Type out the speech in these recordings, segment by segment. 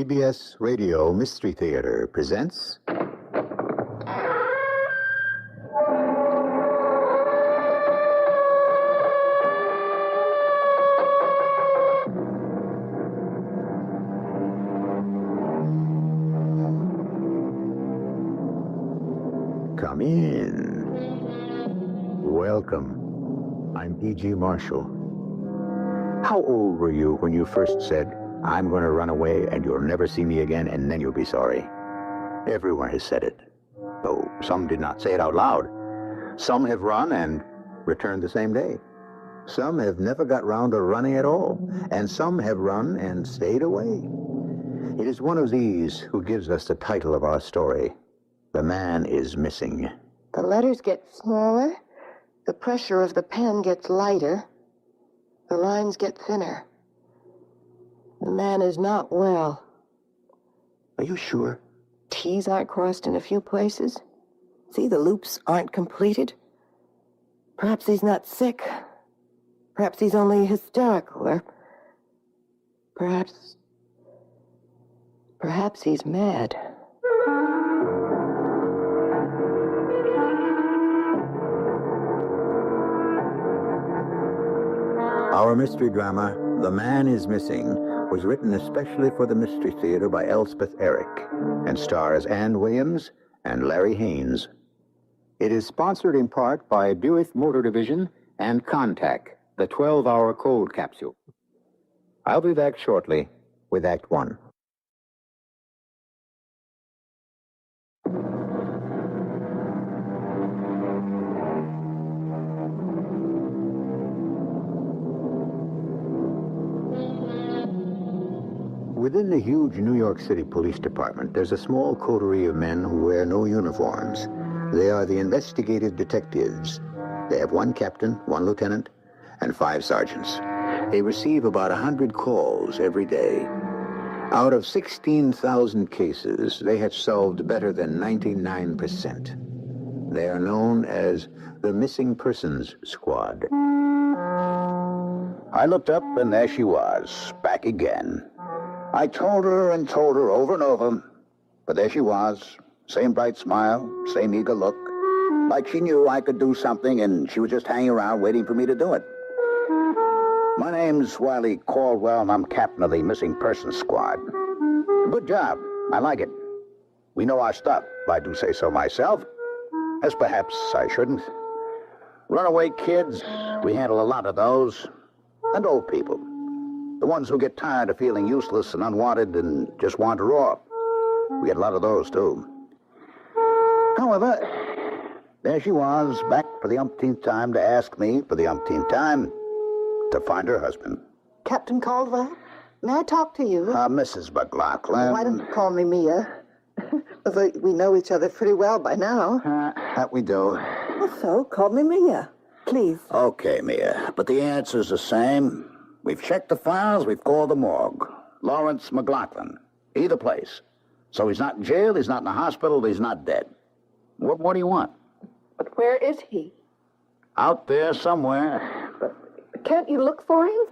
CBS Radio Mystery Theater presents... Come in. Welcome. I'm P.G. Marshall. How old were you when you first said, "I'm going to run away and you'll never see me again, and then you'll be sorry"? Everyone has said it, though some did not say it out loud. Some have run and returned the same day. Some have never got round to running at all, and some have run and stayed away. It is one of these who gives us the title of our story. The man is missing. The letters get smaller, the pressure of the pen gets lighter, the lines get thinner. The man is not well. Are you sure? T's aren't crossed in a few places. See, the loops aren't completed. Perhaps he's not sick. Perhaps he's only hysterical, or perhaps he's mad. Our mystery drama, The Man is Missing, was written especially for the Mystery Theater by Elspeth Eric and stars Ann Williams and Larry Haynes. It is sponsored in part by Buick Motor Division and Contact, the 12-hour cold capsule. I'll be back shortly with Act One. Within the huge New York City Police Department, there's a small coterie of men who wear no uniforms. They are the investigative detectives. They have one captain, one lieutenant, and 5 sergeants. They receive about 100 calls every day. Out of 16,000 cases, they have solved better than 99%. They are known as the Missing Persons Squad. I looked up, and there she was, back again. I told her over and over, but there she was, same bright smile, same eager look, like she knew I could do something and she was just hanging around waiting for me to do it. My name's Wiley Caldwell, and I'm captain of the Missing Persons Squad. Good job. I like it. We know our stuff, if I do say so myself, as perhaps I shouldn't. Runaway kids, we handle a lot of those, and old people. The ones who get tired of feeling useless and unwanted and just wander off. We get a lot of those, too. However, there she was, back for the umpteenth time to ask me, for the umpteenth time, to find her husband. Captain Caldwell, may I talk to you? Mrs. McLaughlin. Why don't you call me Mia? We know each other pretty well by now. That we do. Well, so, call me Mia, please. Okay, Mia, but the answer's the same. We've checked the files, we've called the morgue. Lawrence McLaughlin. Either place. So he's not in jail, he's not in the hospital, he's not dead. What do you want? But where is he? Out there somewhere. But can't you look for him?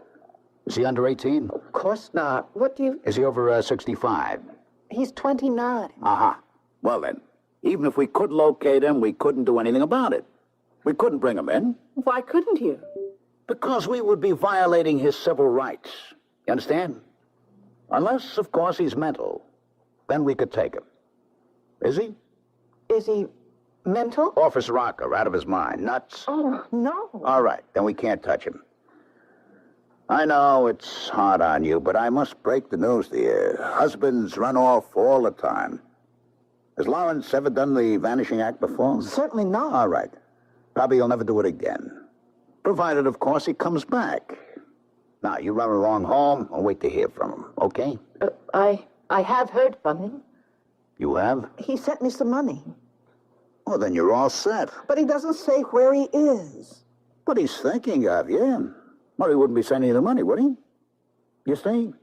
Is he under 18? Of course not. What do you... Is he over 65? He's 29. Uh-huh. Well then, even if we could locate him, we couldn't do anything about it. We couldn't bring him in. Why couldn't you? Because we would be violating his civil rights. You understand? Unless, of course, he's mental. Then we could take him. Is he? Is he mental? Office rocker, out of his mind. Nuts? Oh, no. All right, then we can't touch him. I know it's hard on you, but I must break the news to you. Husbands run off all the time. Has Lawrence ever done the vanishing act before? Certainly not. All right. Probably he'll never do it again. Provided, of course, he comes back. Now, you run along home and wait to hear from him, okay? I have heard from him. You have? He sent me some money. Well, then you're all set. But he doesn't say where he is. But he's thinking of you. Well, he wouldn't be sending you the money, would he? You see?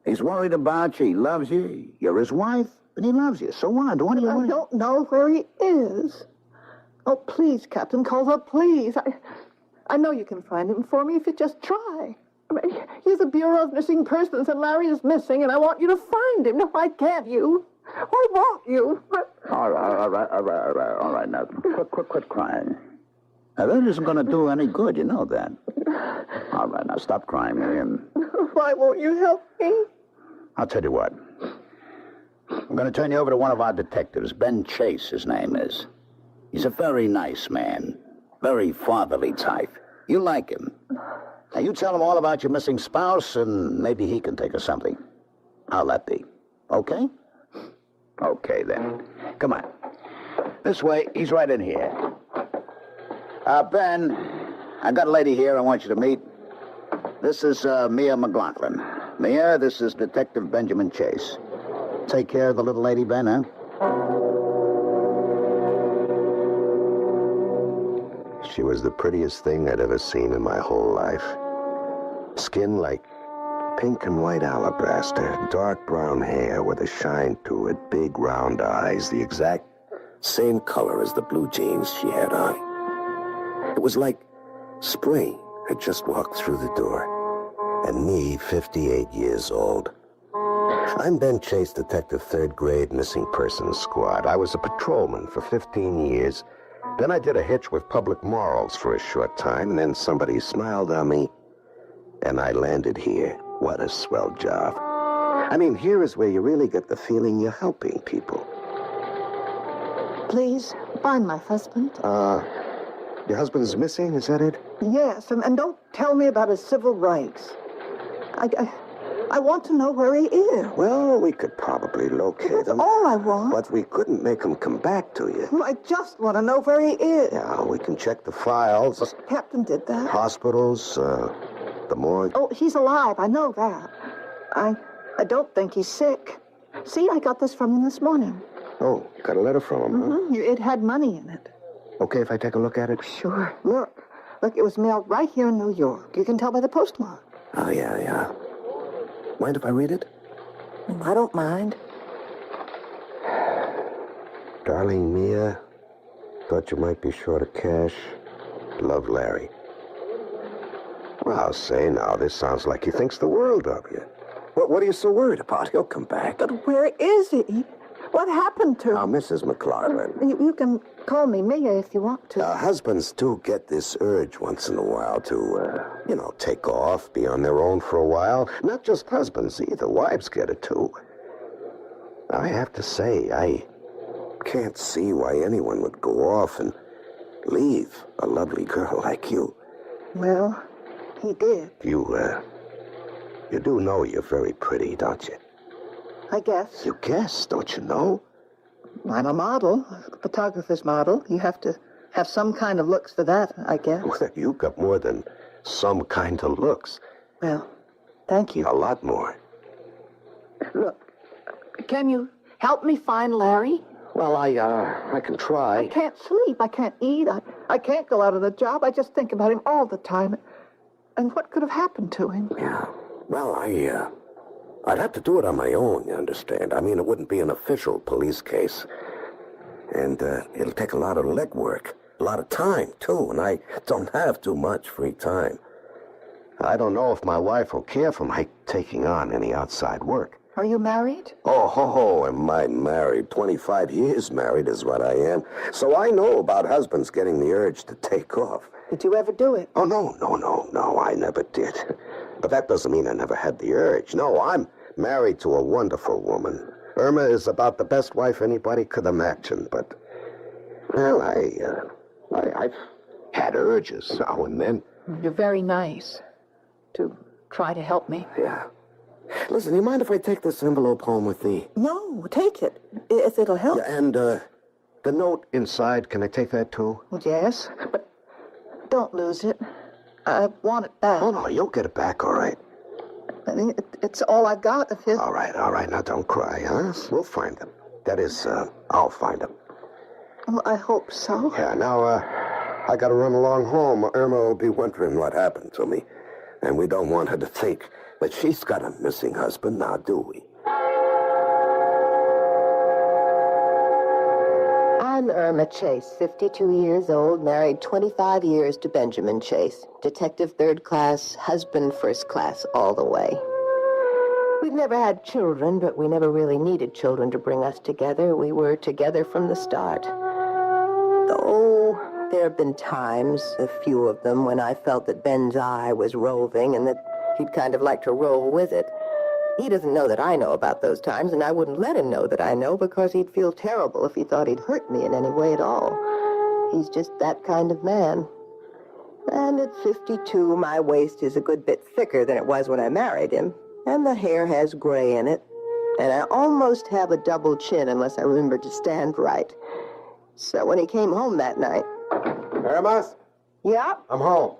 He's worried about you. He loves you. You're his wife, and he loves you. So what? What do you want? I don't know where he is. Oh, please, Captain Caldwell, please. I know you can find him for me if you just try. Here's a Bureau of Missing Persons, and Larry is missing, and I want you to find him. Now, why can't you? Why won't you? All right. Now, quit crying. Now, that isn't going to do any good. You know that. All right, now, stop crying, Miriam. Why won't you help me? I'll tell you what. I'm going to turn you over to one of our detectives. Ben Chase, his name is. He's a very nice man. Very fatherly type. You like him. Now, you tell him all about your missing spouse, and maybe he can take us something. How'll that be? Okay? Okay, then. Come on. This way. He's right in here. Ben, I got a lady here I want you to meet. This is Mia McLaughlin. Mia, this is Detective Benjamin Chase. Take care of the little lady, Ben, huh? She was the prettiest thing I'd ever seen in my whole life. Skin like pink and white alabaster, dark brown hair with a shine to it, big round eyes, the exact same color as the blue jeans she had on. It was like spring had just walked through the door. And me, 58 years old. I'm Ben Chase, Detective 3rd Grade Missing Persons Squad. I was a patrolman for 15 years. Then I did a hitch with Public Morals for a short time, and then somebody smiled on me, and I landed here. What a swell job. I mean, here is where you really get the feeling you're helping people. Please, find my husband. Your husband's missing, is that it? Yes, and don't tell me about his civil rights. I want to know where he is. Well, we could probably locate That's him. all I want. But we couldn't make him come back to you. Well, I just want to know where he is. Yeah, we can check the files. Captain did that. Hospitals, the morgue. Oh, he's alive. I know that. I don't think he's sick. See, I got this from him this morning. Oh, got a letter from him, huh? It had money in it. Okay if I take a look at it? Sure. Look, it was mailed right here in New York. You can tell by the postmark. Oh, yeah. Mind if I read it? I don't mind. Darling Mia, thought you might be short of cash. Love, Larry. Well, say now, this sounds like he thinks the world of you. What are you so worried about? He'll come back. But where is he? What happened to Now, him? Mrs. McLaughlin. You can call me Mia if you want to. Husbands do get this urge once in a while to, take off, be on their own for a while. Not just husbands either. Wives get it, too. I have to say, I can't see why anyone would go off and leave a lovely girl like you. Well, he did, You do know you're very pretty, don't you? I guess. You guess, don't you know? I'm a model, a photographer's model. You have to have some kind of looks for that, I guess. Well, you got more than some kind of looks. Well, thank you. A lot more. Look, can you help me find Larry? Well, I can try. I can't sleep. I can't eat. I can't go out on the job. I just think about him all the time. And what could have happened to him? Yeah. Well, I'd have to do it on my own, you understand? I mean, it wouldn't be an official police case. And it'll take a lot of legwork, a lot of time, too, and I don't have too much free time. I don't know if my wife will care for my taking on any outside work. Are you married? Oh, am I married? 25 years married is what I am. So I know about husbands getting the urge to take off. Did you ever do it? Oh, no, I never did. But that doesn't mean I never had the urge. No, I'm married to a wonderful woman. Irma is about the best wife anybody could imagine, but, well, I've had urges now and then. You're very nice to try to help me. Yeah. Listen, you mind if I take this envelope home with me? No, take it, if it'll help. Yeah, and, the note inside, can I take that too? Well, yes, but don't lose it. I want it back. Oh, no, you'll get it back, all right. I mean, it's all I got of his. All right, now don't cry, huh? We'll find them. That is, I'll find them. Well, I hope so. Yeah, now, I gotta run along home. Irma will be wondering what happened to me. And we don't want her to think that she's got a missing husband, now do we? I'm Irma Chase, 52 years old, married 25 years to Benjamin Chase. Detective third class, husband first class, all the way. We've never had children, but we never really needed children to bring us together. We were together from the start. Though there have been times, a few of them, when I felt that Ben's eye was roving and that he'd kind of like to roll with it. He doesn't know that I know about those times, and I wouldn't let him know that I know because he'd feel terrible if he thought he'd hurt me in any way at all. He's just that kind of man. And at 52, my waist is a good bit thicker than it was when I married him, and the hair has gray in it, and I almost have a double chin unless I remember to stand right. So when he came home that night... Irma? Yeah? I'm home.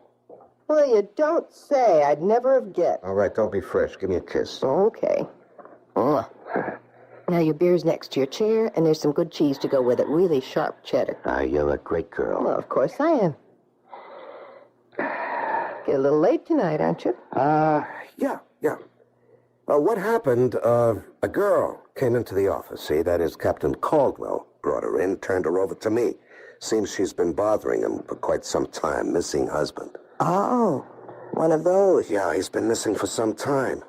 Well, you don't say. I'd never have guessed. All right, don't be fresh. Give me a kiss. Okay. Now, your beer's next to your chair, and there's some good cheese to go with it. Really sharp cheddar. You're a great girl. Well, of course I am. Get a little late tonight, aren't you? Yeah. What happened, a girl came into the office, see? That is, Captain Caldwell brought her in, turned her over to me. Seems she's been bothering him for quite some time, missing husband. Oh, one of those. Yeah, he's been missing for some time.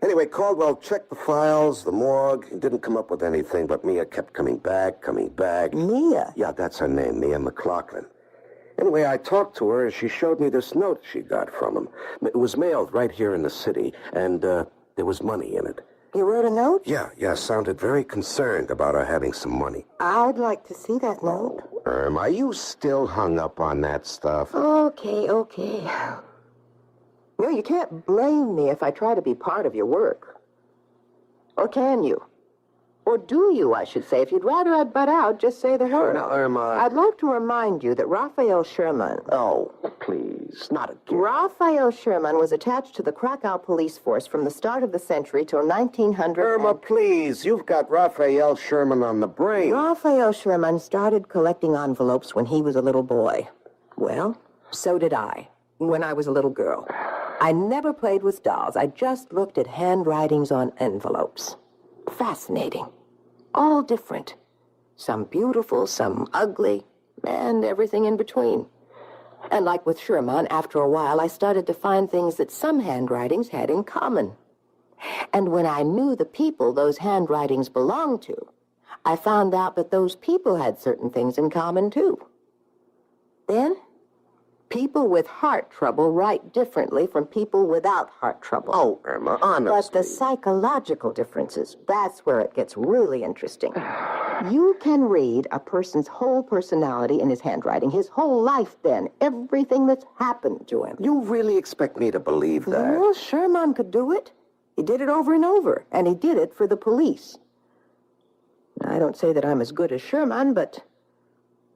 Anyway, Caldwell checked the files, the morgue. He didn't come up with anything, but Mia kept coming back. Mia? Yeah, that's her name, Mia McLaughlin. Anyway, I talked to her, and she showed me this note she got from him. It was mailed right here in the city, and there was money in it. You wrote a note? Yeah, sounded very concerned about her having some money. I'd like to see that note. Are you still hung up on that stuff? Okay. No, you can't blame me if I try to be part of your work. Or can you? Or do you, I should say. If you'd rather I'd butt out, just say the word. Now, Irma... I'd like to remind you that Raphael Sherman... Oh, please, not again. Raphael Sherman was attached to the Krakow police force from the start of the century till 1900... Irma, please, you've got Raphael Sherman on the brain. Raphael Sherman started collecting envelopes when he was a little boy. Well, so did I, when I was a little girl. I never played with dolls. I just looked at handwritings on envelopes. Fascinating. All different. Some beautiful, some ugly, and everything in between. And like with Sherman, after a while, I started to find things that some handwritings had in common. And when I knew the people those handwritings belonged to, I found out that those people had certain things in common, too. Then, people with heart trouble write differently from people without heart trouble. Oh, Irma, honestly. But the psychological differences, that's where it gets really interesting. You can read a person's whole personality in his handwriting, his whole life then, everything that's happened to him. You really expect me to believe that? Well, Sherman could do it. He did it over and over, and he did it for the police. I don't say that I'm as good as Sherman, but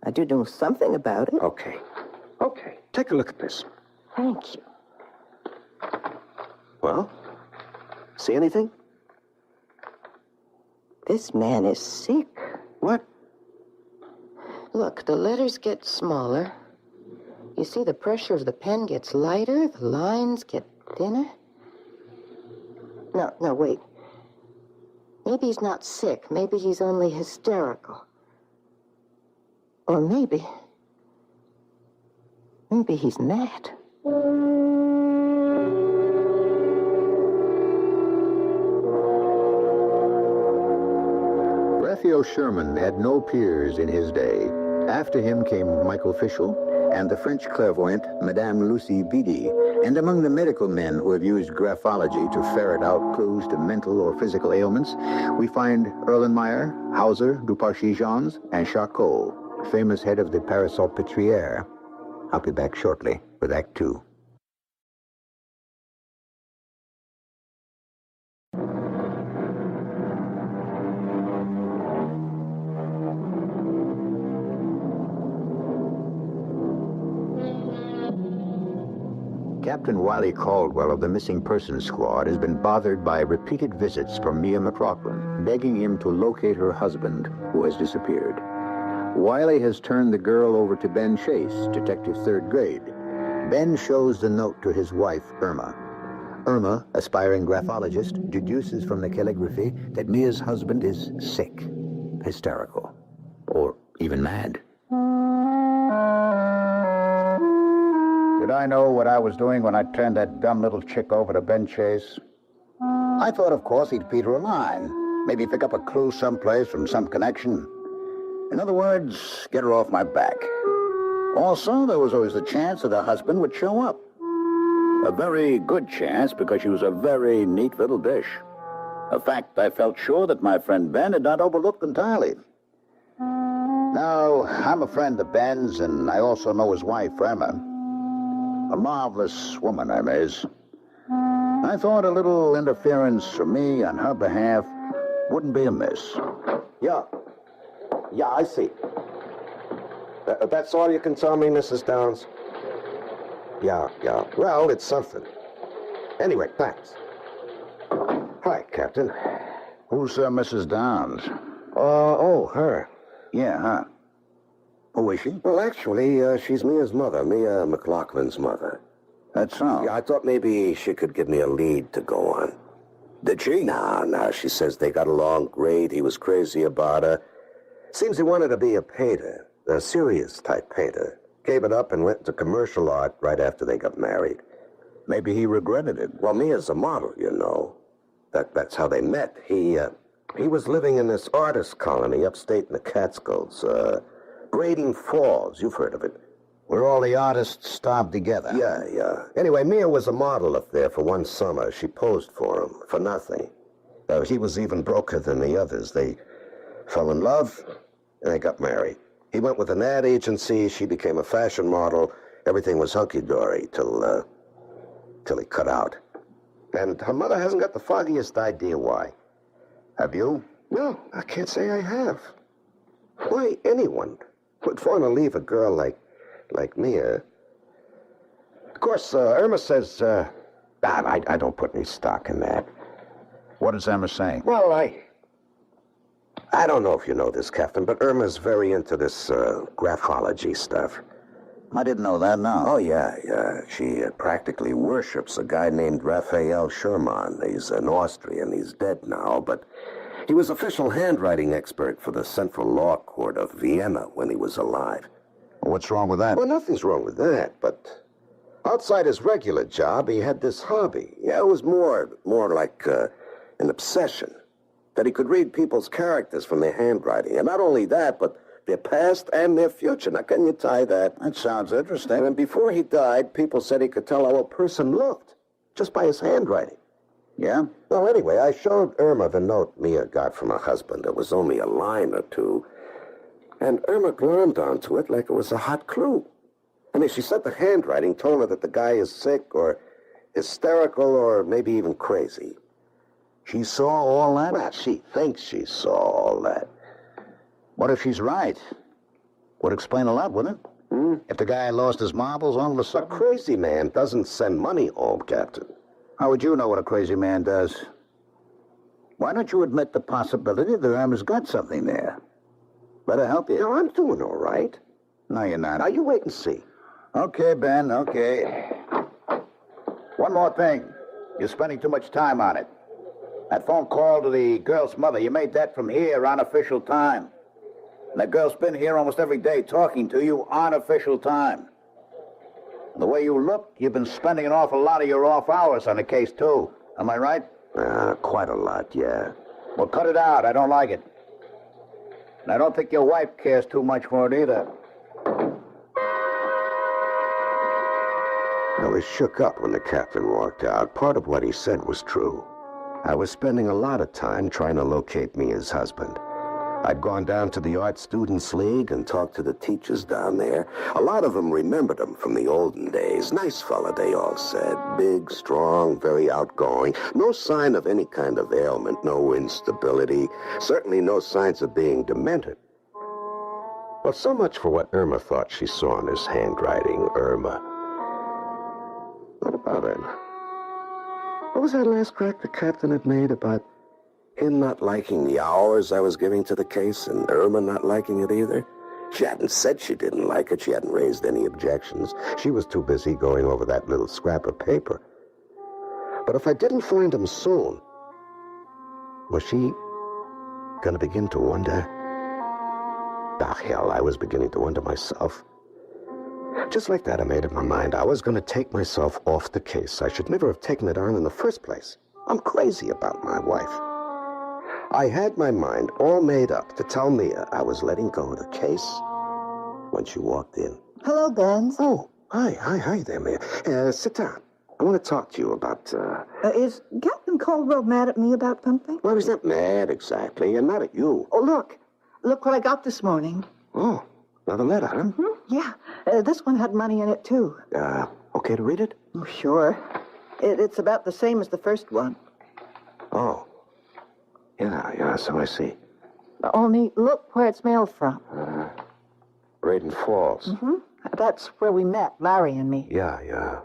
I do know something about it. Okay. Take a look at this. Thank you. Well, see anything? This man is sick. What? Look, the letters get smaller. You see, the pressure of the pen gets lighter, the lines get thinner. No, wait. Maybe he's not sick. Maybe he's only hysterical. Or maybe he's mad. Raphael Sherman had no peers in his day. After him came Michael Fischel and the French clairvoyant Madame Lucie Bidi. And among the medical men who have used graphology to ferret out clues to mental or physical ailments, we find Erlenmeyer, Hauser, Duparcy-Jones, and Charcot, famous head of the Paris-Salpêtrière. I'll be back shortly with Act Two. Captain Wiley Caldwell of the Missing Persons Squad has been bothered by repeated visits from Mia McLaughlin, begging him to locate her husband, who has disappeared. Wiley has turned the girl over to Ben Chase, detective third grade. Ben shows the note to his wife, Irma. Irma, aspiring graphologist, deduces from the calligraphy that Mia's husband is sick, hysterical, or even mad. Did I know what I was doing when I turned that dumb little chick over to Ben Chase? I thought, of course, he'd feed her a line. Maybe pick up a clue someplace from some connection. In other words, get her off my back. Also, there was always the chance that her husband would show up. A very good chance, because she was a very neat little dish. A fact I felt sure that my friend Ben had not overlooked entirely. Now, I'm a friend of Ben's, and I also know his wife, Irma. A marvelous woman, Irma is. I thought a little interference from me on her behalf wouldn't be amiss. Yeah, I see. That's all you can tell me, Mrs. Downs? Yeah. Well, it's something. Anyway, thanks. Hi, Captain. Who's Mrs. Downs? Her. Yeah, huh? Who is she? Well, actually, she's Mia's mother, Mia McLaughlin's mother. That's so. Yeah, I thought maybe she could give me a lead to go on. Did she? No, she says they got along great. He was crazy about her. Seems he wanted to be a painter, a serious type painter. Gave it up and went into commercial art right after they got married. Maybe he regretted it. Well, Mia's a model, you know. That's how they met. He was living in this artist colony upstate in the Catskills, Braden Falls. You've heard of it. Where all the artists starved together. Yeah. Anyway, Mia was a model up there for one summer. She posed for him for nothing. He was even broker than the others. They fell in love, and they got married. He went with an ad agency. She became a fashion model. Everything was hunky-dory till he cut out. And her mother hasn't got the foggiest idea why. Have you? No, I can't say I have. Why anyone would want to leave a girl like Mia? Of course, Irma says, I don't put any stock in that. What is Emma saying? Well, I don't know if you know this, Captain, but Irma's very into this graphology stuff. I didn't know that, no. Oh, yeah. She practically worships a guy named Raphael Schumann. He's an Austrian. He's dead now, but he was official handwriting expert for the Central Law Court of Vienna when he was alive. What's wrong with that? Well, nothing's wrong with that, but outside his regular job, he had this hobby. Yeah, it was more like an obsession, that he could read people's characters from their handwriting. And not only that, but their past and their future. Now, can you tie that? That sounds interesting. And before he died, people said he could tell how a person looked, just by his handwriting. Yeah? Well, anyway, I showed Irma the note Mia got from her husband. It was only a line or two. And Irma glommed onto it like it was a hot clue. I mean, she said the handwriting told her that the guy is sick or hysterical or maybe even crazy. She saw all that? Well, she thinks she saw all that. What if she's right? Would explain a lot, wouldn't it? If the guy lost his marbles all of a A sudden? crazy man doesn't send money home, Captain. How would you know what a crazy man does? Why don't you admit the possibility that Irma's got something there? Let her help you. No, I'm doing all right. No, you're not. Now, you wait and see. Okay, Ben, okay. One more thing. You're spending too much time on it. That phone call to the girl's mother, you made that from here on official time. And that girl's been here almost every day talking to you on official time. And the way you look, you've been spending an awful lot of your off hours on the case, too. Am I right? Quite a lot, yeah. Well, cut it out. I don't like it. And I don't think your wife cares too much for it either. I was shook up when the captain walked out. Part of what he said was true. I was spending a lot of time trying to locate Mia's husband. I'd gone down to the Art Students League and talked to the teachers down there. A lot of them remembered him from the olden days. Nice fella, they all said. Big, strong, very outgoing. No sign of any kind of ailment, no instability. Certainly no signs of being demented. Well, so much for what Irma thought she saw in his handwriting. Irma. What about him? What was that last crack the captain had made about him not liking the hours I was giving to the case and Irma not liking it either? She hadn't said she didn't like it. She hadn't raised any objections. She was too busy going over that little scrap of paper. But if I didn't find him soon, was she going to begin to wonder? The hell, I was beginning to wonder myself. Just like that, I made up my mind. I was going to take myself off the case. I should never have taken it on in the first place. I'm crazy about my wife. I had my mind all made up to tell Mia I was letting go of the case when she walked in. Hello, Benz. Oh, hi there, Mia. Sit down. I want to talk to you about, Is Captain Caldwell mad at me about something? Well, he's not mad exactly, and not at you. Oh, look. Look what I got this morning. Oh, another letter, huh? Yeah, this one had money in it, too. Okay to read it? Oh, sure. It's about the same as the first one. Oh. Yeah, so I see. Only look where it's mailed from. Braden Falls. That's where we met, Larry and me. Yeah.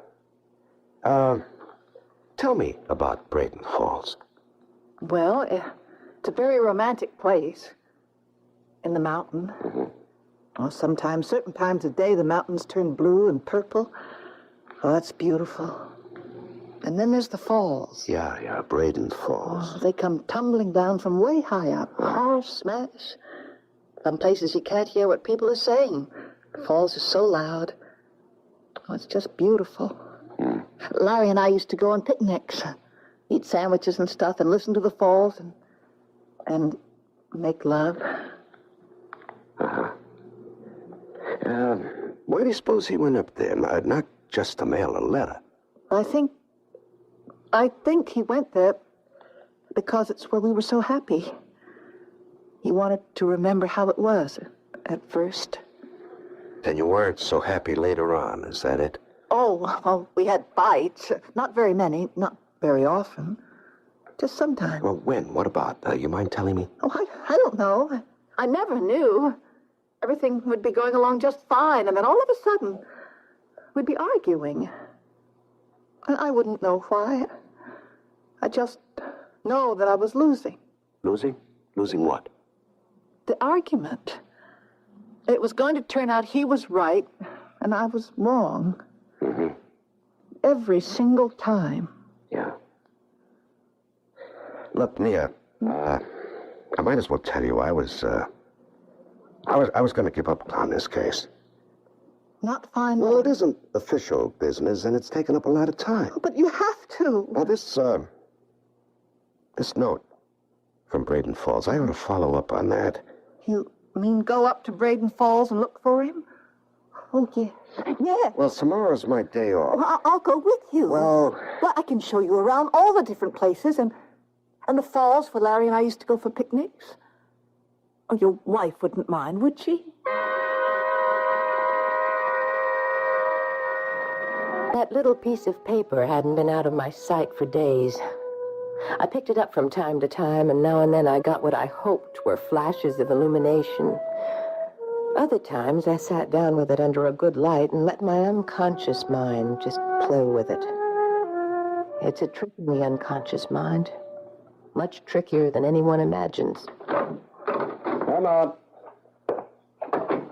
Tell me about Braden Falls. Well, it's a very romantic place. In the mountain. Oh, sometimes, certain times of day, the mountains turn blue and purple. Oh, that's beautiful. And then there's the falls. Yeah, Braden Falls. Oh, they come tumbling down from way high up. Harsh smash. Some places you can't hear what people are saying. The falls are so loud. Oh, it's just beautiful. Larry and I used to go on picnics, eat sandwiches and stuff, and listen to the falls and make love. Why do you suppose he went up there? Not just to mail a letter. I think he went there because it's where we were so happy. He wanted to remember how it was at first. Then you weren't so happy later on, is that it? Oh, well, we had fights. Not very many, not very often. Just sometimes. Well, when? What about? You mind telling me? Oh, I don't know. I never knew. Everything would be going along just fine, and then all of a sudden, we'd be arguing. And I wouldn't know why. I just know that I was losing. Losing? Losing what? The argument. It was going to turn out he was right, and I was wrong. Every single time. Yeah. Look, Mia, I might as well tell you I was going to give up on this case. Not fine. Well, it isn't official business, and it's taken up a lot of time. But you have to. Well, this note from Braden Falls, I ought to follow up on that. You mean go up to Braden Falls and look for him? Oh, yes. Yes. Well, tomorrow's my day off. Well, I'll go with you. Well, I can show you around all the different places and the falls where Larry and I used to go for picnics. Oh, your wife wouldn't mind, would she? That little piece of paper hadn't been out of my sight for days. I picked it up from time to time, and now and then I got what I hoped were flashes of illumination. Other times I sat down with it under a good light and let my unconscious mind just play with it. It's a trick in the unconscious mind. Much trickier than anyone imagines. Come on.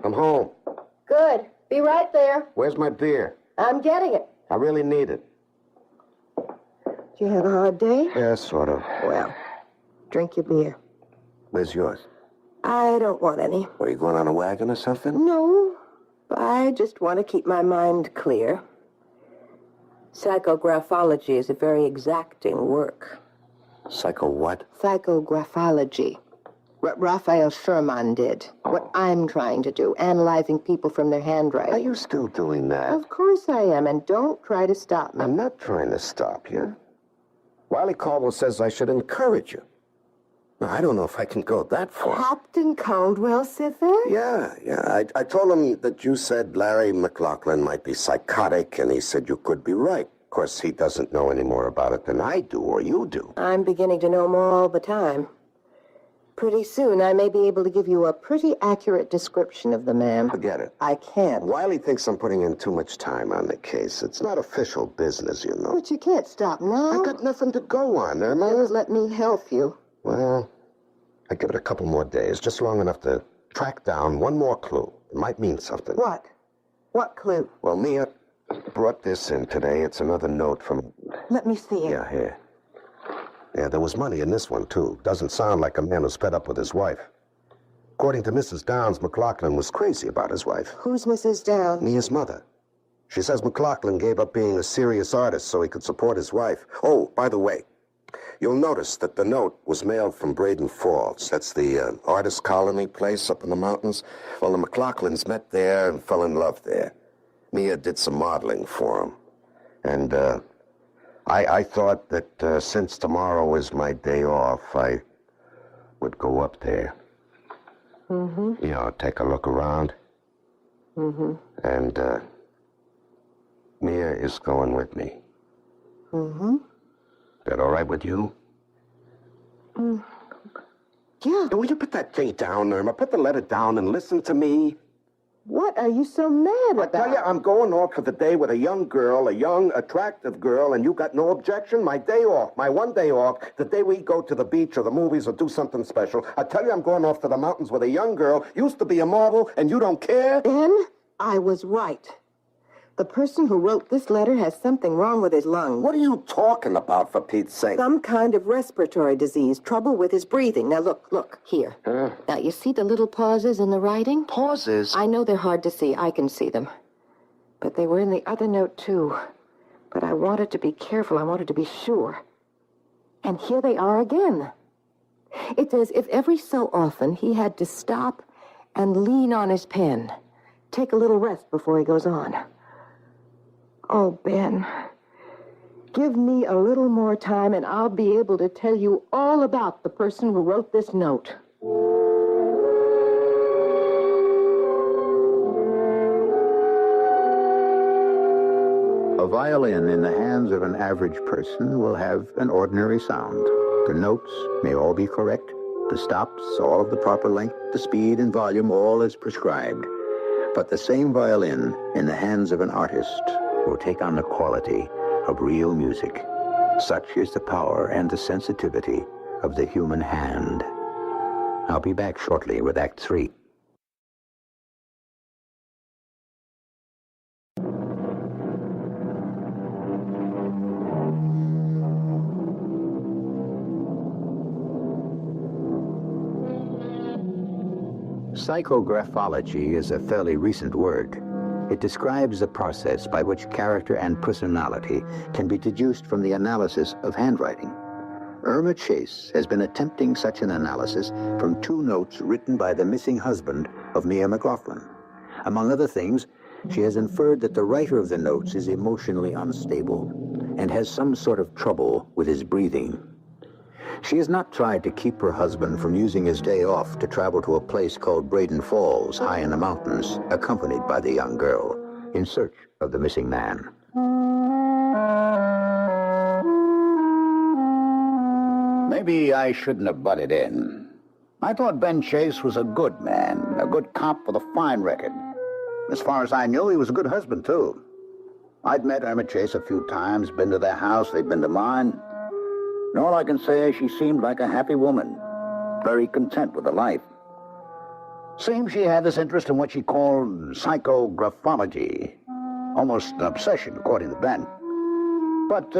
I'm home. Good. Be right there. Where's my beer? I'm getting it. I really need it. You had a hard day? Yeah, sort of. Well, drink your beer. Where's yours? I don't want any. Are you going on a wagon or something? No, I just want to keep my mind clear. Psychographology is a very exacting work. Psycho what? Psychographology. What Raphael Sherman did. What I'm trying to do, analyzing people from their handwriting. Are you still doing that? Of course I am, and don't try to stop me. I'm not trying to stop you. Wiley Caldwell says I should encourage you. Now, I don't know if I can go that far. Captain Caldwell said that? Yeah. I told him that you said Larry McLaughlin might be psychotic, and he said you could be right. Of course, he doesn't know any more about it than I do or you do. I'm beginning to know more all the time. Pretty soon, I may be able to give you a pretty accurate description of the man. Forget it. I can't. Wiley thinks I'm putting in too much time on the case. It's not official business, you know. But you can't stop now. I got nothing to go on, Emma. Just let me help you. Well, I give it a couple more days, just long enough to track down one more clue. It might mean something. What? What clue? Well, Mia brought this in today. It's another note from... Let me see it. Yeah, here. Yeah, there was money in this one, too. Doesn't sound like a man who's fed up with his wife. According to Mrs. Downs, McLaughlin was crazy about his wife. Who's Mrs. Downs? Mia's mother. She says McLaughlin gave up being a serious artist so he could support his wife. Oh, by the way, you'll notice that the note was mailed from Braden Falls. That's the artist colony place up in the mountains. Well, the McLaughlins met there and fell in love there. Mia did some modeling for him. And I thought that since tomorrow is my day off, I would go up there. Mm-hmm. You know, take a look around. Mm-hmm. And Mia is going with me. Mm-hmm. That all right with you? Yeah. Will you put that thing down, Irma? Put the letter down and listen to me. What are you so mad about? I tell you, I'm going off for the day with a young girl, a young, attractive girl, and you got no objection? My day off, my one day off, the day we go to the beach or the movies or do something special. I tell you, I'm going off to the mountains with a young girl, used to be a model, and you don't care? Ben, I was right. The person who wrote this letter has something wrong with his lungs. What are you talking about, for Pete's sake? Some kind of respiratory disease, trouble with his breathing. Now, look, here. Now, you see the little pauses in the writing? Pauses? I know they're hard to see. I can see them. But they were in the other note, too. But I wanted to be careful. I wanted to be sure. And here they are again. It's as if every so often he had to stop and lean on his pen. Take a little rest before he goes on. Oh, Ben, give me a little more time and I'll be able to tell you all about the person who wrote this note. A violin in the hands of an average person will have an ordinary sound. The notes may all be correct, the stops all of the proper length, the speed and volume all as prescribed. But the same violin in the hands of an artist will take on the quality of real music. Such is the power and the sensitivity of the human hand. I'll be back shortly with Act 3. Psychographology is a fairly recent word. It describes the process by which character and personality can be deduced from the analysis of handwriting. Irma Chase has been attempting such an analysis from 2 notes written by the missing husband of Mia McLaughlin. Among other things, she has inferred that the writer of the notes is emotionally unstable and has some sort of trouble with his breathing. She has not tried to keep her husband from using his day off to travel to a place called Braden Falls, high in the mountains, accompanied by the young girl, in search of the missing man. Maybe I shouldn't have butted in. I thought Ben Chase was a good man, a good cop with a fine record. As far as I knew, he was a good husband, too. I'd met Irma Chase a few times, been to their house, they'd been to mine. And all I can say is she seemed like a happy woman, very content with her life. Seems she had this interest in what she called psychographology. Almost an obsession, according to Ben. But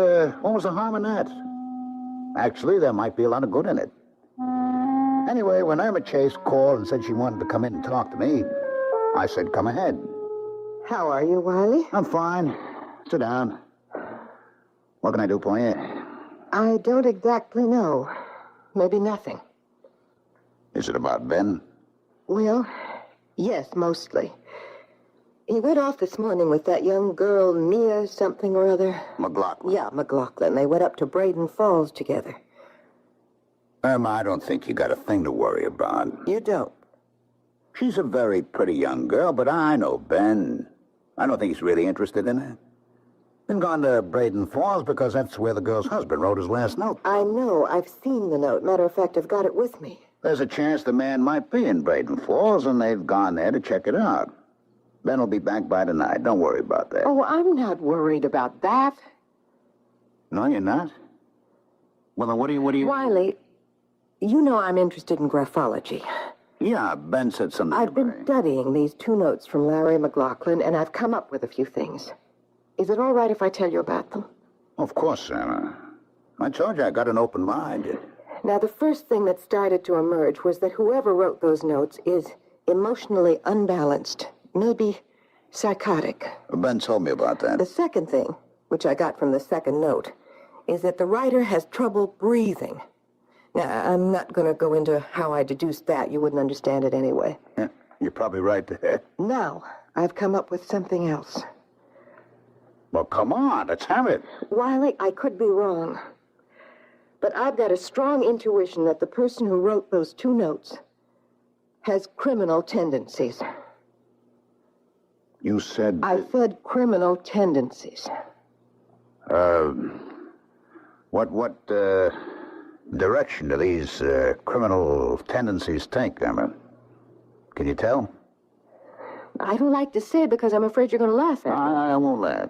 what was the harm in that? Actually, there might be a lot of good in it. Anyway, when Irma Chase called and said she wanted to come in and talk to me, I said, come ahead. How are you, Wiley? I'm fine. Sit down. What can I do for you? I don't exactly know. Maybe nothing. Is it about Ben? Well, yes, mostly. He went off this morning with that young girl, Mia something or other. McLaughlin? Yeah, McLaughlin. They went up to Braden Falls together. Irma, I don't think you got a thing to worry about. You don't? She's a very pretty young girl, but I know Ben. I don't think he's really interested in her. Been gone to Braden Falls because that's where the girl's husband wrote his last note. I know. I've seen the note. Matter of fact, I've got it with me. There's a chance the man might be in Braden Falls, and they've gone there to check it out. Ben will be back by tonight. Don't worry about that. Oh, I'm not worried about that. No, you're not? Well, then what do you... Wiley, you know I'm interested in graphology. Yeah, Ben said something I've been studying these 2 notes from Larry McLaughlin, and I've come up with a few things. Is it all right if I tell you about them? Of course, Sarah. I told you I got an open mind. Now, the first thing that started to emerge was that whoever wrote those notes is emotionally unbalanced, maybe psychotic. Ben told me about that. The second thing, which I got from the second note, is that the writer has trouble breathing. Now, I'm not going to go into how I deduced that. You wouldn't understand it anyway. Yeah, you're probably right there. Now, I've come up with something else. Well, come on, let's have it. Wiley, I could be wrong. But I've got a strong intuition that the person who wrote those two notes has criminal tendencies. You said... I said criminal tendencies. What direction do these criminal tendencies take, Emma? Can you tell? I don't like to say it because I'm afraid you're going to laugh at me. I won't laugh.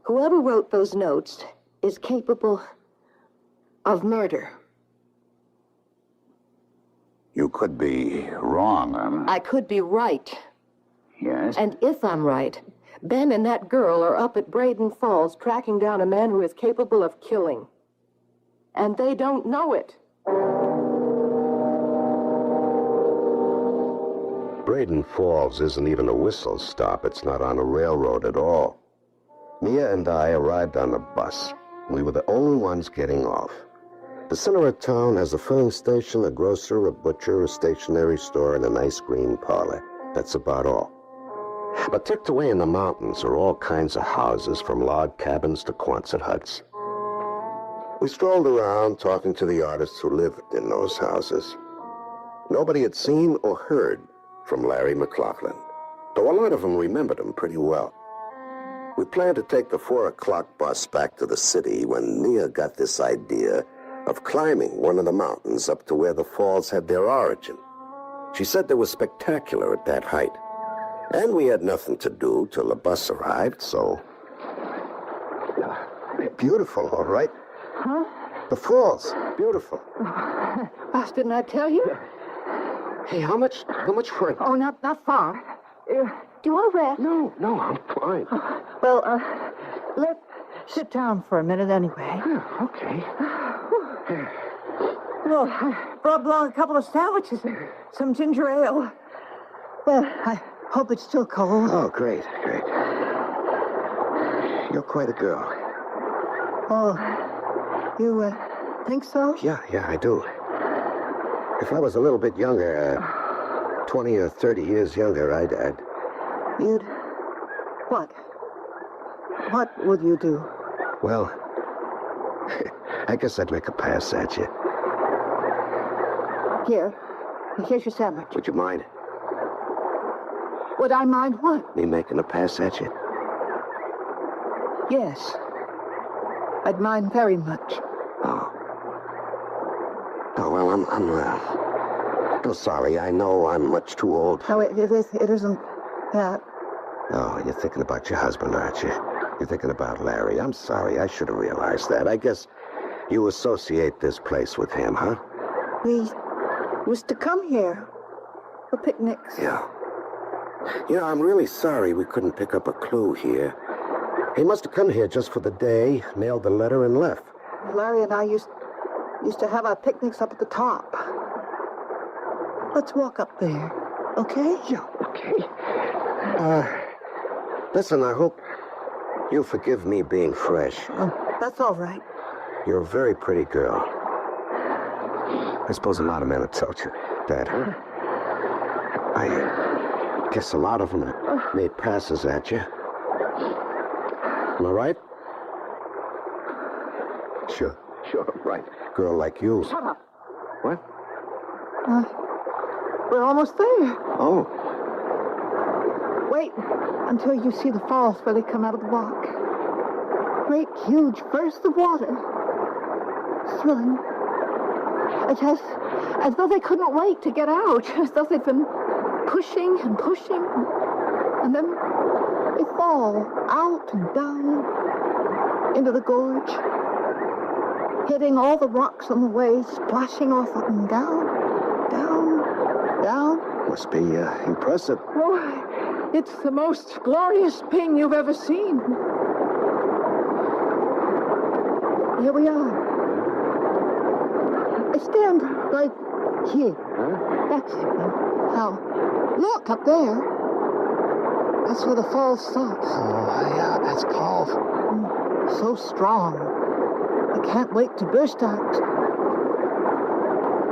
Whoever wrote those notes is capable of murder. You could be wrong, Emma. I could be right. Yes? And if I'm right, Ben and that girl are up at Braden Falls tracking down a man who is capable of killing. And they don't know it. Braden Falls isn't even a whistle stop. It's not on a railroad at all. Mia and I arrived on the bus. We were the only ones getting off. The center of town has a filling station, a grocer, a butcher, a stationery store, and an ice cream parlor. That's about all. But tucked away in the mountains are all kinds of houses, from log cabins to Quonset huts. We strolled around talking to the artists who lived in those houses. Nobody had seen or heard from Larry McLaughlin, though a lot of them remembered him pretty well. We planned to take the 4 o'clock bus back to the city when Mia got this idea of climbing one of the mountains up to where the falls had their origin. She said they were spectacular at that height. And we had nothing to do till the bus arrived, so... Beautiful, all right? Huh? The falls, beautiful. Boss, didn't I tell you? Hey, how much for it? Oh, not far. Do you want to rest? No, I'm fine. Well, let's sit down for a minute anyway. Yeah, okay. Well, I brought along a couple of sandwiches and some ginger ale. Well, I hope it's still cold. Oh, great. You're quite a girl. Oh, you think so? Yeah, I do. If I was a little bit younger, 20 or 30 years younger, I'd... You'd... What? What would you do? Well, I guess I'd make a pass at you. Here's your sandwich. Would you mind Would I mind what? me making a pass at you? Yes. I'd mind very much. Oh, well, I'm sorry. I know I'm much too old. No, it isn't that. Oh, you're thinking about your husband, aren't you? You're thinking about Larry. I'm sorry. I should have realized that. I guess you associate this place with him, huh? We used to come here for picnics. Yeah. I'm really sorry we couldn't pick up a clue here. He must have come here just for the day, mailed the letter, and left. Larry and I used to have our picnics up at the top. Let's walk up there, okay? Yeah, okay. Listen, I hope you'll forgive me being fresh. That's all right. You're a very pretty girl. I suppose a lot of men have told you that, huh? I guess a lot of them have made passes at you. Am I right? Sure, right. Girl like you. Shut up. What? We're almost there. Oh. Wait until you see the falls where they come out of the rock. Great, huge bursts of water. Thrilling. It's as though they couldn't wait to get out. As though they've been pushing and pushing. And then they fall out and down into the gorge, hitting all the rocks on the way, splashing off up and down. Must be impressive. Oh, it's the most glorious thing you've ever seen. Here we are. stand right here. That's it. Now, look up there. That's where the fall stops. Oh, yeah, that's powerful. So strong. I can't wait to burst out.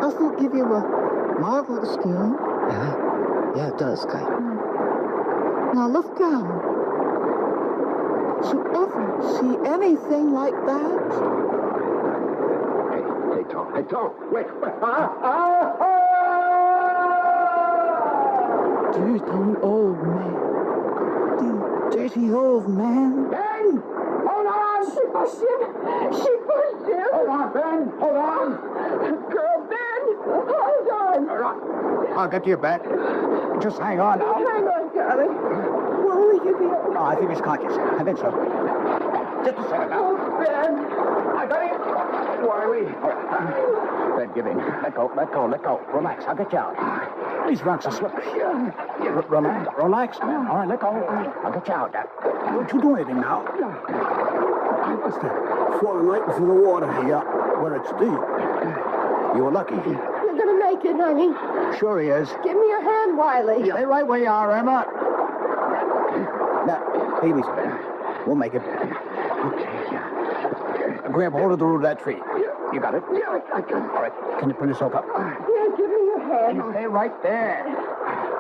Doesn't it give you a marvelous feeling? Yeah, it does, Guy. Now look down. Did you ever see anything like that? Hey, Tom. Hey, Tom. Wait. Dirty old man. Dirty old man. Ben! Hold on! She pushed him! She pushed him! Hold on, Ben. Hold on. Girl, Ben! Hold on! I'll get to your back. Just hang on now. Hang on, darling. Will you be okay? Oh, I think he's conscious. I think so. Just a second now. Oh, Ben! I got him. Wiley. Ben, give in. Let go. Relax. I'll get you out. These rocks are slippery. Relax, man. All right, let go. I'll get you out. Don't you do anything now. I must have fallen right into the water here, where it's deep. You were lucky. You're gonna make it, honey. Sure he is. Give me your hand, Wiley. Stay right where you are, Emma. Now, babies, Ben. We'll make it. Grab hold of the root of that tree. You got it? Yeah, I got it. All right. Can you pull yourself up? Here, give me your hand. You stay right there.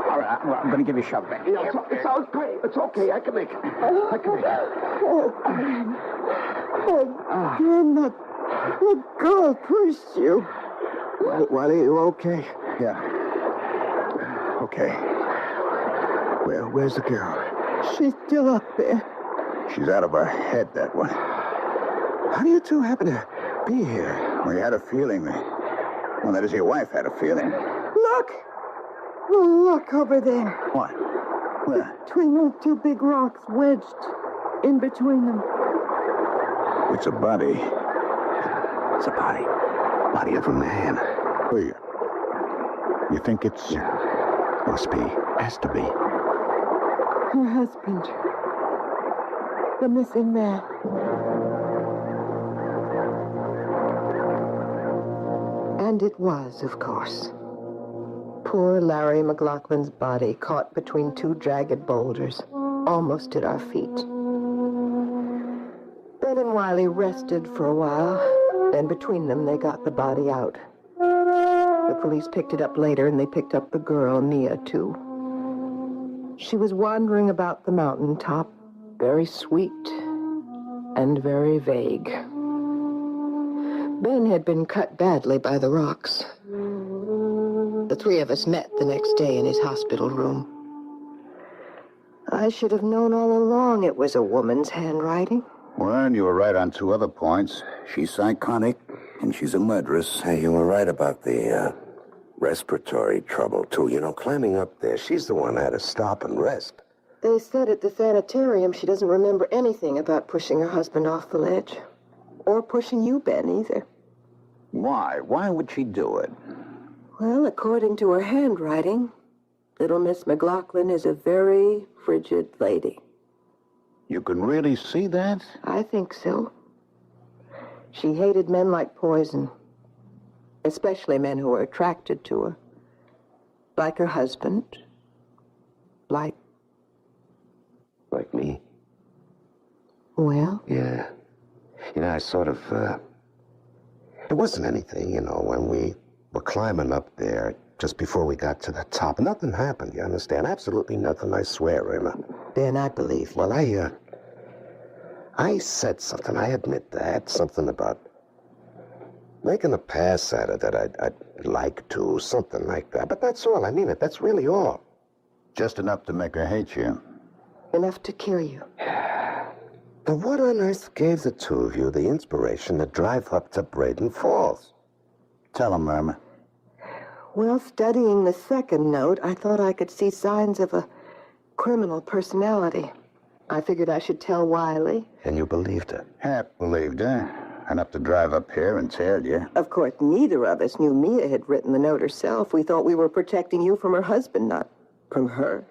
All right, I'm going to give you a shove, Ben. It's okay. It's okay. I can make it. Oh, Ben, that girl pushed you. Wiley, you okay? Yeah. Okay. Where's the girl? She's still up there. She's out of her head, that one. How do you two happen to be here? We had a feeling. Well, that is, your wife had a feeling. Look! Oh, look over there. What? Where? Between those two big rocks, wedged in between them. It's a body. It's a body. Body of a man. Who you? You think it's... Must be. Has to be. Her husband. The missing man. And it was, of course. Poor Larry McLaughlin's body caught between two jagged boulders, almost at our feet. Ben and Wiley rested for a while, then between them they got the body out. The police picked it up later, and they picked up the girl, Nia, too. She was wandering about the mountaintop, very sweet and very vague. Ben had been cut badly by the rocks. The three of us met the next day in his hospital room. I should have known all along it was a woman's handwriting. Well, you were right on two other points. She's psychotic, and she's a murderess. Hey, you were right about the respiratory trouble, too. You know, climbing up there, she's the one that had to stop and rest. They said at the sanitarium she doesn't remember anything about pushing her husband off the ledge. Or pushing you, Ben, either. Why? Why would she do it? Well, according to her handwriting, little Miss McLaughlin is a very frigid lady. You can really see that? I think so. She hated men like poison, especially men who were attracted to her. Like her husband. Like me? Well? Yeah. You know, I sort of, it wasn't anything, you know, when we were climbing up there just before we got to the top. Nothing happened, you understand? Absolutely nothing, I swear, Emma. Ben, I believe you. Well, I said something, I admit that, something about making a pass at her that I'd like to, something like that. But that's all, I mean it, that's really all. Just enough to make her hate you. Enough to kill you. But what on earth gave the two of you the inspiration to drive up to Braden Falls? Tell him, Irma. Well, studying the second note, I thought I could see signs of a criminal personality. I figured I should tell Wiley. And you believed her? Half believed her. Enough to drive up here and tell you. Of course, neither of us knew Mia had written the note herself. We thought we were protecting you from her husband, not from her.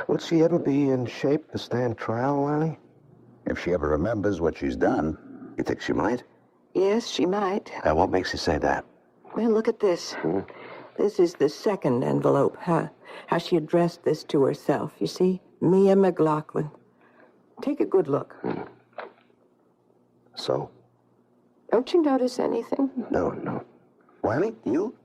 Would she ever be in shape to stand trial, Wiley? If she ever remembers what she's done. You think she might? Yes, she might. What makes you say that? Well, look at this. This is the second envelope, how she addressed this to herself. You see? Mia McLaughlin. Take a good look. So? Don't you notice anything? No. Wiley, you?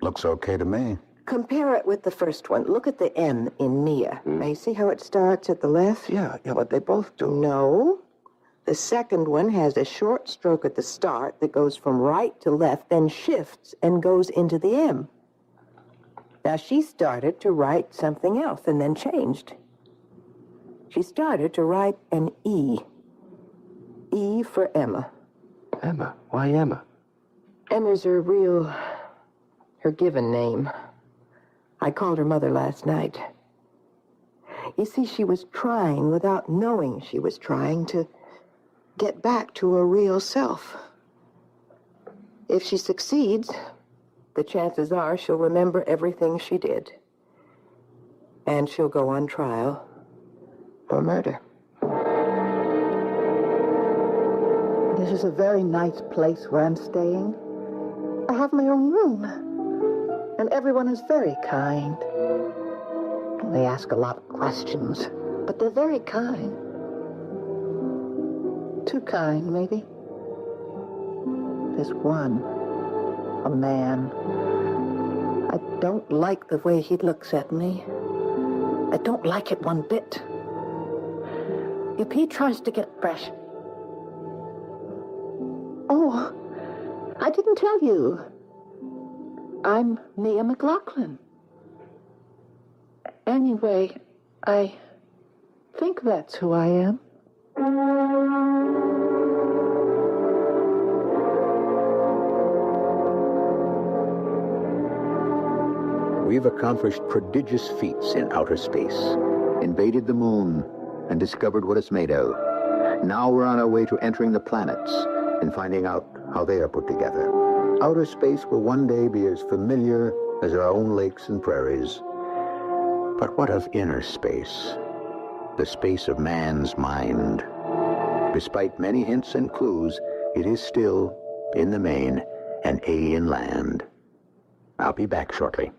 Looks okay to me. Compare it with the first one. Look at the M in Mia. Now, you see how it starts at the left? Yeah, but they both do. No. The second one has a short stroke at the start that goes from right to left, then shifts and goes into the M. Now, she started to write something else and then changed. She started to write an E. E for Emma. Emma? Why Emma? Emma's her given name. I called her mother last night. You see, she was trying, without knowing she was trying, to get back to her real self. If she succeeds, the chances are she'll remember everything she did. And she'll go on trial for murder. This is a very nice place where I'm staying. I have my own room. And everyone is very kind. They ask a lot of questions, but they're very kind. Too kind, maybe. There's one, a man. I don't like the way he looks at me. I don't like it one bit. If he tries to get fresh... Oh, I didn't tell you. I'm Mia McLaughlin. Anyway, I think that's who I am. We've accomplished prodigious feats in outer space, invaded the moon, and discovered what it's made of. Now we're on our way to entering the planets and finding out how they are put together. Outer space will one day be as familiar as our own lakes and prairies. But what of inner space? The space of man's mind. Despite many hints and clues, it is still, in the main, an alien land. I'll be back shortly.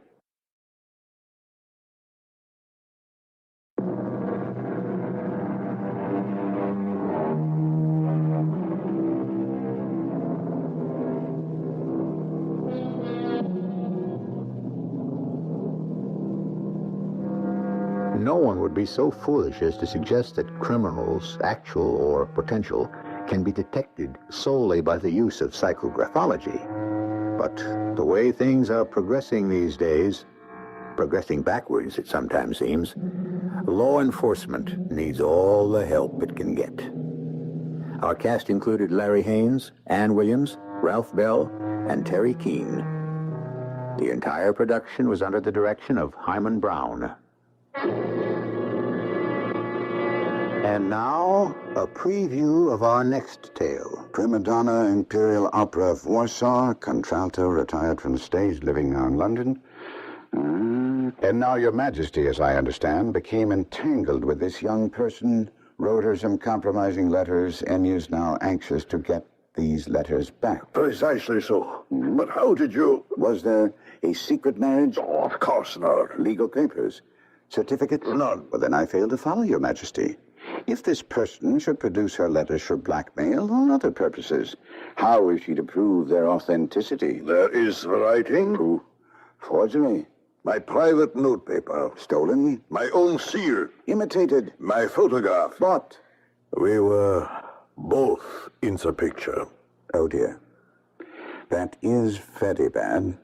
No one would be so foolish as to suggest that criminals, actual or potential, can be detected solely by the use of psychographology. But the way things are progressing these days, progressing backwards it sometimes seems, law enforcement needs all the help it can get. Our cast included Larry Haynes, Ann Williams, Ralph Bell, and Terry Keane. The entire production was under the direction of Hyman Brown. And now, a preview of our next tale. Prima donna, Imperial Opera of Warsaw, contralto, retired from the stage, living now in London. And now your Majesty, as I understand, became entangled with this young person, wrote her some compromising letters, and is now anxious to get these letters back. Precisely so. But how did you... Was there a secret marriage? Oh, of course not. Legal papers? Certificate? None. Well, then I fail to follow, your Majesty. If this person should produce her letters for blackmail or other purposes, how is she to prove their authenticity? There is writing. Proof. Forgery. My private notepaper. Stolen. My own seal. Imitated. My photograph. Bought. We were both in the picture. Oh, dear. That is very bad.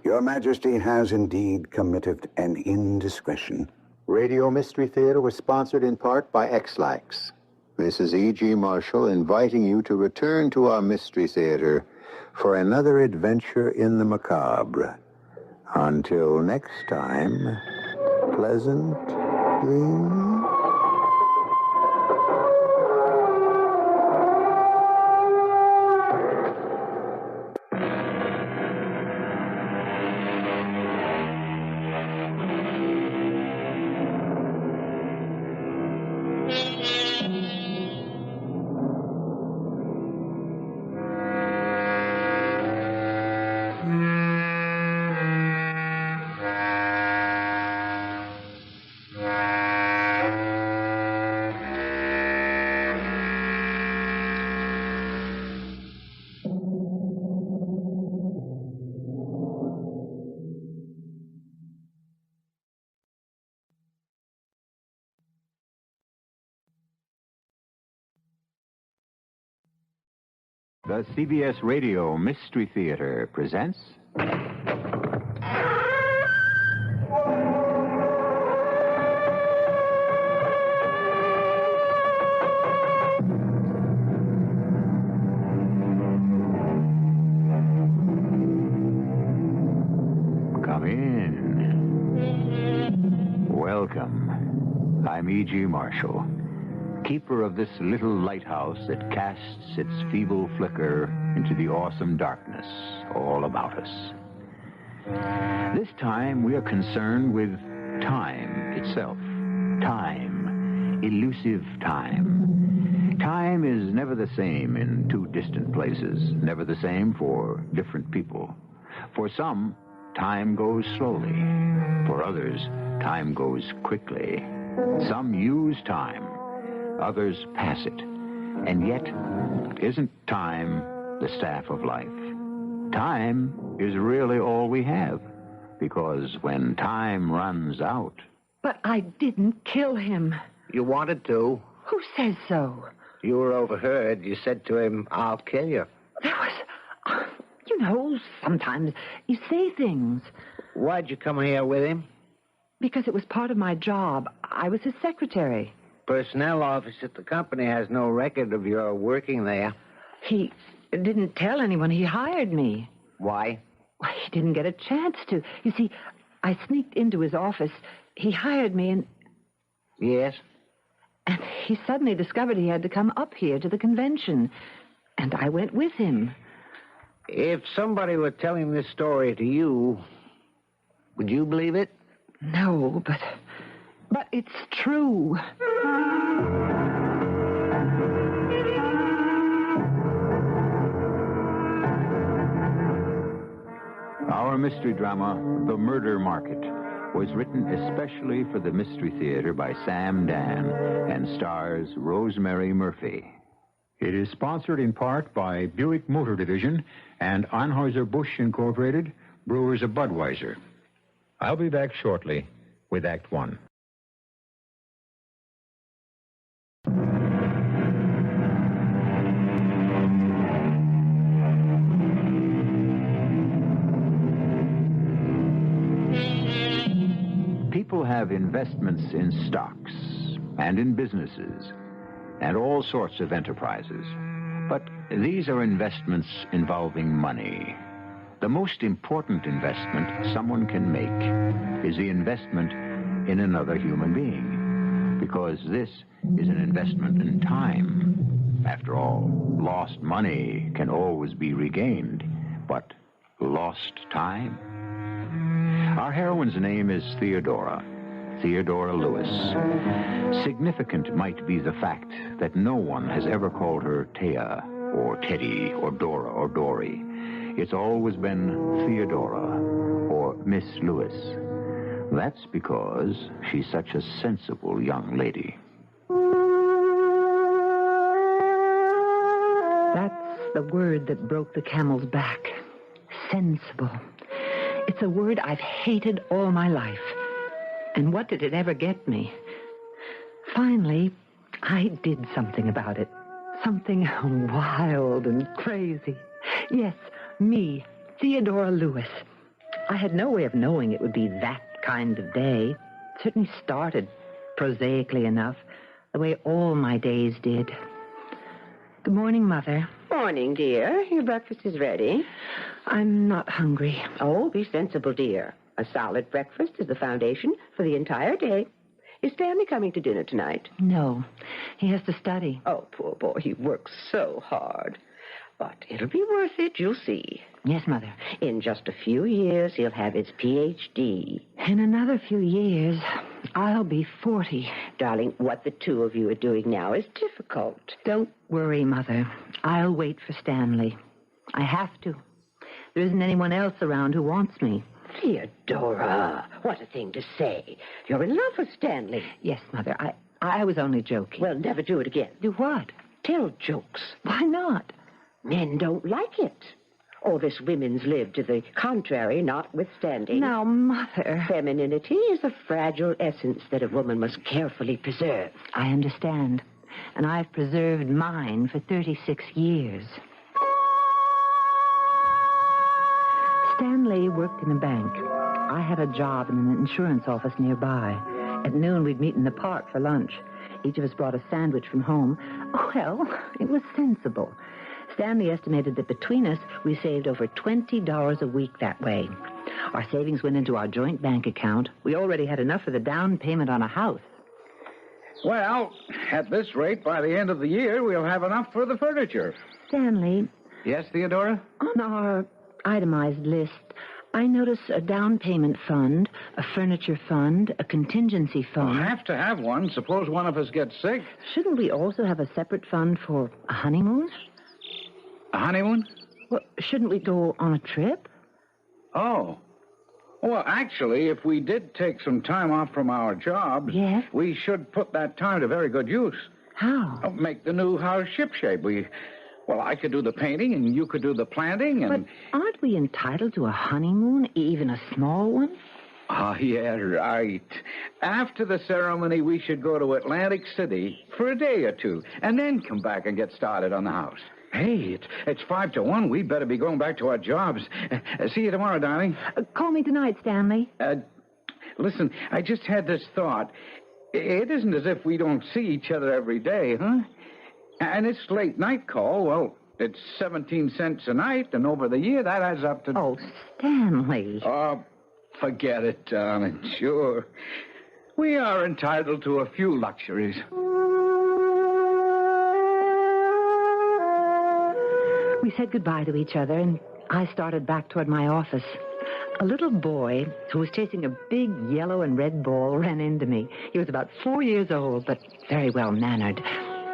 Your Majesty has indeed committed an indiscretion. Radio Mystery Theater was sponsored in part by X-Lax. This is E.G. Marshall inviting you to return to our Mystery Theater for another adventure in the macabre. Until next time, pleasant dreams. The CBS Radio Mystery Theater presents... Come in. Welcome. I'm E.G. Marshall, keeper of this little lighthouse that casts its feeble flicker into the awesome darkness all about us. This time we are concerned with time itself. Time. Elusive time. Time is never the same in two distant places, never the same for different people. For some, time goes slowly. For others, time goes quickly. Some use time. Others pass it. And yet, isn't time the staff of life? Time is really all we have. Because when time runs out... But I didn't kill him. You wanted to. Who says so? You were overheard. You said to him, I'll kill you. That was... You know, sometimes you say things. Why'd you come here with him? Because it was part of my job. I was his secretary. Personnel office at the company has no record of your working there. He didn't tell anyone he hired me. Why? Well, he didn't get a chance to. You see, I sneaked into his office. He hired me and... Yes? And he suddenly discovered he had to come up here to the convention. And I went with him. If somebody were telling this story to you, would you believe it? No, but it's true. Our mystery drama, The Murder Market, was written especially for the Mystery Theater by Sam Dan and stars Rosemary Murphy. It is sponsored in part by Buick Motor Division and Anheuser-Busch Incorporated, Brewers of Budweiser. I'll be back shortly with Act One. People have investments in stocks and in businesses and all sorts of enterprises. But these are investments involving money. The most important investment someone can make is the investment in another human being, because this is an investment in time. After all, lost money can always be regained, but lost time? Our heroine's name is Theodora Lewis. Significant might be the fact that no one has ever called her Thea or Teddy or Dora or Dory. It's always been Theodora or Miss Lewis. That's because she's such a sensible young lady. That's the word that broke the camel's back. Sensible. It's a word I've hated all my life. And what did it ever get me? Finally, I did something about it. Something wild and crazy. Yes, me, Theodora Lewis. I had no way of knowing it would be that kind of day. It certainly started, prosaically enough, the way all my days did. Good morning, Mother. Morning, dear. Your breakfast is ready. I'm not hungry. Oh, be sensible, dear. A solid breakfast is the foundation for the entire day. Is Stanley coming to dinner tonight? No, he has to study. Oh, poor boy, he works so hard. But it'll be worth it, you'll see. Yes, Mother. In just a few years, he'll have his Ph.D. In another few years, I'll be 40. Darling, what the two of you are doing now is difficult. Don't worry, Mother. I'll wait for Stanley. I have to. There isn't anyone else around who wants me. Theodora, what a thing to say. You're in love with Stanley. Yes, Mother. I was only joking. Well, never do it again. Do what? Tell jokes. Why not? Men don't like it. All this women's lib to the contrary notwithstanding. Now, Mother... Femininity is a fragile essence that a woman must carefully preserve. I understand. And I've preserved mine for 36 years. Stanley worked in a bank. I had a job in an insurance office nearby. At noon, we'd meet in the park for lunch. Each of us brought a sandwich from home. Well, it was sensible. Stanley estimated that between us, we saved over $20 a week that way. Our savings went into our joint bank account. We already had enough for the down payment on a house. Well, at this rate, by the end of the year, we'll have enough for the furniture. Stanley. Yes, Theodora? On our itemized list, I notice a down payment fund, a furniture fund, a contingency fund. We'll have to have one. Suppose one of us gets sick. Shouldn't we also have a separate fund for a honeymoon? A honeymoon? Well, shouldn't we go on a trip? Oh. Well, actually, if we did take some time off from our jobs, yes, we should put that time to very good use. How? Make the new house shipshape. Well, I could do the painting, and you could do the planting, and... But aren't we entitled to a honeymoon, even a small one? Oh, yeah, right. After the ceremony, we should go to Atlantic City for a day or two, and then come back and get started on the house. Hey, it's 5 to 1. We'd better be going back to our jobs. See you tomorrow, darling. Call me tonight, Stanley. Listen, I just had this thought. It isn't as if we don't see each other every day, huh? And this late night call, well, it's 17 cents a night, and over the year, that adds up to... Oh, Stanley. Oh, forget it, darling. Sure. We are entitled to a few luxuries. We said goodbye to each other, and I started back toward my office. A little boy who was chasing a big yellow and red ball ran into me. He was about 4 years old, but very well-mannered.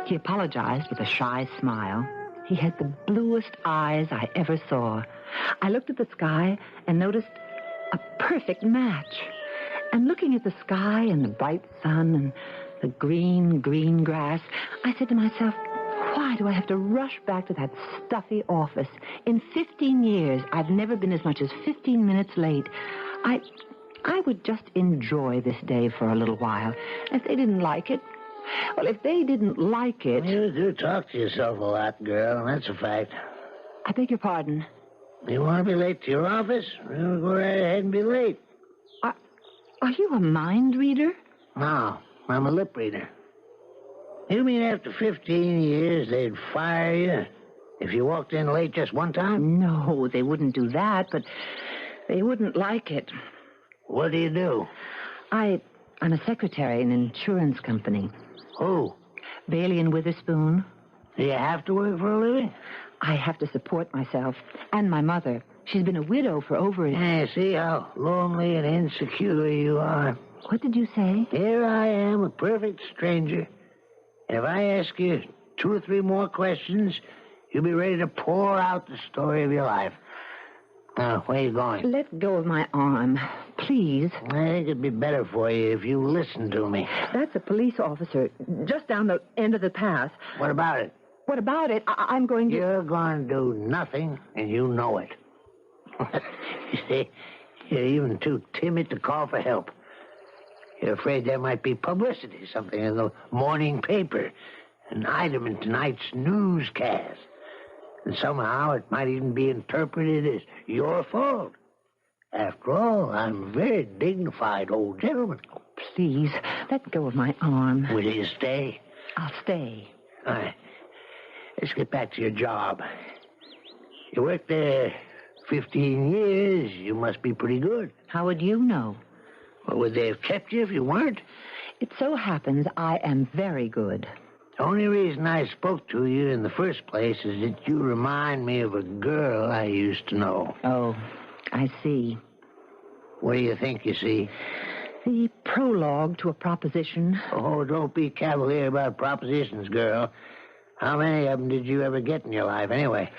He apologized with a shy smile. He had the bluest eyes I ever saw. I looked at the sky and noticed a perfect match. And looking at the sky and the bright sun and the green, green grass, I said to myself, why do I have to rush back to that stuffy office? In 15 years, I've never been as much as 15 minutes late. I would just enjoy this day for a little while. If they didn't like it, well, if they didn't like it... You do talk to yourself a lot, girl. That's a fact. I beg your pardon? You want to be late to your office? Well, go right ahead and be late. Are you a mind reader? No, I'm a lip reader. You mean after 15 years they'd fire you if you walked in late just one time? No, they wouldn't do that, but they wouldn't like it. What do you do? I'm a secretary in an insurance company. Who? Bailey and Witherspoon. Do you have to work for a living? I have to support myself and my mother. She's been a widow for over... Yeah, see how lonely and insecure you are. What did you say? Here I am, a perfect stranger. And if I ask you 2 or 3 more questions, you'll be ready to pour out the story of your life. Now, where are you going? Let go of my arm, please. I think it'd be better for you if you listened to me. That's a police officer just down the end of the path. What about it? What about it? I'm going to... You're going to do nothing, and you know it. You see, you're even too timid to call for help. You're afraid there might be publicity, something in the morning paper, an item in tonight's newscast. And somehow it might even be interpreted as your fault. After all, I'm a very dignified old gentleman. Oh, please, let go of my arm. Will you stay? I'll stay. All right. Let's get back to your job. You worked there 15 years. You must be pretty good. How would you know? Well, would they have kept you if you weren't? It so happens I am very good. The only reason I spoke to you in the first place is that you remind me of a girl I used to know. Oh, I see. What do you think you see? The prologue to a proposition. Oh, don't be cavalier about propositions, girl. How many of them did you ever get in your life, anyway?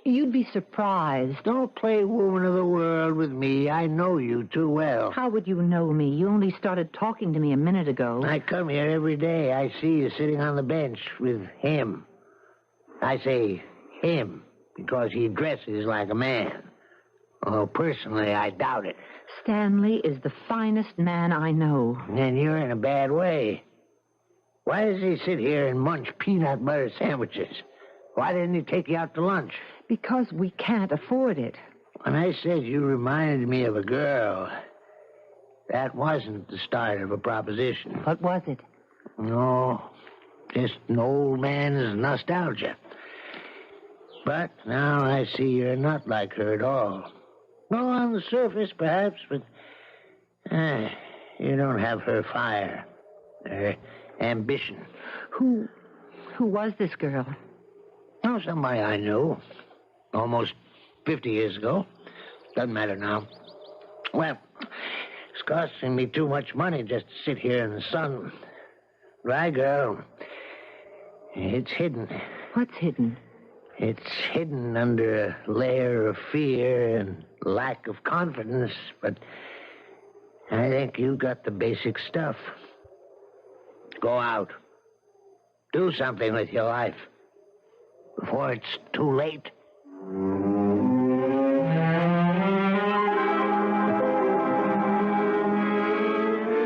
You'd be surprised. Don't play woman of the world with me. I know you too well. How would you know me? You only started talking to me a minute ago. I come here every day. I see you sitting on the bench with him. I say him because he dresses like a man. Although personally, I doubt it. Stanley is the finest man I know. And you're in a bad way. Why does he sit here and munch peanut butter sandwiches? Why didn't he take you out to lunch? Because we can't afford it. When I said you reminded me of a girl, that wasn't the start of a proposition. What was it? No, just an old man's nostalgia. But now I see you're not like her at all. No, on the surface, perhaps, but you don't have her fire, her ambition. Who was this girl? Oh, somebody I knew almost 50 years ago. Doesn't matter now. Well, it's costing me too much money just to sit here in the sun. Dry girl. It's hidden. What's hidden? It's hidden under a layer of fear and lack of confidence, but I think you got the basic stuff. Go out. Do something with your life before it's too late.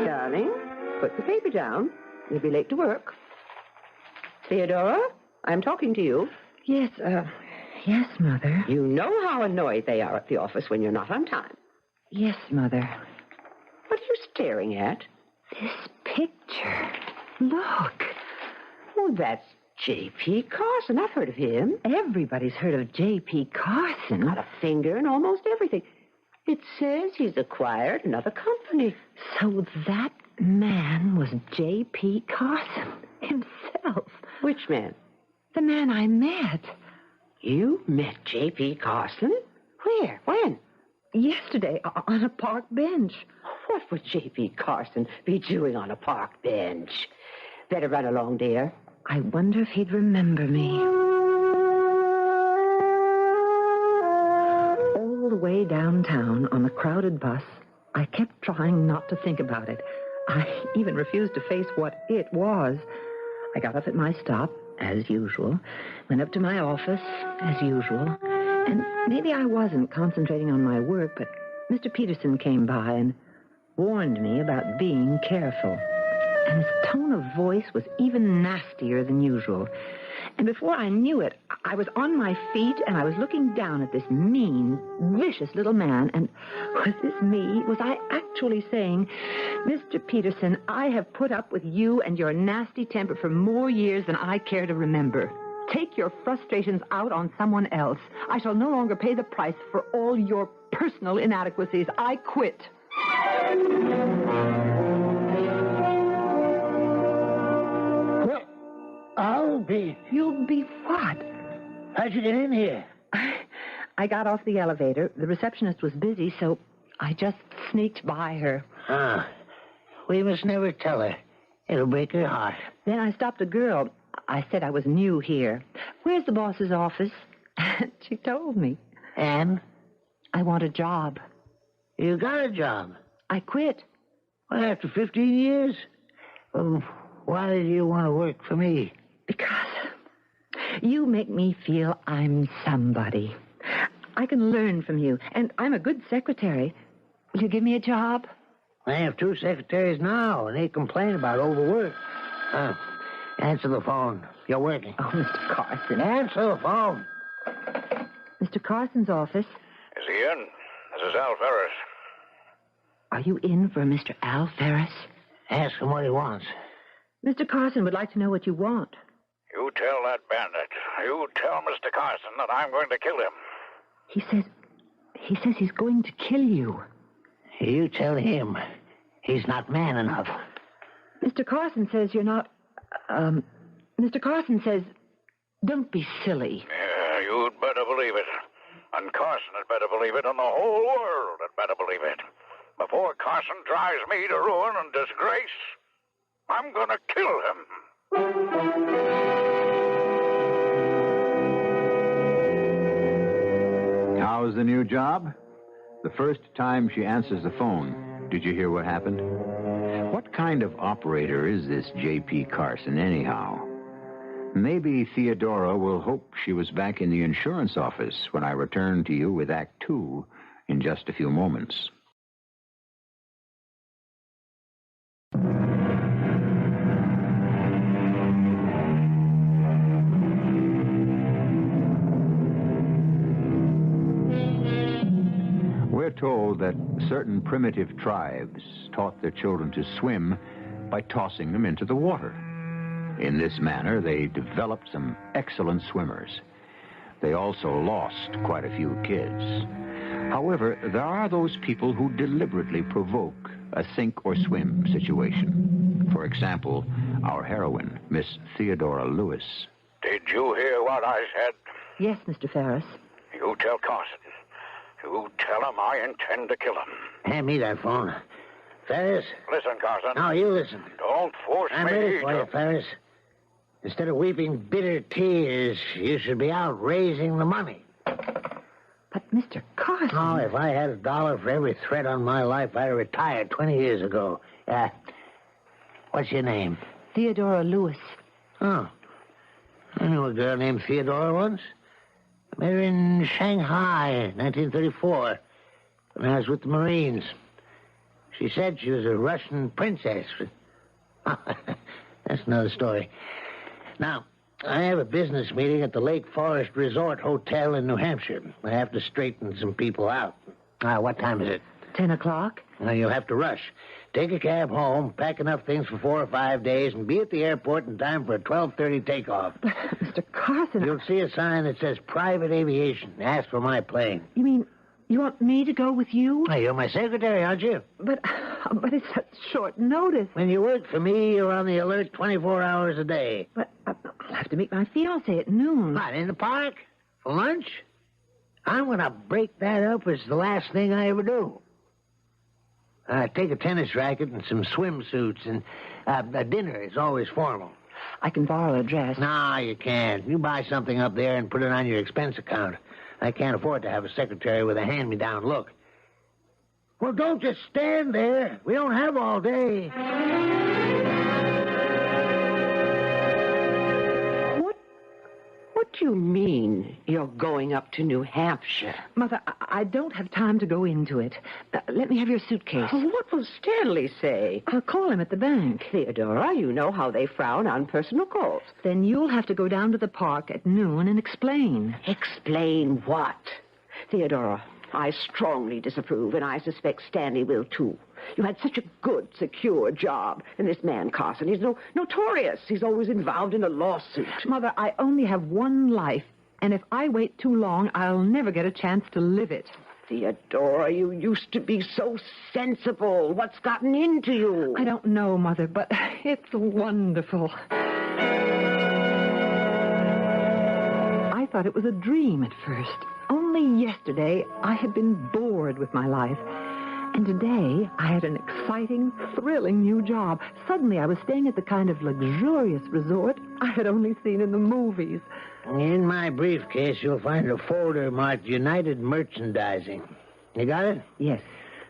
Darling, put the paper down. You'll be late to work. Theodora, I'm talking to you. Yes, yes, Mother. You know how annoyed they are at the office when you're not on time. Yes, Mother. What are you staring at? This picture. Look. Oh, that's J.P. Carson. I've heard of him. Everybody's heard of J.P. Carson. Got a finger in almost everything. It says he's acquired another company. So that man was J.P. Carson himself. Which man? The man I met. You met J.P. Carson? Where? When? Yesterday, on a park bench. What would J.P. Carson be doing on a park bench? Better run along, dear. I wonder if he'd remember me. All the way downtown on the crowded bus, I kept trying not to think about it. I even refused to face what it was. I got off at my stop, as usual, went up to my office, as usual, and maybe I wasn't concentrating on my work, but Mr. Peterson came by and warned me about being careful. And his tone of voice was even nastier than usual. And before I knew it, I was on my feet and I was looking down at this mean, vicious little man. And was this me? Was I actually saying, Mr. Peterson, I have put up with you and your nasty temper for more years than I care to remember. Take your frustrations out on someone else. I shall no longer pay the price for all your personal inadequacies. I quit. I'll be... You'll be what? How'd you get in here? I got off the elevator. The receptionist was busy, so I just sneaked by her. We must never tell her. It'll break her heart. Then I stopped a girl. I said I was new here. Where's the boss's office? And she told me. And? I want a job. You got a job? I quit. Well, after 15 years? Why did you want to work for me? Because you make me feel I'm somebody. I can learn from you, and I'm a good secretary. Will you give me a job? I have 2 secretaries now, and they complain about overwork. Answer the phone. You're working. Oh, Mr. Carson. Answer the phone. Mr. Carson's office. Is he in? This is Al Ferris. Are you in for Mr. Al Ferris? Ask him what he wants. Mr. Carson would like to know what you want. You tell that bandit. You tell Mr. Carson that I'm going to kill him. He says he's going to kill you. You tell him he's not man enough. Mr. Carson says you're not... Mr. Carson says, don't be silly. Yeah, you'd better believe it. And Carson had better believe it, and the whole world had better believe it. Before Carson drives me to ruin and disgrace, I'm going to kill him. How's the new job? The first time she answers the phone, did you hear what happened? What kind of operator is this J.P. Carson, anyhow? Maybe Theodora will hope she was back in the insurance office when I return to you with Act 2 in just a few moments. told that certain primitive tribes taught their children to swim by tossing them into the water. In this manner, they developed some excellent swimmers. They also lost quite a few kids. However, there are those people who deliberately provoke a sink or swim situation. For example, our heroine, Miss Theodora Lewis. Did you hear what I said? Yes, Mr. Ferris. You tell Carson. You tell him I intend to kill him. Hand me that phone. Ferris? Listen, Carson. No, you listen. Don't force I'm me ready for to... you, Ferris. Instead of weeping bitter tears, you should be out raising the money. But, Mr. Carson... Oh, if I had $1 for every threat on my life, I'd have retired 20 years ago. What's your name? Theodora Lewis. Oh. I knew a girl named Theodora once. I met her in Shanghai, 1934, when I was with the Marines. She said she was a Russian princess. That's another story. Now, I have a business meeting at the Lake Forest Resort Hotel in New Hampshire. I have to straighten some people out. What time is it? 10 o'clock. Now, you'll have to rush. Take a cab home, pack enough things for 4 or 5 days, and be at the airport in time for a 12:30 takeoff. Mr. Carson... You'll see a sign that says private aviation. Ask for my plane. You mean you want me to go with you? Hey, you're my secretary, aren't you? But it's such short notice. When you work for me, you're on the alert 24 hours a day. But I'll have to meet my fiancé at noon. What, in the park? For lunch? I'm going to break that up as the last thing I ever do. Take a tennis racket and some swimsuits, and a dinner is always formal. I can borrow a dress. No, you can't. You buy something up there and put it on your expense account. I can't afford to have a secretary with a hand-me-down look. Well, don't just stand there. We don't have all day. What do you mean you're going up to New Hampshire? Mother, I don't have time to go into it. Let me have your suitcase. Oh, what will Stanley say? I'll call him at the bank. Theodora, you know how they frown on personal calls. Then you'll have to go down to the park at noon and explain. Explain what? Theodora, I strongly disapprove, and I suspect Stanley will, too. You had such a good, secure job. And this man, Carson, he's notorious. He's always involved in a lawsuit. Mother, I only have one life, and if I wait too long, I'll never get a chance to live it. Theodora, you used to be so sensible. What's gotten into you? I don't know, Mother, but it's wonderful. I thought it was a dream at first. Only yesterday, I had been bored with my life. And today, I had an exciting, thrilling new job. Suddenly, I was staying at the kind of luxurious resort I had only seen in the movies. In my briefcase, you'll find a folder marked United Merchandising. You got it? Yes.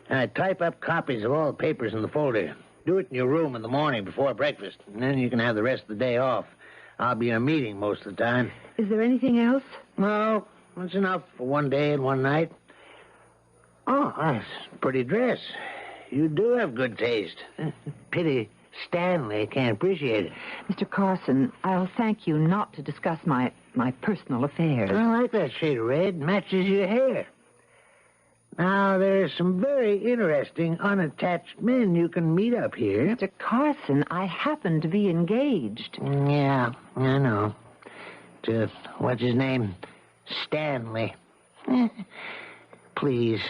Type up copies of all the papers in the folder. Do it in your room in the morning before breakfast, and then you can have the rest of the day off. I'll be in a meeting most of the time. Is there anything else? No, that's enough for one day and one night. Oh, that's a pretty dress. You do have good taste. Pity Stanley can't appreciate it. Mr. Carson, I'll thank you not to discuss my personal affairs. I like that shade of red. Matches your hair. Now, there's some very interesting unattached men you can meet up here. Mr. Carson, I happen to be engaged. Yeah, I know. To, what's his name? Stanley. Please.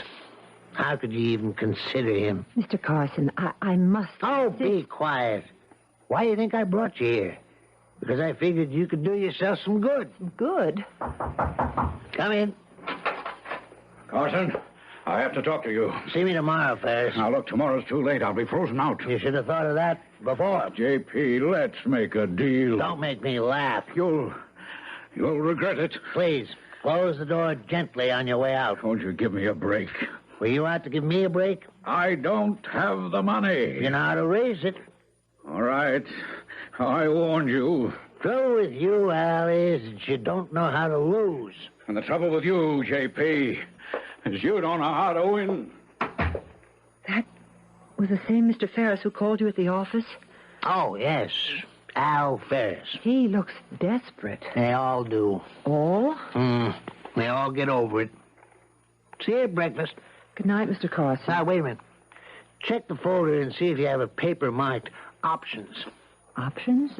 How could you even consider him? Mr. Carson, I must... Oh, be quiet. Why do you think I brought you here? Because I figured you could do yourself some good. Good? Come in. Carson, I have to talk to you. See me tomorrow, Ferris. Now, look, tomorrow's too late. I'll be frozen out. You should have thought of that before. J.P., let's make a deal. Don't make me laugh. You'll regret it. Please, close the door gently on your way out. Won't you give me a break? Were you out to give me a break? I don't have the money. You know how to raise it. All right. I warned you. Trouble with you, Al, is that you don't know how to lose. And the trouble with you, J.P., is you don't know how to win. That was the same Mr. Ferris who called you at the office? Oh, yes. Al Ferris. He looks desperate. They all do. All? They all get over it. See you at breakfast. Good night, Mr. Carson. Now, wait a minute. Check the folder and see if you have a paper marked options. Options?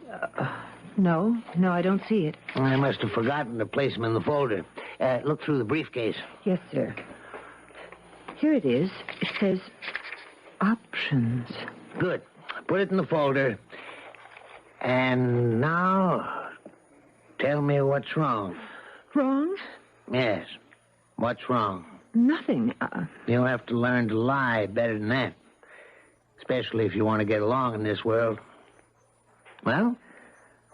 No, I don't see it. I must have forgotten to place them in the folder. Look through the briefcase. Yes, sir. Here it is. It says options. Good. Put it in the folder. And now, tell me what's wrong. Wrong? Yes. What's wrong? Nothing. You'll have to learn to lie better than that. Especially if you want to get along in this world. Well?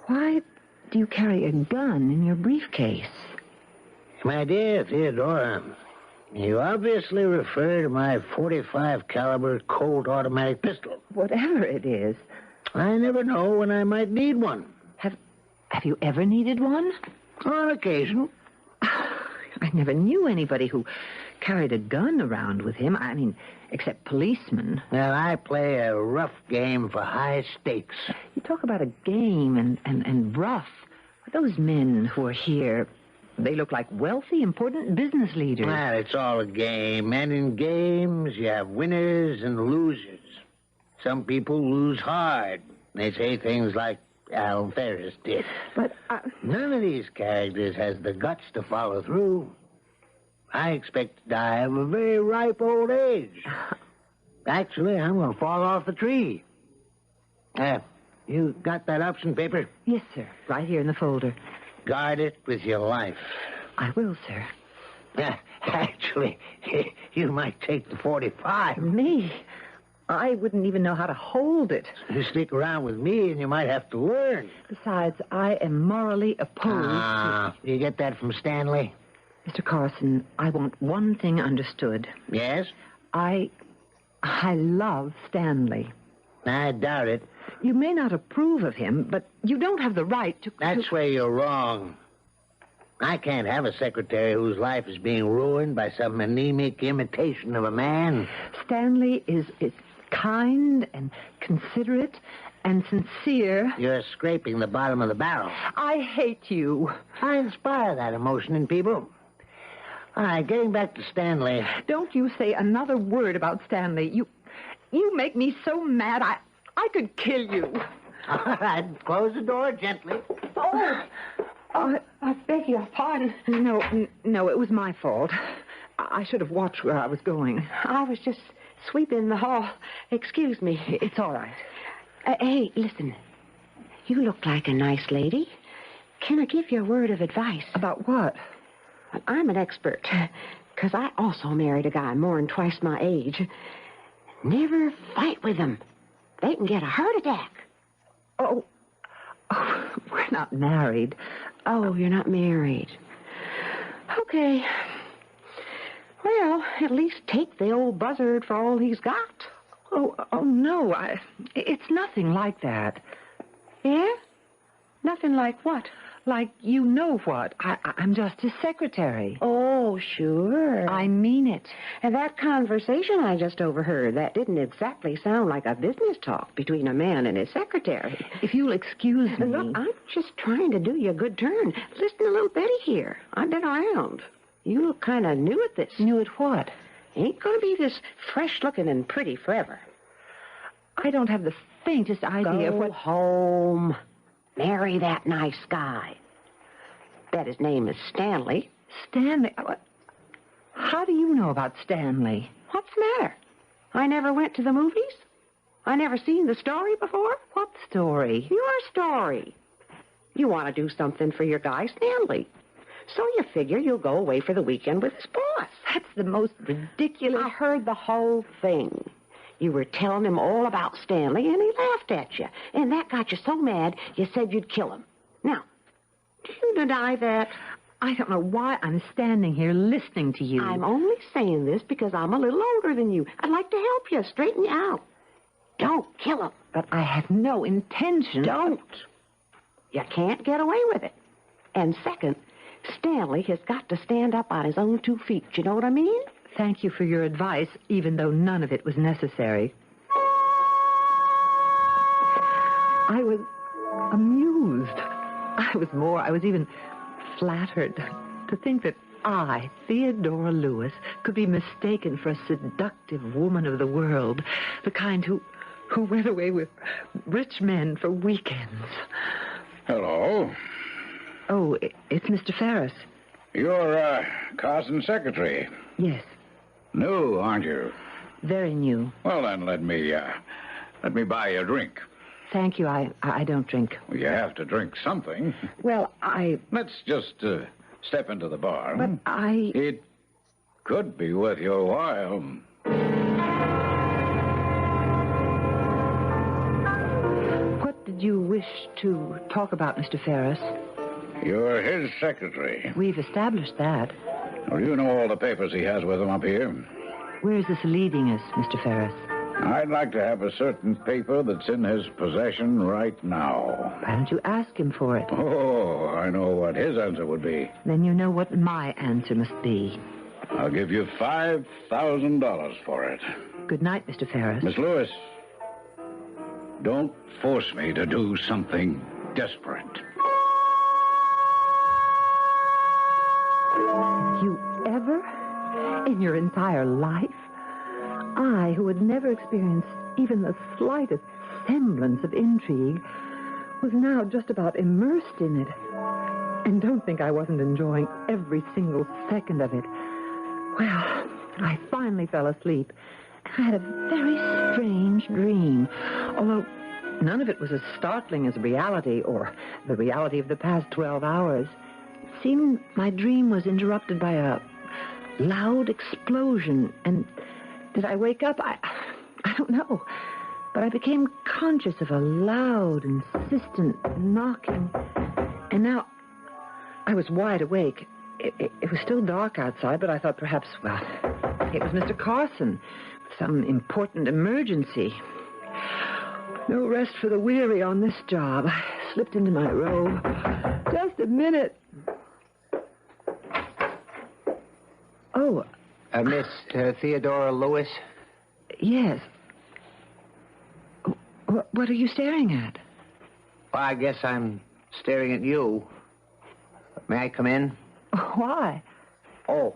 Why do you carry a gun in your briefcase? My dear Theodora, you obviously refer to my .45 caliber Colt automatic pistol. Whatever it is. I never know when I might need one. Have you ever needed one? On occasion. I never knew anybody who carried a gun around with him. I mean, except policemen. Well, I play a rough game for high stakes. You talk about a game and rough. Those men who are here, they look like wealthy, important business leaders. Well, it's all a game. And in games, you have winners and losers. Some people lose hard. They say things like Al Ferris did. But none of these characters has the guts to follow through. I expect to die of a very ripe old age. Actually, I'm going to fall off the tree. You got that option paper? Yes, sir. Right here in the folder. Guard it with your life. I will, sir. Actually, you might take the .45. Me? I wouldn't even know how to hold it. You stick around with me and you might have to learn. Besides, I am morally opposed to... You get that from Stanley? Mr. Carson, I want one thing understood. Yes? I love Stanley. I doubt it. You may not approve of him, but you don't have the right to... That's where you're wrong. I can't have a secretary whose life is being ruined by some anemic imitation of a man. Stanley is kind and considerate and sincere. You're scraping the bottom of the barrel. I hate you. I inspire that emotion in people. All right, getting back to Stanley. Don't you say another word about Stanley. You make me so mad, I could kill you. All right, close the door gently. Oh, I beg your pardon. No, it was my fault. I should have watched where I was going. I was just sweeping the hall. Excuse me. It's all right. Hey, listen. You look like a nice lady. Can I give you a word of advice? About what? I'm an expert, because I also married a guy more than twice my age. Never fight with them. They can get a heart attack. Oh, we're not married. Oh, you're not married. Okay. Well, at least take the old buzzard for all he's got. Oh no, it's nothing like that. Yeah? Nothing like what? Like you know what. I'm just his secretary. Oh, sure. I mean it. And that conversation I just overheard, that didn't exactly sound like a business talk between a man and his secretary. If you'll excuse me. Look, I'm just trying to do you a good turn. Listen to little Betty here. I've been around. You look kind of new at this. New at what? Ain't going to be this fresh-looking and pretty forever. I don't have the faintest idea of what... Go home. Marry that nice guy. Bet his name is Stanley. Stanley? How do you know about Stanley? What's the matter? I never went to the movies? I never seen the story before? What story? Your story. You want to do something for your guy, Stanley. So you figure you'll go away for the weekend with his boss. That's the most ridiculous... I heard the whole thing. You were telling him all about Stanley, and he laughed at you. And that got you so mad, you said you'd kill him. Now, do you deny that? I don't know why I'm standing here listening to you. I'm only saying this because I'm a little older than you. I'd like to help you, straighten you out. Don't kill him. But I had no intention. Don't. You can't get away with it. And second, Stanley has got to stand up on his own 2 feet. You know what I mean? Thank you for your advice, even though none of it was necessary. I was amused. I was even flattered to think that I, Theodora Lewis, could be mistaken for a seductive woman of the world, the kind who went away with rich men for weekends. Hello. Oh, it's Mr. Ferris. You're, Carson's secretary. Yes. New, aren't you? Very new. Well, then, let me buy you a drink. Thank you. I don't drink. Well, you have to drink something. Well, Let's just step into the bar. But It could be worth your while. What did you wish to talk about, Mr. Ferris? You're his secretary. We've established that. Well, you know all the papers he has with him up here. Where is this leading us, Mr. Ferris? I'd like to have a certain paper that's in his possession right now. Why don't you ask him for it? Oh, I know what his answer would be. Then you know what my answer must be. I'll give you $5,000 for it. Good night, Mr. Ferris. Miss Lewis, don't force me to do something desperate. You ever, in your entire life, I, who had never experienced even the slightest semblance of intrigue, was now just about immersed in it. And don't think I wasn't enjoying every single second of it. Well, I finally fell asleep. I had a very strange dream, although none of it was as startling as reality or the reality of the past 12 hours. It seemed my dream was interrupted by a loud explosion, and did I wake up? I don't know. But I became conscious of a loud, insistent knocking. And now I was wide awake. It was still dark outside, but I thought perhaps, well, it was Mr. Carson. Some important emergency. No rest for the weary on this job. I slipped into my robe. Just a minute. Oh. Miss Theodora Lewis? Yes. What are you staring at? Well, I guess I'm staring at you. May I come in? Why? Oh,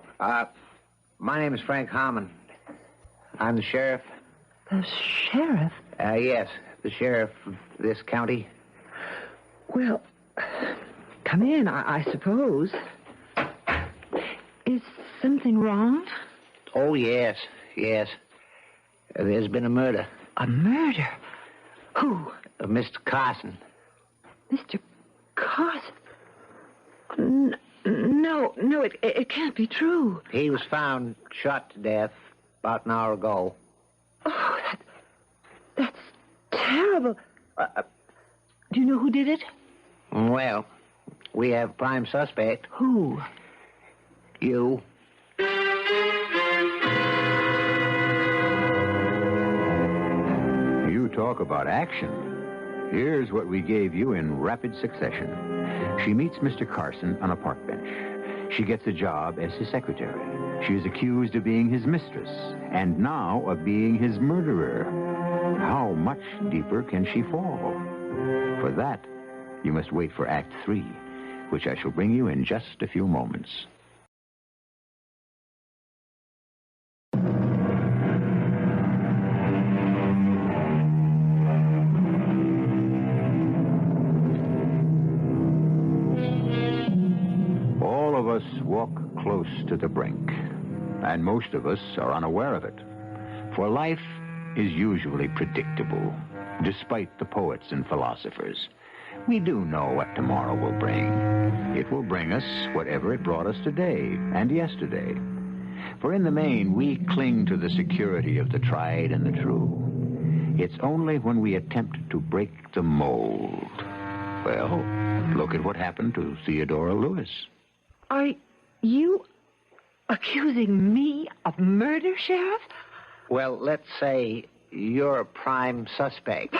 my name is Frank Harmon. I'm the sheriff. The sheriff? Yes, the sheriff of this county. Well, come in, I suppose. Is something wrong? Oh, yes. There's been a murder. A murder? Who? Mr. Carson. Mr. Carson? No, it can't be true. He was found shot to death about an hour ago. Oh, that's terrible. Do you know who did it? Well, we have prime suspect. Who? You. You talk about action. Here's what we gave you in rapid succession. She meets Mr. Carson on a park bench. She gets a job as his secretary. She is accused of being his mistress, and now of being his murderer. How much deeper can she fall? For that, you must wait for Act 3, which I shall bring you in just a few moments. All of us walk close to the brink, and most of us are unaware of it. For life is usually predictable, despite the poets and philosophers. We do know what tomorrow will bring. It will bring us whatever it brought us today and yesterday. For in the main, we cling to the security of the tried and the true. It's only when we attempt to break the mold. Well, look at what happened to Theodora Lewis. Are you accusing me of murder, Sheriff? Well, let's say you're a prime suspect.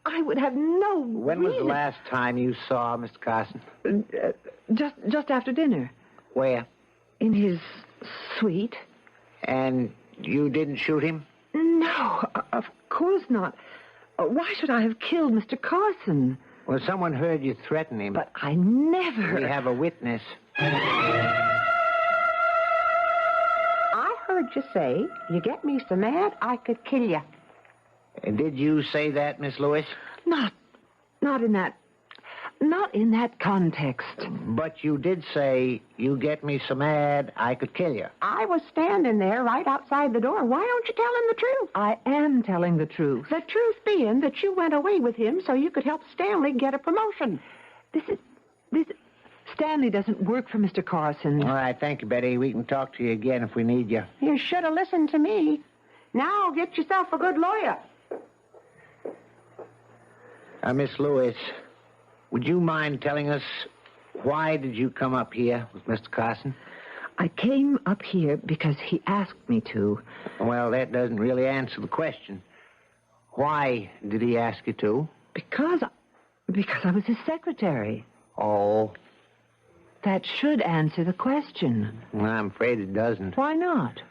I would have no When was the last time you saw Mr. Carson? Just after dinner. Where? In his suite. And you didn't shoot him? No, of course not. Why should I have killed Mr. Carson? Well, someone heard you threaten him. But I never... We have a witness. heard you say, you get me so mad I could kill you. Did you say that, Miss Lewis? Not in that context. But you did say, you get me so mad I could kill you. I was standing there right outside the door. Why don't you tell him the truth? I am telling the truth. The truth being that you went away with him so you could help Stanley get a promotion. Stanley doesn't work for Mr. Carson. All right, thank you, Betty. We can talk to you again if we need you. You should have listened to me. Now get yourself a good lawyer. Miss Lewis, would you mind telling us why did you come up here with Mr. Carson? I came up here because he asked me to. Well, that doesn't really answer the question. Why did he ask you to? Because I was his secretary. Oh. That should answer the question. Well, I'm afraid it doesn't. Why not?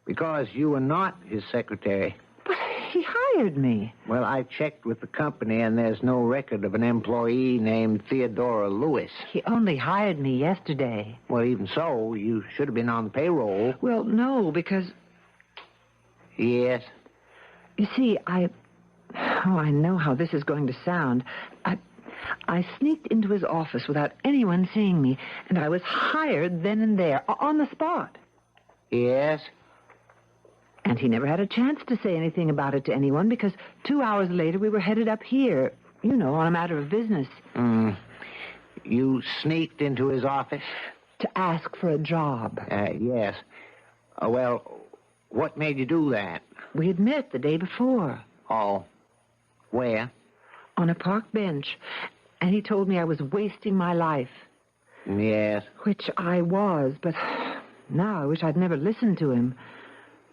Because you were not his secretary. But he hired me. Well, I checked with the company, and there's no record of an employee named Theodora Lewis. He only hired me yesterday. Well, even so, you should have been on the payroll. Well, no, because... Yes? You see, I know how this is going to sound. I sneaked into his office without anyone seeing me, and I was hired then and there, on the spot. Yes? And he never had a chance to say anything about it to anyone because 2 hours later we were headed up here, on a matter of business. You sneaked into his office? To ask for a job. Yes. Well, what made you do that? We had met the day before. Oh. Where? On a park bench. And he told me I was wasting my life. Yes. Which I was, but now I wish I'd never listened to him.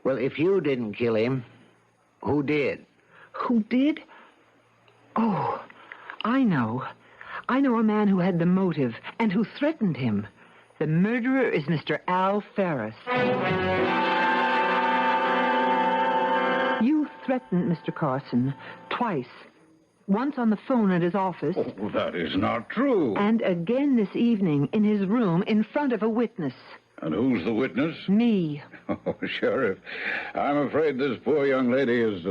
Well, if you didn't kill him, who did? Who did? Oh, I know. I know a man who had the motive and who threatened him. The murderer is Mr. Al Ferris. You threatened Mr. Carson twice. Once on the phone at his office. Oh, that is not true. And again this evening in his room in front of a witness. And who's the witness? Me. Oh, Sheriff, I'm afraid this poor young lady is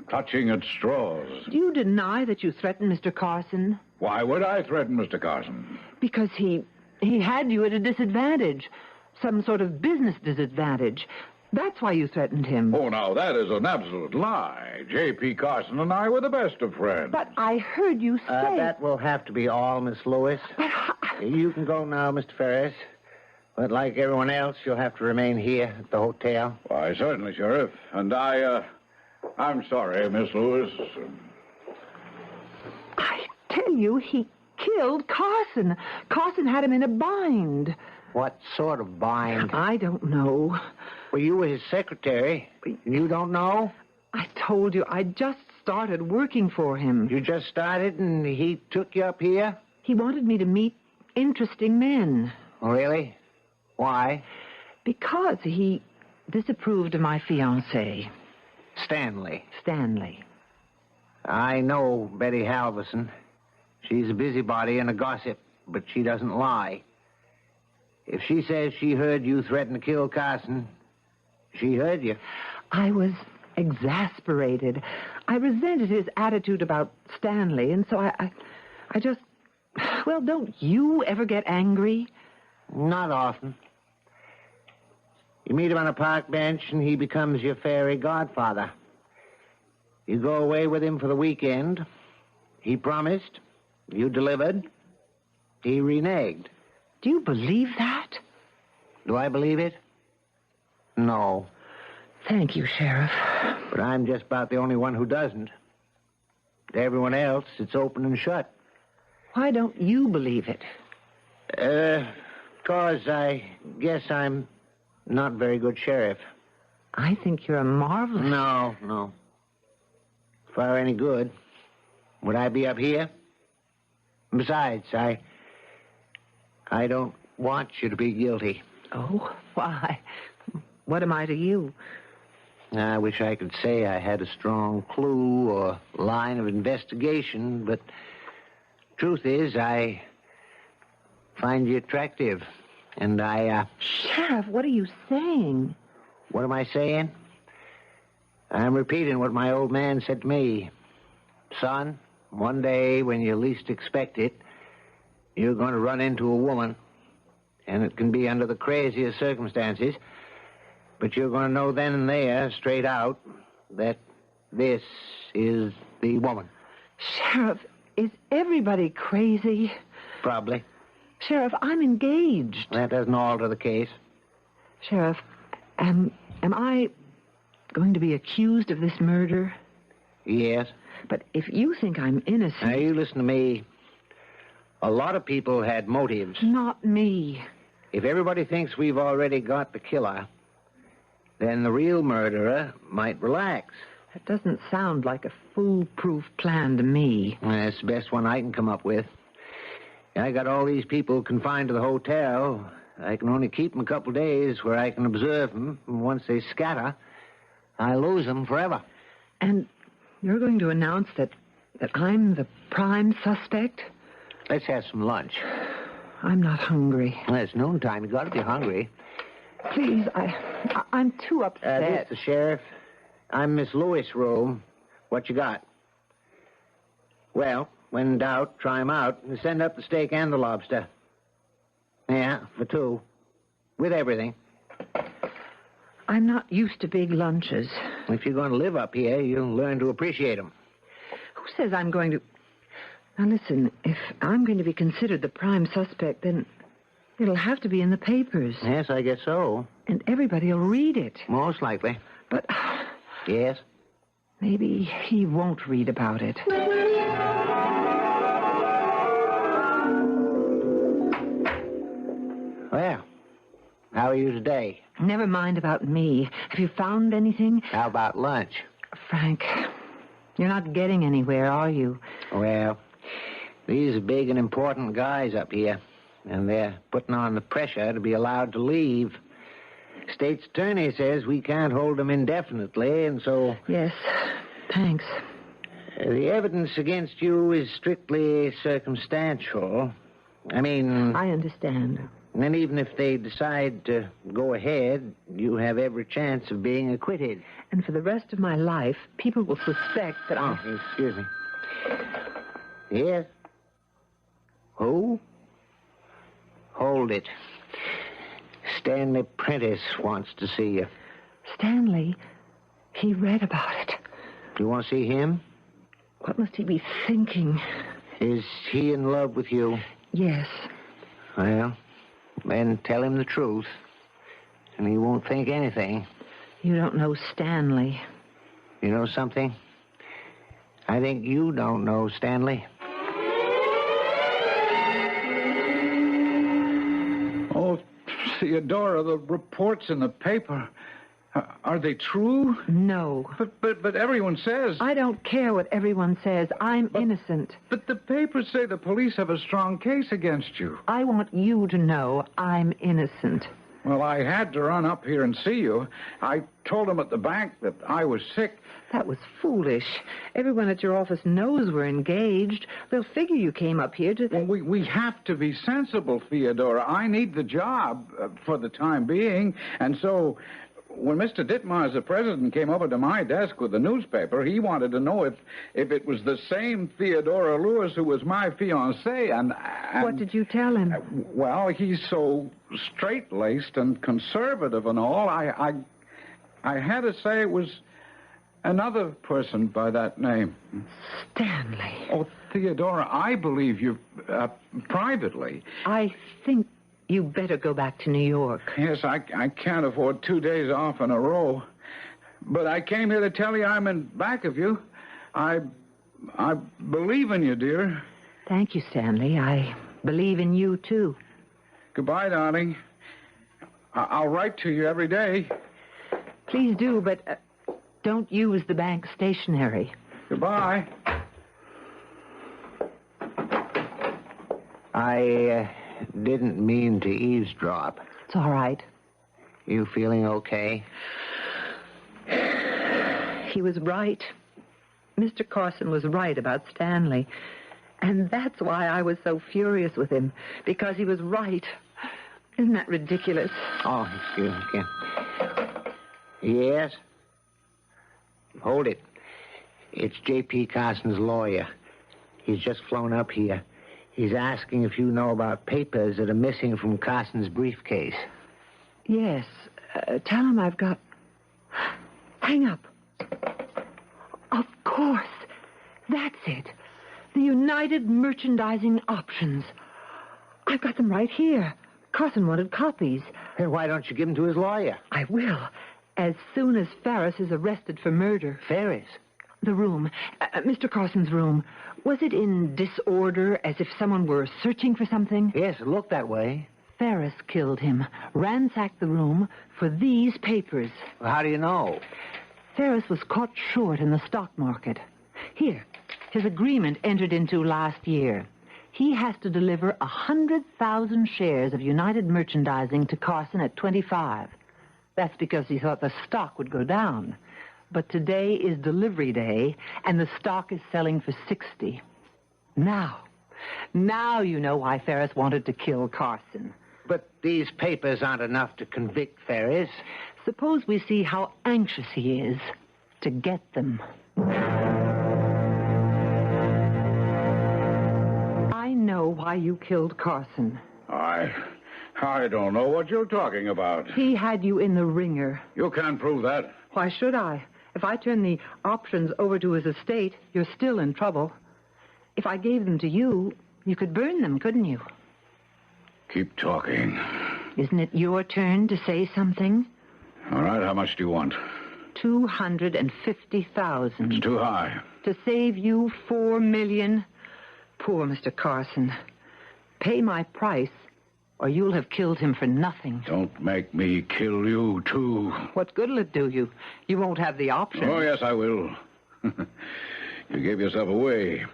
clutching at straws. Do you deny that you threatened Mr. Carson? Why would I threaten Mr. Carson? Because he had you at a disadvantage. Some sort of business disadvantage. That's why you threatened him. Oh, now, that is an absolute lie. J.P. Carson and I were the best of friends. But I heard you say... That will have to be all, Miss Lewis. You can go now, Mr. Ferris. But like everyone else, you'll have to remain here at the hotel. Why, certainly, Sheriff. And I'm sorry, Miss Lewis. I tell you, he killed Carson. Carson had him in a bind. What sort of bind? I don't know. Well, you were his secretary. You don't know? I told you, I just started working for him. You just started and he took you up here? He wanted me to meet interesting men. Really? Why? Because he disapproved of my fiancé. Stanley. I know Betty Halverson. She's a busybody and a gossip, but she doesn't lie. If she says she heard you threaten to kill Carson, she heard you. I was exasperated. I resented his attitude about Stanley, and so I just... Well, don't you ever get angry? Not often. You meet him on a park bench, and he becomes your fairy godfather. You go away with him for the weekend. He promised. You delivered. He reneged. Do you believe that? Do I believe it? No. Thank you, Sheriff. But I'm just about the only one who doesn't. To everyone else, it's open and shut. Why don't you believe it? Because I guess I'm not very good sheriff. I think you're a marvelous... No. If I were any good, would I be up here? Besides, I don't want you to be guilty. Oh, why? What am I to you? I wish I could say I had a strong clue or line of investigation, but truth is, I find you attractive, and Sheriff, what are you saying? What am I saying? I'm repeating what my old man said to me. Son, one day when you least expect it, you're going to run into a woman, and it can be under the craziest circumstances, but you're going to know then and there, straight out, that this is the woman. Sheriff, is everybody crazy? Probably. Sheriff, I'm engaged. That doesn't alter the case. Sheriff, am I going to be accused of this murder? Yes. But if you think I'm innocent... Now, you listen to me. A lot of people had motives. Not me. If everybody thinks we've already got the killer, then the real murderer might relax. That doesn't sound like a foolproof plan to me. That's the best one I can come up with. I got all these people confined to the hotel. I can only keep them a couple days where I can observe them. And once they scatter, I lose them forever. And you're going to announce that I'm the prime suspect? Let's have some lunch. I'm not hungry. Well, it's noontime. You got to be hungry. Please, I'm too upset. This is the sheriff. I'm Miss Lewis' room. What you got? Well, when in doubt, try 'em out. And send up the steak and the lobster. Yeah, for 2. With everything. I'm not used to big lunches. If you're going to live up here, you'll learn to appreciate them. Who says I'm going to... Now, listen, if I'm going to be considered the prime suspect, then it'll have to be in the papers. Yes, I guess so. And everybody will read it. Most likely. But... Yes? Maybe he won't read about it. Well, how are you today? Never mind about me. Have you found anything? How about lunch? Frank, you're not getting anywhere, are you? Well, these are big and important guys up here, and they're putting on the pressure to be allowed to leave. State's attorney says we can't hold them indefinitely, and so... Yes, thanks. The evidence against you is strictly circumstantial. I mean... I understand. And even if they decide to go ahead, you have every chance of being acquitted. And for the rest of my life, people will suspect that Oh, excuse me. Yes? Who? Hold it. Stanley Prentice wants to see you. Stanley? He read about it. You want to see him? What must he be thinking? Is he in love with you? Yes. Well, then tell him the truth, and he won't think anything. You don't know Stanley. You know something? I think you don't know Stanley. Oh, Theodora, the reports in the paper, are they true? No. But everyone says... I don't care what everyone says. I'm innocent. But the papers say the police have a strong case against you. I want you to know I'm innocent. Well, I had to run up here and see you. I told them at the bank that I was sick. That was foolish. Everyone at your office knows we're engaged. They'll figure you came up here to... Well, we have to be sensible, Theodora. I need the job for the time being. And so when Mr. Ditmars, the president, came over to my desk with the newspaper, he wanted to know if it was the same Theodora Lewis who was my fiancée. And what did you tell him? Well, he's so straight-laced and conservative and all. I had to say it was another person by that name. Stanley. Oh, Theodora, I believe you privately. I think you better go back to New York. Yes, I can't afford 2 days off in a row. But I came here to tell you I'm in back of you. I believe in you, dear. Thank you, Stanley. I believe in you, too. Goodbye, darling. I'll write to you every day. Please do, but don't use the bank stationery. Goodbye. I didn't mean to eavesdrop. It's all right. You feeling okay? He was right. Mr. Carson was right about Stanley. And that's why I was so furious with him, because he was right. Isn't that ridiculous? Oh, excuse me, Ken. Yes? Hold it. It's J.P. Carson's lawyer. He's just flown up here. He's asking if you know about papers that are missing from Carson's briefcase. Yes. Tell him I've got... Hang up. Of course. That's it. The United Merchandising Options. I've got them right here. Carson wanted copies. Then why don't you give them to his lawyer? I will. As soon as Ferris is arrested for murder. Ferris? The room. Mr. Carson's room. Was it in disorder, as if someone were searching for something? Yes, it looked that way. Ferris killed him, ransacked the room for these papers. Well, how do you know? Ferris was caught short in the stock market. Here, his agreement entered into last year. He has to deliver 100,000 shares of United Merchandising to Carson at 25. That's because he thought the stock would go down. But today is delivery day, and the stock is selling for 60. Now you know why Ferris wanted to kill Carson. But these papers aren't enough to convict Ferris. Suppose we see how anxious he is to get them. I know why you killed Carson. I don't know what you're talking about. He had you in the ringer. You can't prove that. Why should I? If I turn the options over to his estate, you're still in trouble. If I gave them to you, you could burn them, couldn't you? Keep talking. Isn't it your turn to say something? All right, how much do you want? 250,000. It's too high. To save you $4 million? Poor Mr. Carson. Pay my price, or you'll have killed him for nothing. Don't make me kill you, too. What good'll it do you? You won't have the option. Oh, yes, I will. You gave yourself away.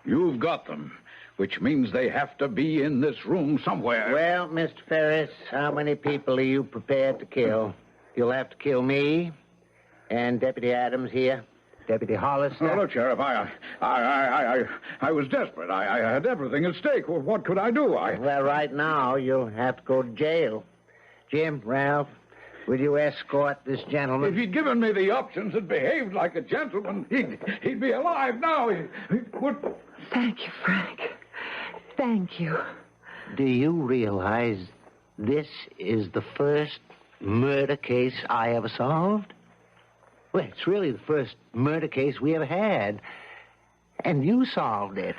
You've got them, which means they have to be in this room somewhere. Well, Mr. Ferris, how many people are you prepared to kill? You'll have to kill me and Deputy Adams here, Deputy Hollister. Oh, look, Sheriff, I was desperate. I had everything at stake. Well, what could I do? Well, right now, you'll have to go to jail. Jim, Ralph, will you escort this gentleman? If he'd given me the options and behaved like a gentleman, he'd be alive now. He would... Thank you, Frank. Thank you. Do you realize this is the first murder case I ever solved? Well, it's really the first murder case we ever had. And you solved it.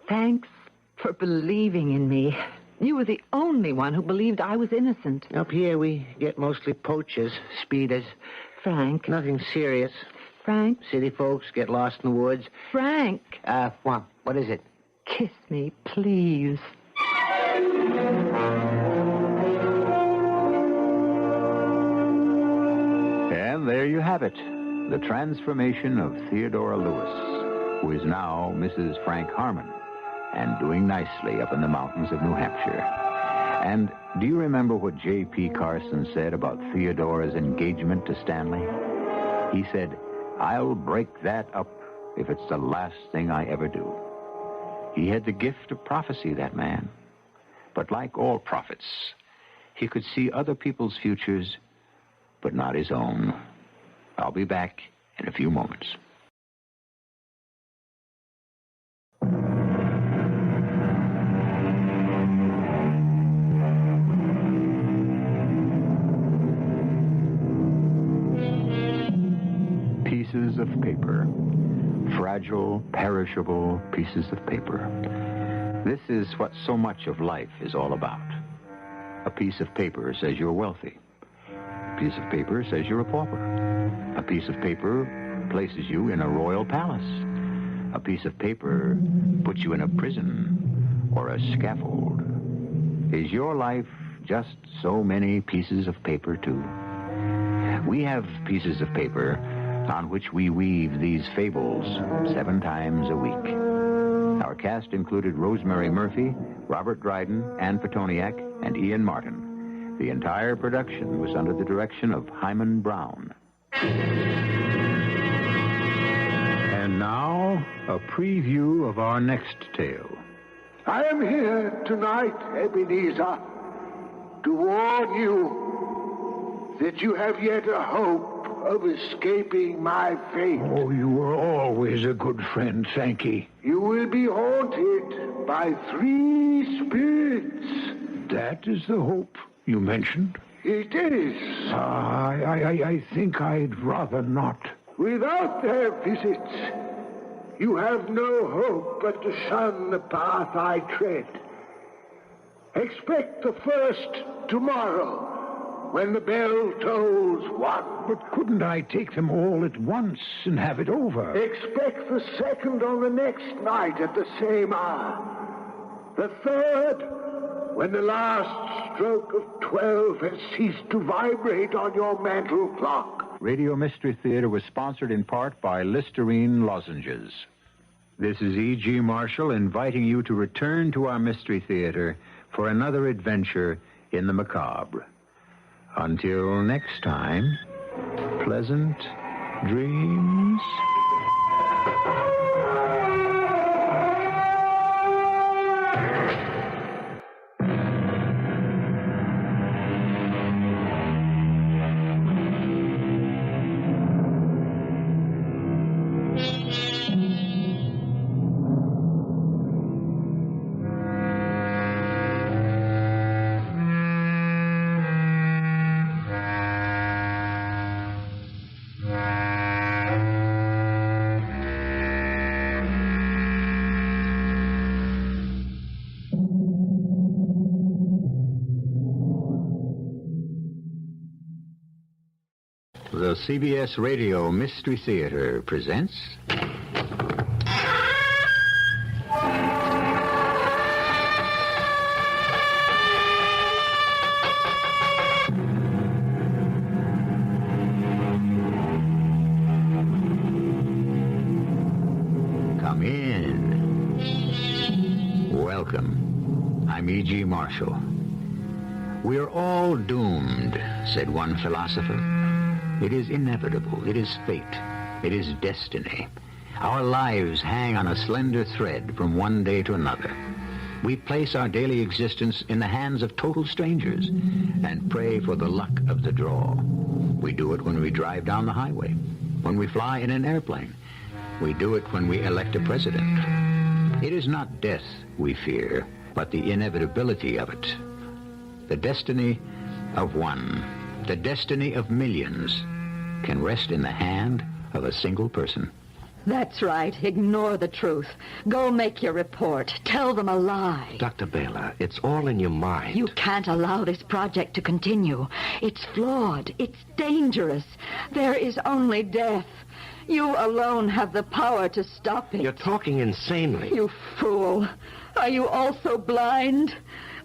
Thanks for believing in me. You were the only one who believed I was innocent. Up here, we get mostly poachers, speeders. Frank. Nothing serious. Frank. City folks get lost in the woods. Frank. What is it? Kiss me, please. And there you have it. The transformation of Theodora Lewis, who is now Mrs. Frank Harmon and doing nicely up in the mountains of New Hampshire. And do you remember what J.P. Carson said about Theodora's engagement to Stanley? He said, "I'll break that up if it's the last thing I ever do." He had the gift of prophecy, that man. But like all prophets, he could see other people's futures, but not his own. I'll be back in a few moments. Pieces of paper. Fragile, perishable pieces of paper. This is what so much of life is all about. A piece of paper says you're wealthy. A piece of paper says you're a pauper. A piece of paper places you in a royal palace. A piece of paper puts you in a prison or a scaffold. Is your life just so many pieces of paper, too? We have pieces of paper on which we weave these fables 7 times a week. Our cast included Rosemary Murphy, Robert Dryden, Ann Petoniak, and Ian Martin. The entire production was under the direction of Hyman Brown. And now, a preview of our next tale. I am here tonight, Ebenezer, to warn you that you have yet a hope of escaping my fate. Oh, you were always a good friend, Sankey. You will be haunted by 3 spirits. That is the hope you mentioned? It is. I think I'd rather not. Without their visits, you have no hope but to shun the path I tread. Expect the first tomorrow, when the bell tolls 1. But couldn't I take them all at once and have it over? Expect the second on the next night at the same hour. The third, when the last stroke of 12 has ceased to vibrate on your mantle clock. Radio Mystery Theater was sponsored in part by Listerine lozenges. This is E.G. Marshall inviting you to return to our Mystery Theater for another adventure in the macabre. Until next time, pleasant dreams. The CBS Radio Mystery Theater presents... Come in. Welcome. I'm E.G. Marshall. We're all doomed, said one philosopher. It is inevitable. It is fate. It is destiny. Our lives hang on a slender thread from one day to another. We place our daily existence in the hands of total strangers and pray for the luck of the draw. We do it when we drive down the highway, when we fly in an airplane. We do it when we elect a president. It is not death we fear, but the inevitability of it. The destiny of one, the destiny of millions, can rest in the hand of a single person. That's right. Ignore the truth. Go make your report. Tell them a lie. Dr. Baylor, it's all in your mind. You can't allow this project to continue. It's flawed. It's dangerous. There is only death. You alone have the power to stop it. You're talking insanely. You fool. Are you also blind?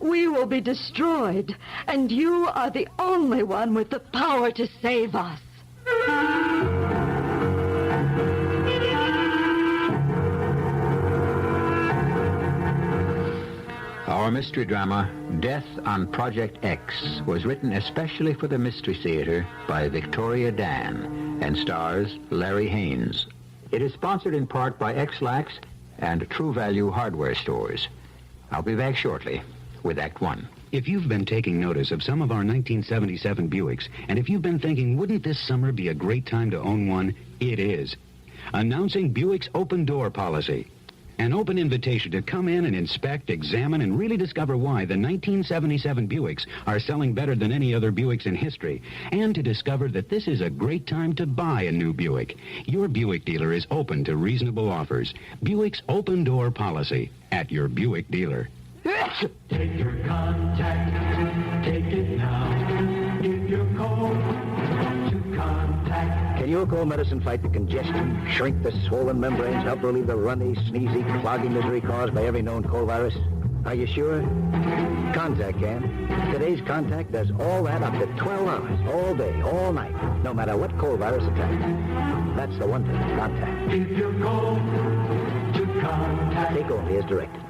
We will be destroyed, and you are the only one with the power to save us. Our mystery drama, Death on Project X, was written especially for the Mystery Theater by Victoria Dan and stars Larry Haynes. It is sponsored in part by X-Lax and True Value Hardware Stores. I'll be back shortly with Act One. If you've been taking notice of some of our 1977 Buicks, and if you've been thinking, wouldn't this summer be a great time to own one, it is. Announcing Buick's open door policy. An open invitation to come in and inspect, examine, and really discover why the 1977 Buicks are selling better than any other Buicks in history, and to discover that this is a great time to buy a new Buick. Your Buick dealer is open to reasonable offers. Buick's open door policy at your Buick dealer. Take your contact, take it now. Give your call to contact. Can your cold medicine fight the congestion, shrink the swollen membranes, help relieve the runny, sneezy, clogging misery caused by every known cold virus? Are you sure? Contact can. Today's Contact does all that up to 12 hours, all day, all night, no matter what cold virus attacks. That's the one thing, Contact. Give your call to contact. Take only as directed.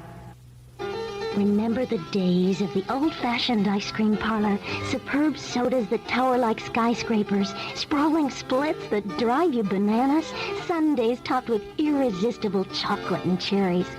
Remember the days of the old-fashioned ice cream parlor, superb sodas that tower like skyscrapers, sprawling splits that drive you bananas, sundaes topped with irresistible chocolate and cherries.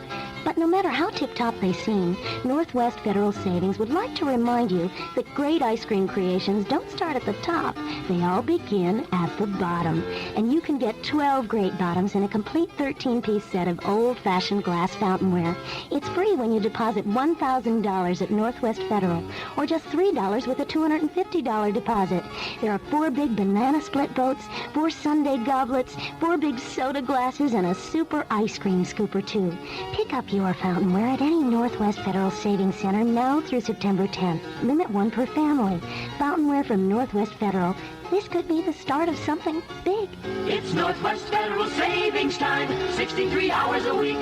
But no matter how tip-top they seem, Northwest Federal Savings would like to remind you that great ice cream creations don't start at the top. They all begin at the bottom. And you can get 12 great bottoms in a complete 13-piece set of old-fashioned glass fountainware. It's free when you deposit $1,000 at Northwest Federal, or just $3 with a $250 deposit. There are 4 big banana split boats, 4 sundae goblets, 4 big soda glasses, and a super ice cream scooper, too. Pick up your fountainware at any Northwest Federal Savings Center now through September 10th. Limit 1 per family. Fountainware from Northwest Federal. This could be the start of something big. It's Northwest Federal Savings Time, 63 hours a week.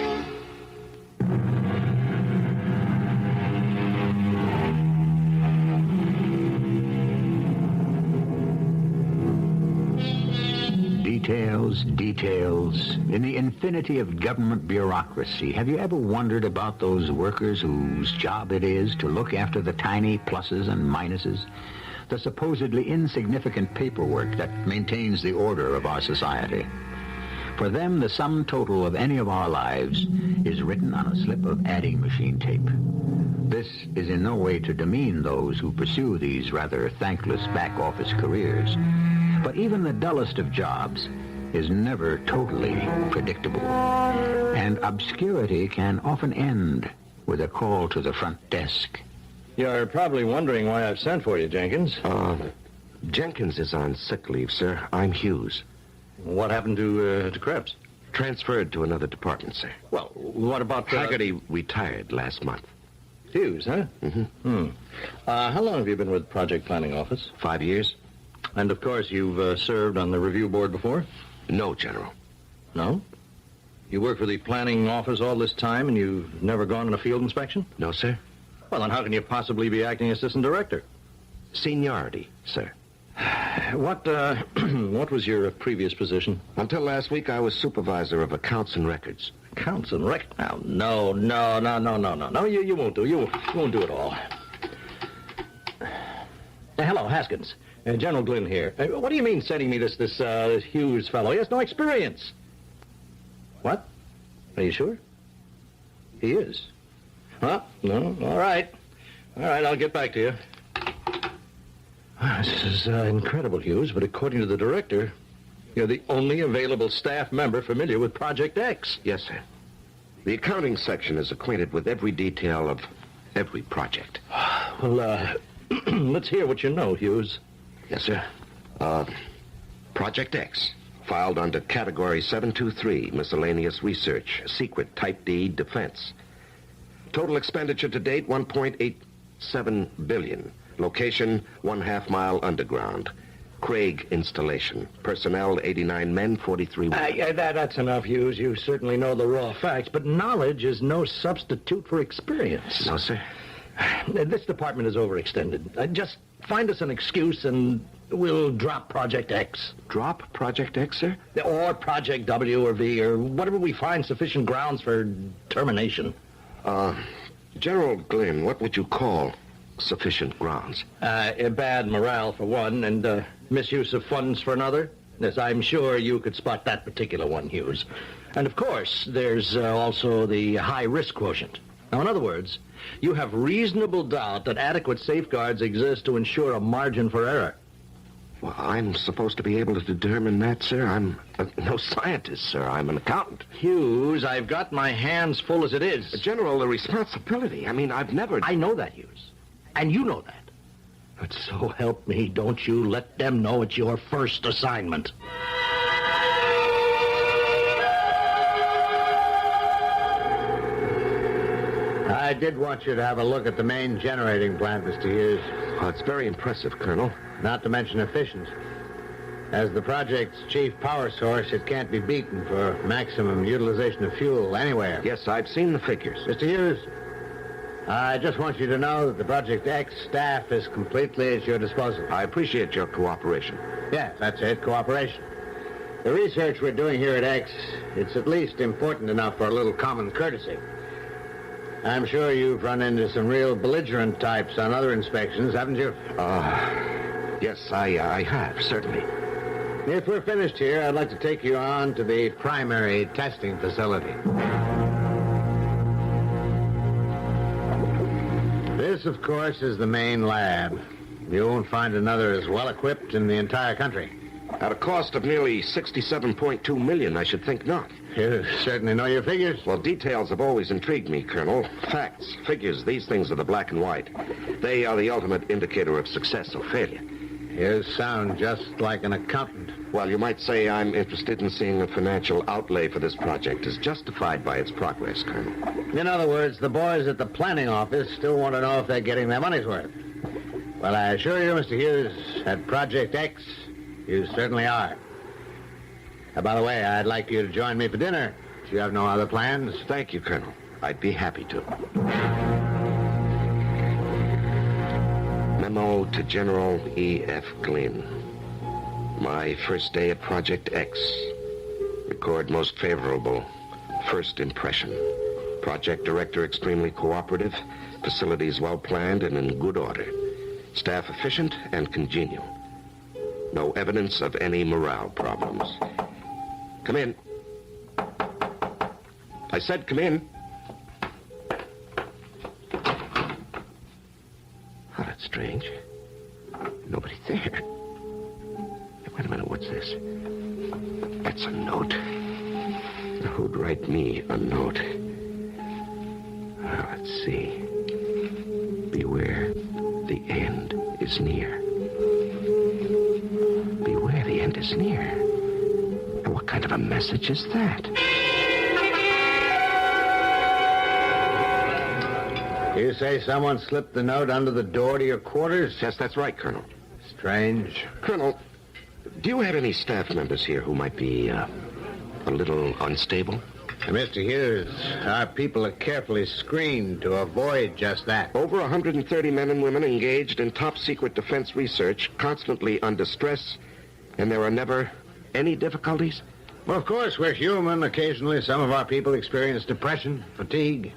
Details. In the infinity of government bureaucracy, have you ever wondered about those workers whose job it is to look after the tiny pluses and minuses, the supposedly insignificant paperwork that maintains the order of our society? For them, the sum total of any of our lives is written on a slip of adding machine tape. This is in no way to demean those who pursue these rather thankless back-office careers. But even the dullest of jobs is never totally predictable. And obscurity can often end with a call to the front desk. You're probably wondering why I've sent for you, Jenkins. Jenkins is on sick leave, sir. I'm Hughes. What happened to Krebs? Transferred to another department, sir. Well, what about... Haggerty retired last month. Hughes, huh? Mm-hmm. How long have you been with Project Planning Office? 5 years. And, of course, you've served on the review board before? No, General. No? You worked for the planning office all this time and you've never gone on a field inspection? No, sir. Well, then how can you possibly be acting assistant director? Seniority, sir. What was your previous position? Until last week, I was supervisor of accounts and records. Accounts and records? Oh, no. You won't do. You won't do it all. Hello, Haskins. General Glynn here. What do you mean sending me this Hughes fellow? He has no experience. What? Are you sure? He is. Huh? No. All right. I'll get back to you. This is incredible, Hughes, but according to the director, you're the only available staff member familiar with Project X. Yes, sir. The accounting section is acquainted with every detail of every project. Well, let's hear what you know, Hughes. Yes, sir. Project X, filed under Category 723, Miscellaneous Research, Secret Type D, Defense. Total expenditure to date, $1.87 billion. Location, 1/2 mile underground. Craig installation. Personnel, 89 men, 43 women. That's enough, Hughes. You certainly know the raw facts, but knowledge is no substitute for experience. No, sir. This department is overextended. Just find us an excuse and we'll drop Project X. Drop Project X, sir? Or Project W or V or whatever we find sufficient grounds for termination. General Glynn, what would you call sufficient grounds? Bad morale for one and misuse of funds for another. Yes, I'm sure you could spot that particular one, Hughes. And of course, there's also the high risk quotient. Now, in other words, you have reasonable doubt that adequate safeguards exist to ensure a margin for error. Well, I'm supposed to be able to determine that, sir. I'm no scientist, sir. I'm an accountant. Hughes, I've got my hands full as it is. General, the responsibility. I mean, I've never... I know that, Hughes. And you know that. But so help me, don't you let them know it's your first assignment. I did want you to have a look at the main generating plant, Mr. Hughes. Oh, it's very impressive, Colonel. Not to mention efficient. As the project's chief power source, it can't be beaten for maximum utilization of fuel anywhere. Yes, I've seen the figures. Mr. Hughes, I just want you to know that the Project X staff is completely at your disposal. I appreciate your cooperation. Yes, that's it, cooperation. The research we're doing here at X, it's at least important enough for a little common courtesy. I'm sure you've run into some real belligerent types on other inspections, haven't you? Yes, I have, certainly. If we're finished here, I'd like to take you on to the primary testing facility. This, of course, is the main lab. You won't find another as well equipped in the entire country. At a cost of nearly $67.2 million, I should think not. You certainly know your figures. Well, details have always intrigued me, Colonel. Facts, figures, these things are the black and white. They are the ultimate indicator of success or failure. You sound just like an accountant. Well, you might say I'm interested in seeing the financial outlay for this project is justified by its progress, Colonel. In other words, the boys at the planning office still want to know if they're getting their money's worth. Well, I assure you, Mr. Hughes, at Project X, you certainly are. By the way, I'd like you to join me for dinner. If you have no other plans. Thank you, Colonel. I'd be happy to. Memo to General E.F. Glynn. My first day at Project X. Record most favorable. First impression. Project director extremely cooperative. Facilities well planned and in good order. Staff efficient and congenial. No evidence of any morale problems. Come in. I said come in. Oh, that's strange. Nobody there. Hey, wait a minute, what's this? That's a note. Who'd write me a note? Let's see. Beware, the end is near. Beware, the end is near. And what kind of a message is that? You say someone slipped the note under the door to your quarters? Yes, that's right, Colonel. Strange. Colonel, do you have any staff members here who might be a little unstable? Mr. Hughes, our people are carefully screened to avoid just that. Over 130 men and women engaged in top-secret defense research, constantly under stress, and there are never any difficulties? Well, of course, we're human. Occasionally, some of our people experience depression, fatigue,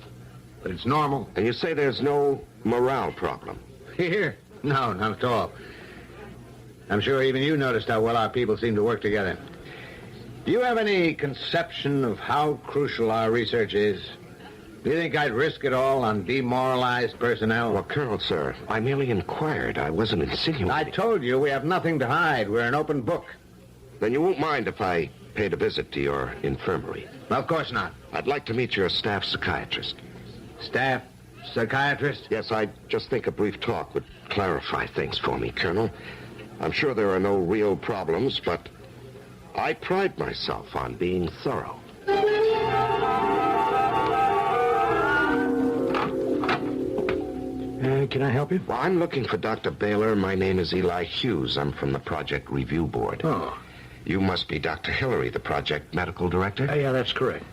but it's normal. And you say there's no morale problem? Here? No, not at all. I'm sure even you noticed how well our people seem to work together. Do you have any conception of how crucial our research is? Do you think I'd risk it all on demoralized personnel? Well, Colonel, sir, I merely inquired. I wasn't insinuating. I told you we have nothing to hide. We're an open book. Then you won't mind if I paid a visit to your infirmary? Of course not. I'd like to meet your staff psychiatrist. Staff psychiatrist? Yes, I just think a brief talk would clarify things for me, Colonel. I'm sure there are no real problems, but I pride myself on being thorough. Can I help you? Well, I'm looking for Dr. Baylor. My name is Eli Hughes. I'm from the Project Review Board. Oh. You must be Dr. Hillary, the project medical director? Yeah, that's correct.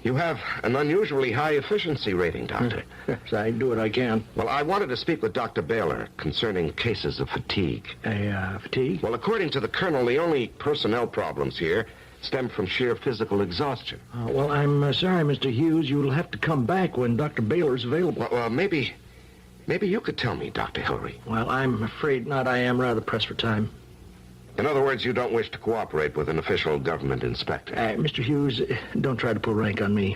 You have an unusually high efficiency rating, Doctor. Yes, I do what I can. Well, I wanted to speak with Dr. Baylor concerning cases of fatigue. Fatigue? Well, according to the colonel, the only personnel problems here stem from sheer physical exhaustion. Well, I'm sorry, Mr. Hughes. You'll have to come back when Dr. Baylor's available. Well, maybe you could tell me, Dr. Hillary. Well, I'm afraid not. I am rather pressed for time. In other words, you don't wish to cooperate with an official government inspector. Mr. Hughes, don't try to pull rank on me.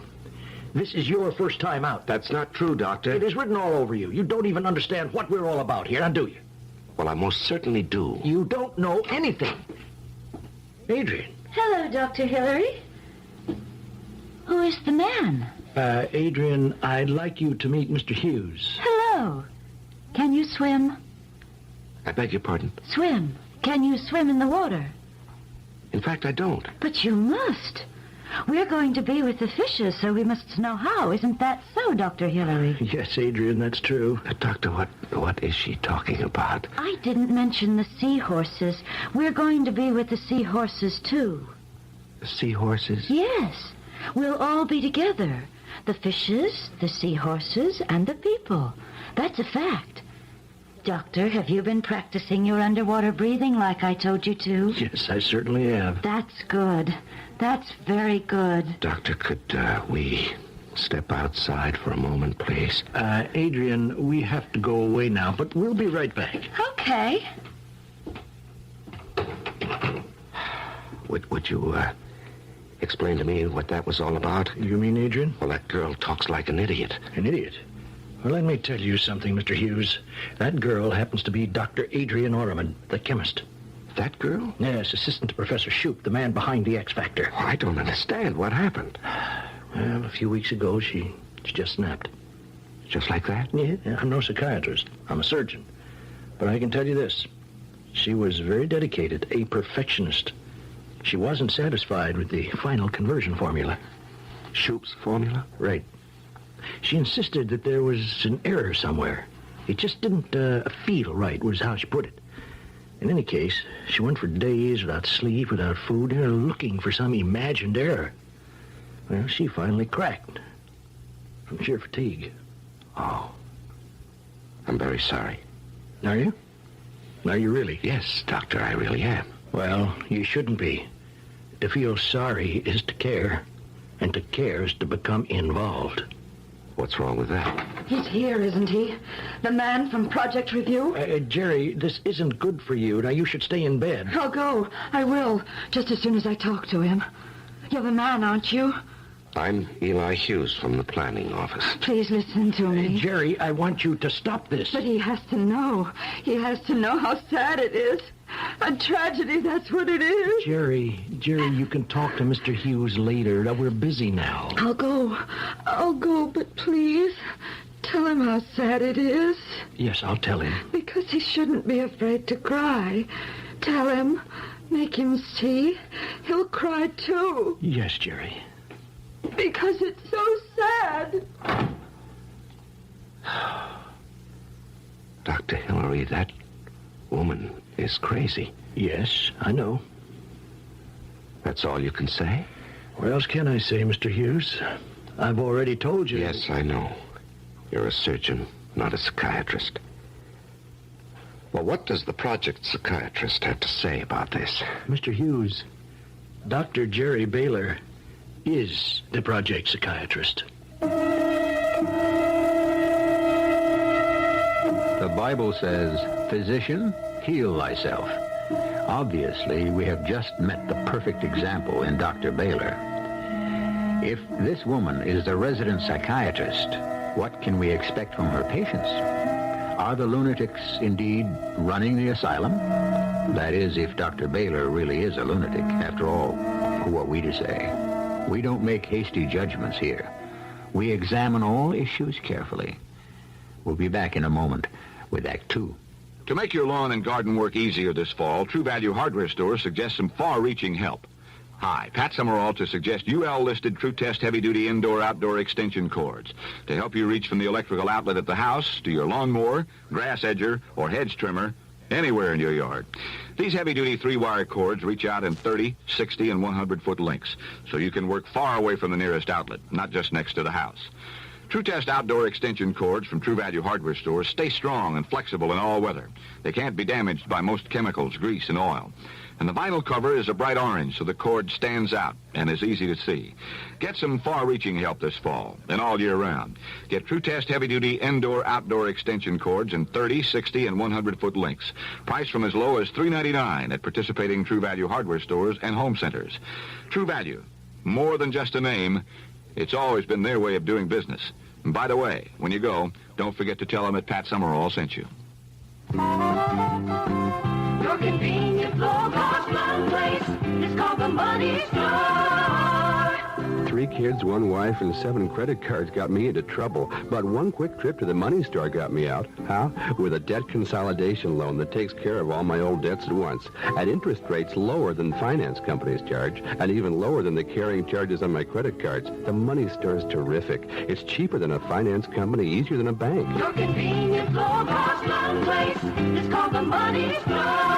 This is your first time out. That's not true, Doctor. It is written all over you. You don't even understand what we're all about here, now do you? Well, I most certainly do. You don't know anything. Adrian. Hello, Dr. Hillary. Who is the man? Adrian, I'd like you to meet Mr. Hughes. Hello. Can you swim? I beg your pardon? Swim. Can you swim in the water? In fact, I don't. But you must. We're going to be with the fishes, so we must know how. Isn't that so, Dr. Hillary? Yes, Adrian, that's true. Doctor, what is she talking about? I didn't mention the seahorses. We're going to be with the seahorses, too. The seahorses? Yes. We'll all be together. The fishes, the seahorses, and the people. That's a fact. Doctor, have you been practicing your underwater breathing like I told you to? Yes, I certainly have. That's good. That's very good. Doctor, could we step outside for a moment, please? Adrian, we have to go away now, but we'll be right back. Okay. Would you, explain to me what that was all about? You mean Adrian? Well, that girl talks like an idiot. An idiot? Well, let me tell you something, Mr. Hughes. That girl happens to be Dr. Adrian Orman, the chemist. That girl? Yes, assistant to Professor Shoup, the man behind the X Factor. I don't understand. What happened? Well, a few weeks ago, she just snapped. Just like that? Yeah, I'm no psychiatrist. I'm a surgeon. But I can tell you this. She was very dedicated, a perfectionist. She wasn't satisfied with the final conversion formula. Shoup's formula? Right. She insisted that there was an error somewhere. It just didn't feel right, was how she put it. In any case, she went for days without sleep, without food, looking for some imagined error. Well, she finally cracked from sheer fatigue. Oh. I'm very sorry. Are you? Are you really? Yes, Doctor, I really am. Well, you shouldn't be. To feel sorry is to care, and to care is to become involved. What's wrong with that? He's here, isn't he? The man from Project Review? Jerry, this isn't good for you. Now, you should stay in bed. I'll go. I will, just as soon as I talk to him. You're the man, aren't you? I'm Eli Hughes from the planning office. Please listen to me. Jerry, I want you to stop this. But he has to know. He has to know how sad it is. A tragedy, that's what it is. Jerry, you can talk to Mr. Hughes later. Now, we're busy now. I'll go, but please, tell him how sad it is. Yes, I'll tell him. Because he shouldn't be afraid to cry. Tell him. Make him see. He'll cry, too. Yes, Jerry. Because it's so sad. Dr. Hillary, that woman is crazy. Yes, I know. That's all you can say? What else can I say, Mr. Hughes? I've already told you. Yes, I know. You're a surgeon, not a psychiatrist. Well, what does the project psychiatrist have to say about this? Mr. Hughes, Dr. Jerry Baylor is the project psychiatrist. The Bible says, "Physician, heal thyself." Obviously, we have just met the perfect example in Dr. Baylor. If this woman is the resident psychiatrist, what can we expect from her patients? Are the lunatics indeed running the asylum? That is, if Dr. Baylor really is a lunatic. After all, who are we to say? We don't make hasty judgments here. We examine all issues carefully. We'll be back in a moment with Act 2. To make your lawn and garden work easier this fall, True Value Hardware Store suggests some far-reaching help. Hi, Pat Summerall to suggest UL-listed True Test heavy-duty indoor-outdoor extension cords to help you reach from the electrical outlet at the house to your lawnmower, grass edger, or hedge trimmer, anywhere in your yard. These heavy-duty 3-wire cords reach out in 30, 60, and 100-foot lengths, so you can work far away from the nearest outlet, not just next to the house. True Test outdoor extension cords from True Value Hardware stores stay strong and flexible in all weather. They can't be damaged by most chemicals, grease, and oil. And the vinyl cover is a bright orange, so the cord stands out and is easy to see. Get some far-reaching help this fall and all year round. Get True Test heavy-duty indoor-outdoor extension cords in 30, 60, and 100-foot lengths. Priced from as low as $3.99 at participating True Value Hardware stores and home centers. True Value, more than just a name, it's always been their way of doing business. And by the way, when you go, don't forget to tell them that Pat Summerall sent you. Your convenient low-cost loan place is called the Money Store. 3 kids, 1 wife, and 7 credit cards got me into trouble. But one quick trip to the money store got me out. How? With a debt consolidation loan that takes care of all my old debts at once. At interest rates lower than finance companies charge, and even lower than the carrying charges on my credit cards. The money store is terrific. It's cheaper than a finance company, easier than a bank. Your convenient low-cost loan place is called the Money Store.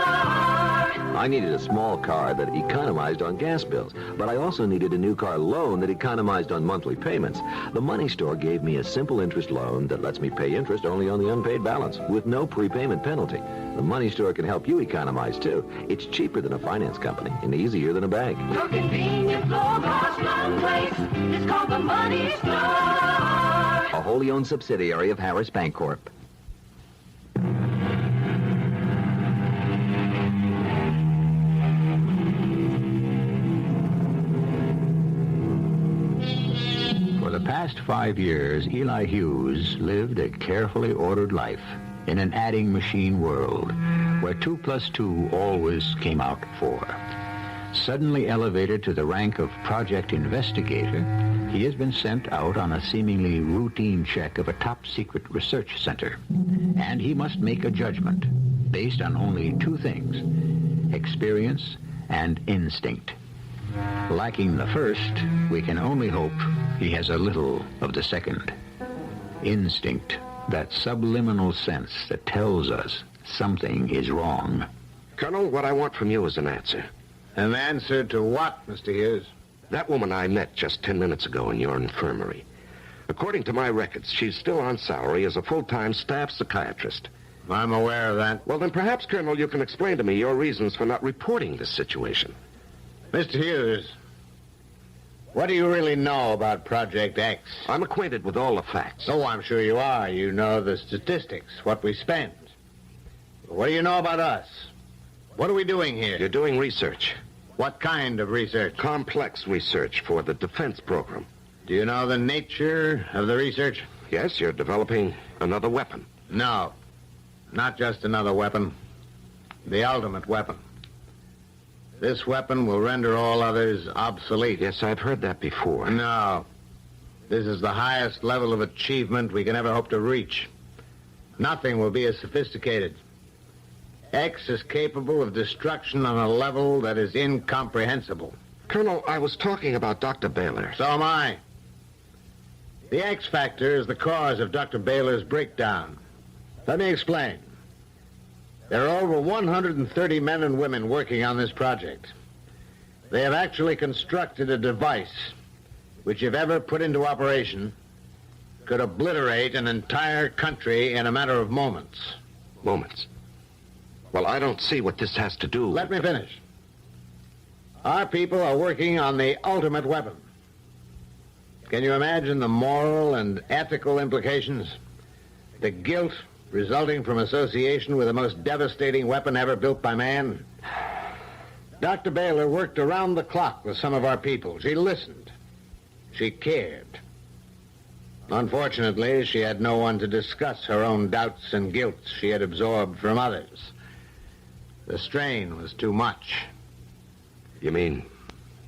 I needed a small car that economized on gas bills, but I also needed a new car loan that economized on monthly payments. The Money Store gave me a simple interest loan that lets me pay interest only on the unpaid balance with no prepayment penalty. The Money Store can help you economize, too. It's cheaper than a finance company and easier than a bank. Your convenient low-cost loan place is called the Money Store. A wholly owned subsidiary of Harris Bank Corp. For the past last 5 years, Eli Hughes lived a carefully ordered life in an adding machine world where 2 + 2 always came out 4. Suddenly elevated to the rank of project investigator, he has been sent out on a seemingly routine check of a top-secret research center. And he must make a judgment based on only 2 things: experience and instinct. Lacking the first, we can only hope he has a little of the second. Instinct, that subliminal sense that tells us something is wrong. Colonel, what I want from you is an answer. An answer to what, Mr. Hughes? That woman I met just 10 minutes ago in your infirmary. According to my records, she's still on salary as a full-time staff psychiatrist. I'm aware of that. Well, then perhaps, Colonel, you can explain to me your reasons for not reporting this situation. Mr. Hughes, what do you really know about Project X? I'm acquainted with all the facts. Oh, I'm sure you are. You know the statistics, what we spend. But what do you know about us? What are we doing here? You're doing research. What kind of research? Complex research for the defense program. Do you know the nature of the research? Yes, you're developing another weapon. No, not just another weapon. The ultimate weapon. This weapon will render all others obsolete. Yes, I've heard that before. No. This is the highest level of achievement we can ever hope to reach. Nothing will be as sophisticated. X is capable of destruction on a level that is incomprehensible. Colonel, I was talking about Dr. Baylor. So am I. The X factor is the cause of Dr. Baylor's breakdown. Let me explain. There are over 130 men and women working on this project. They have actually constructed a device which, if ever put into operation, could obliterate an entire country in a matter of moments. Moments? Well, I don't see what this has to do. Let me finish. Our people are working on the ultimate weapon. Can you imagine the moral and ethical implications? The guilt resulting from association with the most devastating weapon ever built by man? Dr. Baylor worked around the clock with some of our people. She listened. She cared. Unfortunately, she had no one to discuss her own doubts and guilt she had absorbed from others. The strain was too much. You mean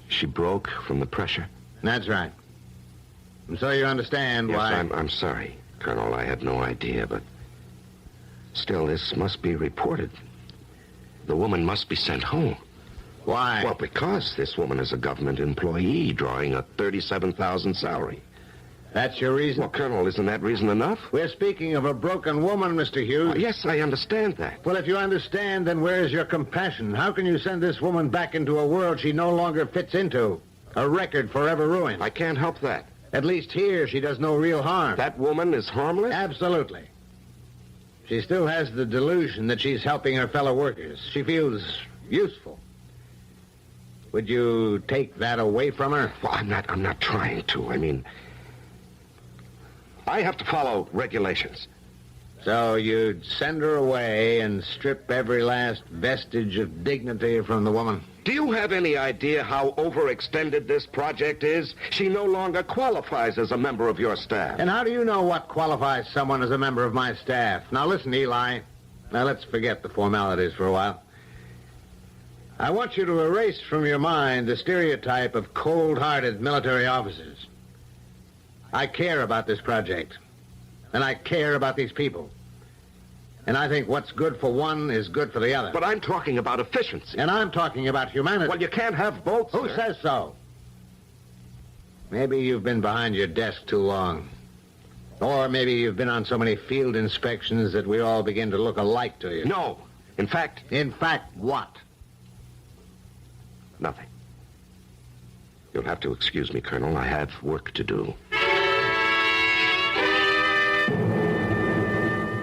she broke from the pressure? That's right. And so you understand yes, why... I'm sorry, Colonel. I had no idea, but still, this must be reported. The woman must be sent home. Why? Well, because this woman is a government employee drawing a $37,000 salary. That's your reason? Well, Colonel, isn't that reason enough? We're speaking of a broken woman, Mr. Hughes. Yes, I understand that. Well, if you understand, then where's your compassion? How can you send this woman back into a world she no longer fits into? A record forever ruined. I can't help that. At least here, she does no real harm. That woman is harmless? Absolutely. She still has the delusion that she's helping her fellow workers. She feels useful. Would you take that away from her? Well, I'm not trying to. I mean, I have to follow regulations. So you'd send her away and strip every last vestige of dignity from the woman? Do you have any idea how overextended this project is? She no longer qualifies as a member of your staff. And how do you know what qualifies someone as a member of my staff? Now listen, Eli. Now let's forget the formalities for a while. I want you to erase from your mind the stereotype of cold-hearted military officers. I care about this project, and I care about these people. And I think what's good for one is good for the other. But I'm talking about efficiency. And I'm talking about humanity. Well, you can't have both, Who sir. says so? Maybe you've been behind your desk too long. Or maybe you've been on so many field inspections that we all begin to look alike to you. No. In fact... In fact, what? Nothing. You'll have to excuse me, Colonel. I have work to do.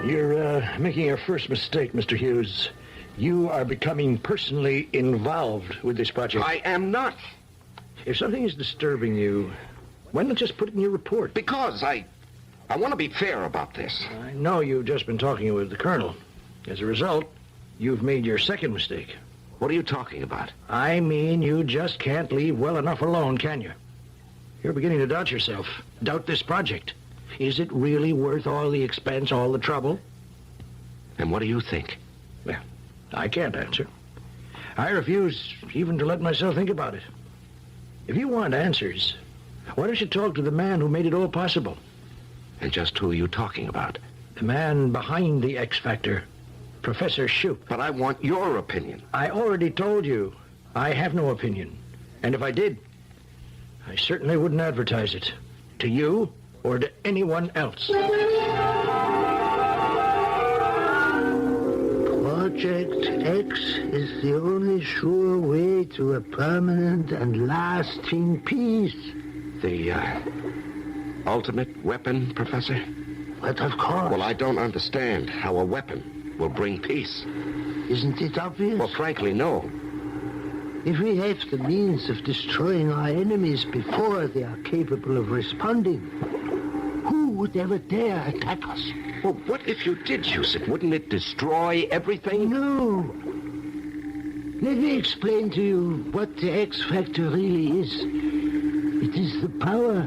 You're making your first mistake, Mr. Hughes. You are becoming personally involved with this project. I am not. If something is disturbing you, why not just put it in your report? Because I want to be fair about this. I know you've just been talking with the colonel. As a result, you've made your second mistake. What are you talking about? I mean, you just can't leave well enough alone, can you? You're beginning to doubt yourself. Doubt this project. Is it really worth all the expense, all the trouble? And what do you think? Well, I can't answer. I refuse even to let myself think about it. If you want answers, why don't you talk to the man who made it all possible? And just who are you talking about? The man behind the X Factor, Professor Shoup. But I want your opinion. I already told you I have no opinion. And if I did, I certainly wouldn't advertise it. To you or to anyone else. Project X is the only sure way to a permanent and lasting peace. The ultimate weapon, Professor? But of course. Well, I don't understand how a weapon will bring peace. Isn't it obvious? Well, frankly, no. If we have the means of destroying our enemies before they are capable of responding, who would ever dare attack us? Well, what if you did use it? Wouldn't it destroy everything? No. Let me explain to you what the X Factor really is. It is the power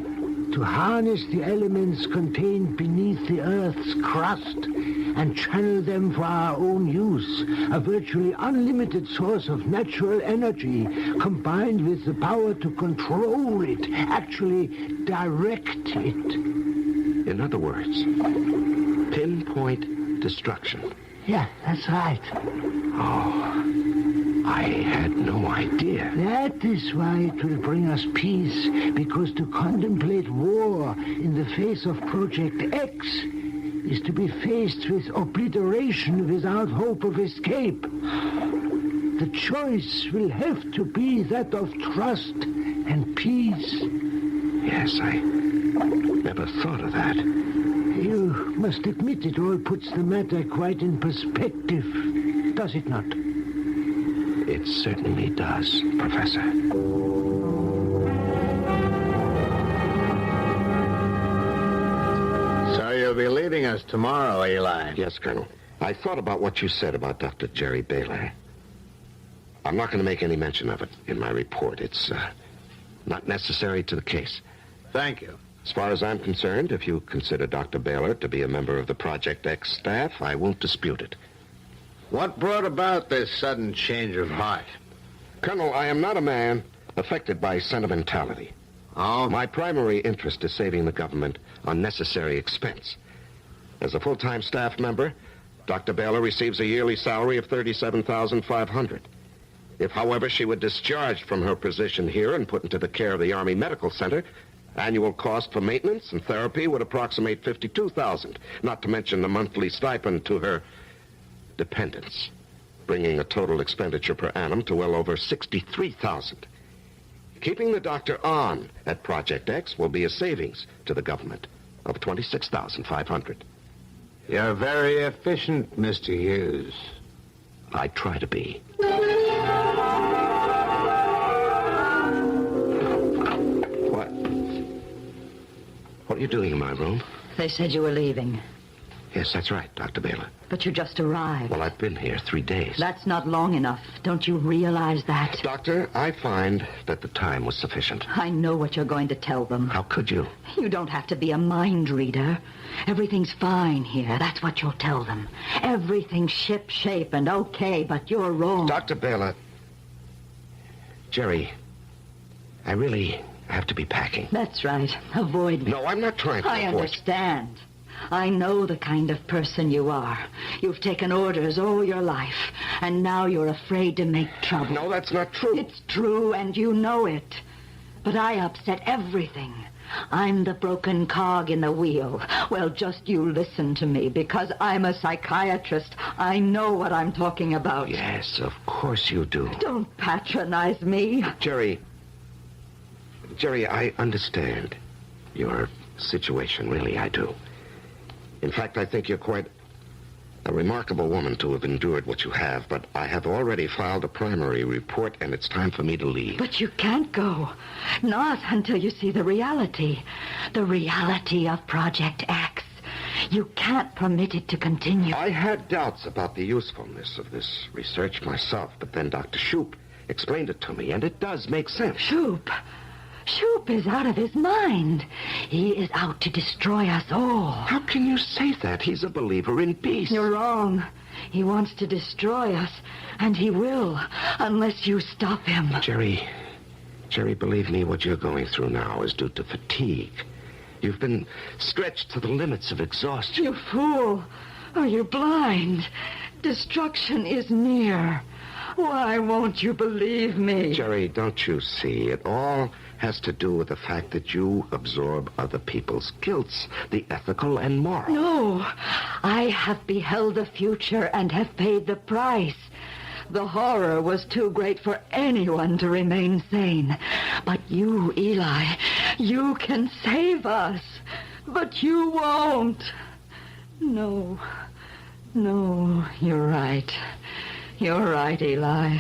to harness the elements contained beneath the Earth's crust and channel them for our own use, a virtually unlimited source of natural energy combined with the power to control it, actually direct it. In other words, pinpoint destruction. Yeah, that's right. Oh, I had no idea. That is why it will bring us peace, because to contemplate war in the face of Project X is to be faced with obliteration without hope of escape. The choice will have to be that of trust and peace. Yes, I never thought of that. You must admit it all puts the matter quite in perspective, does it not? It certainly does, Professor. So you'll be leaving us tomorrow, Eli? Yes, Colonel. I thought about what you said about Dr. Jerry Baylor. I'm not going to make any mention of it in my report. It's not necessary to the case. Thank you. As far as I'm concerned, if you consider Dr. Baylor to be a member of the Project X staff, I won't dispute it. What brought about this sudden change of heart? Colonel, I am not a man affected by sentimentality. Oh? My primary interest is saving the government unnecessary expense. As a full-time staff member, Dr. Baylor receives a yearly salary of $37,500. If, however, she were discharged from her position here and put into the care of the Army Medical Center, annual cost for maintenance and therapy would approximate $52,000, not to mention the monthly stipend to her dependents, bringing a total expenditure per annum to well over $63,000. Keeping the doctor on at Project X will be a savings to the government of $26,500. You're very efficient, Mr. Hughes. I try to be. What are you doing in my room? They said you were leaving. Yes, that's right, Dr. Baylor. But you just arrived. Well, I've been here 3 days. That's not long enough. Don't you realize that? Doctor, I find that the time was sufficient. I know what you're going to tell them. How could you? You don't have to be a mind reader. Everything's fine here. That's what you'll tell them. Everything's ship-shape and okay, but you're wrong. Dr. Baylor, Jerry, I really have to be packing. That's right. Avoid me. No, I'm not trying to I understand. I know the kind of person you are. You've taken orders all your life, and now you're afraid to make trouble. No, that's not true. It's true, and you know it. But I upset everything. I'm the broken cog in the wheel. Well, just you listen to me, because I'm a psychiatrist. I know what I'm talking about. Yes, of course you do. Don't patronize me. Jerry, I understand your situation. Really, I do. In fact, I think you're quite a remarkable woman to have endured what you have, but I have already filed a primary report, and it's time for me to leave. But you can't go. Not until you see the reality. The reality of Project X. You can't permit it to continue. I had doubts about the usefulness of this research myself, but then Dr. Shoup explained it to me, and it does make sense. Shoup? Shoop is out of his mind. He is out to destroy us all. How can you say that? He's a believer in peace. You're wrong. He wants to destroy us, and he will, unless you stop him. Jerry, believe me, what you're going through now is due to fatigue. You've been stretched to the limits of exhaustion. You fool. Are you blind? Destruction is near. Why won't you believe me? Jerry, don't you see? It all has to do with the fact that you absorb other people's guilts, the ethical and moral. No. I have beheld the future and have paid the price. The horror was too great for anyone to remain sane. But you, Eli, you can save us. But you won't. No, you're right. You're right, Eli.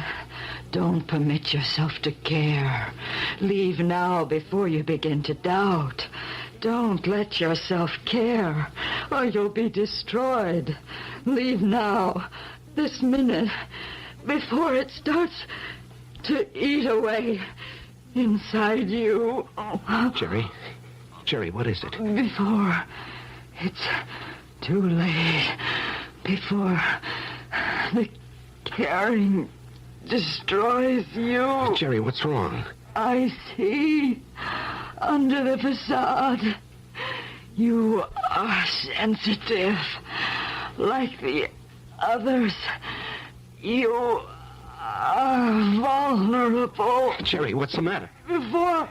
Don't permit yourself to care. Leave now before you begin to doubt. Don't let yourself care, or you'll be destroyed. Leave now, this minute, before it starts to eat away inside you. Jerry, what is it? Before it's too late. Before the caring destroys you. Jerry, what's wrong? I see under the facade you are sensitive. Like the others, you are vulnerable. Jerry, what's the matter? Before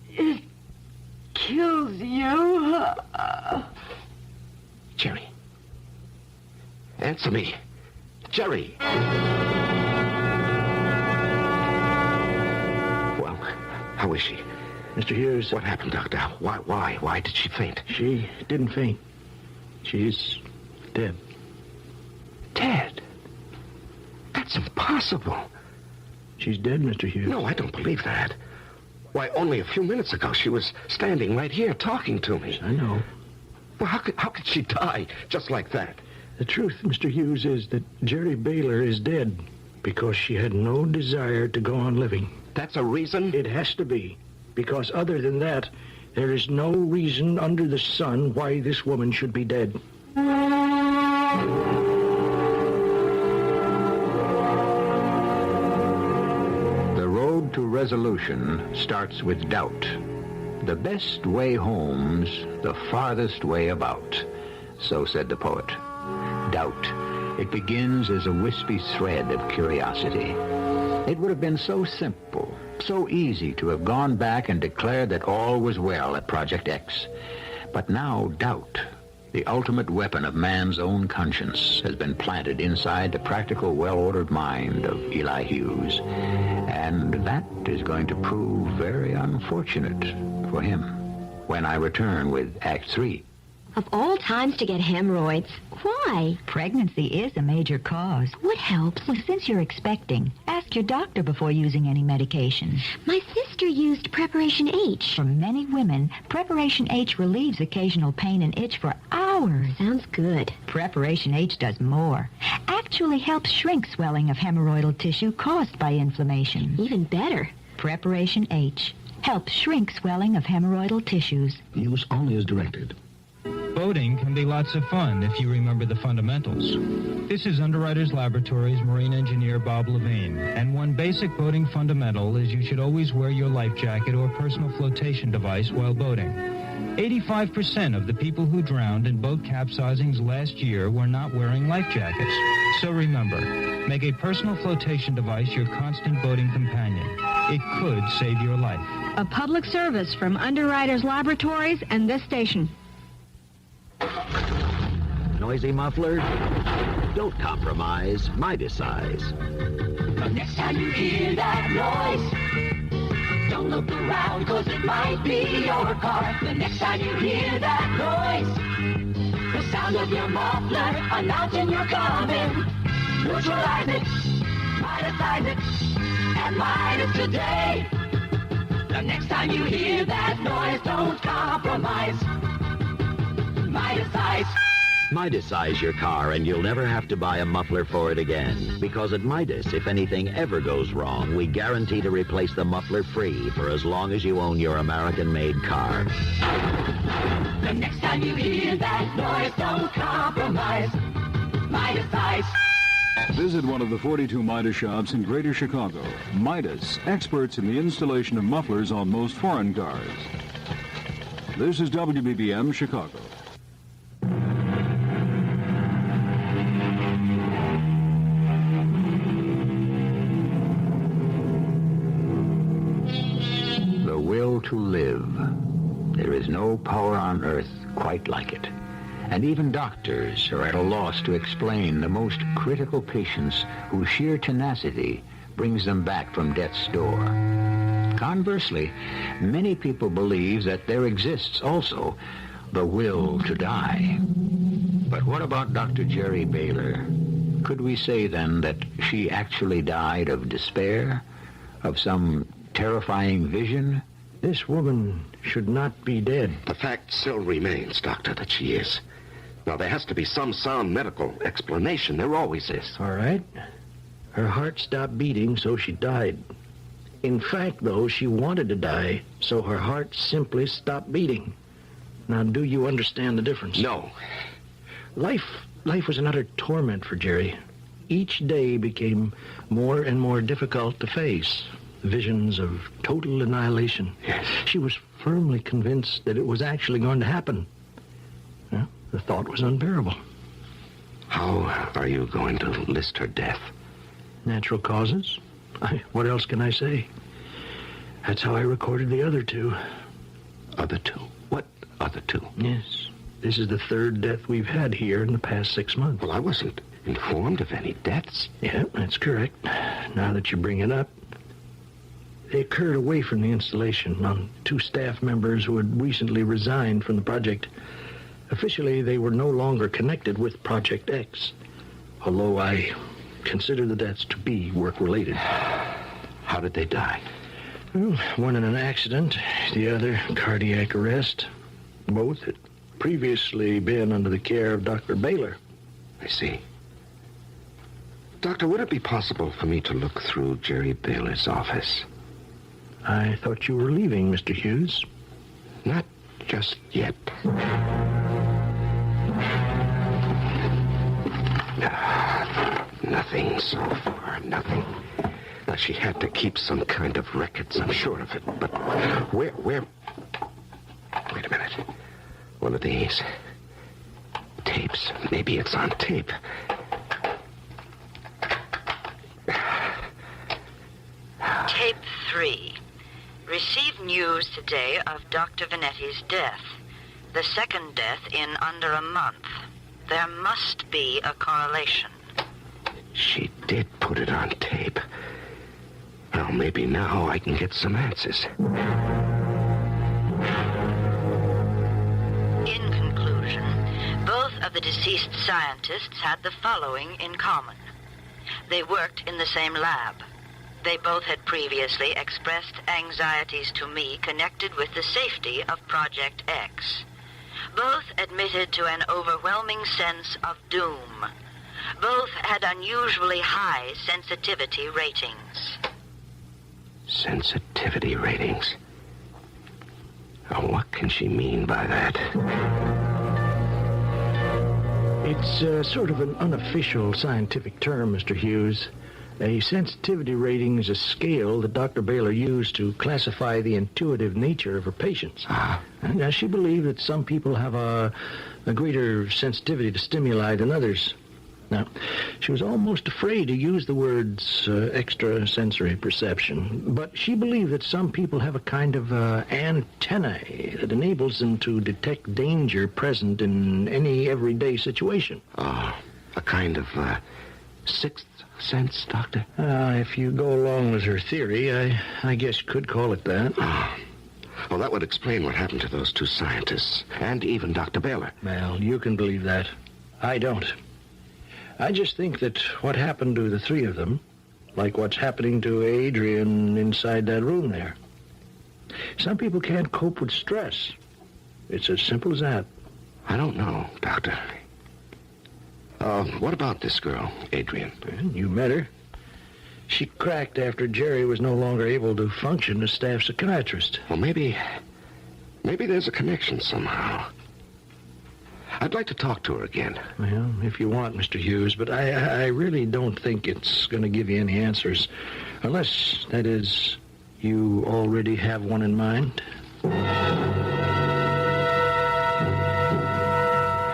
it kills you. Jerry. Answer me. Jerry. Well, how is she? Mr. Hughes. What happened, Doctor? Why did she faint? She didn't faint. She's dead. Dead? That's impossible. She's dead, Mr. Hughes. No, I don't believe that. Why, only a few minutes ago she was standing right here talking to me. I know. Well, how could she die just like that? The truth, Mr. Hughes, is that Jerry Baylor is dead because she had no desire to go on living. That's a reason? It has to be. Because other than that, there is no reason under the sun why this woman should be dead. The road to resolution starts with doubt. The best way home's the farthest way about, so said the poet. Doubt. It begins as a wispy thread of curiosity. It would have been so simple, so easy to have gone back and declared that all was well at Project X. But now doubt, the ultimate weapon of man's own conscience, has been planted inside the practical, well-ordered mind of Eli Hughes. And that is going to prove very unfortunate for him when I return with Act 3. Of all times to get hemorrhoids, why? Pregnancy is a major cause. What helps? Well, since you're expecting, ask your doctor before using any medication. My sister used Preparation H. For many women, Preparation H relieves occasional pain and itch for hours. Sounds good. Preparation H does more. Actually helps shrink swelling of hemorrhoidal tissue caused by inflammation. Even better. Preparation H helps shrink swelling of hemorrhoidal tissues. Use only as directed. Boating can be lots of fun if you remember the fundamentals. This is Underwriters Laboratories Marine Engineer Bob Levine, and one basic boating fundamental is you should always wear your life jacket or personal flotation device while boating. 85% of the people who drowned in boat capsizings last year were not wearing life jackets. So remember, make a personal flotation device your constant boating companion. It could save your life. A public service from Underwriters Laboratories and this station. Noisy muffler? Don't compromise. Midas size. Next time you hear that noise, don't look around, cause it might be your car. The next time you hear that noise, the sound of your muffler announcing you're coming. Neutralize it, Midas it, and Midas today. The next time you hear that noise, don't compromise. Midas. Midas-size your car and you'll never have to buy a muffler for it again. Because at Midas, if anything ever goes wrong, we guarantee to replace the muffler free for as long as you own your American-made car. The next time you hear that noise, don't compromise. Midas-size. Visit one of the 42 Midas shops in Greater Chicago. Midas, experts in the installation of mufflers on most foreign cars. This is WBBM Chicago. The will to live. There is no power on earth quite like it. And even doctors are at a loss to explain the most critical patients whose sheer tenacity brings them back from death's door. Conversely, many people believe that there exists also the will to die. But what about Dr. Jerry Baylor? Could we say then that she actually died of despair, of some terrifying vision? This woman should not be dead. The fact still remains, Doctor, that she is. Now, there has to be some sound medical explanation. There always is. All right. Her heart stopped beating, so she died. In fact, though, she wanted to die, so her heart simply stopped beating. Now, do you understand the difference? No. Life was an utter torment for Jerry. Each day became more and more difficult to face. Visions of total annihilation. Yes. She was firmly convinced that it was actually going to happen. Well, the thought was unbearable. How are you going to list her death? Natural causes? What else can I say? That's how I recorded the other two. Other two? What other two? Yes. This is the third death we've had here in the past 6 months. Well, I wasn't informed of any deaths. Yeah, that's correct. Now that you bring it up, they occurred away from the installation on 2 staff members who had recently resigned from the project. Officially, they were no longer connected with Project X, although I consider the deaths to be work-related. How did they die? Well, one in an accident, the other cardiac arrest. Both had previously been under the care of Dr. Baylor. I see. Doctor, would it be possible for me to look through Jerry Baylor's office? I thought you were leaving, Mr. Hughes. Not just yet. Nothing so far, nothing. Now, she had to keep some kind of records, I'm sure of it. But where... Wait a minute. One of these tapes. Maybe it's on tape. Tape 3. Received news today of Dr. Vanetti's death. The second death in under a month. There must be a correlation. She did put it on tape. Well, maybe now I can get some answers. In conclusion, both of the deceased scientists had the following in common. They worked in the same lab. They both had previously expressed anxieties to me connected with the safety of Project X. Both admitted to an overwhelming sense of doom. Both had unusually high sensitivity ratings. Sensitivity ratings? Now, what can she mean by that? It's sort of an unofficial scientific term, Mr. Hughes. A sensitivity rating is a scale that Dr. Baylor used to classify the intuitive nature of her patients. Now, she believed that some people have a greater sensitivity to stimuli than others. Now, she was almost afraid to use the words extrasensory perception, but she believed that some people have a kind of antennae that enables them to detect danger present in any everyday situation. A kind of sixth sense, Doctor? If you go along with her theory, I guess you could call it that. Well, that would explain what happened to those 2 scientists, and even Dr. Baylor. Well, you can believe that. I don't. I just think that what happened to the 3 of them, like what's happening to Adrian inside that room there. Some people can't cope with stress. It's as simple as that. I don't know, Doctor. What about this girl, Adrian? You met her. She cracked after Jerry was no longer able to function as staff psychiatrist. Well, maybe there's a connection somehow. I'd like to talk to her again. Well, if you want, Mr. Hughes, but I really don't think it's going to give you any answers. Unless, that is, you already have one in mind.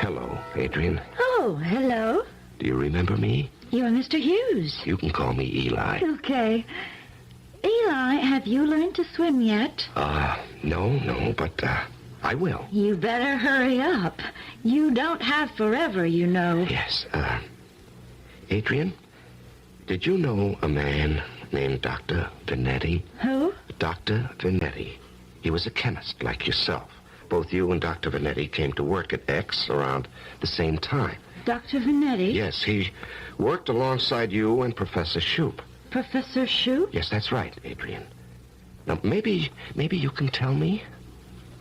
Hello, Adrian. Oh, hello. Do you remember me? You're Mr. Hughes. You can call me Eli. Okay. Eli, have you learned to swim yet? No, but I will. You better hurry up. You don't have forever, you know. Yes, Adrian, did you know a man named Dr. Vanetti? Who? Dr. Vanetti. He was a chemist like yourself. Both you and Dr. Vanetti came to work at X around the same time. Dr. Vanetti? Yes, he worked alongside you and Professor Shoup. Professor Shoup? Yes, that's right, Adrian. Now, maybe you can tell me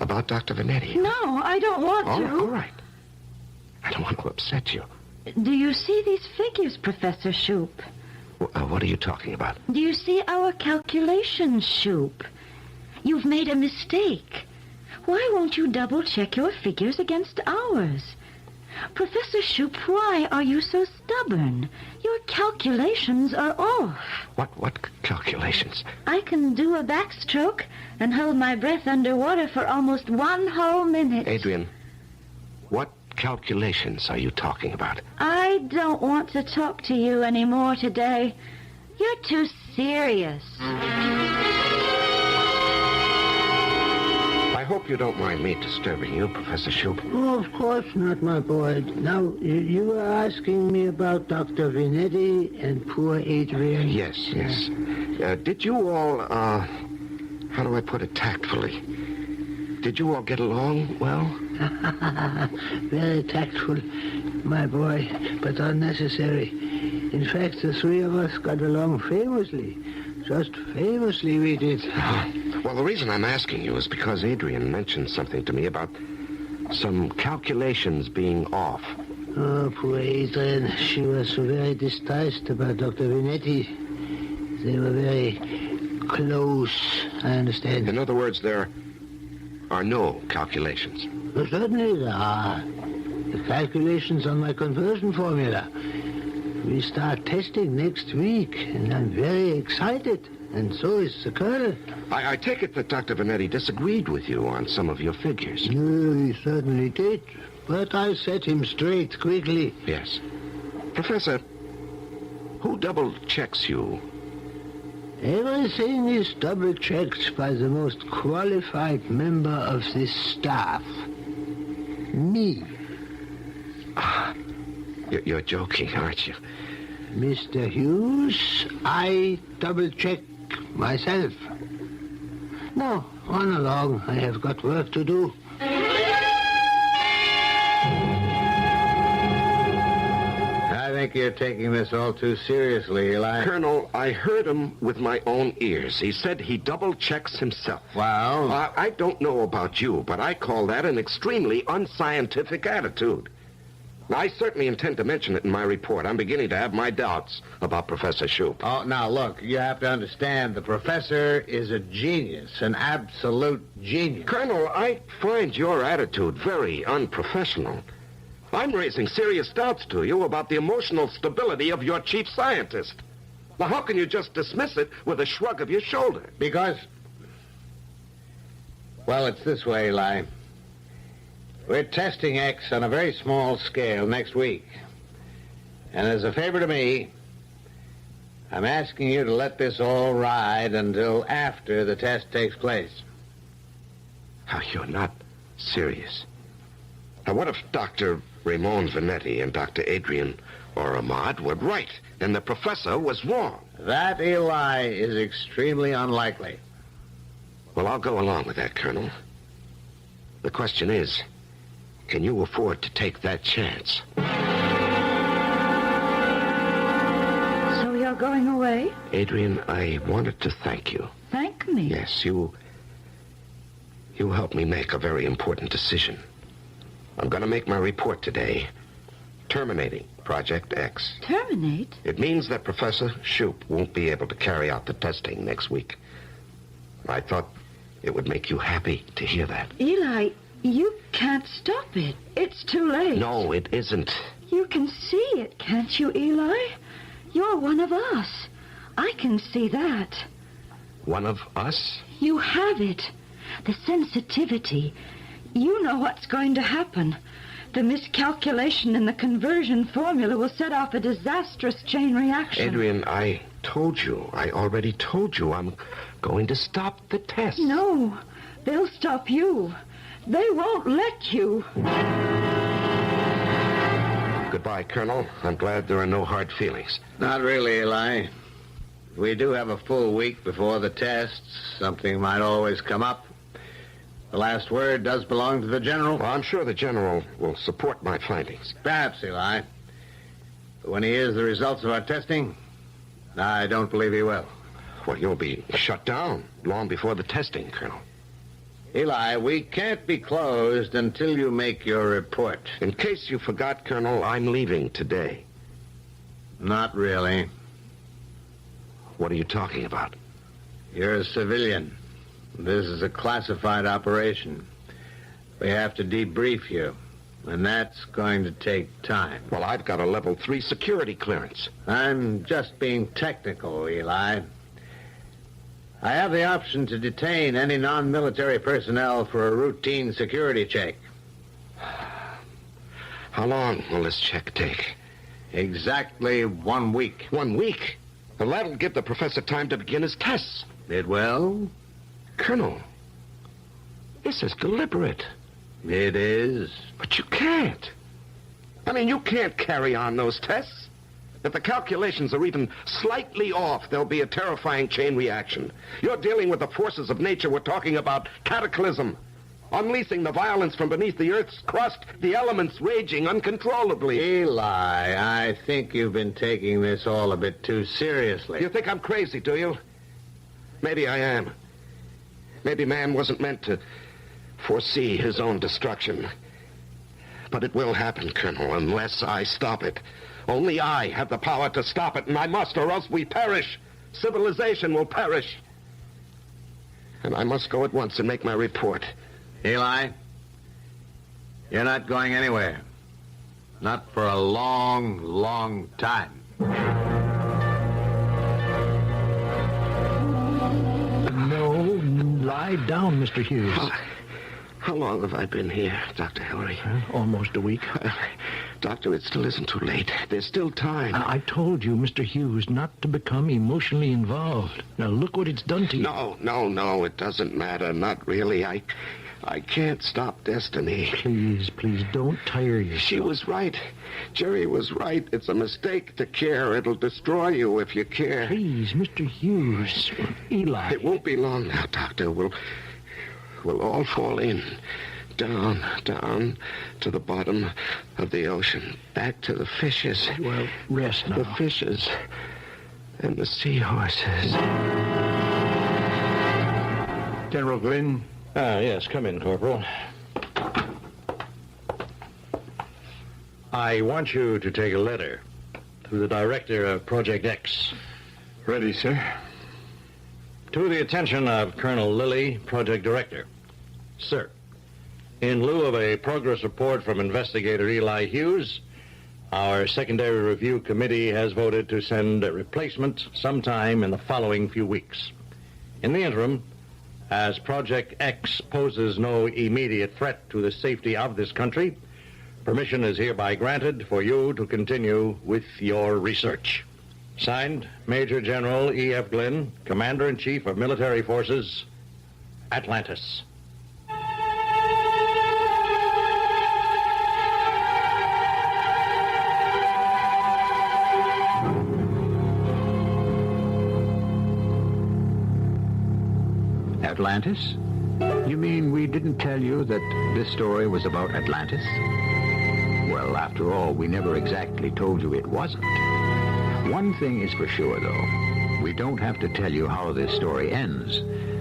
about Dr. Vanetti. No, I don't want to. All right. I don't want to upset you. Do you see these figures, Professor Shoup? What are you talking about? Do you see our calculations, Shoup? You've made a mistake. Why won't you double-check your figures against ours? Professor Shoup, why are you so stubborn? Your calculations are off. What calculations? I can do a backstroke and hold my breath underwater for almost 1 whole minute. Adrian, what calculations are you talking about? I don't want to talk to you anymore today. You're too serious. I hope you don't mind me disturbing you, Professor Shoup. Oh, of course not, my boy. Now, you were asking me about Dr. Vanetti and poor Adrian. Yes. Did you all, how do I put it tactfully? Did you all get along well? Very tactful, my boy, but unnecessary. In fact, the three of us got along famously. Just famously we did. Well, the reason I'm asking you is because Adrian mentioned something to me about some calculations being off. Oh, poor Adrian. She was very distressed about Dr. Vanetti. They were very close, I understand. In other words, there are no calculations. Well, certainly there are. The calculations on my conversion formula. We start testing next week, and I'm very excited. And so is the Colonel. I take it that Dr. Vanetti disagreed with you on some of your figures. No, he certainly did. But I set him straight quickly. Yes. Professor, who double-checks you? Everything is double-checked by the most qualified member of this staff. Me. You're joking, aren't you? Mr. Hughes, I double-check myself. Now, on along. I have got work to do. I think you're taking this all too seriously, Eli. Colonel, I heard him with my own ears. He said he double-checks himself. Well? I don't know about you, but I call that an extremely unscientific attitude. I certainly intend to mention it in my report. I'm beginning to have my doubts about Professor Shoup. Oh, now, look, you have to understand, the professor is a genius, an absolute genius. Colonel, I find your attitude very unprofessional. I'm raising serious doubts to you about the emotional stability of your chief scientist. Now, how can you just dismiss it with a shrug of your shoulder? Because, well, it's this way, Eli. We're testing X on a very small scale next week. And as a favor to me, I'm asking you to let this all ride until after the test takes place. Now, you're not serious. Now, what if Dr. Raymond Vanetti and Dr. Adrian or Ahmad were right and the professor was wrong? That, Eli, is extremely unlikely. Well, I'll go along with that, Colonel. The question is, can you afford to take that chance? So you're going away? Adrian, I wanted to thank you. Thank me? Yes, you helped me make a very important decision. I'm going to make my report today, terminating Project X. Terminate? It means that Professor Shoup won't be able to carry out the testing next week. I thought it would make you happy to hear that. Eli, you can't stop it. It's too late. No, it isn't. You can see it, can't you, Eli? You're one of us. I can see that. One of us? You have it. The sensitivity. You know what's going to happen. The miscalculation in the conversion formula will set off a disastrous chain reaction. Adrian, I already told you I'm going to stop the test. No, they'll stop you. They won't let you. Goodbye, Colonel. I'm glad there are no hard feelings. Not really, Eli. We do have a full week before the tests. Something might always come up. The last word does belong to the General. Well, I'm sure the General will support my findings. Perhaps, Eli. But when he hears the results of our testing, I don't believe he will. Well, you'll be shut down long before the testing, Colonel. Eli, we can't be closed until you make your report. In case you forgot, Colonel, I'm leaving today. Not really. What are you talking about? You're a civilian. This is a classified operation. We have to debrief you, and that's going to take time. Well, I've got a level 3 security clearance. I'm just being technical, Eli. I have the option to detain any non-military personnel for a routine security check. How long will this check take? Exactly 1 week. 1 week? Well, that'll give the professor time to begin his tests. It will? Colonel, this is deliberate. It is. But you can't. I mean, you can't carry on those tests. If the calculations are even slightly off, there'll be a terrifying chain reaction. You're dealing with the forces of nature. We're talking about cataclysm. Unleashing the violence from beneath the Earth's crust, the elements raging uncontrollably. Eli, I think you've been taking this all a bit too seriously. You think I'm crazy, do you? Maybe I am. Maybe man wasn't meant to foresee his own destruction. But it will happen, Colonel, unless I stop it. Only I have the power to stop it, and I must, or else we perish. Civilization will perish. And I must go at once and make my report. Eli, you're not going anywhere. Not for a long, long time. No, lie down, Mr. Hughes. How long have I been here, Dr. Hillary? Almost a week. Doctor, it still isn't too late. There's still time. I told you, Mr. Hughes, not to become emotionally involved. Now, look what it's done to you. No, it doesn't matter. Not really. I can't stop destiny. Please, don't tire yourself. She was right. Jerry was right. It's a mistake to care. It'll destroy you if you care. Please, Mr. Hughes. Eli. It won't be long now, Doctor. We'll all fall in. Down to the bottom of the ocean. Back to the fishes. Well, rest now. The fishes and the seahorses. General Glynn? Yes, come in, Corporal. I want you to take a letter to the director of Project X. Ready, sir. To the attention of Colonel Lilly, Project Director. Sir, in lieu of a progress report from investigator Eli Hughes, our secondary review committee has voted to send a replacement sometime in the following few weeks. In the interim, as Project X poses no immediate threat to the safety of this country, permission is hereby granted for you to continue with your research. Signed, Major General E.F. Glynn, Commander-in-Chief of Military Forces, Atlantis. Atlantis? You mean we didn't tell you that this story was about Atlantis? Well, after all, we never exactly told you it wasn't. One thing is for sure, though. We don't have to tell you how this story ends.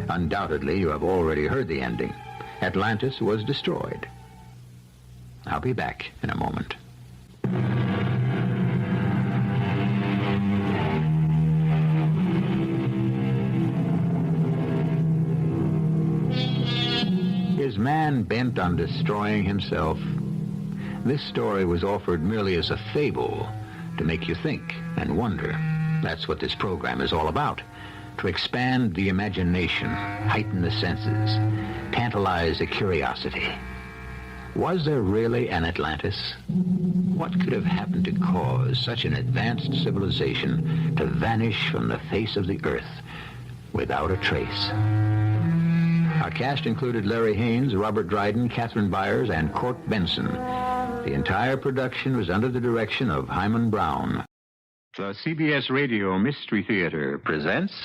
Undoubtedly, you have already heard the ending. Atlantis was destroyed. I'll be back in a moment. man bent on destroying himself. This story was offered merely as a fable to make you think and wonder. That's what this program is all about. To expand the imagination, heighten the senses, tantalize the curiosity. Was there really an Atlantis? What could have happened to cause such an advanced civilization to vanish from the face of the earth without a trace? Our cast included Larry Haynes, Robert Dryden, Catherine Byers, and Court Benson. The entire production was under the direction of Hyman Brown. The CBS Radio Mystery Theater presents...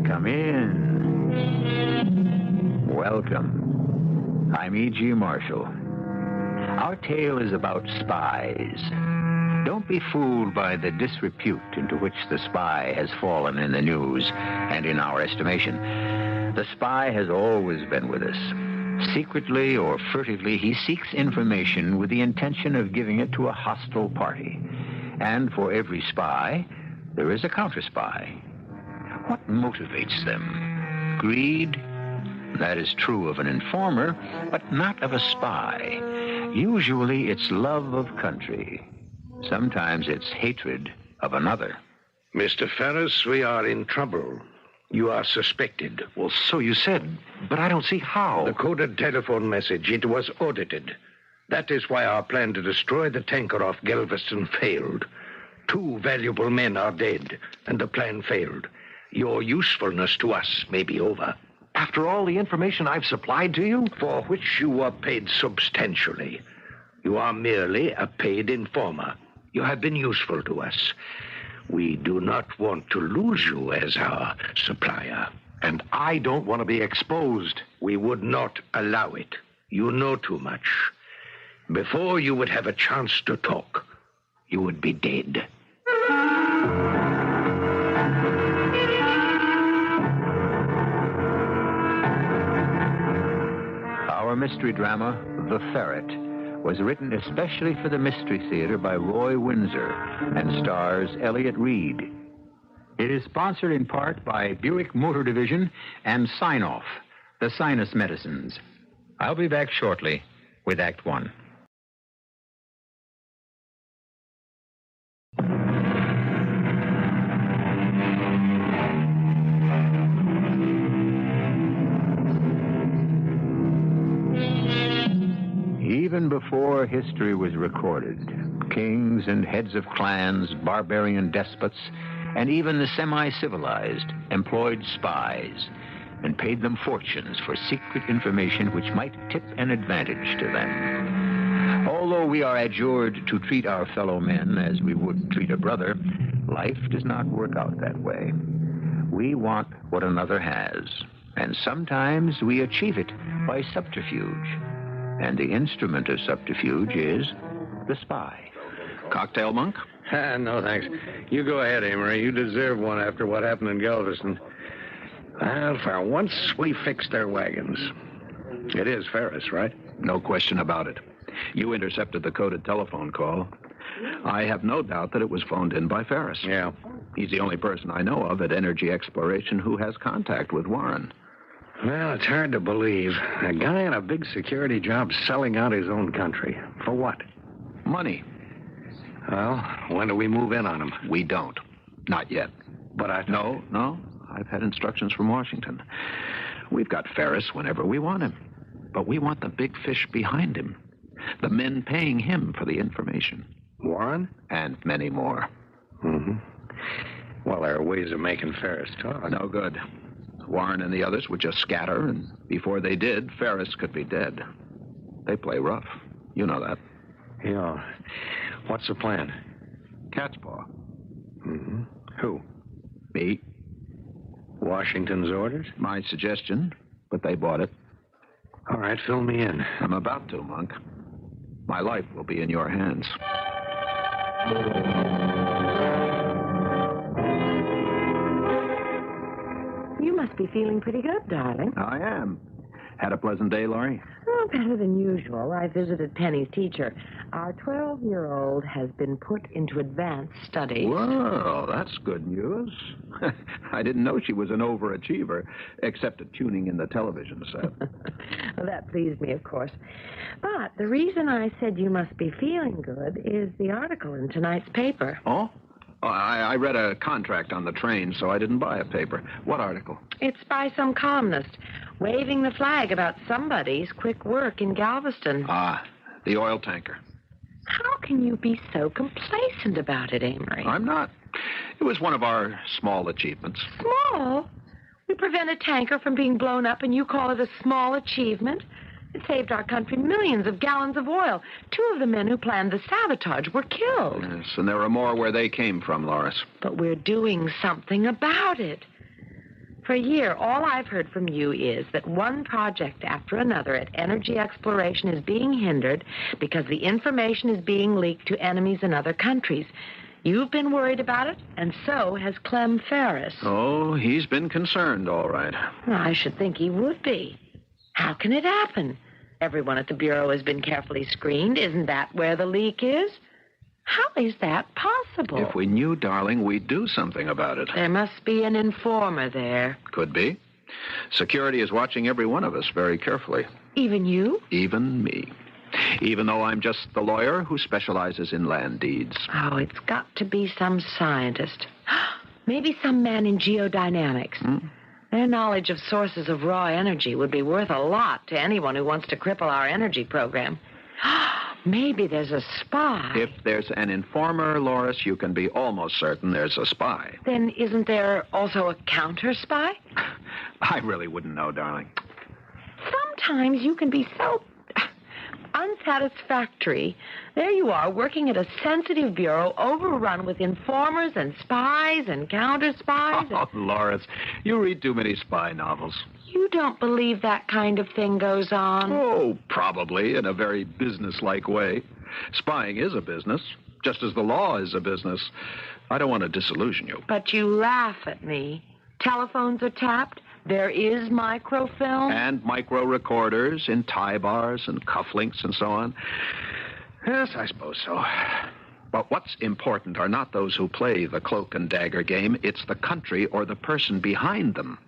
Come in. Welcome. I'm E.G. Marshall. Our tale is about spies. Don't be fooled by the disrepute into which the spy has fallen in the news and in our estimation. The spy has always been with us. Secretly or furtively, he seeks information with the intention of giving it to a hostile party. And for every spy, there is a counter-spy. What motivates them? Greed? That is true of an informer, but not of a spy. Usually it's love of country. Sometimes it's hatred of another. Mr. Ferris, we are in trouble. You are suspected. Well, so you said, but I don't see how. The coded telephone message, it was audited. That is why our plan to destroy the tanker off Galveston failed. 2 valuable men are dead, and the plan failed. Your usefulness to us may be over. After all the information I've supplied to you? For which you were paid substantially. You are merely a paid informer. You have been useful to us. We do not want to lose you as our supplier. And I don't want to be exposed. We would not allow it. You know too much. Before you would have a chance to talk, you would be dead. Our mystery drama, The Ferret, was written especially for the Mystery Theater by Roy Windsor and stars Elliott Reed. It is sponsored in part by Buick Motor Division and Sign-Off, the sinus medicines. I'll be back shortly with Act One. Even before history was recorded, kings and heads of clans, barbarian despots, and even the semi-civilized employed spies and paid them fortunes for secret information which might tip an advantage to them. Although we are adjured to treat our fellow men as we would treat a brother, life does not work out that way. We want what another has, and sometimes we achieve it by subterfuge. And the instrument of subterfuge is the spy. Cocktail, Monk? No, thanks. You go ahead, Amory. You deserve one after what happened in Galveston. Well, for once, we fixed their wagons. It is Ferris, right? No question about it. You intercepted the coded telephone call. I have no doubt that it was phoned in by Ferris. Yeah. He's the only person I know of at Energy Exploration who has contact with Warren. Well, it's hard to believe. A guy on a big security job selling out his own country. For what? Money. Well, when do we move in on him? We don't. Not yet. But I... No. I've had instructions from Washington. We've got Ferris whenever we want him. But we want the big fish behind him. The men paying him for the information. Warren? And many more. Mm-hmm. Well, there are ways of making Ferris talk. No good. Warren and the others would just scatter, and before they did, Ferris could be dead. They play rough. You know that. Yeah. What's the plan? Cat's paw. Mm-hmm. Who? Me. Washington's orders? My suggestion, but they bought it. All right, fill me in. I'm about to, Monk. My life will be in your hands. You must be feeling pretty good, darling. I am. Had a pleasant day, Laurie? Oh, better than usual. I visited Penny's teacher. Our 12-year-old has been put into advanced studies. Well, that's good news. I didn't know she was an overachiever, except at tuning in the television set. Well, that pleased me, of course. But the reason I said you must be feeling good is the article in tonight's paper. Oh? I read a contract on the train, so I didn't buy a paper. What article? It's by some columnist, waving the flag about somebody's quick work in Galveston. Ah, the oil tanker. How can you be so complacent about it, Amory? I'm not. It was one of our small achievements. Small? We prevent a tanker from being blown up, and you call it a small achievement? It saved our country millions of gallons of oil. 2 of the men who planned the sabotage were killed. Yes, and there are more where they came from, Loris. But we're doing something about it. For a year, all I've heard from you is that one project after another at energy exploration is being hindered because the information is being leaked to enemies in other countries. You've been worried about it, and so has Clem Ferris. Oh, he's been concerned, all right. Well, I should think he would be. How can it happen? Everyone at the Bureau has been carefully screened. Isn't that where the leak is? How is that possible? If we knew, darling, we'd do something about it. There must be an informer there. Could be. Security is watching every one of us very carefully. Even you? Even me. Even though I'm just the lawyer who specializes in land deeds. Oh, it's got to be some scientist. Maybe some man in geodynamics. Their knowledge of sources of raw energy would be worth a lot to anyone who wants to cripple our energy program. Maybe there's a spy. If there's an informer, Loris, you can be almost certain there's a spy. Then isn't there also a counter-spy? I really wouldn't know, darling. Sometimes you can be so unsatisfactory. There you are, working at a sensitive bureau overrun with informers and spies and counter-spies. Oh, Loris, you read too many spy novels. You don't believe that kind of thing goes on? Oh, probably, in a very business-like way. Spying is a business, just as the law is a business. I don't want to disillusion you. But you laugh at me. Telephones are tapped. There is microfilm. And micro-recorders in tie bars and cufflinks and so on. Yes, I suppose so. But what's important are not those who play the cloak and dagger game. It's the country or the person behind them.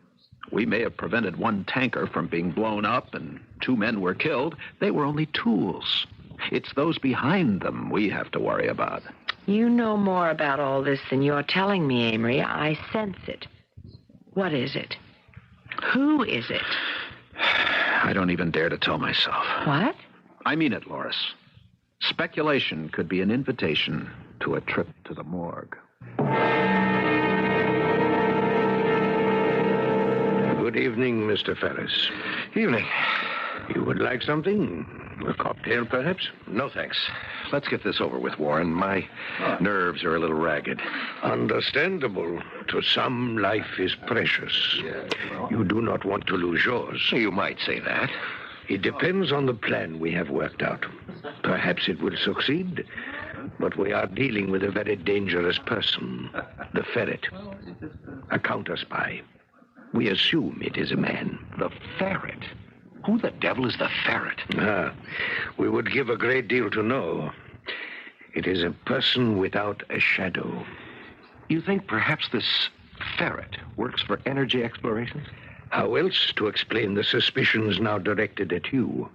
We may have prevented one tanker from being blown up and 2 men were killed. They were only tools. It's those behind them we have to worry about. You know more about all this than you're telling me, Amory. I sense it. What is it? Who is it? I don't even dare to tell myself. What? I mean it, Loris. Speculation could be an invitation to a trip to the morgue. Good evening, Mr. Ferris. Evening. You would like something? A cocktail, perhaps? No, thanks. Let's get this over with, Warren. My nerves are a little ragged. Understandable. To some, life is precious. You do not want to lose yours. You might say that. It depends on the plan we have worked out. Perhaps it will succeed, but we are dealing with a very dangerous person, the ferret, a counter-spy. We assume it is a man. The ferret? Who the devil is the ferret? We would give a great deal to know. It is a person without a shadow. You think perhaps this ferret works for energy exploration? How else to explain the suspicions now directed at you?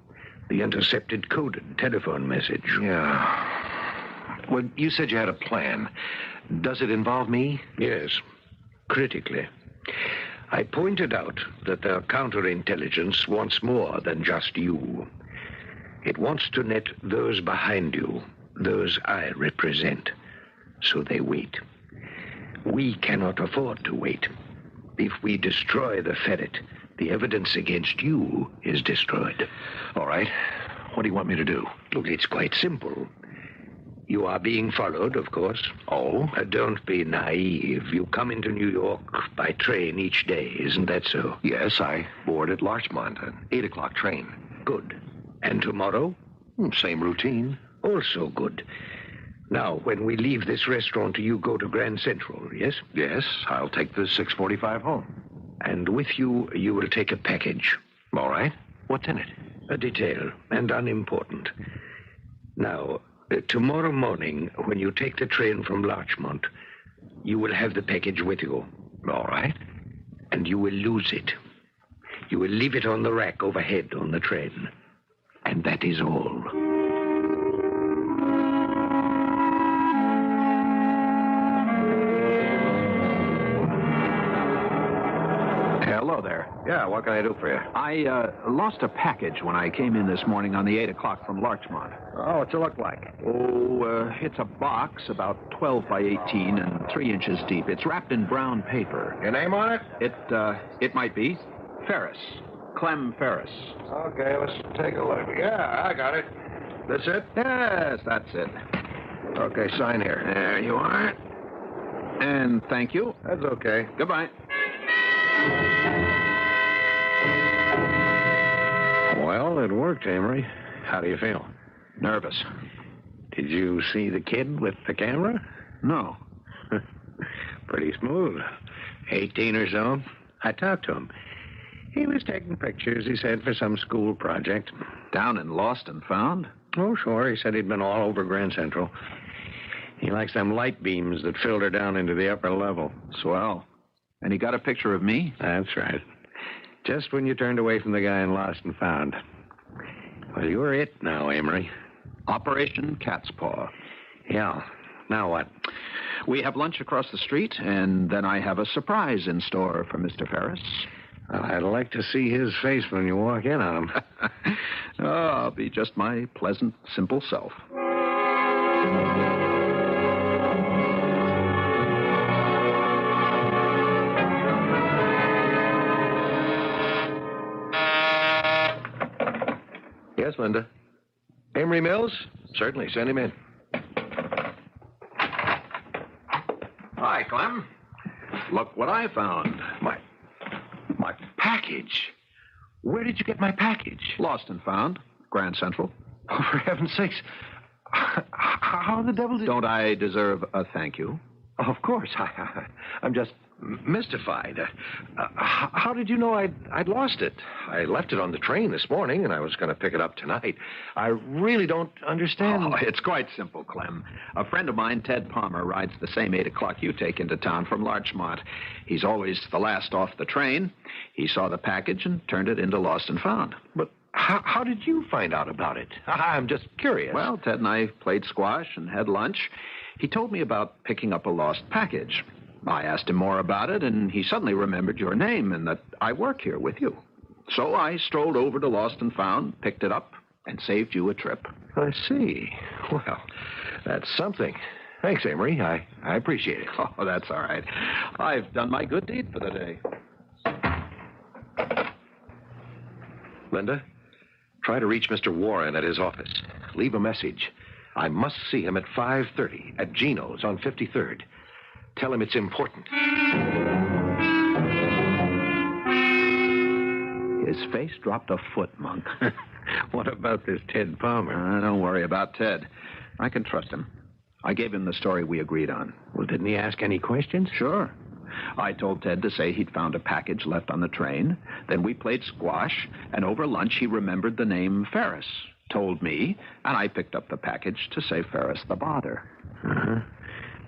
The intercepted coded telephone message. Yeah. Well, you said you had a plan. Does it involve me? Yes, critically. I pointed out that their counterintelligence wants more than just you. It wants to net those behind you, those I represent. So they wait. We cannot afford to wait. If we destroy the ferret, the evidence against you is destroyed. All right. What do you want me to do? Look, it's quite simple. You are being followed, of course. Oh? Don't be naive. You come into New York by train each day, isn't that so? Yes, I board at Larchmont, an 8 o'clock train. Good. And tomorrow? Same routine. Also good. Now, when we leave this restaurant, you go to Grand Central, yes? Yes, I'll take the 6:45 home. And with you, you will take a package. All right. What's in it? A detail, and unimportant. Now, tomorrow morning, when you take the train from Larchmont, you will have the package with you. All right. And you will lose it. You will leave it on the rack overhead on the train. And that is all. Hello there. Yeah, what can I do for you? I lost a package when I came in this morning on the 8 o'clock from Larchmont. Oh, what's it look like? It's a box about 12 by 18 and 3 inches deep. It's wrapped in brown paper. Your name on it? It might be Ferris. Clem Ferris. Okay, let's take a look. Yeah, I got it. That's it? Yes, that's it. Okay, sign here. There you are. And thank you. That's okay. Goodbye. Well, it worked, Amory. How do you feel? Nervous. Did you see the kid with the camera? No. Pretty smooth. 18 or so. I talked to him. He was taking pictures, he said, for some school project. Down in Lost and Found? Oh, sure. He said he'd been all over Grand Central. He likes them light beams that filter down into the upper level. Swell. And he got a picture of me? That's right. Just when you turned away from the guy in Lost and Found. Well, you're it now, Amory. Operation Cat's Paw. Yeah. Now what? We have lunch across the street, and then I have a surprise in store for Mr. Ferris. Well, I'd like to see his face when you walk in on him. Oh, I'll be just my pleasant, simple self. Yes, Linda. Amory Mills? Certainly, send him in. Hi, Clem. Look what I found. My package. Where did you get my package? Lost and Found. Grand Central. Oh, for heaven's sakes. How the devil did... Don't I deserve a thank you? Of course. I'm just mystified. How did you know I'd lost it? I left it on the train this morning, and I was going to pick it up tonight. I really don't understand. Oh, it's quite simple, Clem. A friend of mine, Ted Palmer, rides the same 8 o'clock you take into town from Larchmont. He's always the last off the train. He saw the package and turned it into Lost and Found. But how did you find out about it? I'm just curious. Well, Ted and I played squash and had lunch. He told me about picking up a lost package. I asked him more about it, and he suddenly remembered your name and that I work here with you. So I strolled over to Lost and Found, picked it up, and saved you a trip. I see. Well, that's something. Thanks, Amory. I appreciate it. Oh, that's all right. I've done my good deed for the day. Linda, try to reach Mr. Warren at his office. Leave a message. I must see him at 5:30 at Gino's on 53rd. Tell him it's important. His face dropped a foot, Monk. What about this Ted Palmer? Don't worry about Ted. I can trust him. I gave him the story we agreed on. Well, didn't he ask any questions? Sure. I told Ted to say he'd found a package left on the train. Then we played squash, and over lunch he remembered the name Ferris. Told me, and I picked up the package to save Ferris the bother. Uh-huh.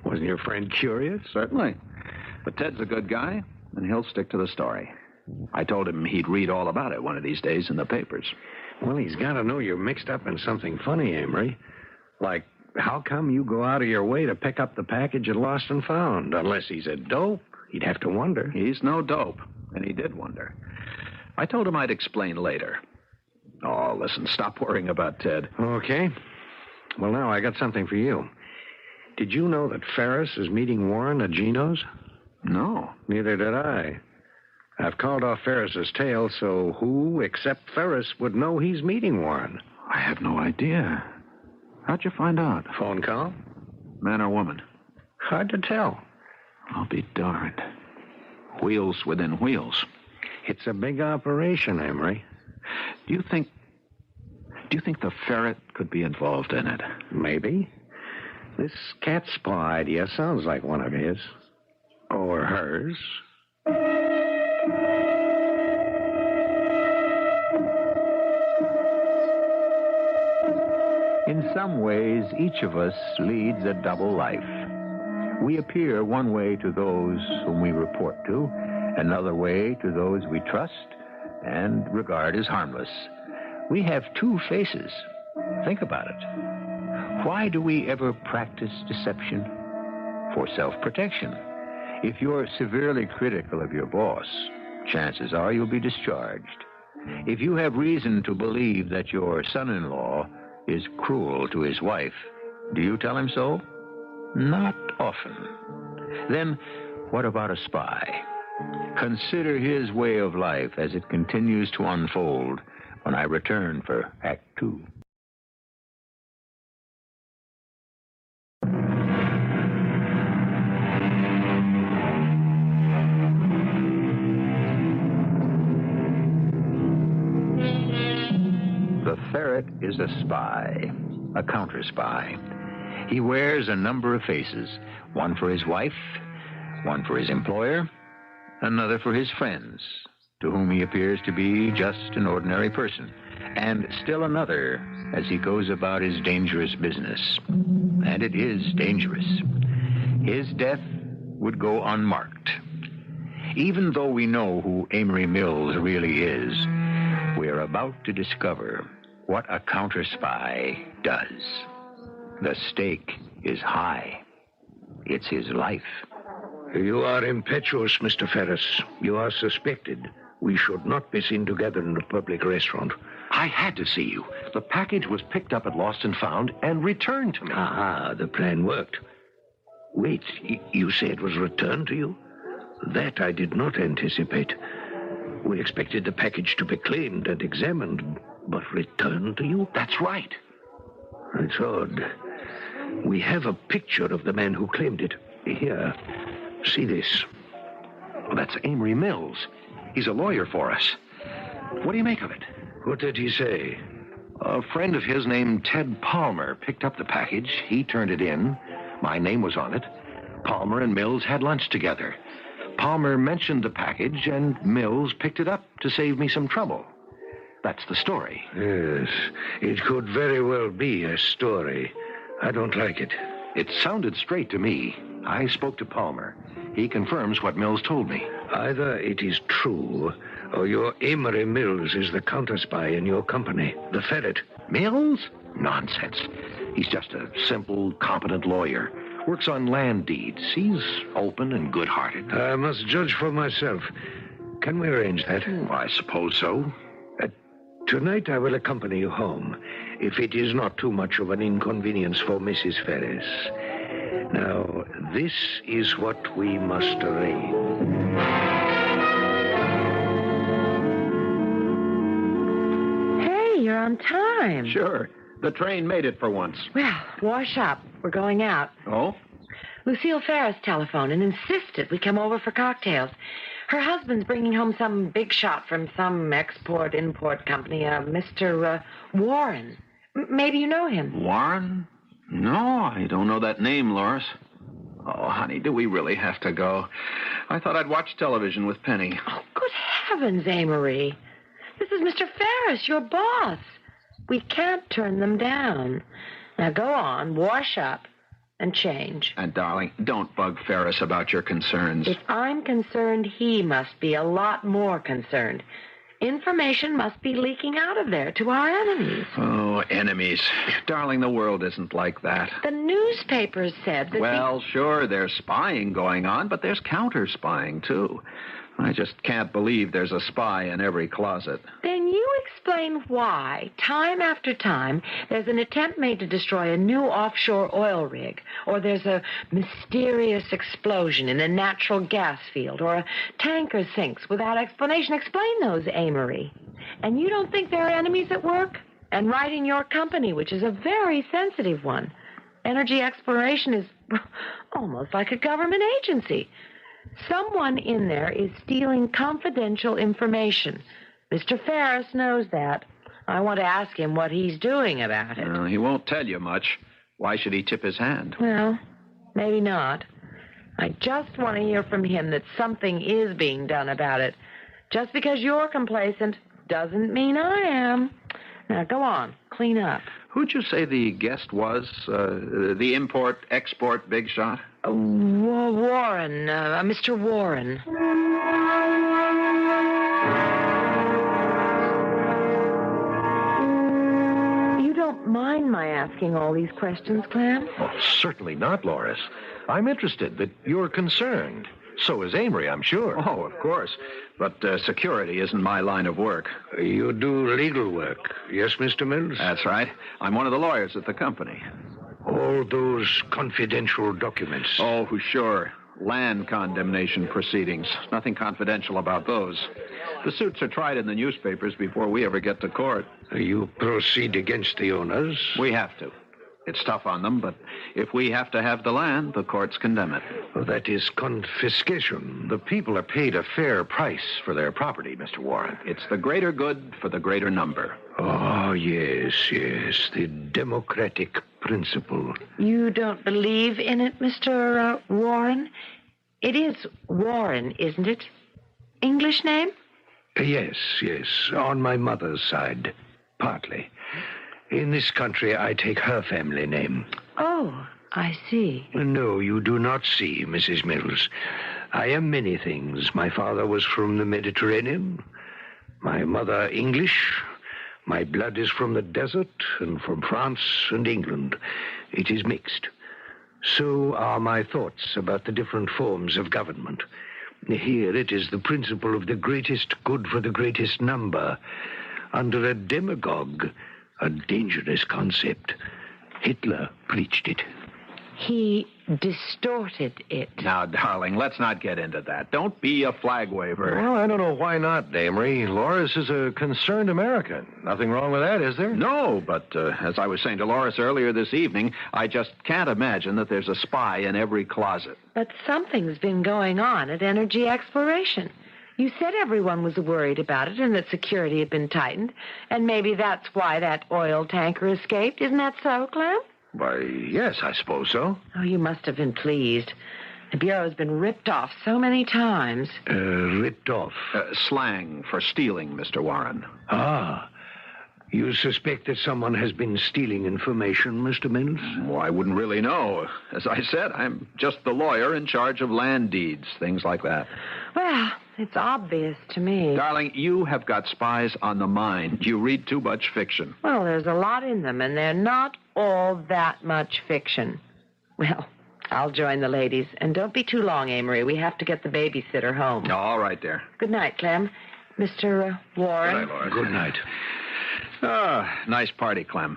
Wasn't your friend curious? Certainly. But Ted's a good guy, and he'll stick to the story. I told him he'd read all about it one of these days in the papers. Well, he's got to know you're mixed up in something funny, Amory. Like, how come you go out of your way to pick up the package at Lost and Found? Unless he's a dope, he'd have to wonder. He's no dope, and he did wonder. I told him I'd explain later. Oh, listen, stop worrying about Ted. Okay. Well, now I got something for you. Did you know that Ferris is meeting Warren at Gino's? No. Neither did I. I've called off Ferris's tail, so who except Ferris would know he's meeting Warren? I have no idea. How'd you find out? Phone call? Man or woman? Hard to tell. I'll be darned. Wheels within wheels. It's a big operation, Amory. Do you think the ferret could be involved in it? Maybe. This cat's paw idea sounds like one of his. Or hers. some ways, each of us leads a double life. We appear one way to those whom we report to, another way to those we trust and regard as harmless. We have two faces. Think about it. Why do we ever practice deception? For self-protection. If you're severely critical of your boss, chances are you'll be discharged. If you have reason to believe that your son-in-law is cruel to his wife, do you tell him so? Not often. Then, what about a spy? Consider his way of life as it continues to unfold when I return for Act 2. The ferret is a spy, a counter-spy. He wears a number of faces, one for his wife, one for his employer, another for his friends, to whom he appears to be just an ordinary person, and still another as he goes about his dangerous business. And it is dangerous. His death would go unmarked. Even though we know who Amory Mills really is, we are about to discover what a counter-spy does. The stake is high. It's his life. You are impetuous, Mr. Ferris. You are suspected. We should not be seen together in a public restaurant. I had to see you. The package was picked up at Lost and Found and returned to me. Ah, the plan worked. Wait, you say it was returned to you? That I did not anticipate. We expected the package to be claimed and examined, but returned to you? That's right. It's odd. We have a picture of the man who claimed it. Here, see this. Well, that's Amory Mills. He's a lawyer for us. What do you make of it? What did he say? A friend of his named Ted Palmer picked up the package. He turned it in. My name was on it. Palmer and Mills had lunch together. Palmer mentioned the package, and Mills picked it up to save me some trouble. That's the story. Yes, it could very well be a story. I don't like it. It sounded straight to me. I spoke to Palmer. He confirms what Mills told me. Either it is true, or your Amory Mills is the counter-spy in your company, the Ferret. Mills? Nonsense. He's just a simple, competent lawyer. Works on land deeds. He's open and good-hearted. I must judge for myself. Can we arrange that? I suppose so. Tonight I will accompany you home, if it is not too much of an inconvenience for Mrs. Ferris. Now, this is what we must arrange. Hey, you're on time. Sure. The train made it for once. Well, wash up. We're going out. Oh? Lucille Ferris telephoned and insisted we come over for cocktails. Her husband's bringing home some big shot from some export-import company, Mr. Warren. Maybe you know him. Warren? No, I don't know that name, Loris. Oh, honey, do we really have to go? I thought I'd watch television with Penny. Oh, good heavens, Amory. This is Mr. Ferris, your boss. We can't turn them down. Now go on, wash up, and change. And, darling, don't bug Ferris about your concerns. If I'm concerned, he must be a lot more concerned. Information must be leaking out of there to our enemies. Oh, enemies. Darling, the world isn't like that. The newspapers said that... Well, sure, there's spying going on, but there's counter-spying, too. I just can't believe there's a spy in every closet. Then you explain why, time after time, there's an attempt made to destroy a new offshore oil rig, or there's a mysterious explosion in a natural gas field, or a tanker sinks without explanation. Explain those, Amory. And you don't think there are enemies at work? And right in your company, which is a very sensitive one. Energy exploration is almost like a government agency. Someone in there is stealing confidential information. Mr. Ferris knows that. I want to ask him what he's doing about it. He won't tell you much. Why should he tip his hand? Well, maybe not. I just want to hear from him that something is being done about it. Just because you're complacent doesn't mean I am. Now, go on. Clean up. Who'd you say the guest was? The import-export big shot? Warren, Mr. Warren. You don't mind my asking all these questions, Clem? Oh, certainly not, Loris. I'm interested that you're concerned. So is Amory, I'm sure. Oh, of course. But security isn't my line of work. You do legal work, yes, Mr. Mills? That's right. I'm one of the lawyers at the company. All those confidential documents. Oh, sure. Land condemnation proceedings. Nothing confidential about those. The suits are tried in the newspapers before we ever get to court. You proceed against the owners? We have to. It's tough on them, but if we have to have the land, the courts condemn it. Well, that is confiscation. The people are paid a fair price for their property, Mr. Warren. It's the greater good for the greater number. Oh, yes, the democratic principle. You don't believe in it, Mr. Warren? It is Warren, isn't it? English name? Yes, on my mother's side, partly. In this country, I take her family name. Oh, I see. No, you do not see, Mrs. Mills. I am many things. My father was from the Mediterranean. My mother, English. My blood is from the desert and from France and England. It is mixed. So are my thoughts about the different forms of government. Here it is the principle of the greatest good for the greatest number. Under a demagogue, a dangerous concept. Hitler preached it. He distorted it. Now, darling, let's not get into that. Don't be a flag waver. Well, I don't know why not, Amory. Loris is a concerned American. Nothing wrong with that, is there? No, but as I was saying to Loris earlier this evening, I just can't imagine that there's a spy in every closet. But something's been going on at Energy Exploration. You said everyone was worried about it and that security had been tightened, and maybe that's why that oil tanker escaped. Isn't that so, Clem? Why, yes, I suppose so. Oh, you must have been pleased. The Bureau's been ripped off so many times. Ripped off? Slang for stealing, Mr. Warren. Ah. You suspect that someone has been stealing information, Mr. Mills? Well, I wouldn't really know. As I said, I'm just the lawyer in charge of land deeds, things like that. Well, it's obvious to me. Darling, you have got spies on the mind. You read too much fiction. Well, there's a lot in them, and they're not all that much fiction. Well, I'll join the ladies. And don't be too long, Amory. We have to get the babysitter home. All right, dear. Good night, Clem. Mr. Warren. Good night, Laura. Good night. Nice party, Clem.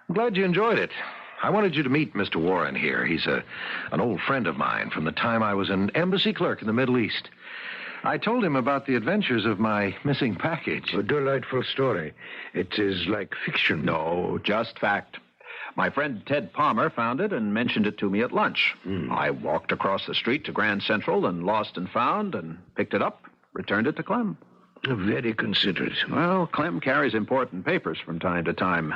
I'm glad you enjoyed it. I wanted you to meet Mr. Warren here. He's an old friend of mine from the time I was an embassy clerk in the Middle East. I told him about the adventures of my missing package. A delightful story. It is like fiction. No, just fact. My friend Ted Palmer found it and mentioned it to me at lunch. I walked across the street to Grand Central and lost and found and picked it up, returned it to Clem. Very considerate. Well, Clem carries important papers from time to time.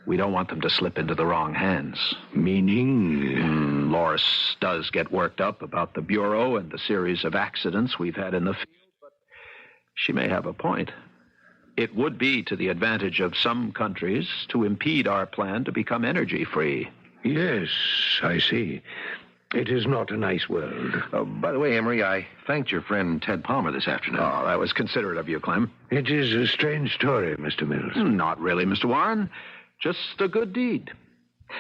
We don't want them to slip into the wrong hands. Meaning? Loris does get worked up about the Bureau and the series of accidents we've had in the field, but she may have a point. It would be to the advantage of some countries to impede our plan to become energy-free. Yes, I see. It is not a nice world. By the way, Amory, I thanked your friend Ted Palmer this afternoon. Oh, that was considerate of you, Clem. It is a strange story, Mr. Mills. Not really, Mr. Warren. Just a good deed.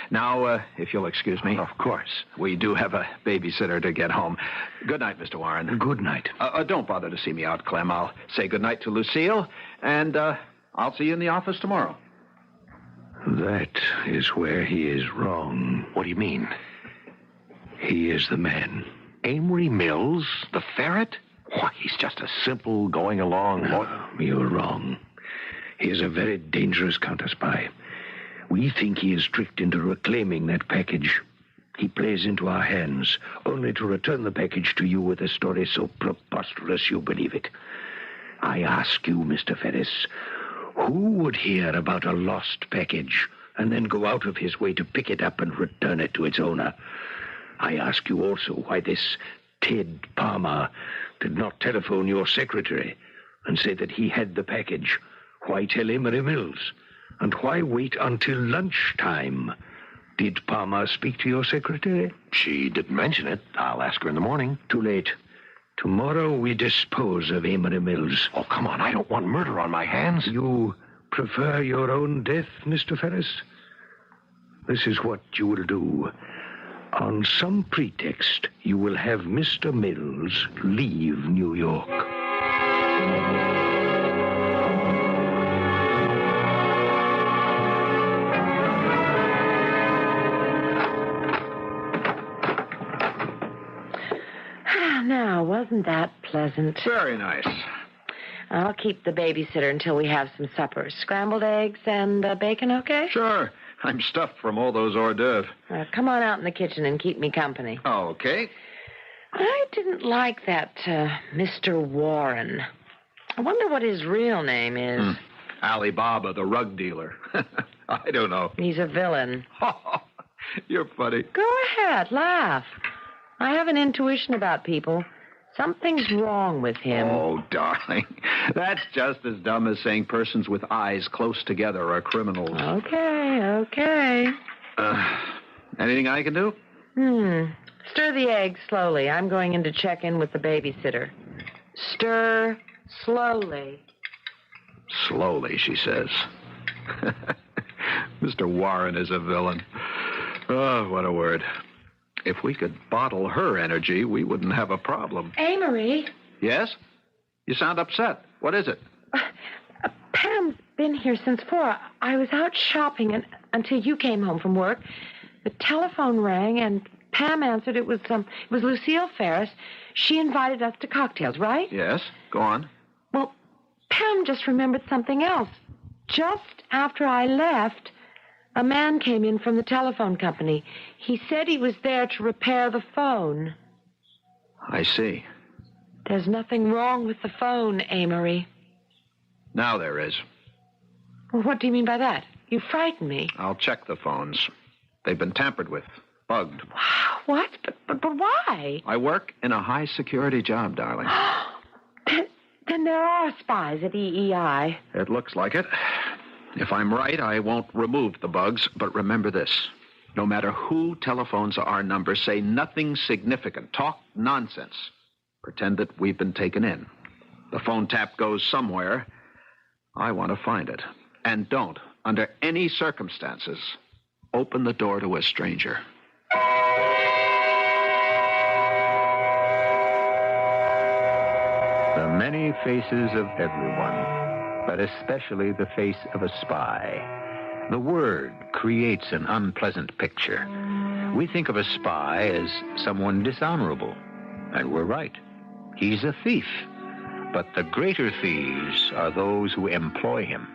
Now, if you'll excuse me. Of course. We do have a babysitter to get home. Good night, Mr. Warren. Good night. Don't bother to see me out, Clem. I'll say good night to Lucille, and I'll see you in the office tomorrow. That is where he is wrong. What do you mean? He is the man. Amory Mills, the ferret? Why, he's just a simple going-along... No, you're wrong. He is a very dangerous counter-spy. We think he is tricked into reclaiming that package. He plays into our hands, only to return the package to you with a story so preposterous you believe it. I ask you, Mr. Ferris, who would hear about a lost package and then go out of his way to pick it up and return it to its owner? I ask you also why this Ted Palmer did not telephone your secretary and say that he had the package. Why tell Emery Mills? And why wait until lunchtime? Did Palmer speak to your secretary? She didn't mention it. I'll ask her in the morning. Too late. Tomorrow we dispose of Amory Mills. Oh, come on. I don't want murder on my hands. You prefer your own death, Mr. Ferris? This is what you will do. On some pretext, you will have Mr. Mills leave New York. Now, wasn't that pleasant? Very nice. I'll keep the babysitter until we have some supper. Scrambled eggs and bacon, okay? Sure. I'm stuffed from all those hors d'oeuvres. Come on out in the kitchen and keep me company. Oh, okay. I didn't like that Mr. Warren. I wonder what his real name is. Alibaba, the rug dealer. I don't know. He's a villain. You're funny. Go ahead, laugh. I have an intuition about people. Something's wrong with him. Oh, darling. That's just as dumb as saying persons with eyes close together are criminals. Okay. Anything I can do? Stir the eggs slowly. I'm going in to check in with the babysitter. Stir slowly. Slowly, she says. Mr. Warren is a villain. Oh, what a word. If we could bottle her energy, we wouldn't have a problem. Amory. Yes? You sound upset. What is it? Pam's been here since 4. I was out shopping until you came home from work. The telephone rang, and Pam answered. It was Lucille Ferris. She invited us to cocktails, right? Yes. Go on. Well, Pam just remembered something else. Just after I left, a man came in from the telephone company. He said he was there to repair the phone. I see. There's nothing wrong with the phone, Amory. Now there is. Well, what do you mean by that? You frighten me. I'll check the phones. They've been tampered with. Bugged. What? But why? I work in a high-security job, darling. Then there are spies at EEI. It looks like it. If I'm right, I won't remove the bugs, but remember this. No matter who telephones our number, say nothing significant. Talk nonsense. Pretend that we've been taken in. The phone tap goes somewhere. I want to find it. And don't, under any circumstances, open the door to a stranger. The many faces of everyone, but especially the face of a spy. The word creates an unpleasant picture. We think of a spy as someone dishonorable, and we're right. He's a thief. But the greater thieves are those who employ him.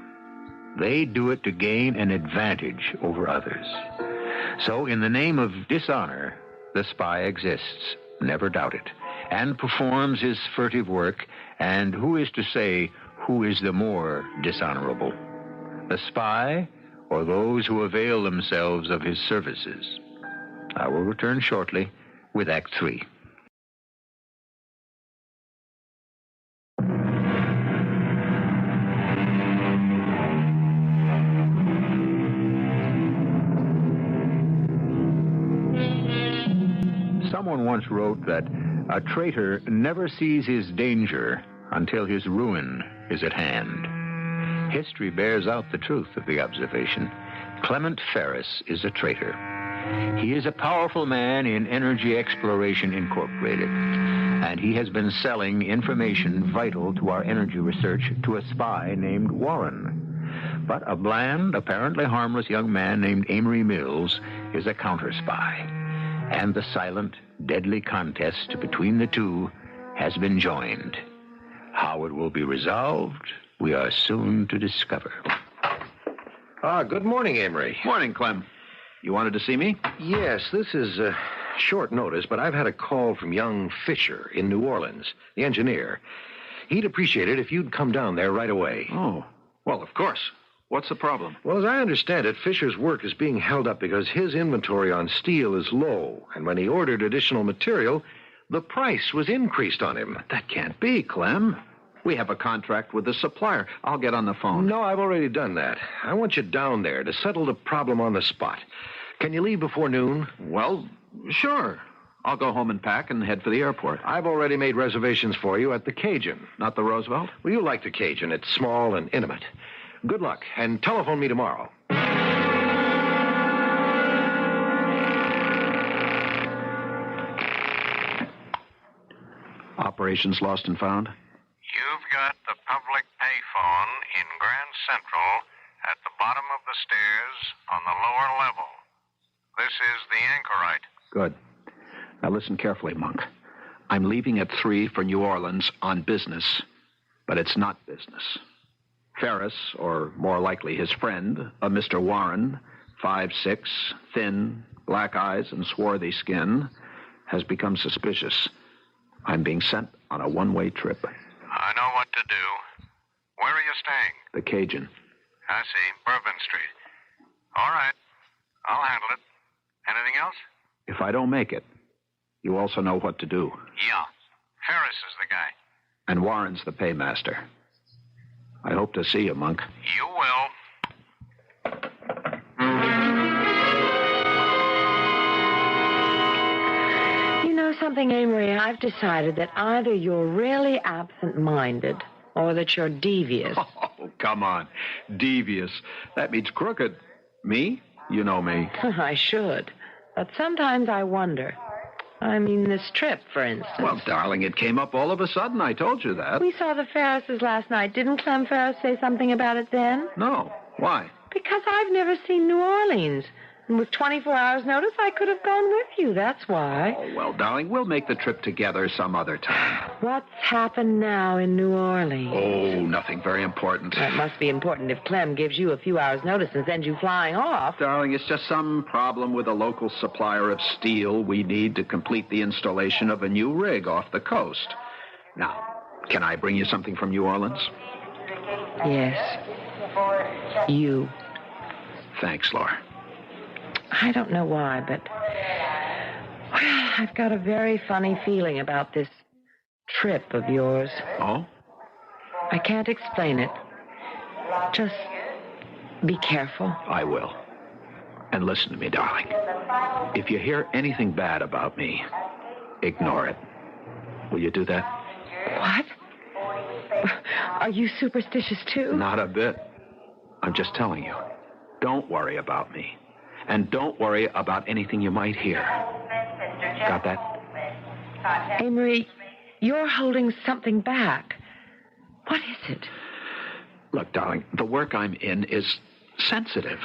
They do it to gain an advantage over others. So in the name of dishonor, the spy exists, never doubt it, and performs his furtive work, and who is to say who is the more dishonorable? The spy or those who avail themselves of his services? I will return shortly with Act 3. Someone once wrote that a traitor never sees his danger until his ruin is at hand. History bears out the truth of the observation. Clement Ferris is a traitor. He is a powerful man in Energy Exploration Incorporated, and he has been selling information vital to our energy research to a spy named Warren. But a bland, apparently harmless young man named Amory Mills is a counter-spy. And the silent, deadly contest between the two has been joined. How it will be resolved, we are soon to discover. Good morning, Amory. Morning, Clem. You wanted to see me? Yes, this is short notice, but I've had a call from young Fisher in New Orleans, the engineer. He'd appreciate it if you'd come down there right away. Oh, well, of course. What's the problem? Well, as I understand it, Fisher's work is being held up because his inventory on steel is low, and when he ordered additional material, the price was increased on him. That can't be, Clem. We have a contract with the supplier. I'll get on the phone. No, I've already done that. I want you down there to settle the problem on the spot. Can you leave before noon? Well, sure. I'll go home and pack and head for the airport. I've already made reservations for you at the Cajun. Not the Roosevelt? Well, you like the Cajun. It's small and intimate. Good luck, and telephone me tomorrow. Operations lost and found? You've got the public payphone in Grand Central at the bottom of the stairs on the lower level. This is the anchorite. Good. Now listen carefully, Monk. I'm leaving at 3 for New Orleans on business, but it's not business. Ferris, or more likely his friend, a Mr. Warren, 5'6", thin, black eyes, and swarthy skin, has become suspicious. I'm being sent on a one-way trip. I know what to do. Where are you staying? The Cajun. I see. Bourbon Street. All right. I'll handle it. Anything else? If I don't make it, you also know what to do. Yeah. Ferris is the guy. And Warren's the paymaster. I hope to see you, Monk. You will. You know something, Amory? I've decided that either you're really absent-minded or that you're devious. Oh, come on. Devious. That means crooked. Me? You know me. I should. But sometimes I wonder. I mean, this trip, for instance. Well, darling, it came up all of a sudden. I told you that. We saw the Ferrises last night. Didn't Clem Ferris say something about it then? No. Why? Because I've never seen New Orleans. And with 24 hours' notice, I could have gone with you. That's why. Oh, well, darling, we'll make the trip together some other time. What's happened now in New Orleans? Oh, nothing very important. That must be important if Clem gives you a few hours' notice and sends you flying off. Darling, it's just some problem with a local supplier of steel we need to complete the installation of a new rig off the coast. Now, can I bring you something from New Orleans? Yes. You. Thanks, Laura. I don't know why, but well, I've got a very funny feeling about this trip of yours. Oh? I can't explain it. Just be careful. I will. And listen to me, darling. If you hear anything bad about me, ignore it. Will you do that? What? Are you superstitious, too? Not a bit. I'm just telling you. Don't worry about me. And don't worry about anything you might hear. Got that? Amory, you're holding something back. What is it? Look, darling, the work I'm in is sensitive.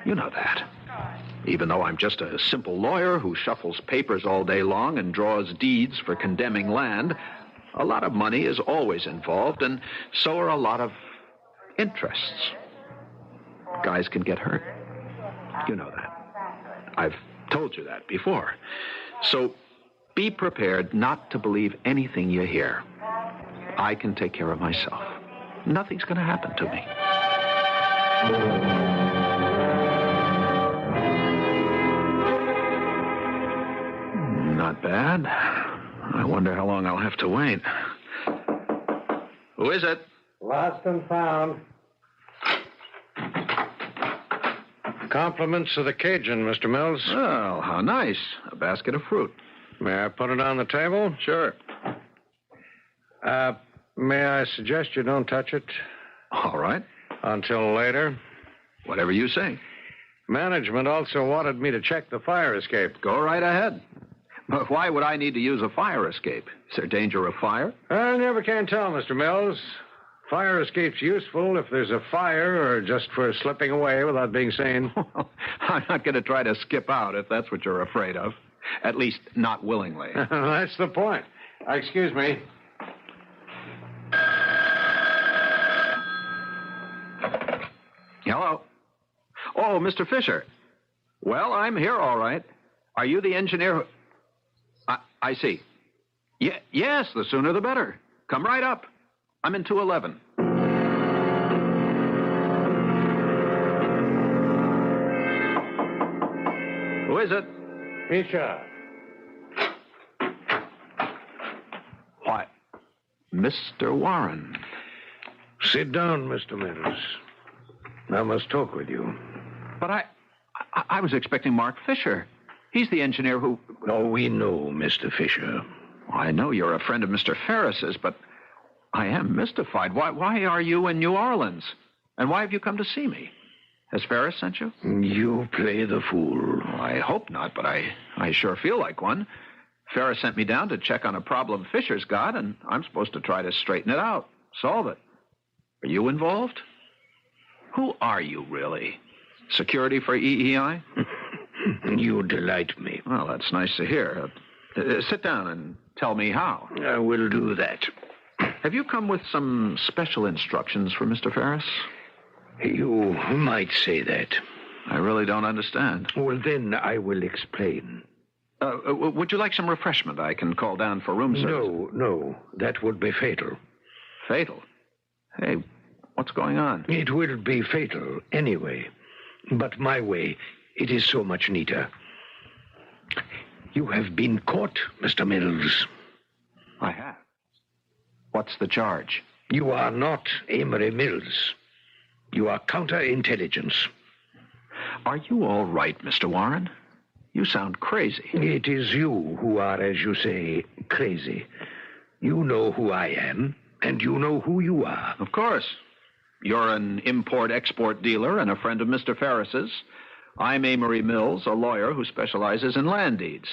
You know that. Even though I'm just a simple lawyer who shuffles papers all day long and draws deeds for condemning land, a lot of money is always involved, and so are a lot of interests. Guys can get hurt. You know that. I've told you that before. So be prepared not to believe anything you hear. I can take care of myself. Nothing's going to happen to me. Not bad. I wonder how long I'll have to wait. Who is it? Lost and found. Compliments of the Cajun, Mr. Mills. Oh, how nice. A basket of fruit. May I put it on the table? Sure. May I suggest you don't touch it? All right. Until later. Whatever you say. Management also wanted me to check the fire escape. Go right ahead. But why would I need to use a fire escape? Is there danger of fire? I never can tell, Mr. Mills. Fire escape's useful if there's a fire or just for slipping away without being seen. I'm not going to try to skip out if that's what you're afraid of. At least, not willingly. That's the point. Excuse me. Hello. Oh, Mr. Fisher. Well, I'm here, all right. Are you the engineer who... I see. Yes, the sooner the better. Come right up. I'm in 211. Who is it? Misha. Mr. Warren. Sit down, Mr. Mills. I must talk with you. But I was expecting Mark Fisher. He's the engineer who... Oh, we know Mr. Fisher. I know you're a friend of Mr. Ferris's, but I am mystified. Why are you in New Orleans? And why have you come to see me? Has Ferris sent you? You play the fool. I hope not, but I sure feel like one. Ferris sent me down to check on a problem Fisher's got, and I'm supposed to try to straighten it out, solve it. Are you involved? Who are you, really? Security for EEI? You delight me. Well, that's nice to hear. Sit down and tell me how. I will do that. Have you come with some special instructions for Mr. Ferris? You might say that. I really don't understand. Well, then I will explain. Would you like some refreshment? I can call down for room service. No. That would be fatal. Fatal? Hey, what's going on? It will be fatal anyway. But my way, it is so much neater. You have been caught, Mr. Mills. I have. What's the charge? You are not Amory Mills. You are counterintelligence. Are you all right, Mr. Warren? You sound crazy. It is you who are, as you say, crazy. You know who I am, and you know who you are. Of course. You're an import-export dealer and a friend of Mr. Ferris's. I'm Amory Mills, a lawyer who specializes in land deeds.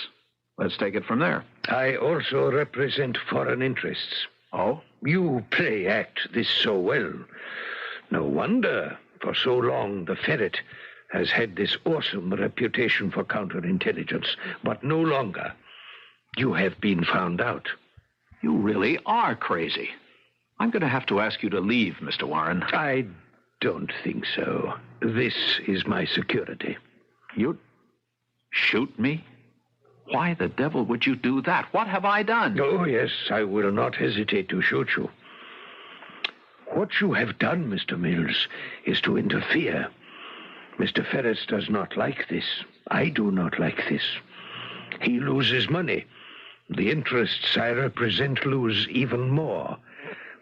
Let's take it from there. I also represent foreign interests. Oh? You play-act this so well. No wonder, for so long, the ferret has had this awesome reputation for counterintelligence, but no longer. You have been found out. You really are crazy. I'm going to have to ask you to leave, Mr. Warren. I don't think so. This is my security. You'd shoot me? Why the devil would you do that? What have I done? Oh, yes, I will not hesitate to shoot you. What you have done, Mr. Mills, is to interfere. Mr. Ferris does not like this. I do not like this. He loses money. The interests I represent lose even more.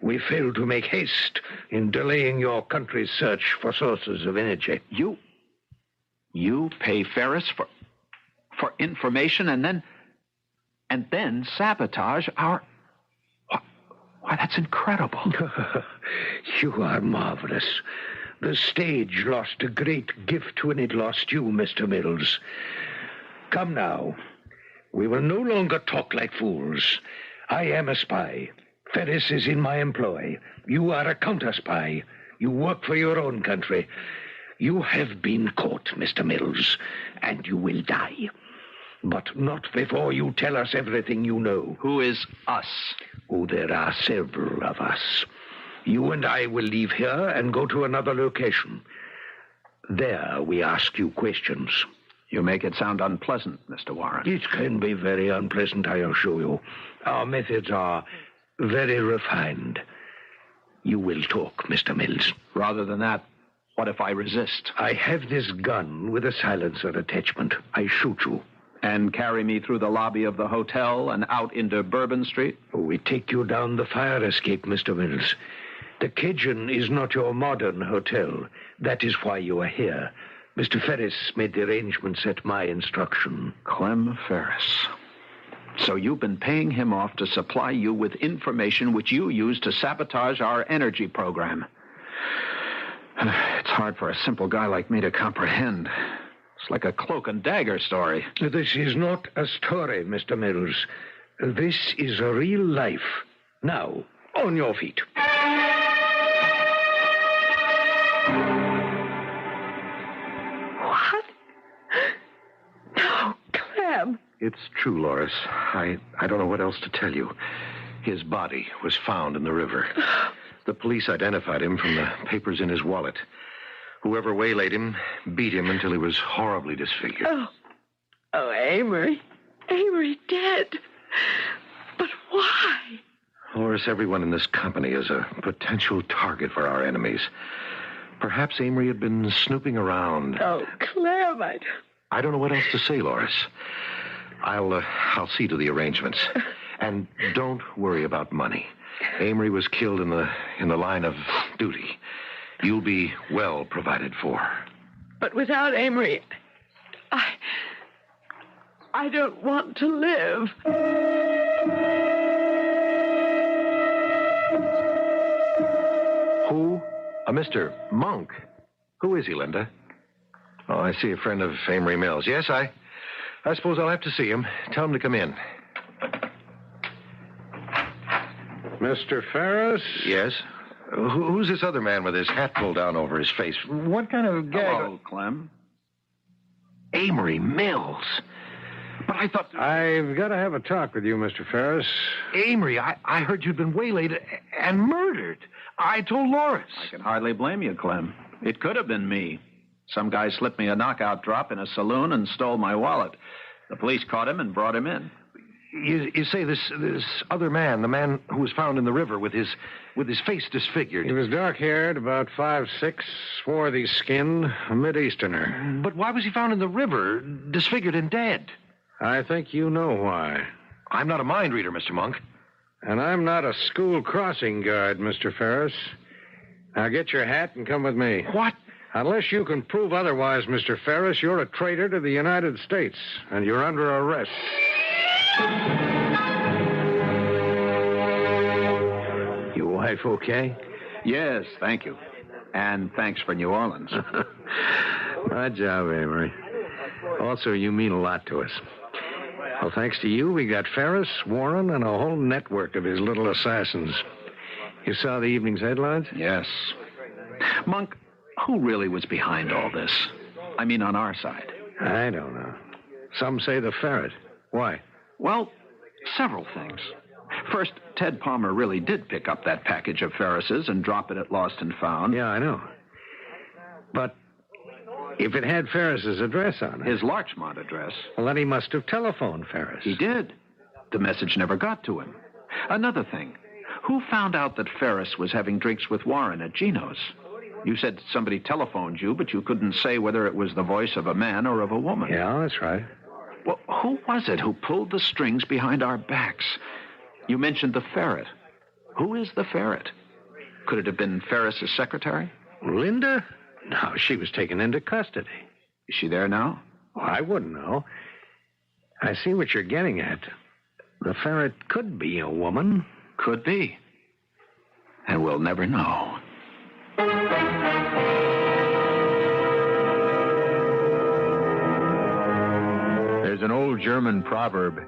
We fail to make haste in delaying your country's search for sources of energy. You pay Ferris for information and then sabotage our... Why, that's incredible. You are marvelous. The stage lost a great gift when it lost you, Mr. Mills. Come now. We will no longer talk like fools. I am a spy. Ferris is in my employ. You are a counter-spy. You work for your own country. You have been caught, Mr. Mills, and you will die. But not before you tell us everything you know. Who is us? Oh, there are several of us. You and I will leave here and go to another location. There we ask you questions. You make it sound unpleasant, Mr. Warren. It can be very unpleasant, I assure you. Our methods are very refined. You will talk, Mr. Mills. Rather than that, what if I resist? I have this gun with a silencer attachment. I shoot you. And carry me through the lobby of the hotel and out into Bourbon Street? We take you down the fire escape, Mr. Mills. The Cajun is not your modern hotel. That is why you are here. Mr. Ferris made the arrangements at my instruction. Clem Ferris. So you've been paying him off to supply you with information which you use to sabotage our energy program. It's hard for a simple guy like me to comprehend. It's like a cloak and dagger story. This is not a story, Mr. Mills. This is a real life. Now, on your feet. What? No, Clem. It's true, Loris. I don't know what else to tell you. His body was found in the river. The police identified him from the papers in his wallet. Whoever waylaid him beat him until he was horribly disfigured. Oh, Amory. Amory dead. But why? Loris, everyone in this company is a potential target for our enemies. Perhaps Amory had been snooping around. Oh, Clem, I don't know what else to say, Loris. I'll see to the arrangements. And don't worry about money. Amory was killed in the line of duty. You'll be well provided for. But without Amory, I don't want to live. Who? Mr. Monk. Who is he, Linda? Oh, I see a friend of Amory Mills. Yes, I suppose I'll have to see him. Tell him to come in. Mr. Ferris? Yes? Who's this other man with his hat pulled down over his face? What kind of gag? Hello, Clem. Amory Mills. But I thought... I've got to have a talk with you, Mr. Ferris. Amory, I heard you'd been waylaid and murdered. I told Loris. I can hardly blame you, Clem. It could have been me. Some guy slipped me a knockout drop in a saloon and stole my wallet. The police caught him and brought him in. You say this other man, the man who was found in the river with his face disfigured. He was dark-haired, about 5'6", swarthy-skinned, a Mid-Easterner. But why was he found in the river, disfigured and dead? I think you know why. I'm not a mind reader, Mr. Monk. And I'm not a school crossing guard, Mr. Ferris. Now get your hat and come with me. What? Unless you can prove otherwise, Mr. Ferris, you're a traitor to the United States, and you're under arrest. Your wife okay? Yes, thank you. And thanks for New Orleans. My job, Amory. Also, you mean a lot to us. Well, thanks to you, we got Ferris, Warren, and a whole network of his little assassins. You saw the evening's headlines? Yes. Monk, who really was behind all this? I mean, on our side. I don't know. Some say the ferret. Why? Well, several things. First, Ted Palmer really did pick up that package of Ferris's and drop it at Lost and Found. Yeah, I know. But if it had Ferris's address on it... His Larchmont address. Well, then he must have telephoned Ferris. He did. The message never got to him. Another thing. Who found out that Ferris was having drinks with Warren at Gino's? You said somebody telephoned you, but you couldn't say whether it was the voice of a man or of a woman. Yeah, that's right. Well, who was it who pulled the strings behind our backs? You mentioned the ferret. Who is the ferret? Could it have been Ferris's secretary? Linda? No, she was taken into custody. Is she there now? Well, I wouldn't know. I see what you're getting at. The ferret could be a woman. Could be. And we'll never know. There's an old German proverb,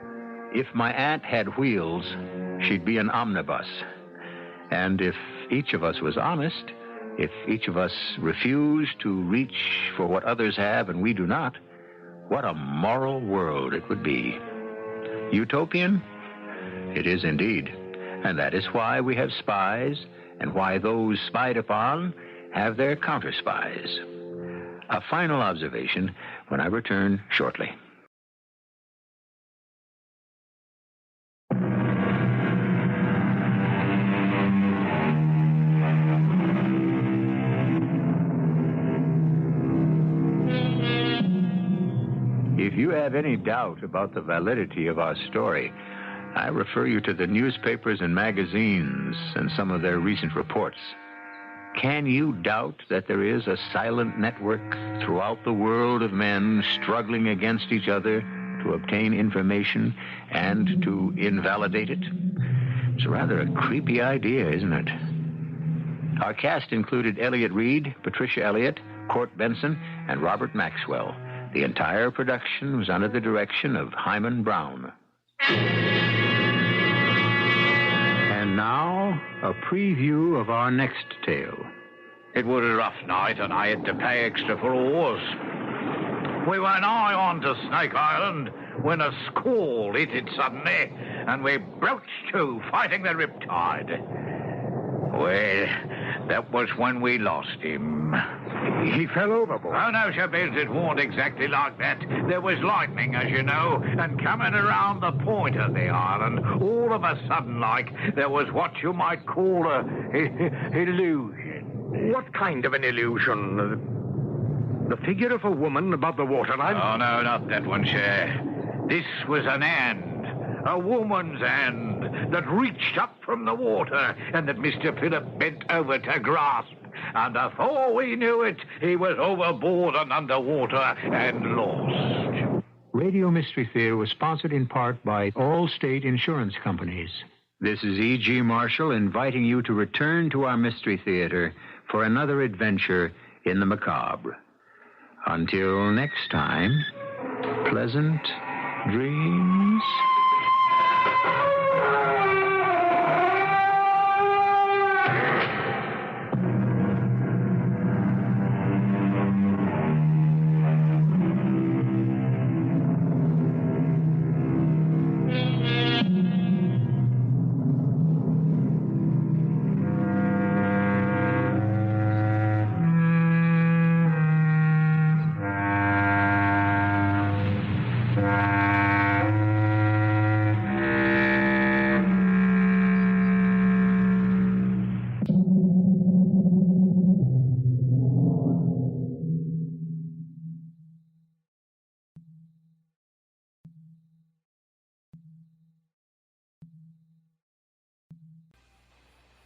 if my aunt had wheels, she'd be an omnibus. And if each of us was honest, if each of us refused to reach for what others have and we do not, what a moral world it would be. Utopian? It is indeed. And that is why we have spies, and why those spied upon have their counter-spies. A final observation when I return shortly. If you have any doubt about the validity of our story, I refer you to the newspapers and magazines and some of their recent reports. Can you doubt that there is a silent network throughout the world of men struggling against each other to obtain information and to invalidate it? It's rather a creepy idea, isn't it? Our cast included Elliot Reed, Patricia Elliott, Court Benson, and Robert Maxwell. The entire production was under the direction of Hyman Brown. And now, a preview of our next tale. It was a rough night, and I had to pay extra for oars. We went nigh on to Snake Island when a squall hit it suddenly, and we broached to, fighting the riptide. Well, that was when we lost him. He fell overboard. Oh, no, Sir Biz, it wasn't exactly like that. There was lightning, as you know, and coming around the point of the island, all of a sudden, like, there was what you might call a illusion. What kind of an illusion? The figure of a woman above the waterline? Oh, no, not that one, sir. This was an hand. a woman's hand that reached up from the water and that Mr. Philip bent over to grasp. And before we knew it, he was overboard and underwater and lost. Radio Mystery Theater was sponsored in part by all state insurance companies. This is E.G. Marshall inviting you to return to our Mystery Theater for another adventure in the macabre. Until next time, pleasant dreams.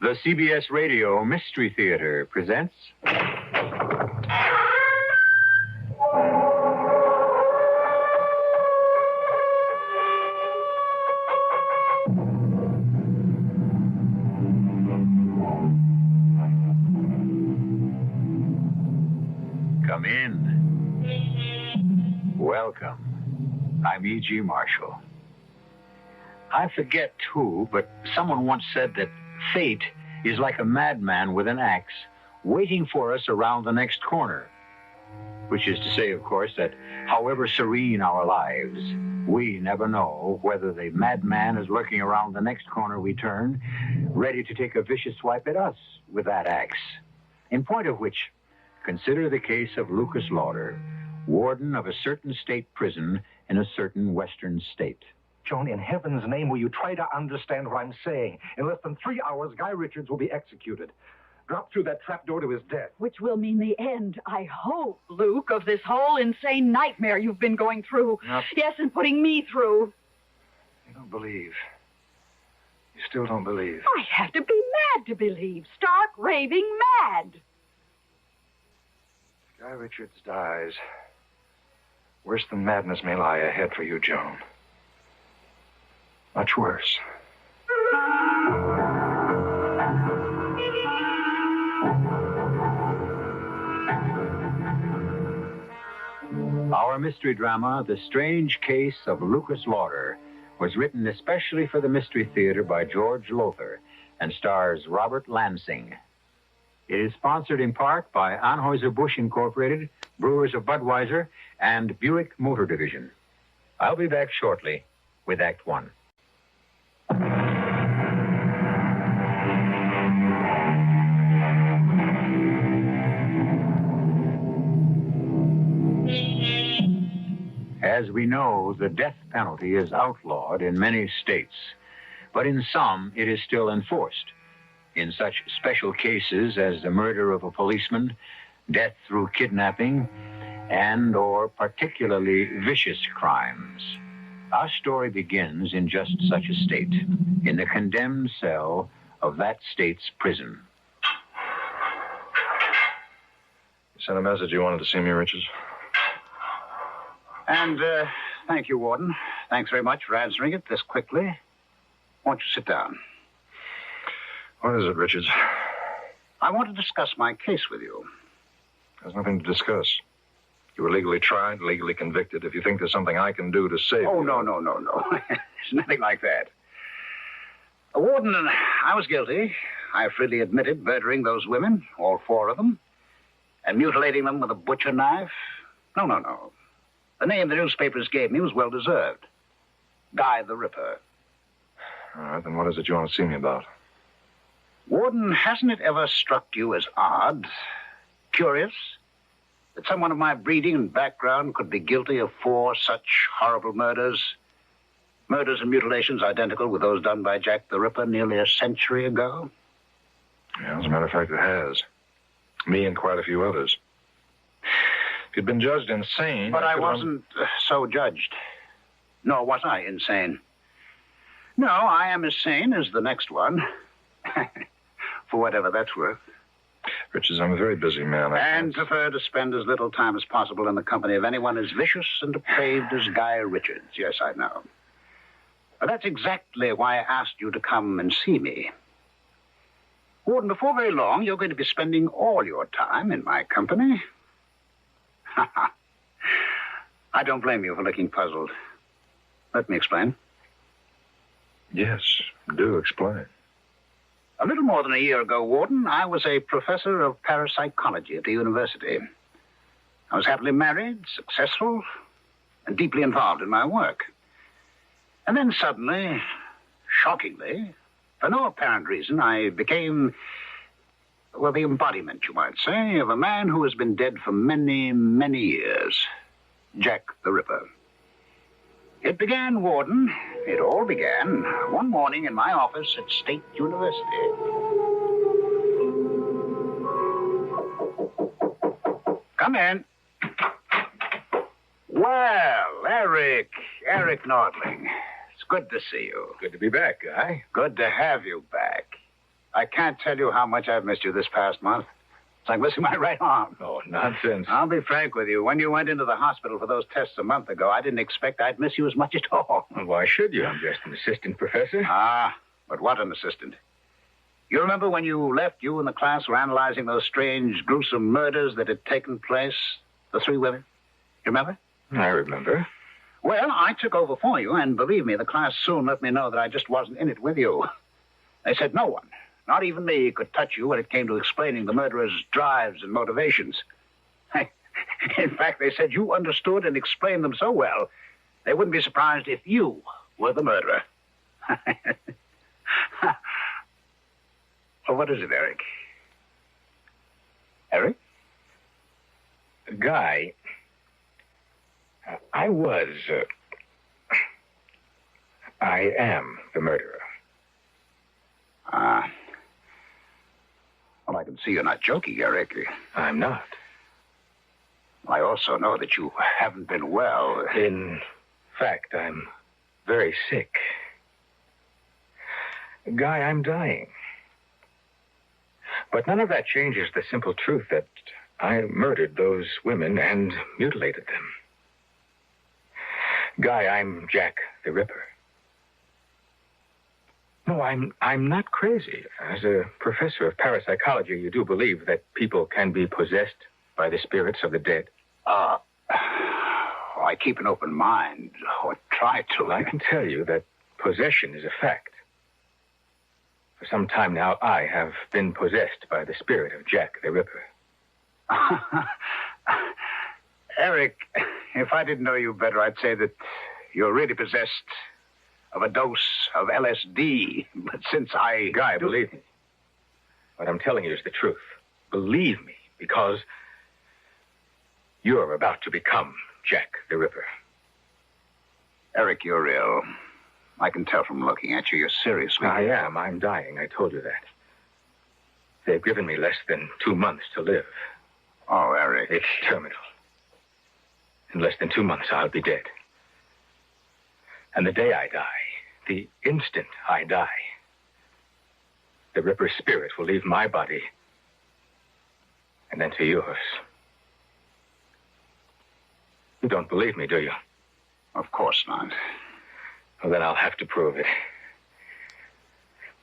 The CBS Radio Mystery Theater presents... Come in. Welcome. I'm E.G. Marshall. I forget who, but someone once said that fate is like a madman with an axe waiting for us around the next corner. Which is to say, of course, that however serene our lives, we never know whether the madman is lurking around the next corner we turn, ready to take a vicious swipe at us with that axe. In point of which, consider the case of Lucas Lauder, warden of a certain state prison in a certain western state. Joan, in heaven's name, will you try to understand what I'm saying? In less than 3 hours, Guy Richards will be executed. Drop through that trapdoor to his death. Which will mean the end, I hope, Luke, of this whole insane nightmare you've been going through. Yep. Yes, and putting me through. You don't believe. You still don't believe. I have to be mad to believe. Stark, raving mad. If Guy Richards dies, worse than madness may lie ahead for you, Joan. Much worse. Our mystery drama, The Strange Case of Lucas Lauder, was written especially for the Mystery Theater by George Lothar and stars Robert Lansing. It is sponsored in part by Anheuser-Busch Incorporated, Brewers of Budweiser, and Buick Motor Division. I'll be back shortly with Act One. As we know, the death penalty is outlawed in many states, but in some it is still enforced. In such special cases as the murder of a policeman, death through kidnapping, and or particularly vicious crimes. Our story begins in just such a state, in the condemned cell of that state's prison. You sent a message you wanted to see me, Richards. And, thank you, Warden. Thanks very much for answering it this quickly. Won't you sit down? What is it, Richards? I want to discuss my case with you. There's nothing to discuss. You were legally tried, legally convicted. If you think there's something I can do to save Oh, you... no. There's nothing like that. Warden, I was guilty. I freely admitted murdering those women, all 4 of them, and mutilating them with a butcher knife. No. The name the newspapers gave me was well-deserved. Guy the Ripper. All right, then what is it you want to see me about? Warden, hasn't it ever struck you as odd, curious, that someone of my breeding and background could be guilty of 4 such horrible murders? Murders and mutilations identical with those done by Jack the Ripper nearly a century ago? Yeah, as a matter of fact, it has. Me and quite a few others. If you'd been judged insane... But I wasn't so judged. Nor was I insane. No, I am as sane as the next one. For whatever that's worth. Richards, I'm a very busy man. And prefer to spend as little time as possible in the company of anyone as vicious and depraved as Guy Richards. Yes, I know. But that's exactly why I asked you to come and see me. Warden, before very long, you're going to be spending all your time in my company. I don't blame you for looking puzzled. Let me explain. Yes, do explain. A little more than a year ago, Warden, I was a professor of parapsychology at the university. I was happily married, successful, and deeply involved in my work. And then suddenly, shockingly, for no apparent reason, I became, well, the embodiment, you might say, of a man who has been dead for many, many years. Jack the Ripper. It began, Warden, it all began one morning in my office at State University. Come in. Well, Eric Nordling. It's good to see you. Good to be back, Guy. Good to have you back. I can't tell you how much I've missed you this past month. It's like missing my right arm. Oh, nonsense. I'll be frank with you. When you went into the hospital for those tests a month ago, I didn't expect I'd miss you as much at all. Well, why should you? I'm just an assistant professor. Ah, but what an assistant. You remember when you left, you and the class were analyzing those strange, gruesome murders that had taken place? The 3 women? You remember? I remember. Well, I took over for you, and believe me, the class soon let me know that I just wasn't in it with you. They said no one, not even me, could touch you when it came to explaining the murderer's drives and motivations. In fact, they said you understood and explained them so well, they wouldn't be surprised if you were the murderer. Well, what is it, Eric? Eric? Guy, I am the murderer. Well, I can see you're not joking, Eric. I'm not. I also know that you haven't been well. In fact, I'm very sick. Guy, I'm dying. But none of that changes the simple truth that I murdered those women and mutilated them. Guy, I'm Jack the Ripper. No, I'm not crazy. As a professor of parapsychology, you do believe that people can be possessed by the spirits of the dead? I keep an open mind, or try to. Well, I can tell you that possession is a fact. For some time now, I have been possessed by the spirit of Jack the Ripper. Eric, if I didn't know you better, I'd say that you're really possessed of a dose of LSD. But since I... Guy, believe me. What I'm telling you is the truth. Believe me, because you're about to become Jack the Ripper. Eric, you're ill. I can tell from looking at you. You're seriously... I am. I'm dying. I told you that. They've given me less than 2 months to live. Oh, Eric. It's terminal. In less than 2 months, I'll be dead. And the day I die, the instant I die, the Ripper's spirit will leave my body and enter yours. You don't believe me, do you? Of course not. Well, then I'll have to prove it.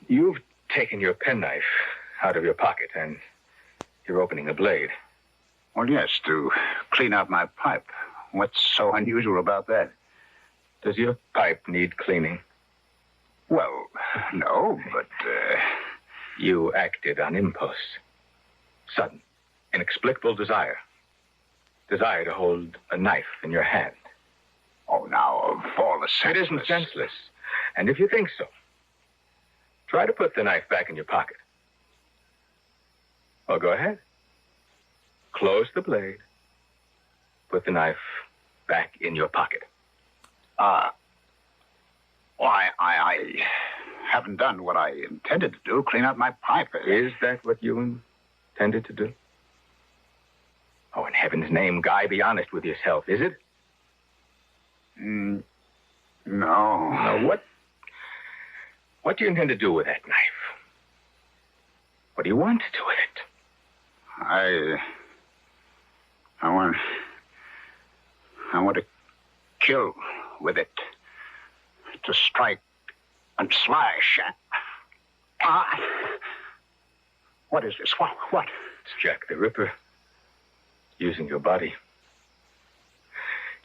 You've taken your penknife out of your pocket and you're opening the blade. Well, yes, to clean out my pipe. What's so unusual about that? Does your pipe need cleaning? Well, no, but... You acted on impulse. Sudden, inexplicable desire. Desire to hold a knife in your hand. Oh, now, of all the senseless... It isn't senseless. And if you think so, try to put the knife back in your pocket. Well, go ahead. Close the blade. Put the knife back in your pocket. I haven't done what I intended to do, clean out my pipe. Is that what you intended to do? Oh, in heaven's name, Guy, be honest with yourself, is it? No. Now, what What do you intend to do with that knife? What do you want to do with it? I want to kill with it. To strike and slash. What is this? What? It's Jack the Ripper. Using your body.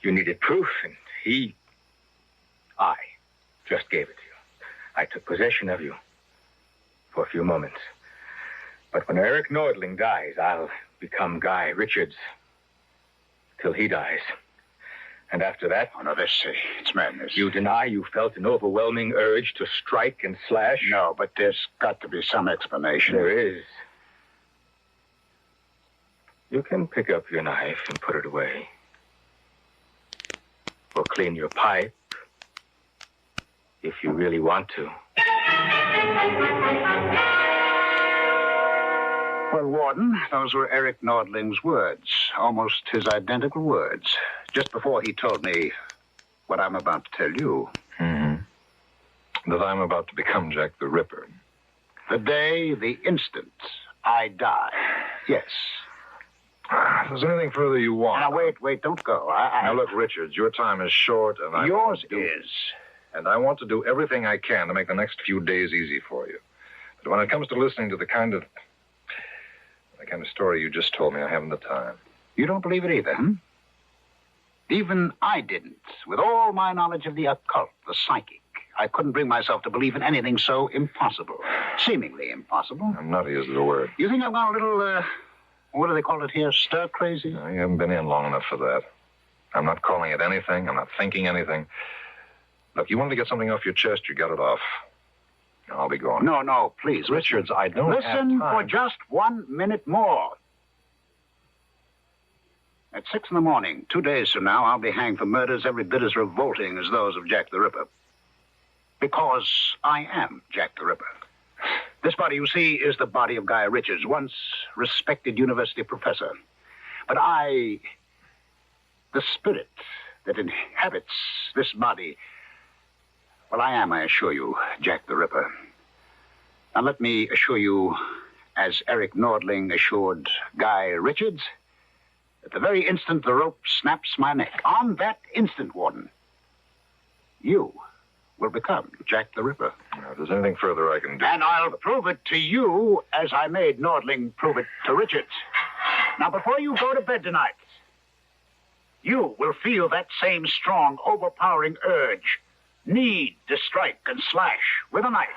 You needed proof, and I just gave it to you. I took possession of you for a few moments. But when Eric Nordling dies, I'll become Guy Richards till he dies. And after that... Oh, no, it's madness. You deny you felt an overwhelming urge to strike and slash? No, but there's got to be some explanation. There is. You can pick up your knife and put it away. Or clean your pipe, if you really want to. Well, Warden, those were Eric Nordling's words. Almost his identical words. Just before he told me what I'm about to tell you. Mm-hmm. That I'm about to become Jack the Ripper. The day, the instant I die. Yes. If there's anything further you want... Now, wait, don't go. Now, look, Richards, your time is short, and Yours is. And I want to do everything I can to make the next few days easy for you. But when it comes to listening to the kind of story you just told me, I haven't the time. You don't believe it either, hmm? Even I didn't. With all my knowledge of the occult, the psychic, I couldn't bring myself to believe in anything so impossible. Seemingly impossible. Nutty is the word. You think I've gone a little, what do they call it here, stir-crazy? No, you haven't been in long enough for that. I'm not calling it anything. I'm not thinking anything. Look, you wanted to get something off your chest, you got it off. I'll be going. No, please. Richards, I don't have time. Listen for just 1 minute more. At 6 in the morning, 2 days from now, I'll be hanged for murders every bit as revolting as those of Jack the Ripper. Because I am Jack the Ripper. This body, you see, is the body of Guy Richards, once respected university professor. But the spirit that inhabits this body, well, I am, I assure you, Jack the Ripper. Now, let me assure you, as Eric Nordling assured Guy Richards, at the very instant the rope snaps my neck, on that instant, Warden, you will become Jack the Ripper. Now, if there's anything further I can do... And I'll prove it to you as I made Nordling prove it to Richards. Now, before you go to bed tonight, you will feel that same strong, overpowering urge, need to strike and slash with a knife.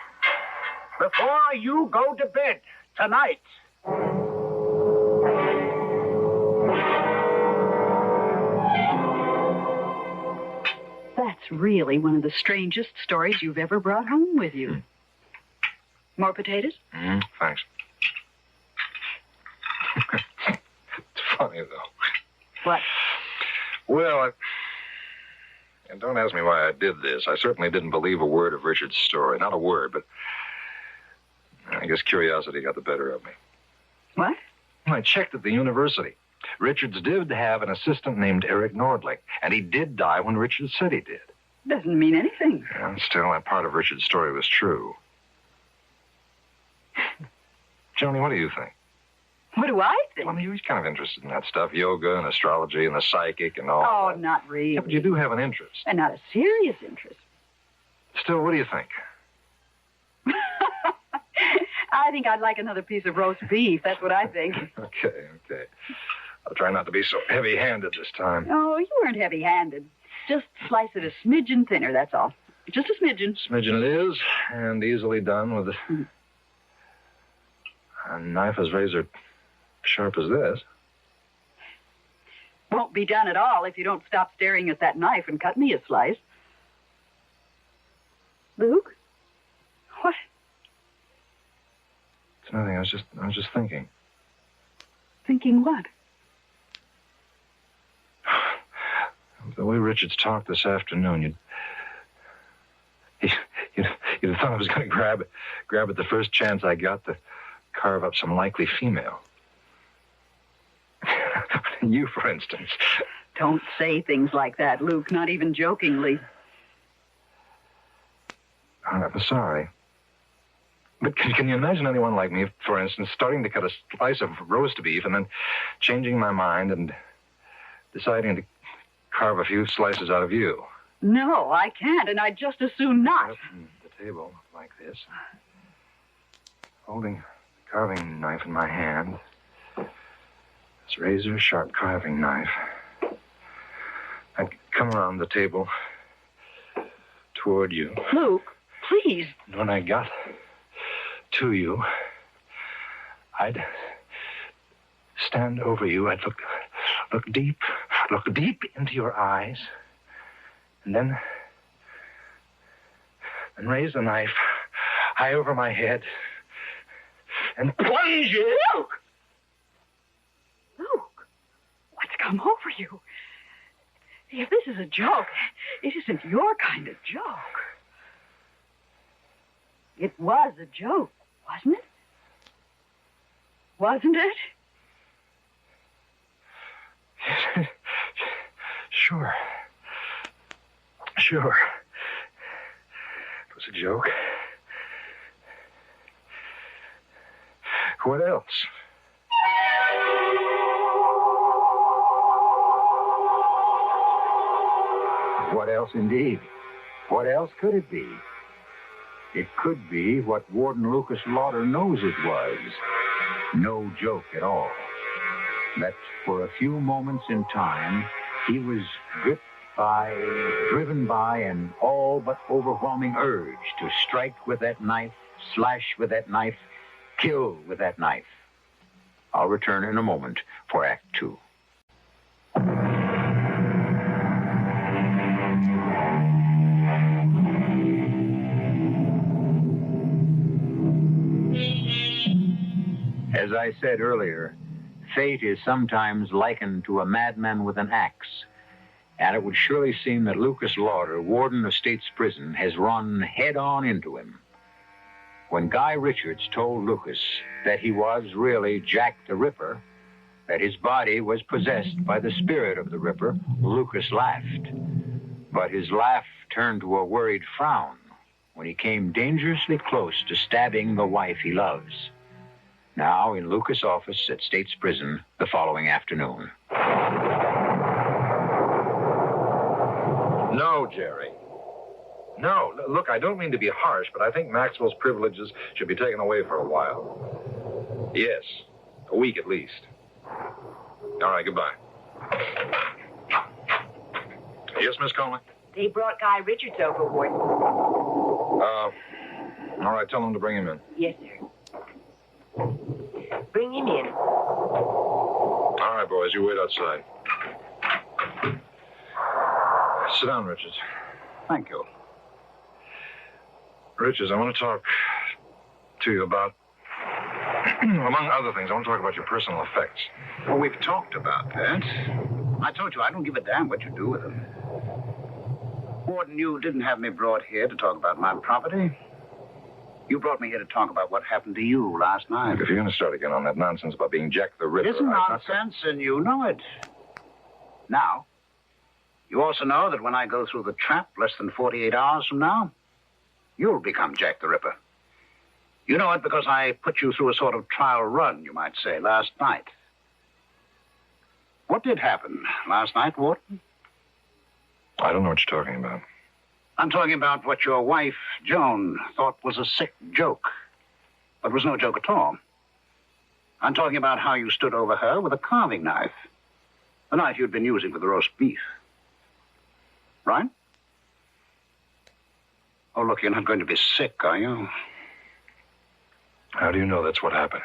Before you go to bed tonight... That's really one of the strangest stories you've ever brought home with you. More potatoes? Thanks. It's funny, though. What? Well, and don't ask me why I did this. I certainly didn't believe a word of Richard's story. Not a word, but I guess curiosity got the better of me. What? I checked at the university. Richards did have an assistant named Eric Nordling, and he did die when Richards said he did. Doesn't mean anything. And still, that part of Richard's story was true. Joni, what do you think? What do I think? Well, he's kind of interested in that stuff, yoga and astrology and the psychic and all Oh, that. not really. Yeah, but you do have an interest. And not a serious interest. Still, what do you think? I think I'd like another piece of roast beef. That's what I think. Okay. I'll try not to be so heavy-handed this time. Oh, you weren't heavy-handed. Just slice it a smidgen thinner, that's all. Just a smidgen. Smidgen it is, and easily done with a knife as razor sharp as this. Won't be done at all if you don't stop staring at that knife and cut me a slice. Luke? What? It's nothing. I was just thinking. Thinking what? The way Richards talked this afternoon, you'd have thought I was going to grab at the first chance I got to carve up some likely female. You, for instance. Don't say things like that, Luke, not even jokingly. I'm sorry. But can you imagine anyone like me, for instance, starting to cut a slice of roast beef and then changing my mind and deciding to carve a few slices out of you? No, I can't, and I'd just as soon not. Up on the table like this, holding the carving knife in my hand, this razor-sharp carving knife. I'd come around the table toward you. Luke, please. And when I got to you, I'd stand over you. I'd look deep into your eyes, and then raise the knife high over my head and plunge it. Luke, what's come over you? If this is a joke, it isn't your kind of joke. It was a joke, wasn't it? Wasn't it? Sure. It was a joke. What else? What else, indeed? What else could it be? It could be what Warden Lucas Lauder knows it was. No joke at all. That for a few moments in time, he was driven by an all but overwhelming urge to strike with that knife, slash with that knife, kill with that knife. I'll return in a moment for Act 2. As I said earlier, fate is sometimes likened to a madman with an axe. And it would surely seem that Lucas Lauder, warden of State's Prison, has run head-on into him. When Guy Richards told Lucas that he was really Jack the Ripper, that his body was possessed by the spirit of the Ripper, Lucas laughed. But his laugh turned to a worried frown when he came dangerously close to stabbing the wife he loves. Now in Lucas' office at State's Prison the following afternoon. No, Jerry. No. Look, I don't mean to be harsh, but I think Maxwell's privileges should be taken away for a while. Yes. A week at least. All right, goodbye. Yes, Miss Conley? They brought Guy Richards over, Warden. All right, tell them to bring him in. Yes, sir. Bring him in. All right, boys, you wait outside. Sit down, Richards. Thank you. Richards, I want to talk to you about, among other things, I want to talk about your personal effects. Well, we've talked about that. I told you I don't give a damn what you do with them. Warden, you didn't have me brought here to talk about my property. You brought me here to talk about what happened to you last night. Look, if you're going to start again on that nonsense about being Jack the Ripper... It isn't nonsense, and you know it. Now, you also know that when I go through the trap less than 48 hours from now, you'll become Jack the Ripper. You know it because I put you through a sort of trial run, you might say, last night. What did happen last night, Warden? I don't know what you're talking about. I'm talking about what your wife, Joan, thought was a sick joke, but was no joke at all. I'm talking about how you stood over her with a carving knife, the knife you'd been using for the roast beef. Right? Oh, look, you're not going to be sick, are you? How do you know that's what happened?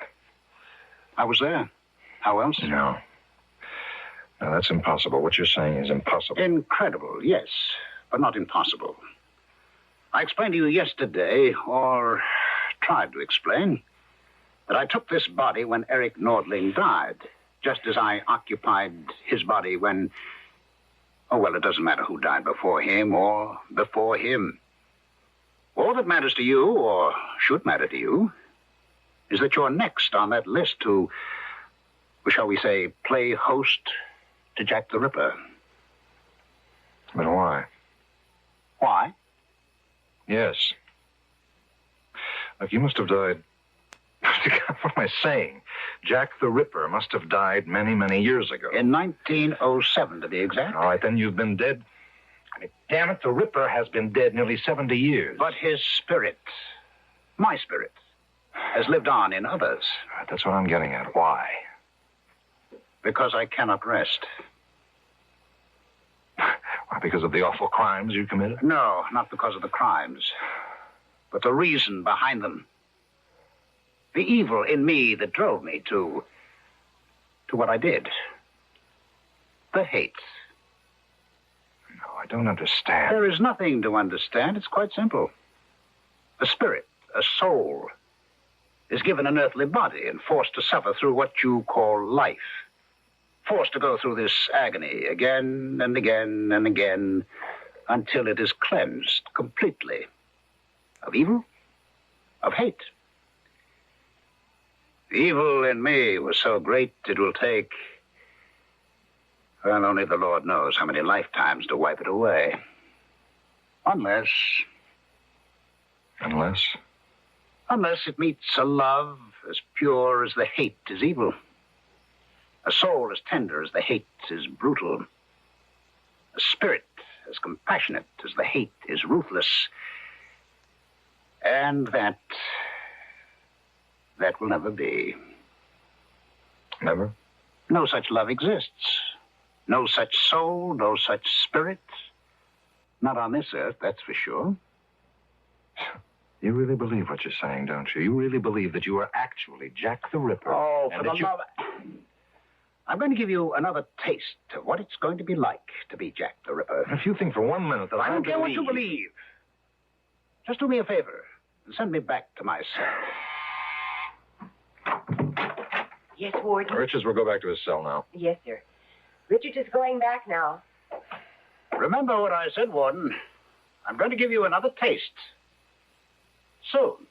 I was there. How else? No. No, that's impossible. What you're saying is impossible. Incredible, yes, but not impossible. I explained to you yesterday, or tried to explain, that I took this body when Eric Nordling died, just as I occupied his body when... Oh, well, it doesn't matter who died before him or before him. All that matters to you, or should matter to you, is that you're next on that list to, shall we say, play host to Jack the Ripper. But why? Why? Yes. Look, you must have died... What am I saying? Jack the Ripper must have died many, many years ago. In 1907, to be exact. All right, then you've been dead. I mean, damn it, the Ripper has been dead nearly 70 years. But his spirit, my spirit, has lived on in others. Right, that's what I'm getting at. Why? Because I cannot rest. Why, because of the awful crimes you committed? No, not because of the crimes, but the reason behind them. The evil in me that drove me to what I did. The hate. No, I don't understand. There is nothing to understand. It's quite simple. A spirit, a soul, is given an earthly body and forced to suffer through what you call life. Forced to go through this agony again and again and again until it is cleansed completely of evil, of hate. The evil in me was so great it will take, well, only the Lord knows how many lifetimes to wipe it away. Unless it meets a love as pure as the hate is evil. A soul as tender as the hate is brutal. A spirit as compassionate as the hate is ruthless. And that will never be. Never? No such love exists. No such soul, no such spirit. Not on this earth, that's for sure. You really believe what you're saying, don't you? You really believe that you are actually Jack the Ripper? Oh, for the love... I'm going to give you another taste of what it's going to be like to be Jack the Ripper. If you think for 1 minute that I don't care what you believe. Just do me a favor and send me back to my cell. Yes, Warden? Richards will go back to his cell now. Yes, sir. Richard is going back now. Remember what I said, Warden. I'm going to give you another taste. Soon.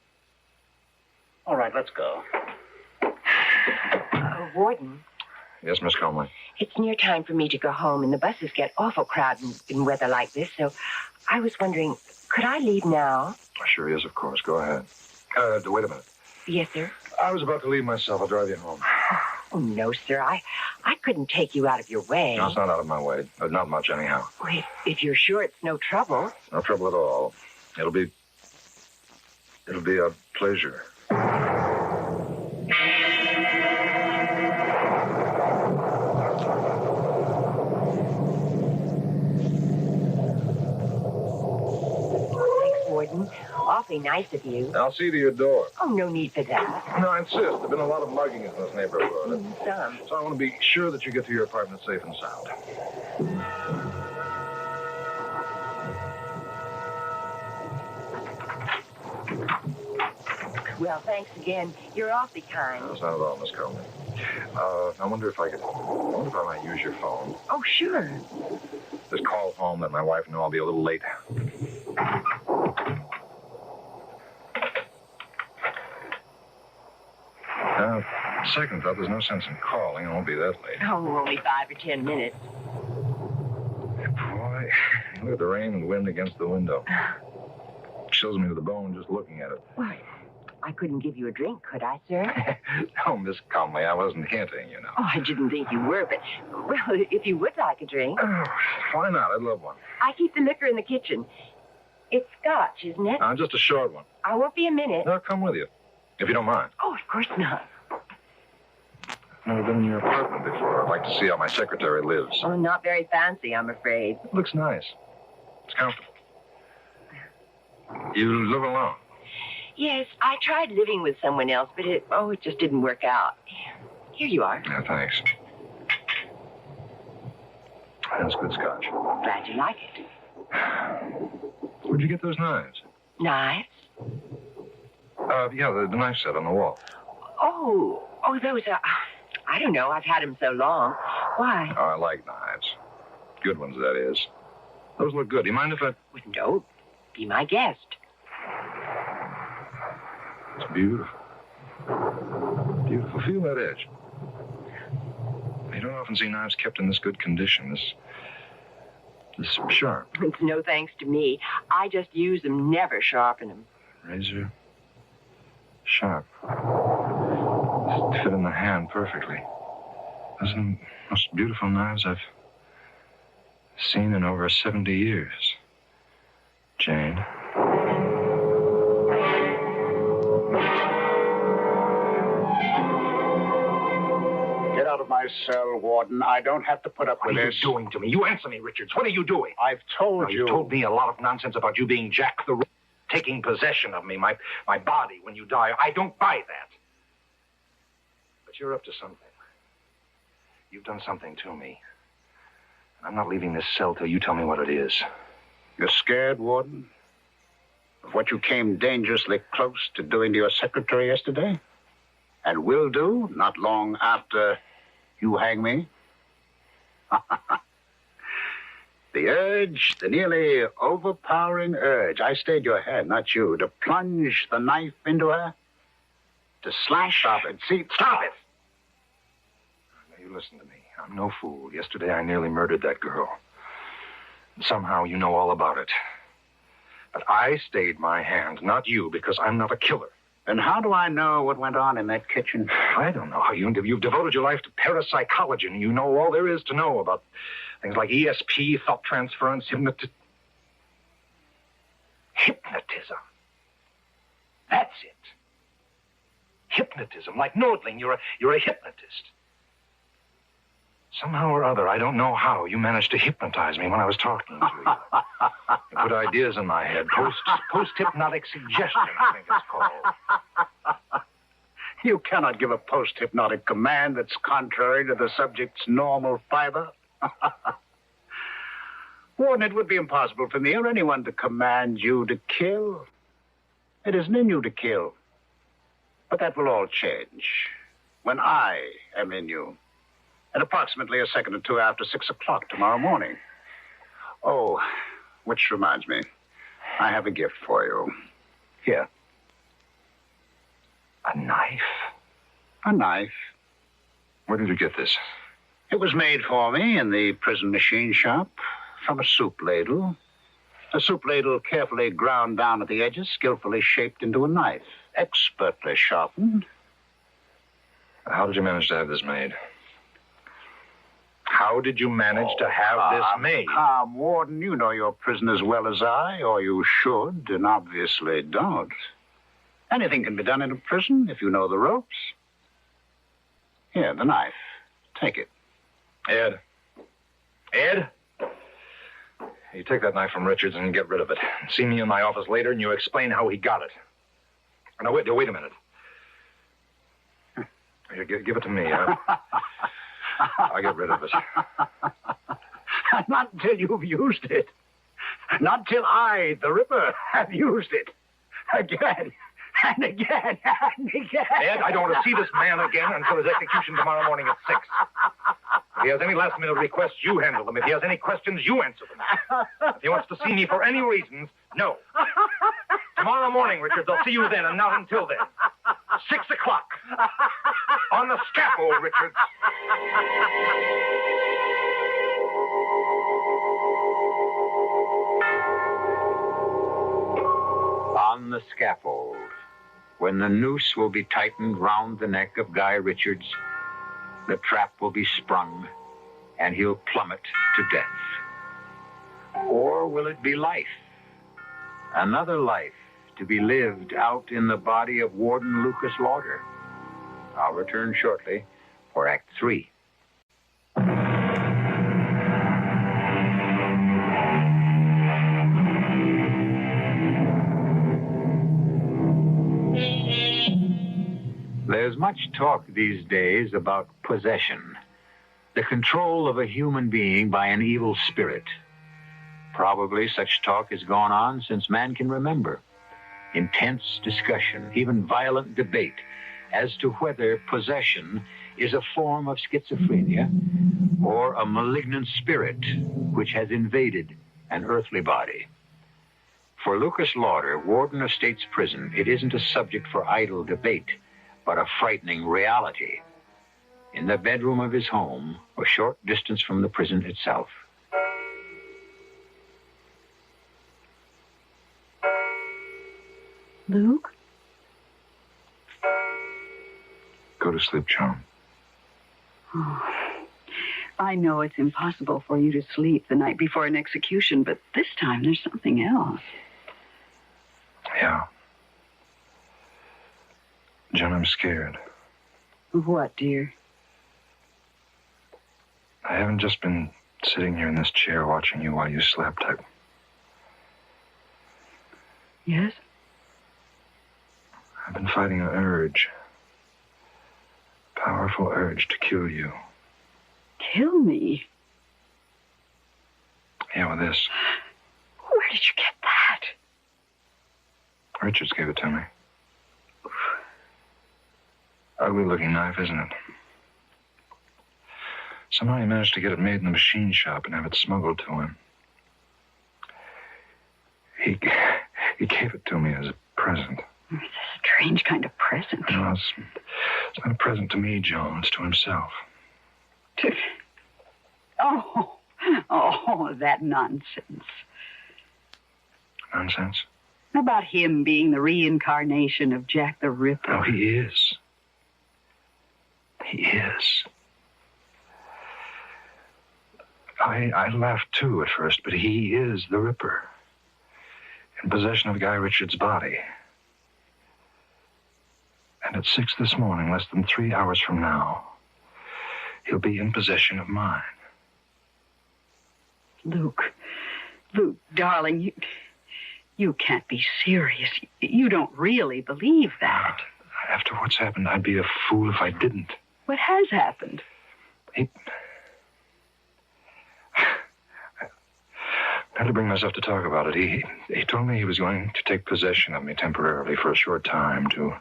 All right, let's go. Warden? Yes, Miss Conway? It's near time for me to go home, and the buses get awful crowded in weather like this, so I was wondering, could I leave now? Sure, yes, of course. Go ahead. Wait a minute. Yes, sir? I was about to leave myself. I'll drive you home. Oh, no, sir. I couldn't take you out of your way. No, it's not out of my way. Not much, anyhow. Wait, if you're sure it's no trouble. No trouble at all. It'll be a pleasure. Warden. Awfully nice of you. I'll see to your door. Oh, no need for that. No, I insist. There've been a lot of muggings in this neighborhood. Some. So I want to be sure that you get to your apartment safe and sound. Well, thanks again. You're awfully kind. No, it's not at all, Miss Coleman. I wonder if I might use your phone. Oh, sure. Just call home, let my wife know I'll be a little late. Second thought, there's no sense in calling. I won't be that late. Oh, only 5 or 10 minutes. Boy, look at the rain and wind against the window. Chills me to the bone just looking at it. Why, I couldn't give you a drink, could I, sir? No, Miss Conway, I wasn't hinting, you know. Oh, I didn't think you were, but, well, if you would like a drink. Oh, why not? I'd love one. I keep the liquor in the kitchen. It's scotch, isn't it? Just a short one. I won't be a minute. No, I'll come with you, if you don't mind. Oh, of course not. Never been in your apartment before. I'd like to see how my secretary lives. Oh, not very fancy, I'm afraid. It looks nice. It's comfortable. You live alone? Yes, I tried living with someone else, but it just didn't work out. Here you are. Yeah, thanks. That's good scotch. Glad you like it. Where'd you get those knives? Knives? Yeah, the knife set on the wall. Oh, those are... I don't know. I've had them so long. Why? Oh, I like knives. Good ones, that is. Those look good. Do you mind if I... Well, no. Be my guest. It's beautiful. Beautiful. Feel that edge. You don't often see knives kept in this good condition. This sharp. It's no thanks to me. I just use them, never sharpen them. Razor. Sharp. Fit in the hand perfectly. Those are the most beautiful knives I've seen in over 70 years. Jane. Get out of my cell, Warden. I don't have to put up with this. What are you doing to me? You answer me, Richards. What are you doing? I've told you. You told me a lot of nonsense about you being Jack the Ripper, taking possession of me, my body when you die. I don't buy that. But you're up to something. You've done something to me. I'm not leaving this cell till you tell me what it is. You're scared, Warden? Of what you came dangerously close to doing to your secretary yesterday? And will do not long after you hang me? The urge, the nearly overpowering urge, I stayed your hand, not you, to plunge the knife into her, to slash. Stop it. See, stop it. Now, you listen to me. I'm no fool. Yesterday I nearly murdered that girl. And somehow you know all about it. But I stayed my hand, not you, because I'm not a killer. And how do I know what went on in that kitchen? I don't know how you've devoted your life to parapsychology, and you know all there is to know about things like ESP, thought transference, hypnotism. That's it. Hypnotism, like Nordling. You're a hypnotist. Somehow or other, I don't know how, you managed to hypnotize me when I was talking to you. You put ideas in my head. Post-hypnotic suggestion, I think it's called. You cannot give a post-hypnotic command that's contrary to the subject's normal fiber. Warden, it would be impossible for me or anyone to command you to kill. It isn't in you to kill. But that will all change when I am in you. At approximately a second or two after 6 o'clock tomorrow morning. Oh, which reminds me, I have a gift for you. Here. A knife? A knife. Where did you get this? It was made for me in the prison machine shop from a soup ladle. A soup ladle carefully ground down at the edges, skillfully shaped into a knife, expertly sharpened. How did you manage to have this made? How did you manage to have this made? Warden, you know your prison as well as I, or you should, and obviously don't. Anything can be done in a prison if you know the ropes. Here, the knife. Take it. Ed. Ed? You take that knife from Richards and get rid of it. See me in my office later and you explain how he got it. Now, wait a minute. Here, give it to me. I'll get rid of it. Not until you've used it. Not till I, the Ripper, have used it. Again, and again, and again. Ed, I don't want to see this man again until his execution tomorrow morning at 6. If he has any last-minute requests, you handle them. If he has any questions, you answer them. If he wants to see me for any reasons, no. Tomorrow morning, Richards, I'll see you then, and not until then. 6 o'clock. On the scaffold, Richards. On the scaffold, when the noose will be tightened round the neck of Guy Richards, the trap will be sprung, and he'll plummet to death. Or will it be life? Another life to be lived out in the body of Warden Lucas Lauder. I'll return shortly for Act 3. There's much talk these days about possession, the control of a human being by an evil spirit. Probably such talk has gone on since man can remember. Intense discussion, even violent debate, as to whether possession is a form of schizophrenia or a malignant spirit which has invaded an earthly body. For Lucas Lauder, warden of State's Prison, it isn't a subject for idle debate, but a frightening reality. In the bedroom of his home, a short distance from the prison itself. Luke? Go to sleep, Joan. Oh, I know it's impossible for you to sleep the night before an execution, but this time there's something else. Yeah. Joan, I'm scared. Of what, dear? I haven't just been sitting here in this chair watching you while you slept. Yes? I've been fighting an urge. Powerful urge to kill you. Kill me? Yeah, with this. Where did you get that? Richards gave it to me. Ugly looking knife, isn't it? Somehow he managed to get it made in the machine shop and have it smuggled to him. He gave it to me as a present. It's a strange kind of present. No, it's not a present to me, Joan. It's to himself. Oh, that nonsense. Nonsense? About him being the reincarnation of Jack the Ripper. Oh, he is. He is. I laughed too at first, but he is the Ripper. In possession of Guy Richards' body. And at 6 this morning, less than 3 hours from now, he'll be in possession of mine. Luke, darling, you can't be serious. You don't really believe that. After what's happened, I'd be a fool if I didn't. What has happened? I had to bring myself to talk about it. He told me he was going to take possession of me temporarily for a short time to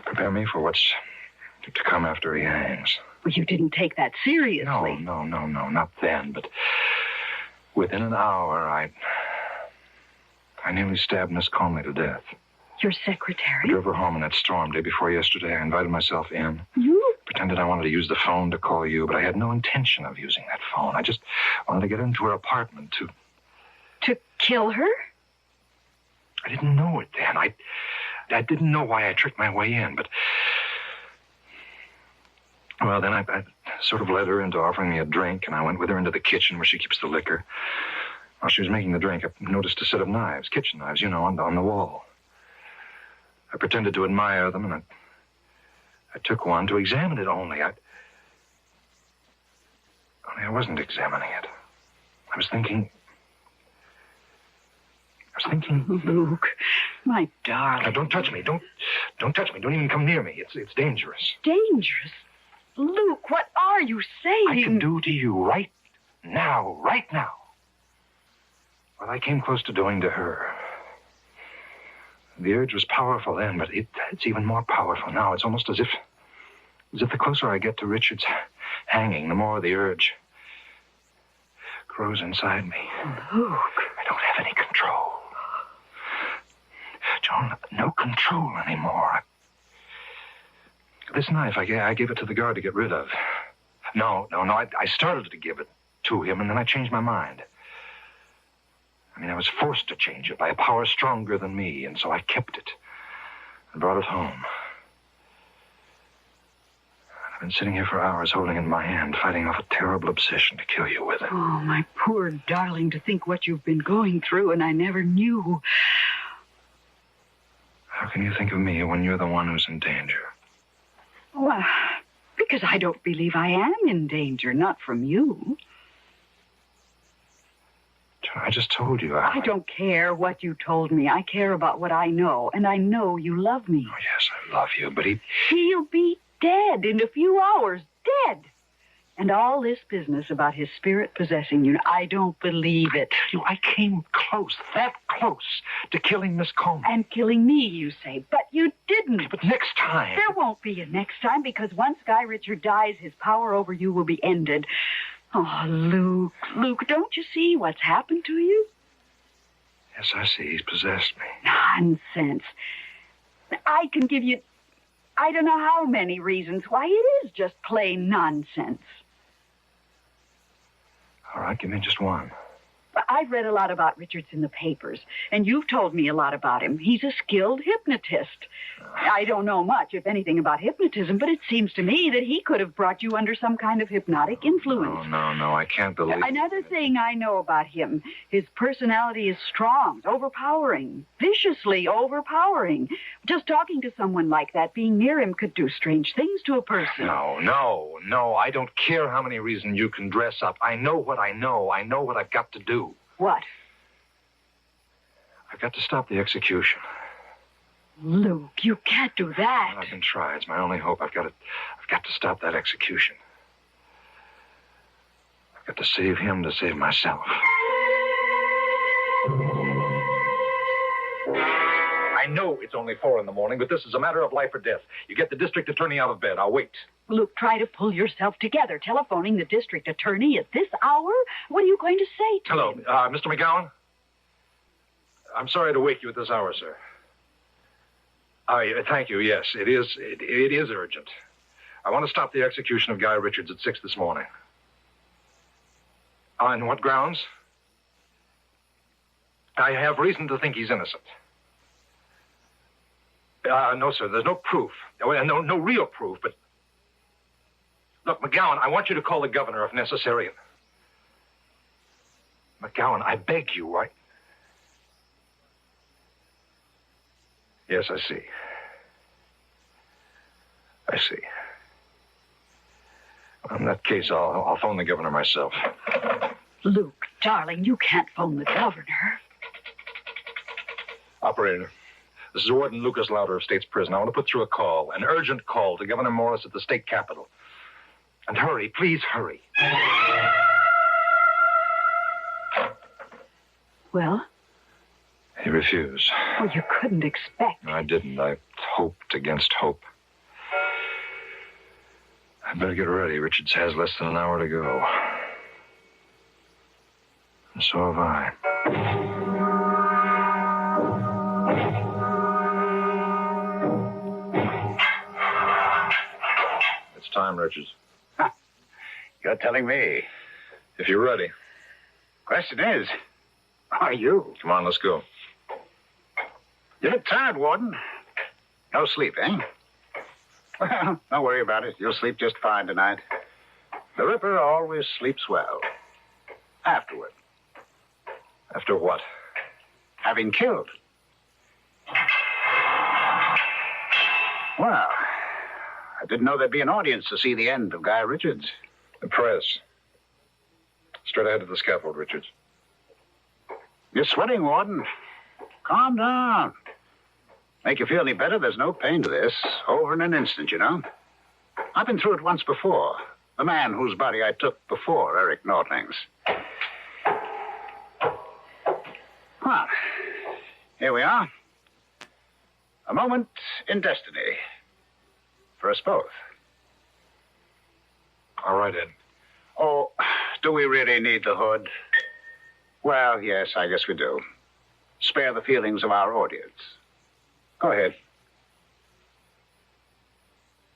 prepare me for what's to come after he hangs. Well, you didn't take that seriously. No, not then, but within an hour, I nearly stabbed Miss Comley to death. Your secretary? I drove her home in that storm day before yesterday. I invited myself in. You? Pretended I wanted to use the phone to call you, but I had no intention of using that phone. I just wanted to get into her apartment to... To kill her? I didn't know it then. I didn't know why I tricked my way in, but... Well, then I sort of led her into offering me a drink, and I went with her into the kitchen where she keeps the liquor. While she was making the drink, I noticed a set of knives, kitchen knives, you know, on the wall. I pretended to admire them, and I took one to examine it only. I wasn't examining it. I was thinking... Luke, my darling. Now, don't touch me. Don't touch me. Don't even come near me. It's dangerous. Dangerous? Luke, what are you saying? I can do to you right now. What I came close to doing to her. The urge was powerful then, but it's even more powerful now. It's almost as if the closer I get to Richard's hanging, the more the urge grows inside me. Luke. I don't have any control. Joan, no control anymore. This knife, I gave it to the guard to get rid of. No. I started to give it to him, and then I changed my mind. I was forced to change it by a power stronger than me, and so I kept it and brought it home. I've been sitting here for hours holding it in my hand, fighting off a terrible obsession to kill you with it. Oh, my poor darling, to think what you've been going through, and I never knew. How can you think of me when you're the one who's in danger? Well, because I don't believe I am in danger, not from you. I just told you. I don't care what you told me. I care about what I know, and I know you love me. Oh, yes, I love you, but He'll be dead in a few hours. Dead. And all this business about his spirit possessing you, I don't believe it. I came close, that close, to killing Miss Coleman. And killing me, you say, but you didn't. But next time... There won't be a next time, because once Guy Richard dies, his power over you will be ended. Oh, Luke, don't you see what's happened to you? Yes, I see. He's possessed me. Nonsense. I can give you... I don't know how many reasons why it is just plain nonsense. All right, give me just one. I've read a lot about Richards in the papers, and you've told me a lot about him. He's a skilled hypnotist. I don't know much, if anything, about hypnotism, but it seems to me that he could have brought you under some kind of hypnotic influence. No, I can't believe Another thing I know about him, his personality is strong, overpowering, viciously overpowering. Just talking to someone like that, being near him, could do strange things to a person. No, I don't care how many reasons you can dress up. I know what I know. I know what I've got to do. What? I've got to stop the execution. Luke, you can't do that. I can try. It's my only hope. I've got to stop that execution. I've got to save him to save myself. I know it's only 4 a.m, but this is a matter of life or death. You get the district attorney out of bed. I'll wait. Luke, try to pull yourself together. Telephoning the district attorney at this hour? What are you going to say to Hello, him? Mr. McGowan? I'm sorry to wake you at this hour, sir. Thank you, yes. It is urgent. I want to stop the execution of Guy Richards at 6 this morning. On what grounds? I have reason to think he's innocent. No, sir, there's no proof. No real proof, but... Look, McGowan, I want you to call the governor if necessary. McGowan, I beg you, right? Yes, I see. In that case, I'll phone the governor myself. Luke, darling, you can't phone the governor. Operator, this is Warden Lucas Louder of State's Prison. I want to put through a call, an urgent call to Governor Morris at the state capitol. And hurry, please hurry. Well? He refused. Well, you couldn't expect. I didn't. I hoped against hope. I better get ready. Richards has less than an hour to go. And so have I. It's time, Richards. You're telling me. If you're ready. Question is, are you? Come on, let's go. You look tired, Warden. No sleep, eh? Well, don't worry about it. You'll sleep just fine tonight. The Ripper always sleeps well. Afterward. After what? Having killed. Well, I didn't know there'd be an audience to see the end of Guy Richards. The press. Straight ahead to the scaffold, Richards. You're sweating, Warden. Calm down. Make you feel any better, there's no pain to this. Over in an instant, you know. I've been through it once before. The man whose body I took before Eric Nordling's. Well, here we are. A moment in destiny. For us both. All right, Ed. Oh, do we really need the hood? Well, yes, I guess we do. Spare the feelings of our audience. Go ahead.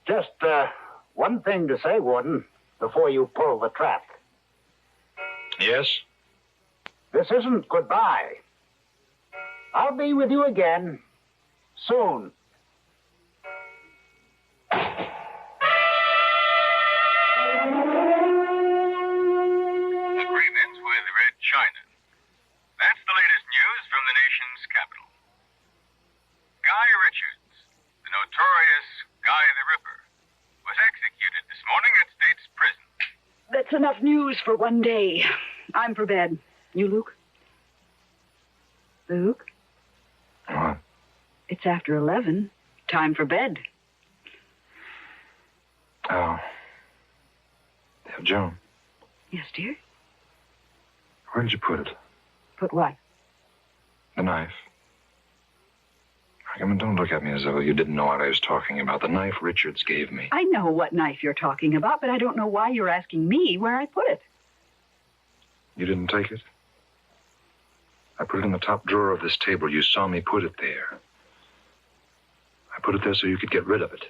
Just one thing to say, Warden, before you pull the trap. Yes? This isn't goodbye. I'll be with you again soon. Agreements with Red China. That's the latest news from the nation's capital. Guy Richards, the notorious Guy the Ripper, was executed this morning at State's Prison. That's enough news for one day. I'm for bed. You, Luke? Luke? What? It's after 11. Time for bed. Oh. Yeah, Joan. Yes, dear? Where did you put it? Put what? The knife. I mean, don't look at me as though you didn't know what I was talking about. The knife Richards gave me. I know what knife you're talking about, but I don't know why you're asking me where I put it. You didn't take it? I put it in the top drawer of this table. You saw me put it there. I put it there so you could get rid of it.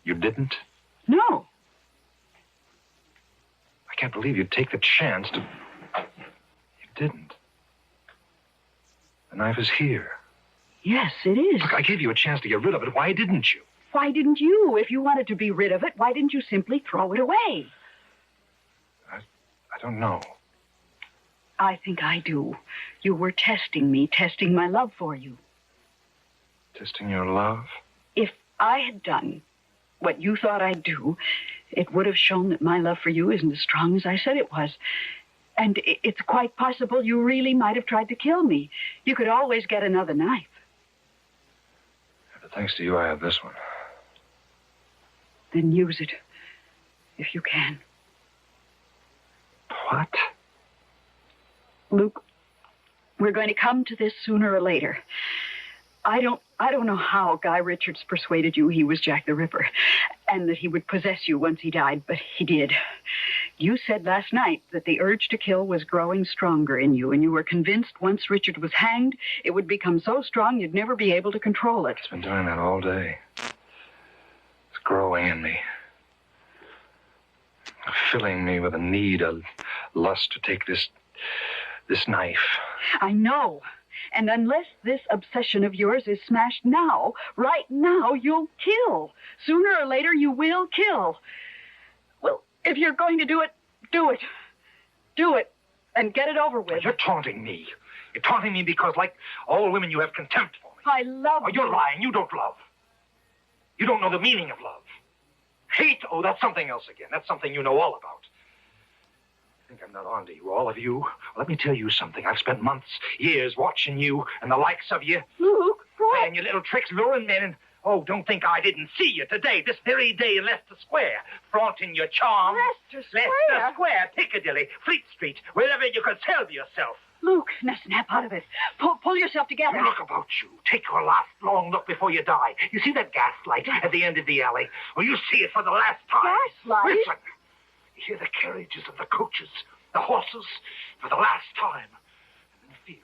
You didn't? No. I can't believe you'd take the chance to... You didn't. The knife is here. Yes, it is. Look, I gave you a chance to get rid of it. Why didn't you? Why didn't you? If you wanted to be rid of it, why didn't you simply throw it away? I don't know. I think I do. You were testing me, testing my love for you. Testing your love? If I had done what you thought I'd do, it would have shown that my love for you isn't as strong as I said it was. And it's quite possible you really might have tried to kill me. You could always get another knife. But thanks to you, I have this one. Then use it, if you can. What? Luke, we're going to come to this sooner or later. I don't know how Guy Richards persuaded you he was Jack the Ripper and that he would possess you once he died, but he did. You said last night that the urge to kill was growing stronger in you, and you were convinced once Richard was hanged, it would become so strong you'd never be able to control it. It's been doing that all day. It's growing in me. Filling me with a need, a lust to take this knife. I know. And unless this obsession of yours is smashed now, right now, you'll kill. Sooner or later, you will kill. Well, if you're going to do it, do it. Do it. And get it over with. You're taunting me. You're taunting me because, like all women, you have contempt for me. I love you. Oh, you're lying. You don't love. You don't know the meaning of love. Hate, oh, that's something else again. That's something you know all about. I think I'm not on to you, all of you. Well, let me tell you something. I've spent months, years watching you and the likes of you. Luke, what? And your little tricks luring men. And, oh, don't think I didn't see you today, this very day in Leicester Square, flaunting your charm. Leicester Square? Leicester Square, Piccadilly, Fleet Street, wherever you could sell yourself. Luke, now snap out of it. Pull yourself together. Look about you. Take your last long look before you die. You see that gas light at the end of the alley? Well, you see it for the last time. Gas light? Listen. You hear the carriages and the coaches, the horses, for the last time. And then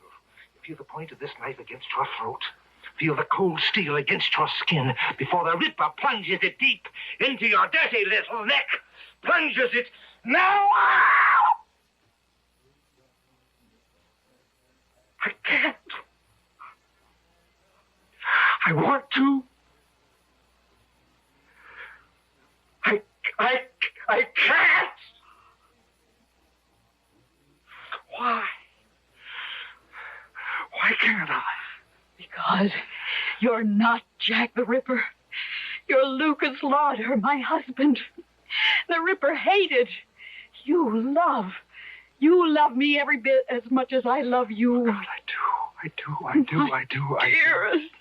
feel the point of this knife against your throat. Feel the cold steel against your skin before the Ripper plunges it deep into your dirty little neck. Plunges it now. I can't. I want to. I can't. Why? Why can't I? Because you're not Jack the Ripper. You're Lucas Lauder, my husband. The Ripper hated. You love me every bit as much as I love you. God, I do. Dearest.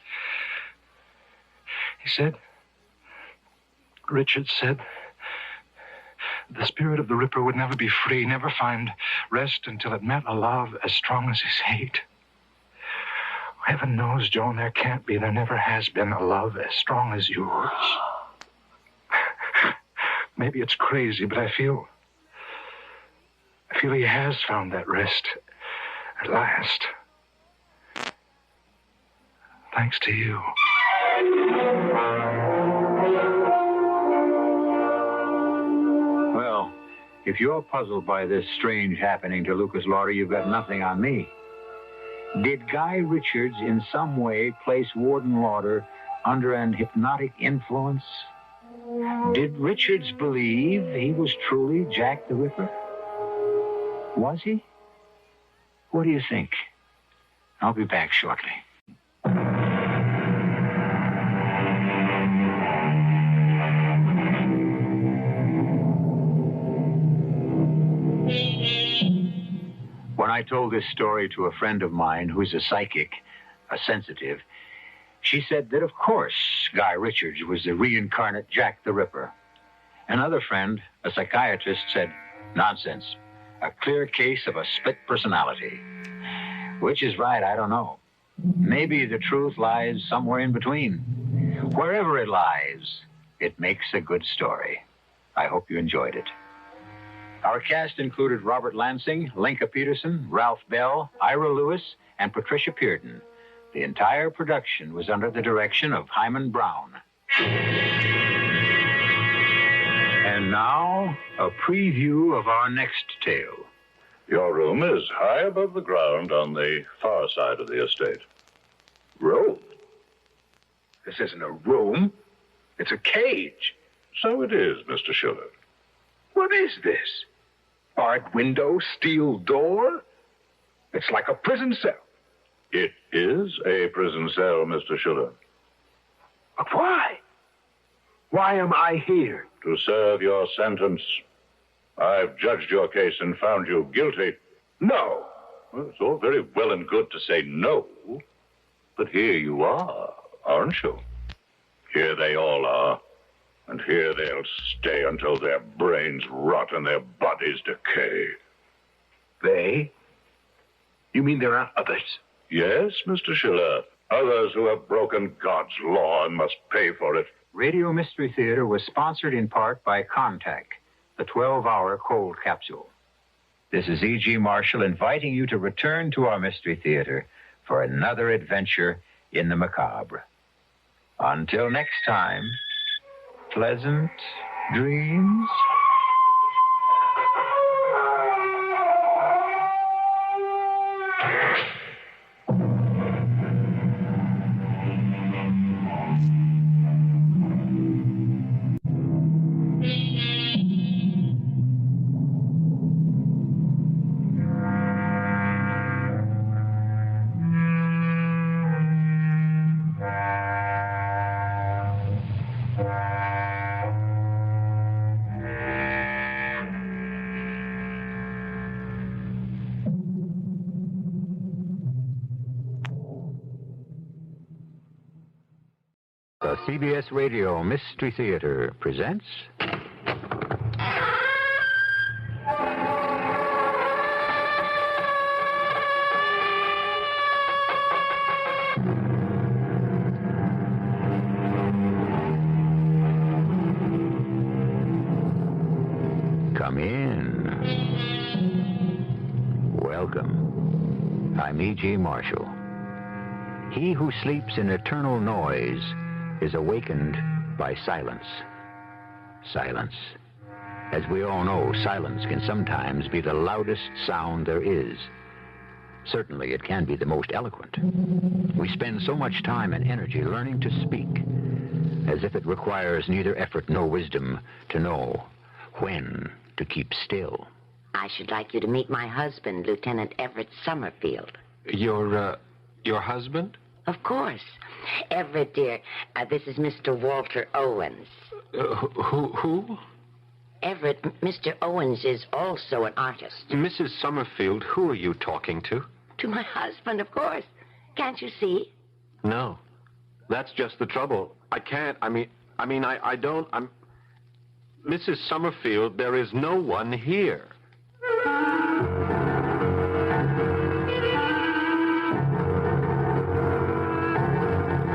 He said, Richard said, the spirit of the Ripper would never be free, never find rest until it met a love as strong as his hate. Heaven knows, Joan, there can't be, there never has been a love as strong as yours. Maybe it's crazy, but I feel he has found that rest at last. Thanks to you. Well, if you're puzzled by this strange happening to Lucas Lauder, you've got nothing on me. Did Guy Richards in some way place Warden Lauder under an hypnotic influence? Did Richards believe he was truly Jack the Ripper? Was he? What do you think? I'll be back shortly. When I told this story to a friend of mine who's a psychic, a sensitive, she said that, of course, Guy Richards was the reincarnate Jack the Ripper. Another friend, a psychiatrist, said, nonsense, a clear case of a split personality. Which is right, I don't know. Maybe the truth lies somewhere in between. Wherever it lies, it makes a good story. I hope you enjoyed it. Our cast included Robert Lansing, Linka Peterson, Ralph Bell, Ira Lewis, and Patricia Pearden. The entire production was under the direction of Hyman Brown. And now, a preview of our next tale. Your room is high above the ground on the far side of the estate. Room? This isn't a room. It's a cage. So it is, Mr. Schiller. What is this? Barred window, steel door? It's like a prison cell. It is a prison cell, Mr. Schiller. But why? Why am I here? To serve your sentence. I've judged your case and found you guilty. No. Well, it's all very well and good to say no, but here you are, aren't you? Here they all are, and here they'll stay until their brains rot and their bodies decay. They? You mean there are others? Yes, Mr. Schiller. Others who have broken God's law and must pay for it. Radio Mystery Theater was sponsored in part by Contact, the 12-hour cold capsule. This is E.G. Marshall inviting you to return to our Mystery Theater for another adventure in the macabre. Until next time, pleasant dreams. The CBS Radio Mystery Theater presents... Come in. Welcome. I'm E.G. Marshall. He who sleeps in eternal noise is awakened by silence. Silence. As we all know, silence can sometimes be the loudest sound there is. Certainly, it can be the most eloquent. We spend so much time and energy learning to speak, as if it requires neither effort nor wisdom to know when to keep still. I should like you to meet my husband, Lieutenant Everett Summerfield. Your husband? Of course. Everett, dear, this is Mr. Walter Owens. Who? Everett, Mr. Owens is also an artist. Mrs. Summerfield, who are you talking to? To my husband, of course. Can't you see? No. That's just the trouble. I can't. I don't. Mrs. Summerfield, there is no one here.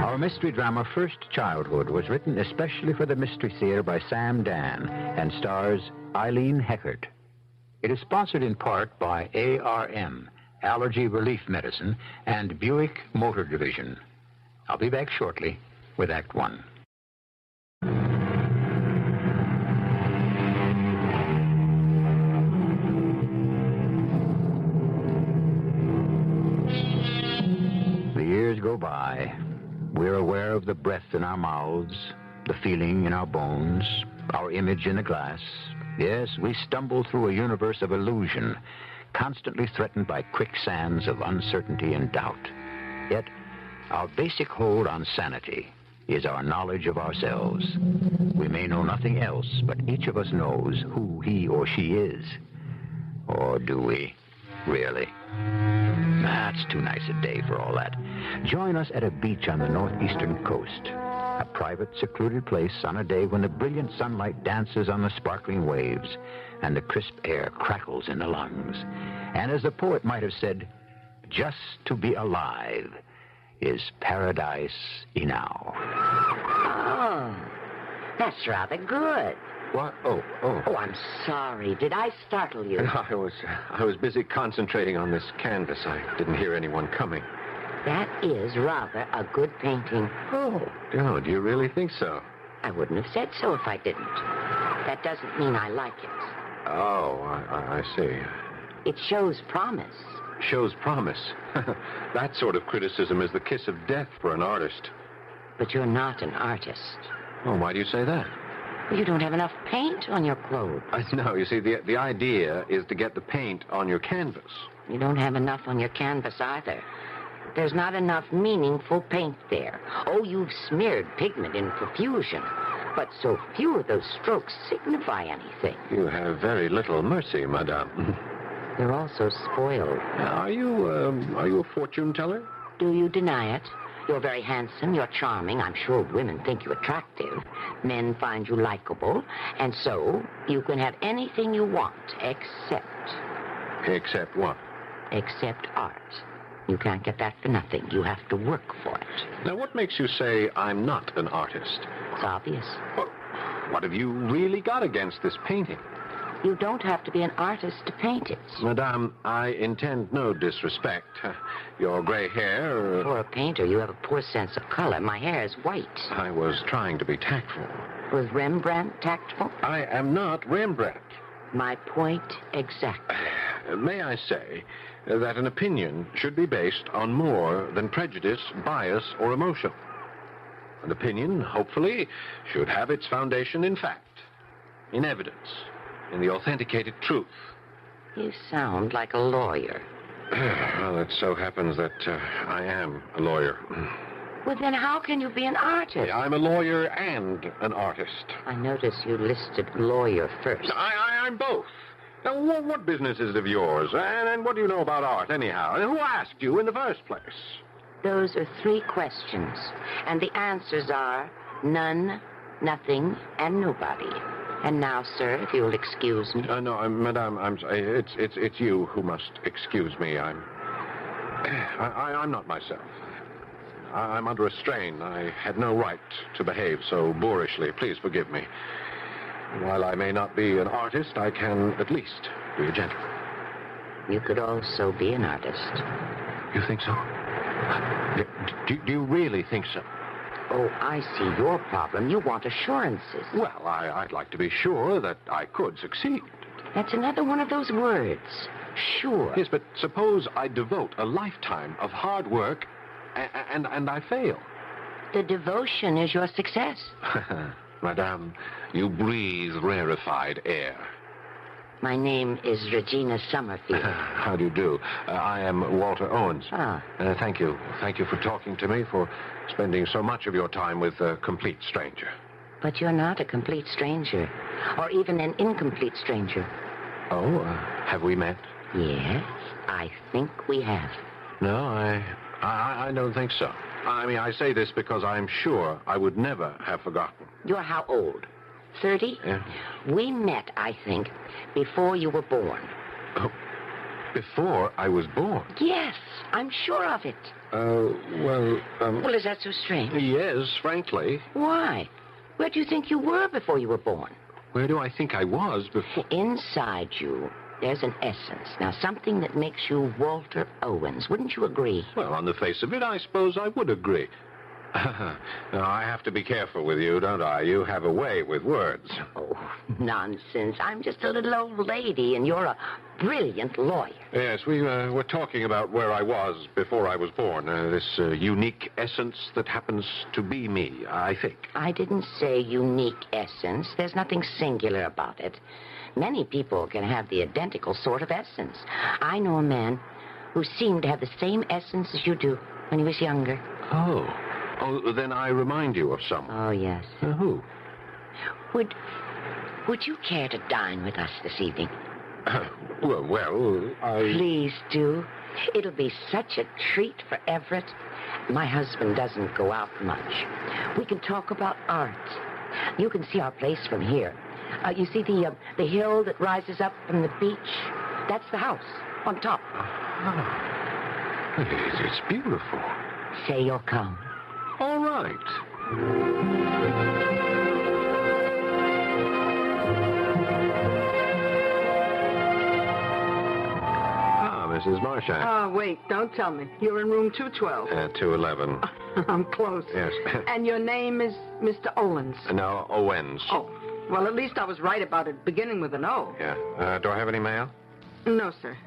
Our mystery drama First Childhood was written especially for the Mystery Theater by Sam Dan and stars Eileen Heckert. It is sponsored in part by ARM, Allergy Relief Medicine, and Buick Motor Division. I'll be back shortly with Act One. The years go by. We're aware of the breath in our mouths, the feeling in our bones, our image in the glass. Yes, we stumble through a universe of illusion, constantly threatened by quicksands of uncertainty and doubt. Yet, our basic hold on sanity is our knowledge of ourselves. We may know nothing else, but each of us knows who he or she is. Or do we, really? It's too nice a day for all that. Join us at a beach on the northeastern coast. A private, secluded place on a day when the brilliant sunlight dances on the sparkling waves and the crisp air crackles in the lungs. And as the poet might have said, just to be alive is paradise enow. Oh, that's rather good. What? Oh. Oh, I'm sorry. Did I startle you? No, I was busy concentrating on this canvas. I didn't hear anyone coming. That is rather a good painting. Oh, do you really think so? I wouldn't have said so if I didn't. That doesn't mean I like it. Oh, I see. It shows promise. Shows promise. That sort of criticism is the kiss of death for an artist. But you're not an artist. Oh, why do you say that? You don't have enough paint on your clothes. No, you see, the idea is to get the paint on your canvas. You don't have enough on your canvas either. There's not enough meaningful paint there. Oh, you've smeared pigment in profusion, but so few of those strokes signify anything. You have very little mercy, madame. You're also spoiled. Are you a fortune teller? Do you deny it? You're very handsome, you're charming. I'm sure women think you attractive. Men find you likable. And so, you can have anything you want, except... Except what? Except art. You can't get that for nothing. You have to work for it. Now, what makes you say I'm not an artist? It's obvious. Well, what have you really got against this painting? You don't have to be an artist to paint it. Madame, I intend no disrespect. Your gray hair... For a painter, you have a poor sense of color. My hair is white. I was trying to be tactful. Was Rembrandt tactful? I am not Rembrandt. My point exactly. May I say that an opinion should be based on more than prejudice, bias, or emotion. An opinion, hopefully, should have its foundation in fact, in evidence, in the authenticated truth. You sound like a lawyer. Well, it so happens that I am a lawyer. Well, then how can you be an artist? I'm a lawyer and an artist. I notice you listed lawyer first. I'm both. Now, what business is it of yours? And what do you know about art, anyhow? And who asked you in the first place? Those are 3 questions. And the answers are none, nothing, and nobody. And now, sir, if you'll excuse me. No, madame, it's you who must excuse me. I'm not myself. I'm under a strain. I had no right to behave so boorishly. Please forgive me. While I may not be an artist, I can at least be a gentleman. You could also be an artist. You think so? Do you really think so? Oh, I see your problem. You want assurances. Well, I'd like to be sure that I could succeed. That's another one of those words. Sure. Yes, but suppose I devote a lifetime of hard work and I fail. The devotion is your success. Madame, you breathe rarefied air. My name is Regina Summerfield. How do you do? I am Walter Owens. Ah. Thank you. Thank you for talking to me, for spending so much of your time with a complete stranger. But you're not a complete stranger, or even an incomplete stranger. Oh, have we met? Yes, I think we have. No, I don't think so. I mean, I say this because I'm sure I would never have forgotten. You're how old? 30? Yeah. We met, I think, before you were born. Oh, before I was born? Yes, I'm sure of it. Well, is that so strange? Yes, frankly. Why? Where do you think you were before you were born? Where do I think I was before? Inside you, there's an essence. Now, something that makes you Walter Owens. Wouldn't you agree? Well, on the face of it, I suppose I would agree. Now, I have to be careful with you, don't I? You have a way with words. Oh, nonsense. I'm just a little old lady, and you're a brilliant lawyer. Yes, we were talking about where I was before I was born. This unique essence that happens to be me, I think. I didn't say unique essence. There's nothing singular about it. Many people can have the identical sort of essence. I know a man who seemed to have the same essence as you do when he was younger. Oh, then I remind you of someone. Oh, yes. Who? Would you care to dine with us this evening? Well, I... Please do. It'll be such a treat for Everett. My husband doesn't go out much. We can talk about art. You can see our place from here. You see the hill that rises up from the beach? That's the house on top. It's beautiful. Say you'll come. All right. Mrs. Marshak. Oh, wait, don't tell me. You're in room 212. 211. I'm close. Yes. And your name is Mr. Owens? No, Owens. Oh, Well, at least I was right about it beginning with an O. Yeah. Do I have any mail? No, sir.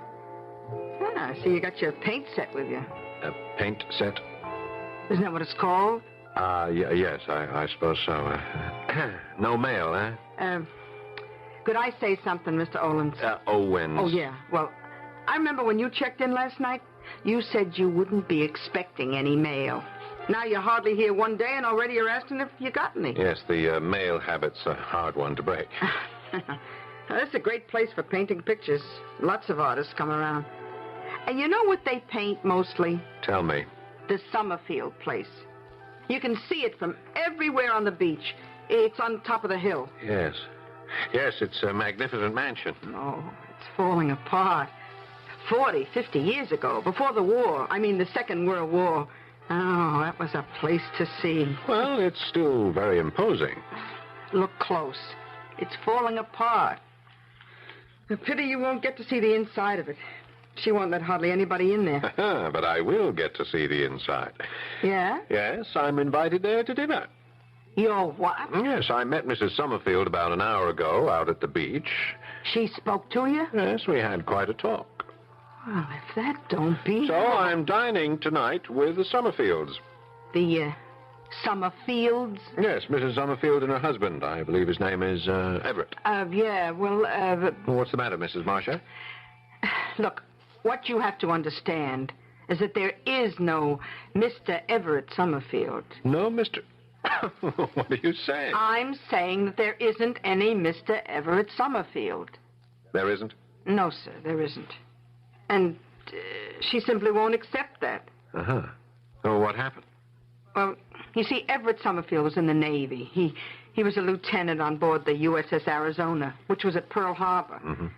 Ah, I see you got your paint set with you. A paint set? Isn't that what it's called? Yes, I suppose so. No mail, eh? Could I say something, Mr. Owens? Owens. Oh, yeah. Well, I remember when you checked in last night, you said you wouldn't be expecting any mail. Now you're hardly here one day, and already you're asking if you got any. Yes, the mail habit's a hard one to break. Now, this is a great place for painting pictures. Lots of artists come around. And you know what they paint mostly? Tell me. The Summerfield place. You can see it from everywhere on the beach. It's on top of the hill. Yes. Yes, it's a magnificent mansion. Oh, it's falling apart. 40, 50 years ago, before the war. I mean, the Second World War. Oh, that was a place to see. Well, it's still very imposing. Look close. It's falling apart. A pity you won't get to see the inside of it. She won't let hardly anybody in there. But I will get to see the inside. Yeah? Yes, I'm invited there to dinner. You're what? Yes, I met Mrs. Summerfield about an hour ago out at the beach. She spoke to you? Yes, we had quite a talk. Well, if that don't be... So I'm dining tonight with the Summerfields. The, Summerfields? Yes, Mrs. Summerfield and her husband. I believe his name is, Everett. Yeah, well, What's the matter, Mrs. Marcia? Look, what you have to understand is that there is no Mr. Everett Summerfield. No, Mr... What are you saying? I'm saying that there isn't any Mr. Everett Summerfield. There isn't? No, sir, there isn't. And she simply won't accept that. Uh-huh. Oh, what happened? Well, you see, Everett Summerfield was in the Navy. He was a lieutenant on board the USS Arizona, which was at Pearl Harbor. Mm-hmm.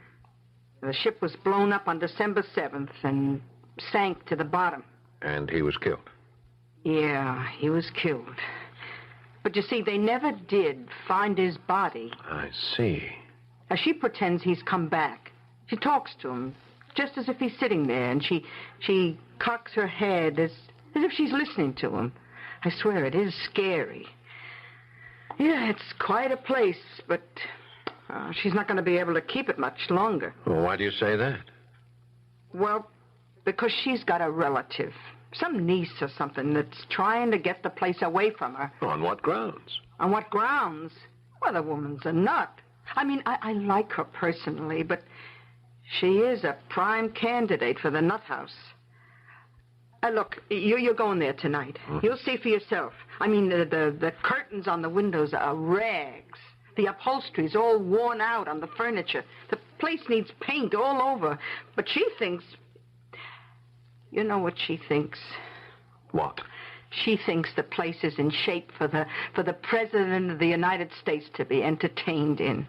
The ship was blown up on December 7th and sank to the bottom. And he was killed? Yeah, he was killed. But you see, they never did find his body. I see. Now, she pretends he's come back. She talks to him, just as if he's sitting there, and she cocks her head as if she's listening to him. I swear, it is scary. Yeah, it's quite a place, but she's not going to be able to keep it much longer. Well, why do you say that? Well, because she's got a relative, some niece or something, that's trying to get the place away from her. On what grounds? On what grounds? Well, the woman's a nut. I mean, I like her personally, but she is a prime candidate for the nut house. Look, you're going there tonight. You'll see for yourself. I mean, the curtains on the windows are rags. The upholstery's all worn out on the furniture. The place needs paint all over. But she thinks... You know what she thinks? What? She thinks the place is in shape for the President of the United States to be entertained in.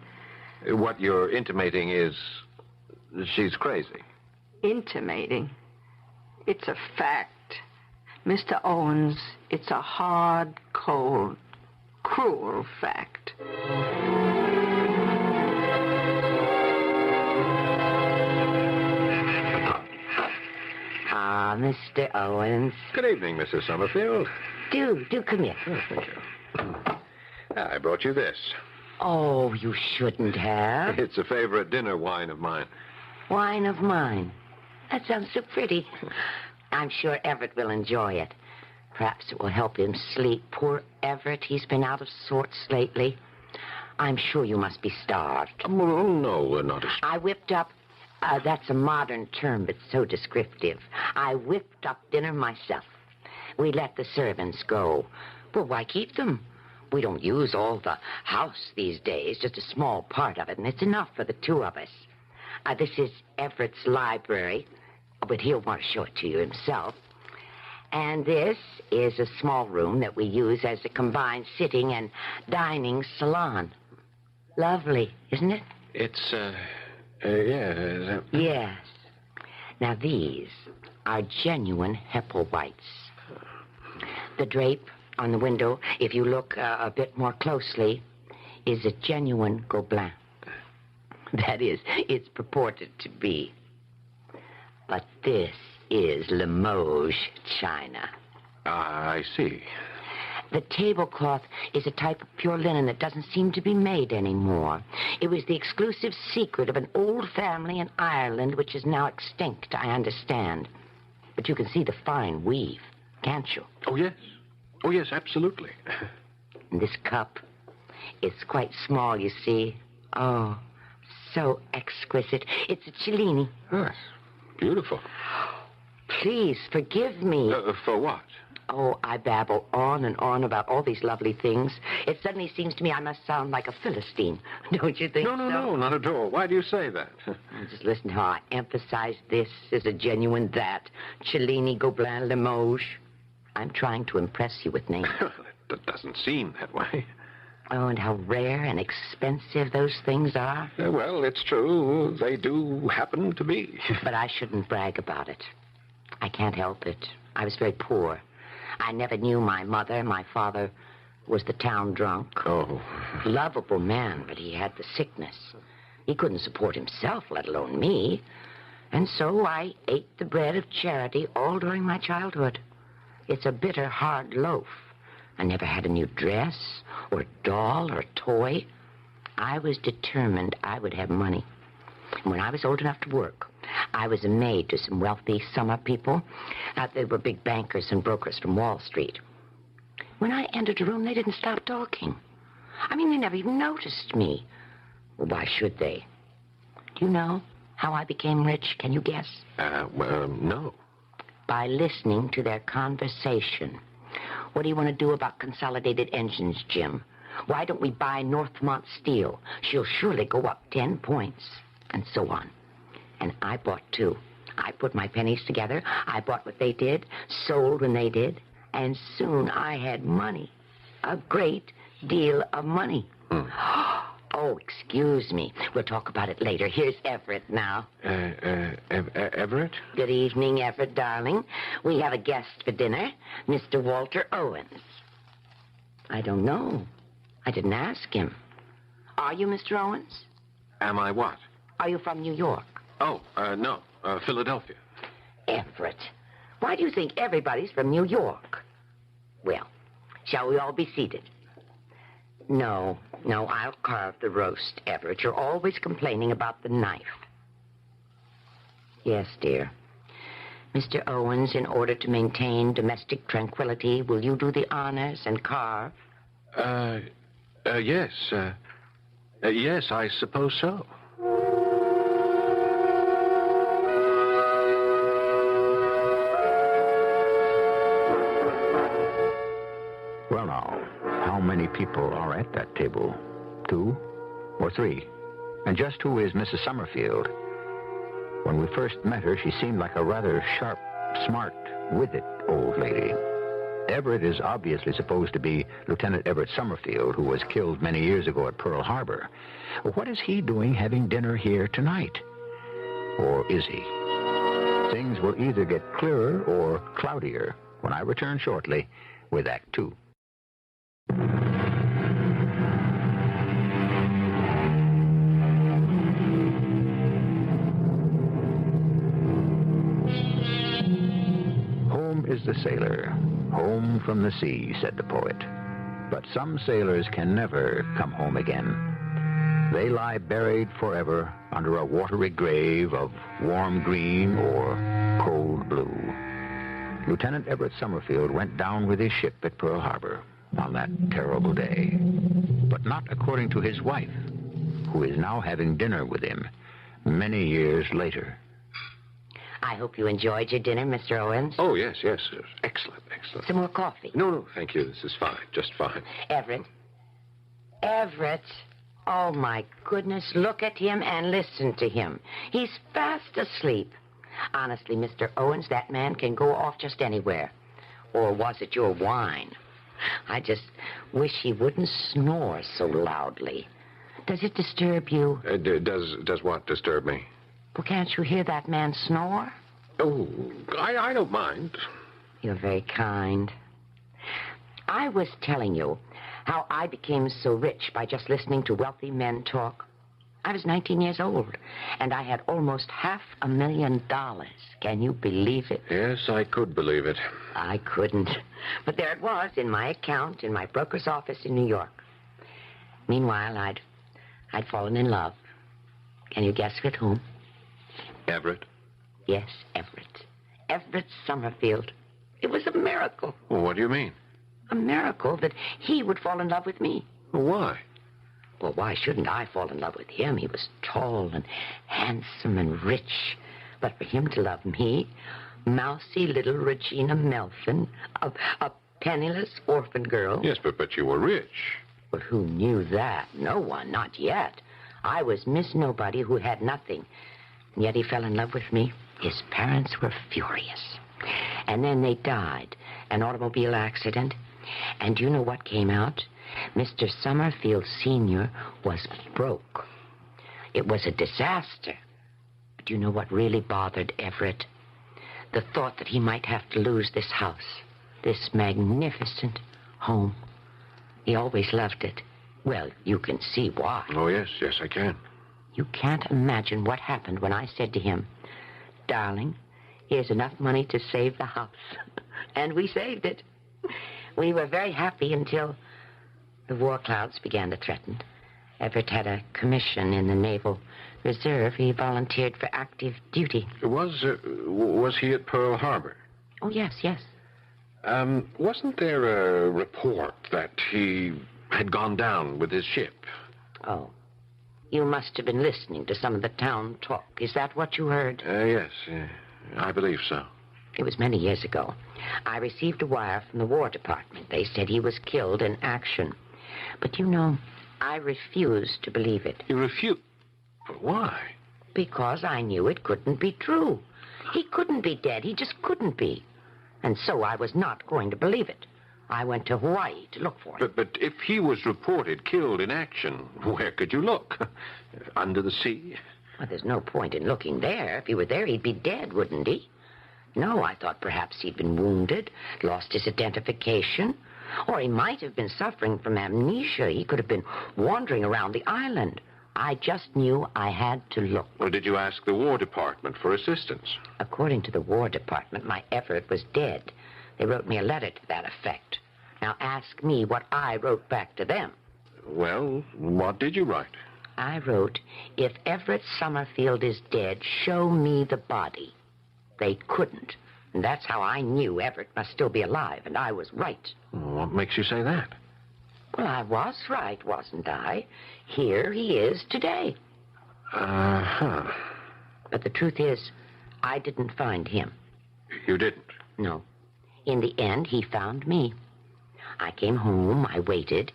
What you're intimating is she's crazy. Intimating? It's a fact. Mr. Owens, it's a hard, cold, cruel fact. Ah, Mr. Owens. Good evening, Mrs. Summerfield. Do come here. Oh, thank you. I brought you this. Oh, you shouldn't have. It's a favorite dinner wine of mine. Wine of mine. That sounds so pretty. I'm sure Everett will enjoy it. Perhaps it will help him sleep. Poor Everett, he's been out of sorts lately. I'm sure you must be starved. Oh, no, we're not. I whipped up... that's a modern term, but so descriptive. I whipped up dinner myself. We let the servants go. Well, why keep them? We don't use all the house these days, just a small part of it, and it's enough for the two of us. This is Everett's library, but he'll want to show it to you himself. And this is a small room that we use as a combined sitting and dining salon. Lovely, isn't it? It's, yeah. Yes. Now, these are genuine Hepplewhites. The drape on the window, if you look a bit more closely, is a genuine Gobelin. That is, it's purported to be. But this is Limoges china. I see. The tablecloth is a type of pure linen that doesn't seem to be made anymore. It was the exclusive secret of an old family in Ireland, which is now extinct, I understand. But you can see the fine weave, can't you? Oh, yes. Oh, yes, absolutely. And this cup is quite small, you see. Oh, so exquisite. It's a Cellini. Yes, beautiful. Please, forgive me. For what? Oh, I babble on and on about all these lovely things. It suddenly seems to me I must sound like a Philistine. Don't you think so? No, not at all. Why do you say that? Just listen how I emphasize this as a genuine that. Cellini, Gobelin, Limoges. I'm trying to impress you with names. That doesn't seem that way. Oh, and how rare and expensive those things are. Well, it's true. They do happen to be. But I shouldn't brag about it. I can't help it. I was very poor. I never knew my mother. My father was the town drunk. Oh. Lovable man, but he had the sickness. He couldn't support himself, let alone me. And so I ate the bread of charity all during my childhood. It's a bitter, hard loaf. I never had a new dress or a doll or a toy. I was determined I would have money. And when I was old enough to work, I was a maid to some wealthy summer people. They were big bankers and brokers from Wall Street. When I entered a room, they didn't stop talking. I mean, they never even noticed me. Well, why should they? Do you know how I became rich? Can you guess? No. By listening to their conversation. What do you want to do about Consolidated Engines, Jim? Why don't we buy Northmont Steel? She'll surely go up 10 points. And so on. And I bought too. I put my pennies together. I bought what they did, sold when they did, and soon I had money. A great deal of money. Oh, excuse me. We'll talk about it later. Here's Everett now. Everett? Good evening, Everett, darling. We have a guest for dinner, Mr. Walter Owens. I don't know. I didn't ask him. Are you Mr. Owens? Am I what? Are you from New York? Oh, no. Philadelphia. Everett, why do you think everybody's from New York? Well, shall we all be seated? No, I'll carve the roast, Everett. You're always complaining about the knife. Yes, dear. Mr. Owens, in order to maintain domestic tranquility, will you do the honors and carve? Yes. Yes, I suppose so. Well, now, how many people are at that table? 2 or 3? And just who is Mrs. Summerfield? When we first met her, she seemed like a rather sharp, smart, with-it old lady. Everett is obviously supposed to be Lieutenant Everett Summerfield, who was killed many years ago at Pearl Harbor. What is he doing having dinner here tonight? Or is he? Things will either get clearer or cloudier when I return shortly with Act 2. Home is the sailor, home from the sea, said the poet. But some sailors can never come home again. They lie buried forever under a watery grave of warm green or cold blue. Lieutenant Everett Summerfield went down with his ship at Pearl Harbor on that terrible day. But not according to his wife, who is now having dinner with him many years later. I hope you enjoyed your dinner, Mr. Owens. Oh, yes. Excellent. Some more coffee? No, thank you. This is fine. Just fine. Everett. Oh, my goodness. Look at him and listen to him. He's fast asleep. Honestly, Mr. Owens, that man can go off just anywhere. Or was it your wine? I just wish he wouldn't snore so loudly. Does it disturb you? Does what disturb me? Well, can't you hear that man snore? Oh, I don't mind. You're very kind. I was telling you how I became so rich by just listening to wealthy men talk. I was 19 years old, and I had almost $500,000. Can you believe it? Yes, I could believe it. I couldn't. But there it was in my account in my broker's office in New York. Meanwhile, I'd fallen in love. Can you guess with whom? Everett? Yes, Everett. Everett Summerfield. It was a miracle. Well, what do you mean? A miracle that he would fall in love with me. Well, why? Well, why shouldn't I fall in love with him? He was tall and handsome and rich. But for him to love me, mousy little Regina Melfin, a penniless orphan girl. Yes, but you were rich. Well, who knew that? No one, not yet. I was Miss Nobody who had nothing. And yet he fell in love with me. His parents were furious. And then they died. An automobile accident. And do you know what came out? Mr. Summerfield Sr. was broke. It was a disaster. But do you know what really bothered Everett? The thought that he might have to lose this house, this magnificent home. He always loved it. Well, you can see why. Oh, yes, I can. You can't imagine what happened when I said to him, "Darling, here's enough money to save the house." And we saved it. We were very happy until the war clouds began to threaten. Everett had a commission in the Naval Reserve. He volunteered for active duty. Was he at Pearl Harbor? Oh, yes. Wasn't there a report that he had gone down with his ship? Oh. You must have been listening to some of the town talk. Is that what you heard? Yes, I believe so. It was many years ago. I received a wire from the War Department. They said he was killed in action. But you know, I refused to believe it. You refused? But why? Because I knew it couldn't be true. He couldn't be dead. He just couldn't be. And so I was not going to believe it. I went to Hawaii to look for him. But if he was reported killed in action, where could you look? Under the sea? Well, there's no point in looking there. If he were there, he'd be dead, wouldn't he? No, I thought perhaps he'd been wounded, lost his identification, or he might have been suffering from amnesia. He could have been wandering around the island. I just knew I had to look. Well, did you ask the War Department for assistance? According to the War Department, my Everett was dead. They wrote me a letter to that effect. Now ask me what I wrote back to them. Well, what did you write? I wrote, "If Everett Summerfield is dead, show me the body." They couldn't. And that's how I knew Everett must still be alive, and I was right. What makes you say that? Well, I was right, wasn't I? Here he is today. Uh-huh. But the truth is, I didn't find him. You didn't? No. In the end, he found me. I came home, I waited.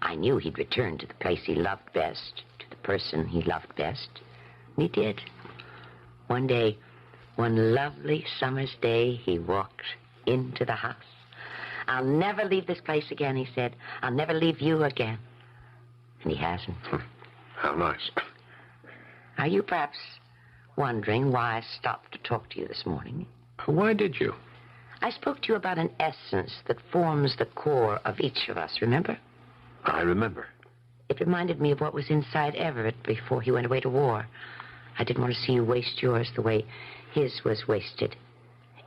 I knew he'd return to the place he loved best, to the person he loved best. And he did. One day, one lovely summer's day, he walked into the house. "I'll never leave this place again," he said. "I'll never leave you again." And he hasn't. How nice. Are you perhaps wondering why I stopped to talk to you this morning? Why did you? I spoke to you about an essence that forms the core of each of us, remember? I remember. It reminded me of what was inside Everett before he went away to war. I didn't want to see you waste yours the way his was wasted.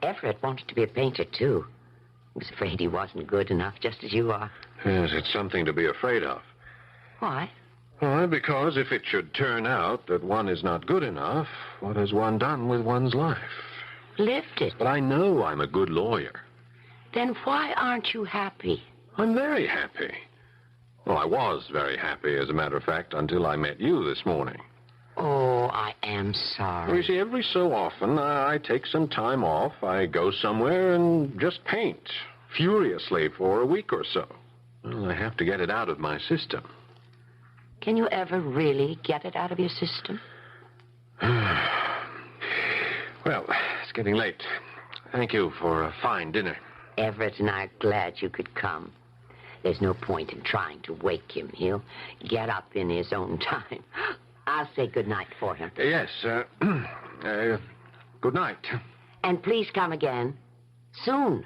Everett wanted to be a painter, too. He was afraid he wasn't good enough, just as you are. Yes, it's something to be afraid of. Why? Why, because if it should turn out that one is not good enough, what has one done with one's life? Lived it. But I know I'm a good lawyer. Then why aren't you happy? I'm very happy. Well, I was very happy, as a matter of fact, until I met you this morning. Oh, I am sorry. Well, you see, every so often, I take some time off. I go somewhere and just paint furiously for a week or so. Well, I have to get it out of my system. Can you ever really get it out of your system? Well, it's getting late. Thank you for a fine dinner. Everett and I are glad you could come. There's no point in trying to wake him. He'll get up in his own time. I'll say good night for him. Yes, good night. And please come again soon.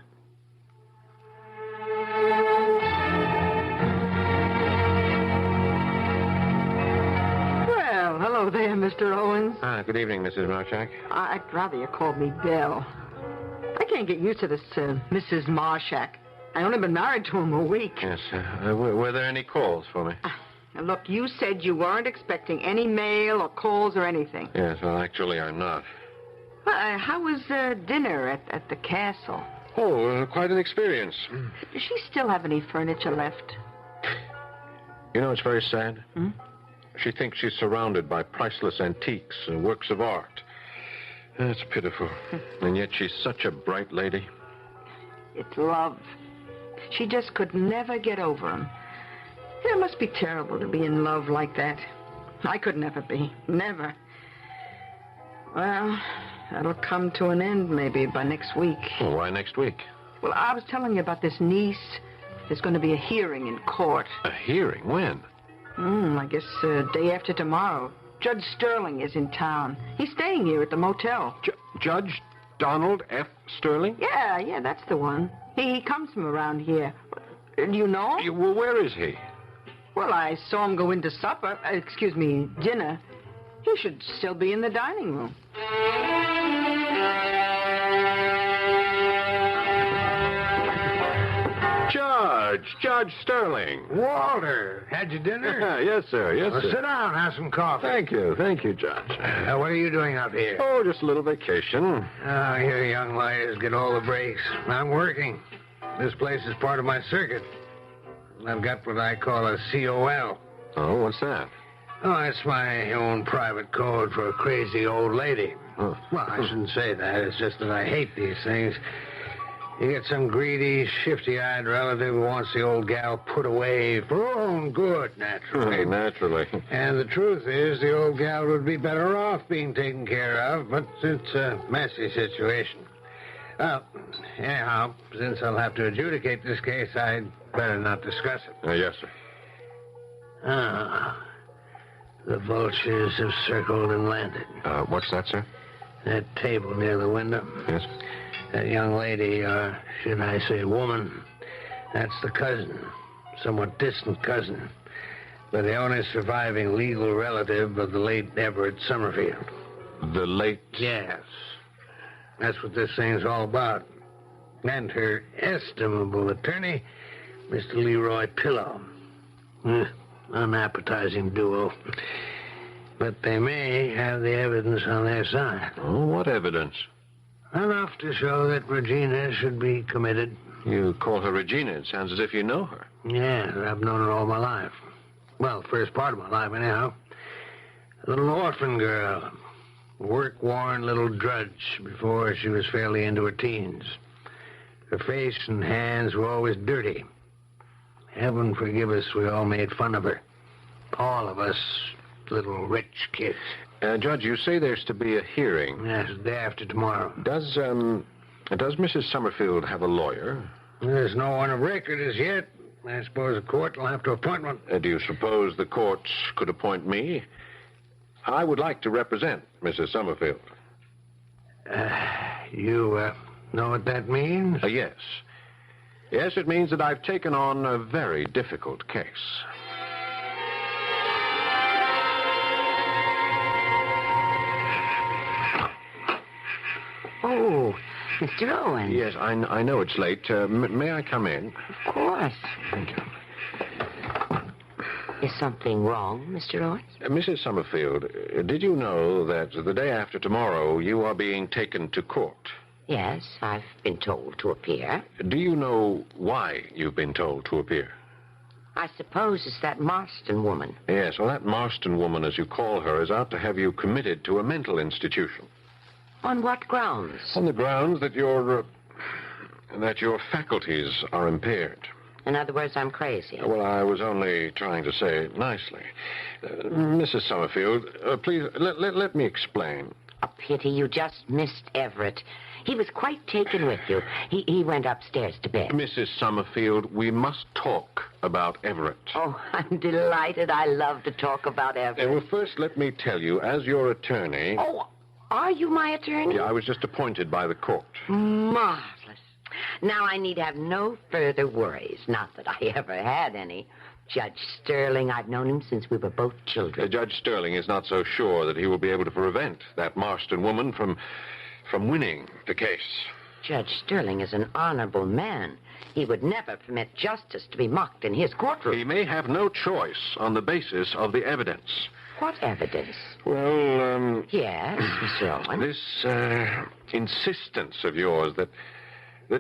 Well, Hello there, Mr. Owens. Good evening, Mrs. Marshak. I'd rather you called me Bill. I can't get used to this Mrs. Marshak. I only been married to him a week. Yes, were there any calls for me? Look, you said you weren't expecting any mail or calls or anything. Yes, well, actually, I'm not. How was dinner at the castle? Oh, quite an experience. Does she still have any furniture left? You know, it's very sad. Hmm? She thinks she's surrounded by priceless antiques and works of art. It's pitiful. And yet she's such a bright lady. It's love. She just could never get over him. It must be terrible to be in love like that. I could never be. Never. Well, that'll come to an end maybe by next week. Well, why next week? Well, I was telling you about this niece. There's going to be a hearing in court. A hearing? When? I guess day after tomorrow. Judge Sterling is in town. He's staying here at the motel. Judge Donald F. Sterling? Yeah, that's the one. He comes from around here. Do you know him? Well, where is he? Well, I saw him go into dinner. He should still be in the dining room. Judge Sterling. Walter, had you dinner? Yes, sir. Yes, Well, sir. sit down, have some coffee. Thank you, Judge. What are you doing out here? Oh, just a little vacation. Oh, you young liars get all the breaks. I'm working. This place is part of my circuit. I've got what I call a COL. Oh, what's that? Oh, it's my own private code for a crazy old lady. Oh. Well, I shouldn't say that. It's just that I hate these things. You get some greedy, shifty-eyed relative who wants the old gal put away for her own good, naturally. Naturally. And the truth is, the old gal would be better off being taken care of, but it's a messy situation. Well, anyhow, since I'll have to adjudicate this case, I'd better not discuss it. Yes, sir. The vultures have circled and landed. What's that, sir? That table near the window. Yes. That young lady, or should I say woman, that's the cousin, somewhat distant cousin, but the only surviving legal relative of the late Everett Summerfield. The late? Yes. That's what this thing's all about. And her estimable attorney, Mr. Leroy Pillow. Unappetizing duo. But they may have the evidence on their side. Oh, what evidence? Enough to show that Regina should be committed. You call her Regina. It sounds as if you know her. Yeah, I've known her all my life. Well, first part of my life, anyhow. A little orphan girl. Work-worn little drudge before she was fairly into her teens. Her face and hands were always dirty. Heaven forgive us, we all made fun of her. All of us little rich kids. Judge, you say there's to be a hearing. Yes, the day after tomorrow. Does Mrs. Summerfield have a lawyer? There's no one of record as yet. I suppose the court will have to appoint one. Do you suppose the courts could appoint me? I would like to represent Mrs. Summerfield. You know what that means? Yes. Yes, it means that I've taken on a very difficult case. Oh, Mr. Owen. Yes, I know it's late. May I come in? Of course. Thank you. Is something wrong, Mr. Owens? Mrs. Summerfield, did you know that the day after tomorrow you are being taken to court? Yes, I've been told to appear. Do you know why you've been told to appear? I suppose it's that Marston woman. Yes, well, that Marston woman, as you call her, is out to have you committed to a mental institution. On what grounds? On the grounds that your faculties are impaired. In other words, I'm crazy. Well, I was only trying to say it nicely. Mrs. Summerfield, please, let me explain. A pity you just missed Everett. He was quite taken with you. He went upstairs to bed. Mrs. Summerfield, we must talk about Everett. Oh, I'm delighted. I love to talk about Everett. Well, first, let me tell you, as your attorney... Oh, are you my attorney? Yeah, I was just appointed by the court. Marvelous. Now I need have no further worries. Not that I ever had any. Judge Sterling, I've known him since we were both children. Judge Sterling is not so sure that he will be able to prevent that Marston woman from winning the case. Judge Sterling is an honorable man. He would never permit justice to be mocked in his courtroom. He may have no choice on the basis of the evidence. What evidence? Well, Yes, Mr. Owen. This insistence of yours that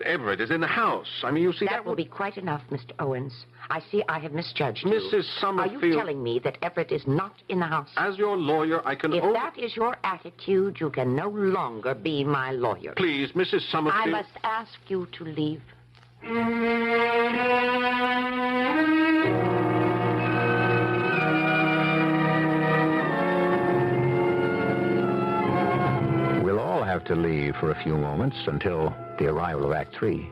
Everett is in the house. I mean, you see, that will be quite enough, Mr. Owens. I see I have misjudged you. Mrs. Summerfield... Are you telling me that Everett is not in the house? As your lawyer, I can If that is your attitude, you can no longer be my lawyer. Please, Mrs. Summerfield... I must ask you to leave. We'll all have to leave for a few moments until the arrival of Act 3.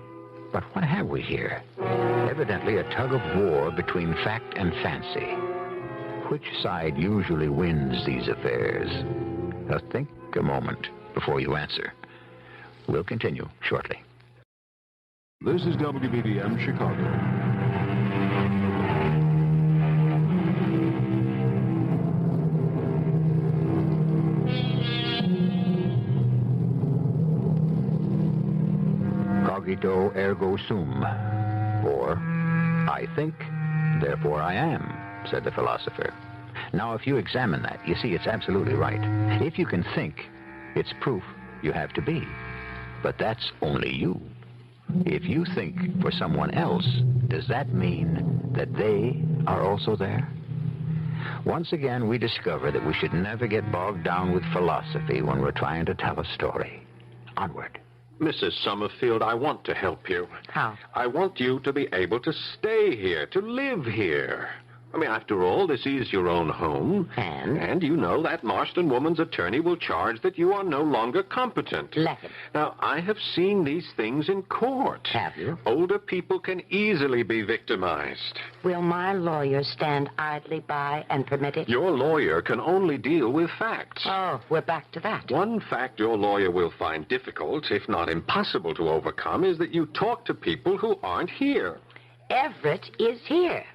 But what have we here? Evidently a tug of war between fact and fancy. Which side usually wins these affairs? Now think a moment before you answer. We'll continue shortly. This is WBBM Chicago. Cogito ergo sum, or I think, therefore I am, said the philosopher. Now, if you examine that, you see it's absolutely right. If you can think, it's proof you have to be. But that's only you. If you think for someone else, does that mean that they are also there? Once again, we discover that we should never get bogged down with philosophy when we're trying to tell a story. Onward. Mrs. Summerfield, I want to help you. How? I want you to be able to stay here, to live here. I mean, after all, this is your own home. And you know that Marston woman's attorney will charge that you are no longer competent. Let him. Now, I have seen these things in court. Have you? Older people can easily be victimized. Will my lawyer stand idly by and permit it? Your lawyer can only deal with facts. Oh, we're back to that. One fact your lawyer will find difficult, if not impossible to overcome, is that you talk to people who aren't here. Everett is here.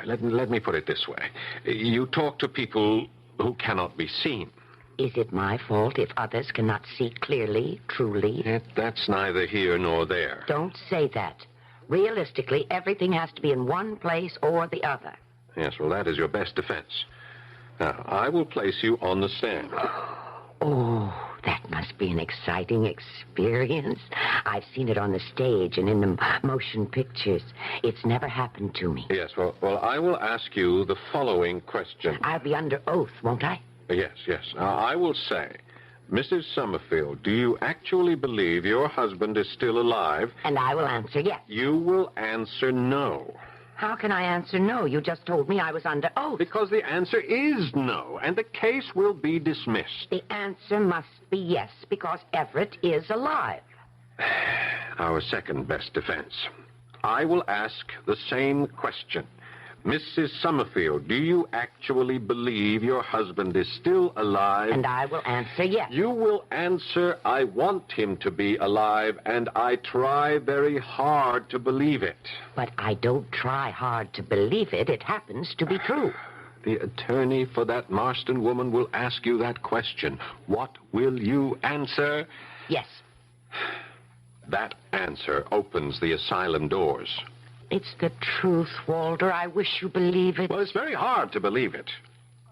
Let me put it this way. You talk to people who cannot be seen. Is it my fault if others cannot see clearly, truly? That's neither here nor there. Don't say that. Realistically, everything has to be in one place or the other. Yes, well, that is your best defense. Now, I will place you on the stand. Oh, that must be an exciting experience. I've seen it on the stage and in the motion pictures. It's never happened to me. Yes, well, I will ask you the following question. I'll be under oath, won't I? Yes. Now, I will say, Mrs. Summerfield, do you actually believe your husband is still alive? And I will answer yes. You will answer no. How can I answer no? You just told me I was under oath. Because the answer is no, and the case will be dismissed. The answer must be yes, because Everett is alive. Our second best defense. I will ask the same question. Mrs. Summerfield, do you actually believe your husband is still alive? And I will answer yes. You will answer, I want him to be alive, and I try very hard to believe it. But I don't try hard to believe it. It happens to be true. The attorney for that Marston woman will ask you that question. What will you answer? Yes. That answer opens the asylum doors. It's the truth, Walter. I wish you believe it. Well, it's very hard to believe it.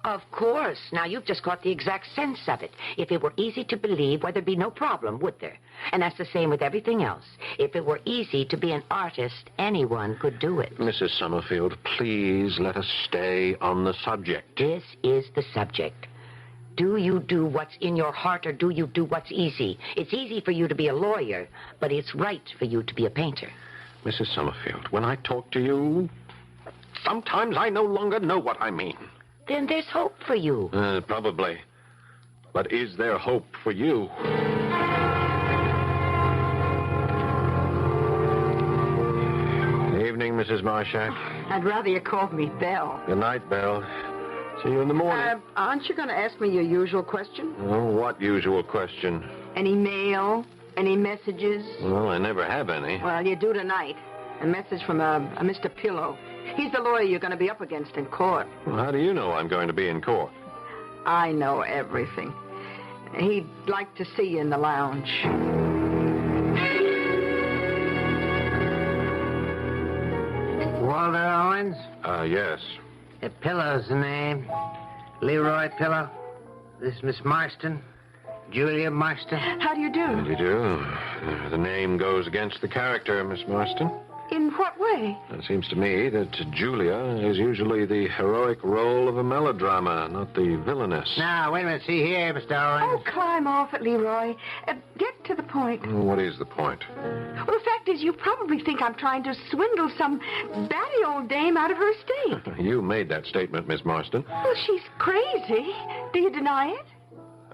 Of course. Now, you've just caught the exact sense of it. If it were easy to believe, well, there'd be no problem, would there? And that's the same with everything else. If it were easy to be an artist, anyone could do it. Mrs. Summerfield, please let us stay on the subject. This is the subject. Do you do what's in your heart, or do you do what's easy? It's easy for you to be a lawyer, but it's right for you to be a painter. Mrs. Summerfield, when I talk to you, sometimes I no longer know what I mean. Then there's hope for you. Probably. But is there hope for you? Evening, Mrs. Marshak. I'd rather you called me Belle. Good night, Belle. See you in the morning. Aren't you going to ask me your usual question? Oh, what usual question? Any mail? Any messages? Well, I never have any. Well, you do tonight. A message from a Mr. Pillow. He's the lawyer you're going to be up against in court. Well, how do you know I'm going to be in court? I know everything. He'd like to see you in the lounge. Walter Owens? Yes. Pillow's the name. Leroy Pillow. This is Miss Marston. Julia Marston. How do you do? How do you do? The name goes against the character, Miss Marston. In what way? It seems to me that Julia is usually the heroic role of a melodrama, not the villainess. Now, wait a minute. See here, Mr. Owens. Oh, climb off it, Leroy. Get to the point. What is the point? Well, the fact is, you probably think I'm trying to swindle some batty old dame out of her estate. You made that statement, Miss Marston. Well, she's crazy. Do you deny it?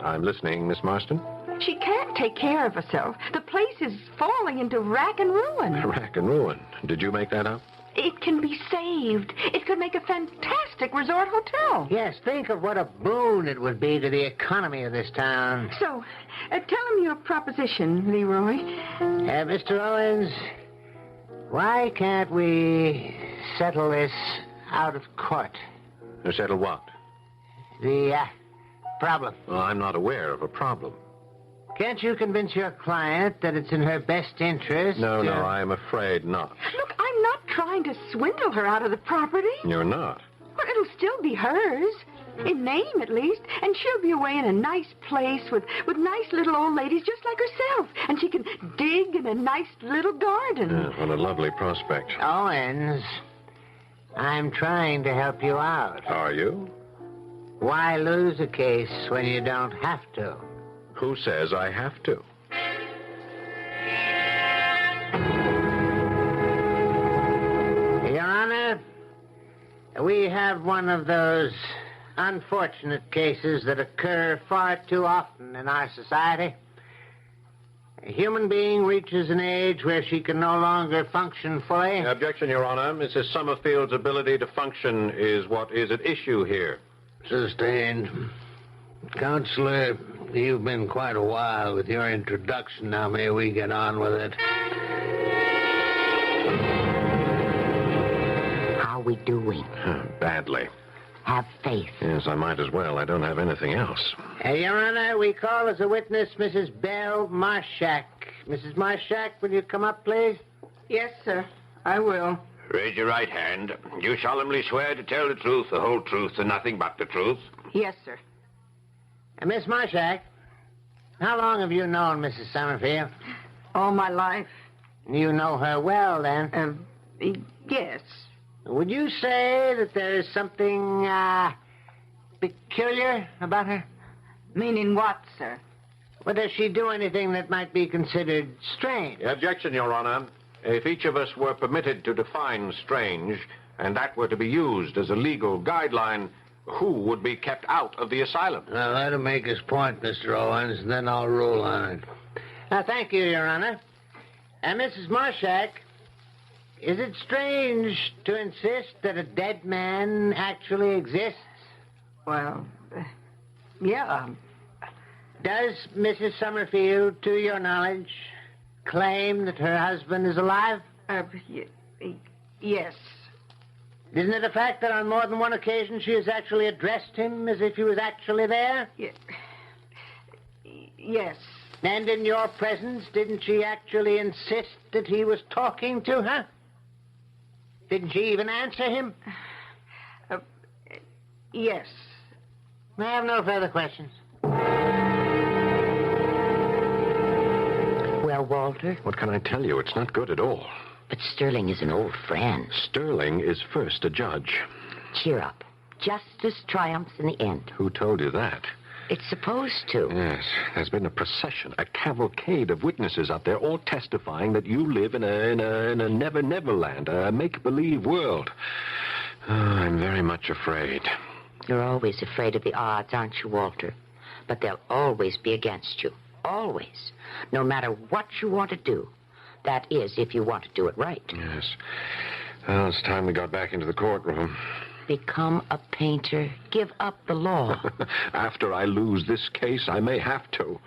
I'm listening, Miss Marston. She can't take care of herself. The place is falling into rack and ruin. Rack and ruin. Did you make that up? It can be saved. It could make a fantastic resort hotel. Yes, think of what a boon it would be to the economy of this town. So, tell him your proposition, Leroy. Mr. Owens, why can't we settle this out of court? Settle what? The problem. Well, I'm not aware of a problem. Can't you convince your client that it's in her best interest? No, I'm afraid not. Look, I'm not trying to swindle her out of the property. You're not? Well, it'll still be hers. In name, at least. And she'll be away in a nice place with nice little old ladies just like herself. And she can dig in a nice little garden. What a lovely prospect. Owens, I'm trying to help you out. Are you? Why lose a case when you don't have to? Who says I have to? Your Honor, we have one of those unfortunate cases that occur far too often in our society. A human being reaches an age where she can no longer function fully. Objection, Your Honor. Mrs. Summerfield's ability to function is what is at issue here. Sustained. Counselor, you've been quite a while with your introduction. Now may we get on with it? How are we doing? Badly. Have faith. Yes, I might as well. I don't have anything else. Your Honor, we call as a witness Mrs. Belle Marshak. Mrs. Marshak, will you come up, please? Yes, sir. I will. Raise your right hand. You solemnly swear to tell the truth, the whole truth, and nothing but the truth? Yes, sir. Miss Marshak, how long have you known Mrs. Summerfield? All my life. You know her well, then? Yes. Would you say that there is something, peculiar about her? Meaning what, sir? Well, does she do anything that might be considered strange? Objection, Your Honor. If each of us were permitted to define strange, and that were to be used as a legal guideline, who would be kept out of the asylum? Now, that'll make his point, Mr. Owens, and then I'll rule on it. Now, thank you, Your Honor. And Mrs. Marshak, is it strange to insist that a dead man actually exists? Well, yeah. Does Mrs. Summerfield, to your knowledge, claim that her husband is alive? Yes. Isn't it a fact that on more than one occasion she has actually addressed him as if he was actually there? Yes. And in your presence, didn't she actually insist that he was talking to her? Didn't she even answer him? Yes. I have no further questions. Well, Walter? What can I tell you? It's not good at all. But Sterling is an old friend. Sterling is first a judge. Cheer up. Justice triumphs in the end. Who told you that? It's supposed to. Yes. There's been a procession, a cavalcade of witnesses out there, all testifying that you live in a never land, a make-believe world. Oh, I'm very much afraid. You're always afraid of the odds, aren't you, Walter? But they'll always be against you. Always. No matter what you want to do. That is, if you want to do it right. Yes. Well, it's time we got back into the courtroom. Become a painter. Give up the law. After I lose this case, I may have to.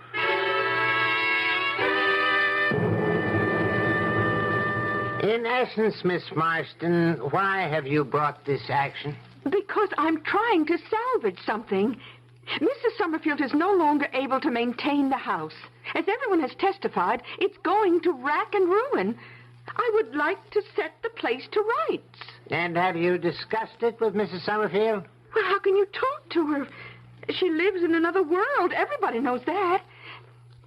In essence, Miss Marston, why have you brought this action? Because I'm trying to salvage something. Mrs. Summerfield is no longer able to maintain the house. As everyone has testified, it's going to rack and ruin. I would like to set the place to rights. And have you discussed it with Mrs. Summerfield? Well, how can you talk to her? She lives in another world. Everybody knows that.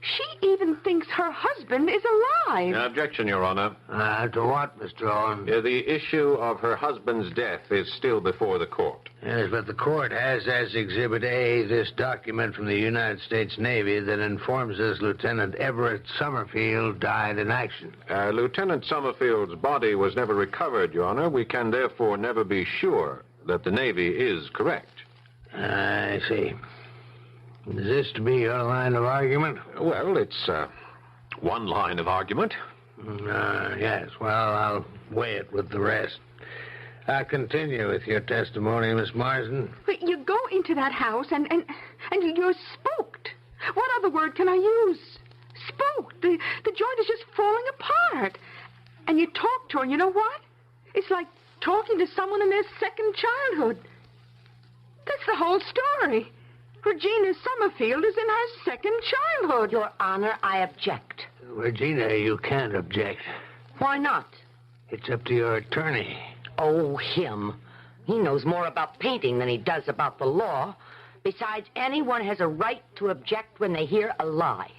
She even thinks her husband is alive. Objection, Your Honor. To what, Mr. Owen? The issue of her husband's death is still before the court. Yes, but the court has as Exhibit A this document from the United States Navy that informs us Lieutenant Everett Summerfield died in action. Lieutenant Summerfield's body was never recovered, Your Honor. We can therefore never be sure that the Navy is correct. I see. Is this to be your line of argument? Well, it's one line of argument. Yes. Well, I'll weigh it with the rest. I'll continue with your testimony, Miss Marsden. But you go into that house and you're spooked. What other word can I use? Spooked. The joint is just falling apart. And you talk to her, and you know what? It's like talking to someone in their second childhood. That's the whole story. Regina Summerfield is in her second childhood. Your Honor, I object. Regina, you can't object. Why not? It's up to your attorney. Oh, him. He knows more about painting than he does about the law. Besides, anyone has a right to object when they hear a lie.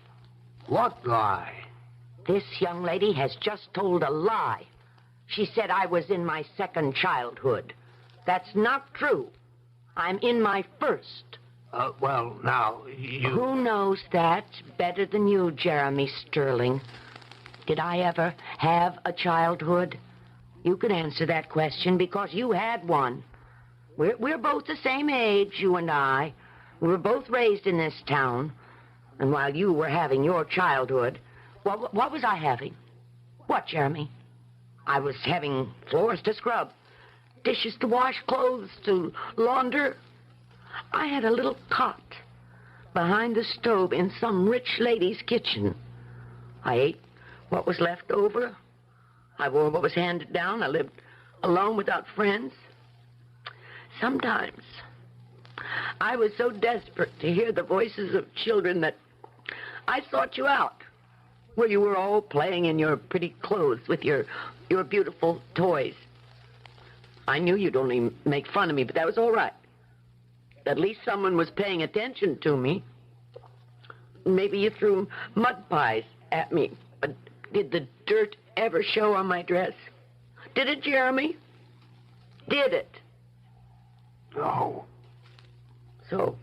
What lie? This young lady has just told a lie. She said I was in my second childhood. That's not true. I'm in my first. Well, now, you... Who knows that better than you, Jeremy Sterling? Did I ever have a childhood? You can answer that question because you had one. We're both the same age, you and I. We were both raised in this town. And while you were having your childhood, what was I having? What, Jeremy? I was having floors to scrub, dishes to wash, clothes to launder. I had a little cot behind the stove in some rich lady's kitchen. I ate what was left over. I wore what was handed down. I lived alone without friends. Sometimes I was so desperate to hear the voices of children that I sought you out, where you were all playing in your pretty clothes with your beautiful toys. I knew you'd only make fun of me, but that was all right. At least someone was paying attention to me. Maybe you threw mud pies at me, but did the dirt ever show on my dress? Did it, Jeremy? Did it? No. So,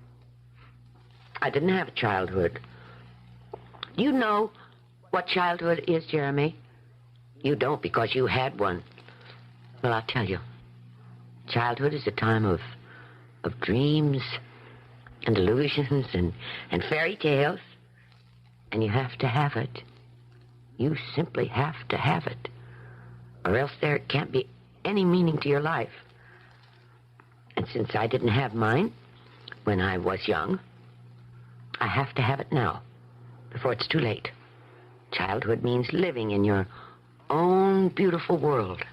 I didn't have a childhood. Do you know what childhood is, Jeremy? You don't because you had one. Well, I'll tell you. Childhood is a time of dreams and illusions and fairy tales. And you have to have it. You simply have to have it. Or else there can't be any meaning to your life. And since I didn't have mine when I was young, I have to have it now, before it's too late. Childhood means living in your own beautiful world.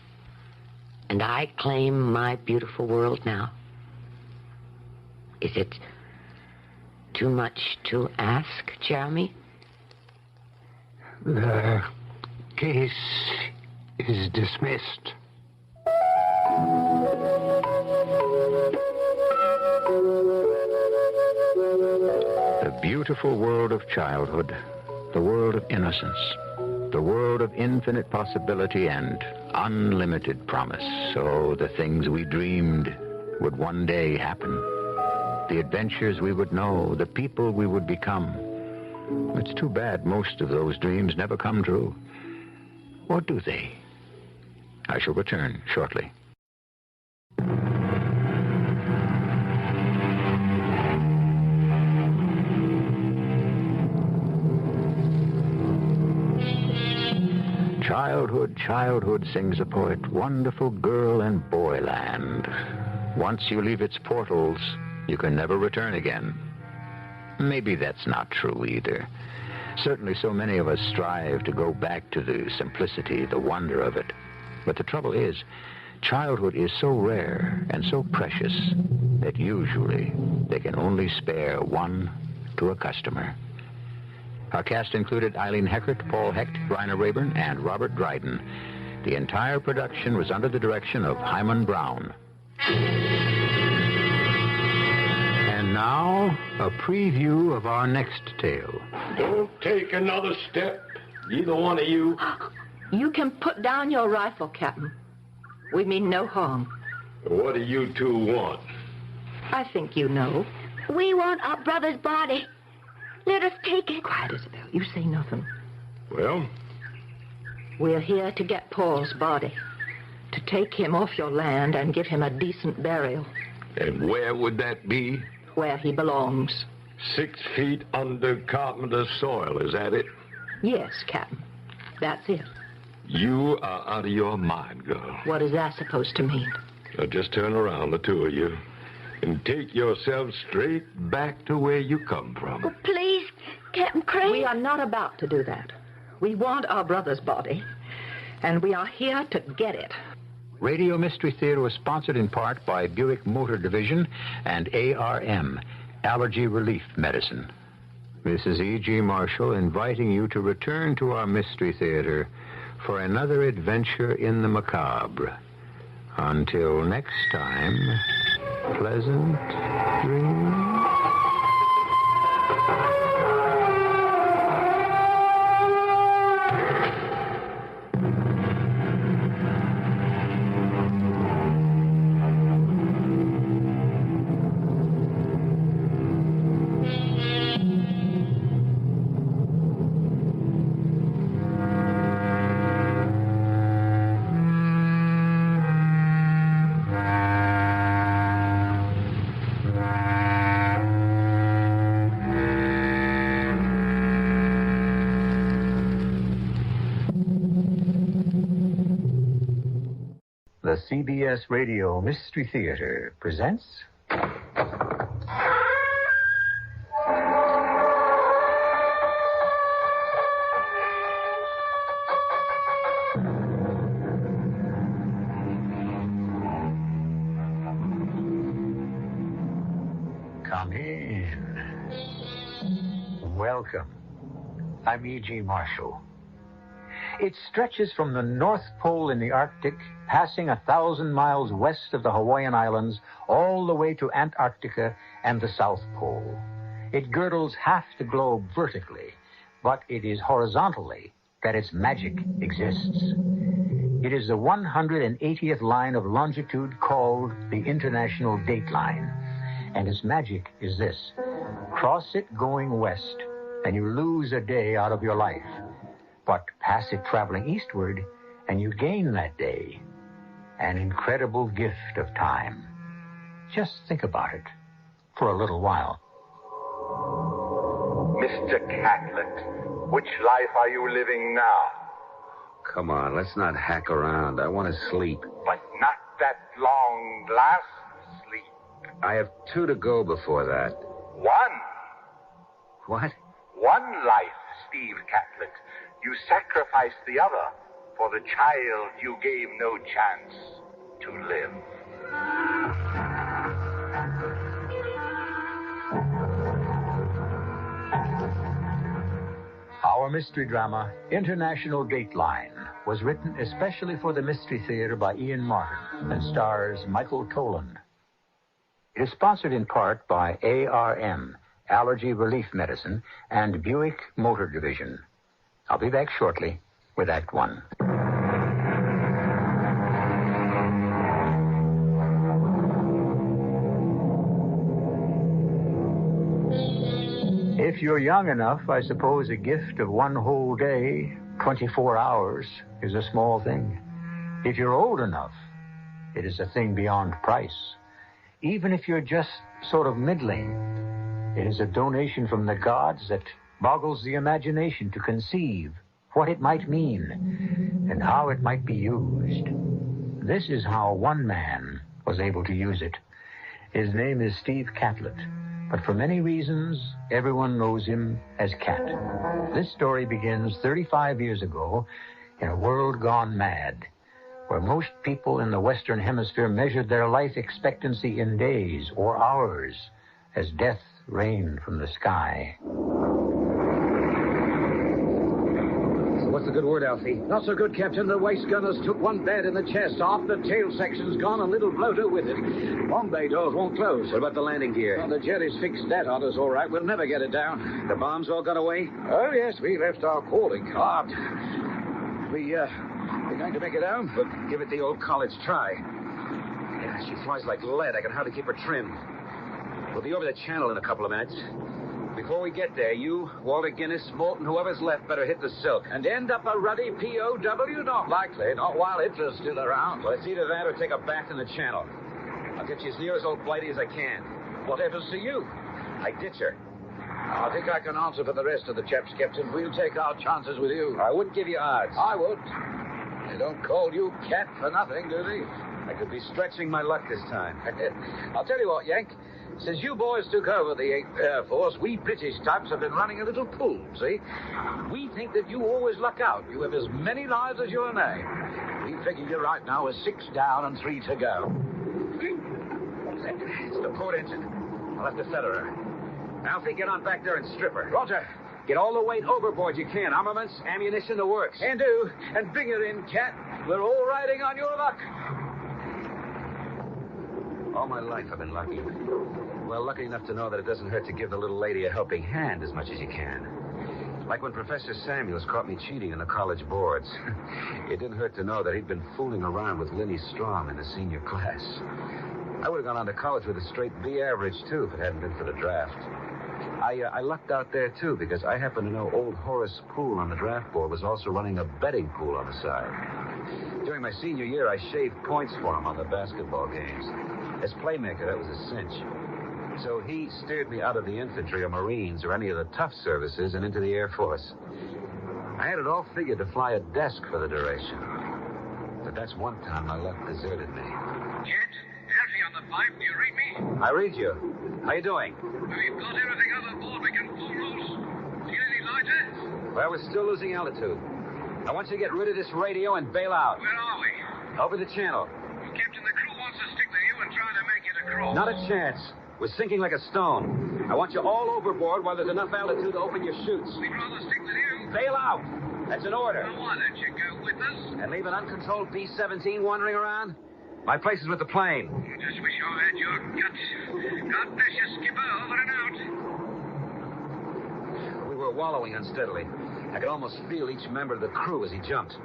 And I claim my beautiful world now. Is it too much to ask, Jeremy? The case is dismissed. The beautiful world of childhood, the world of innocence, the world of infinite possibility and unlimited promise. So the things we dreamed would one day happen. The adventures we would know, the people we would become. It's too bad most of those dreams never come true. Or do they? I shall return shortly. Childhood, childhood, sings a poet, wonderful girl and boy land. Once you leave its portals, you can never return again. Maybe that's not true either. Certainly so many of us strive to go back to the simplicity, the wonder of it. But the trouble is, childhood is so rare and so precious that usually they can only spare one to a customer. Our cast included Eileen Heckert, Paul Hecht, Rainer Rayburn, and Robert Dryden. The entire production was under the direction of Hyman Brown. And now, a preview of our next tale. Don't take another step, either one of you. You can put down your rifle, Captain. We mean no harm. What do you two want? I think you know. We want our brother's body. Let us take it. Quiet, Isabel. You say nothing. Well? We're here to get Paul's body. To take him off your land and give him a decent burial. And where would that be? Where he belongs. 6 feet under Carpenter's soil, is that it? Yes, Captain. That's it. You are out of your mind, girl. What is that supposed to mean? Now just turn around, the two of you, and take yourselves straight back to where you come from. Oh, please, Captain Crane. We are not about to do that. We want our brother's body, and we are here to get it. Radio Mystery Theater was sponsored in part by Buick Motor Division and ARM, Allergy Relief Medicine. This is E.G. Marshall inviting you to return to our Mystery Theater for another adventure in the macabre. Until next time, pleasant dreams. The CBS Radio Mystery Theater presents... Come in. Welcome. I'm E.G. Marshall. It stretches from the North Pole in the Arctic, passing 1,000 miles west of the Hawaiian Islands, all the way to Antarctica and the South Pole. It girdles half the globe vertically, but it is horizontally that its magic exists. It is the 180th line of longitude called the International Date Line. And its magic is this. Cross it going west, and you lose a day out of your life. But pass it traveling eastward, and you gain that day. An incredible gift of time. Just think about it for a little while. Mr. Catlett, which life are you living now? Come on, let's not hack around. I want to sleep. But not that long last sleep. I have 2 to go before that. 1. What? 1 life, Steve Catlett. You sacrificed the other for the child you gave no chance to live. Our mystery drama, International Dateline, was written especially for the Mystery Theater by Ian Martin and stars Michael Toland. It is sponsored in part by ARM, Allergy Relief Medicine, and Buick Motor Division. I'll be back shortly with Act 1. If you're young enough, I suppose a gift of 1 whole day, 24 hours, is a small thing. If you're old enough, it is a thing beyond price. Even if you're just sort of middling, it is a donation from the gods that boggles the imagination to conceive what it might mean and how it might be used. This is how one man was able to use it. His name is Steve Catlett, but for many reasons, everyone knows him as Cat. This story begins 35 years ago in a world gone mad. where most people in the Western Hemisphere measured their life expectancy in days or hours as death rained from the sky. What's the good word, Alfie? Not so good, Captain. The waist gunners took one bad in the chest. Half the tail section's gone, a little bloater with it. Bomb bay doors won't close. What about the landing gear? Well, the Jerry's fixed that on us all right. We'll never get it down. The bombs all got away? Oh, yes, we left our calling card. We're going to make it home. But give it the old college try. Yeah, she flies like lead. I can hardly keep her trimmed. We'll be over the channel in a couple of minutes. Before we get there, you, Walter Guinness, Morton, whoever's left, better hit the silk. And end up a ruddy POW? Not likely. Not while Hitler's still around. Well, it's either that or take a bath in the channel. I'll get you as near as old Blighty as I can. What happens to you? I ditch her. I think I can answer for the rest of the chaps, Captain. We'll take our chances with you. I wouldn't give you odds. I would. They don't call you Cat for nothing, do they? I could be stretching my luck this time. I'll tell you what, Yank. Since you boys took over the 8th Air Force, we British types have been running a little pool, see? We think that you always luck out. You have as many lives as your name. We figure you right now is 6 down and 3 to go. It's the port engine. I'll have to feather her. Alfie, get on back there and strip her. Roger. Get all the weight overboard you can. Armaments, ammunition, the works. Can do. And bring her in, Cat. We're all riding on your luck. All my life I've been lucky. Well, lucky enough to know that it doesn't hurt to give the little lady a helping hand as much as you can. Like when Professor Samuels caught me cheating in the college boards. It didn't hurt to know that he'd been fooling around with Linny Strom in the senior class. I would have gone on to college with a straight B average, too, if it hadn't been for the draft. I lucked out there, too, because I happen to know old Horace Poole on the draft board was also running a betting pool on the side. During my senior year, I shaved points for him on the basketball games. As playmaker, that was a cinch. So he steered me out of the infantry or Marines or any of the tough services and into the Air Force. I had it all figured to fly a desk for the duration. But that's one time my luck deserted me. Jet, Alfie on the pipe. Do you read me? I read you. How you doing? We've got everything overboard. We can pull loose. Seen any lighters? Well, we're still losing altitude. I want you to get rid of this radio and bail out. Where are we? Over the channel. Captain, the crew wants to stick with you and try to make it across. Not a chance. We're sinking like a stone. I want you all overboard while there's enough altitude to open your chutes. We'd rather stick with you. Bail out. That's an order. Well, why don't you go with us? And leave an uncontrolled B-17 wandering around? My place is with the plane. Just wish I had your guts. God bless you, skipper. Over and out. We were wallowing unsteadily. I could almost feel each member of the crew as he jumped.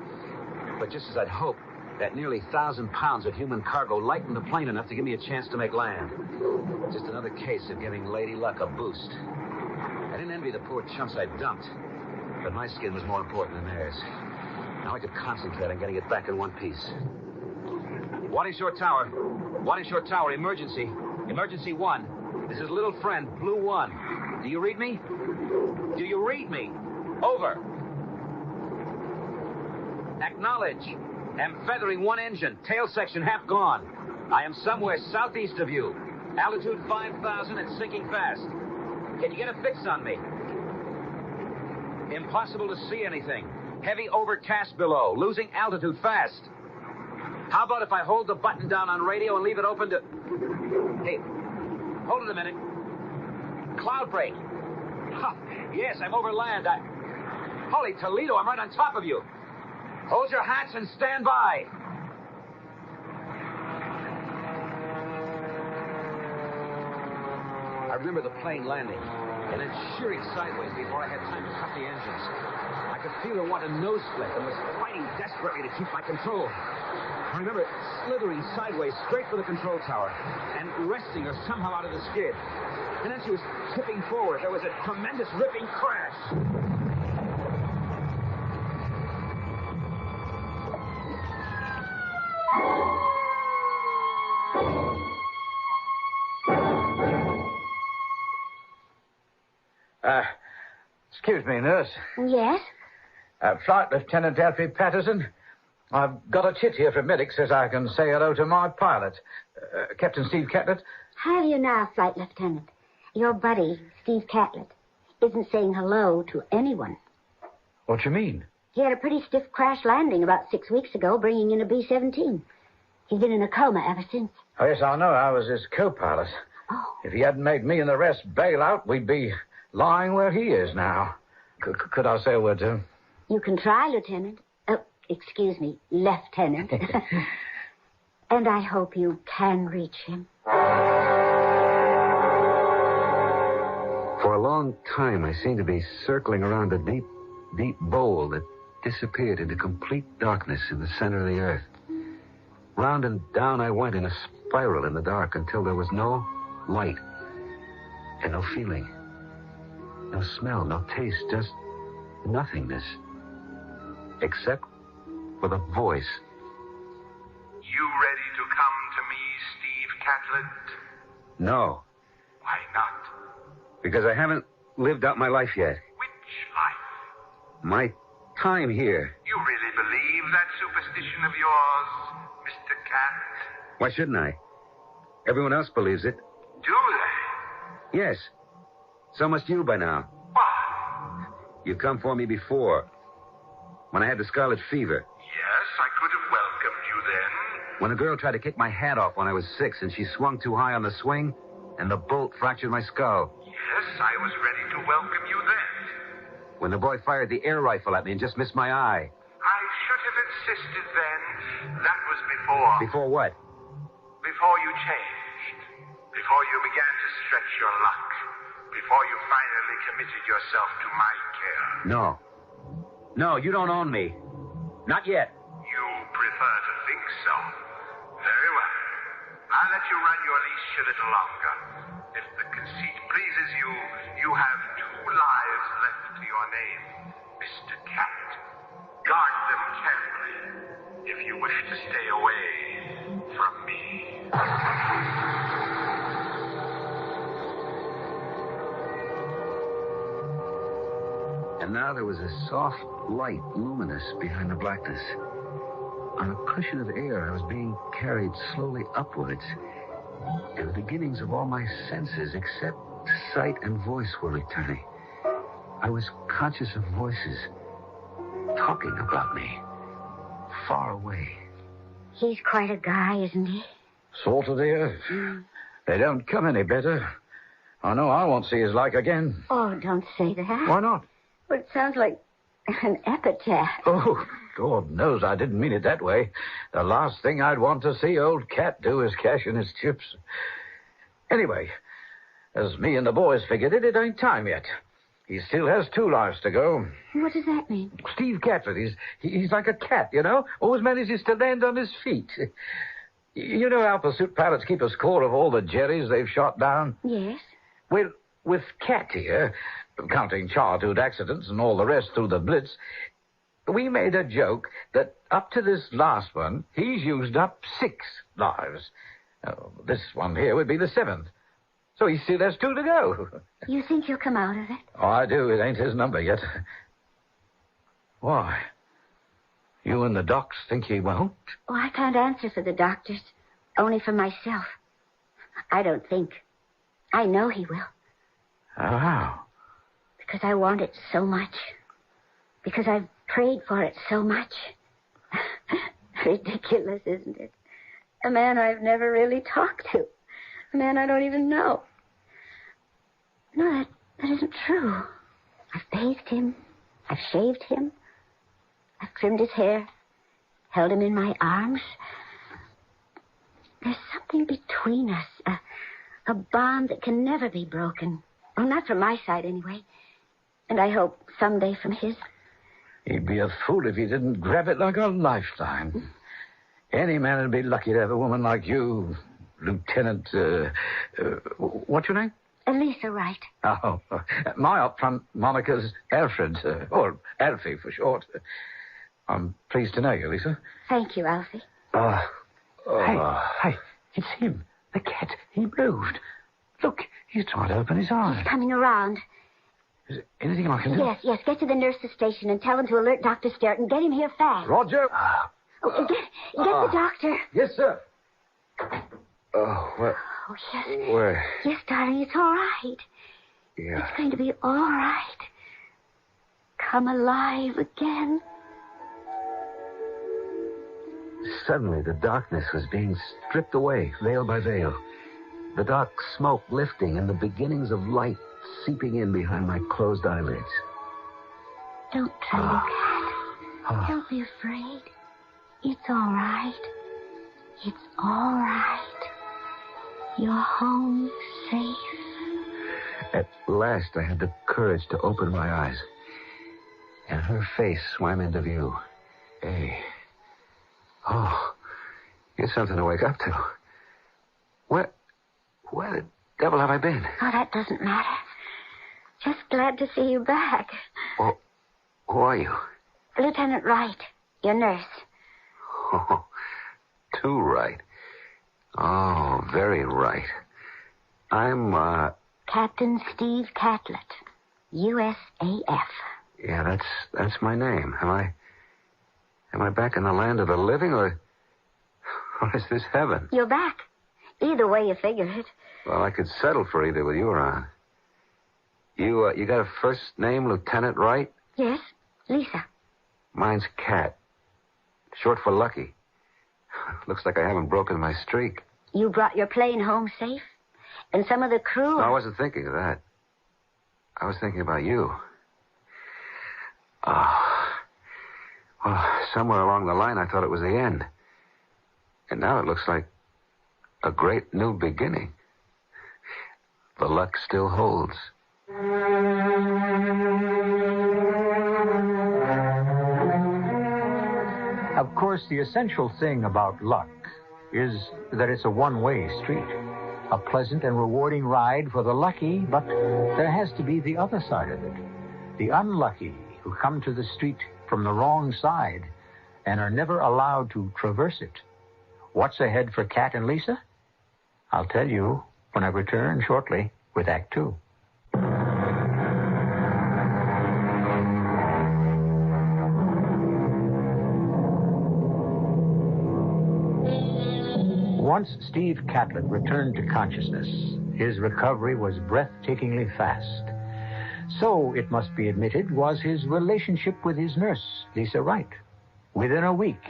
But just as I'd hoped, that nearly 1,000 pounds of human cargo lightened the plane enough to give me a chance to make land. Just another case of giving Lady Luck a boost. I didn't envy the poor chumps I'd dumped, but my skin was more important than theirs. Now I could concentrate on getting it back in one piece. Wadding Shore Tower. Wadding Shore Tower, emergency. Emergency 1. This is little friend, Blue 1. Do you read me? Do you read me? Over. Acknowledge. Am feathering one engine. Tail section half gone. I am somewhere southeast of you. Altitude 5,000 and sinking fast. Can you get a fix on me? Impossible to see anything. Heavy overcast below. Losing altitude fast. How about if I hold the button down on radio and leave it open to... Hey, hold it a minute. Cloud break. Huh, yes, I'm over land. Holy Toledo, I'm right on top of you. Hold your hats and stand by. I remember the plane landing and then shearing sideways before I had time to cut the engines. I could feel her want a nose split and was fighting desperately to keep my control. I remember slithering sideways straight for the control tower and wresting her somehow out of the skid. And then she was tipping forward. There was a tremendous ripping crash. Excuse me, nurse. Yes? Flight Lieutenant Alfie Patterson. I've got a chit here from medic, says I can say hello to my pilot, Captain Steve Catlett. How do you now, Flight Lieutenant? Your buddy, Steve Catlett, isn't saying hello to anyone. What do you mean? He had a pretty stiff crash landing about 6 weeks ago, bringing in a B-17. He's been in a coma ever since. Oh, yes, I know. I was his co-pilot. Oh. If he hadn't made me and the rest bail out, we'd be lying where he is now. Could I say a word to him? You can try, Lieutenant. Oh, excuse me, Lieutenant. And I hope you can reach him. For a long time, I seemed to be circling around a deep, deep bowl that disappeared into complete darkness in the center of the earth. Round and down I went in a spiral in the dark until there was no light and no feeling, no smell, no taste, just nothingness, except for the voice. You ready to come to me, Steve Catlett? No, Why not? because I haven't lived out my life yet. Which life? My time here. You really believe that superstition of yours, Mr. Cat? Why shouldn't I? Everyone else believes it. Do they? Yes. So must you by now. Why? You come for me before. When I had the scarlet fever. Yes, I could have welcomed you then. When a girl tried to kick my hat off when I was 6 and she swung too high on the swing and the bolt fractured my skull. Yes, I was ready to welcome you then. When the boy fired the air rifle at me and just missed my eye. I should have insisted then. That was before. Before what? Before you changed. Before you began to stretch your luck. Before you finally committed yourself to my care. No. No, you don't own me. Not yet. You prefer to think so. Very well. I'll let you run your leash a little longer. If the conceit pleases you, you have 2 lives left to your name, Mr. Cat. Guard them carefully if you wish to stay away from me. And now there was a soft light, luminous behind the blackness. On a cushion of air, I was being carried slowly upwards. And the beginnings of all my senses, except sight and voice, were returning. I was conscious of voices talking about me, far away. He's quite a guy, isn't he? Salt of the earth. They don't come any better. I know I won't see his like again. Oh, don't say that. Why not? Well, it sounds like an epitaph. Oh, Lord knows I didn't mean it that way. The last thing I'd want to see old Cat do is cash in his chips. Anyway, as me and the boys figured it ain't time yet. He still has 2 lives to go. What does that mean? Steve Catlett, he's like a cat, you know? Always manages to land on his feet. You know how pursuit pilots keep a score of all the Jerrys they've shot down? Yes. Well, with Cat here, counting childhood accidents and all the rest through the Blitz, we made a joke that up to this last one, he's used up 6 lives. This one here would be the 7th. So he still has 2 to go. You think he'll come out of it? Oh, I do. It ain't his number yet. Why? You and the docs think he won't? Oh, I can't answer for the doctors. Only for myself. I don't think. I know he will. How? Because I want it so much. Because I've prayed for it so much. Ridiculous, isn't it? A man I've never really talked to. A man I don't even know. No, that isn't true. I've bathed him. I've shaved him. I've trimmed his hair. Held him in my arms. There's something between us. A bond that can never be broken. Well, not from my side, anyway. And I hope someday from his. He'd be a fool if he didn't grab it like a lifeline. Any man would be lucky to have a woman like you, Lieutenant... what's your name? Elisa Wright. Oh, my upfront moniker's Alfred, or Alfie for short. I'm pleased to know you, Lisa. Thank you, Alfie. Hey, it's him, the cat. He moved. Look, he's trying to open his eyes. He's coming around. Is there anything I can do? Yes. Get to the nurse's station and tell him to alert Dr. Sterrett and get him here fast. Roger. Get the doctor. Yes, sir. Oh, what? Oh, yes. Where? Yes, darling, it's all right. Yeah. It's going to be all right. Come alive again. Suddenly, the darkness was being stripped away, veil by veil. The dark smoke lifting and the beginnings of light seeping in behind my closed eyelids. Don't tremble, Cat. Don't be afraid. It's all right. It's all right. You're home safe. At last, I had the courage to open my eyes. And her face swam into view. Hey. Oh, here's something to wake up to. Where the devil have I been? Oh, that doesn't matter. Just glad to see you back. Well, who are you? Lieutenant Wright, your nurse. Oh, too right. Oh, very right. I'm, Captain Steve Catlett, USAF. Yeah, that's my name. Am I back in the land of the living, or is this heaven? You're back. Either way you figure it. Well, I could settle for either with you around. You got a first name, Lieutenant Wright? Yes, Lisa. Mine's Cat. Short for Lucky. Looks like I haven't broken my streak. You brought your plane home safe? And some of the crew... No, I wasn't thinking of that. I was thinking about you. Oh. Well, somewhere along the line, I thought it was the end. And now it looks like a great new beginning. The luck still holds. Of course, the essential thing about luck is that it's a one-way street. A pleasant and rewarding ride for the lucky, but there has to be the other side of it. The unlucky who come to the street from the wrong side and are never allowed to traverse it. What's ahead for Cat and Lisa? I'll tell you when I return shortly with Act Two. Once Steve Catlett returned to consciousness, his recovery was breathtakingly fast. So, it must be admitted, was his relationship with his nurse, Lisa Wright. Within a week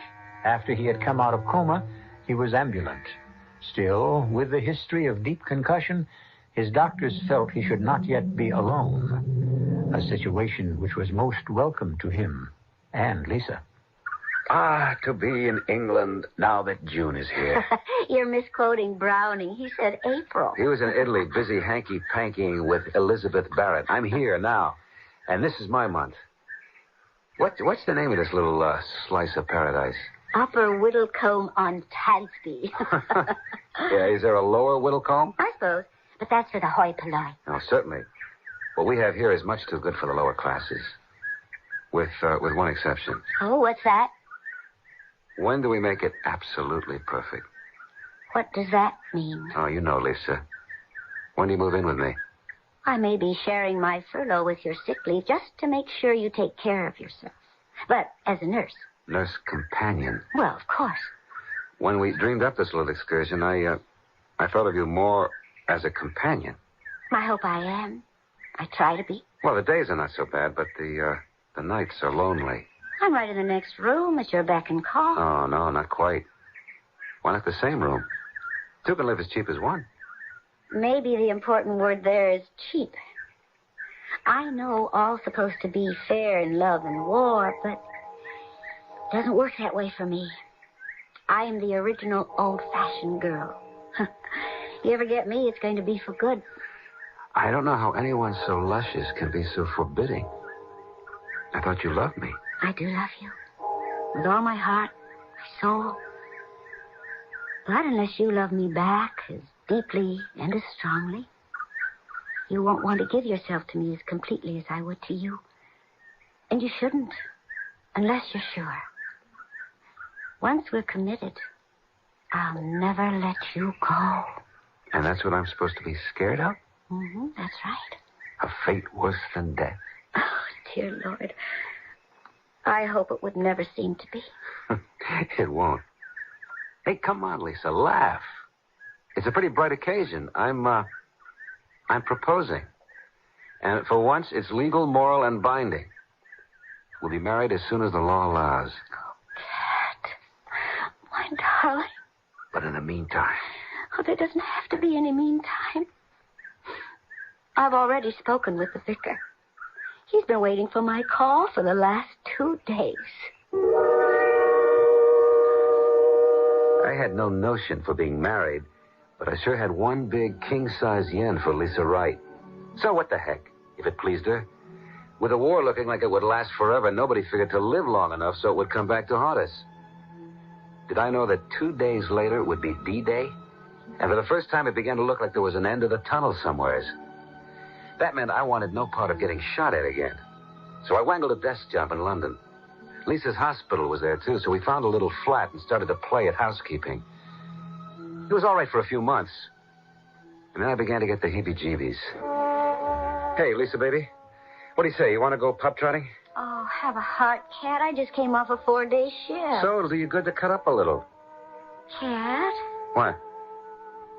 after he had come out of coma, he was ambulant. Still, with the history of deep concussion, his doctors felt he should not yet be alone, a situation which was most welcome to him and Lisa. To be in England now that June is here. You're misquoting Browning. He said April. He was in Italy, busy hanky-pankying with Elizabeth Barrett. I'm here now, and this is my month. What's the name of this little slice of paradise? Upper Whittlecombe on Tadsby. Yeah, is there a lower Whittlecombe? I suppose, but that's for the hoi polloi. Oh, certainly. What we have here is much too good for the lower classes, with one exception. Oh, what's that? When do we make it absolutely perfect? What does that mean? Oh, you know, Lisa. When do you move in with me? I may be sharing my furlough with your sick leave just to make sure you take care of yourself. But as a nurse. Nurse companion. Well, of course. When we dreamed up this little excursion, I thought of you more as a companion. I hope I am. I try to be. Well, the days are not so bad, but the nights are lonely. I'm right in the next room at your beck and call. Oh, no, not quite. Why not the same room? Two can live as cheap as one. Maybe the important word there is cheap. I know all's supposed to be fair in love and war, but it doesn't work that way for me. I am the original old-fashioned girl. You ever get me, it's going to be for good. I don't know how anyone so luscious can be so forbidding. I thought you loved me. I do love you. With all my heart, my soul. But unless you love me back as deeply and as strongly, you won't want to give yourself to me as completely as I would to you. And you shouldn't, unless you're sure. Once we're committed, I'll never let you go. And that's what I'm supposed to be scared of? Mm-hmm, that's right. A fate worse than death. Oh, dear Lord. I hope it would never seem to be. It won't. Hey, come on, Lisa, laugh. It's a pretty bright occasion. I'm proposing. And for once, it's legal, moral, and binding. We'll be married as soon as the law allows. Cat, my But in the meantime... Oh, there doesn't have to be any meantime. I've already spoken with the vicar. He's been waiting for my call for the last 2 days. I had no notion for being married, but I sure had one big king-size yen for Lisa Wright. So what the heck, if it pleased her? With the war looking like it would last forever, nobody figured to live long enough so it would come back to haunt us. Did I know that 2 days later it would be D-Day? And for the first time, it began to look like there was an end to the tunnel somewheres. That meant I wanted no part of getting shot at again. So I wangled a desk job in London. Lisa's hospital was there, too, so we found a little flat and started to play at housekeeping. It was all right for a few months. And then I began to get the heebie-jeebies. Hey, Lisa, baby. What do you say? You want to go pub trotting? Oh, have a heart, Cat. I just came off a 4-day shift. So it'll do you good to cut up a little. Cat, What?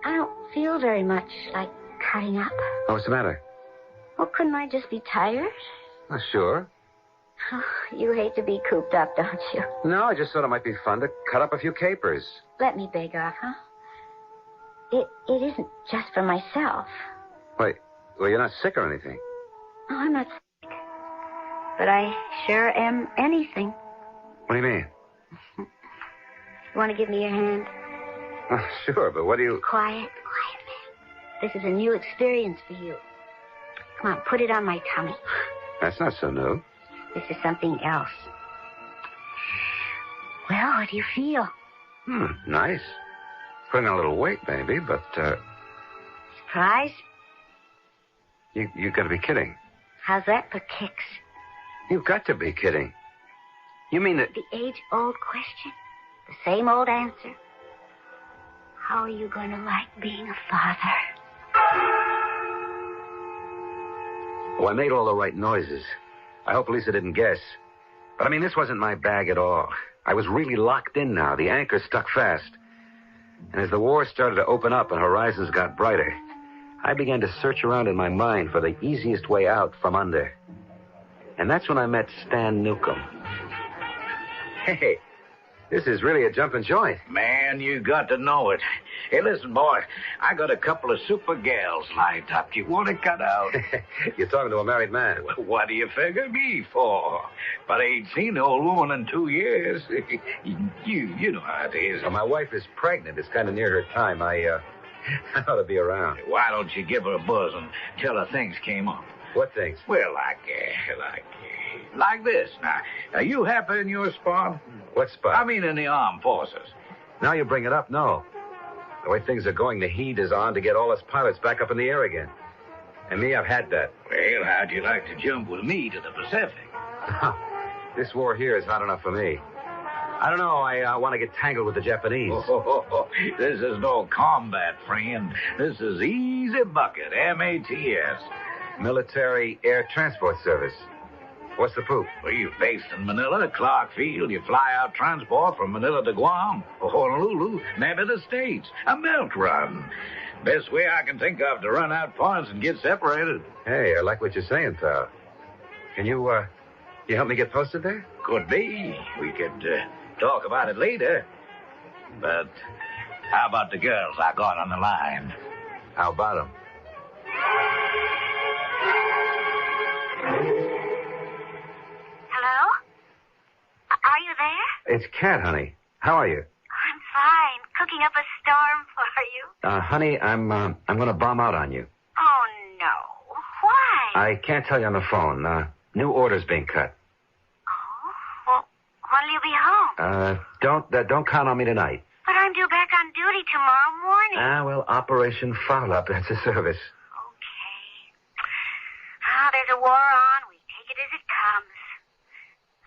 I don't feel very much like cutting up. Oh, what's the matter? Well, couldn't I just be tired? Oh, sure. Oh, you hate to be cooped up, don't you? No, I just thought it might be fun to cut up a few capers. Let me beg off, huh? It isn't just for myself. Wait, well, you're not sick or anything. Oh, I'm not sick. But I sure am anything. What do you mean? You want to give me your hand? Oh, sure, but what do you... Quiet, man. This is a new experience for you. Come on, put it on my tummy. That's not so new. This is something else. Well, what do you feel? Nice. Putting on a little weight, maybe, but, Surprise? You gotta be kidding. How's that for kicks? You've got to be kidding. You mean that... The age-old question. The same old answer. How are you going to like being a father? Oh, I made all the right noises. I hope Lisa didn't guess. But, I mean, this wasn't my bag at all. I was really locked in now. The anchor stuck fast. And as the war started to open up and horizons got brighter, I began to search around in my mind for the easiest way out from under. And that's when I met Stan Newcomb. Hey, this is really a jumping joint. Man, you got to know it. Hey, listen, boy, I got a couple of super gals lined up. You want to cut out? You're talking to a married man. What do you figure me for? But I ain't seen the old woman in 2 years. you know how it is. Well, my wife is pregnant. It's kind of near her time. I ought to be around. Why don't you give her a buzz and tell her things came up? What things? Well, like this. Now, are you happy in your spot? What spot? I mean in the armed forces. Now you bring it up, no. The way things are going, the heat is on to get all us pilots back up in the air again. And me, I've had that. Well, how'd you like to jump with me to the Pacific? This war here is hot enough for me. I don't know. I want to get tangled with the Japanese. This is no combat, friend. This is easy bucket, MATS. Military Air Transport Service. What's the poop? Well, you're based in Manila, Clark Field. You fly out transport from Manila to Guam, Honolulu, maybe the States. A milk run. Best way I can think of to run out points and get separated. Hey, I like what you're saying, pal. Can you help me get posted there? Could be. We could talk about it later. But how about the girls I got on the line? How about them? Hello? Are you there? It's Kat, honey. How are you? I'm fine. Cooking up a storm for you. Honey, I'm going to bomb out on you. Oh, no. Why? I can't tell you on the phone. New orders being cut. Oh, well, when'll you be home? Don't count on me tonight. But I'm due back on duty tomorrow morning. Well, Operation Foul Up. That's a service. There's a war on. We take it as it comes.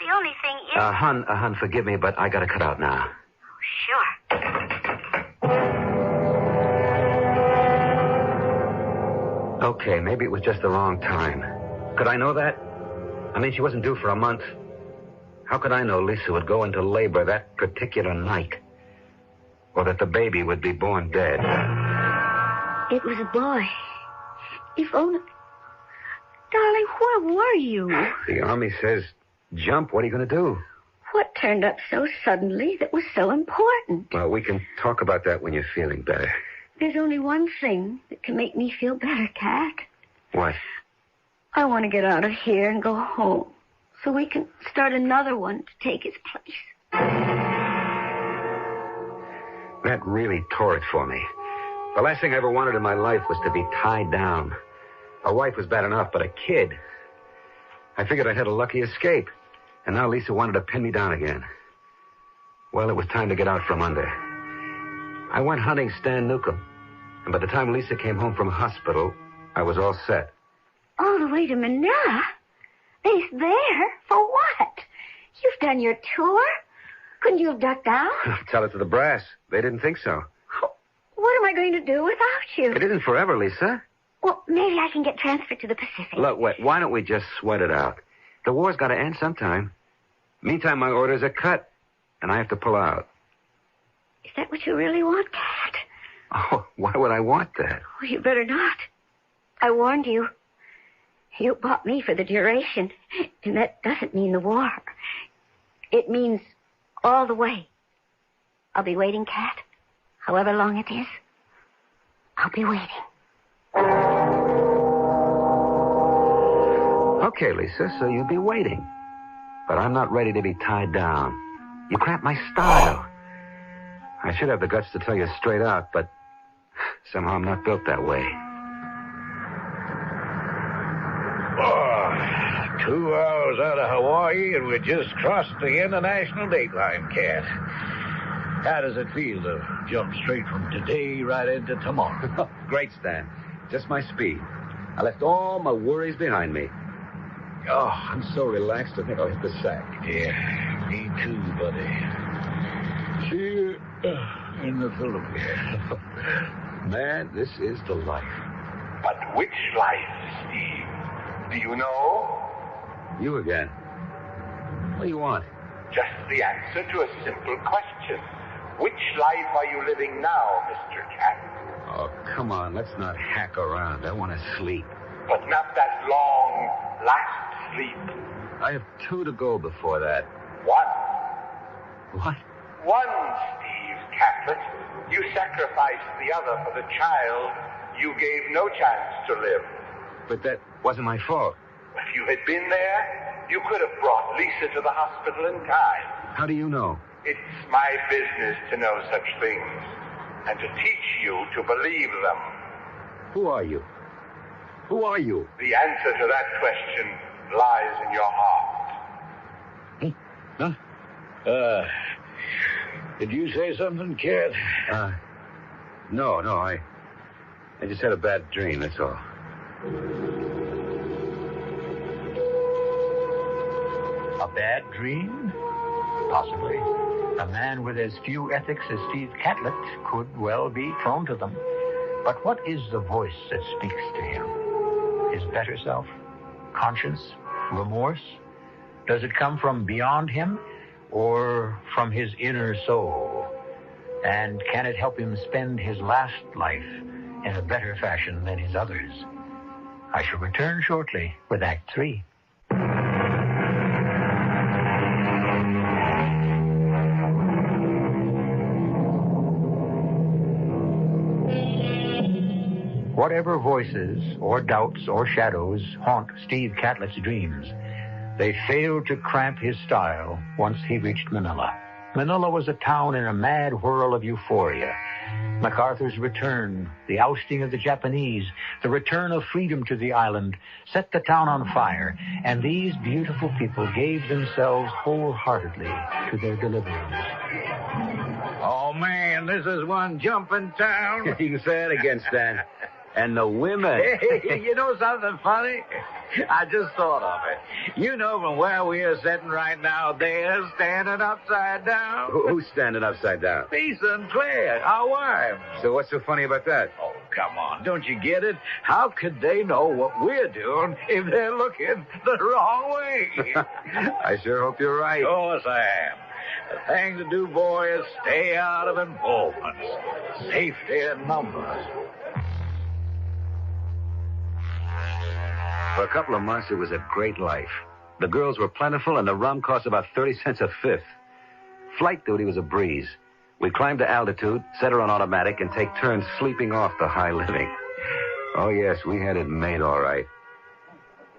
The only thing is... Hun, forgive me, but I gotta cut out now. Sure. Okay, maybe it was just the wrong time. Could I know that? I mean, she wasn't due for a month. How could I know Lisa would go into labor that particular night? Or that the baby would be born dead? It was a boy. If only... Darling, where were you? The Army says, jump. What are you going to do? What turned up so suddenly that was so important? Well, we can talk about that when you're feeling better. There's only one thing that can make me feel better, Cat. What? I want to get out of here and go home so we can start another one to take its place. That really tore it for me. The last thing I ever wanted in my life was to be tied down. A wife was bad enough, but a kid. I figured I had a lucky escape. And now Lisa wanted to pin me down again. Well, it was time to get out from under. I went hunting Stan Newcomb. And by the time Lisa came home from hospital, I was all set. All the way to Manila? He's there? For what? You've done your tour? Couldn't you have ducked out? Tell it to the brass. They didn't think so. What am I going to do without you? It isn't forever, Lisa. Well, maybe I can get transferred to the Pacific. Look, why don't we just sweat it out? The war's got to end sometime. Meantime, my orders are cut, and I have to pull out. Is that what you really want, Cat? Oh, why would I want that? Well, you better not. I warned you. You bought me for the duration, and that doesn't mean the war. It means all the way. I'll be waiting, Cat. However long it is, I'll be waiting. Okay, Lisa, so you'll be waiting. But I'm not ready to be tied down. You cramp my style. I should have the guts to tell you straight out, but somehow I'm not built that way. 2 hours out of Hawaii, and we just crossed the international date line, Cat. How does it feel to jump straight from today right into tomorrow? Great, Stan. Just my speed. I left all my worries behind me. Oh, I'm so relaxed, I think I'll hit the sack. Yeah, me too, buddy. See you in the Philippines. Man, this is the life. But which life, Steve? Do you know? You again. What do you want? Just the answer to a simple question. Which life are you living now, Mr. Cat? Oh, come on, let's not hack around. I want to sleep. But not that long, last sleep. I have 2 to go before that. 1. What? 1, Steve Catlett. You sacrificed the other for the child you gave no chance to live. But that wasn't my fault. If you had been there, you could have brought Lisa to the hospital in time. How do you know? It's my business to know such things and to teach you to believe them. Who are you? Who are you? The answer to that question lies in your heart. Huh? Did you say something, Cat? No, I just had a bad dream, that's all. A bad dream? Possibly. A man with as few ethics as Steve Catlett could well be prone to them. But what is the voice that speaks to him? His better self? Conscience? Remorse? Does it come from beyond him or from his inner soul? And can it help him spend his last life in a better fashion than his others? I shall return shortly with Act 3. Whatever voices or doubts or shadows haunt Steve Catlett's dreams, they failed to cramp his style once he reached Manila. Manila was a town in a mad whirl of euphoria. MacArthur's return, the ousting of the Japanese, the return of freedom to the island, set the town on fire, and these beautiful people gave themselves wholeheartedly to their deliverance. Oh, man, this is one jumping town. You can say it again, Stan. And the women. Hey, you know something funny? I just thought of it. You know from where we are sitting right now, they're standing upside down. Who's standing upside down? Lisa and Claire, our wives. So what's so funny about that? Oh, come on. Don't you get it? How could they know what we're doing if they're looking the wrong way? I sure hope you're right. Of course I am. The thing to do, boy, is stay out of involvements. Safety in numbers. For a couple of months, it was a great life. The girls were plentiful, and the rum cost about 30 cents a fifth. Flight duty was a breeze. We climbed to altitude, set her on automatic, and take turns sleeping off the high living. Oh, yes, we had it made all right.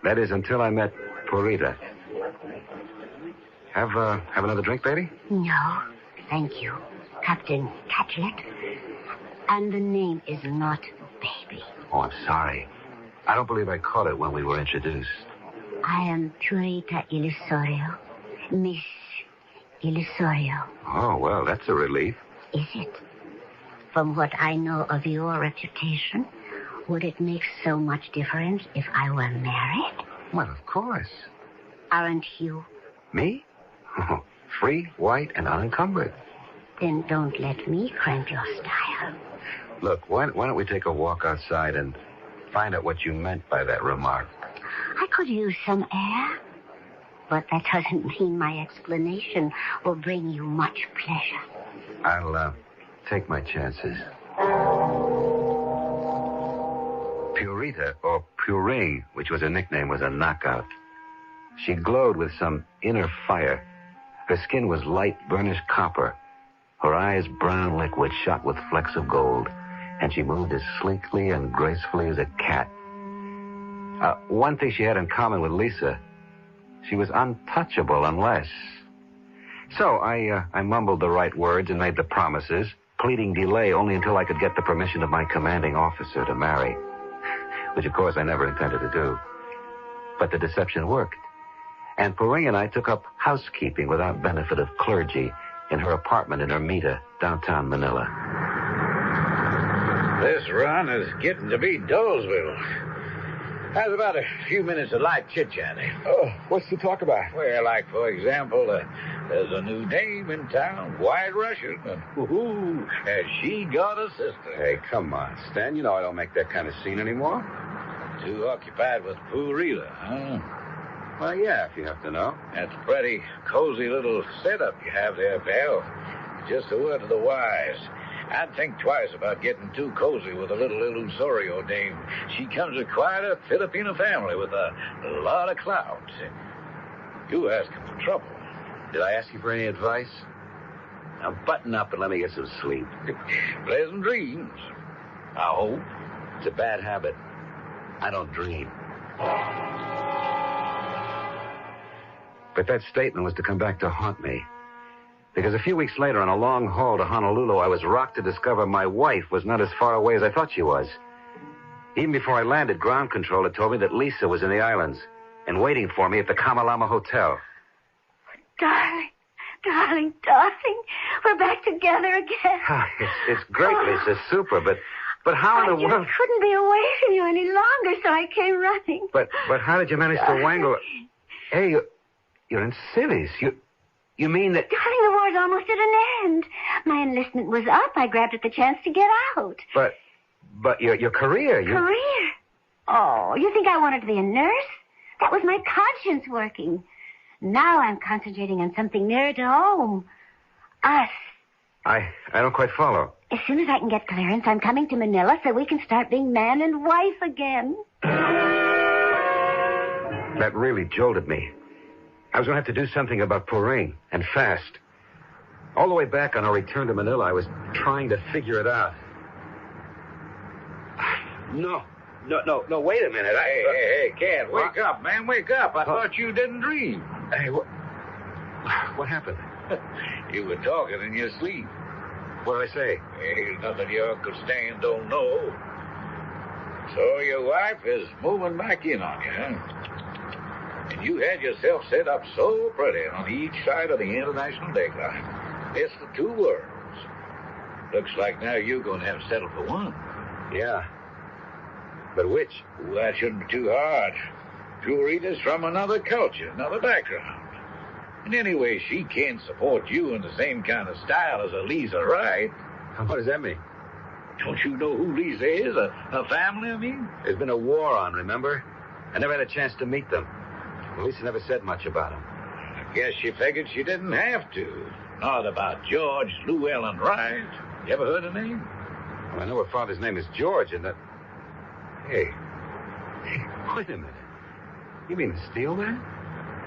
That is, until I met Purita. Have another drink, baby? No, thank you, Captain Catlett. And the name is not Baby. Oh, I'm sorry. I don't believe I caught it when we were introduced. I am Purita Illusorio. Miss Illusorio. Oh, well, that's a relief. Is it? From what I know of your reputation, would it make so much difference if I were married? Well, of course. Aren't you? Me? Oh, free, white, and unencumbered. Then don't let me cramp your style. Look, why don't we take a walk outside and find out what you meant by that remark? I could use some air. But that doesn't mean my explanation will bring you much pleasure. I'll take my chances. Purita, or Puring, which was her nickname, was a knockout. She glowed with some inner fire. Her skin was light burnished copper. Her eyes brown liquid shot with flecks of gold. And she moved as sleekly and gracefully as a cat. One thing she had in common with Lisa, she was untouchable unless... So I mumbled the right words and made the promises, pleading delay only until I could get the permission of my commanding officer to marry. Which, of course, I never intended to do. But the deception worked. And Puring and I took up housekeeping without benefit of clergy in her apartment in Ermita, downtown Manila. This run is getting to be Dolesville. How's about a few minutes of light chit-chatting? Oh, what's to talk about? Well, like, for example, there's a new dame in town, White Russian, and has she got a sister? Hey, come on, Stan. You know I don't make that kind of scene anymore. Too occupied with Purita, huh? Well, yeah, if you have to know. That's a pretty cozy little setup you have there, pal. Just a word to the wise. I'd think twice about getting too cozy with a little Illusorio dame. She comes of quite a Filipino family with a lot of clout. You asking for trouble. Did I ask you for any advice? Now button up and let me get some sleep. Pleasant dreams, I hope. It's a bad habit. I don't dream. But that statement was to come back to haunt me. Because a few weeks later, on a long haul to Honolulu, I was rocked to discover my wife was not as far away as I thought she was. Even before I landed, ground control had told me that Lisa was in the islands and waiting for me at the Kamalama Hotel. Darling, darling, darling, we're back together again. It's great, Lisa, super, but how in the world... I couldn't be away from you any longer, so I came running. But how did you manage to wangle... Hey, you're in cities. You mean that... Darling, the war's almost at an end. My enlistment was up. I grabbed at the chance to get out. But your career... Career? Oh, you think I wanted to be a nurse? That was my conscience working. Now I'm concentrating on something nearer to home. Us. I don't quite follow. As soon as I can get clearance, I'm coming to Manila so we can start being man and wife again. That really jolted me. I was going to have to do something about Puring, and fast. All the way back on our return to Manila, I was trying to figure it out. No, wait a minute. Hey, Cat, wake up, man, wake up. I thought you didn't dream. Hey, what happened? You were talking in your sleep. What did I say? Hey, nothing your Uncle Stan don't know. So your wife is moving back in on you, huh? And you had yourself set up so pretty on each side of the international dayline. It's the two worlds. Looks like now you're going to have to settle for one. Yeah. But which? Well, that shouldn't be too hard. Purita's from another culture, another background. And anyway, she can't support you in the same kind of style as Lisa Wright. What does that mean? Don't you know who Lisa is? Her family, I mean? There's been a war on, remember? I never had a chance to meet them. Lisa never said much about him. I guess she figured she didn't have to. Not about George Llewellyn Wright. You ever heard the name? Well, I know her father's name is George, and that... Hey, wait a minute. You mean the steel man?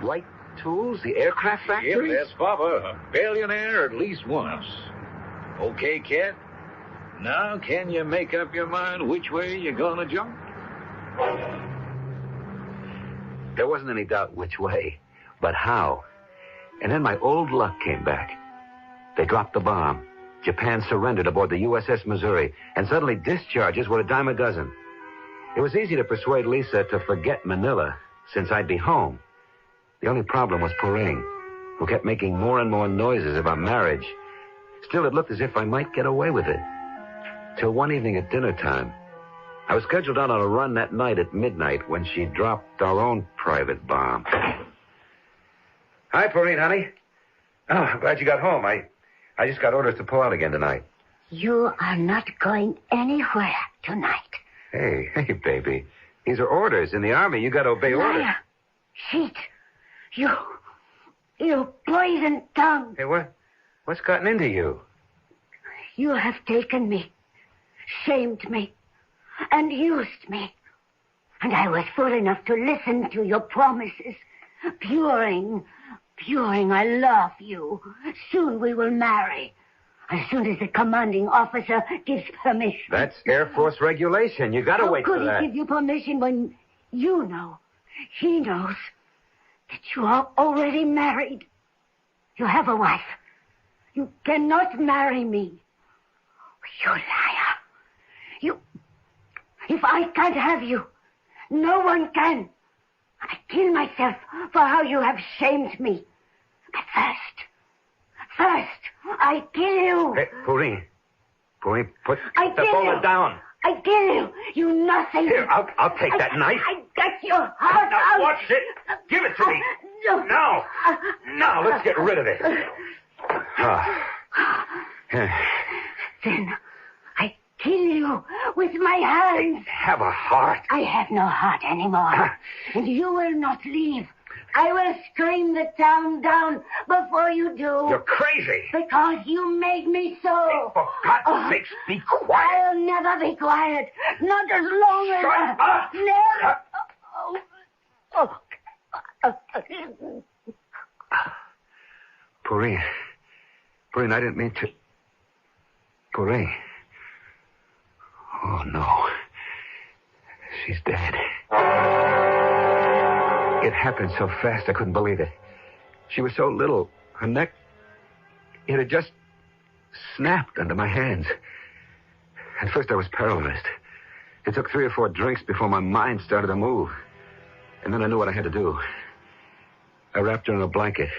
Wright Tools, the aircraft factory? Yep, that's Papa. A billionaire at least once. Okay, kid. Now, can you make up your mind which way you're gonna jump? There wasn't any doubt which way, but how. And then my old luck came back. They dropped the bomb. Japan surrendered aboard the USS Missouri, and suddenly discharges were a dime a dozen. It was easy to persuade Lisa to forget Manila, since I'd be home. The only problem was Puring, who kept making more and more noises about marriage. Still, it looked as if I might get away with it. Till one evening at dinner time. I was scheduled out on a run that night at midnight when she dropped our own private bomb. Hi, Puring, honey. Oh, I'm glad you got home. I just got orders to pull out again tonight. You are not going anywhere tonight. Hey, baby. These are orders. In the Army, you got to obey orders. Liar. Cheat. You poison tongue. Hey, what's gotten into you? You have taken me, shamed me, and used me. And I was fool enough to listen to your promises. Puring, I love you. Soon we will marry. As soon as the commanding officer gives permission. That's Air Force regulation. You got to wait for that. How could he give you permission when you know, he knows, that you are already married? You have a wife. You cannot marry me. You liar. If I can't have you, no one can. I kill myself for how you have shamed me. But first, I kill you. Hey, Puring, put I the kill bullet you. down. I kill you. You nothing. Here, I'll take that knife. I got your heart Now, out. watch it. Give it to me. No. Now, let's get rid of this. Then I kill you with my hands. Have a heart. I have no heart anymore. And you will not leave. I will scream the town down before you do. You're crazy. Because you made me so. For God's sakes, be quiet. I'll never be quiet. Not as long as... Shut up. Never. Puring, I didn't mean to... Puring. Oh, no. She's dead. It happened so fast I couldn't believe it. She was so little. Her neck, it had just snapped under my hands. At first I was paralyzed. It took 3 or 4 drinks before my mind started to move. And then I knew what I had to do. I wrapped her in a blanket,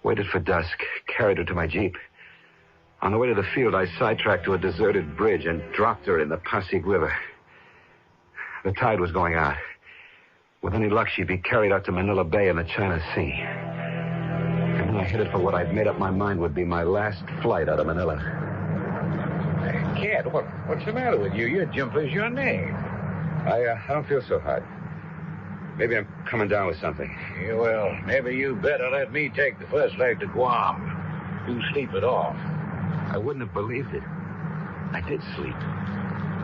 waited for dusk, carried her to my Jeep. On the way to the field, I sidetracked to a deserted bridge and dropped her in the Pasig River. The tide was going out. With any luck, she'd be carried out to Manila Bay in the China Sea. And then I headed for what I'd made up my mind would be my last flight out of Manila. Hey, kid, what's the matter with you? Your jumper's your name. I don't feel so hot. Maybe I'm coming down with something. Yeah, well, maybe you better let me take the first leg to Guam. You sleep it off. I wouldn't have believed it. I did sleep.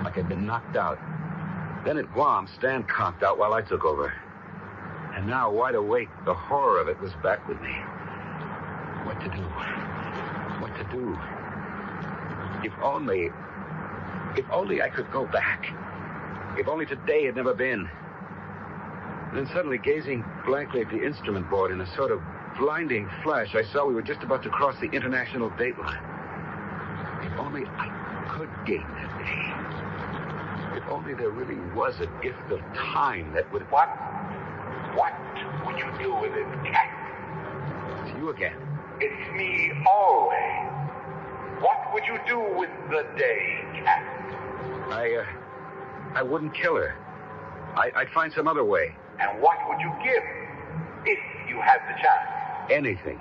Like I'd been knocked out. Then at Guam, Stan conked out while I took over. And now, wide awake, the horror of it was back with me. What to do? What to do? If only I could go back. If only today had never been. And then suddenly, gazing blankly at the instrument board in a sort of blinding flash, I saw we were just about to cross the international date line. If only I could gain that day. If only there really was a gift of time that would... What would you do with it, Cat? It's you again. It's me always. What would you do with the day, Cat? I wouldn't kill her. I'd find some other way. And what would you give if you had the chance? Anything.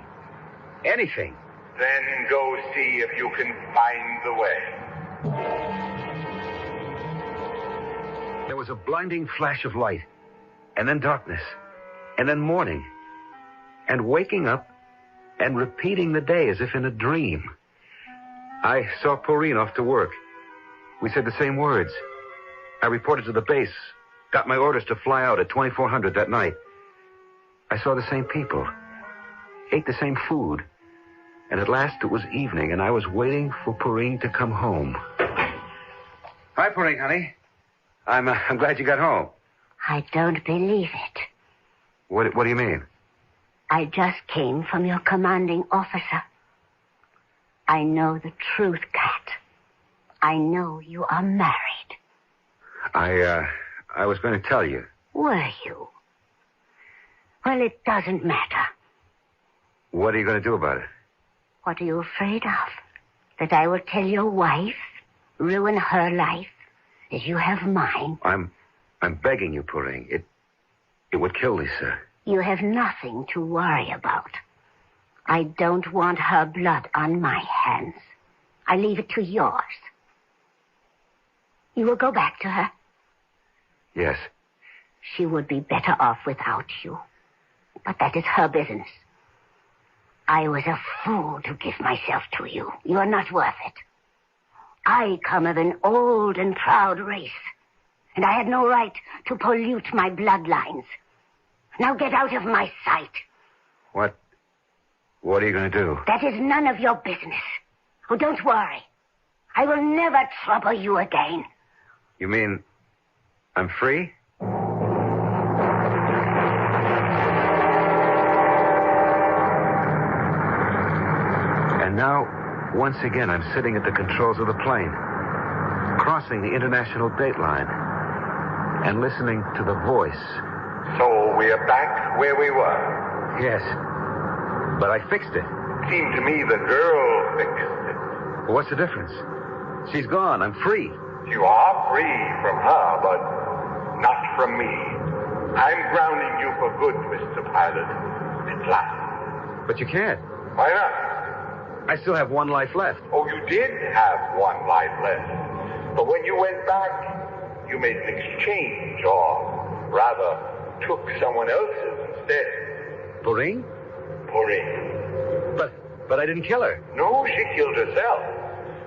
Anything. Then go see if you can find the way. There was a blinding flash of light, and then darkness, and then morning, and waking up and repeating the day as if in a dream. I saw Puring off to work. We said the same words. I reported to the base, got my orders to fly out at 2400 that night. I saw the same people, ate the same food, and at last it was evening, and I was waiting for Porine to come home. Hi, Porine, honey. I'm glad you got home. I don't believe it. What do you mean? I just came from your commanding officer. I know the truth, Cat. I know you are married. I was going to tell you. Were you? Well, it doesn't matter. What are you going to do about it? What are you afraid of? That I will tell your wife, ruin her life, as you have mine? I'm begging you, Porine. It would kill Lisa. You have nothing to worry about. I don't want her blood on my hands. I leave it to yours. You will go back to her? Yes. She would be better off without you. But that is her business. I was a fool to give myself to you. You are not worth it. I come of an old and proud race, and I had no right to pollute my bloodlines. Now get out of my sight. What are you going to do? That is none of your business. Oh, don't worry. I will never trouble you again. You mean I'm free? And now, once again, I'm sitting at the controls of the plane, crossing the international dateline, and listening to the voice. So we're back where we were. Yes, but I fixed it. Seemed to me the girl fixed it. Well, what's the difference? She's gone. I'm free. You are free from her, but not from me. I'm grounding you for good, Mr. Pilot. At last. But you can't. Why not? I still have one life left. Oh, you did have one life left. But when you went back, you made an exchange, or rather, took someone else's instead. Porine? Porine. But I didn't kill her. No, she killed herself.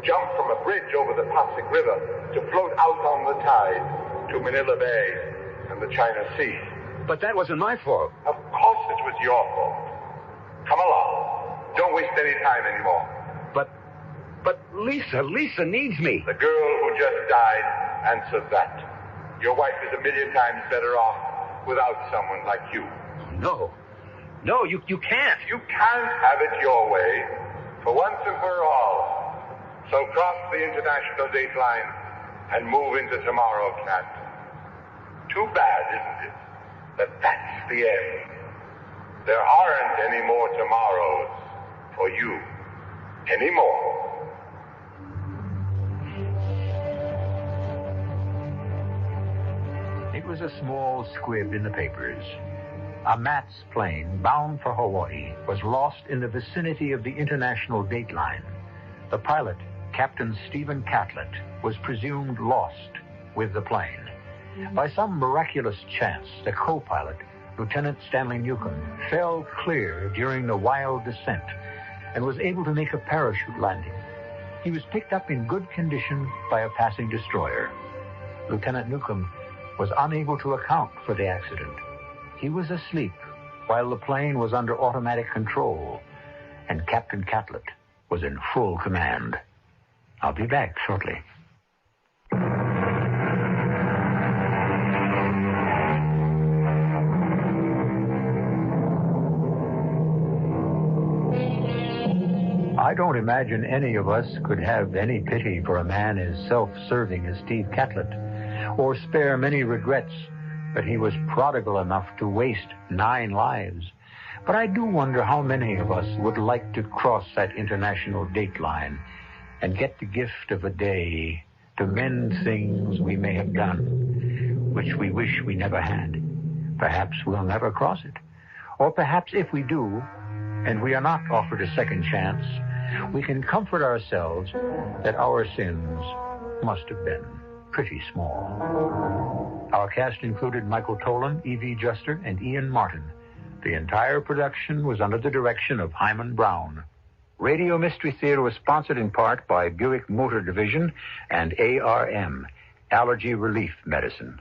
Jumped from a bridge over the Pasig River to float out on the tide to Manila Bay and the China Sea. But that wasn't my fault. Of course it was your fault. Come along. Don't waste any time anymore. But Lisa needs me. The girl who just died answered that. Your wife is 1,000,000 times better off without someone like you. No, you can't. You can't have it your way, for once and for all. So cross the international dateline and move into tomorrow, Cat. Too bad, isn't it, that that's the end. There aren't any more tomorrows for you anymore. It was a small squib in the papers. A MATS plane bound for Hawaii was lost in the vicinity of the international dateline. The pilot, Captain Stephen Catlett, was presumed lost with the plane. By some miraculous chance, the co-pilot, Lieutenant Stanley Newcomb, fell clear during the wild descent and was able to make a parachute landing. He was picked up in good condition by a passing destroyer. Lieutenant Newcomb was unable to account for the accident. He was asleep while the plane was under automatic control, and Captain Catlett was in full command. I'll be back shortly. I don't imagine any of us could have any pity for a man as self-serving as Steve Catlett, or spare many regrets that he was prodigal enough to waste 9 lives. But I do wonder how many of us would like to cross that international dateline and get the gift of a day to mend things we may have done, which we wish we never had. Perhaps we'll never cross it. Or perhaps if we do, and we are not offered a second chance, we can comfort ourselves that our sins must have been pretty small. Our cast included Michael Tolan, E.V. Juster, and Ian Martin. The entire production was under the direction of Hyman Brown. Radio Mystery Theater was sponsored in part by Buick Motor Division and ARM, Allergy Relief Medicine.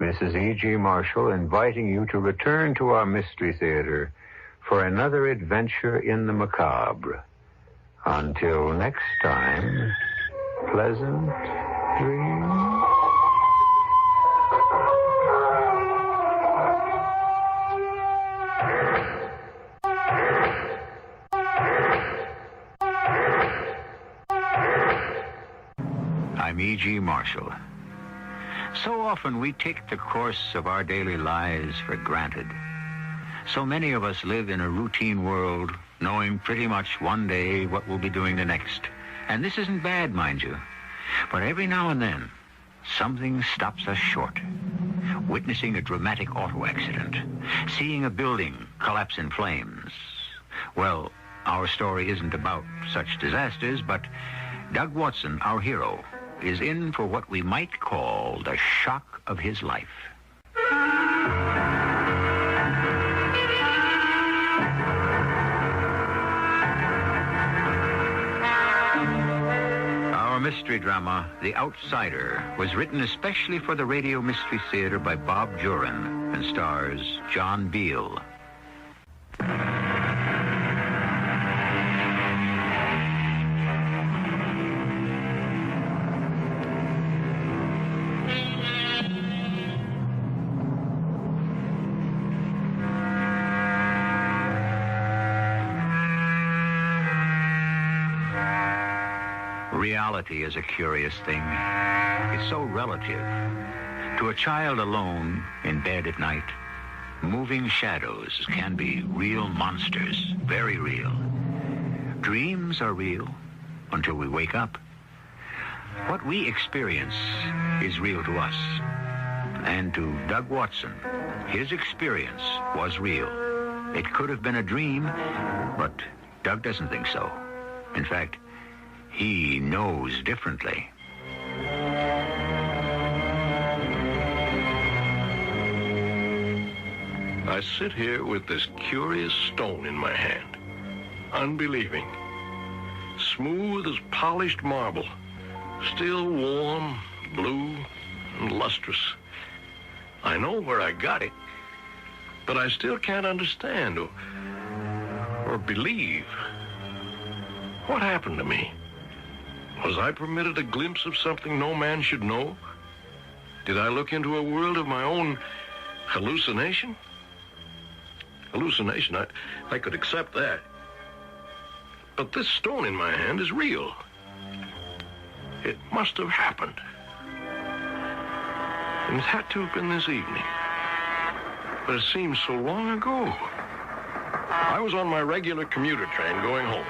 Mrs. E.G. Marshall inviting you to return to our Mystery Theater for another adventure in the macabre. Until next time, pleasant dreams. I'm E.G. Marshall. So often we take the course of our daily lives for granted. So many of us live in a routine world, knowing pretty much one day what we'll be doing the next. And this isn't bad, mind you. But every now and then, something stops us short. Witnessing a dramatic auto accident, seeing a building collapse in flames. Well, our story isn't about such disasters, but Doug Watson, our hero, is in for what we might call the shock of his life. Our mystery drama, The Outsider, was written especially for the Radio Mystery Theater by Bob Jurin and stars John Beal. Reality is a curious thing. It's so relative. To a child alone in bed at night, moving shadows can be real monsters, very real. Dreams are real until we wake up. What we experience is real to us. And to Doug Watson, his experience was real. It could have been a dream, but Doug doesn't think so. In fact, he knows differently. I sit here with this curious stone in my hand, unbelieving, smooth as polished marble, still warm, blue, and lustrous. I know where I got it, but I still can't understand or believe. What happened to me? Was I permitted a glimpse of something no man should know? Did I look into a world of my own hallucination? Hallucination, I could accept that. But this stone in my hand is real. It must have happened. And it had to have been this evening. But it seems so long ago. I was on my regular commuter train going home.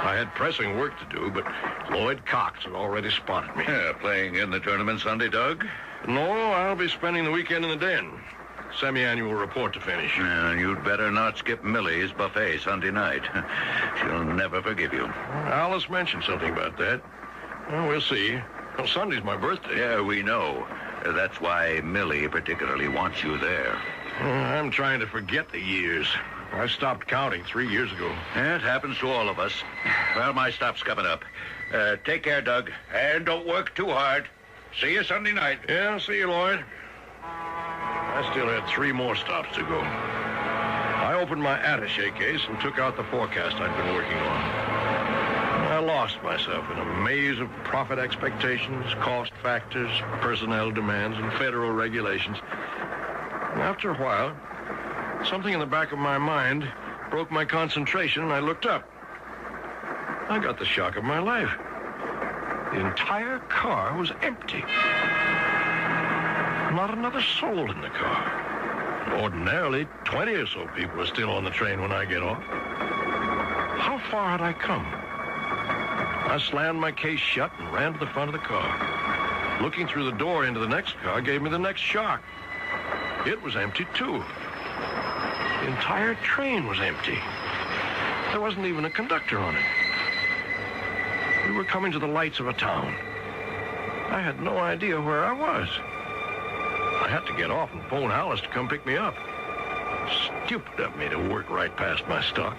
I had pressing work to do, but Lloyd Cox had already spotted me. Yeah, playing in the tournament Sunday, Doug? No, I'll be spending the weekend in the den. Semi-annual report to finish. Yeah, you'd better not skip Millie's buffet Sunday night. She'll never forgive you. Alice mentioned something about that. Well, we'll see. Well, Sunday's my birthday. Yeah, we know. That's why Millie particularly wants you there. I'm trying to forget the years. I stopped counting 3 years ago. Yeah, it happens to all of us. Well, my stop's coming up. Take care, Doug. And don't work too hard. See you Sunday night. Yeah, see you, Lloyd. I still had 3 more stops to go. I opened my attaché case and took out the forecast I'd been working on. I lost myself in a maze of profit expectations, cost factors, personnel demands, and federal regulations. And after a while, something in the back of my mind broke my concentration, and I looked up. I got the shock of my life. The entire car was empty. Not another soul in the car. Ordinarily, 20 or so people are still on the train when I get off. How far had I come? I slammed my case shut and ran to the front of the car. Looking through the door into the next car gave me the next shock. It was empty, too. The entire train was empty. There wasn't even a conductor on it. We were coming to the lights of a town. I had no idea where I was. I had to get off and phone Alice to come pick me up. Stupid of me to work right past my stop.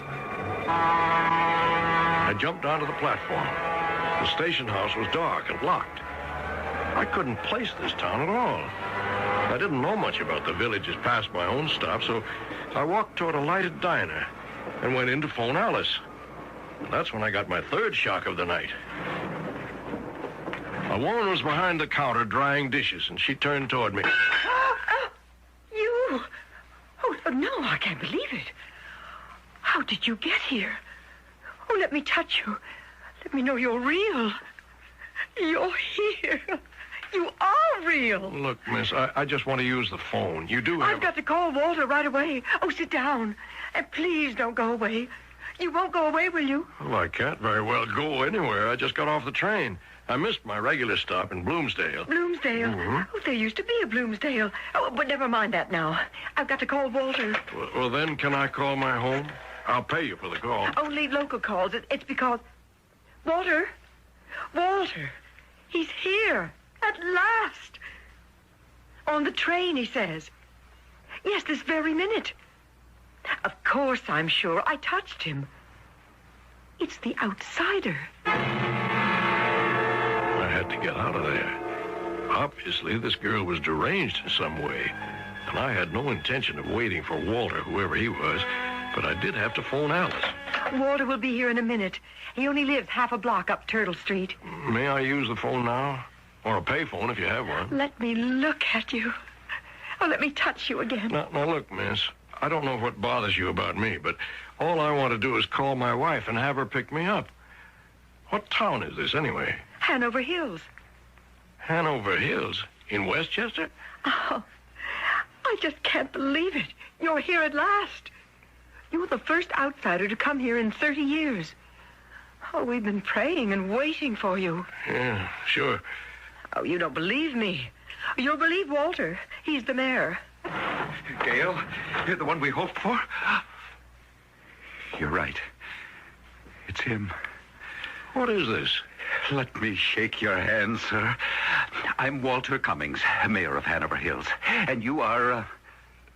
I jumped onto the platform. The station house was dark and locked. I couldn't place this town at all. I didn't know much about the villages past my own stop, so I walked toward a lighted diner and went in to phone Alice. That's when I got my third shock of the night. A woman was behind the counter drying dishes, and she turned toward me. You? Oh, no, I can't believe it. How did you get here? Oh, let me touch you. Let me know you're real. You're here. You are real. Look, miss, I just want to use the phone. You do have... I've got to call Walter right away. Oh, sit down. And please don't go away. You won't go away, will you? Well, I can't very well go anywhere. I just got off the train. I missed my regular stop in Bloomsdale. Bloomsdale? Mm-hmm. Oh, there used to be a Bloomsdale. Oh, but never mind that now. I've got to call Walter. Well, then, can I call my home? I'll pay you for the call. Only local calls. It's because... Walter? Walter. He's here. At last. On the train, he says. Yes, this very minute. Of course, I'm sure. I touched him. It's the outsider. I had to get out of there. Obviously, this girl was deranged in some way, and I had no intention of waiting for Walter, whoever he was, but I did have to phone Alice. Walter will be here in a minute. He only lives half a block up Turtle Street. May I use the phone now? Or a payphone if you have one. Let me look at you. Oh, let me touch you again. Now, look, miss. I don't know what bothers you about me, but all I want to do is call my wife and have her pick me up. What town is this, anyway? Hanover Hills. Hanover Hills? In Westchester? Oh, I just can't believe it. You're here at last. You're the first outsider to come here in 30 years. Oh, we've been praying and waiting for you. Yeah, sure. Oh, you don't believe me. You'll believe Walter. He's the mayor. Gail, you're the one we hoped for? You're right. It's him. What is this? Let me shake your hand, sir. I'm Walter Cummings, mayor of Hanover Hills. And you are...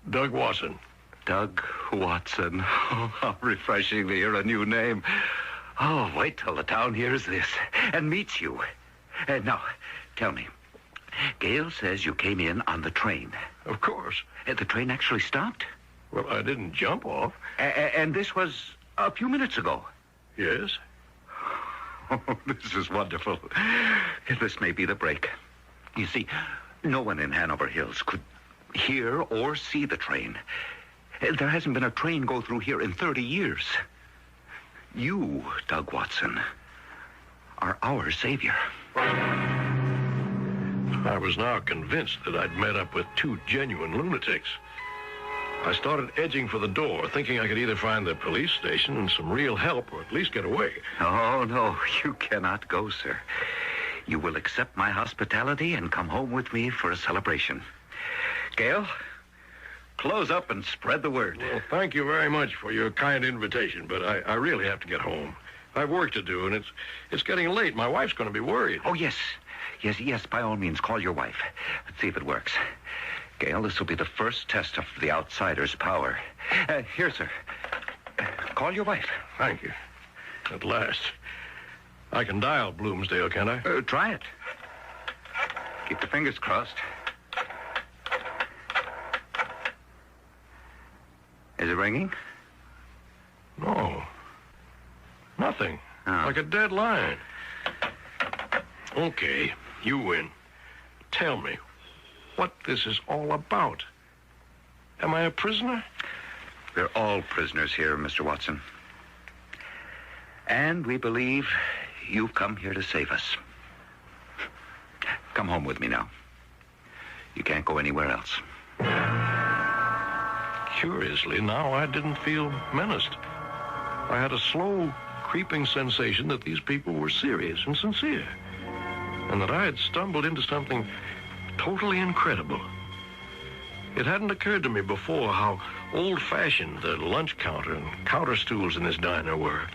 Doug Watson. Doug Watson. Oh, how refreshing to hear a new name. Oh, wait till the town hears this and meets you. Now, tell me. Gail says you came in on the train. Of course. The train actually stopped? Well, I didn't jump off. And this was a few minutes ago? Yes. Oh, this is wonderful. This may be the break. You see, no one in Hanover Hills could hear or see the train. There hasn't been a train go through here in 30 years. You, Doug Watson, are our savior. I was now convinced that I'd met up with two genuine lunatics. I started edging for the door, thinking I could either find the police station and some real help or at least get away. Oh, no, you cannot go, sir. You will accept my hospitality and come home with me for a celebration. Gail, close up and spread the word. Well, thank you very much for your kind invitation, but I really have to get home. I've work to do, and it's getting late. My wife's going to be worried. Oh, yes. Yes, by all means, call your wife. Let's see if it works. Gail, this will be the first test of the outsider's power. Here, sir. Call your wife. Thank you. At last. I can dial Bloomsdale, can't I? Try it. Keep your fingers crossed. Is it ringing? No. Nothing. Oh. Like a dead line. Okay, you win. Tell me what this is all about. Am I a prisoner? We're all prisoners here, Mr. Watson. And we believe you've come here to save us. Come home with me now. You can't go anywhere else. Curiously, now I didn't feel menaced. I had a slow, creeping sensation that these people were serious and sincere, and that I had stumbled into something totally incredible. It hadn't occurred to me before how old-fashioned the lunch counter and counter stools in this diner were.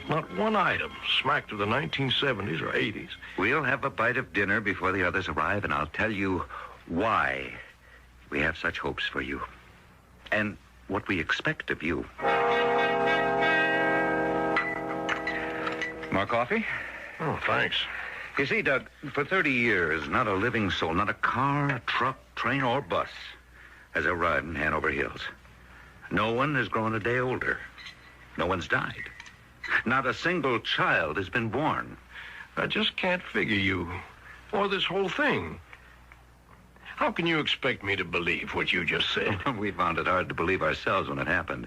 Not one item smacked of the 1970s or 80s. We'll have a bite of dinner before the others arrive, and I'll tell you why we have such hopes for you. And what we expect of you. More coffee? Oh, thanks. You see, Doug, for 30 years, not a living soul, not a car, truck, train, or bus has arrived in Hanover Hills. No one has grown a day older. No one's died. Not a single child has been born. I just can't figure you or this whole thing. How can you expect me to believe what you just said? We found it hard to believe ourselves when it happened.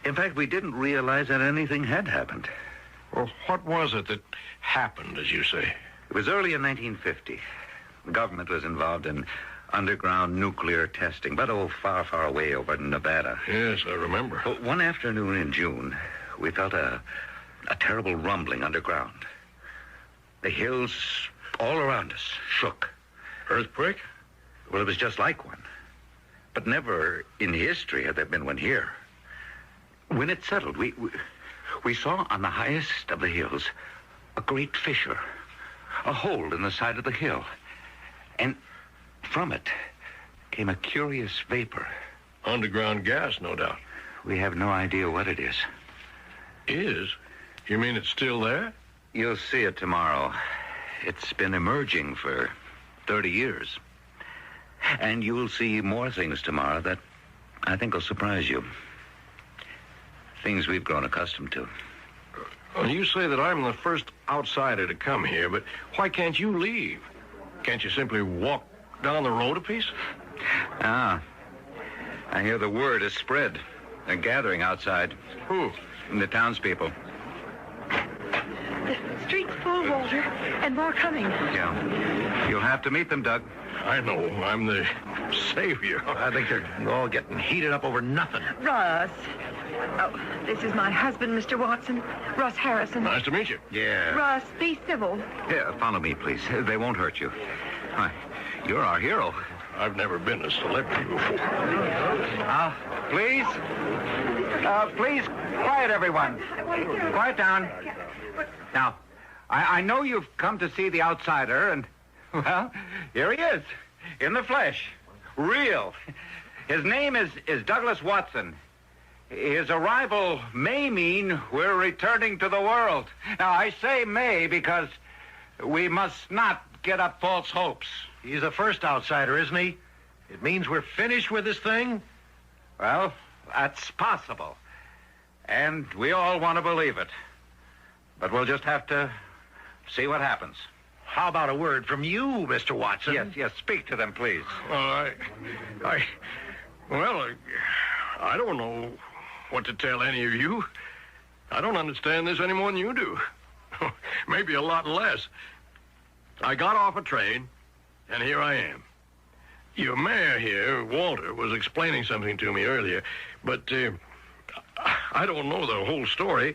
In fact, we didn't realize that anything had happened. Well, what was it that happened, as you say? It was early in 1950. The government was involved in underground nuclear testing, but far, far away over in Nevada. Yes, I remember. Well, one afternoon in June, we felt a terrible rumbling underground. The hills all around us shook. Earthquake? Well, it was just like one. But never in history had there been one here. When it settled, we saw on the highest of the hills a great fissure, a hole in the side of the hill. And from it came a curious vapor. Underground gas, no doubt. We have no idea what it is. Is? You mean it's still there? You'll see it tomorrow. It's been emerging for 30 years. And you'll see more things tomorrow that I think will surprise you. Things we've grown accustomed to. Well, you say that I'm the first outsider to come here, but why can't you leave? Can't you simply walk down the road a piece? I hear the word has spread. They're gathering outside. Who? The townspeople. The street's full, Walter, and more coming. Yeah. You'll have to meet them, Doug. I know. I'm the savior. I think they're all getting heated up over nothing. Russ. Oh, this is my husband, Mr. Watson. Russ Harrison. Nice to meet you. Yeah. Russ, be civil. Yeah, follow me, please. They won't hurt you. Why, you're our hero. I've never been a celebrity before. Please? Please, quiet, everyone. Quiet down. Now, I know you've come to see the outsider, and, well, here he is, in the flesh. Real. His name is Douglas Watson. His arrival may mean we're returning to the world. Now, I say may because we must not get up false hopes. He's the first outsider, isn't he? It means we're finished with this thing? Well, that's possible. And we all want to believe it. But we'll just have to see what happens. How about a word from you, Mr. Watson? Yes, speak to them, please. Well, I don't know what to tell any of you. I don't understand this any more than you do. Maybe a lot less. I got off a train, and here I am. Your mayor here, Walter, was explaining something to me earlier, but I don't know the whole story.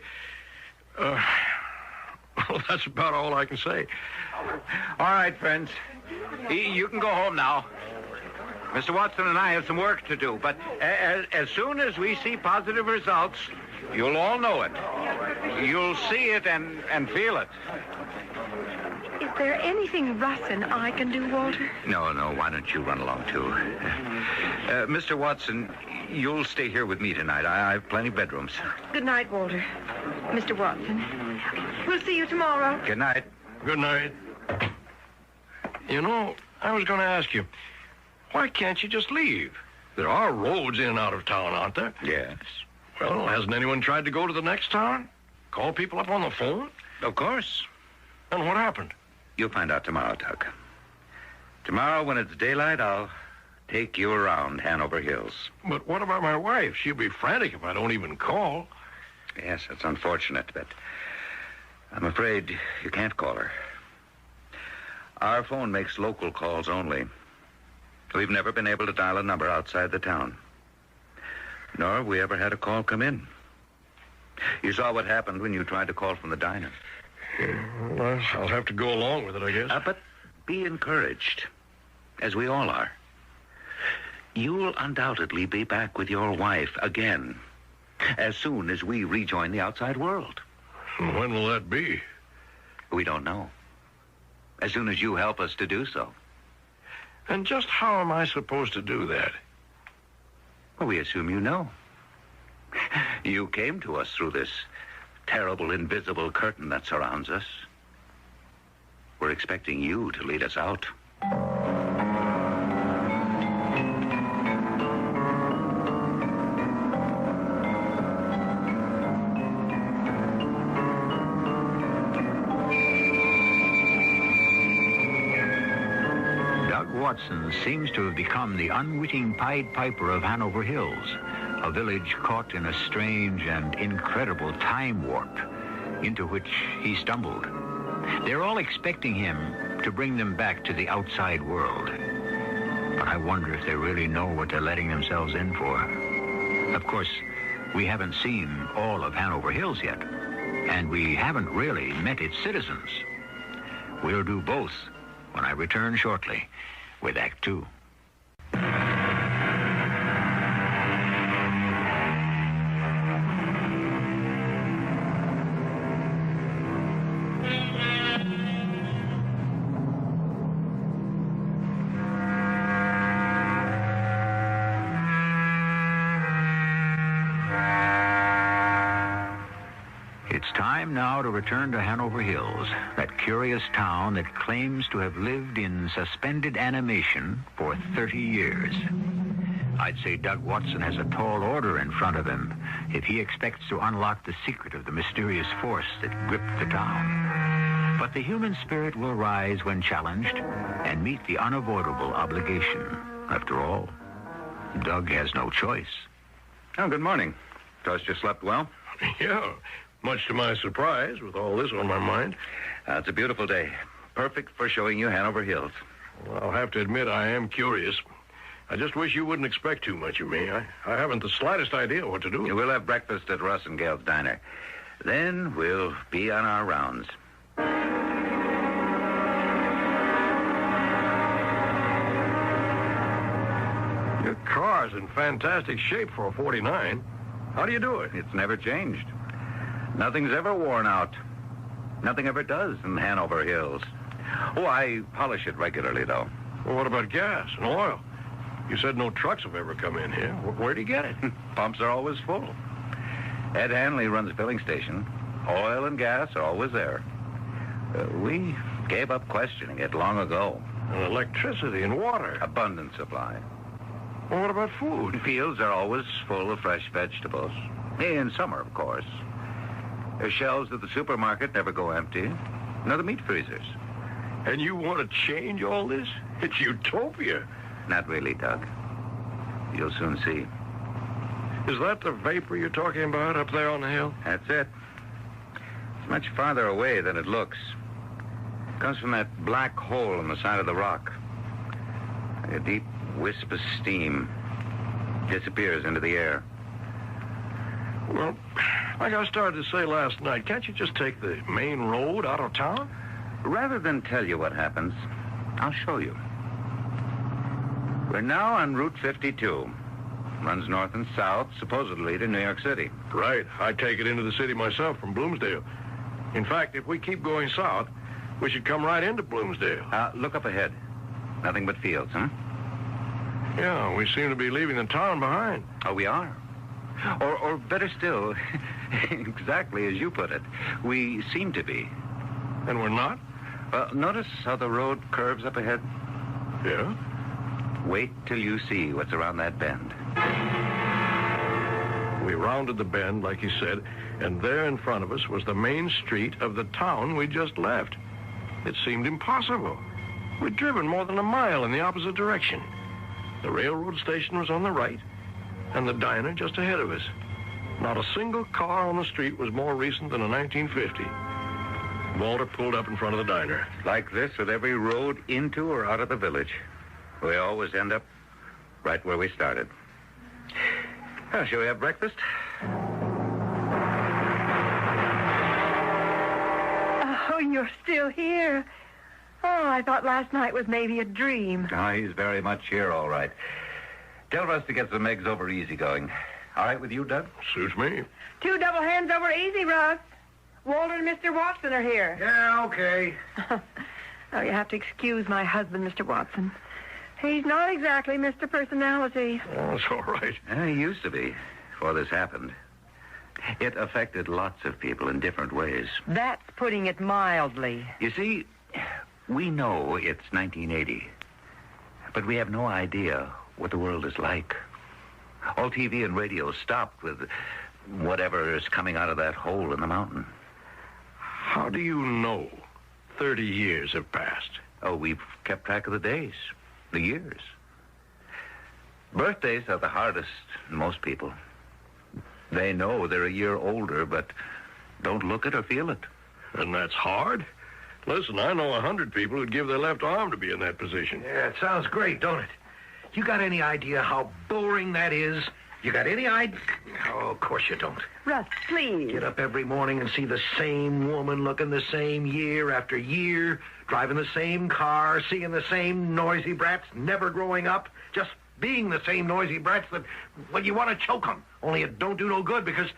Well, that's about all I can say. All right, friends. You can go home now. Mr. Watson and I have some work to do, but as soon as we see positive results, you'll all know it. You'll see it and feel it. Is there anything Russ and I can do, Walter? No, why don't you run along, too? Mr. Watson, you'll stay here with me tonight. I have plenty of bedrooms. Good night, Walter. Mr. Watson. We'll see you tomorrow. Good night. Good night. You know, I was going to ask you, why can't you just leave? There are roads in and out of town, aren't there? Yes. Well, hasn't anyone tried to go to the next town? Call people up on the phone? Of course. And what happened? You'll find out tomorrow, Doug. Tomorrow, when it's daylight, I'll take you around Hanover Hills. But what about my wife? She'll be frantic if I don't even call. Yes, that's unfortunate, but I'm afraid you can't call her. Our phone makes local calls only. We've never been able to dial a number outside the town. Nor have we ever had a call come in. You saw what happened when you tried to call from the diner. Well, I'll have to go along with it, I guess. But be encouraged, as we all are. You'll undoubtedly be back with your wife again, as soon as we rejoin the outside world. When will that be? We don't know. As soon as you help us to do so. And just how am I supposed to do that? Well, we assume you know. You came to us through this terrible invisible curtain that surrounds us. We're expecting you to lead us out. Doug Watson seems to have become the unwitting Pied Piper of Hanover Hills, a village caught in a strange and incredible time warp into which he stumbled. They're all expecting him to bring them back to the outside world. But I wonder if they really know what they're letting themselves in for. Of course, we haven't seen all of Hanover Hills yet, and we haven't really met its citizens. We'll do both when I return shortly with Act Two. It's time now to return to Hanover Hills, that curious town that claims to have lived in suspended animation for 30 years. I'd say Doug Watson has a tall order in front of him if he expects to unlock the secret of the mysterious force that gripped the town. But the human spirit will rise when challenged and meet the unavoidable obligation. After all, Doug has no choice. Oh, good morning. Trust you slept well? Yeah. Much to my surprise, with all this on my mind. It's a beautiful day. Perfect for showing you Hanover Hills. Well, I'll have to admit I am curious. I just wish you wouldn't expect too much of me. I haven't the slightest idea what to do. We'll have breakfast at Russ and Gail's diner. Then we'll be on our rounds. Your car's in fantastic shape for a 49. How do you do it? It's never changed. Nothing's ever worn out. Nothing ever does in Hanover Hills. Oh, I polish it regularly, though. Well, what about gas and oil? You said no trucks have ever come in here. Where do you get it? Pumps are always full. Ed Hanley runs the filling station. Oil and gas are always there. We gave up questioning it long ago. And electricity and water. Abundant supply. Well, what about food? Fields are always full of fresh vegetables. In summer, of course. The shelves at the supermarket never go empty. Nor the meat freezers. And you want to change all this? It's utopia. Not really, Doug. You'll soon see. Is that the vapor you're talking about up there on the hill? That's it. It's much farther away than it looks. It comes from that black hole in the side of the rock. Like a deep wisp of steam. Disappears into the air. Well, like I started to say last night, can't you just take the main road out of town? Rather than tell you what happens, I'll show you. We're now on Route 52. Runs north and south, supposedly to New York City. Right. I take it into the city myself from Bloomsdale. In fact, if we keep going south, we should come right into Bloomsdale. Look up ahead. Nothing but fields, huh? Yeah, we seem to be leaving the town behind. Oh, we are. Or better still, exactly as you put it, we seem to be. And we're not? Well, notice how the road curves up ahead? Yeah? Wait till you see what's around that bend. We rounded the bend, like you said, and there in front of us was the main street of the town we just left. It seemed impossible. We'd driven more than a mile in the opposite direction. The railroad station was on the right, and the diner just ahead of us. Not a single car on the street was more recent than a 1950. Walter pulled up in front of the diner. Like this with every road into or out of the village. We always end up right where we started. Shall we have breakfast? Oh, you're still here. Oh, I thought last night was maybe a dream. Oh, he's very much here, all right. Tell Russ to get some eggs over easygoing. All right with you, Doug? Suits me. 2 double hands over easy, Russ. Walter and Mr. Watson are here. Yeah, okay. Oh, you have to excuse my husband, Mr. Watson. He's not exactly Mr. Personality. Oh, it's all right. He used to be, before this happened. It affected lots of people in different ways. That's putting it mildly. You see, We know it's 1980, but we have no idea what the world is like. All TV and radio stopped with whatever is coming out of that hole in the mountain. How do you know 30 years have passed? Oh, we've kept track of the days, the years. Birthdays are the hardest in most people. They know they're a year older, but don't look it or feel it. And that's hard? Listen, I know 100 people who'd give their left arm to be in that position. Yeah, it sounds great, don't it? You got any idea how boring that is? You got any idea? Oh, of course you don't. Russ, please. Get up every morning and see the same woman looking the same year after year, driving the same car, seeing the same noisy brats, never growing up, just being the same noisy brats that, well, you want to choke them. Only it don't do no good because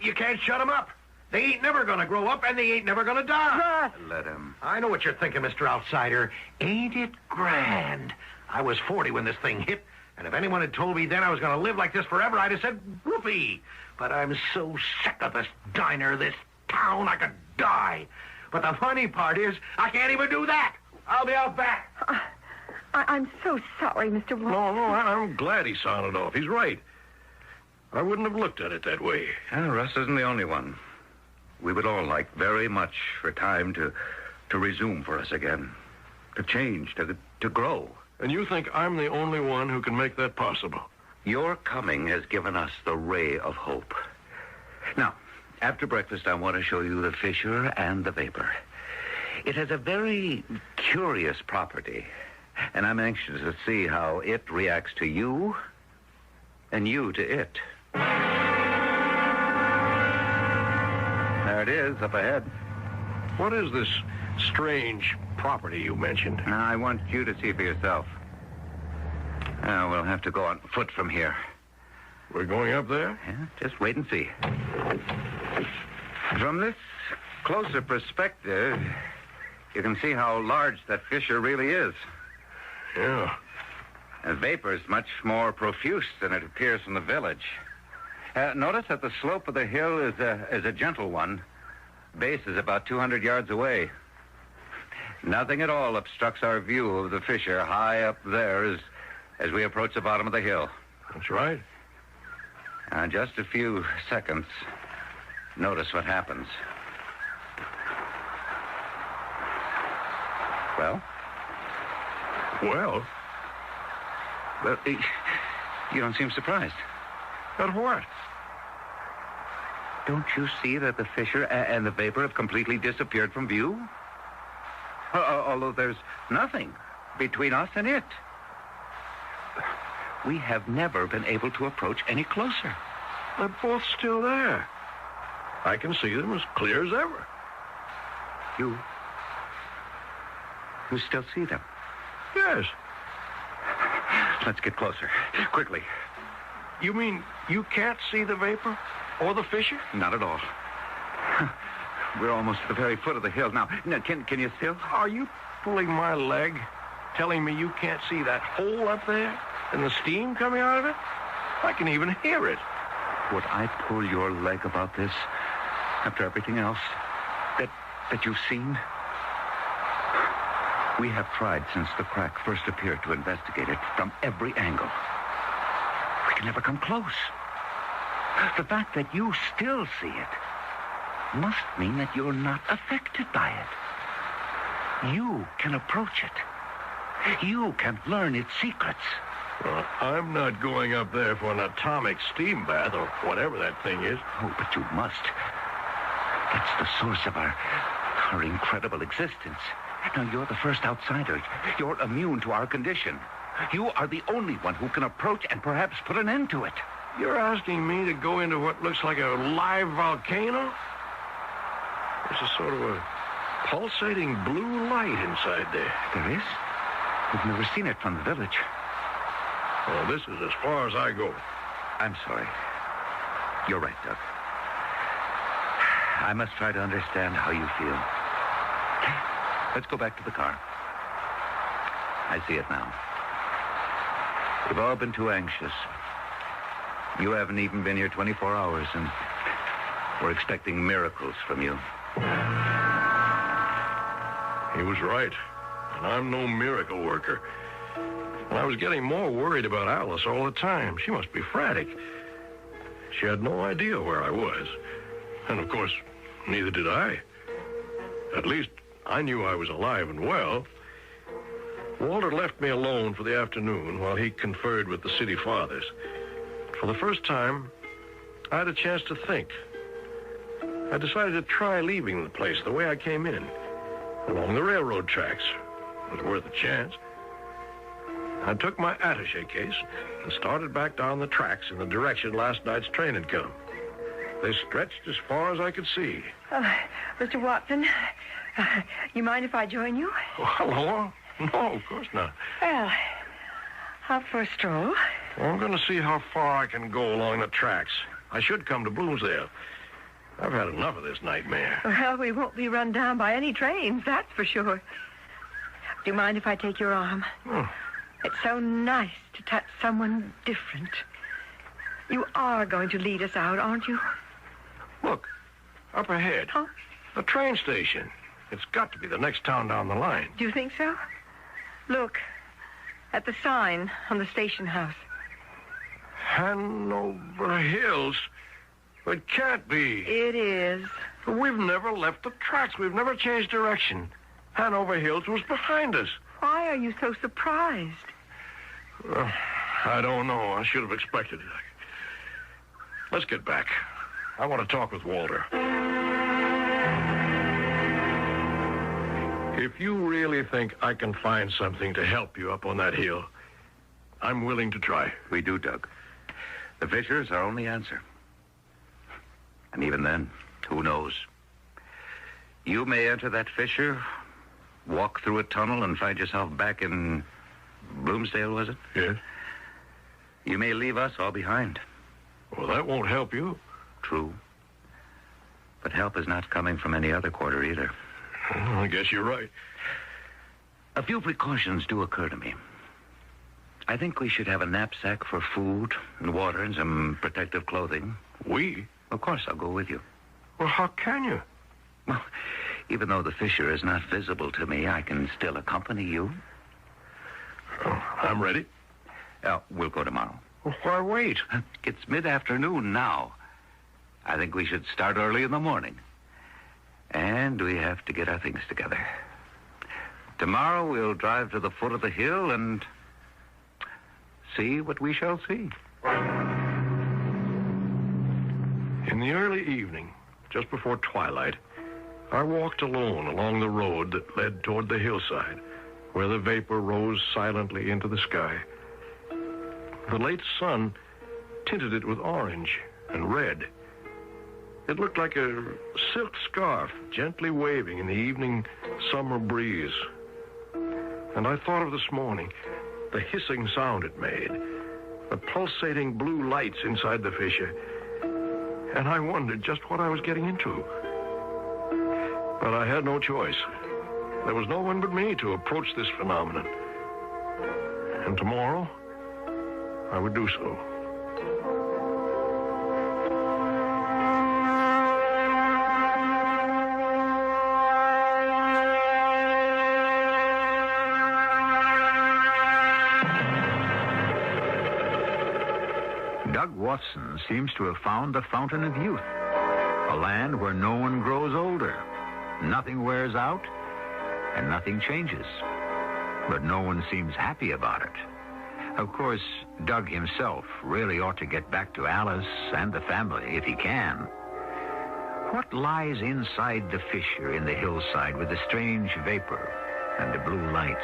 you can't shut them up. They ain't never going to grow up, and they ain't never going to die. Russ. Let him. I know what you're thinking, Mr. Outsider. Ain't it grand? I was 40 when this thing hit, and if anyone had told me then I was going to live like this forever, I'd have said, whoopee. But I'm so sick of this diner, this town, I could die. But the funny part is, I can't even do that. I'll be out back. I'm so sorry, Mr. Walsh. No, I'm glad he sounded off. He's right. I wouldn't have looked at it that way. Russ isn't the only one. We would all like very much for time to resume for us again, to change, to grow. And you think I'm the only one who can make that possible? Your coming has given us the ray of hope. Now, after breakfast, I want to show you the fissure and the vapor. It has a very curious property, and I'm anxious to see how it reacts to you and you to it. There it is, up ahead. What is this strange property you mentioned? I want you to see for yourself. We'll have to go on foot from here. We're going up there? Yeah, just wait and see. From this closer perspective, you can see how large that fissure really is. Yeah. The vapor is much more profuse than it appears from the village. Notice that the slope of the hill is a gentle one. Base is about 200 yards away. Nothing at all obstructs our view of the fissure high up there as we approach the bottom of the hill. That's right. Just a few seconds. Notice what happens. Well? Well? Well, you don't seem surprised. At what? Don't you see that the fissure and the vapor have completely disappeared from view? Although there's nothing between us and it. We have never been able to approach any closer. They're both still there. I can see them as clear as ever. You still see them? Yes. Let's get closer. Quickly. You mean you can't see the vapor or the fissure? Not at all. We're almost at the very foot of the hill. Now, can you still? Are you pulling my leg, telling me you can't see that hole up there and the steam coming out of it? I can even hear it. Would I pull your leg about this after everything else that you've seen? We have tried since the crack first appeared to investigate it from every angle. We can never come close. The fact that you still see it must mean that you're not affected by it. You can approach it. You can learn its secrets. Well, I'm not going up there for an atomic steam bath or whatever that thing is. Oh, but you must. That's the source of our incredible existence. Now, you're the first outsider. You're immune to our condition. You are the only one who can approach and perhaps put an end to it. You're asking me to go into what looks like a live volcano? There's a sort of a pulsating blue light inside there. There is? We've never seen it from the village. Well, this is as far as I go. I'm sorry. You're right, Doug. I must try to understand how you feel. Let's go back to the car. I see it now. We've all been too anxious. You haven't even been here 24 hours, and we're expecting miracles from you. He was right. and I'm no miracle worker. And I was getting more worried about Alice all the time. She must be frantic. She had no idea where I was. And, of course, neither did I. At least, I knew I was alive and well. Walter left me alone for the afternoon while he conferred with the city fathers. For the first time, I had a chance to think. I decided to try leaving the place the way I came in, along the railroad tracks. It was worth a chance. I took my attaché case and started back down the tracks in the direction last night's train had come. They stretched as far as I could see. Mr. Watson, you mind if I join you? Oh, hello? No, of course not. Well, out for a stroll. Well, I'm going to see how far I can go along the tracks. I should come to Bloomsdale. I've had enough of this nightmare. Well, we won't be run down by any trains, that's for sure. Do you mind if I take your arm? Oh. It's so nice to touch someone different. You are going to lead us out, aren't you? Look, up ahead. Huh? The train station. It's got to be the next town down the line. Do you think so? Look, at the sign on the station house. Hanover Hills? It can't be. It is. We've never left the tracks. We've never changed direction. Hanover Hills was behind us. Why are you so surprised? I don't know. I should have expected it. Let's get back. I want to talk with Walter. If you really think I can find something to help you up on that hill, I'm willing to try. We do, Doug. The fissure's our only answer. And even then, who knows? You may enter that fissure, walk through a tunnel, and find yourself back in Bloomsdale, was it? Yes. You may leave us all behind. Well, that won't help you. True. But help is not coming from any other quarter either. Well, I guess you're right. A few precautions do occur to me. I think we should have a knapsack for food and water and some protective clothing. We? Of course, I'll go with you. Well, how can you? Well, even though the fissure is not visible to me, I can still accompany you. Oh, I'm ready. We'll go tomorrow. Well, why wait? It's mid-afternoon now. I think we should start early in the morning. And we have to get our things together. Tomorrow we'll drive to the foot of the hill and see what we shall see. In the early evening, just before twilight, I walked alone along the road that led toward the hillside, where the vapor rose silently into the sky. The late sun tinted it with orange and red. It looked like a silk scarf gently waving in the evening summer breeze. And I thought of this morning, the hissing sound it made, the pulsating blue lights inside the fissure, and I wondered just what I was getting into. But I had no choice. There was no one but me to approach this phenomenon. And tomorrow, I would do so. Doug Watson seems to have found the fountain of youth, a land where no one grows older, nothing wears out, and nothing changes. But no one seems happy about it. Of course, Doug himself really ought to get back to Alice and the family if he can. What lies inside the fissure in the hillside with the strange vapor and the blue lights?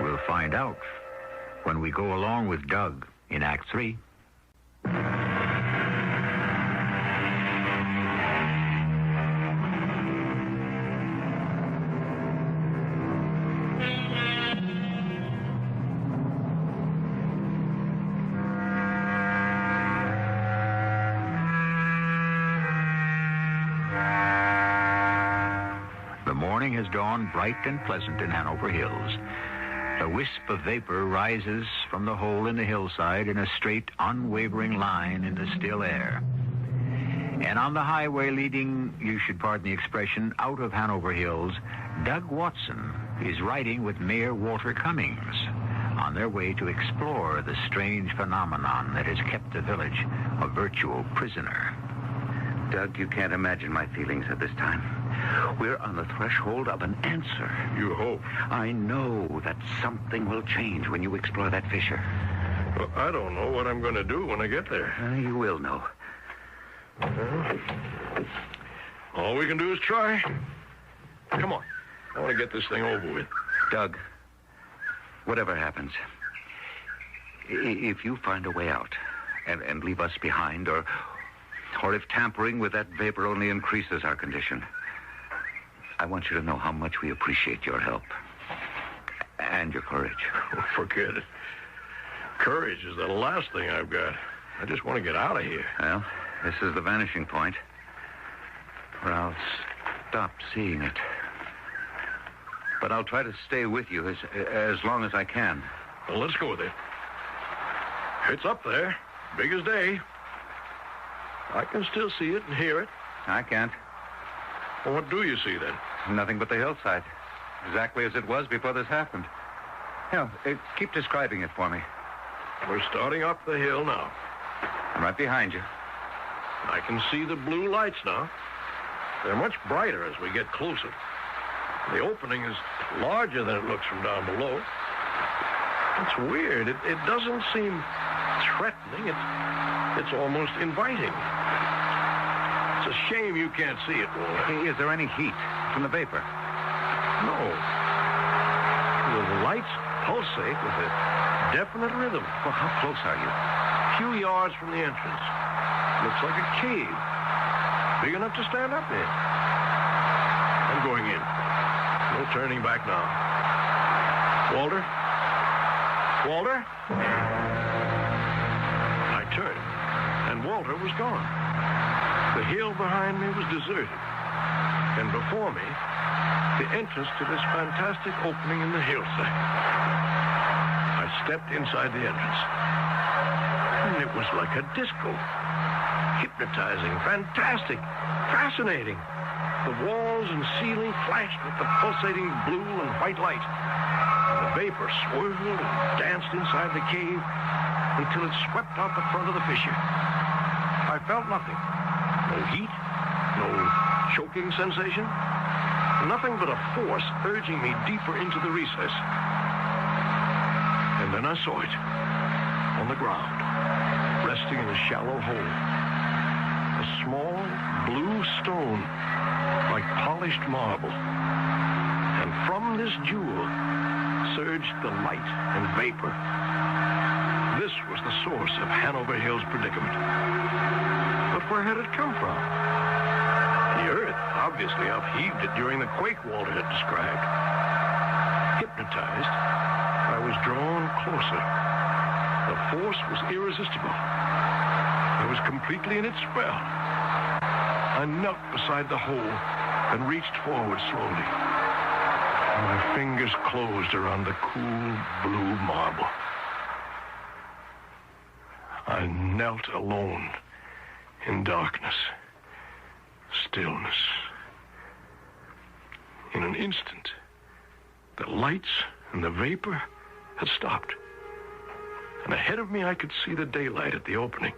We'll find out when we go along with Doug in Act 3. The morning has dawned bright and pleasant in Hanover Hills. A wisp of vapor rises from the hole in the hillside in a straight, unwavering line in the still air. And on the highway leading, you should pardon the expression, out of Hanover Hills, Doug Watson is riding with Mayor Walter Cummings on their way to explore the strange phenomenon that has kept the village a virtual prisoner. Doug, you can't imagine my feelings at this time. We're on the threshold of an answer. You hope. I know that something will change when you explore that fissure. Well, I don't know what I'm going to do when I get there. You will know. All we can do is try. Come on. I want to get this thing over with. Doug, whatever happens, if you find a way out and leave us behind, or if tampering with that vapor only increases our condition, I want you to know how much we appreciate your help and your courage. Oh, forget it. Courage is the last thing I've got. I just want to get out of here. Well, this is the vanishing point where I'll stop seeing it. But I'll try to stay with you as long as I can. Well, let's go with it. It's up there, big as day. I can still see it and hear it. I can't. Well, what do you see, then? Nothing but the hillside. Exactly as it was before this happened. Now, keep describing it for me. We're starting up the hill now. I'm right behind you. I can see the blue lights now. They're much brighter as we get closer. The opening is larger than it looks from down below. It's weird. It doesn't seem threatening. It's almost inviting. It's a shame you can't see it, Walter. Is there any heat from the vapor? No. The lights pulsate with a definite rhythm. Well, how close are you? A few yards from the entrance. Looks like a cave. Big enough to stand up in. I'm going in. No turning back now. Walter? Walter? I turned, and Walter was gone. The hill behind me was deserted. And before me, the entrance to this fantastic opening in the hillside. I stepped inside the entrance, and it was like a disco. Hypnotizing, fantastic, fascinating. The walls and ceiling flashed with the pulsating blue and white light. The vapor swirled and danced inside the cave until it swept out the front of the fissure. I felt nothing. No heat, no choking sensation. Nothing but a force urging me deeper into the recess. And then I saw it on the ground, resting in a shallow hole. A small blue stone, like polished marble. And from this jewel surged the light and vapor. This was the source of Hanover Hill's predicament. But where had it come from? The earth obviously upheaved it during the quake Walter had described. Hypnotized, I was drawn closer. The force was irresistible. I was completely in its spell. I knelt beside the hole and reached forward slowly. My fingers closed around the cool blue marble. I knelt alone in darkness, stillness. In an instant, the lights and the vapor had stopped. And ahead of me, I could see the daylight at the opening.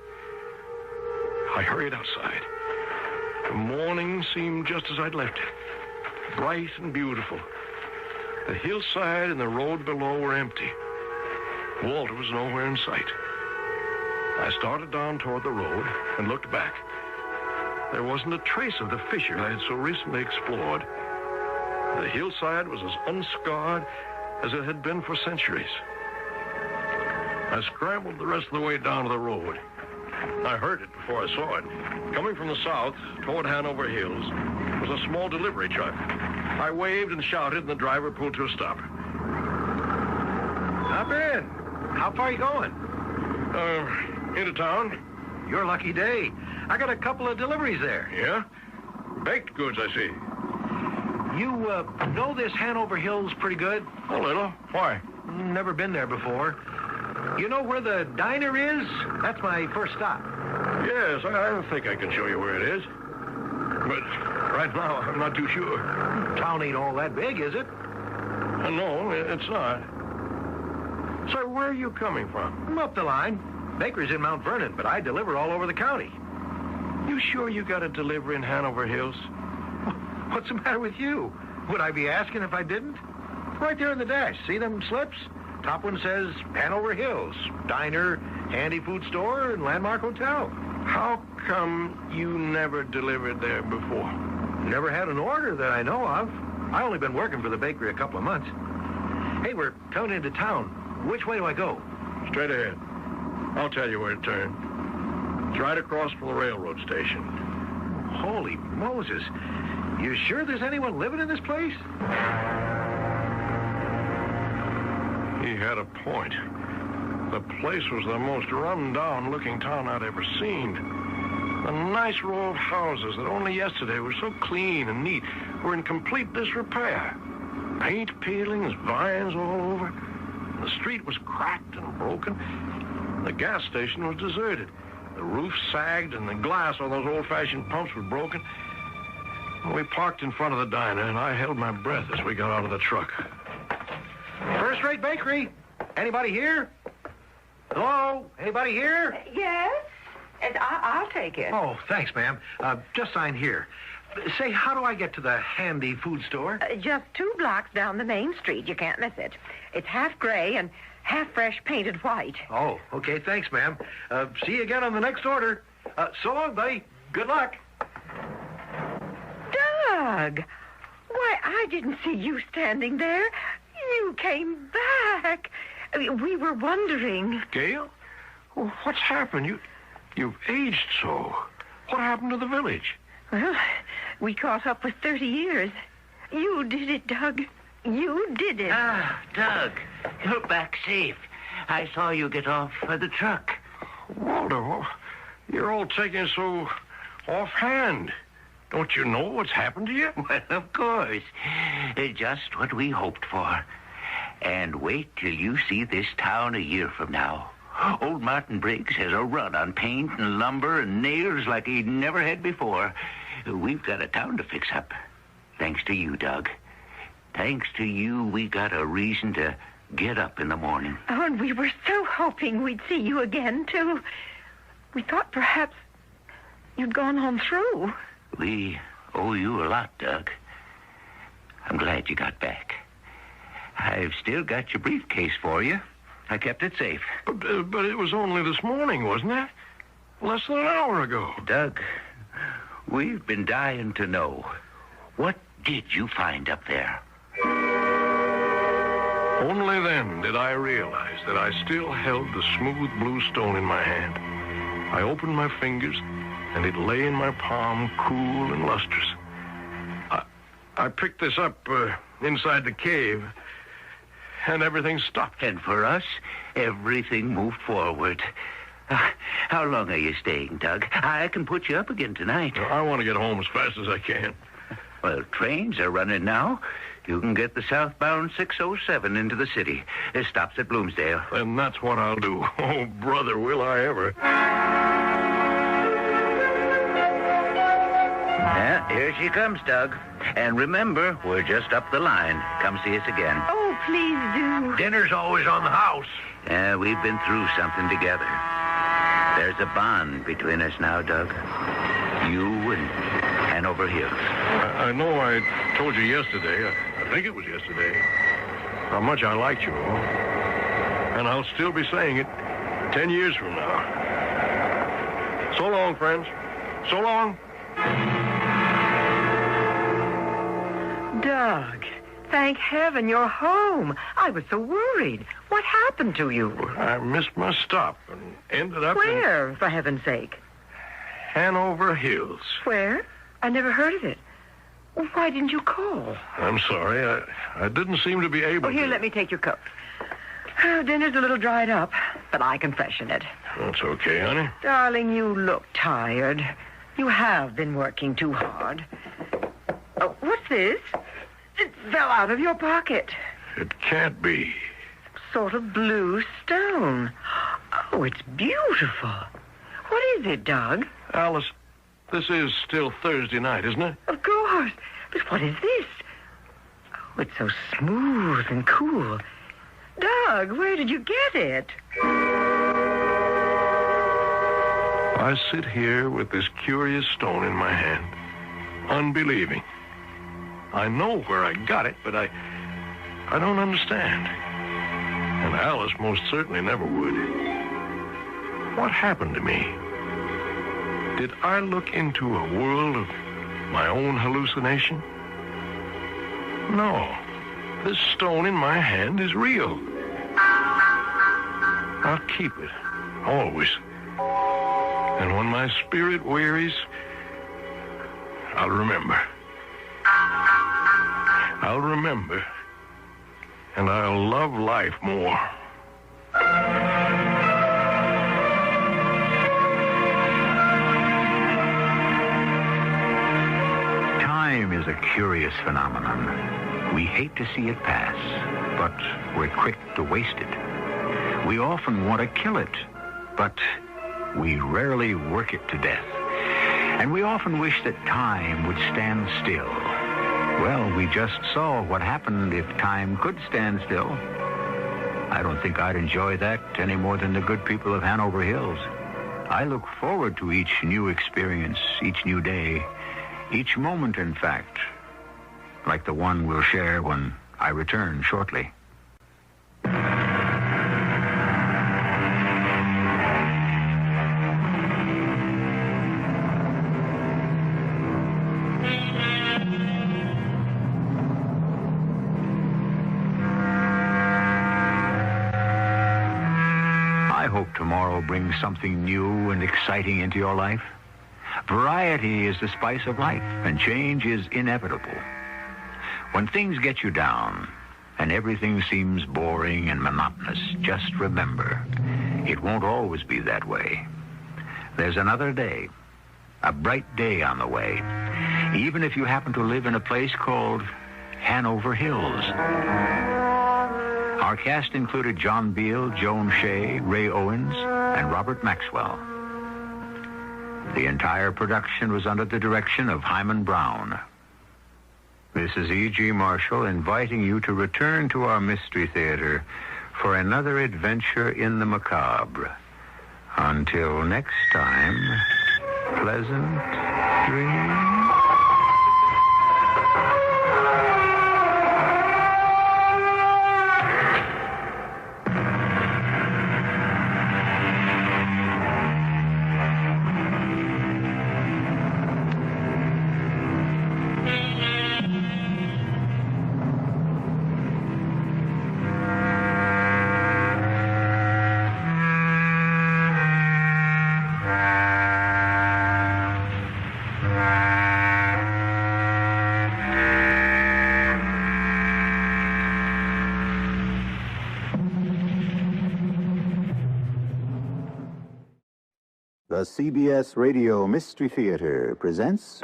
I hurried outside. The morning seemed just as I'd left it, bright and beautiful. The hillside and the road below were empty. Walter was nowhere in sight. I started down toward the road and looked back. There wasn't a trace of the fissure I had so recently explored. The hillside was as unscarred as it had been for centuries. I scrambled the rest of the way down to the road. I heard it before I saw it. Coming from the south toward Hanover Hills was a small delivery truck. I waved and shouted, and the driver pulled to a stop. Hop in. How far are you going? Into town. Your lucky day. I got a couple of deliveries there. Yeah? Baked goods, I see. You know this Hanover Hills pretty good? A little. Why? Never been there before. You know where the diner is? That's my first stop. Yes, I think I can show you where it is. But right now, I'm not too sure. Town ain't all that big, is it? No, it's not. Sir, where are you coming from? I'm up the line. Baker's in Mount Vernon, but I deliver all over the county. You sure you got a delivery in Hanover Hills? What's the matter with you? Would I be asking if I didn't? Right there in the dash. See them slips? Top one says Hanover Hills, diner, handy food store, and landmark hotel. How come you never delivered there before? Never had an order that I know of. I only been working for the bakery a couple of months. Hey, we're coming into town. Which way do I go? Straight ahead. I'll tell you where to turn. It's right across from the railroad station. Holy Moses. You sure there's anyone living in this place? He had a point. The place was the most run-down looking town I'd ever seen. The nice row of houses that only yesterday were so clean and neat were in complete disrepair. Paint peelings, vines all over. The street was cracked and broken. The gas station was deserted. The roof sagged and the glass on those old-fashioned pumps was broken. We parked in front of the diner, and I held my breath as we got out of the truck. First-rate bakery. Anybody here? Hello? Anybody here? Yes? I'll take it. Oh, thanks, ma'am. Just sign here. Say, how do I get to the handy food store? Just 2 blocks down the main street. You can't miss it. It's half gray and half fresh painted white. Oh, okay. Thanks, ma'am. See you again on the next order. So long, buddy. Good luck. Doug! Why, I didn't see you standing there. You came back. I mean, we were wondering. Gail? Well, what's happened? You've aged so. What happened to the village? Well, we caught up with 30 years. You did it, Doug. You did it. Ah, Doug, you're back safe. I saw you get off of the truck. Walter, you're all taking so offhand. Don't you know what's happened to you? Well, of course. Just what we hoped for. And wait till you see this town a year from now. Old Martin Briggs has a run on paint and lumber and nails like he'd never had before. We've got a town to fix up. Thanks to you, Doug. Thanks to you, we got a reason to get up in the morning. Oh, and we were so hoping we'd see you again, too. We thought perhaps you'd gone on through. We owe you a lot, Doug. I'm glad you got back. I've still got your briefcase for you. I kept it safe. But it was only this morning, wasn't it? Less than an hour ago. Doug, we've been dying to know. What did you find up there? Only then did I realize that I still held the smooth blue stone in my hand. I opened my fingers, and it lay in my palm, cool and lustrous. I picked this up inside the cave, and everything stopped. And for us, everything moved forward. How long are you staying, Doug? I can put you up again tonight. I want to get home as fast as I can. Well, trains are running now. You can get the southbound 607 into the city. It stops at Bloomsdale. And that's what I'll do. Oh, brother, will I ever. Yeah, here she comes, Doug. And remember, we're just up the line. Come see us again. Oh, please do. Dinner's always on the house. Yeah, we've been through something together. There's a bond between us now, Doug. You and Hanover Hills. I know I told you yesterday, I think it was yesterday, how much I liked you all. And I'll still be saying it 10 years from now. So long, friends. So long. Doug, thank heaven you're home. I was so worried. What happened to you? I missed my stop and ended up Where, for heaven's sake? Hanover Hills. Where? I never heard of it. Why didn't you call? I'm sorry. I didn't seem to be able to. Here, let me take your coat. Oh, dinner's a little dried up, but I can freshen it. That's okay, honey. Darling, you look tired. You have been working too hard. Oh, what's this? It fell out of your pocket. It can't be. Sort of blue stone. Oh, it's beautiful. What is it, Doug? Alice, this is still Thursday night, isn't it? Of course. But what is this? Oh, it's so smooth and cool. Doug, where did you get it? I sit here with this curious stone in my hand, unbelieving. I know where I got it, but I don't understand. And Alice most certainly never would. What happened to me? Did I look into a world of my own hallucination? No. This stone in my hand is real. I'll keep it, always. And when my spirit wearies, I'll remember. I'll remember, and I'll love life more. Time is a curious phenomenon. We hate to see it pass, but we're quick to waste it. We often want to kill it, but we rarely work it to death. And we often wish that time would stand still. Well, we just saw what happened if time could stand still. I don't think I'd enjoy that any more than the good people of Hanover Hills. I look forward to each new experience, each new day, each moment, in fact, like the one we'll share when I return shortly. I hope tomorrow brings something new and exciting into your life. Variety is the spice of life, and change is inevitable. When things get you down and everything seems boring and monotonous, just remember, it won't always be that way. There's another day, a bright day on the way, even if you happen to live in a place called Hanover Hills. Our cast included John Beal, Joan Shea, Ray Owens, and Robert Maxwell. The entire production was under the direction of Hyman Brown. This is E.G. Marshall inviting you to return to our Mystery Theater for another adventure in the macabre. Until next time, pleasant dreams. The CBS Radio Mystery Theater presents...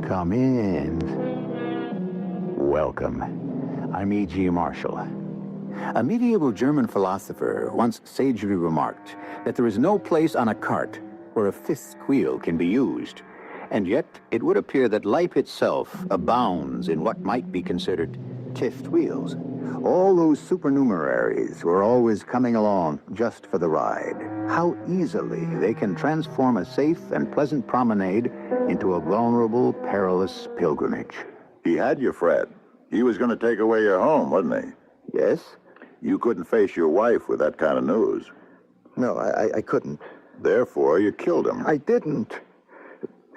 Come in. Welcome. I'm E.G. Marshall. A medieval German philosopher once sagely remarked that there is no place on a cart where a fifth wheel can be used. And yet, it would appear that life itself abounds in what might be considered fifth wheels. All those supernumeraries who are always coming along just for the ride. How easily they can transform a safe and pleasant promenade into a vulnerable, perilous pilgrimage. He had you, Fred. He was going to take away your home, wasn't he? Yes? You couldn't face your wife with that kind of news. No, I couldn't. Therefore, you killed him. I didn't.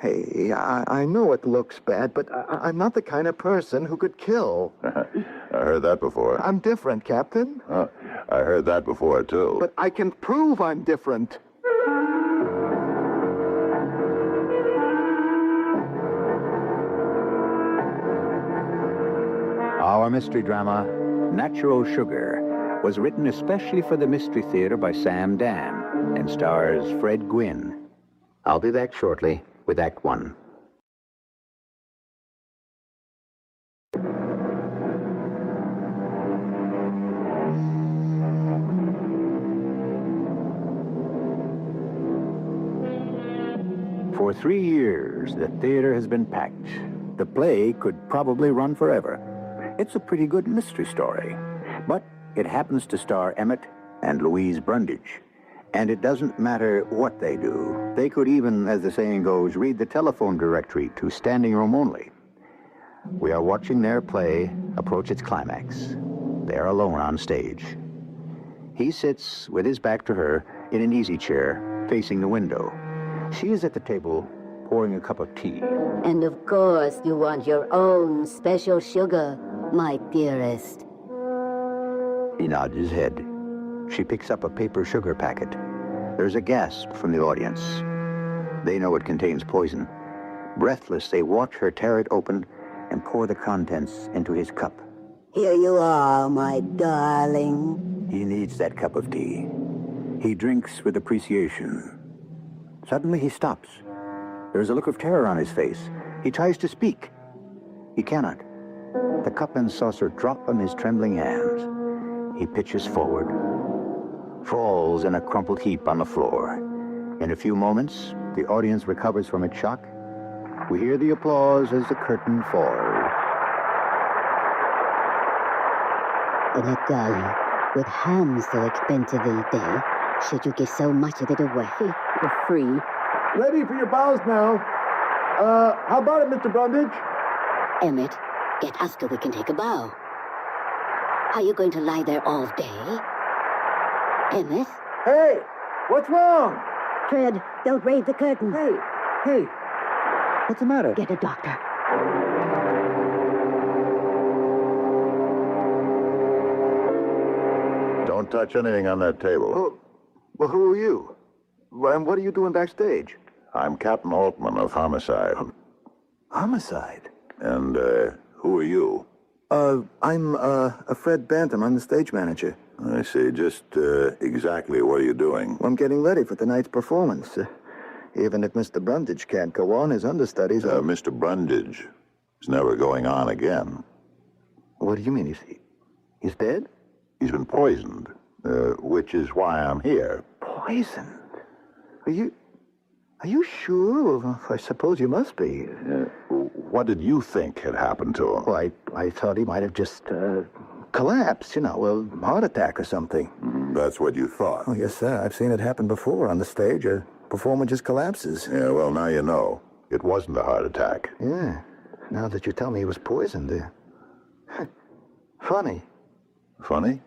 Hey, I know it looks bad, but I'm not the kind of person who could kill. I heard that before. I'm different, Captain. I heard that before, too. But I can prove I'm different. Our mystery drama, Natural Sugar, was written especially for the Mystery Theater by Sam Dan and stars Fred Gwynne. I'll be back shortly with Act One. For 3 years, the theater has been packed. The play could probably run forever. It's a pretty good mystery story, but it happens to star Emmett and Louise Brundage. And it doesn't matter what they do. They could even, as the saying goes, read the telephone directory to standing room only. We are watching their play approach its climax. They're alone on stage. He sits with his back to her in an easy chair facing the window. She is at the table pouring a cup of tea. And of course you want your own special sugar, my dearest. He nods his head. She picks up a paper sugar packet. There's a gasp from the audience. They know it contains poison. Breathless, they watch her tear it open and pour the contents into his cup. Here you are, my darling. He needs that cup of tea. He drinks with appreciation. Suddenly he stops. There's a look of terror on his face. He tries to speak. He cannot. The cup and saucer drop from his trembling hands. He pitches forward, falls in a crumpled heap on the floor. In a few moments, the audience recovers from its shock. We hear the applause as the curtain falls. Emmett, darling, with hams so expensive these days, should you give so much of it away for free? Ready for your bows now. How about it, Mr. Brundage? Emmett, get us so we can take a bow. Are you going to lie there all day? Emmett? Hey, what's wrong? Fred, don't raise the curtain. Hey, what's the matter? Get a doctor. Don't touch anything on that table. Oh, well, who are you? And what are you doing backstage? I'm Captain Altman of Homicide. Homicide? And, who are you? I'm Fred Bantam. I'm the stage manager. I see. Just, exactly what are you doing? Well, I'm getting ready for tonight's performance. Even if Mr. Brundage can't go on, his understudies are... Mr. Brundage is never going on again. What do you mean? He's dead? He's been poisoned, which is why I'm here. Poisoned? Are you sure? Well, I suppose you must be. What did you think had happened to him? Well, I thought he might have just collapsed, heart attack or something. That's what you thought? Oh, yes, sir. I've seen it happen before on the stage. A performer just collapses. Yeah, well, now you know. It wasn't a heart attack. Yeah. Now that you tell me he was poisoned. Funny. Funny?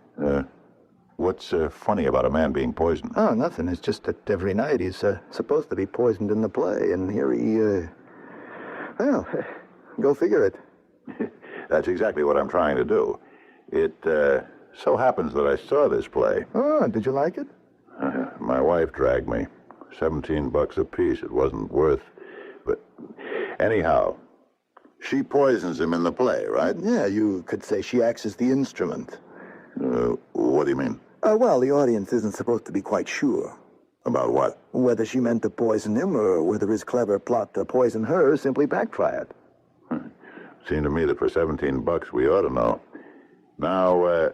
What's funny about a man being poisoned? Oh, nothing. It's just that every night he's supposed to be poisoned in the play, and here he, well, go figure it. That's exactly what I'm trying to do. It so happens that I saw this play. Oh, did you like it? My wife dragged me. $17 a piece. It wasn't worth... But anyhow, she poisons him in the play, right? Yeah, you could say she acts as the instrument. What do you mean? Well, the audience isn't supposed to be quite sure. About what? Whether she meant to poison him or whether his clever plot to poison her simply backfired. Seemed to me that for $17 we ought to know. Now,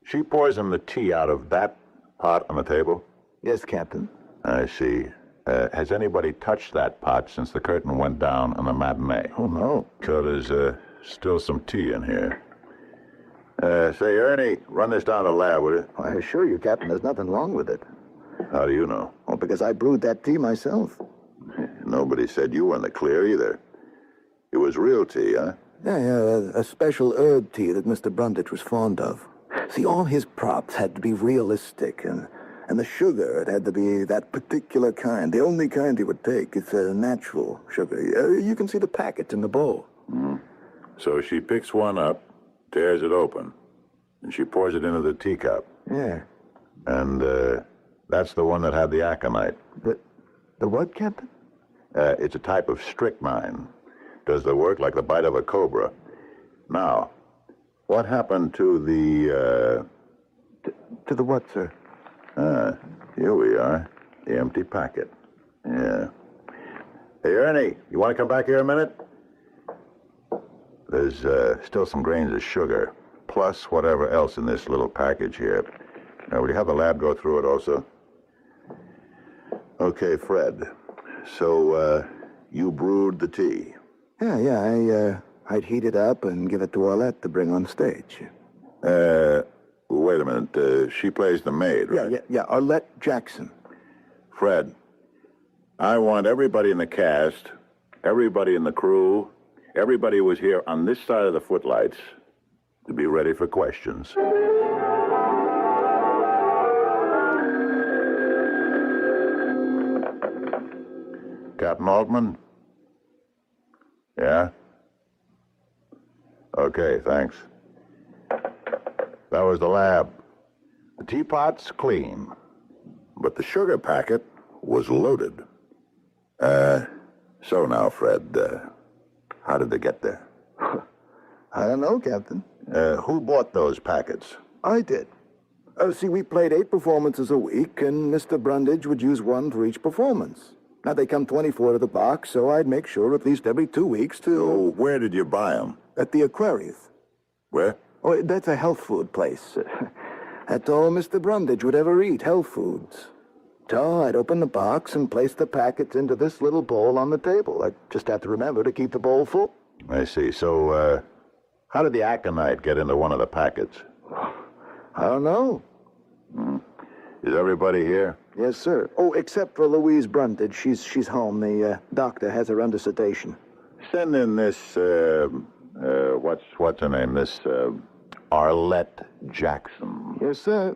she poisoned the tea out of that pot on the table? Yes, Captain. I see. Has anybody touched that pot since the curtain went down on the matinee? Oh, no. So there's still some tea in here. Say, Ernie, run this down to the lab, will you? I assure you, Captain, there's nothing wrong with it. How do you know? Well, because I brewed that tea myself. Nobody said you were in the clear either. It was real tea, huh? Yeah, a special herb tea that Mr. Brundage was fond of. See, all his props had to be realistic, and the sugar, it had to be that particular kind, the only kind he would take. It's a natural sugar. You can see the packet in the bowl. Mm-hmm. So she picks one up, tears it open, and she pours it into the teacup. Yeah. And, that's the one that had the aconite. The what, Captain? It's a type of strychnine. Does the work like the bite of a cobra. Now, what happened to To the what, sir? Here we are. The empty packet. Yeah. Hey, Ernie, you want to come back here a minute? There's still some grains of sugar, plus whatever else in this little package here. Now, will you have the lab go through it also? Okay, Fred. So, you brewed the tea? Yeah. I'd heat it up and give it to Arlette to bring on stage. Wait a minute. She plays the maid, right? Yeah, Arlette Jackson. Fred, I want everybody in the cast, everybody in the crew, everybody who was here on this side of the footlights to be ready for questions. Captain Altman? Yeah? Okay, thanks. That was the lab. The teapot's clean, but the sugar packet was loaded. So now, Fred, how did they get there? I don't know, Captain. Who bought those packets? I did. See, we played 8 performances a week, and Mr. Brundage would use 1 for each performance. Now, they come 24 to the box, so I'd make sure at least every 2 weeks to... Oh, where did you buy them? At the Aquarius. Where? Oh, that's a health food place. That's all Mr. Brundage would ever eat, health foods. So I'd open the box and place the packets into this little bowl on the table. I'd just have to remember to keep the bowl full. I see. So, how did the aconite get into one of the packets? I don't know. Is everybody here? Yes, sir. Oh, except for Louise Brundage. She's home. The doctor has her under sedation. Send in this, what's her name? This, Arlette Jackson. Yes, sir.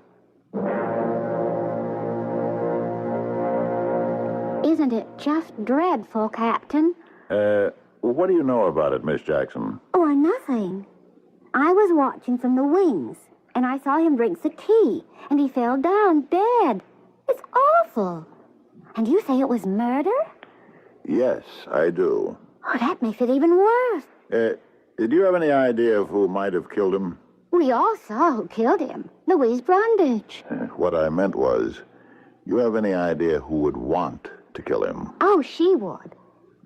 Isn't it just dreadful, Captain? What do you know about it, Miss Jackson? Or nothing. I was watching from the wings, and I saw him drink the tea, and he fell down dead. It's awful. And you say it was murder? Yes, I do. Oh, that makes it even worse. Do you have any idea of who might have killed him? We all saw who killed him. Louise Brundage. What I meant was, you have any idea who would want to kill him? Oh, she would.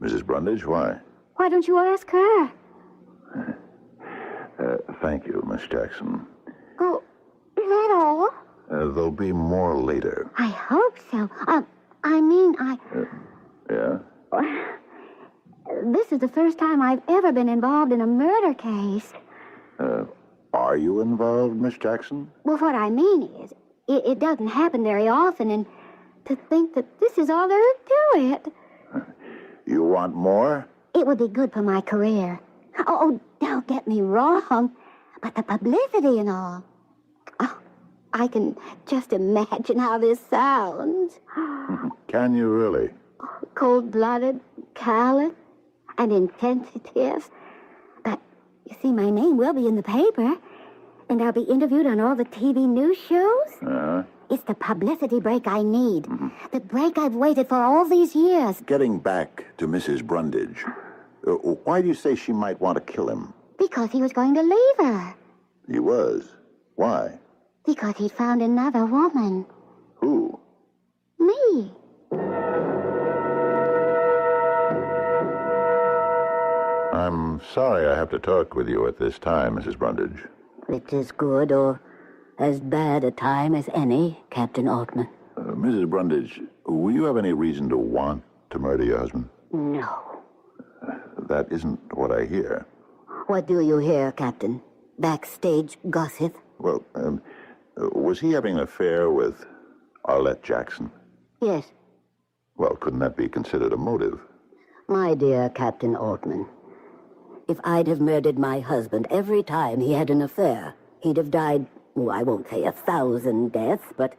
Mrs. Brundage, why? Why don't you ask her? Thank you, Miss Jackson. Oh, is that all? There'll be more later. I hope so. Yeah? This is the first time I've ever been involved in a murder case. Are you involved, Miss Jackson? Well, what I mean is, it doesn't happen very often, and to think that this is all there is to it. You want more? It would be good for my career. Oh, don't get me wrong, but the publicity and all. Oh, I can just imagine how this sounds. Can you really? Cold-blooded, callous, and insensitive. But, you see, my name will be in the paper, and I'll be interviewed on all the TV news shows. It's the publicity break I need. The break I've waited for all these years. Getting back to Mrs. Brundage, why do you say she might want to kill him? Because he was going to leave her. He was? Why? Because he'd found another woman. Who? Me. I'm sorry I have to talk with you at this time, Mrs. Brundage. It's as good or as bad a time as any, Captain Altman. Mrs. Brundage, will you have any reason to want to murder your husband? No. That isn't what I hear. What do you hear, Captain? Backstage gossip? Well, was he having an affair with Arlette Jackson? Yes. Well, couldn't that be considered a motive? My dear Captain Altman, if I'd have murdered my husband every time he had an affair, he'd have died, well, I won't say 1,000 deaths, but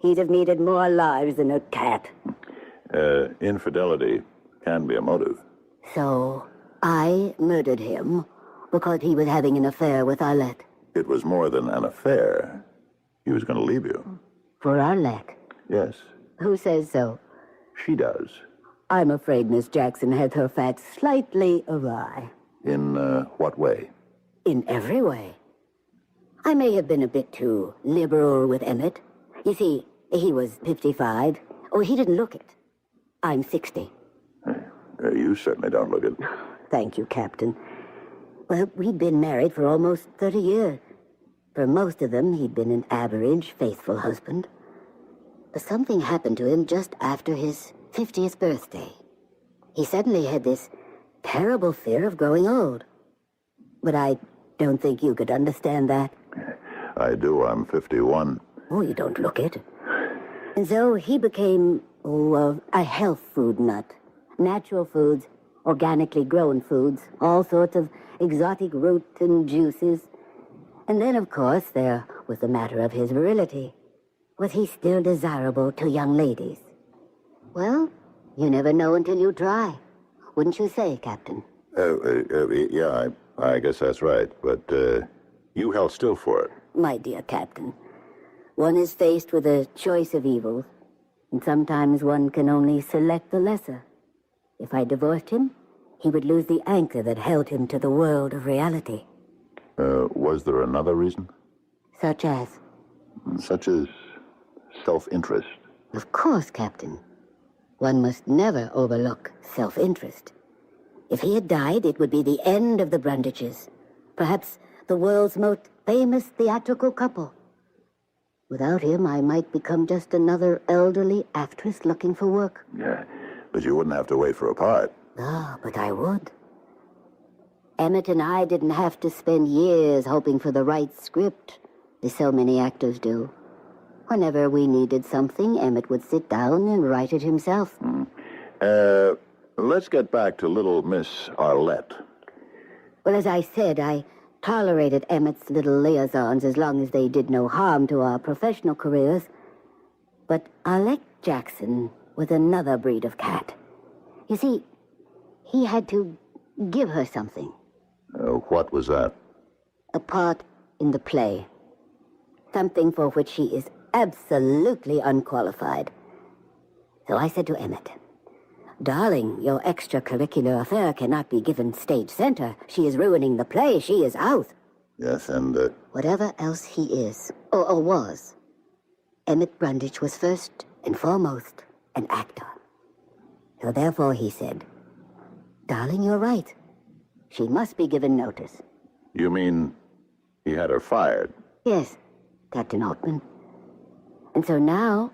he'd have needed more lives than a cat. Infidelity can be a motive. So, I murdered him because he was having an affair with Arlette. It was more than an affair. He was going to leave you. For Arlette? Yes. Who says so? She does. I'm afraid Miss Jackson has her facts slightly awry. In what way? In every way. I may have been a bit too liberal with Emmett. You see, he was 55. Oh, he didn't look it. I'm 60. You certainly don't look it. Thank you, Captain. Well, we'd been married for almost 30 years. For most of them, he'd been an average, faithful husband. But something happened to him just after his 50th birthday. He suddenly had this terrible fear of growing old. But I don't think you could understand that. I do. I'm 51. Oh, you don't look it. And so he became, a health food nut. Natural foods, organically grown foods, all sorts of exotic root and juices. And then, of course, there was the matter of his virility. Was he still desirable to young ladies? Well, you never know until you try. Wouldn't you say, Captain? Yeah, I guess that's right. But you held still for it. My dear Captain, one is faced with a choice of evils, and sometimes one can only select the lesser. If I divorced him, he would lose the anchor that held him to the world of reality. Was there another reason? Such as? Such as self-interest. Of course, Captain. One must never overlook self-interest. If he had died, it would be the end of the Brundages. Perhaps the world's most famous theatrical couple. Without him, I might become just another elderly actress looking for work. Yeah, but you wouldn't have to wait for a part. Ah, but I would. Emmett and I didn't have to spend years hoping for the right script, as so many actors do. Whenever we needed something, Emmett would sit down and write it himself. Let's get back to little Miss Arlette. Well, as I said, I tolerated Emmett's little liaisons as long as they did no harm to our professional careers. But Arlette Jackson was another breed of cat. You see, he had to give her something. What was that? A part in the play. Something for which she is absolutely unqualified. So I said to Emmett, "Darling, your extracurricular affair cannot be given stage center. She is ruining the play. She is out." Yes, and... Whatever else he is, or was, Emmett Brundage was first and foremost an actor. So therefore he said, "Darling, you're right. She must be given notice." You mean he had her fired? Yes, Captain Altman. And so now,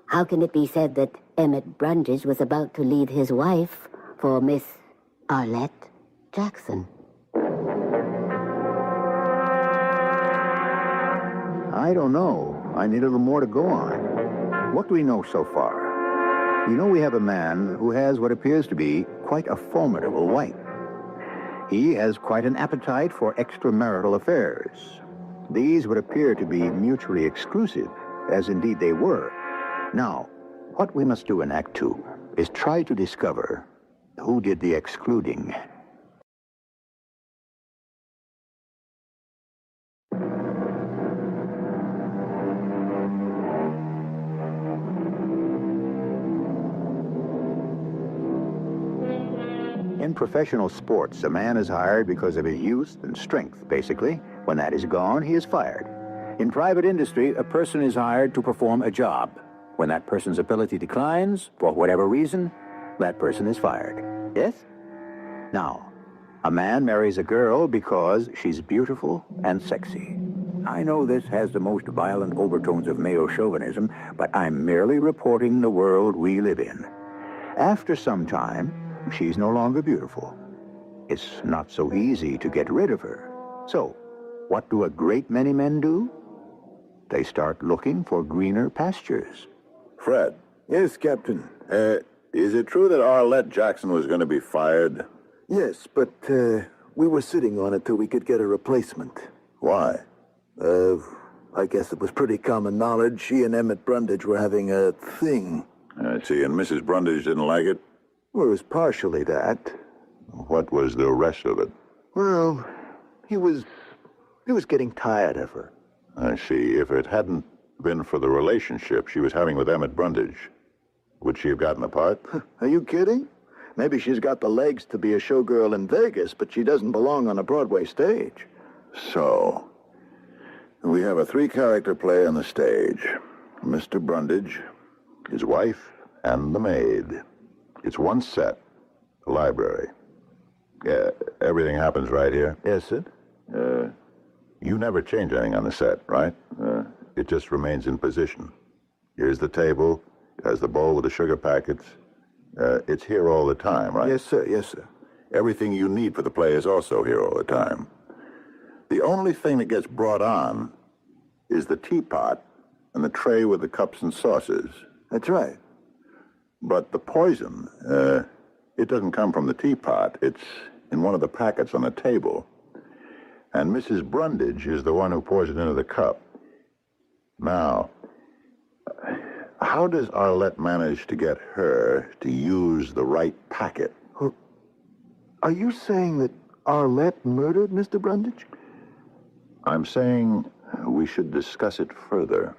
how can it be said that Emmett Brundage was about to leave his wife for Miss Arlette Jackson? I don't know. I need a little more to go on. What do we know so far? We know we have a man who has what appears to be quite a formidable wife. He has quite an appetite for extramarital affairs. These would appear to be mutually exclusive, as indeed they were. Now, what we must do in Act 2 is try to discover who did the excluding. In professional sports, a man is hired because of his youth and strength, basically. When that is gone, he is fired. In private industry, a person is hired to perform a job. When that person's ability declines, for whatever reason, that person is fired. Yes? Now, a man marries a girl because she's beautiful and sexy. I know this has the most violent overtones of male chauvinism, but I'm merely reporting the world we live in. After some time, she's no longer beautiful. It's not so easy to get rid of her. So, what do a great many men do? They start looking for greener pastures. Fred. Yes, Captain. Is it true that Arlette Jackson was going to be fired? Yes, but we were sitting on it till we could get a replacement. Why? I guess it was pretty common knowledge she and Emmett Brundage were having a thing. I see, and Mrs. Brundage didn't like it? Well, it was partially that. What was the rest of it? Well, he was getting tired of her. I see. If it hadn't been for the relationship she was having with Emmett Brundage, would she have gotten the part? Are you kidding? Maybe she's got the legs to be a showgirl in Vegas, but she doesn't belong on a Broadway stage. So, We have a three-character play on the stage. Mr. Brundage, his wife, and the maid. It's one set, the library. Yeah, everything happens right here. Yes, sir. You never change anything on the set, right? It just remains in position. Here's the table. It has the bowl with the sugar packets. It's here all the time, right? Yes, sir. Yes, sir. Everything you need for the play is also here all the time. The only thing that gets brought on is the teapot and the tray with the cups and saucers. That's right. But the poison, it doesn't come from the teapot. It's in one of the packets on the table. And Mrs. Brundage is the one who pours it into the cup. Now, how does Arlette manage to get her to use the right packet? Are you saying that Arlette murdered Mr. Brundage? I'm saying we should discuss it further.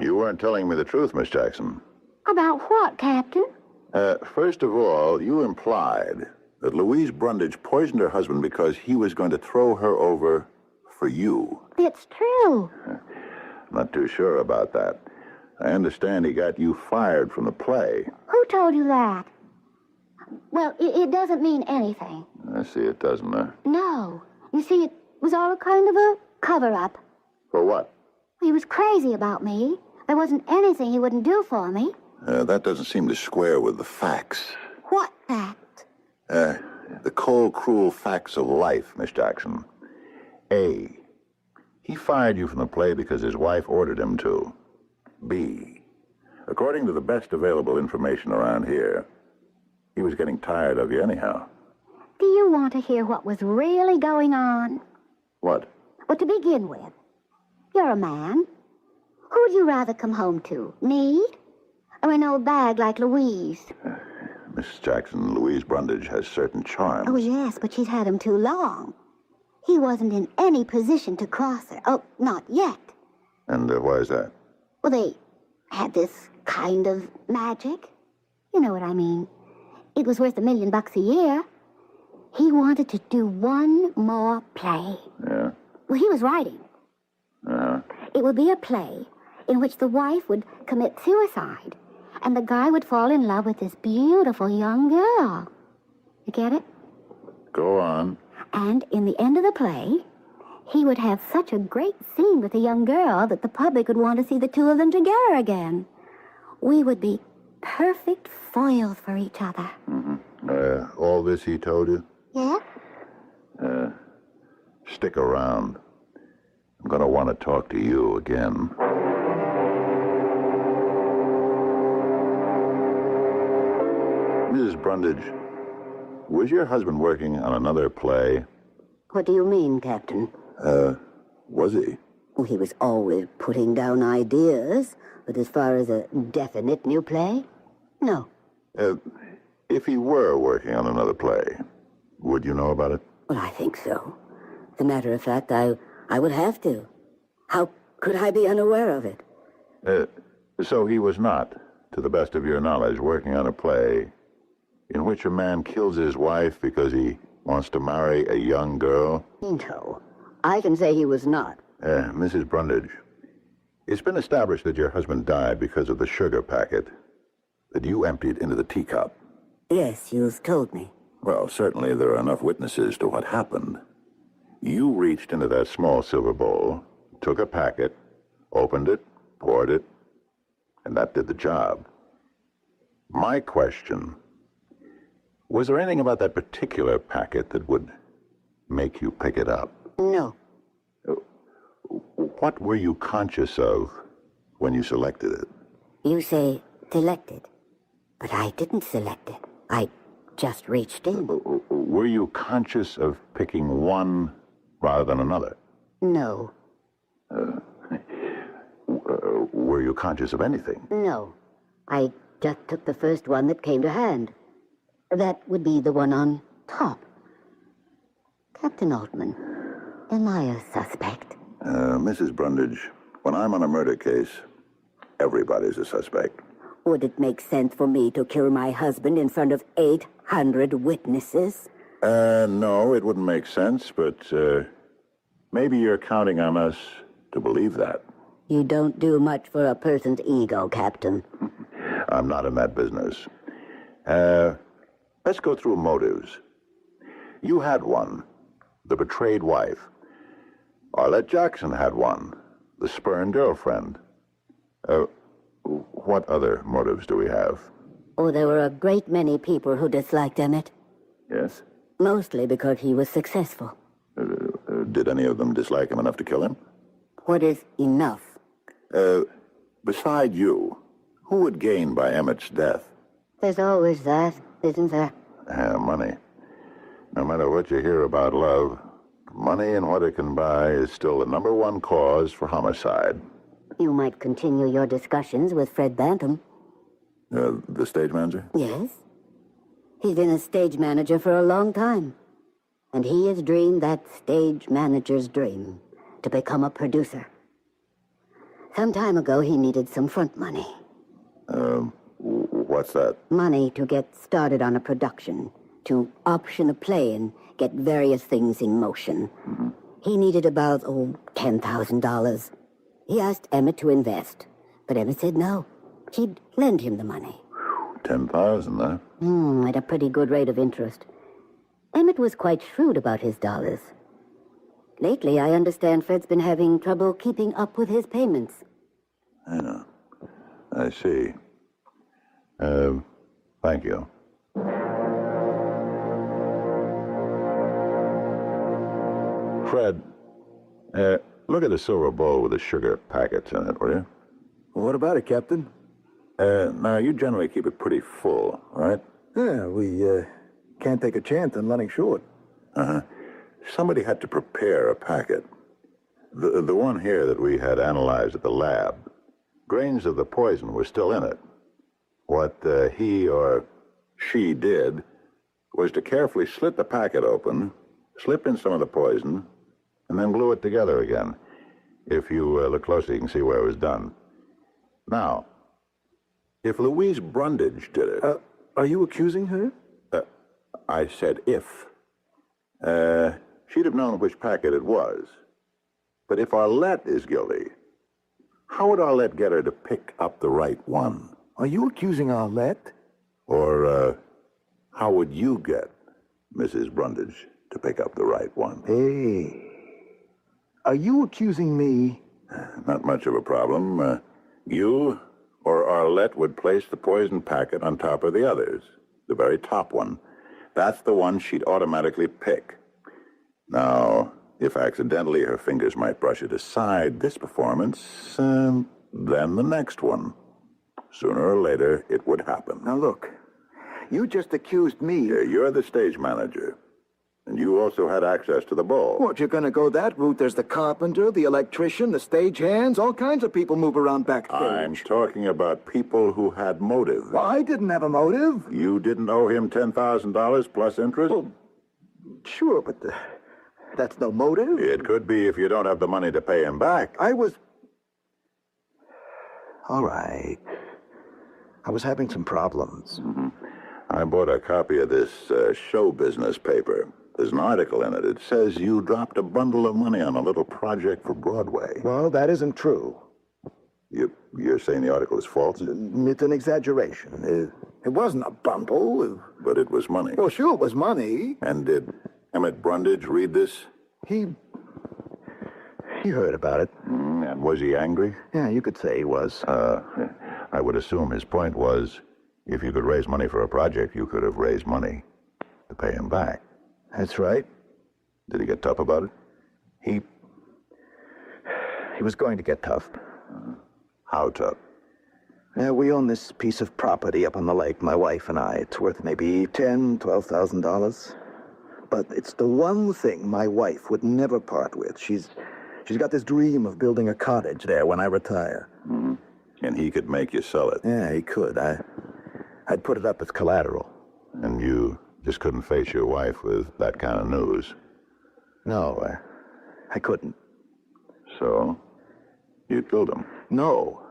You weren't telling me the truth, Miss Jackson. About what, Captain? First of all, you implied that Louise Brundage poisoned her husband because he was going to throw her over for you. It's true. I'm not too sure about that. I understand he got you fired from the play. Who told you that? Well, it doesn't mean anything. I see it doesn't, huh? No. You see, it was all a kind of a cover-up. For what? He was crazy about me. There wasn't anything he wouldn't do for me. That doesn't seem to square with the facts. What fact? The cold, cruel facts of life, Miss Jackson. A, he fired you from the play because his wife ordered him to. B, according to the best available information around here, he was getting tired of you anyhow. Do you want to hear what was really going on? What? Well, to begin with, you're a man. Who'd you rather come home to, me or an old bag like Louise? Miss Jackson, Louise Brundage has certain charms. Oh, yes, but she's had him too long. He wasn't in any position to cross her. Oh, not yet. And why is that? Well, they had this kind of magic. You know what I mean. It was worth $1 million a year. He wanted to do one more play. Yeah? Well, he was writing. Uh-huh. It would be a play in which the wife would commit suicide, and the guy would fall in love with this beautiful young girl. You get it? Go on. And in the end of the play, he would have such a great scene with the young girl that the public would want to see the two of them together again. We would be perfect foils for each other. Mm-hmm. All this he told you? Yeah? Stick around. I'm going to want to talk to you again. Mrs. Brundage, was your husband working on another play? What do you mean, Captain? Was he? Well, he was always putting down ideas, but as far as a definite new play, no. If he were working on another play, would you know about it? Well, I think so. As a matter of fact, I would have to. How could I be unaware of it? So he was not, to the best of your knowledge, working on a play in which a man kills his wife because he wants to marry a young girl? No, I can say he was not. Mrs. Brundage, it's been established that your husband died because of the sugar packet that you emptied into the teacup. Yes, you've told me. Well, certainly there are enough witnesses to what happened. You reached into that small silver bowl, took a packet, opened it, poured it, and that did the job. My question, was there anything about that particular packet that would make you pick it up? No. What were you conscious of when you selected it? You say selected, but I didn't select it. I just reached in. Were you conscious of picking one rather than another? No. Were you conscious of anything? No. I just took the first one that came to hand. That would be the one on top. Captain Altman, am I a suspect? Mrs. Brundage, when I'm on a murder case, everybody's a suspect. Would it make sense for me to kill my husband in front of 100 witnesses? No, it wouldn't make sense, but maybe you're counting on us to believe that. You don't do much for a person's ego, Captain. I'm not in that business. Let's go through motives. You had one, the betrayed wife. Arlette Jackson had one, the spurned girlfriend. What other motives do we have? Oh, there were a great many people who disliked Emmett. Yes? Mostly because he was successful. Did any of them dislike him enough to kill him? What is enough? Beside you, who would gain by Emmett's death? There's always that, isn't there? Money. No matter what you hear about love, money and what it can buy is still the number one cause for homicide. You might continue your discussions with Fred Bantam. The stage manager? Yes. He's been a stage manager for a long time. And he has dreamed that stage manager's dream, to become a producer. Some time ago, he needed some front money. What's that? Money to get started on a production, to option a play and get various things in motion. Mm-hmm. He needed about, $10,000. He asked Emmett to invest, but Emmett said no. He'd lend him the money. 10,000, huh? At a pretty good rate of interest. Emmett was quite shrewd about his dollars. Lately, I understand Fred's been having trouble keeping up with his payments. I know. I see. Thank you. Fred, look at the silver bowl with the sugar packets in it, will you? What about it, Captain? Now, you generally keep it pretty full, right? Yeah, we can't take a chance on running short. Uh-huh. Somebody had to prepare a packet. The one here that we had analyzed at the lab, grains of the poison were still in it. What he or she did was to carefully slit the packet open, slip in some of the poison, and then glue it together again. If you look closely, you can see where it was done. Now, if Louise Brundage did it... are you accusing her? I said if. She'd have known which packet it was. But if Arlette is guilty, how would Arlette get her to pick up the right one? Are you accusing Arlette? Or, how would you get Mrs. Brundage to pick up the right one? Hey, are you accusing me? Not much of a problem. You or Arlette would place the poison packet on top of the others, the very top one. That's the one she'd automatically pick. Now, if accidentally her fingers might brush it aside this performance, then the next one. Sooner or later, it would happen. Now look, you just accused me. You're the stage manager. And you also had access to the bowl. What, you're gonna go that route? There's the carpenter, the electrician, the stagehands, all kinds of people move around backstage. I'm talking about people who had motive. Well, I didn't have a motive. You didn't owe him $10,000 plus interest? Well, sure, but that's no motive. It could be if you don't have the money to pay him back. I was... All right. I was having some problems. Mm-hmm. I bought a copy of this show business paper. There's an article in it. It says you dropped a bundle of money on a little project for Broadway. Well, that isn't true. You're saying the article is false? It's an exaggeration. It wasn't a bundle. But it was money. Well, sure, it was money. And did Emmett Brundage read this? He heard about it. And was he angry? Yeah, you could say he was. I would assume his point was, if you could raise money for a project, you could have raised money to pay him back. That's right. Did he get tough about it? He was going to get tough. How tough? Yeah, we own this piece of property up on the lake, my wife and I. It's worth maybe $10,000-$12,000. But it's the one thing my wife would never part with. She's got this dream of building a cottage there when I retire. Mm-hmm. And he could make you sell it. Yeah, he could. I'd put it up as collateral. And you just couldn't face your wife with that kind of news? No, I couldn't. So, you killed him? No,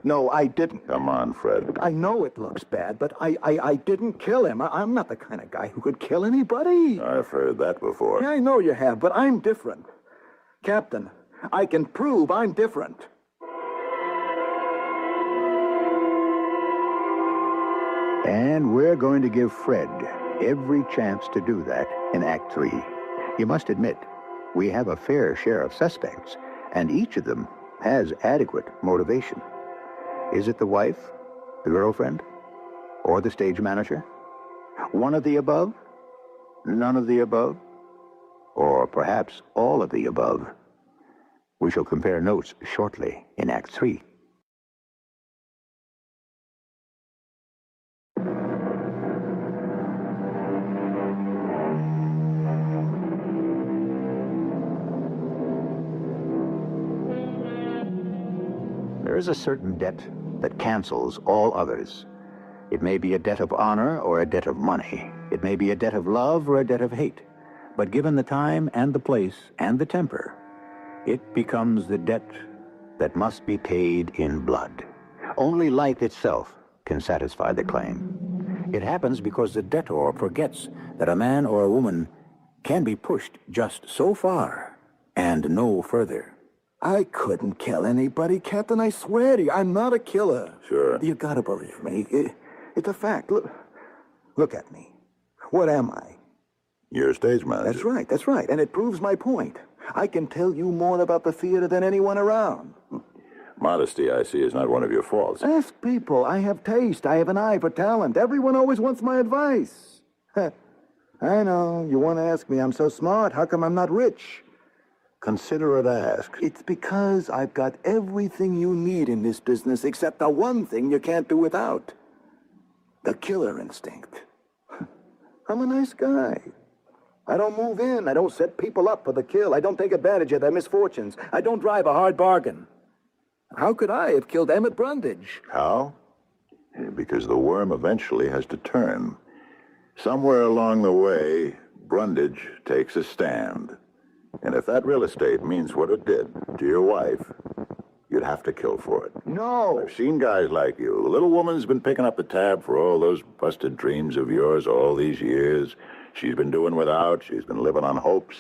No, I didn't. Come on, Fred. I know it looks bad, but I didn't kill him. I'm not the kind of guy who could kill anybody. I've heard that before. Yeah, I know you have, but I'm different. Captain, I can prove I'm different. And we're going to give Fred every chance to do that in Act 3. You must admit, we have a fair share of suspects, and each of them has adequate motivation. Is it the wife, the girlfriend, or the stage manager? One of the above? None of the above? Or perhaps all of the above? We shall compare notes shortly in Act 3. There is a certain debt that cancels all others. It may be a debt of honor or a debt of money. It may be a debt of love or a debt of hate. But given the time and the place and the temper, it becomes the debt that must be paid in blood. Only life itself can satisfy the claim. It happens because the debtor forgets that a man or a woman can be pushed just so far and no further. I couldn't kill anybody, Captain. I swear to you, I'm not a killer. Sure. You gotta believe me. It's a fact. Look at me. What am I? You're a stage manager. That's right. And it proves my point. I can tell you more about the theater than anyone around. Modesty, I see, is not one of your faults. Ask people. I have taste. I have an eye for talent. Everyone always wants my advice. I know. You want to ask me, I'm so smart. How come I'm not rich? Considerate ask. It's because I've got everything you need in this business except the one thing you can't do without. The killer instinct. I'm a nice guy. I don't move in. I don't set people up for the kill. I don't take advantage of their misfortunes. I don't drive a hard bargain. How could I have killed Emmett Brundage? How? Because the worm eventually has to turn. Somewhere along the way, Brundage takes a stand. And if that real estate means what it did to your wife, you'd have to kill for it. No. I've seen guys like you. The little woman's been picking up the tab for all those busted dreams of yours all these years. She's been doing without. She's been living on hopes.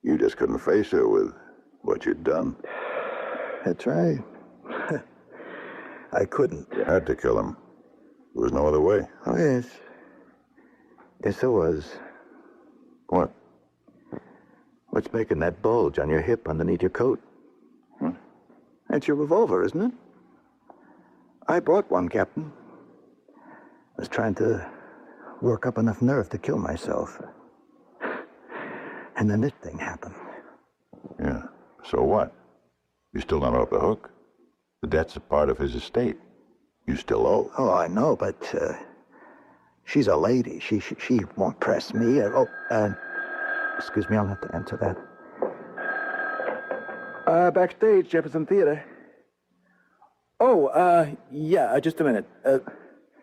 You just couldn't face her with what you'd done. That's right. I couldn't. You had to kill him. There was no other way. Oh, yes. Yes, there was. What? What's making that bulge on your hip underneath your coat? That's your revolver, isn't it? I bought one, Captain. I was trying to work up enough nerve to kill myself. And then this thing happened. Yeah. So what? You're still not off the hook. The debt's a part of his estate. You still owe. Oh, I know, but she's a lady. She won't press me. Excuse me, I'll have to answer that. Backstage, Jefferson Theater. Oh, yeah, just a minute.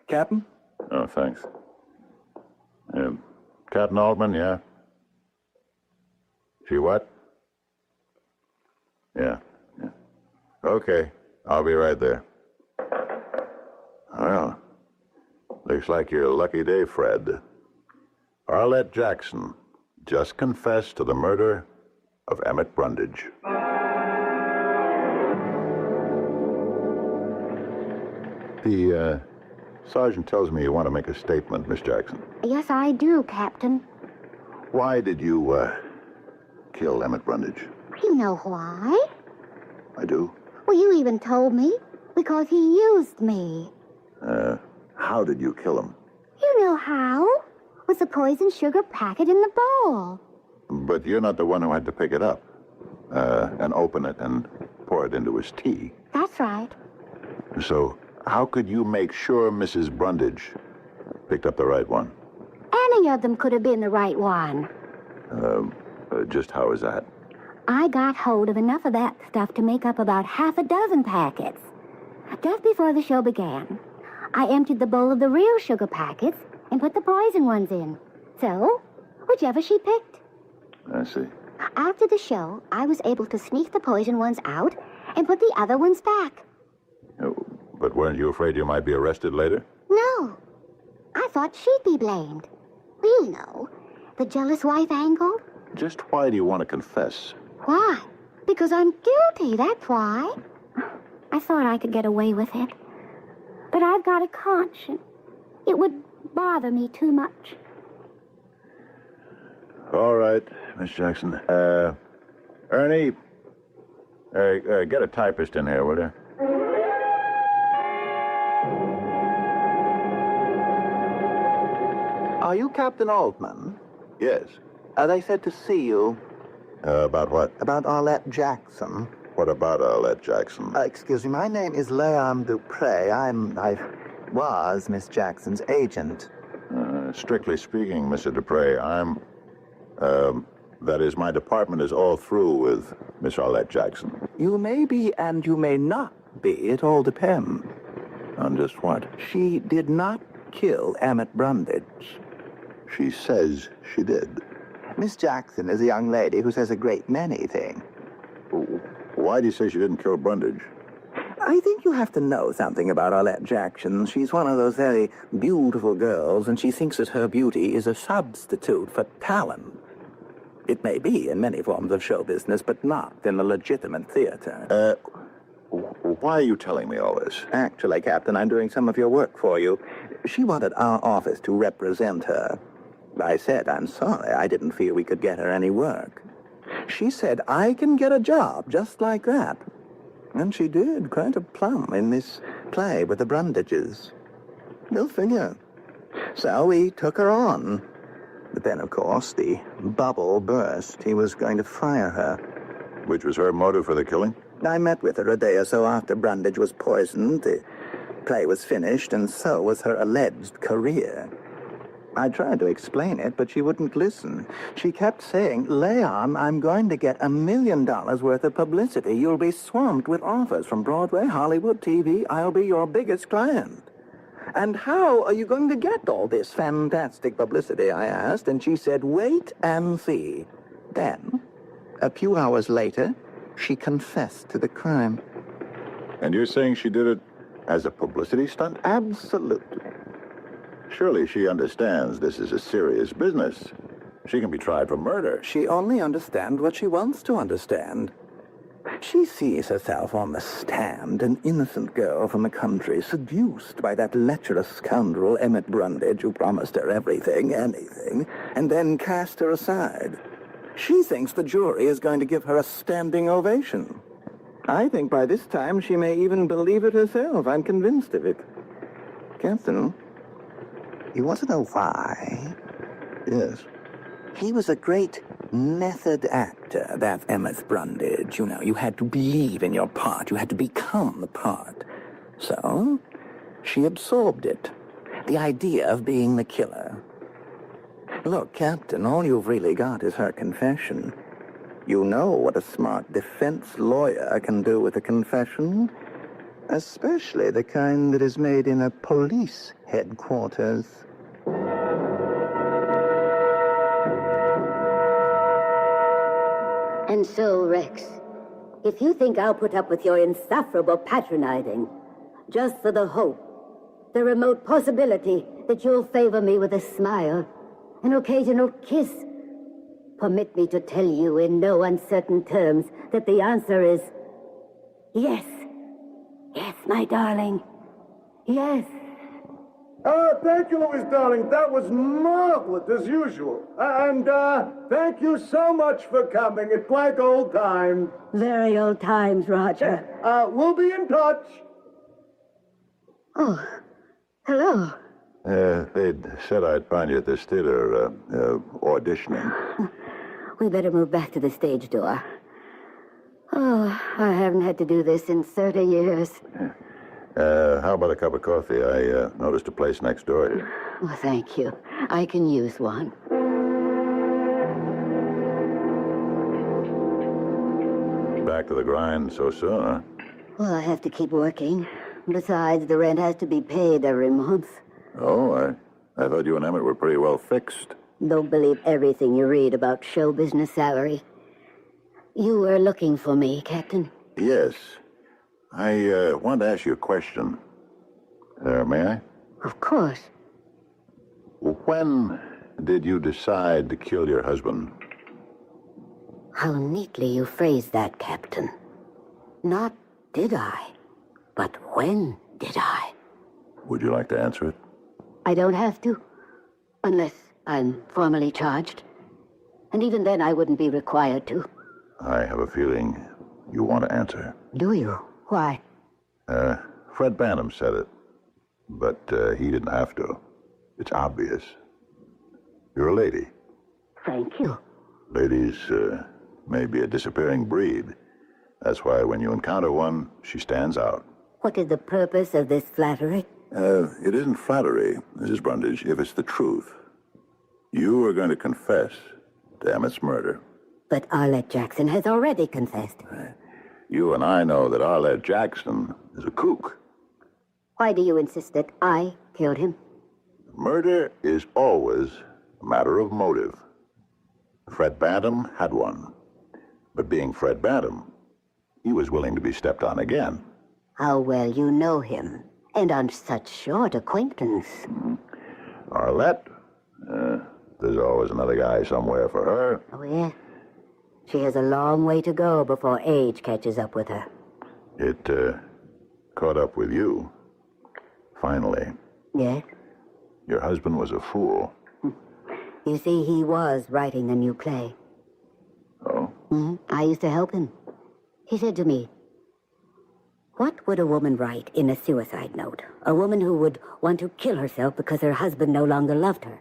Captain? Oh, thanks. Captain Altman, yeah? She what? Yeah. Okay, I'll be right there. Well, looks like your lucky day, Fred. Arlette Jackson just confessed to the murder of Emmett Brundage. The sergeant tells me you want to make a statement, Miss Jackson. Yes, I do, Captain. Why did you kill Emmett Brundage? You know why? I do. Well, you even told me. Because he used me. How did you kill him? You know how. With the poison sugar packet in the bowl. But you're not the one who had to pick it up and open it and pour it into his tea. That's right. So how could you make sure Mrs. Brundage picked up the right one? Any of them could have been the right one. Just how is that? I got hold of enough of that stuff to make up about half a dozen packets. Just before the show began, I emptied the bowl of the real sugar packets and put the poison ones in. So, whichever she picked. I see. After the show, I was able to sneak the poison ones out and put the other ones back. But weren't you afraid you might be arrested later? No. I thought she'd be blamed. We know. The jealous wife angle. Just why do you want to confess? Why? Because I'm guilty, that's why. I thought I could get away with it. But I've got a conscience. It would bother me too much. All right, Miss Jackson. Ernie, get a typist in here, will you? Are you Captain Altman? Yes. They said to see you. About what? About Arlette Jackson. What about Arlette Jackson? Excuse me, my name is Leon Dupre. I was Miss Jackson's agent. Strictly speaking, Mr. Dupre, that is, my department is all through with Miss Arlette Jackson. You may be and you may not be. It all depends. On just what? She did not kill Emmett Brundage. She says she did. Miss Jackson is a young lady who says a great many things. Why do you say she didn't kill Brundage? I think you have to know something about Arlette Jackson. She's one of those very beautiful girls, and she thinks that her beauty is a substitute for talent. It may be in many forms of show business, but not in the legitimate theater. Why are you telling me all this? Actually, Captain, I'm doing some of your work for you. She wanted our office to represent her. I said, I'm sorry, I didn't feel we could get her any work. She said, I can get a job just like that. And she did, quite a plum in this play with the Brundages. No figure. So we took her on. But then, of course, the bubble burst. He was going to fire her. Which was her motive for the killing? I met with her a day or so after Brundage was poisoned. The play was finished, and so was her alleged career. I tried to explain it, but she wouldn't listen. She kept saying, Leon, I'm going to get $1 million worth of publicity. You'll be swamped with offers from Broadway, Hollywood, TV. I'll be your biggest client. And how are you going to get all this fantastic publicity, I asked, and she said, wait and see. Then, a few hours later, she confessed to the crime. And you're saying she did it as a publicity stunt? Absolutely. Surely she understands this is a serious business. She can be tried for murder. She only understands what she wants to understand. She sees herself on the stand, an innocent girl from the country, seduced by that lecherous scoundrel Emmett Brundage, who promised her everything, anything, and then cast her aside. She thinks the jury is going to give her a standing ovation. I think by this time she may even believe it herself. I'm convinced of it. Captain, you want to know why? Yes. He was a great method actor, that Emmett Brundage. You know, you had to believe in your part. You had to become the part. So, she absorbed it. The idea of being the killer. Look, Captain, all you've really got is her confession. You know what a smart defense lawyer can do with a confession, especially the kind that is made in a police headquarters. And so, Rex, if you think I'll put up with your insufferable patronizing, just for the hope, the remote possibility that you'll favor me with a smile, an occasional kiss, permit me to tell you in no uncertain terms that the answer is yes. Yes, my darling. Yes. Thank you, Louise, darling. That was marvelous, as usual. And thank you so much for coming. It's like old times. Very old times, Roger. We'll be in touch. Oh, hello. They'd said I'd find you at this theater, auditioning. We better move back to the stage door. Oh, I haven't had to do this in 30 years. How about a cup of coffee? I noticed a place next door here. Well, thank you. I can use one. Back to the grind so soon, huh? Well, I have to keep working. Besides, the rent has to be paid every month. Oh, I thought you and Emmett were pretty well fixed. Don't believe everything you read about show business salary. You were looking for me, Captain? Yes. I wanted to ask you a question. May I? Of course. When did you decide to kill your husband? How neatly you phrased that, Captain. Not did I, but when did I? Would you like to answer it? I don't have to, unless I'm formally charged. And even then I wouldn't be required to. I have a feeling you want to answer. Do you? Why? Fred Bantam said it, but he didn't have to. It's obvious. You're a lady. Thank you. Ladies may be a disappearing breed. That's why when you encounter one, she stands out. What is the purpose of this flattery? It isn't flattery, Mrs. Brundage, if it's the truth. You are going to confess to Emmett's murder. But Arlette Jackson has already confessed. You and I know that Arlette Jackson is a kook. Why do you insist that I killed him? Murder is always a matter of motive. Fred Bantam had one. But being Fred Bantam, he was willing to be stepped on again. How well you know him, and on such short acquaintance. Arlette, there's always another guy somewhere for her. Oh, yeah? She has a long way to go before age catches up with her. It caught up with you. Finally. Yes? Your husband was a fool. You see, he was writing a new play. Oh? I used to help him. He said to me, "What would a woman write in a suicide note? A woman who would want to kill herself because her husband no longer loved her."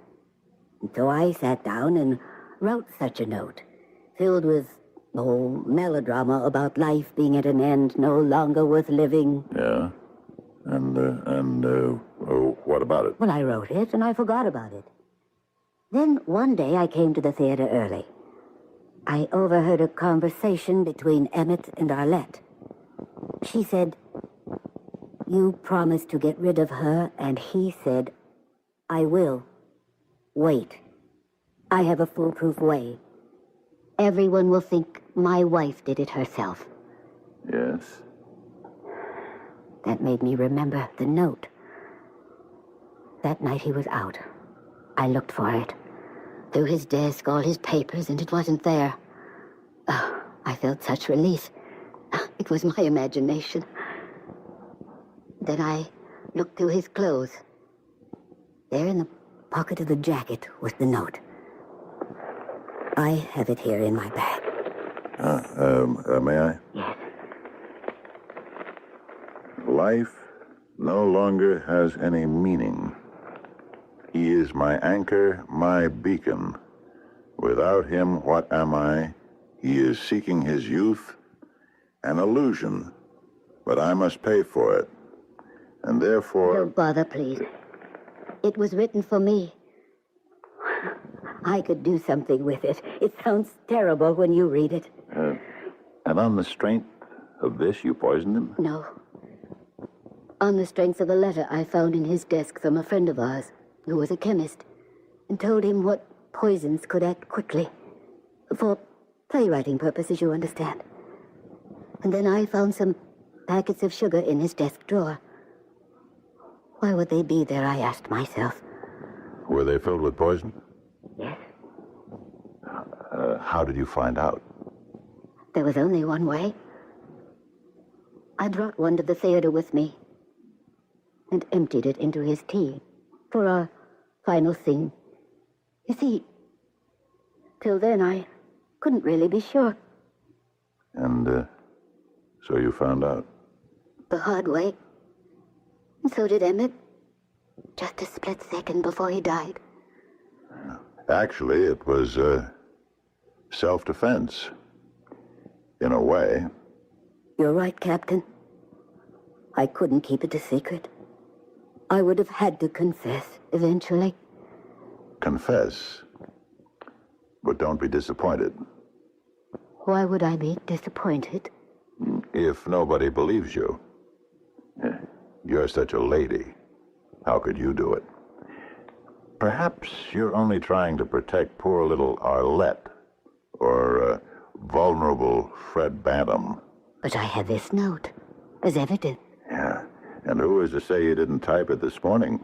And so I sat down and wrote such a note, filled with, melodrama about life being at an end, no longer worth living. Yeah? And what about it? Well, I wrote it, and I forgot about it. Then one day I came to the theater early. I overheard a conversation between Emmett and Arlette. She said, "You promised to get rid of her," and he said, "I will. Wait. I have a foolproof way. Everyone will think my wife did it herself." Yes? That made me remember the note. That night he was out. I looked for it. Through his desk, all his papers, and it wasn't there. Oh, I felt such relief. It was my imagination. Then I looked through his clothes. There in the pocket of the jacket was the note. I have it here in my bag. May I? Yes. Life no longer has any meaning. He is my anchor, my beacon. Without him, what am I? He is seeking his youth, an illusion, but I must pay for it. And therefore... Don't bother, please. It was written for me. I could do something with it. It sounds terrible when you read it. And on the strength of this, you poisoned him? No. On the strength of a letter I found in his desk from a friend of ours, who was a chemist, and told him what poisons could act quickly. For playwriting purposes, you understand. And then I found some packets of sugar in his desk drawer. Why would they be there, I asked myself. Were they filled with poison? Yes. How did you find out? There was only one way. I brought one to the theater with me and emptied it into his tea for our final scene. You see, till then I couldn't really be sure. And so you found out? The hard way. And so did Emmett. Just a split second before he died. Actually, it was self-defense. In a way. You're right, Captain. I couldn't keep it a secret. I would have had to confess eventually. Confess. But don't be disappointed. Why would I be disappointed? If nobody believes you. You're such a lady. How could you do it? Perhaps you're only trying to protect poor little Arlette. Or vulnerable Fred Bantam. But I have this note as evidence. Yeah. And who is to say you didn't type it this morning?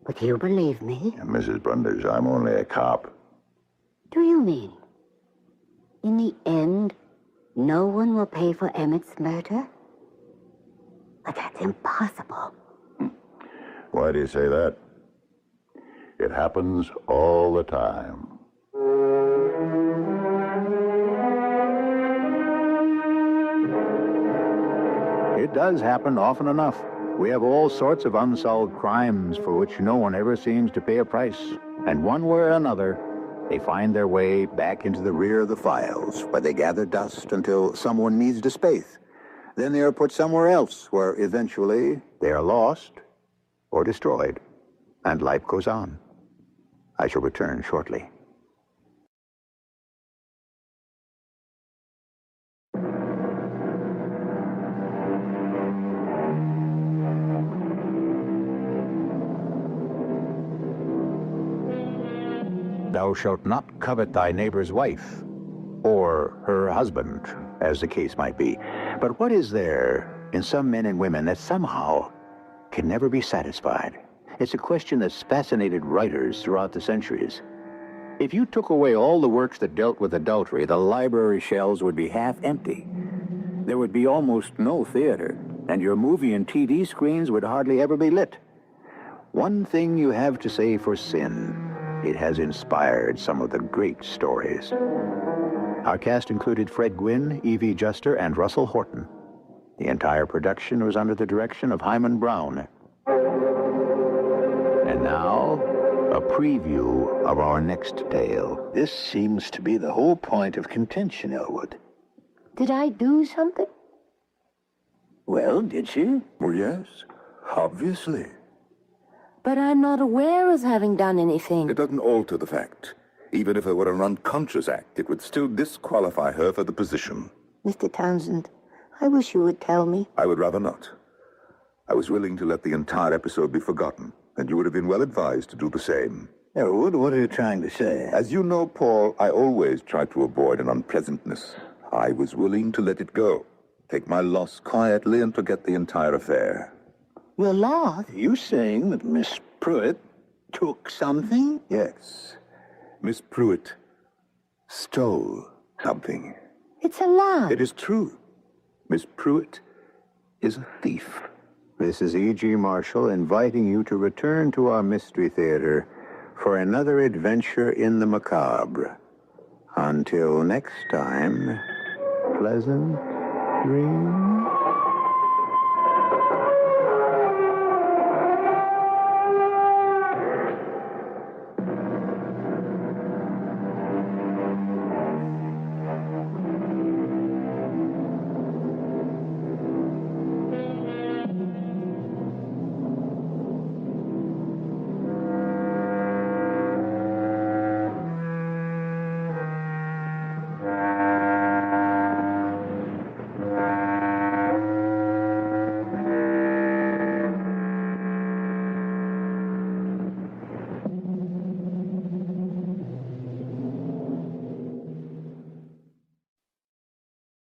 But you believe me? Mrs. Brundage, I'm only a cop. Do you mean, in the end, no one will pay for Emmett's murder? But that's impossible. Why do you say that? It happens all the time. It does happen often enough. We have all sorts of unsolved crimes for which no one ever seems to pay a price. And one way or another, they find their way back into the rear of the files, where they gather dust until someone needs to space. Then they are put somewhere else, where eventually they are lost or destroyed, and life goes on. I shall return shortly. Thou shalt not covet thy neighbor's wife, or her husband, as the case might be. But what is there in some men and women that somehow can never be satisfied? It's a question that's fascinated writers throughout the centuries. If you took away all the works that dealt with adultery, the library shelves would be half empty. There would be almost no theater, and your movie and TV screens would hardly ever be lit. One thing you have to say for sin: it has inspired some of the great stories. Our cast included Fred Gwynne, Evie Juster, and Russell Horton. The entire production was under the direction of Hyman Brown. And now, a preview of our next tale. This seems to be the whole point of contention, Elwood. Did I do something? Well, did she? Well, yes. Obviously. But I'm not aware of having done anything. It doesn't alter the fact. Even if it were an unconscious act, it would still disqualify her for the position. Mr. Townsend, I wish you would tell me. I would rather not. I was willing to let the entire episode be forgotten, and you would have been well advised to do the same. Elwood, what are you trying to say? As you know, Paul, I always try to avoid an unpleasantness. I was willing to let it go, take my loss quietly, and forget the entire affair. Your loss? You saying that Miss Pruitt took something? Yes. Miss Pruitt stole something. It's a lie. It is true. Miss Pruitt is a thief. This is E.G. Marshall inviting you to return to our Mystery Theater for another adventure in the macabre. Until next time, pleasant dreams.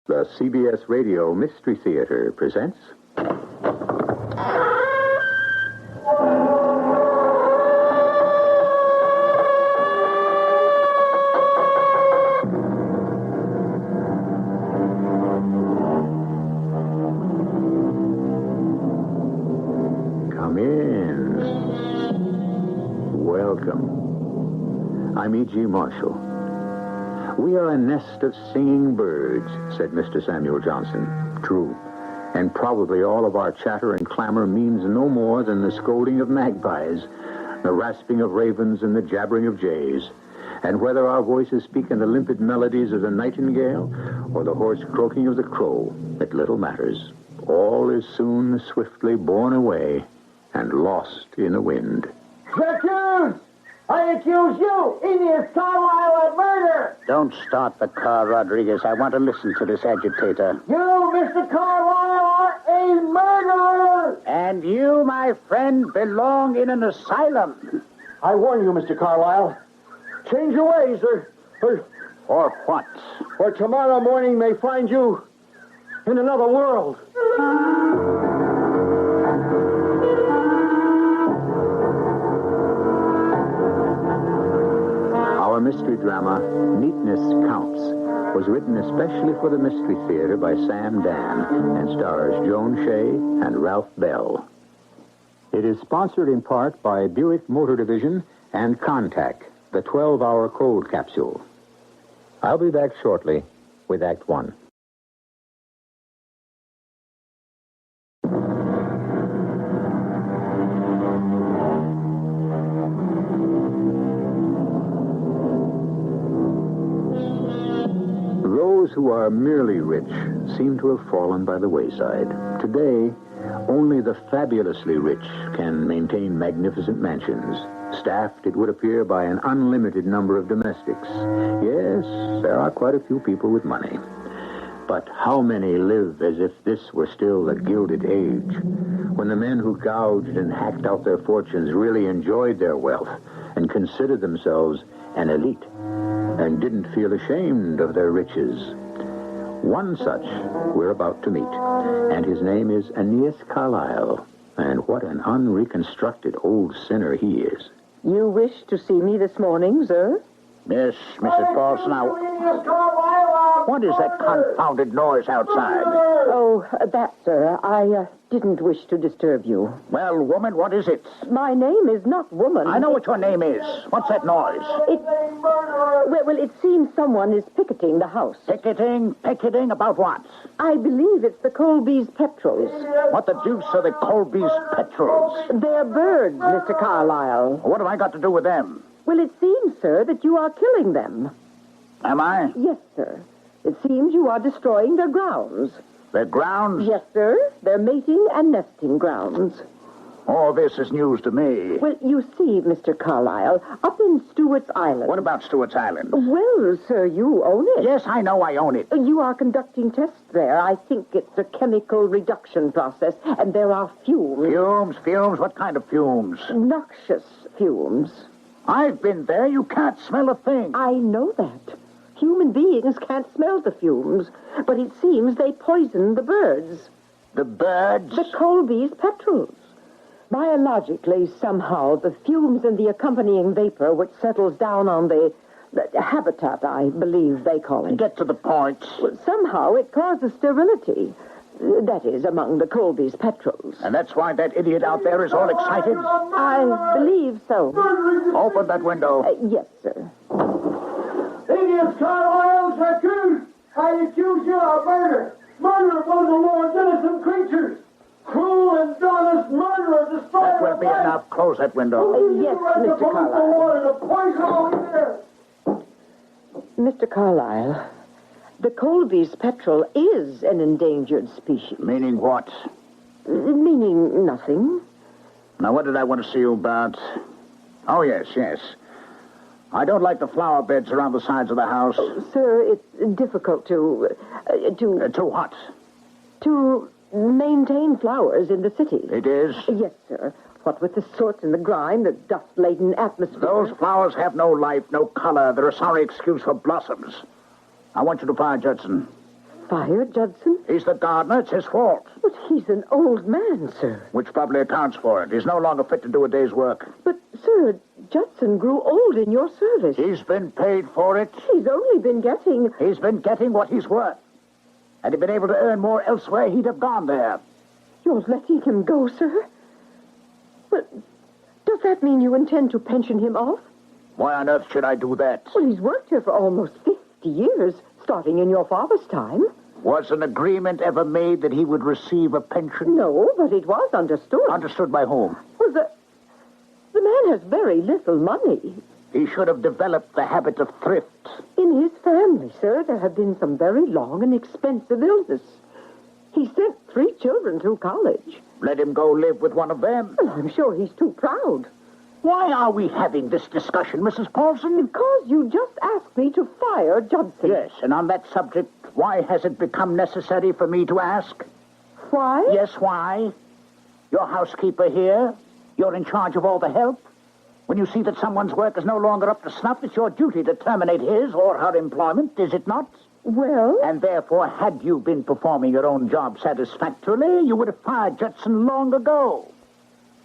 The CBS Radio Mystery Theater presents... Come in. Welcome. I'm E.G. Marshall. We are a nest of singing birds, said Mr. Samuel Johnson. True. And probably all of our chatter and clamor means no more than the scolding of magpies, the rasping of ravens, and the jabbering of jays. And whether our voices speak in the limpid melodies of the nightingale or the hoarse croaking of the crow, it little matters. All is soon swiftly borne away and lost in the wind. Accused! I accuse you, Aeneas Carlyle, of murder! Don't start the car, Rodriguez. I want to listen to this agitator. You, Mr. Carlyle, are a murderer! And you, my friend, belong in an asylum. I warn you, Mr. Carlyle. Change your ways, or what? Or tomorrow morning may find you in another world. mystery drama Neatness Counts was written especially for the Mystery Theater by Sam Dan and stars Joan Shea and Ralph Bell. It is sponsored in part by Buick Motor Division and Contact, the 12-hour cold capsule. I'll be back shortly with Act One. Those who are merely rich seem to have fallen by the wayside. Today, only the fabulously rich can maintain magnificent mansions, staffed, it would appear, by an unlimited number of domestics. Yes, there are quite a few people with money. But how many live as if this were still the Gilded Age, when the men who gouged and hacked out their fortunes really enjoyed their wealth and considered themselves an elite and didn't feel ashamed of their riches? One such we're about to meet, and his name is Aeneas Carlyle. And what an unreconstructed old sinner he is. You wish to see me this morning, sir? Yes, Mrs. Paulson. What is that confounded noise outside? Oh, that, sir. I didn't wish to disturb you. Well, woman, what is it? My name is not woman. I know what your name is. What's that noise? Well, it seems someone is picketing the house. Picketing? Picketing? About what? I believe it's the Colby's petrels. What the deuce are the Colby's petrels? They're birds, Mr. Carlyle. What have I got to do with them? Well, it seems, sir, that you are killing them. Am I? Yes, sir. It seems you are destroying their grounds. Their grounds? Yes, sir. Their mating and nesting grounds. All this is news to me. Well, you see, Mr. Carlyle, up in Stewart's Island... What about Stewart's Island? Well, sir, you own it. Yes, I know I own it. You are conducting tests there. I think it's a chemical reduction process, and there are fumes. Fumes? Fumes? What kind of fumes? Noxious fumes. I've been there. You can't smell a thing. I know that. Human beings can't smell the fumes, but it seems they poison the birds. The birds? The Colby's petrels. Biologically, somehow, the fumes and the accompanying vapor, which settles down on the habitat, I believe they call it. Get to the point. Well, somehow it causes sterility. That is, among the Colby's petrels. And that's why that idiot out there is all excited? I believe so. Open that window. Yes, sir. Aeneas Carlyle's accused. I accuse you of murder. Murder of one of the Lord's innocent creatures. Cruel and dishonest murder of destroyer. That will be enough. Close that window. Yes, Mr. Carlyle. Mr. Carlyle, the Colby's petrel is an endangered species. Meaning what? Meaning nothing. Now, what did I want to see you about? Oh, yes. I don't like the flower beds around the sides of the house. Sir, it's difficult to what? To maintain flowers in the city. It is? Yes, sir. What with the soot and the grime, the dust-laden atmosphere. Those flowers have no life, no color. They're a sorry excuse for blossoms. I want you to fire Judson. Fire Judson? He's the gardener. It's his fault. But he's an old man, sir. Which probably accounts for it. He's no longer fit to do a day's work. But, sir, Judson grew old in your service. He's been paid for it. He's only been getting... He's been getting what he's worth. Had he been able to earn more elsewhere, he'd have gone there. You're letting him go, sir? Well, does that mean you intend to pension him off? Why on earth should I do that? Well, he's worked here for almost 50 years, starting in your father's time. Was an agreement ever made that he would receive a pension? No, but it was understood. Understood by whom? Well, the man has very little money. He should have developed the habit of thrift. In his family, sir, there have been some very long and expensive illness. He sent 3 children through college. Let him go live with one of them. Well, I'm sure he's too proud. Why are we having this discussion, Mrs. Paulson? Because you just asked me to fire Judson. Yes, and on that subject, why has it become necessary for me to ask? Why? Yes, why? You're housekeeper here. You're in charge of all the help. When you see that someone's work is no longer up to snuff, it's your duty to terminate his or her employment, is it not? Well? And therefore, had you been performing your own job satisfactorily, you would have fired Judson long ago.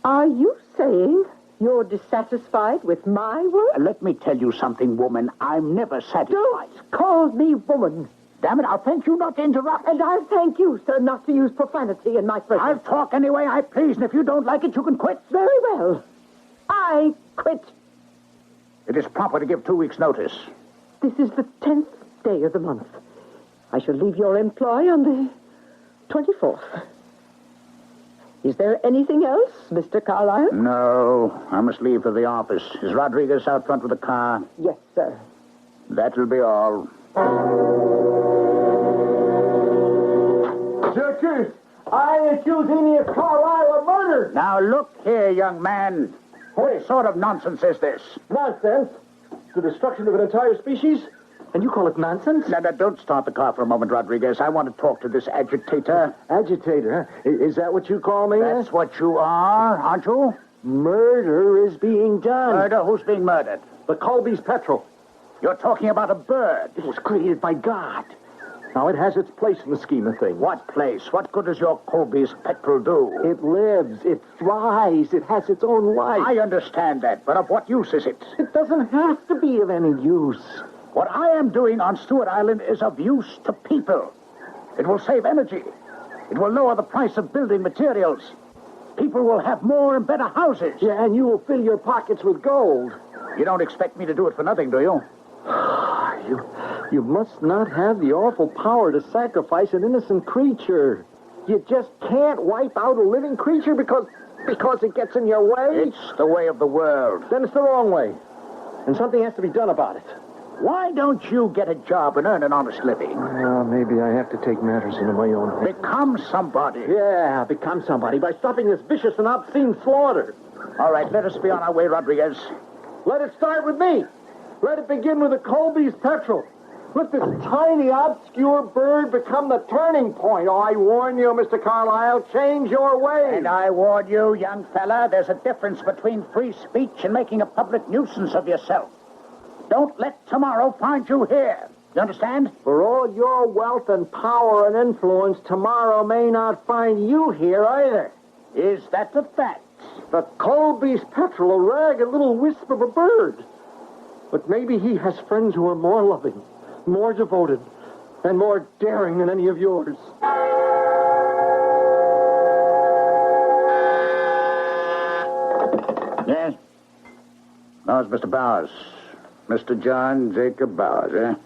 Are you saying You're dissatisfied with my work? Let me tell you something, woman. I'm never satisfied. Don't call me woman. Damn it, I'll thank you not to interrupt. And I'll thank you, sir, not to use profanity in my presence. I'll talk any way I please, and if you don't like it, you can quit. Very well. I quit. It is proper to give 2 weeks' notice. This is the 10th day of the month. I shall leave your employ on the 24th. Is there anything else, Mr. Carlyle? No, I must leave for the office. Is Rodriguez out front with the car? Yes, sir. That'll be all. Jerkers, I accuse Aeneas Carlyle of murder. Now, look here, young man. What sort of nonsense is this? Nonsense? The destruction of an entire species? And you call it nonsense? Now, don't start the car for a moment, Rodriguez. I want to talk to this agitator. Agitator, huh? Is that what you call me? That's what you are, aren't you? Murder is being done. Murder? Who's being murdered? The Colby's petrel. You're talking about a bird. It was created by God. Now, it has its place in the scheme of things. What place? What good does your Colby's petrel do? It lives. It thrives. It has its own life. I understand that, but of what use is it? It doesn't have to be of any use. What I am doing on Stewart Island is of use to people. It will save energy. It will lower the price of building materials. People will have more and better houses. Yeah, and you will fill your pockets with gold. You don't expect me to do it for nothing, do you? You must not have the awful power to sacrifice an innocent creature. You just can't wipe out a living creature because it gets in your way. It's the way of the world. Then it's the wrong way. And something has to be done about it. Why don't you get a job and earn an honest living? Well, maybe I have to take matters into my own hands. Become somebody. Yeah, become somebody by stopping this vicious and obscene slaughter. All right, let us be on our way, Rodriguez. Let it start with me. Let it begin with the Colby's petrel. Let this tiny, obscure bird become the turning point. Oh, I warn you, Mr. Carlyle, change your ways. And I warn you, young fella, there's a difference between free speech and making a public nuisance of yourself. Don't let tomorrow find you here. You understand? For all your wealth and power and influence, tomorrow may not find you here either. Is that the fact? The Colby's petrel, a ragged little wisp of a bird. But maybe he has friends who are more loving, more devoted, and more daring than any of yours. Yes? No, it's Mr. Bowers. Mr. John Jacob Bowers,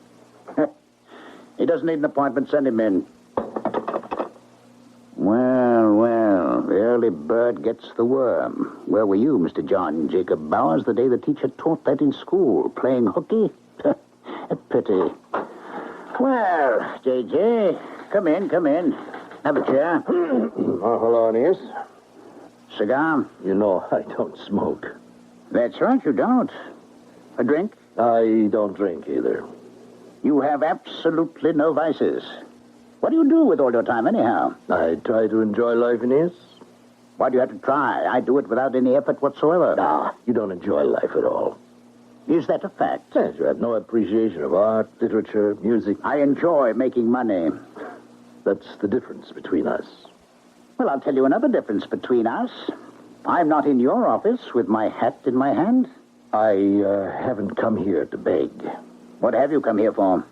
eh? He doesn't need an appointment. Send him in. Well, the early bird gets the worm. Where were you, Mr. John Jacob Bowers, the day the teacher taught that in school? Playing hooky? A pity. Well, J.J., come in. Have a chair. Hello, Aeneas. Cigar? You know I don't smoke. That's right, you don't. A drink? I don't drink either. You have absolutely no vices. What do you do with all your time, anyhow? I try to enjoy life, Aeneas. Why do you have to try? I do it without any effort whatsoever. Ah, you don't enjoy life at all. Is that a fact? Yes, you have no appreciation of art, literature, music. I enjoy making money. That's the difference between us. Well, I'll tell you another difference between us. I'm not in your office with my hat in my hand. I haven't come here to beg. What have you come here for?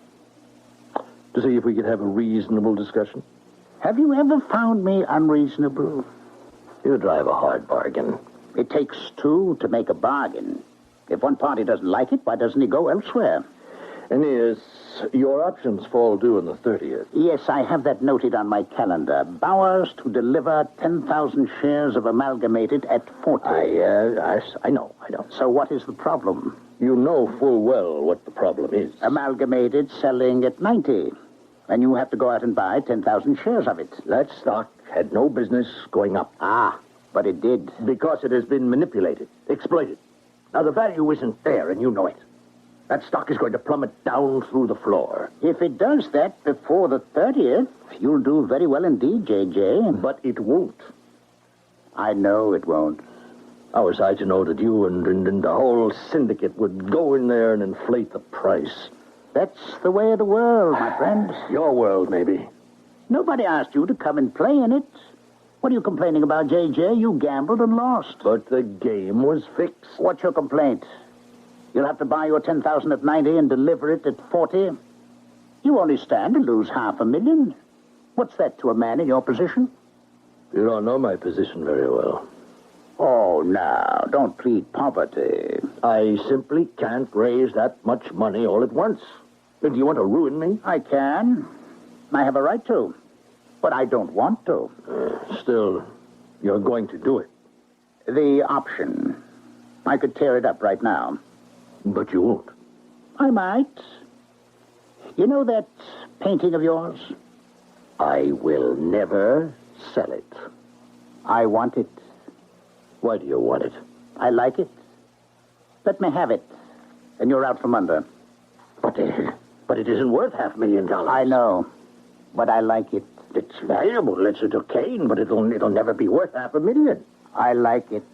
To see if we could have a reasonable discussion. Have you ever found me unreasonable? You drive a hard bargain. It takes two to make a bargain. If one party doesn't like it, why doesn't he go elsewhere? Aeneas, your options fall due on the 30th. Yes, I have that noted on my calendar. Bowers to deliver 10,000 shares of Amalgamated at 40. I know. So what is the problem? You know full well what the problem is. Amalgamated selling at 90. And you have to go out and buy 10,000 shares of it. That stock had no business going up. Ah, but it did. Because it has been manipulated, exploited. Now, the value isn't there, and you know it. That stock is going to plummet down through the floor. If it does that before the 30th, you'll do very well indeed, J.J. But it won't. I know it won't. How was I to know that you and the whole syndicate would go in there and inflate the price? That's the way of the world, my friend. Your world, maybe. Nobody asked you to come and play in it. What are you complaining about, J.J.? You gambled and lost. But the game was fixed. What's your complaint? You'll have to buy your 10,000 at 90 and deliver it at 40? You only stand to lose $500,000. What's that to a man in your position? You don't know my position very well. Oh, now, don't plead poverty. I simply can't raise that much money all at once. Do you want to ruin me? I can. I have a right to. But I don't want to. Still, you're going to do it. The option. I could tear it up right now. But you won't. I might. You know that painting of yours? I will never sell it. I want it. Why do you want it? I like it. Let me have it, and you're out from under. But it isn't worth $500,000. I know, but I like it. It's valuable. It's a duquesne, but it'll never be worth $500,000. I like it.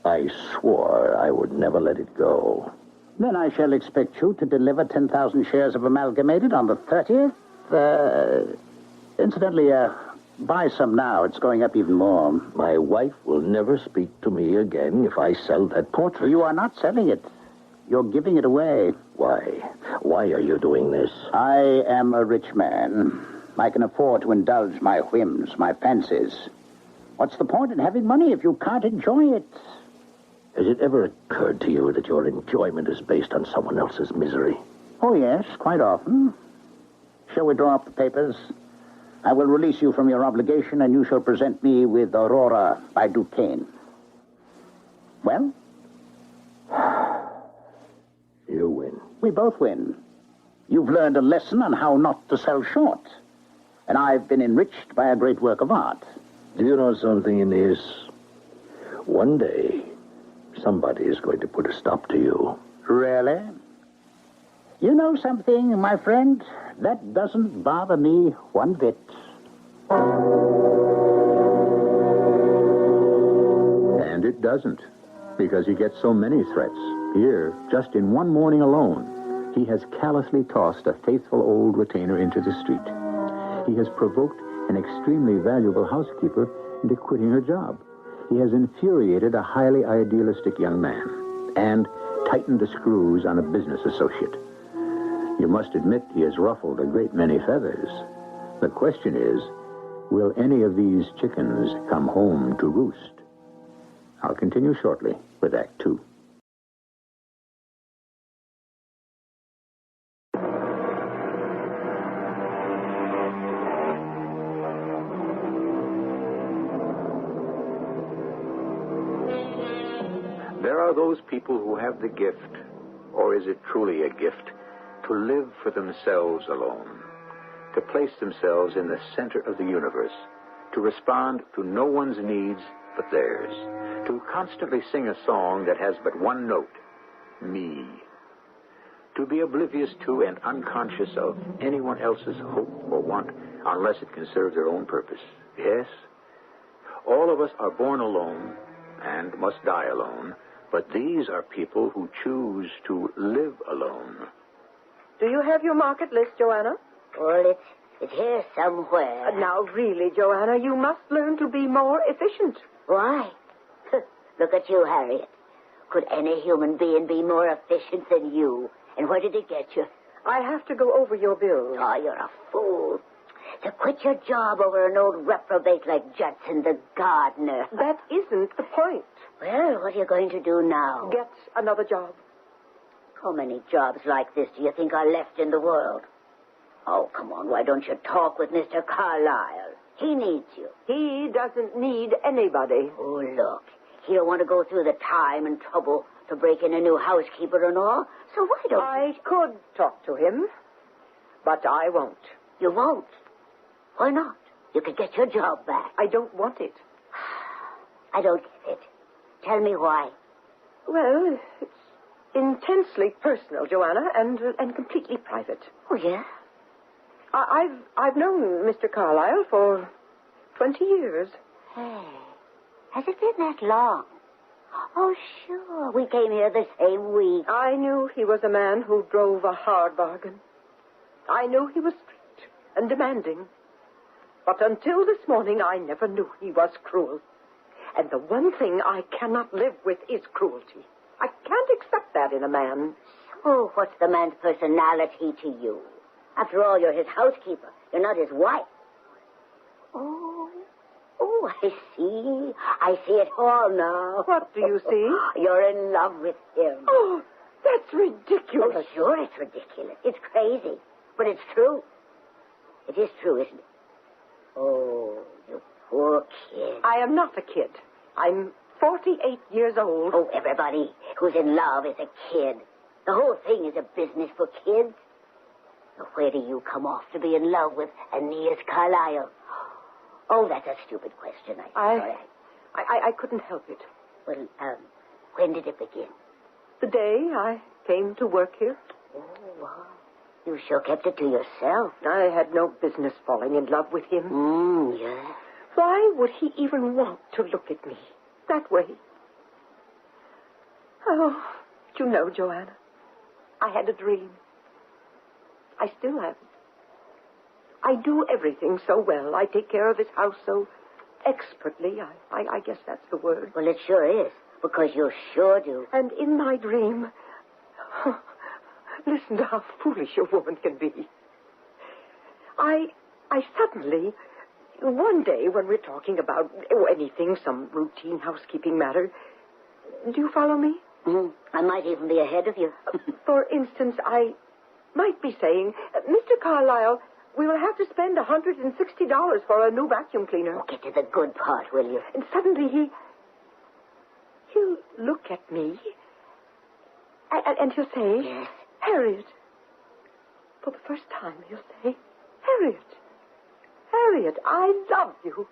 I swore I would never let it go. Then I shall expect you to deliver 10,000 shares of Amalgamated on the 30th. Incidentally, buy some now. It's going up even more. My wife will never speak to me again if I sell that portrait. You are not selling it. You're giving it away. Why? Why are you doing this? I am a rich man. I can afford to indulge my whims, my fancies. What's the point in having money if you can't enjoy it? Has it ever occurred to you that your enjoyment is based on someone else's misery? Oh, yes, quite often. Shall we draw up the papers? I will release you from your obligation, and you shall present me with Aurora by Duquesne. Well? You win. We both win. You've learned a lesson on how not to sell short. And I've been enriched by a great work of art. Do you know something, Aeneas? One day, somebody is going to put a stop to you. Really? You know something, my friend? That doesn't bother me one bit. And it doesn't, because he gets so many threats. Here, just in one morning alone, he has callously tossed a faithful old retainer into the street. He has provoked an extremely valuable housekeeper into quitting her job. He has infuriated a highly idealistic young man and tightened the screws on a business associate. You must admit he has ruffled a great many feathers. The question is, will any of these chickens come home to roost? I'll continue shortly with Act 2. There are those people who have the gift, or is it truly a gift, to live for themselves alone, to place themselves in the center of the universe, to respond to no one's needs but theirs, to constantly sing a song that has but one note, me, to be oblivious to and unconscious of anyone else's hope or want unless it can serve their own purpose. Yes, all of us are born alone and must die alone, but these are people who choose to live alone. Do you have your market list, Joanna? Well, it's here somewhere. Now, really, Joanna, you must learn to be more efficient. Why? Look at you, Harriet. Could any human being be more efficient than you? And where did it get you? I have to go over your bills. Oh, you're a fool. To quit your job over an old reprobate like Judson the gardener. That isn't the point. Well, what are you going to do now? Get another job. How many jobs like this do you think are left in the world? Oh, come on, why don't you talk with Mr. Carlyle? He needs you. He doesn't need anybody. Oh, look, he don't want to go through the time and trouble to break in a new housekeeper and all, so why don't I could talk to him, but I won't. You won't? Why not? You could get your job back. I don't want it. I don't get it. Tell me why. Well, it's intensely personal, Joanna, and completely private. Oh, yeah? I've known Mr. Carlyle for 20 years. Hey, has it been that long? Oh, sure. We came here the same week. I knew he was a man who drove a hard bargain. I knew he was strict and demanding. But until this morning, I never knew he was cruel. And the one thing I cannot live with is cruelty. I can't accept that in a man. Oh, what's the man's personality to you? After all, you're his housekeeper. You're not his wife. Oh, I see. I see it all now. What do you see? You're in love with him. Oh, that's ridiculous. Oh, sure, it's ridiculous. It's crazy. But it's true. It is true, isn't it? Oh, you poor kid. I am not a kid. I'm 48 years old. Oh, everybody who's in love is a kid. The whole thing is a business for kids. So where do you come off to be in love with Aeneas Carlyle? Oh, that's a stupid question. I couldn't help it. Well, when did it begin? The day I came to work here. Oh, wow. You sure kept it to yourself. I had no business falling in love with him. Yeah. Why would he even want to look at me that way? Oh, but you know, Joanna, I had a dream. I still have it. I do everything so well. I take care of his house so expertly. I guess that's the word. Well, it sure is, because you sure do. And in my dream, listen to how foolish a woman can be. I suddenly, one day when we're talking about anything, some routine housekeeping matter, do you follow me? I might even be ahead of you. For instance, I might be saying, Mr. Carlyle, we will have to spend $160 for a new vacuum cleaner. Oh, get to the good part, will you? And suddenly he'll look at me and he'll say, yes, Harriet. For the first time, he'll say, Harriet, I love you.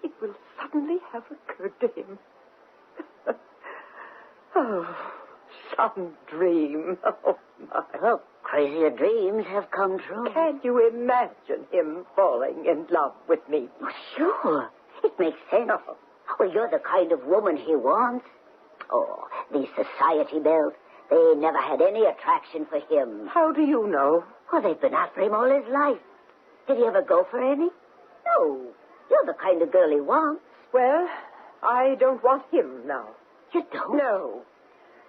It will suddenly have occurred to him. Oh, some dream. Oh, my. Well, crazier dreams have come true. Can you imagine him falling in love with me? Oh, sure. It makes sense. Oh. Well, you're the kind of woman he wants. Oh, these society belles, they never had any attraction for him. How do you know? Well, they've been after him all his life. Did he ever go for any? No. You're the kind of girl he wants. Well, I don't want him now. You don't? No.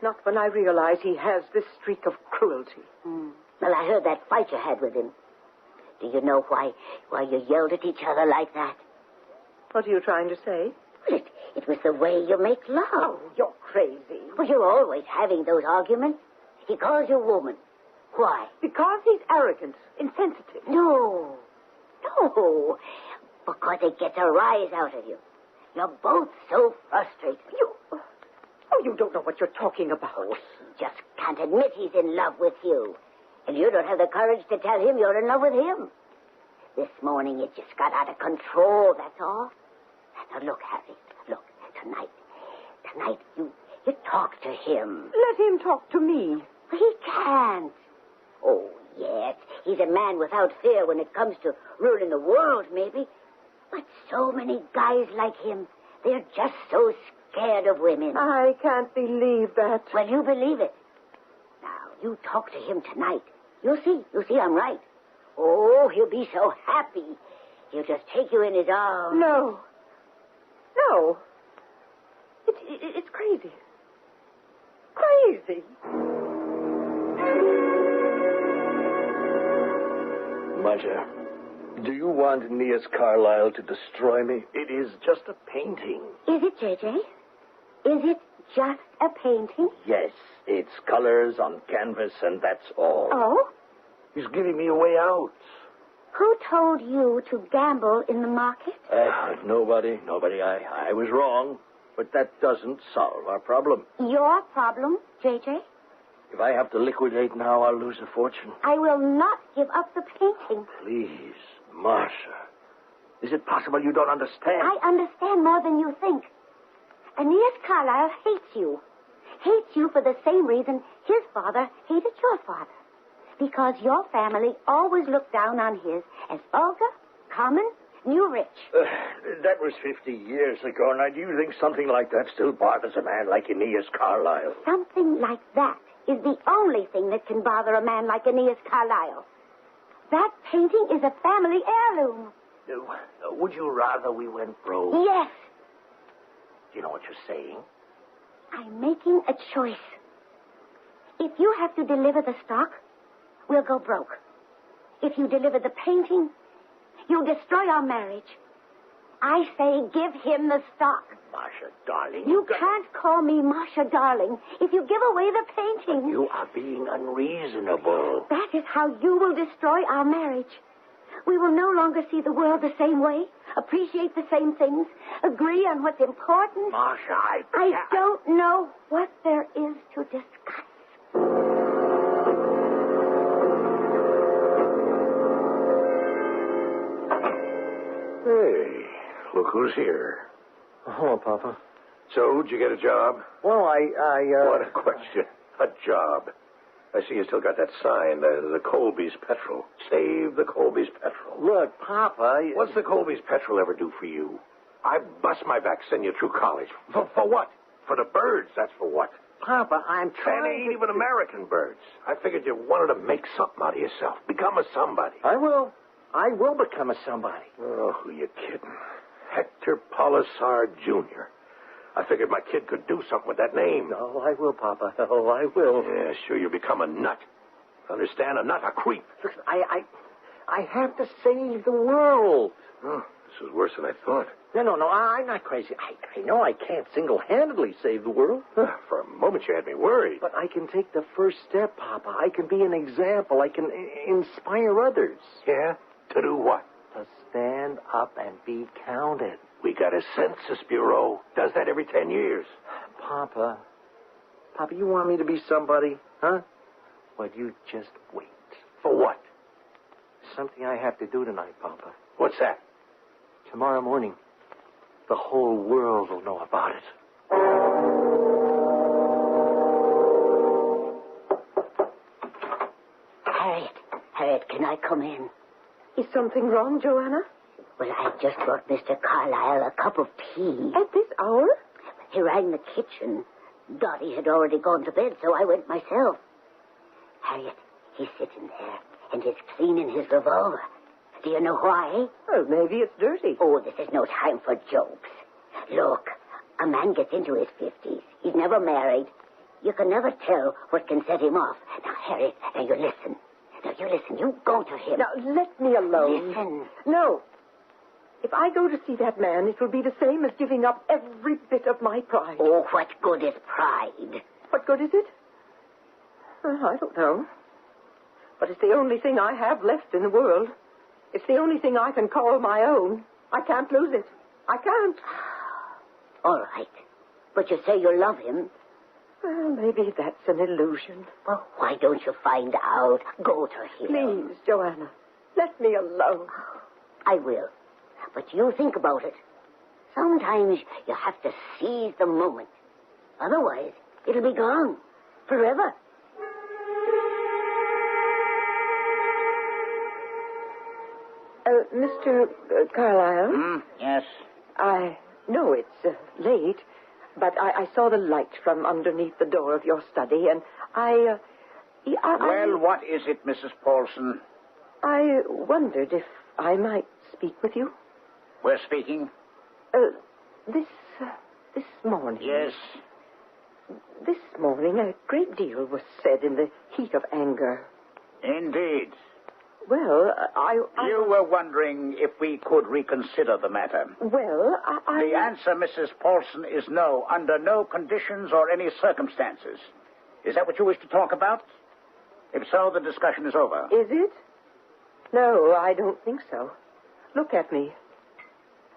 Not when I realize he has this streak of cruelty. Well, I heard that fight you had with him. Do you know why you yelled at each other like that? What are you trying to say? Well, it was the way you make love. Oh, you're crazy. Well, you're always having those arguments. He calls you woman. Why? Because he's arrogant, insensitive. No. Because it gets a rise out of you. You're both so frustrated. You don't know what you're talking about. Oh, he just can't admit he's in love with you. And you don't have the courage to tell him you're in love with him. This morning it just got out of control, that's all. Now, look, Harry, look, tonight you talk to him. Let him talk to me. He can't. Oh, yes, he's a man without fear when it comes to ruling the world, maybe. But so many guys like him, they're just so scared of women. I can't believe that. Well, you believe it. Now, you talk to him tonight. You'll see I'm right. Oh, he'll be so happy. He'll just take you in his arms. No. It's crazy. Crazy. Marcia, do you want Aeneas Carlyle to destroy me? It is just a painting. Is it, J.J.? Is it just a painting? Yes, it's colors on canvas, and that's all. Oh? He's giving me a way out. Who told you to gamble in the market? Nobody. I was wrong. But that doesn't solve our problem. Your problem, J.J.? If I have to liquidate now, I'll lose a fortune. I will not give up the painting. Please, Marcia. Is it possible you don't understand? I understand more than you think. Aeneas Carlyle hates you. Hates you for the same reason his father hated your father. Because your family always looked down on his as vulgar, common, new rich. That was 50 years ago. Now, do you think something like that still bothers a man like Aeneas Carlyle? Something like that is the only thing that can bother a man like Aeneas Carlyle. That painting is a family heirloom. Would you rather we went broke? Yes. Do you know what you're saying? I'm making a choice. If you have to deliver the stock, we'll go broke. If you deliver the painting, you'll destroy our marriage. I say give him the stock. Marcia, darling. You can't call me Marcia, darling, if you give away the painting. You are being unreasonable. That is how you will destroy our marriage. We will no longer see the world the same way, appreciate the same things, agree on what's important. Marcia, I don't know what there is to discuss. Hey, look who's here. Hello, Papa. So, did you get a job? Well, What a question. A job. I see you still got that sign, the Colby's Petrol. Save the Colby's Petrol. Look, Papa... What's the Colby's Petrol ever do for you? I bust my back, send you through college. For what? For the birds, that's for what. Papa, I'm trying And they ain't even American birds. I figured you wanted to make something out of yourself. Become a somebody. I will. I will become a somebody. Oh, who you kidding? Hector Polisar Jr. I figured my kid could do something with that name. Oh, I will, Papa. Oh, I will. Yeah, sure, you'll become a nut. Understand? A nut, a creep. Listen, I have to save the world. Oh, this is worse than I thought. No, I'm not crazy. I know I can't single-handedly save the world. For a moment, you had me worried. But I can take the first step, Papa. I can be an example. I can inspire others. Yeah? To do what? To stand up and be counted. We got a census bureau. Does that every 10 years. Papa, you want me to be somebody, huh? Well, you just wait. For what? Something I have to do tonight, Papa. What's that? Tomorrow morning, the whole world will know about it. Harriet, can I come in? Is something wrong, Joanna? Well, I just brought Mr. Carlyle a cup of tea. At this hour? He rang the kitchen. Dottie had already gone to bed, so I went myself. Harriet, he's sitting there, and he's cleaning his revolver. Do you know why? Well, maybe it's dirty. Oh, this is no time for jokes. Look, a man gets into his 50s. He's never married. You can never tell what can set him off. Now, Harriet, you listen. You go to him. Now, let me alone. Listen. No. If I go to see that man, it will be the same as giving up every bit of my pride. Oh, what good is pride? What good is it? I don't know. But it's the only thing I have left in the world. It's the only thing I can call my own. I can't lose it. I can't. All right. But you say you love him. Well, maybe that's an illusion. Well, why don't you find out? Go to him. Please, Joanna, let me alone. I will. But you think about it. Sometimes you have to seize the moment. Otherwise, it'll be gone. Forever. Mr. Carlyle? Yes? I know it's late, but I saw the light from underneath the door of your study, and Well, what is it, Mrs. Paulson? I wondered if I might speak with you. We're speaking? This morning. Yes? This morning, a great deal was said in the heat of anger. Indeed. Well, You were wondering if we could reconsider the matter. Well, The answer, Mrs. Paulson, is no, under no conditions or any circumstances. Is that what you wish to talk about? If so, the discussion is over. Is it? No, I don't think so. Look at me.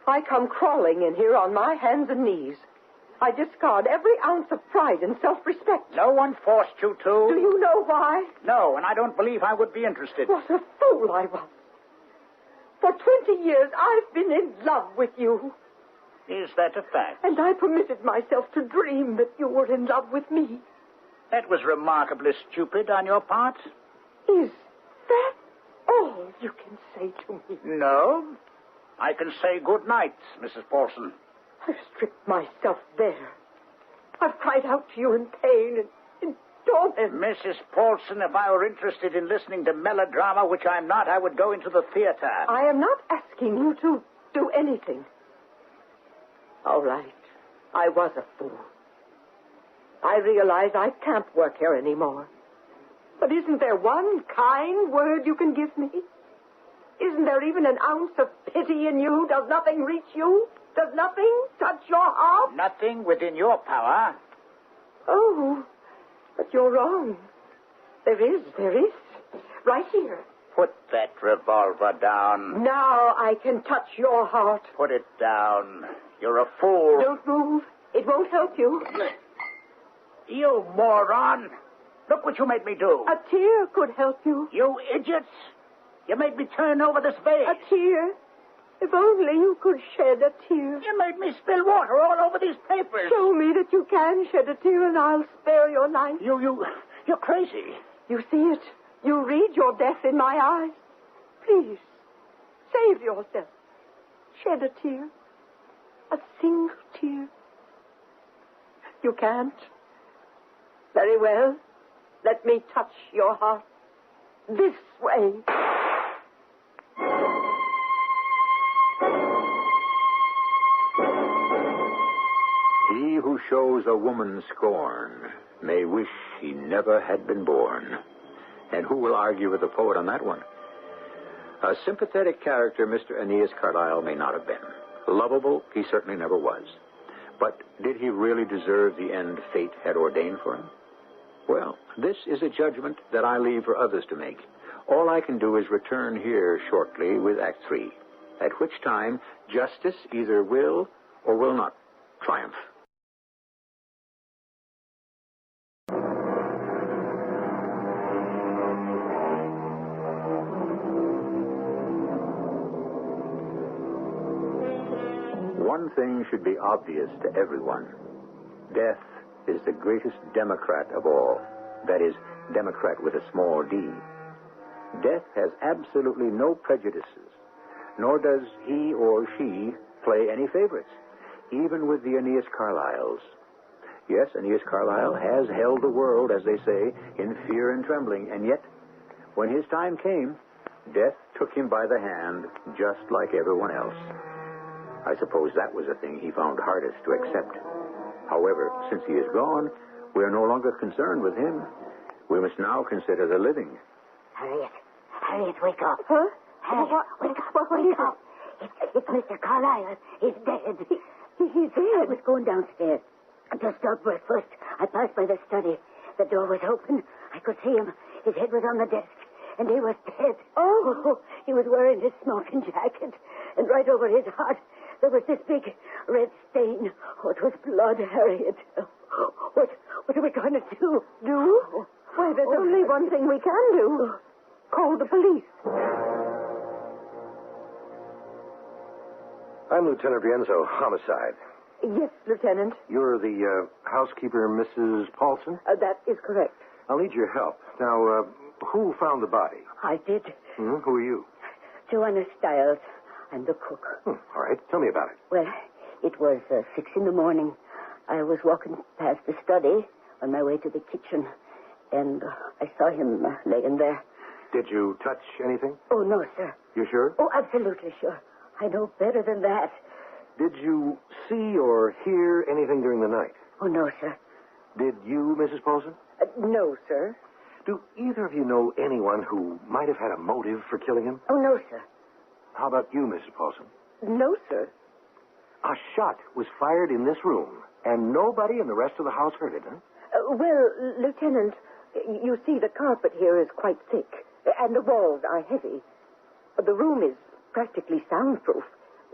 I come crawling in here on my hands and knees. I discard every ounce of pride and self-respect. No one forced you to. Do you know why? No, and I don't believe I would be interested. What a fool I was. For 20 years, I've been in love with you. Is that a fact? And I permitted myself to dream that you were in love with me. That was remarkably stupid on your part. Is that all you can say to me? No. I can say good night, Mrs. Paulson. I've stripped myself bare. I've cried out to you in pain and in torment. Mrs. Paulson, if I were interested in listening to melodrama, which I'm not, I would go into the theater. I am not asking you to do anything. All right. I was a fool. I realize I can't work here anymore. But isn't there one kind word you can give me? Isn't there even an ounce of pity in you? Does nothing reach you? Does nothing touch your heart? Nothing within your power. Oh, but you're wrong. There is. Right here. Put that revolver down. Now I can touch your heart. Put it down. You're a fool. Don't move. It won't help you. You moron. Look what you made me do. A tear could help you. You idiots. You made me turn over this vase. A tear? If only you could shed a tear. You made me spill water all over these papers. Show me that you can shed a tear and I'll spare your life. You're crazy. You see it. You read your death in my eyes. Please, save yourself. Shed a tear. A single tear. You can't. Very well. Let me touch your heart. This way. He who shows a woman scorn may wish he never had been born. And who will argue with the poet on that one? A sympathetic character Mr. Aeneas Carlyle may not have been. Lovable, he certainly never was. But did he really deserve the end fate had ordained for him? Well, this is a judgment that I leave for others to make. All I can do is return here shortly with Act 3, at which time justice either will or will not triumph. One thing should be obvious to everyone. Death is the greatest Democrat of all. That is, Democrat with a small d. Death has absolutely no prejudices, nor does he or she play any favorites, even with the Aeneas Carlyles. Yes, Aeneas Carlyle has held the world, as they say, in fear and trembling, and yet, when his time came, death took him by the hand, just like everyone else. I suppose that was the thing he found hardest to accept. However, since he is gone, we are no longer concerned with him. We must now consider the living. Harriet, wake up. Huh? Harriet, wake up. Wake up. It's Mr. Carlyle. He's dead. He's dead? I was going downstairs. Just stop breakfast. I passed by the study. The door was open. I could see him. His head was on the desk. And he was dead. Oh. He was wearing his smoking jacket. And right over his heart, there was this big red stain. Oh, it was blood, Harriet. What are we going to do? Do? Why, there's only one thing we can do. Call the police. I'm Lieutenant Rienzo, homicide. Yes, Lieutenant. You're the housekeeper, Mrs. Paulson? That is correct. I'll need your help. Now, who found the body? I did. Who are you? Joanna Stiles. I'm the cook. All right. Tell me about it. Well, it was 6 a.m. I was walking past the study on my way to the kitchen, and I saw him laying there. Did you touch anything? Oh, no, sir. You sure? Oh, absolutely sure. I know better than that. Did you see or hear anything during the night? Oh, no, sir. Did you, Mrs. Paulson? No, sir. Do either of you know anyone who might have had a motive for killing him? Oh, no, sir. How about you, Mrs. Paulson? No, sir. A shot was fired in this room, and nobody in the rest of the house heard it, huh? Well, Lieutenant, you see the carpet here is quite thick, and the walls are heavy. The room is practically soundproof.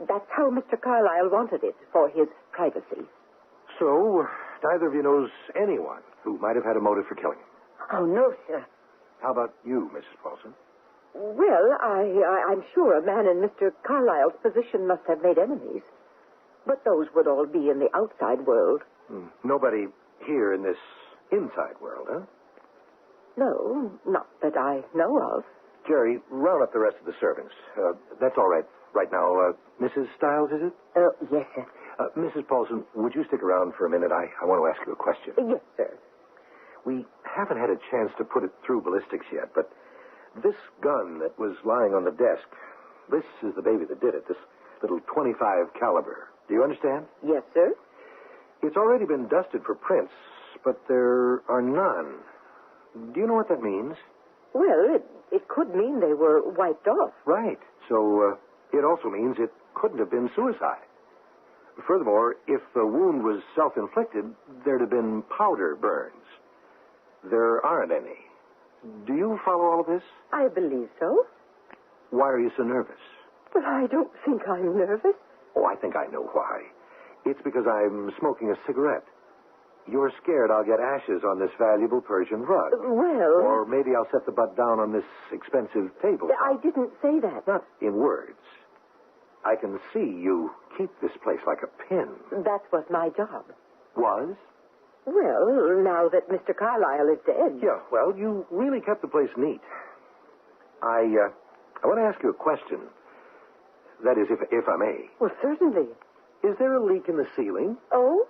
That's how Mr. Carlyle wanted it, for his privacy. So, neither of you knows anyone who might have had a motive for killing him? Oh, no, sir. How about you, Mrs. Paulson? Well, I'm sure a man in Mr. Carlyle's position must have made enemies. But those would all be in the outside world. Nobody here in this inside world, huh? No, not that I know of. Jerry, round up the rest of the servants. That's all right now. Mrs. Stiles, is it? Yes, sir. Mrs. Paulson, would you stick around for a minute? I want to ask you a question. Yes, sir. We haven't had a chance to put it through ballistics yet, but this gun that was lying on the desk, this is the baby that did it, this little .25 caliber. Do you understand? Yes, sir. It's already been dusted for prints, but there are none. Do you know what that means? Well, it could mean they were wiped off. Right. So it also means it couldn't have been suicide. Furthermore, if the wound was self-inflicted, there'd have been powder burns. There aren't any. Do you follow all of this? I believe so. Why are you so nervous? But I don't think I'm nervous. Oh, I think I know why. It's because I'm smoking a cigarette. You're scared I'll get ashes on this valuable Persian rug. Well... Or maybe I'll set the butt down on this expensive table. I didn't say that. Not in words. I can see you keep this place like a pin. That was my job. Was? Well, now that Mr. Carlyle is dead... Yeah, well, you really kept the place neat. I want to ask you a question. That is, if I may. Well, certainly. Is there a leak in the ceiling? Oh?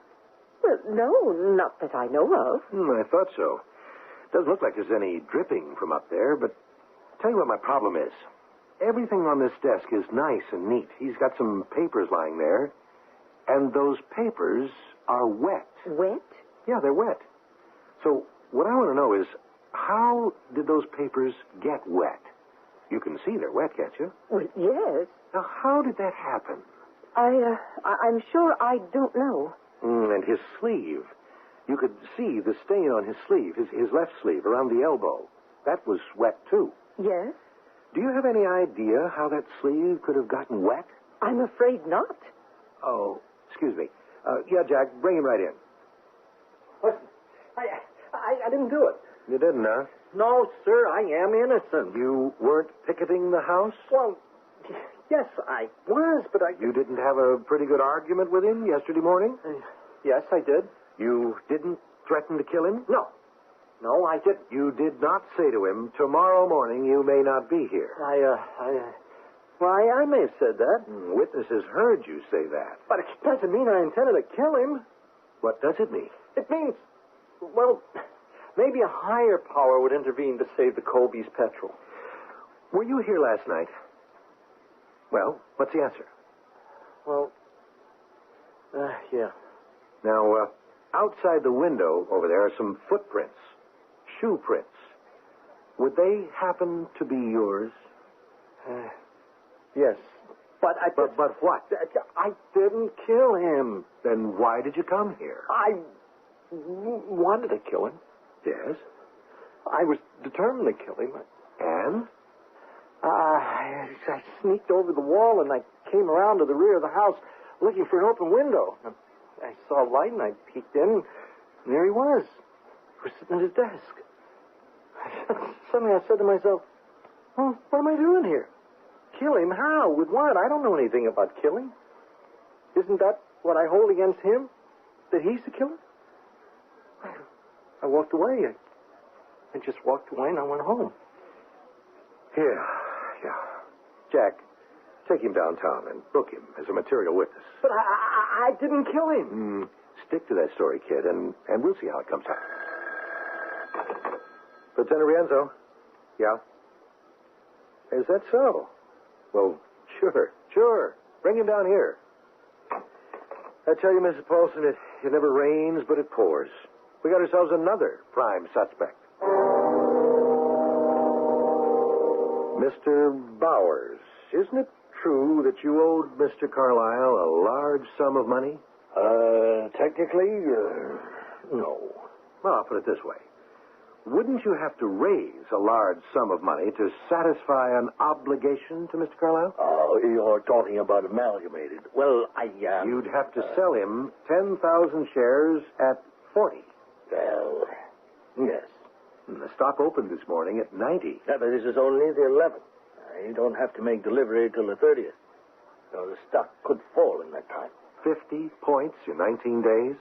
Well, no, not that I know of. I thought so. Doesn't look like there's any dripping from up there, but tell you what my problem is. Everything on this desk is nice and neat. He's got some papers lying there, and those papers are wet. Wet? Yeah, they're wet. So what I want to know is, how did those papers get wet? You can see they're wet, can't you? Well, yes. Now, how did that happen? I'm sure I don't know. And his sleeve. You could see the stain on his sleeve, his left sleeve, around the elbow. That was wet, too. Yes? Do you have any idea how that sleeve could have gotten wet? I'm afraid not. Oh, excuse me. Yeah, Jack, bring him right in. Listen, I didn't do it. You didn't, huh? No, sir, I am innocent. You weren't picketing the house? Well, yes, I was, but I... You didn't have a pretty good argument with him yesterday morning? Yes, I did. You didn't threaten to kill him? No, I didn't. You did not say to him, tomorrow morning you may not be here. I may have said that. Witnesses heard you say that. But it doesn't mean I intended to kill him. What does it mean? It means, well, maybe a higher power would intervene to save the Colby's petrol. Were you here last night? Well, what's the answer? Well, yeah. Now, outside the window over there are some footprints, shoe prints. Would they happen to be yours? Yes. But what? I didn't kill him. Then why did you come here? I wanted to kill him. Yes? I was determined to kill him. And? I sneaked over the wall and I came around to the rear of the house looking for an open window. I saw a light and I peeked in, and there he was. He was sitting at his desk. Suddenly I said to myself, what am I doing here? Kill him? How? With what? I don't know anything about killing. Isn't that what I hold against him? That he's the killer? I walked away. I just walked away and I went home. Yeah. Jack, take him downtown and book him as a material witness. But I didn't kill him. Stick to that story, kid, and we'll see how it comes out. Lieutenant Rienzo? Yeah? Is that so? Well, sure. Bring him down here. I tell you, Mrs. Paulson, it never rains, but it pours. We got ourselves another prime suspect. Mr. Bowers, isn't it true that you owed Mr. Carlyle a large sum of money? Technically, no. Well, I'll put it this way. Wouldn't you have to raise a large sum of money to satisfy an obligation to Mr. Carlyle? Oh, you're talking about amalgamated. Well, You'd have to sell him 10,000 shares at 40. Well, yes. And the stock opened this morning at 90. Yeah, but this is only the 11th. You don't have to make delivery till the 30th. So the stock could fall in that time. 50 points in 19 days?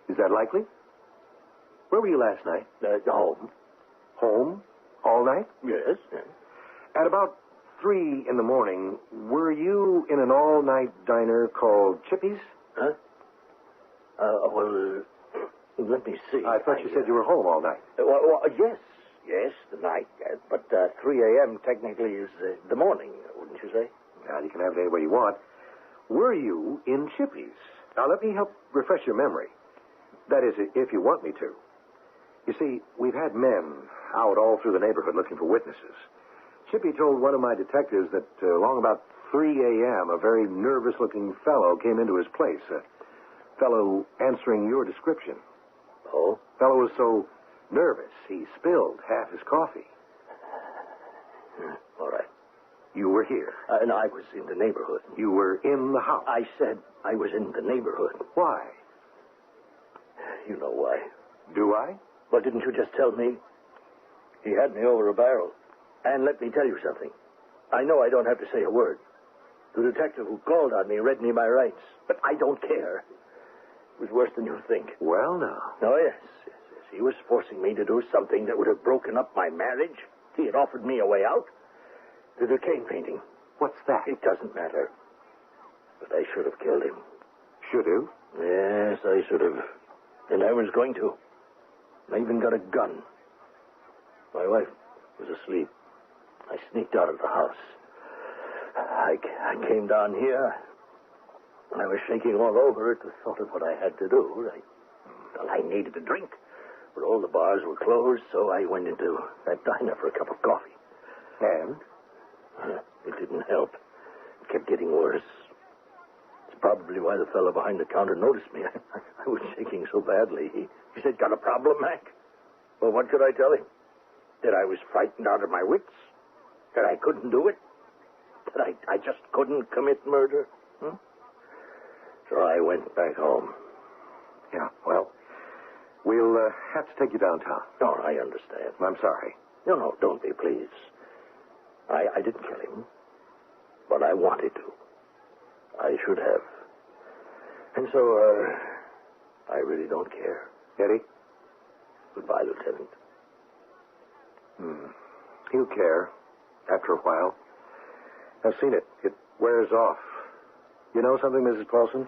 Is that likely? Where were you last night? Home. Home? All night? Yes. At about 3 in the morning, were you in an all-night diner called Chippy's? Huh? Well, Let me see. I thought you said you were home all night. Yes, the night. But 3 a.m. technically is the morning, wouldn't you say? Now, you can have it any way you want. Were you in Chippy's? Now, let me help refresh your memory. That is, if you want me to. You see, we've had men out all through the neighborhood looking for witnesses. Chippy told one of my detectives that along about 3 a.m., a very nervous-looking fellow came into his place. A fellow answering your description. Oh? Fellow was so nervous, he spilled half his coffee. All right. You were here. And I was in the neighborhood. You were in the house. I said I was in the neighborhood. Why? You know why. Do I? Well, didn't you just tell me? He had me over a barrel. And let me tell you something. I know I don't have to say a word. The detective who called on me read me my rights. But I don't care. It was worse than you think. Well, now. Oh, yes. He was forcing me to do something that would have broken up my marriage. He had offered me a way out. The decaying painting. What's that? It doesn't matter. But I should have killed him. Should have? Yes, I should have. And I was going to. I even got a gun. My wife was asleep. I sneaked out of the house. I came down here. I was shaking all over at the thought of what I had to do. I needed a drink. But all the bars were closed, so I went into that diner for a cup of coffee. And? It didn't help. It kept getting worse. It's probably why the fellow behind the counter noticed me. I was shaking so badly. He said, "Got a problem, Mac?" Well, what could I tell him? That I was frightened out of my wits? That I couldn't do it? That I just couldn't commit murder? So I went back home. Yeah, well, we'll have to take you downtown. Oh, I understand. I'm sorry. No, don't be, please. I didn't kill him, but I wanted to. I should have. And so, I really don't care. Eddie? Goodbye, Lieutenant. He'll care after a while. I've seen it. It wears off. You know something, Mrs. Paulson?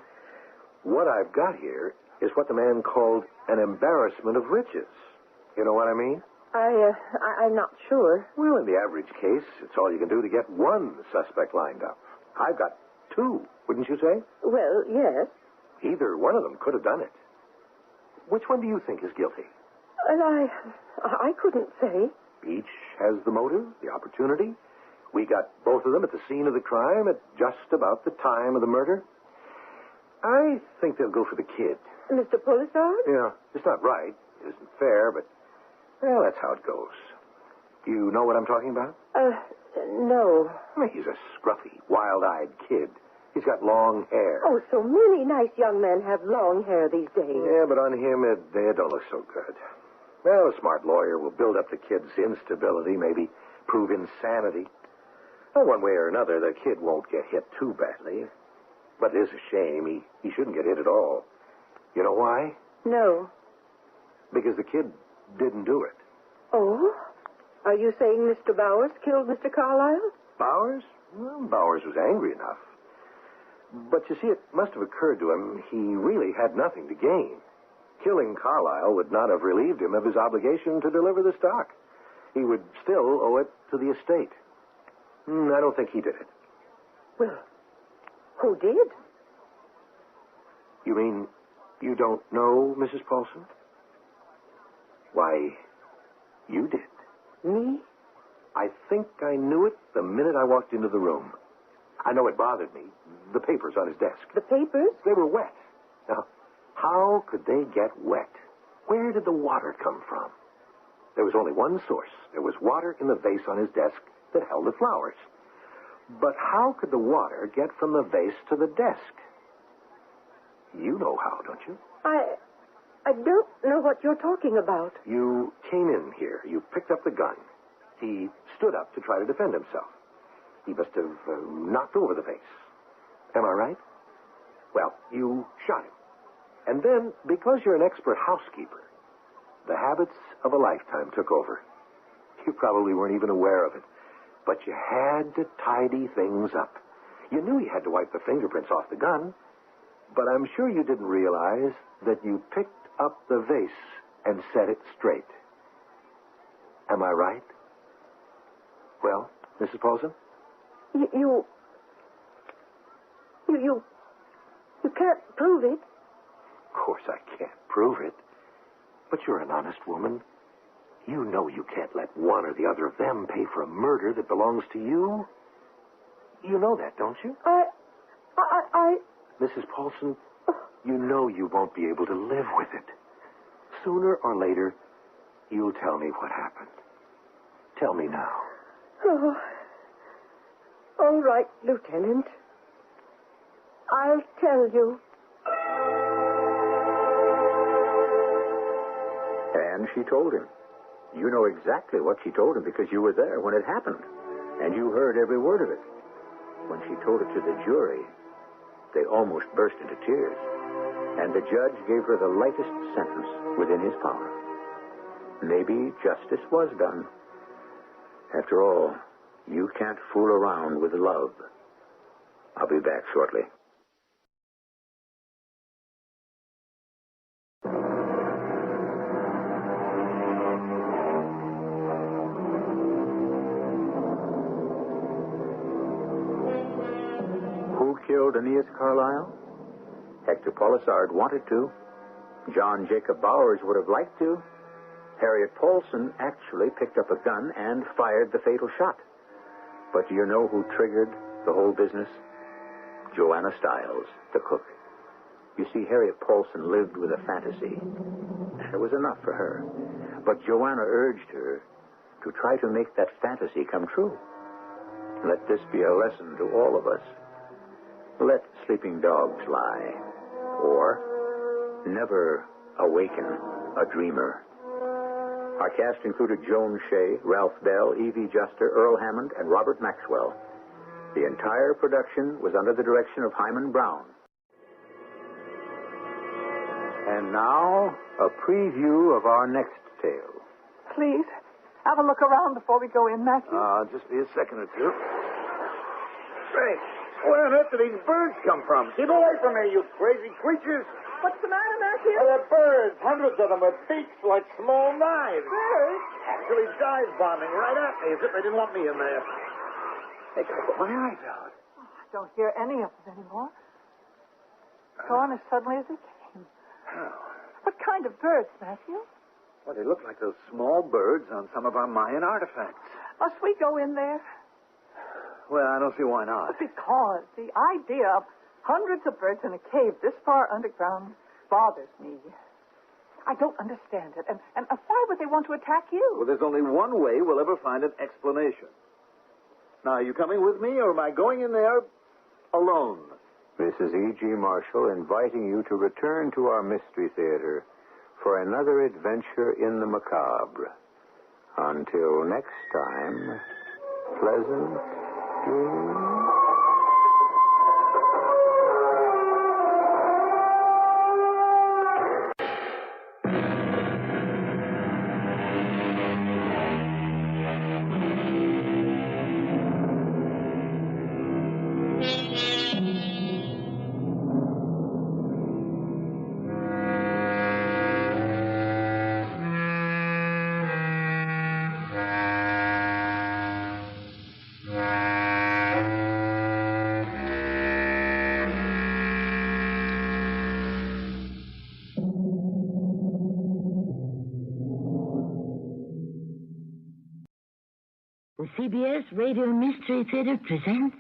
What I've got here is what the man called an embarrassment of riches. You know what I mean? I'm not sure. Well, in the average case, it's all you can do to get one suspect lined up. I've got two, wouldn't you say? Well, yes. Either one of them could have done it. Which one do you think is guilty? And I couldn't say. Each has the motive, the opportunity. We got both of them at the scene of the crime at just about the time of the murder. I think they'll go for the kid. Mr. Pulsar? Yeah, it's not right. It isn't fair, but, well, that's how it goes. You know what I'm talking about? No. He's a scruffy, wild-eyed kid. He's got long hair. Oh, so many nice young men have long hair these days. Yeah, but on him, it don't look so good. Well, a smart lawyer will build up the kid's instability, maybe prove insanity. Well, one way or another, the kid won't get hit too badly. But it is a shame. He shouldn't get hit at all. You know why? No. Because the kid didn't do it. Oh? Are you saying Mr. Bowers killed Mr. Carlyle? Bowers? Well, Bowers was angry enough. But you see, it must have occurred to him he really had nothing to gain. Killing Carlyle would not have relieved him of his obligation to deliver the stock. He would still owe it to the estate. I don't think he did it. Well, who did? You mean you don't know, Mrs. Paulson? Why, you did. Me? I think I knew it the minute I walked into the room. I know it bothered me. The papers on his desk. The papers? They were wet. Now, how could they get wet? Where did the water come from? There was only one source. There was water in the vase on his desk that held the flowers. But how could the water get from the vase to the desk? You know how, don't you? I don't know what you're talking about. You came in here. You picked up the gun. He stood up to try to defend himself. He must have knocked over the vase. Am I right? Well, you shot him. And then, because you're an expert housekeeper, the habits of a lifetime took over. You probably weren't even aware of it. But you had to tidy things up. You knew you had to wipe the fingerprints off the gun, but I'm sure you didn't realize that you picked up the vase and set it straight. Am I right? Well, Mrs. Paulson? You can't prove it. Of course I can't prove it. But you're an honest woman. You know you can't let one or the other of them pay for a murder that belongs to you. You know that, don't you? Mrs. Paulson, you know you won't be able to live with it. Sooner or later, you'll tell me what happened. Tell me now. Oh. All right, Lieutenant. I'll tell you. And she told him. You know exactly what she told him because you were there when it happened. And you heard every word of it. When she told it to the jury, they almost burst into tears. And the judge gave her the lightest sentence within his power. Maybe justice was done. After all, you can't fool around with love. I'll be back shortly. Who killed Aeneas Carlyle? Hector Polisard wanted to. John Jacob Bowers would have liked to. Harriet Paulson actually picked up a gun and fired the fatal shot. But do you know who triggered the whole business? Joanna Stiles, the cook. You see, Harriet Paulson lived with a fantasy. And it was enough for her. But Joanna urged her to try to make that fantasy come true. Let this be a lesson to all of us. Let sleeping dogs lie. Or never awaken a dreamer. Our cast included Joan Shea, Ralph Bell, Evie Juster, Earl Hammond, and Robert Maxwell. The entire production was under the direction of Hyman Brown. And now, a preview of our next tale. Please, have a look around before we go in, Matthew. Just be a second or two. Say, where on earth do these birds come from? Keep away from me, you crazy creatures. What's the matter, Matthew? They're birds, hundreds of them with beaks like small knives. Birds? Actually dive bombing right at me as if they didn't want me in there. They could put my eyes out. Oh, I don't hear any of them anymore. Gone as suddenly as they came. Oh. What kind of birds, Matthew? Well, they look like those small birds on some of our Mayan artifacts. Must we go in there? Well, I don't see why not. Because the idea of hundreds of birds in a cave this far underground bothers me. I don't understand it. And why would they want to attack you? Well, there's only one way we'll ever find an explanation. Now, are you coming with me, or am I going in there alone? Mrs. E.G. Marshall inviting you to return to our Mystery Theater for another adventure in the macabre. Until next time, pleasant dreams. The CBS Radio Mystery Theater presents...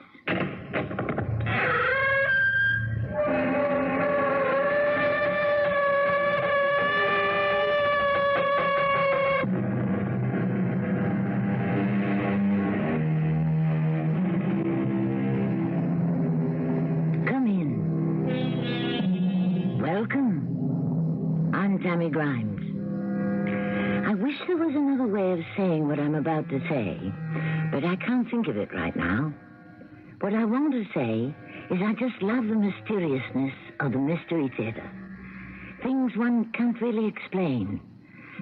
Come in. Welcome. I'm Tammy Grimes. I wish there was another way of saying what I'm about to say, but I can't think of it right now. What I want to say is I just love the mysteriousness of the Mystery Theater. Things one can't really explain,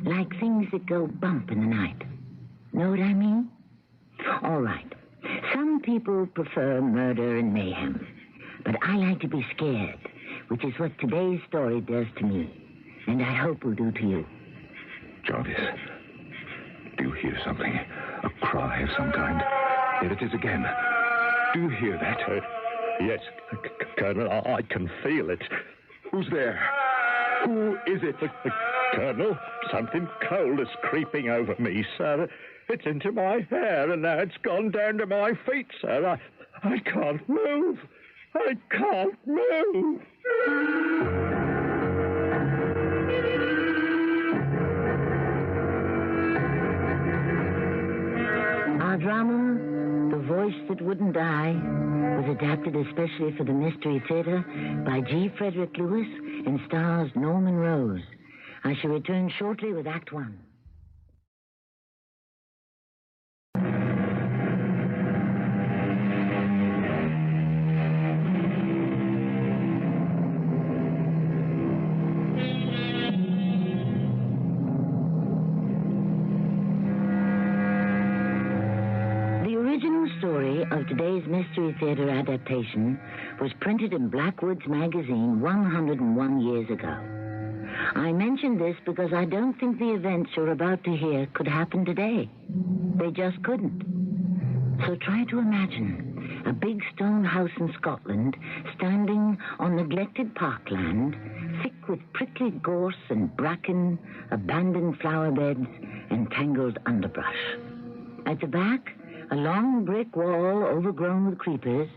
like things that go bump in the night. Know what I mean? All right. Some people prefer murder and mayhem, but I like to be scared, which is what today's story does to me. And I hope will do to you. Jarvis, do you hear something? A cry of some kind. There it is again. Do you hear that? Yes, Colonel, I can feel it. Who's there? Who is it? Colonel, something cold is creeping over me, sir. It's into my hair, and now it's gone down to my feet, sir. I can't move. I can't move. Our drama, The Voice That Wouldn't Die, was adapted especially for the Mystery Theater by G. Frederick Lewis and stars Norman Rose. I shall return shortly with Act One. Of today's Mystery Theater adaptation was printed in Blackwood's magazine 101 years ago. I mention this because I don't think the events you're about to hear could happen today. They just couldn't. So try to imagine a big stone house in Scotland standing on neglected parkland, thick with prickly gorse and bracken, abandoned flower beds, and tangled underbrush. At the back, a long brick wall overgrown with creepers,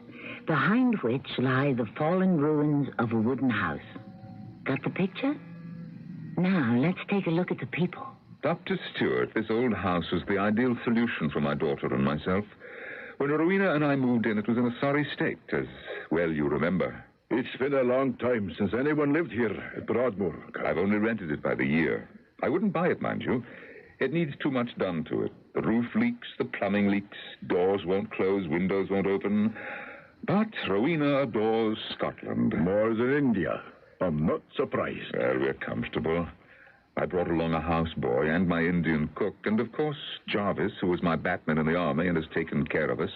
behind which lie the fallen ruins of a wooden house. Got the picture? Now, let's take a look at the people. Dr. Stewart, this old house was the ideal solution for my daughter and myself. When Rowena and I moved in, it was in a sorry state, as well you remember. It's been a long time since anyone lived here at Broadmoor. I've only rented it by the year. I wouldn't buy it, mind you. It needs too much done to it. The roof leaks, the plumbing leaks, doors won't close, windows won't open. But Rowena adores Scotland. More than India. I'm not surprised. Well, we're comfortable. I brought along a houseboy and my Indian cook, and of course Jarvis, who was my batman in the army and has taken care of us,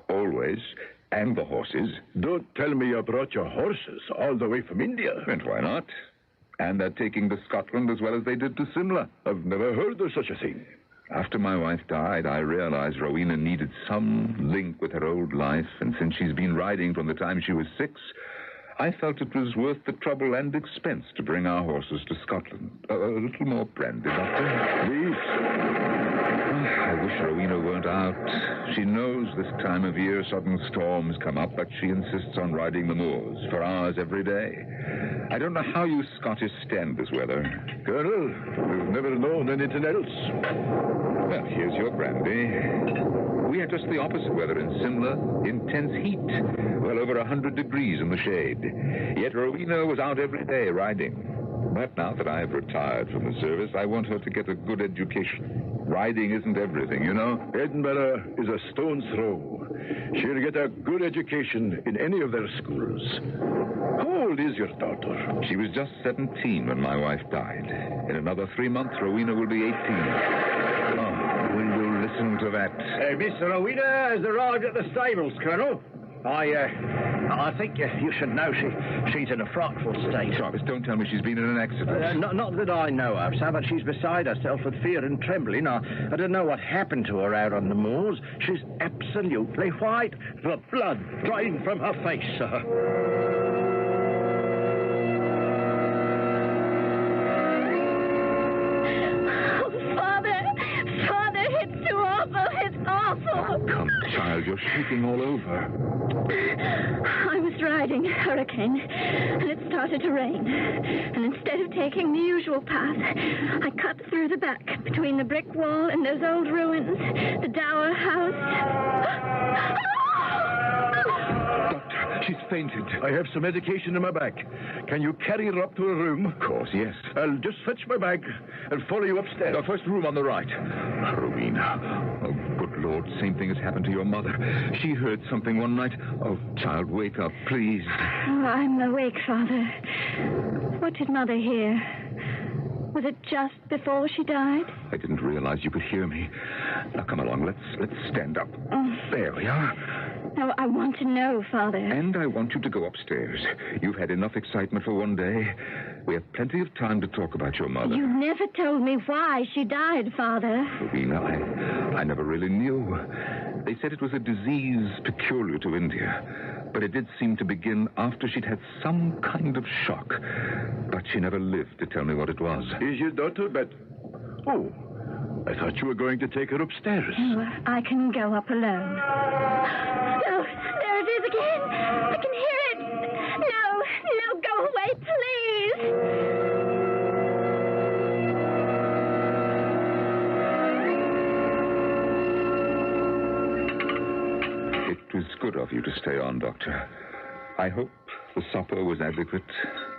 always, and the horses. Don't tell me you brought your horses all the way from India. And why not? And they're taking to Scotland as well as they did to Simla. I've never heard of such a thing. After my wife died, I realized Rowena needed some link with her old life, and since she's been riding from the time she was 6, I felt it was worth the trouble and expense to bring our horses to Scotland. A little more brandy, Doctor. Please. I wish Rowena weren't out. She knows this time of year sudden storms come up, but she insists on riding the moors for hours every day. I don't know how you Scottish stand this weather. Colonel, we've never known anything else. Well, here's your brandy. We had just the opposite weather in Simla. Intense heat. Well over 100 degrees in the shade. Yet Rowena was out every day riding. But now that I have retired from the service, I want her to get a good education. Riding isn't everything, you know. Edinburgh is a stone's throw. She'll get a good education in any of their schools. How old is your daughter? She was just 17 when my wife died. In another 3 months, Rowena will be 18. Oh, will you listen to that? Miss Rowena has arrived at the stables, Colonel. I think you should know she's in a frightful state. Jarvis, don't tell me she's been in an accident. Not that I know of, sir, but she's beside herself with fear and trembling. I don't know what happened to her out on the moors. She's absolutely white. The blood drained from her face, sir. Oh, come, child, you're shaking all over. I was riding a hurricane, and it started to rain. And instead of taking the usual path, I cut through the back between the brick wall and those old ruins, the dower house. Doctor, she's fainted. I have some medication in my bag. Can you carry her up to her room? Of course, yes. I'll just fetch my bag and follow you upstairs. The first room on the right. Rowena. Oh, good Lord, same thing has happened to your mother. She heard something one night. Oh, child, wake up, please. Oh, I'm awake, Father. What did Mother hear? Was it just before she died? I didn't realize you could hear me. Now, come along, let's stand up. There we are. No, I want to know, Father. And I want you to go upstairs. You've had enough excitement for one day. We have plenty of time to talk about your mother. You never told me why she died, Father. Rowena, I never really knew. They said it was a disease peculiar to India, but it did seem to begin after she'd had some kind of shock. But she never lived to tell me what it was. Is your daughter better? Oh, I thought you were going to take her upstairs. Oh, I can go up alone. No, there it is again. I can hear it. No, go away, please. It was good of you to stay on, Doctor. I hope the supper was adequate.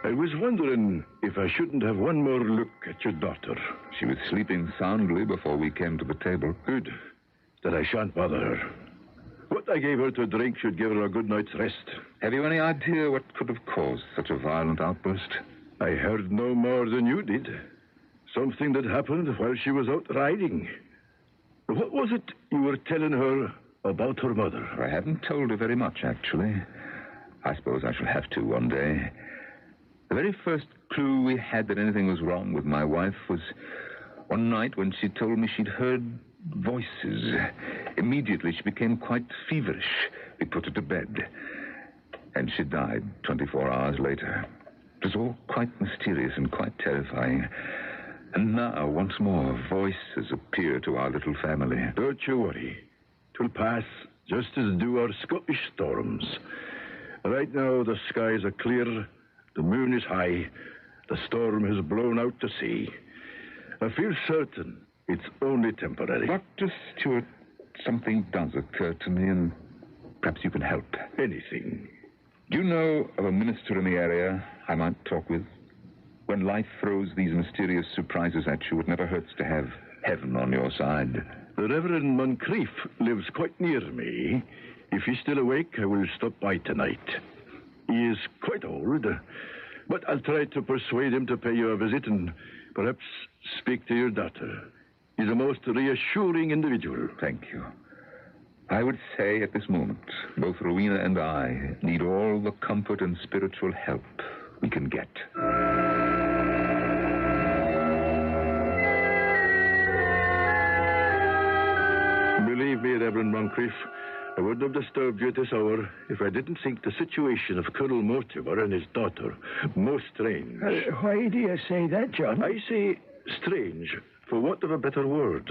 I was wondering if I shouldn't have one more look at your daughter. She was sleeping soundly before we came to the table. Good. Then I shan't bother her. What I gave her to drink should give her a good night's rest. Have you any idea what could have caused such a violent outburst? I heard no more than you did. Something that happened while she was out riding. What was it you were telling her about her mother? I haven't told her very much, actually. I suppose I shall have to one day. The very first clue we had that anything was wrong with my wife was one night when she told me she'd heard voices. Immediately, she became quite feverish. We put her to bed. And she died 24 hours later. It was all quite mysterious and quite terrifying. And now, once more, voices appear to our little family. Don't you worry. 'Twill pass just as do our Scottish storms. Right now, the skies are clear, the moon is high, the storm has blown out to sea. I feel certain it's only temporary. Dr. Stewart, something does occur to me, and perhaps you can help. Anything. Do you know of a minister in the area I might talk with? When life throws these mysterious surprises at you, it never hurts to have heaven on your side. The Reverend Moncrief lives quite near me. If he's still awake, I will stop by tonight. He is quite old, but I'll try to persuade him to pay you a visit and perhaps speak to your daughter. He's a most reassuring individual. Thank you. I would say at this moment, both Rowena and I need all the comfort and spiritual help we can get. Believe me, Reverend Moncrief, I wouldn't have disturbed you at this hour if I didn't think the situation of Colonel Mortimer and his daughter most strange. Why do you say that, John? I say strange, for want of a better word.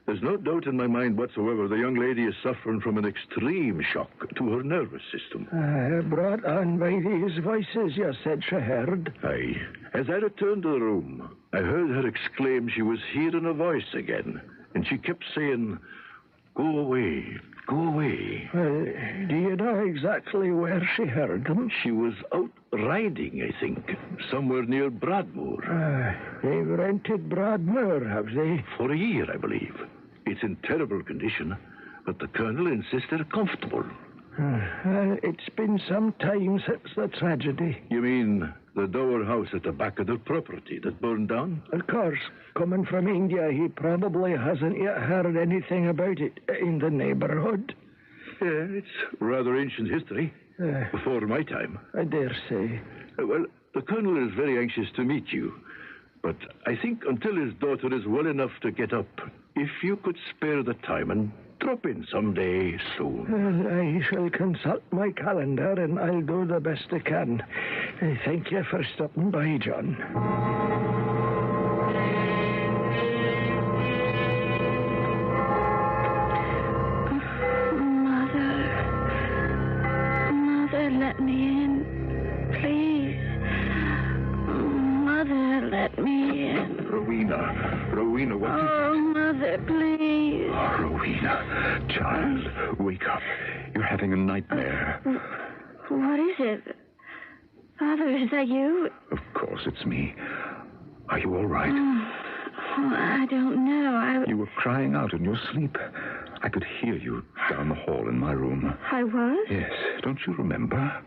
There's no doubt in my mind whatsoever the young lady is suffering from an extreme shock to her nervous system. Brought on by these voices you said she heard. Aye. As I returned to the room, I heard her exclaim she was hearing a voice again, and she kept saying, "Go away, go away." Well, do you know exactly where she heard them? She was out riding, I think, somewhere near Broadmoor. They've rented Broadmoor, have they? For a year, I believe. It's in terrible condition, but the Colonel insists they're comfortable. Well, it's been some time since the tragedy. You mean the dower house at the back of their property that burned down? Of course. Coming from India, he probably hasn't yet heard anything about it in the neighborhood. Yeah, it's rather ancient history. Before my time. I dare say. Well, the Colonel is very anxious to meet you. But I think until his daughter is well enough to get up, if you could spare the time and drop in someday soon. Well, I shall consult my calendar and I'll do the best I can. Thank you for stopping by, John. Let me in, please. Mother, let me in. Rowena, what is... Oh, Mother, please. Oh, Rowena, child, wake up. You're having a nightmare. What is it? Father, is that you? Of course, it's me. Are you all right? I don't know. You were crying out in your sleep. I could hear you down the hall in my room. I was? Yes. Don't you remember?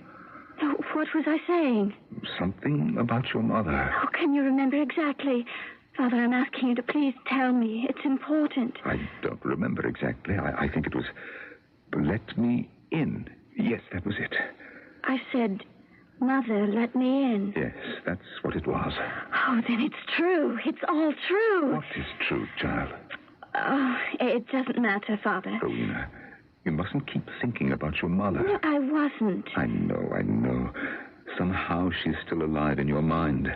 What was I saying? Something about your mother. How can you remember exactly? Father, I'm asking you to please tell me. It's important. I don't remember exactly. I think it was, let me in. Yes, that was it. I said, Mother, let me in. Yes, that's what it was. Oh, then it's true. It's all true. What is true, child? Oh, it doesn't matter, Father. Rowena, you mustn't keep thinking about your mother. No, I wasn't. I know. Somehow she's still alive in your mind.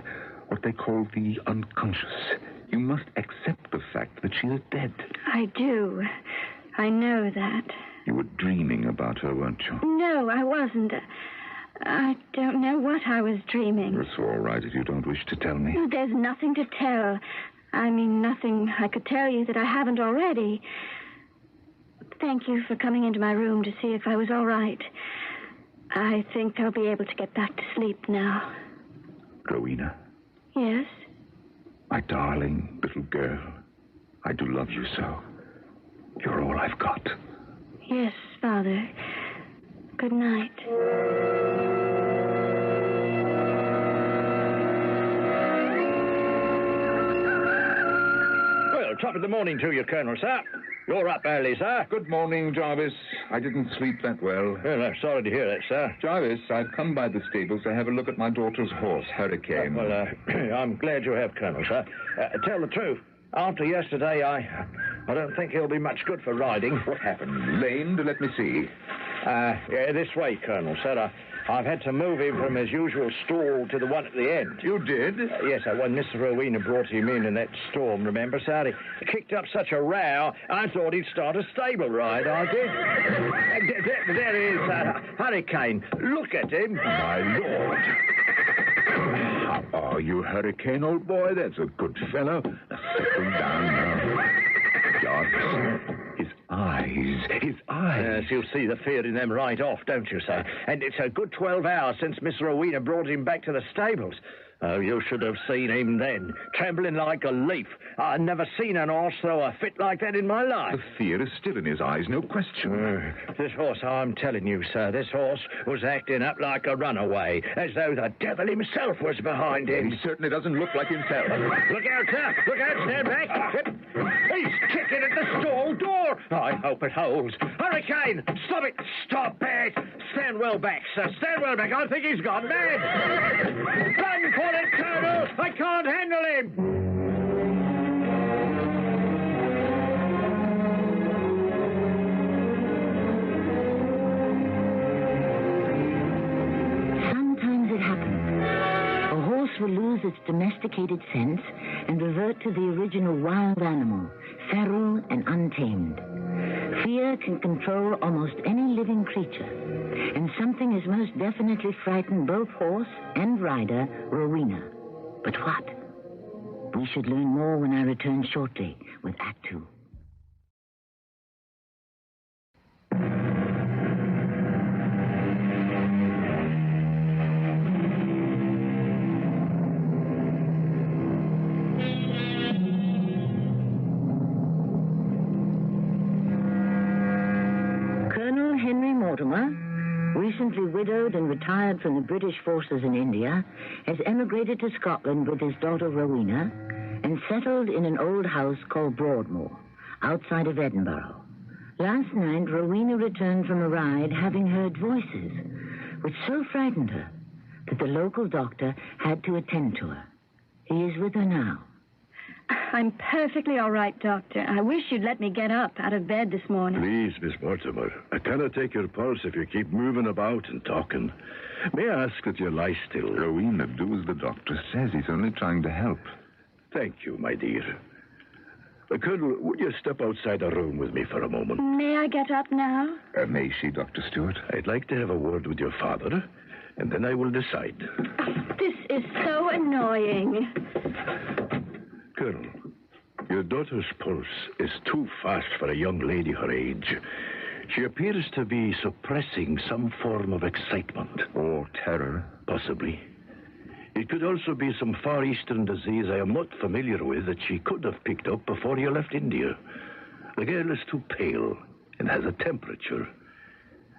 What they call the unconscious. You must accept the fact that she is dead. I do. I know that. You were dreaming about her, weren't you? No, I wasn't. I don't know what I was dreaming. It's all right if you don't wish to tell me. There's nothing to tell. I mean, nothing I could tell you that I haven't already. Thank you for coming into my room to see if I was all right. I think I'll be able to get back to sleep now. Rowena? Yes? My darling little girl, I do love you so. You're all I've got. Yes, Father. Good night. Well, top of the morning to you, Colonel, sir. You're up early, sir. Good morning, Jarvis. I didn't sleep that well. Well, I'm sorry to hear that, sir. Jarvis, I've come by the stables to have a look at my daughter's horse, Hurricane. I'm glad you have, Colonel, sir. Tell the truth. After yesterday, I don't think he'll be much good for riding. What happened? Lamed? Let me see. This way, Colonel, sir. I've had to move him from his usual stall to the one at the end. You did? Yes, sir. When Mr. Rowena brought him in that storm, remember, sir? He kicked up such a row, I thought he'd start a stable ride, I did. There he is, Hurricane. Look at him. My lord. How are you, Hurricane, old boy? That's a good fellow. Settle down now. Jarvis, his eyes. Yes, you'll see the fear in them right off, don't you, sir? And it's a good 12 hours since Miss Rowena brought him back to the stables. Oh, you should have seen him then, trembling like a leaf. I've never seen an horse throw a fit like that in my life. The fear is still in his eyes, no question. This horse, I'm telling you, sir, this horse was acting up like a runaway, as though the devil himself was behind him. He certainly doesn't look like himself. Look out, sir! Look out, stand back! He's kicking at the stall door! I hope it holds. Hurricane! Stop it! Stop it! Stand well back, sir. Stand well back. I think he's gone mad. Run for it, Colonel! I can't handle him! Sometimes it happens. A horse will lose its domesticated sense and revert to the original wild animal, feral and untamed. Fear can control almost any living creature, and something has most definitely frightened both horse and rider, Rowena. But what? We should learn more when I return shortly with Act 2. Recently widowed and retired from the British forces in India, has emigrated to Scotland with his daughter Rowena and settled in an old house called Broadmoor, outside of Edinburgh. Last night, Rowena returned from a ride having heard voices, which so frightened her that the local doctor had to attend to her. He is with her now. I'm perfectly all right, Doctor. I wish you'd let me get up out of bed this morning. Please, Miss Mortimer, I cannot take your pulse if you keep moving about and talking. May I ask that you lie still? Rowena, do as the doctor says. He's only trying to help. Thank you, my dear. Colonel, would you step outside the room with me for a moment? May I get up now? May she, Dr. Stewart? I'd like to have a word with your father, and then I will decide. This is so annoying. Colonel, your daughter's pulse is too fast for a young lady her age. She appears to be suppressing some form of excitement. Or terror. Possibly. It could also be some Far Eastern disease I am not familiar with that she could have picked up before you left India. The girl is too pale and has a temperature.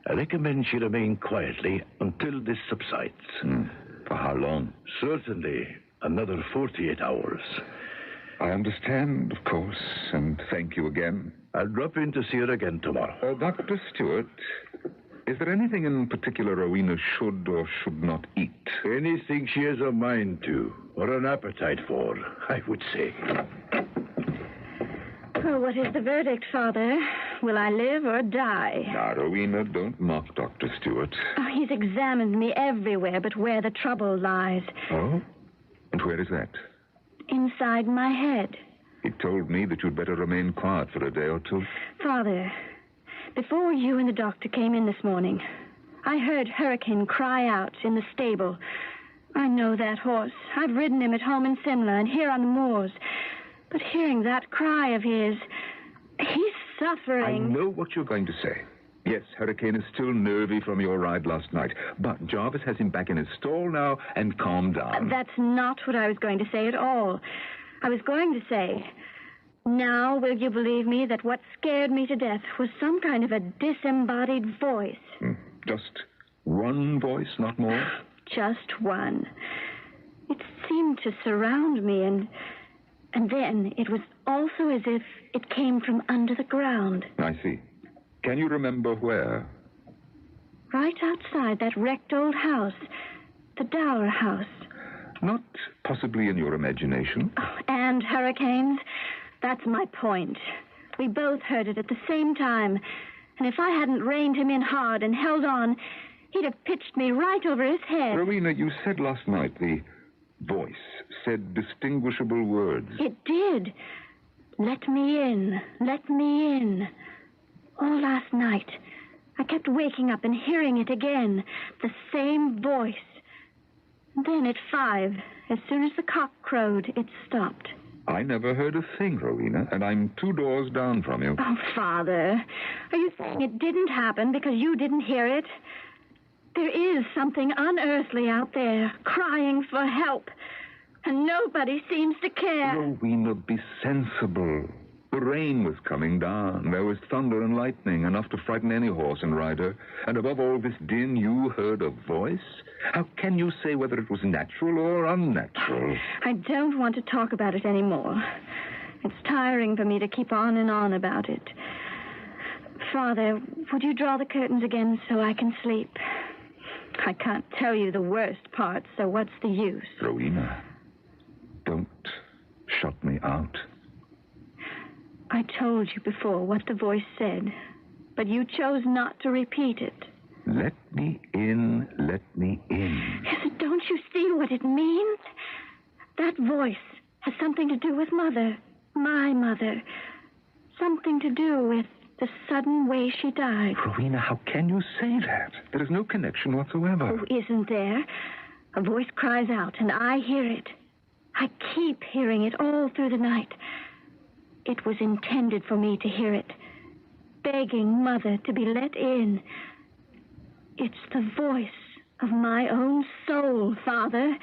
I recommend she remain quietly until this subsides. For how long? Certainly another 48 hours. I understand, of course, and thank you again. I'll drop in to see her again tomorrow. Dr. Stewart, Is there anything in particular Rowena should or should not eat? Anything she has a mind to, or an appetite for, I would say. Well, what is the verdict, Father? Will I live or die? Now, Rowena, don't mock Dr. Stewart. Oh, he's examined me everywhere but where the trouble lies. Oh? And where is that? Inside my head. He told me that you'd better remain quiet for a day or two. Father, before you and the doctor came in this morning, I heard Hurricane cry out in the stable. I know that horse. I've ridden him at home in Simla and here on the moors. But hearing that cry of his, he's suffering. I know what you're going to say. Yes, Hurricane is still nervy from your ride last night. But Jarvis has him back in his stall now and calmed down. That's not what I was going to say at all. I was going to say, now will you believe me that what scared me to death was some kind of a disembodied voice? Just one voice, not more? Just one. It seemed to surround me, and then it was also as if it came from under the ground. I see. Can you remember where? Right outside that wrecked old house, the Dower house. Not possibly in your imagination. Oh, and hurricanes. That's my point. We both heard it at the same time. And if I hadn't reined him in hard and held on, he'd have pitched me right over his head. Rowena, you said last night the voice said distinguishable words. It did. Let me in. Let me in. All last night, I kept waking up and hearing it again. The same voice. Then at 5, as soon as the cock crowed, it stopped. I never heard a thing, Rowena, and I'm 2 doors down from you. Oh, Father, are you saying it didn't happen because you didn't hear it? There is something unearthly out there, crying for help, and nobody seems to care. Rowena, be sensible. The rain was coming down. There was thunder and lightning, enough to frighten any horse and rider. And above all this din, you heard a voice? How can you say whether it was natural or unnatural? I don't want to talk about it anymore. It's tiring for me to keep on and on about it. Father, would you draw the curtains again so I can sleep? I can't tell you the worst part, so what's the use? Rowena, don't shut me out. I told you before what the voice said, but you chose not to repeat it. Let me in, let me in. Yes, don't you see what it means? That voice has something to do with Mother, my mother. Something to do with the sudden way she died. Rowena, how can you say that? There is no connection whatsoever. Oh, isn't there? A voice cries out, and I hear it. I keep hearing it all through the night. It was intended for me to hear it, begging Mother to be let in. It's the voice of my own soul, Father.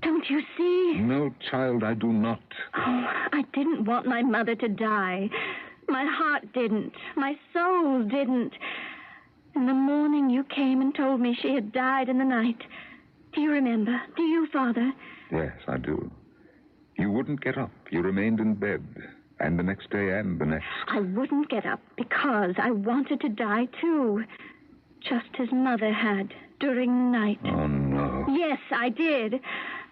Don't you see? No, child, I do not. Oh, I didn't want my mother to die. My heart didn't. My soul didn't. In the morning you came and told me she had died in the night. Do you remember? Do you, Father? Yes, I do. You wouldn't get up. You remained in bed. And the next day and the next. I wouldn't get up because I wanted to die, too. Just as Mother had during the night. Oh, no. Yes, I did.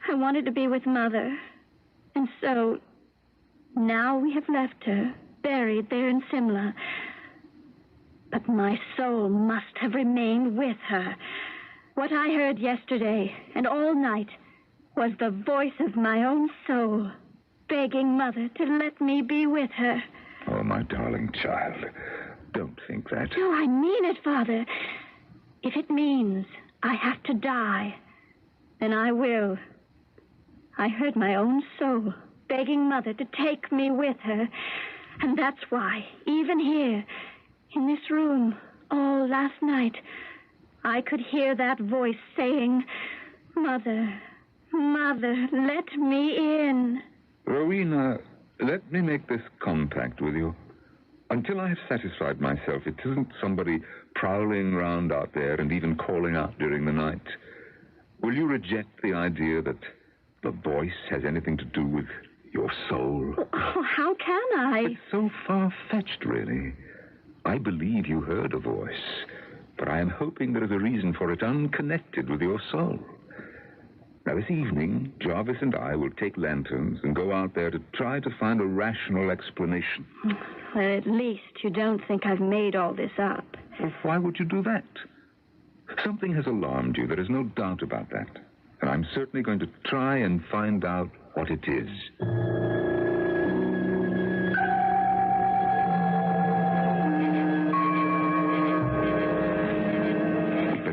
I wanted to be with Mother. And so, now we have left her, buried there in Simla. But my soul must have remained with her. What I heard yesterday and all night was the voice of my own soul, begging Mother to let me be with her. Oh, my darling child, don't think that. No, I mean it, Father. If it means I have to die, then I will. I heard my own soul begging Mother to take me with her. And that's why, even here, in this room, all last night, I could hear that voice saying, Mother, Mother, let me in. Rowena, let me make this compact with you. Until I have satisfied myself it isn't somebody prowling round out there and even calling out during the night, will you reject the idea that the voice has anything to do with your soul? Oh, how can I? It's so far-fetched, really. I believe you heard a voice. but I am hoping there is a reason for it unconnected with your soul. Now, this evening, Jarvis and I will take lanterns and go out there to try to find a rational explanation. Well, at least you don't think I've made all this up. Well, why would you do that? Something has alarmed you. There is no doubt about that. And I'm certainly going to try and find out what it is.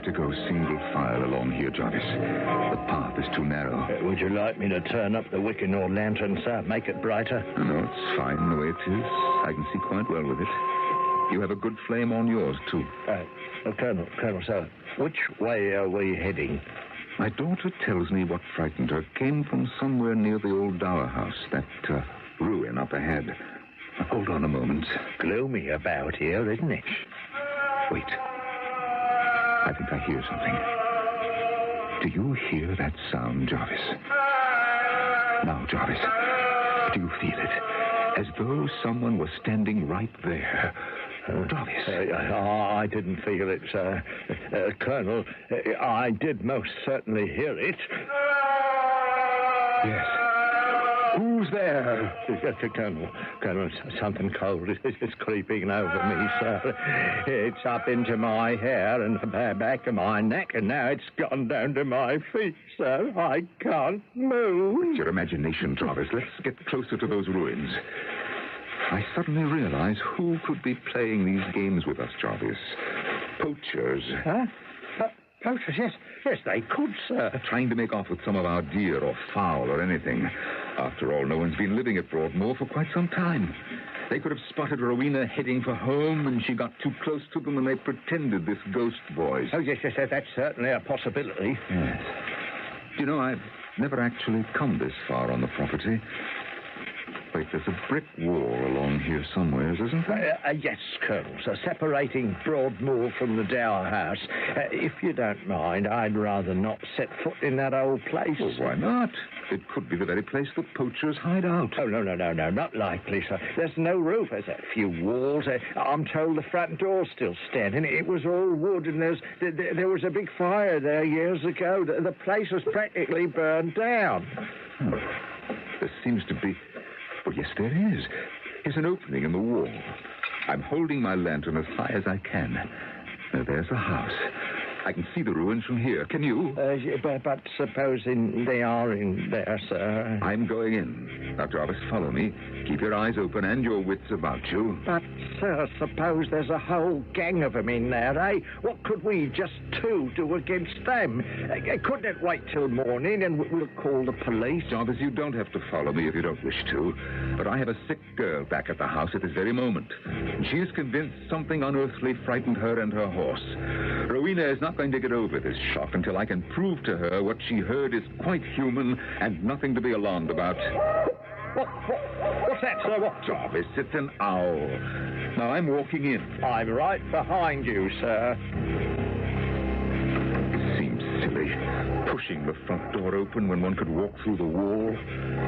To go single file along here, Jarvis. The path is too narrow. Would you like me to turn up the wick in your lantern, sir? Make it brighter? No, it's fine the way it is. I can see quite well with it. You have a good flame on yours, too. Colonel, sir, which way are we heading? My daughter tells me what frightened her came from somewhere near the old dower house, that ruin up ahead. Hold on a moment. Gloomy about here, isn't it? Wait. I think I hear something. Do you hear that sound, Jarvis? Now, Jarvis, do you feel it? As though someone was standing right there. Jarvis. I didn't feel it, sir. Colonel, I did most certainly hear it. Yes. Who's there? Colonel, something cold is creeping over me, sir. It's up into my hair and the back of my neck, and now it's gone down to my feet, sir. I can't move. It's your imagination, Jarvis. Let's get closer to those ruins. I suddenly realize who could be playing these games with us, Jarvis. Poachers. Huh? Poachers, yes, they could, sir. Trying to make off with some of our deer or fowl or anything. After all, no one's been living at Broadmoor for quite some time. They could have spotted Rowena heading for home, and she got too close to them, and they pretended this ghost voice. Oh, yes, that's certainly a possibility. Yes. You know, I've never actually come this far on the property. Wait, there's a brick wall along here somewhere, isn't there? Yes, Colonel, sir, separating Broadmoor from the dower house. If you don't mind, I'd rather not set foot in that old place. Well, why not? It could be the very place the poachers hide out. Oh, no, not likely, sir. There's no roof. There's a few walls. I'm told the front door's still standing. It was all wood, and there was a big fire there years ago. The place was practically burned down. There seems to be... Oh, yes, there is. There's an opening in the wall. I'm holding my lantern as high as I can. Now, there's the house. I can see the ruins from here. Can you? But supposing they are in there, sir. I'm going in. Now, Jarvis, follow me. Keep your eyes open and your wits about you. But, sir, suppose there's a whole gang of them in there, eh? What could we, just two, do against them? Couldn't it wait till morning and we'll call the police? Jarvis, you don't have to follow me if you don't wish to. But I have a sick girl back at the house at this very moment. And she is convinced something unearthly frightened her and her horse. Rowena is not going to get over this shock until I can prove to her what she heard is quite human and nothing to be alarmed about. What's that, sir? What? Jarvis, it's an owl. Now, I'm walking in. I'm right behind you, sir. It seems silly, pushing the front door open when one could walk through the wall.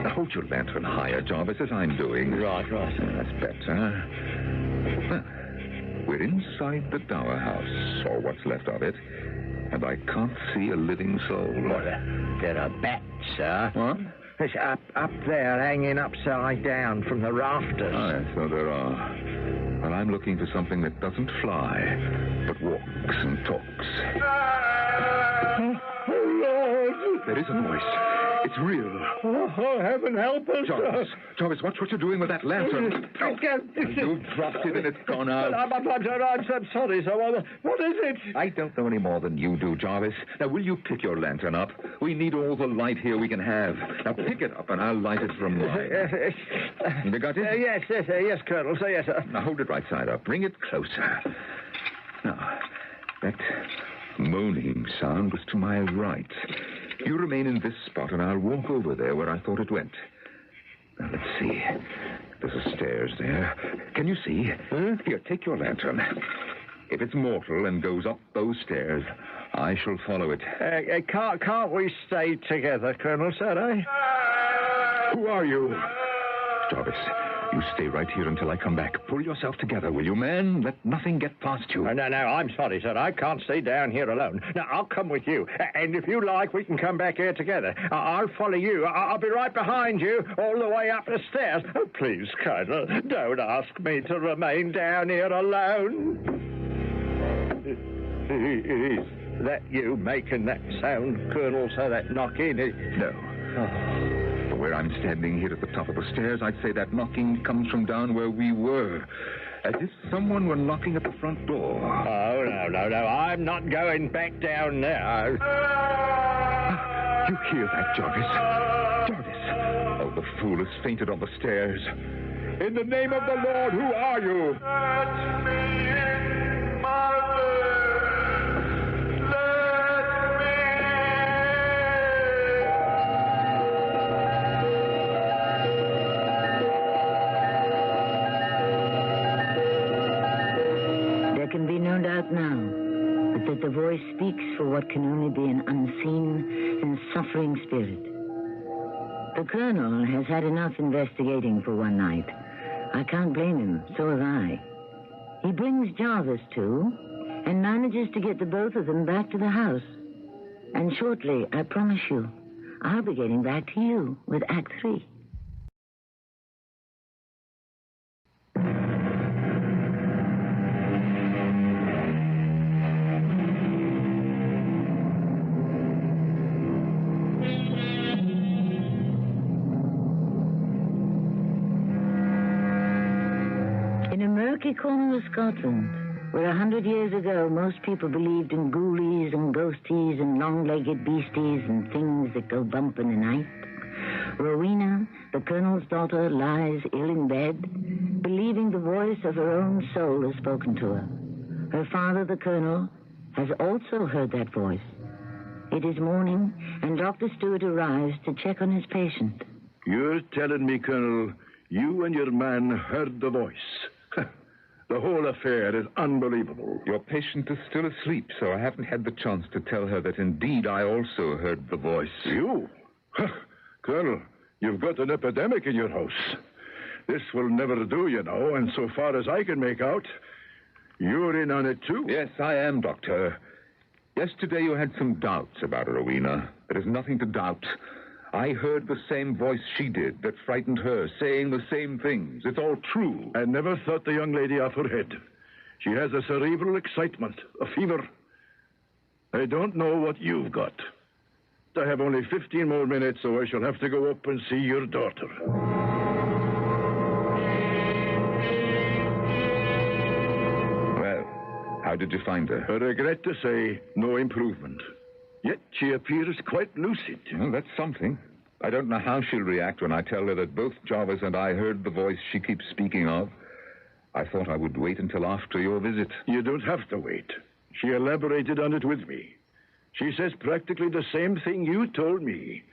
Now, hold your lantern higher, Jarvis, as I'm doing. Right. That's better. Well, we're inside the dower house, or what's left of it, and I can't see a living soul. What, there are bats, sir. What? It's up there, hanging upside down from the rafters. Oh, yes, so there are. Well, I'm looking for something that doesn't fly, but walks and talks. Oh, Lord! There is a voice. It's real. Oh, heaven help us. Jarvis, watch what you're doing with that lantern. You've dropped it and it's gone out. I'm sorry, sir. What is it? I don't know any more than you do, Jarvis. Now, will you pick your lantern up? We need all the light here we can have. Now, pick it up and I'll light it from mine. You got it? Yes, Colonel. So, yes, sir. Now, hold it right side up. Bring it closer. Now, that moaning sound was to my right. You remain in this spot, and I'll walk over there where I thought it went. Now, let's see. There's a stairs there. Can you see? Here, take your lantern. If it's mortal and goes up those stairs, I shall follow it. Can't we stay together, Colonel, sir, eh? Who are you? Jarvis, You stay right here until I come back. Pull yourself together, will you, man? Let nothing get past you. No, I'm sorry, sir. I can't stay down here alone. Now, I'll come with you. And if you like, we can come back here together. I'll follow you. I'll be right behind you all the way up the stairs. Oh, please, Colonel, don't ask me to remain down here alone. Is that you making that sound, Colonel, sir, that knocking? No. From where I'm standing here at the top of the stairs, I'd say that knocking comes from down where we were. As if someone were knocking at the front door. Oh, no. I'm not going back down there. You hear that, Jarvis? Jarvis! Oh, the fool has fainted on the stairs. In the name of the Lord, who are you? Let me in, Mother. Let me in. There can be no doubt now but that the voice speaks for what can only be an unseen and suffering spirit. The Colonel has had enough investigating for one night. I can't blame him, so have I. He brings Jarvis too, and manages to get the both of them back to the house. And shortly, I promise you, I'll be getting back to you with Act 3. Corner of Scotland, where 100 years ago most people believed in ghoulies and ghosties and long-legged beasties and things that go bump in the night. Rowena, the Colonel's daughter, lies ill in bed, believing the voice of her own soul has spoken to her. Her father, the Colonel, has also heard that voice. It is morning, and Dr. Stewart arrives to check on his patient. You're telling me, Colonel, you and your man heard the voice. The whole affair is unbelievable. Your patient is still asleep, so I haven't had the chance to tell her that indeed I also heard the voice. You? Colonel, you've got an epidemic in your house. This will never do, you know, and so far as I can make out, you're in on it too. Yes, I am, Doctor. Yesterday you had some doubts about Rowena. There is nothing to doubt. I heard the same voice she did that frightened her, saying the same things. It's all true. I never thought the young lady off her head. She has a cerebral excitement, a fever. I don't know what you've got. I have only 15 more minutes, so I shall have to go up and see your daughter. Well, how did you find her? I regret to say, no improvement. Yet she appears quite lucid. Well, that's something. I don't know how she'll react when I tell her that both Jarvis and I heard the voice she keeps speaking of. I thought I would wait until after your visit. You don't have to wait. She elaborated on it with me. She says practically the same thing you told me.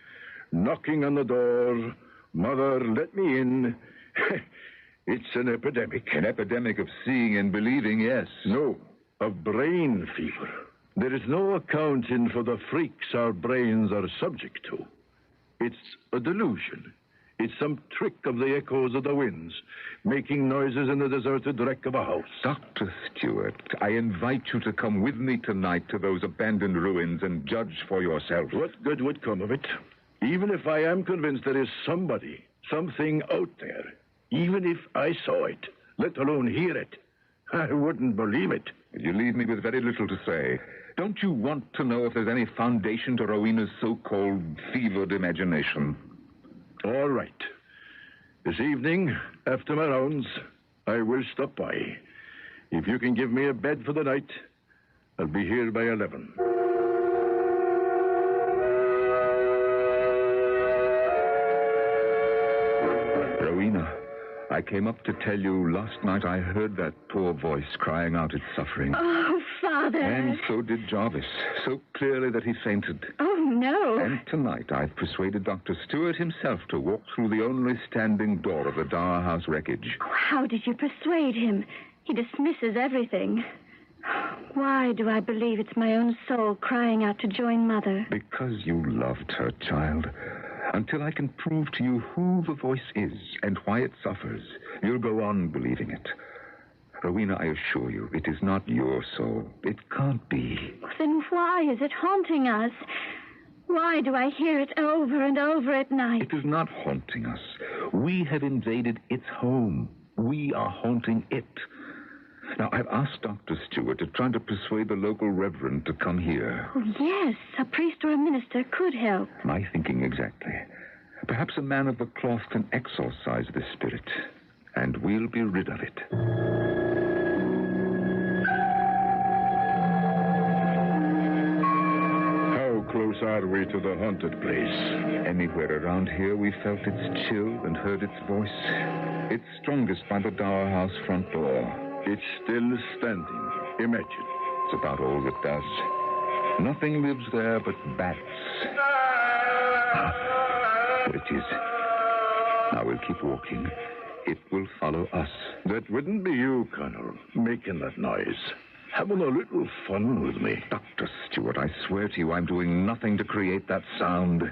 Knocking on the door, Mother, let me in. It's an epidemic. An epidemic of seeing and believing, yes. No, of brain fever. There is no accounting for the freaks our brains are subject to. It's a delusion. It's some trick of the echoes of the winds, making noises in the deserted wreck of a house. Dr. Stewart, I invite you to come with me tonight to those abandoned ruins and judge for yourself. What good would come of it? Even if I am convinced there is somebody, something out there, even if I saw it, let alone hear it, I wouldn't believe it. You leave me with very little to say. Don't you want to know if there's any foundation to Rowena's so-called fevered imagination? All right. This evening, after my rounds, I will stop by. If you can give me a bed for the night, I'll be here by 11. Rowena, I came up to tell you last night I heard that poor voice crying out its suffering. Oh, Father. And so did Jarvis, so clearly that he fainted. Oh, no. And tonight I've persuaded Dr. Stewart himself to walk through the only standing door of the Dower House wreckage. How did you persuade him? He dismisses everything. Why do I believe it's my own soul crying out to join Mother? Because you loved her, child. Until I can prove to you who the voice is and why it suffers, you'll go on believing it. Rowena, I assure you, it is not your soul. It can't be. Then why is it haunting us? Why do I hear it over and over at night? It is not haunting us. We have invaded its home. We are haunting it. Now, I've asked Dr. Stewart to try to persuade the local reverend to come here. Oh, yes, a priest or a minister could help. My thinking exactly. Perhaps a man of the cloth can exorcise the spirit, and we'll be rid of it. How close are we to the haunted place? Anywhere around here, we felt its chill and heard its voice. It's strongest by the Dower House front door. It's still standing. Imagine. It's about all it does. Nothing lives there but bats. There it is. Now we'll keep walking. It will follow us. That wouldn't be you, Colonel, making that noise. Having a little fun with me. Dr. Stewart, I swear to you I'm doing nothing to create that sound.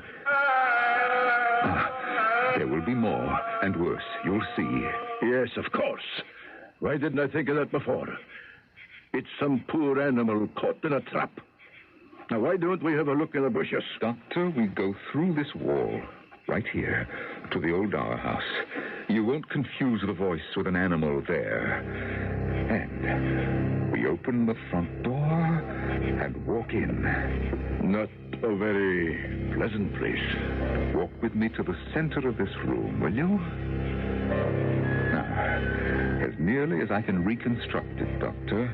There will be more and worse. You'll see. Yes, of course. Why didn't I think of that before? It's some poor animal caught in a trap. Now, why don't we have a look in the bushes? Doctor, we go through this wall, right here, to the old Dower House. You won't confuse the voice with an animal there. And we open the front door and walk in. Not a very pleasant place. Walk with me to the center of this room, will you? Now, as nearly as I can reconstruct it, Doctor,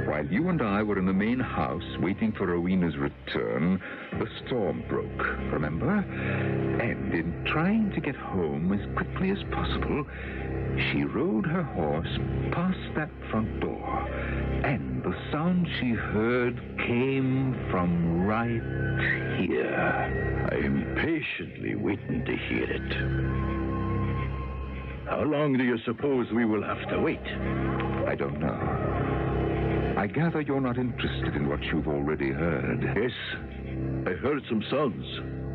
while you and I were in the main house waiting for Rowena's return, the storm broke, remember? And in trying to get home as quickly as possible, she rode her horse past that front door, and the sound she heard came from right here. I'm patiently waiting to hear it. How long do you suppose we will have to wait? I don't know. I gather you're not interested in what you've already heard. Yes, I heard some sounds,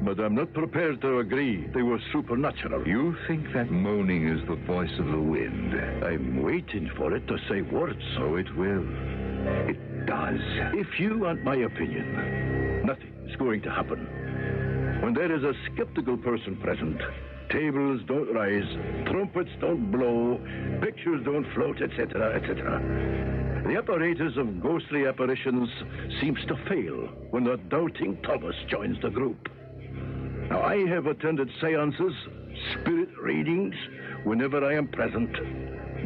but I'm not prepared to agree they were supernatural. You think that moaning is the voice of the wind? I'm waiting for it to say words. So it will. It does. If you want my opinion, nothing is going to happen. When there is a skeptical person present, tables don't rise, trumpets don't blow, pictures don't float, etc., etc. The apparatus of ghostly apparitions seems to fail when the doubting Thomas joins the group. Now, I have attended seances, spirit readings. Whenever I am present,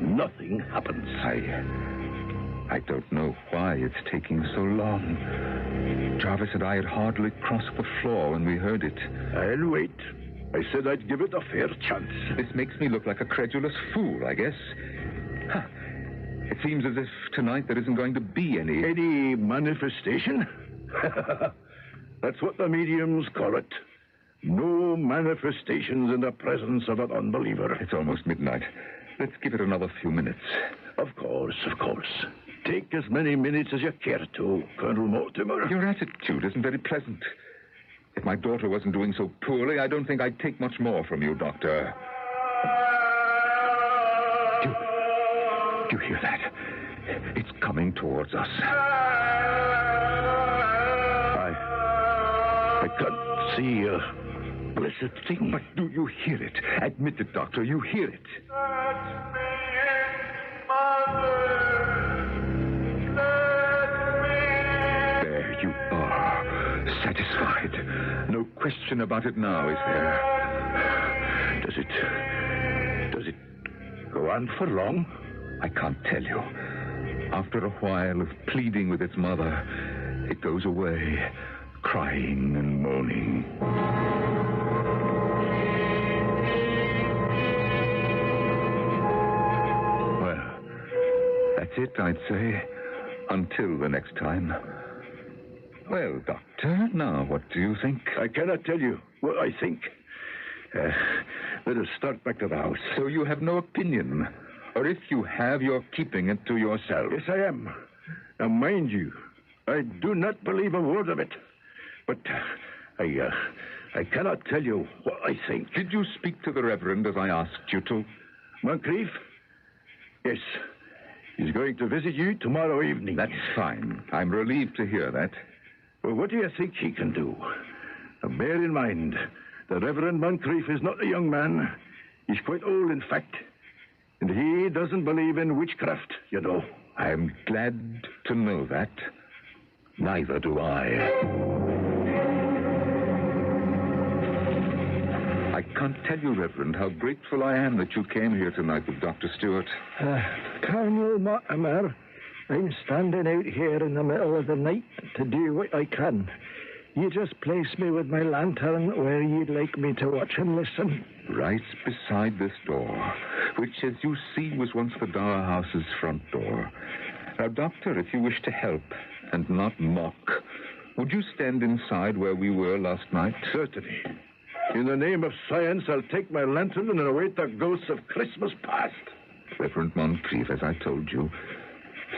nothing happens. I don't know why it's taking so long. Jarvis and I had hardly crossed the floor when we heard it. I'll wait. I said I'd give it a fair chance. This makes me look like a credulous fool, I guess. Huh. It seems as if tonight there isn't going to be any... Any manifestation? That's what the mediums call it. No manifestations in the presence of an unbeliever. It's almost midnight. Let's give it another few minutes. Of course, of course. Take as many minutes as you care to, Colonel Mortimer. Your attitude isn't very pleasant. If my daughter wasn't doing so poorly, I don't think I'd take much more from you, Doctor. Do you hear that? It's coming towards us. I can't see a blessed thing. But do you hear it? Admit it, Doctor. You hear it. There you are. Satisfied. No question about it now, is there? Does it go on for long? I can't tell you. After a while of pleading with its mother, it goes away, crying and moaning. Well, that's it, I'd say. Until the next time. Well, Doctor, now what do you think? I cannot tell you what I think. Let us start back to the house. So you have no opinion? Or if you have, you're keeping it to yourself? Yes, I am. Now, mind you, I do not believe a word of it. But I cannot tell you what I think. Did you speak to the Reverend as I asked you to? Moncrief? Yes. He's going to visit you tomorrow evening. That's fine. I'm relieved to hear that. Well, what do you think he can do? Now, bear in mind, the Reverend Moncrief is not a young man. He's quite old, in fact. And he doesn't believe in witchcraft, you know. I'm glad to know that. Neither do I. I can't tell you, Reverend, how grateful I am that you came here tonight with Dr. Stewart. Colonel Mortimer, I'm standing out here in the middle of the night to do what I can. You just place me with my lantern where you'd like me to watch and listen. Right beside this door, which, as you see, was once the Dower House's front door. Now, Doctor, if you wish to help and not mock, would you stand inside where we were last night? Certainly. In the name of science, I'll take my lantern and await the ghosts of Christmas past. Reverend Moncrief, as I told you,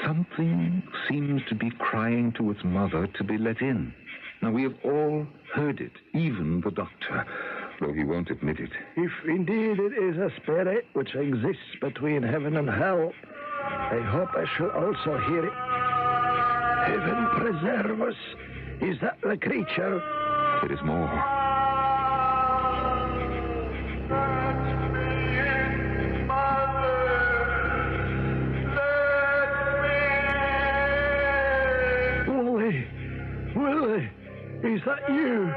something seems to be crying to its mother to be let in. Now, we have all heard it, even the doctor, though he won't admit it. If indeed it is a spirit which exists between heaven and hell, I hope I shall also hear it. Heaven preserve us. Is that the creature? It is more. Willie, is that you?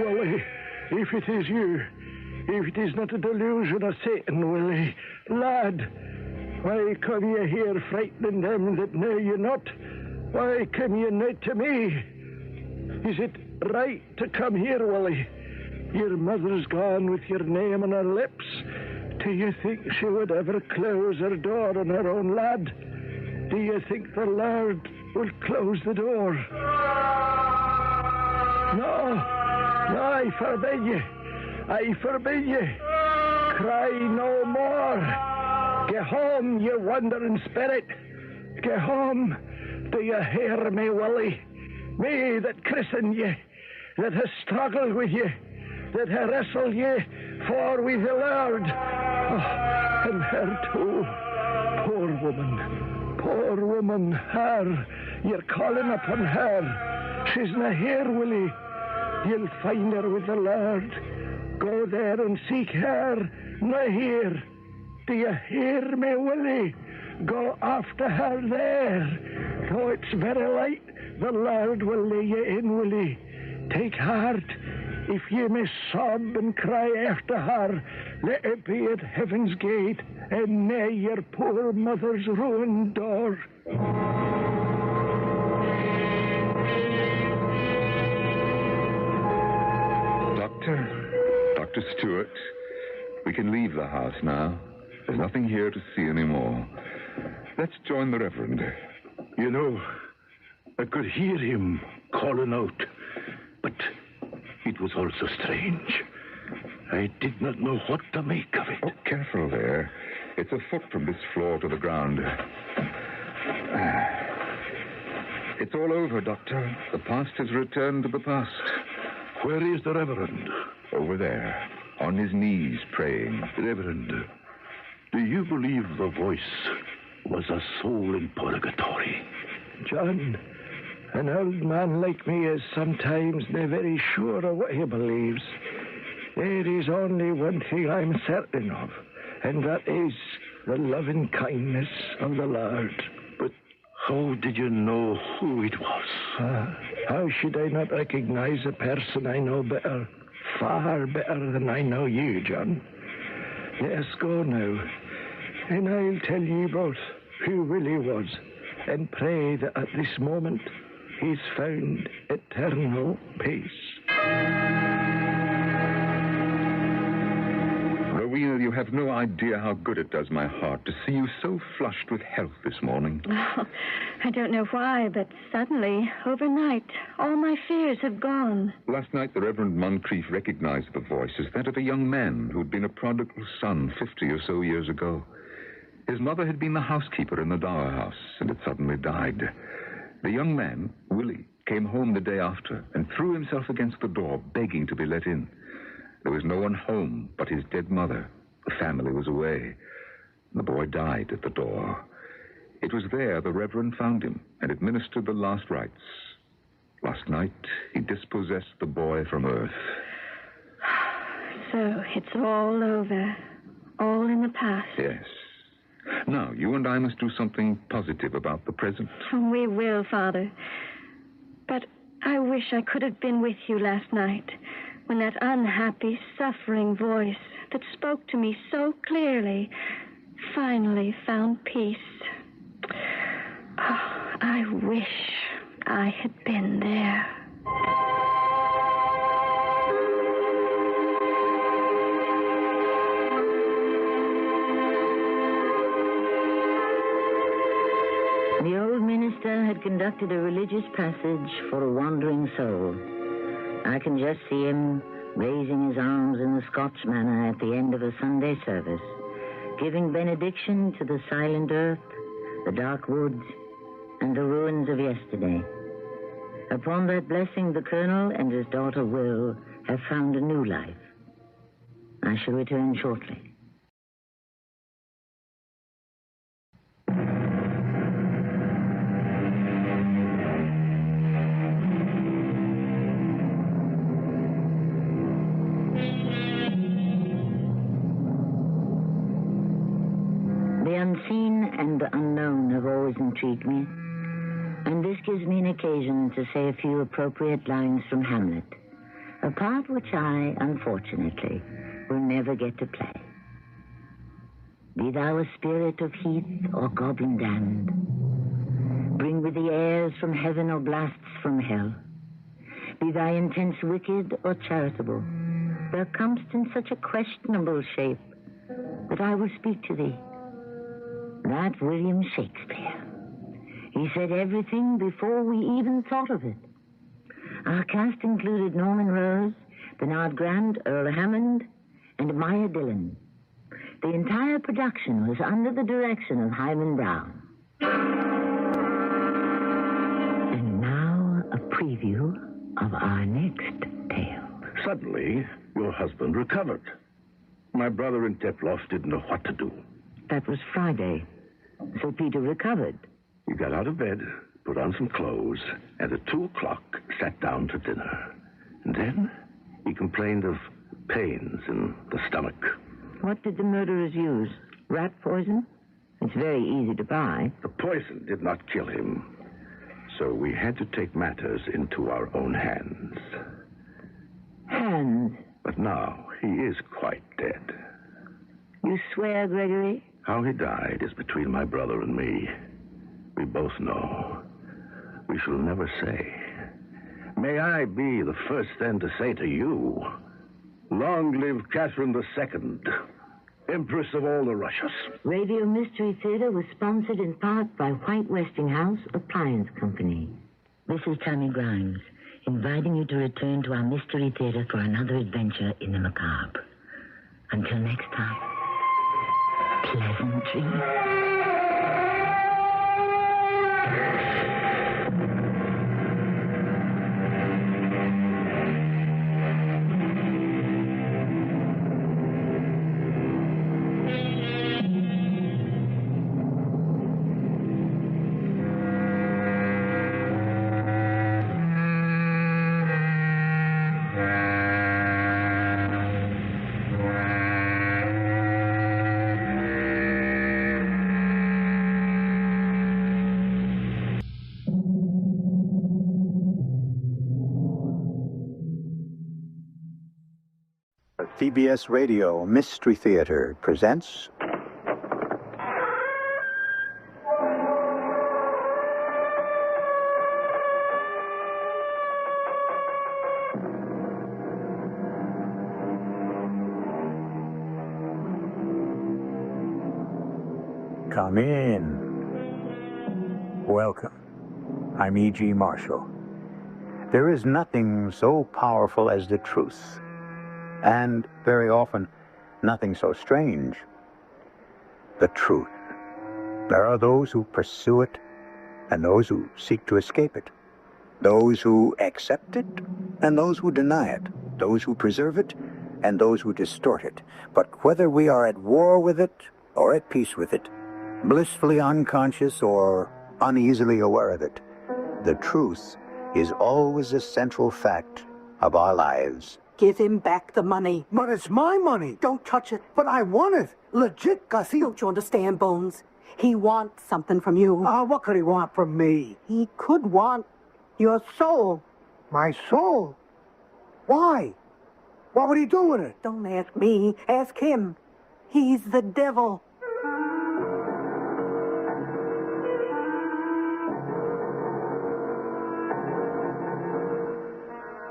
Willie, if it is you, if it is not a delusion of Satan, Willie, lad, why come you here frightening them that know you not? Why come you not to me? Is it right to come here, Willie? Your mother's gone with your name on her lips. Do you think she would ever close her door on her own lad? Do you think the Lord will close the door? No, I forbid you. I forbid you. Cry no more. Get home, you wandering spirit. Get home. Do you hear me, Willie? Me that christened you, that has struggled with you, that has wrestled you for with the Lord. Oh, and her too. Poor woman. Poor woman, her. You're calling upon her. She's not here, Willie. You'll find her with the Lord. Go there and seek her. Not here. Do you hear me, Willie? Go after her there. Though it's very late, the Lord will lay you in, Willie. Take heart. If you may sob and cry after her, let it be at heaven's gate and near your poor mother's ruined door. Dr. Stewart, we can leave the house now. There's nothing here to see anymore. Let's join the Reverend. You know, I could hear him calling out, but it was also strange. I did not know what to make of it. Oh, careful there. It's a foot from this floor to the ground. It's all over, Doctor. The past has returned to the past. Where is the Reverend? Over there, on his knees, praying. Reverend, do you believe the voice was a soul in purgatory? John, an old man like me is sometimes not very sure of what he believes. There is only one thing I'm certain of, and that is the loving kindness of the Lord. But how did you know who it was? How should I not recognize a person I know better, far better than I know you, John? Let us go now, and I'll tell you both who Willie was, and pray that at this moment he's found eternal peace. Rowena, you have no idea how good it does my heart to see you so flushed with health this morning. Oh, I don't know why, but suddenly, overnight, all my fears have gone. Last night, the Reverend Moncrief recognized the voice as that of a young man who'd been a prodigal son 50 or so years ago. His mother had been the housekeeper in the Dower House and had suddenly died. The young man, Willie, came home the day after and threw himself against the door, begging to be let in. There was no one home but his dead mother. The family was away. The boy died at the door. It was there the Reverend found him and administered the last rites. Last night, he dispossessed the boy from earth. So it's all over. All in the past. Yes. Now, you and I must do something positive about the present. We will, Father. But I wish I could have been with you last night when that unhappy, suffering voice that spoke to me so clearly finally found peace. Oh, I wish I had been there. The old minister had conducted a religious passage for a wandering soul. I can just see him raising his arms in the Scotch manner at the end of a Sunday service, giving benediction to the silent earth, the dark woods, and the ruins of yesterday. Upon that blessing, the colonel and his daughter Will have found a new life. I shall return shortly. The unseen and the unknown have always intrigued me, and this gives me an occasion to say a few appropriate lines from Hamlet, a part which I, unfortunately, will never get to play. Be thou a spirit of heath or goblin damned, bring with the airs from heaven or blasts from hell, be thy intents wicked or charitable, thou comest in such a questionable shape that I will speak to thee. That William Shakespeare. He said everything before we even thought of it. Our cast included Norman Rose, Bernard Grant, Earl Hammond, and Maya Dillon. The entire production was under the direction of Hyman Brown. And now a preview of our next tale. Suddenly, your husband recovered. My brother and Teploff didn't know what to do. That was Friday. So Peter recovered. He got out of bed, put on some clothes, and at 2:00 sat down to dinner. And then he complained of pains in the stomach. What did the murderers use? Rat poison? It's very easy to buy. The poison did not kill him, so we had to take matters into our own hands. Hands? But now he is quite dead. You swear, Gregory? How he died is between my brother and me. We both know. We shall never say. May I be the first then to say to you, long live Catherine II, Empress of all the Russias. Radio Mystery Theater was sponsored in part by White Westinghouse Appliance Company. This is Tammy Grimes, inviting you to return to our Mystery Theater for another adventure in the macabre. Until next time, pleasant dreams. CBS Radio Mystery Theater presents... Come in. Welcome. I'm E.G. Marshall. There is nothing so powerful as the truth. And very often, nothing so strange. The truth. There are those who pursue it, and those who seek to escape it. Those who accept it and those who deny it. Those who preserve it and those who distort it. But whether we are at war with it or at peace with it, blissfully unconscious or uneasily aware of it, the truth is always a central fact of our lives. Give him back the money. But it's my money. Don't touch it. But I want it. Legit, Gussie. Don't you understand, Bones? He wants something from you. What could he want from me? He could want your soul. My soul? Why? What would he do with it? Don't ask me. Ask him. He's the devil.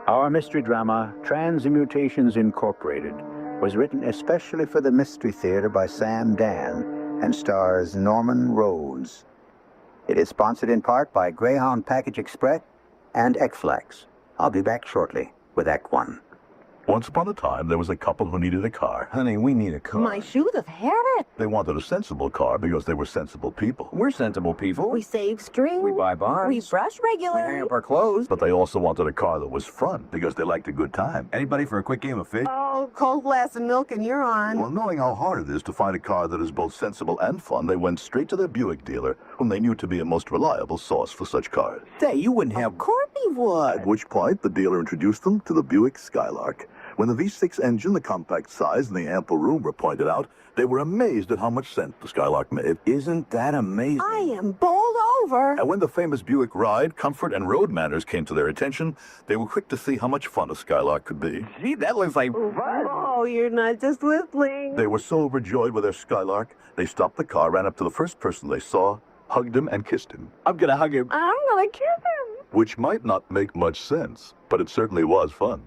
Our mystery drama, Transmutations Incorporated, was written especially for the Mystery Theater by Sam Dan and stars Norman Rhodes. It is sponsored in part by Greyhound Package Express and X-Flax. I'll be back shortly with Act One. Once upon a time, there was a couple who needed a car. Honey, we need a car. My shoes have had it. They wanted a sensible car because they were sensible people. We're sensible people. We save string. We buy bonds. We brush regularly. We hang up our clothes. But they also wanted a car that was fun because they liked a good time. Anybody for a quick game of fish? Oh, cold glass of milk and you're on. Well, knowing how hard it is to find a car that is both sensible and fun, they went straight to their Buick dealer, whom they knew to be a most reliable source for such cars. Say, you wouldn't have... Of course he would. At which point, the dealer introduced them to the Buick Skylark. When the V6 engine, the compact size, and the ample room were pointed out, they were amazed at how much sense the Skylark made. Isn't that amazing? I am bowled over. And when the famous Buick ride, comfort, and road manners came to their attention, they were quick to see how much fun a Skylark could be. Gee, that looks like fun. Oh, you're not just listening. They were so overjoyed with their Skylark, they stopped the car, ran up to the first person they saw, hugged him, and kissed him. I'm gonna hug him. I'm gonna kiss him. Which might not make much sense, but it certainly was fun.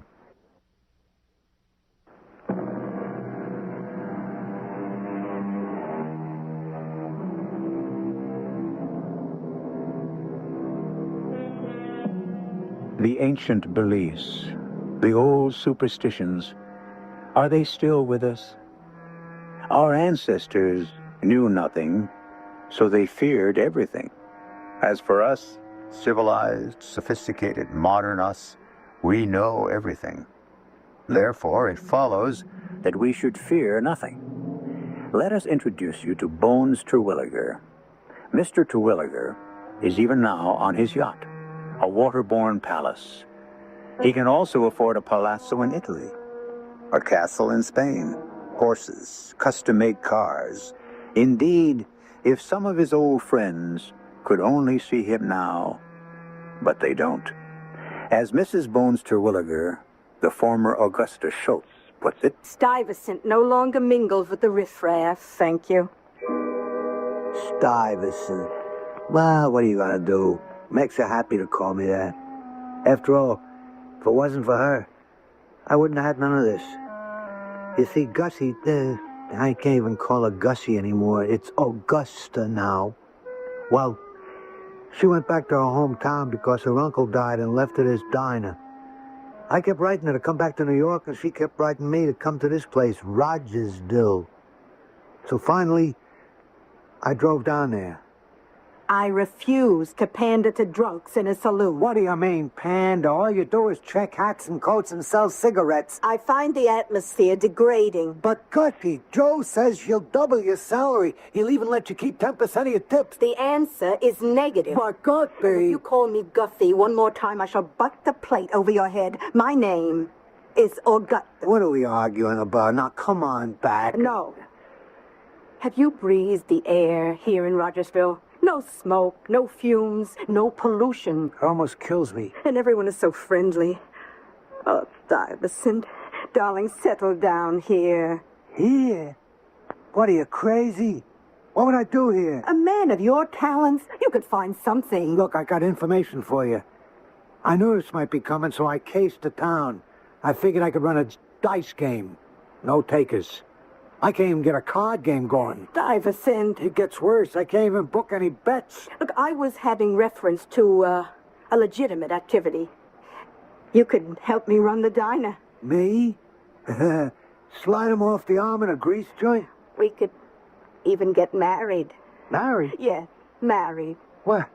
The ancient beliefs, the old superstitions, are they still with us? Our ancestors knew nothing, so they feared everything. As for us, civilized, sophisticated, modern us, we know everything. Therefore, it follows that we should fear nothing. Let us introduce you to Bones Terwilliger. Mr. Terwilliger is even now on his yacht, a waterborne palace. He can also afford a palazzo in Italy, a castle in Spain, horses, custom-made cars. Indeed, if some of his old friends could only see him now, but they don't. As Mrs. Bones Terwilliger, the former Augusta Schultz, puts it, Stuyvesant no longer mingles with the riffraff, thank you. Stuyvesant. Well, what are you gonna do? Makes her happy to call me that. After all, if it wasn't for her, I wouldn't have had none of this. You see, Gussie, I can't even call her Gussie anymore. It's Augusta now. Well, she went back to her hometown because her uncle died and left her this diner. I kept writing her to come back to New York, and she kept writing me to come to this place, Rogersville. So finally, I drove down there. I refuse to pander to drunks in a saloon. What do you mean, pander? All you do is check hats and coats and sell cigarettes. I find the atmosphere degrading. But, Gutty, Joe says he'll double your salary. He'll even let you keep 10% of your tips. The answer is negative. But, Gutty... If you call me Guffey one more time, I shall butt the plate over your head. My name is Augusta. What are we arguing about? Now, come on back. No. Have you breathed the air here in Rogersville? No smoke, no fumes, no pollution. It almost kills me. And everyone is so friendly. Oh, Stuyvesant, darling, settle down here. Here? What, are you crazy? What would I do here? A man of your talents, you could find something. Look, I got information for you. I knew this might be coming, so I cased the town. I figured I could run a dice game. No takers. I can't even get a card game going. Stuyvesant. It gets worse. I can't even book any bets. Look, I was having reference to a legitimate activity. You could help me run the diner. Me? Slide him off the arm in a grease joint? We could even get married. Married? Yes, married. What?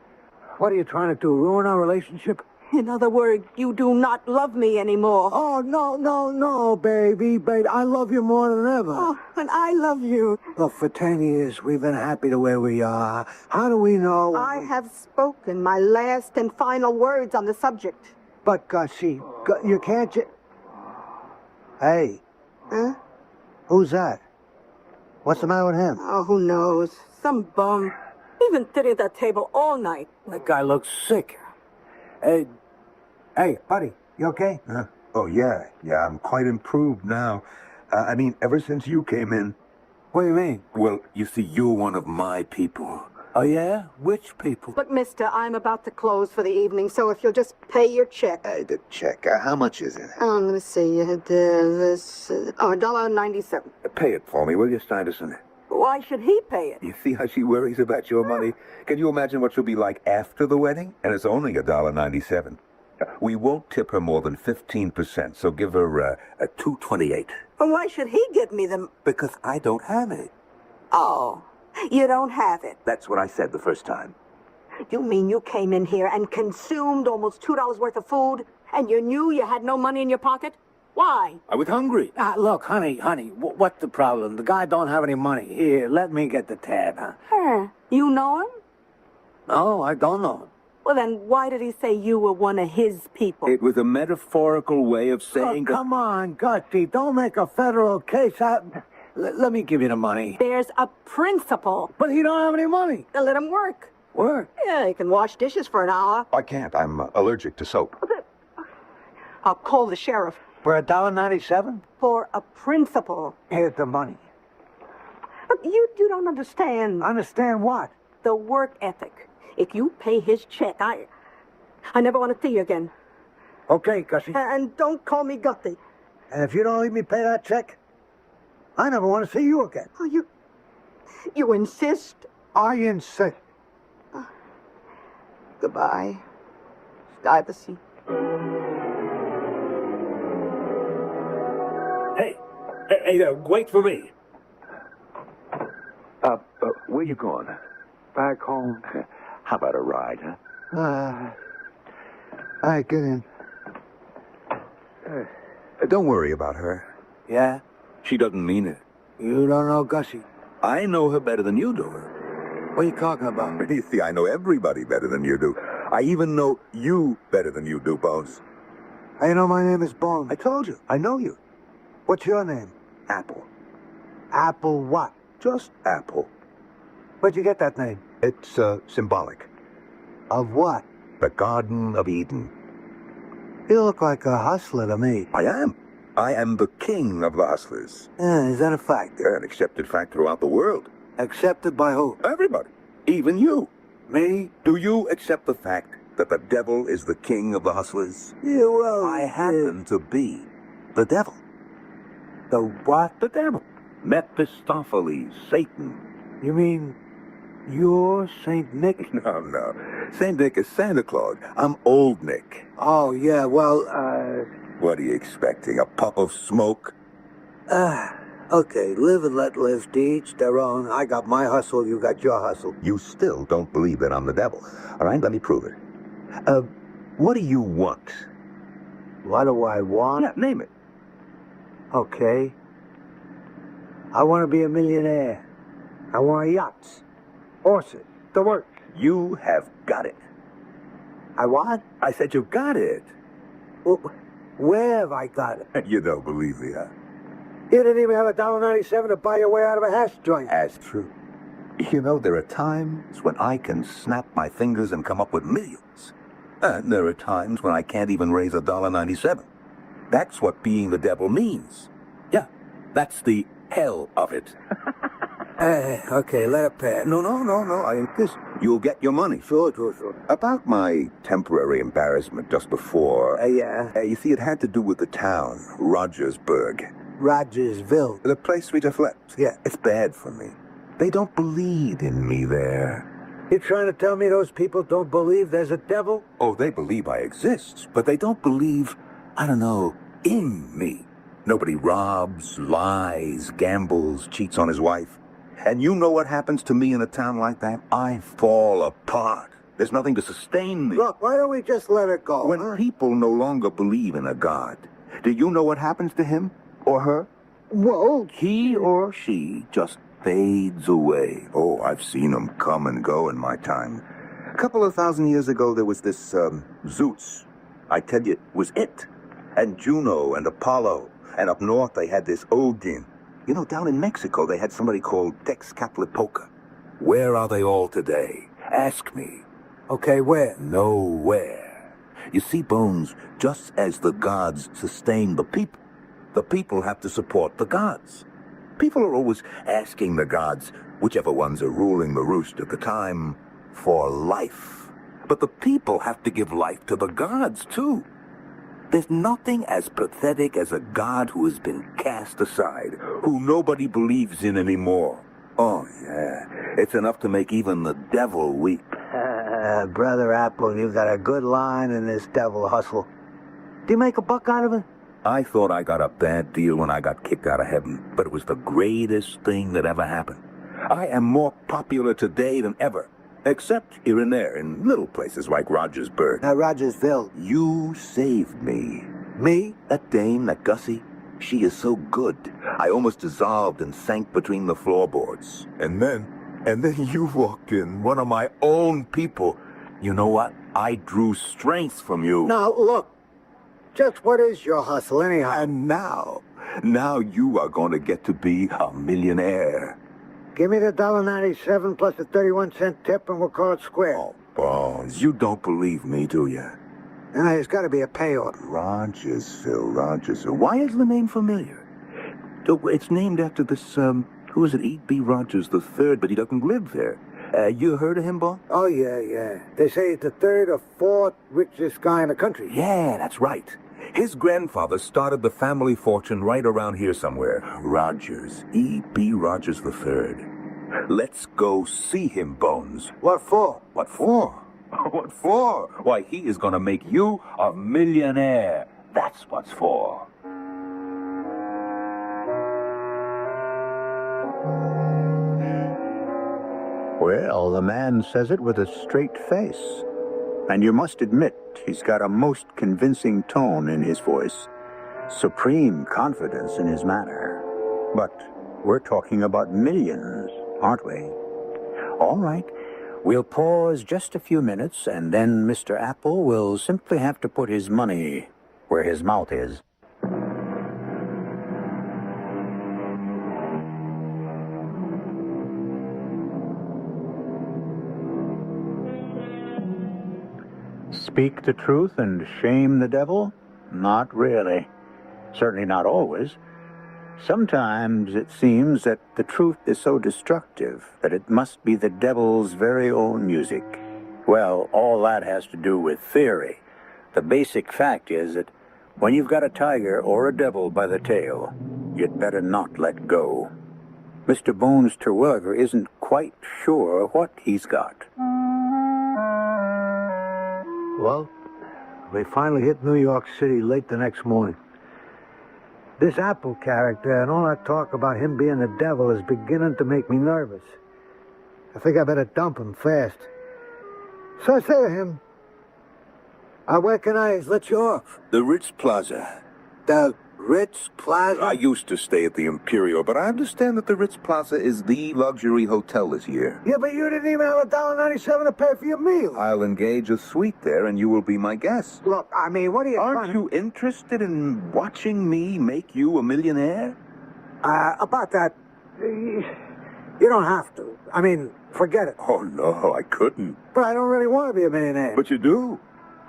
What are you trying to do, ruin our relationship? In other words, you do not love me anymore. Oh, no, baby. I love you more than ever. Oh, and I love you. Look, for 10 years, we've been happy the way we are. How do we know? I have spoken my last and final words on the subject. But, Gussie, you can't Hey. Huh? Who's that? What's the matter with him? Oh, who knows? Some bum. He's been sitting at that table all night. That guy looks sick. Hey, buddy, you okay? Oh, yeah, I'm quite improved now. I mean, ever since you came in. What do you mean? Well, you see, you're one of my people. Oh, yeah? Which people? Look, mister, I'm about to close for the evening, so if you'll just pay your check. The check, how much is it? Oh, let me see. $1.97. Pay it for me, will you, Stuyvesant? Why should he pay it? You see how she worries about your money? Can you imagine what she'll be like after the wedding? And it's only $1.97. We won't tip her more than 15%, so give her a $2.28. Well, why should he give me them? Because I don't have it. Oh, you don't have it. That's what I said the first time. You mean you came in here and consumed almost $2 worth of food, and you knew you had no money in your pocket? Why? I was hungry. Look, honey, what's the problem? The guy don't have any money. Here, let me get the tab, huh? You know him? No, I don't know him. Well, then why did he say you were one of his people? It was a metaphorical way of saying... Oh, come on, Gussie, don't make a federal case out... Let me give you the money. There's a principle. But he don't have any money. Then let him work. Work? Yeah, he can wash dishes for an hour. I can't. I'm allergic to soap. I'll call the sheriff. For $1.97? For a principle. Here's the money. Look, you don't understand. Understand what? The work ethic. If you pay his check, I never want to see you again. Okay, Gussie. And don't call me Gussie. And if you don't let me pay that check, I never want to see you again. Oh, you insist? I insist. Goodbye, Stuyvesant. Hey, wait for me. Where you going? Back home. How about a ride, huh? All right, get in. Don't worry about her. Yeah? She doesn't mean it. You don't know Gussie. I know her better than you do. What are you talking about? You see, I know everybody better than you do. I even know you better than you do, Bones. How you know my name is Bones? I told you. I know you. What's your name? Apple. Apple what? Just Apple. Where'd you get that name? It's symbolic. Of what? The Garden of Eden. You look like a hustler to me. I am. I am the king of the hustlers. Yeah, is that a fact? Yeah, an accepted fact throughout the world. Accepted by who? Everybody. Even you. Me? Do you accept the fact that the devil is the king of the hustlers? Yeah, well... I happen to be the devil. The what? The devil. Mephistopheles, Satan. You mean you're St. Nick? No. St. Nick is Santa Claus. I'm Old Nick. Oh, yeah, well, What are you expecting, a puff of smoke? Okay, live and let live, to each their own. I got my hustle, you got your hustle. You still don't believe that I'm the devil. All right, let me prove it. What do you want? What do I want? Yeah, name it. Okay. I want to be a millionaire. I want yachts, horses, the work. You have got it. I what? I said you got it. Well, where have I got it? You don't believe me, huh? You didn't even have $1.97 to buy your way out of a hash joint. That's true. You know, there are times when I can snap my fingers and come up with millions. And there are times when I can't even raise $1.97. That's what being the devil means. Yeah, that's the hell of it. Okay, let it pass. No. I insist. You'll get your money. Sure. About my temporary embarrassment just before... Yeah? You see, it had to do with the town, Rogersburg. Rogersville. The place we just left. Yeah. It's bad for me. They don't believe in me there. You trying to tell me those people don't believe there's a devil? Oh, they believe I exist, but they don't believe, I don't know, in me. Nobody robs, lies, gambles, cheats on his wife. And you know what happens to me in a town like that? I fall apart. There's nothing to sustain me. Look, why don't we just let it go? When people no longer believe in a God, do you know what happens to him or her? Well, he or she just fades away. Oh, I've seen them come and go in my time. A couple of thousand years ago, there was this Zeus. I tell you, it was it. And Juno and Apollo. And up north, they had this Odin. You know, down in Mexico, they had somebody called Texcatlipoca. Where are they all today? Ask me. Okay, where? Nowhere. You see, Bones, just as the gods sustain the people have to support the gods. People are always asking the gods, whichever ones are ruling the roost at the time, for life. But the people have to give life to the gods, too. There's nothing as pathetic as a god who has been cast aside, who nobody believes in anymore. Oh, yeah. It's enough to make even the devil weep. Brother Apple, you've got a good line in this devil hustle. Do you make a buck out of it? I thought I got a bad deal when I got kicked out of heaven, but it was the greatest thing that ever happened. I am more popular today than ever, except here and there in little places like Rogersburg. Rogersville. You saved me. Me? That dame, that Gussie, she is so good. I almost dissolved and sank between the floorboards. And then you walked in, one of my own people. You know what? I drew strength from you. Now, look. Just what is your hustle, anyhow? And now you are going to get to be a millionaire. Give me the $1.97 plus a 31-cent tip and we'll call it square. Oh, Bones, you don't believe me, do you? There's got to be a payoff. Rogersville. Why is the name familiar? It's named after this, who is it, E.B. Rogers III, but he doesn't live there. You heard of him, Bob? Oh, yeah. They say he's the third or fourth richest guy in the country. Yeah, that's right. His grandfather started the family fortune right around here somewhere. Rogers. E.B. Rogers III. Let's go see him, Bones. What for? What for? What for? Why, he is going to make you a millionaire. That's what's for. Well, the man says it with a straight face. And you must admit, he's got a most convincing tone in his voice. Supreme confidence in his manner. But we're talking about millions, aren't we? All right. We'll pause just a few minutes, and then Mr. Apple will simply have to put his money where his mouth is. Speak the truth and shame the devil? Not really. Certainly not always. Sometimes it seems that the truth is so destructive that it must be the devil's very own music. Well, all that has to do with theory. The basic fact is that when you've got a tiger or a devil by the tail, you'd better not let go. Mr. Bones Terwilliger isn't quite sure what he's got. Well, we finally hit New York City late the next morning. This Apple character and all that talk about him being the devil is beginning to make me nervous. I think I better dump him fast. So I say to him, where can I let you off? The Ritz Plaza. The Ritz Plaza? I used to stay at the Imperial, but I understand that the Ritz Plaza is the luxury hotel this year. Yeah, but you didn't even have $1.97 to pay for your meal. I'll engage a suite there, and you will be my guest. Look, I mean, what are you Aren't you interested in watching me make you a millionaire? About that, you don't have to. I mean, forget it. Oh, no, I couldn't. But I don't really want to be a millionaire. But you do.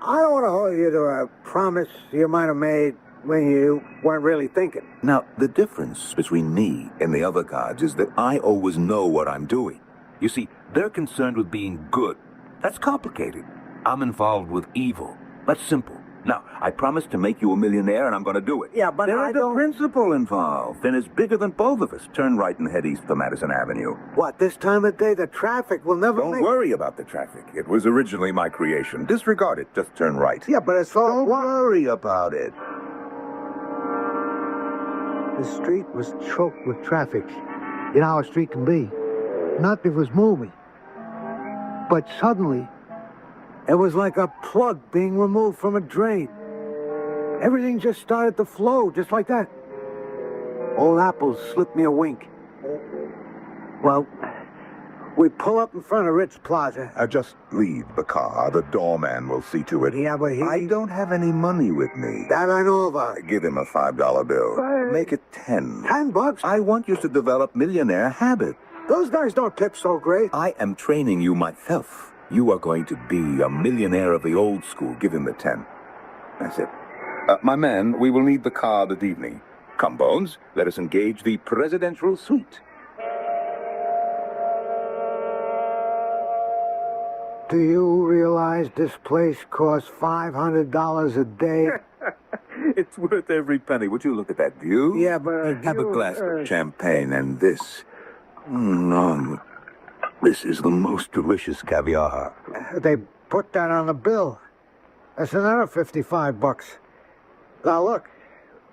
I don't want to hold you to a promise you might have made when you weren't really thinking. Now, the difference between me and the other gods is that I always know what I'm doing. You see, they're concerned with being good. That's complicated. I'm involved with evil. That's simple. Now, I promise to make you a millionaire, and I'm going to do it. Yeah, but There's a principle involved, and it's bigger than both of us. Turn right and head east for Madison Avenue. What, this time of day, the traffic will never Don't worry about the traffic. It was originally my creation. Disregard it. Just turn right. Yeah, but it's all... Don't worry about it. The street was choked with traffic. You know how a street can be. Nothing was moving. But suddenly, It was like a plug being removed from a drain. Everything just started to flow, just like that. Old Apples slipped me a wink. Well, we pull up in front of Ritz Plaza. Just leave the car. The doorman will see to it. Yeah, but I don't have any money with me. That I know about. Give him a $5 bill. Make it 10. $10? I want you to develop millionaire habits. Those guys don't tip so great. I am training you myself. You are going to be a millionaire of the old school. Give him the 10. That's it. My man, we will need the car this evening. Come, Bones, let us engage the presidential suite. Do you realize this place costs $500 a day? It's worth every penny. Would you look at that view? Yeah, but... Have a glass of champagne and this. This is the most delicious caviar. They put that on the bill. That's another $55. Now, look,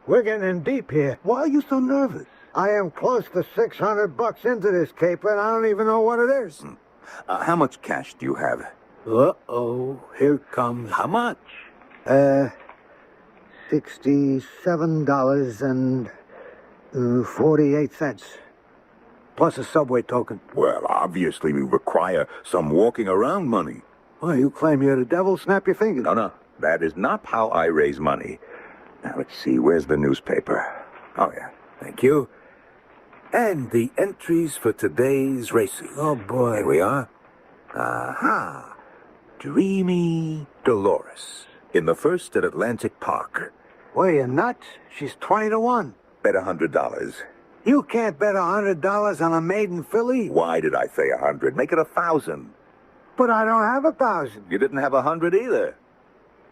we're getting in deep here. Why are you so nervous? I am close to $600 into this caper, and I don't even know what it is. How much cash do you have? Uh-oh, here it comes. How much? $67.48. Plus a subway token. Well, obviously we require some walking around money. Well, you claim you're the devil? Snap your fingers. No. That is not how I raise money. Now, let's see. Where's the newspaper? Oh, yeah. Thank you. And the entries for today's races. Oh, boy. Here we are. Aha. Dreamy Dolores in the first at Atlantic Park. Well, you nuts? She's 20-1. Bet $100. You can't bet $100 on a maiden filly. Why did I say 100? Make it 1,000. But I don't have 1,000. You didn't have 100 either.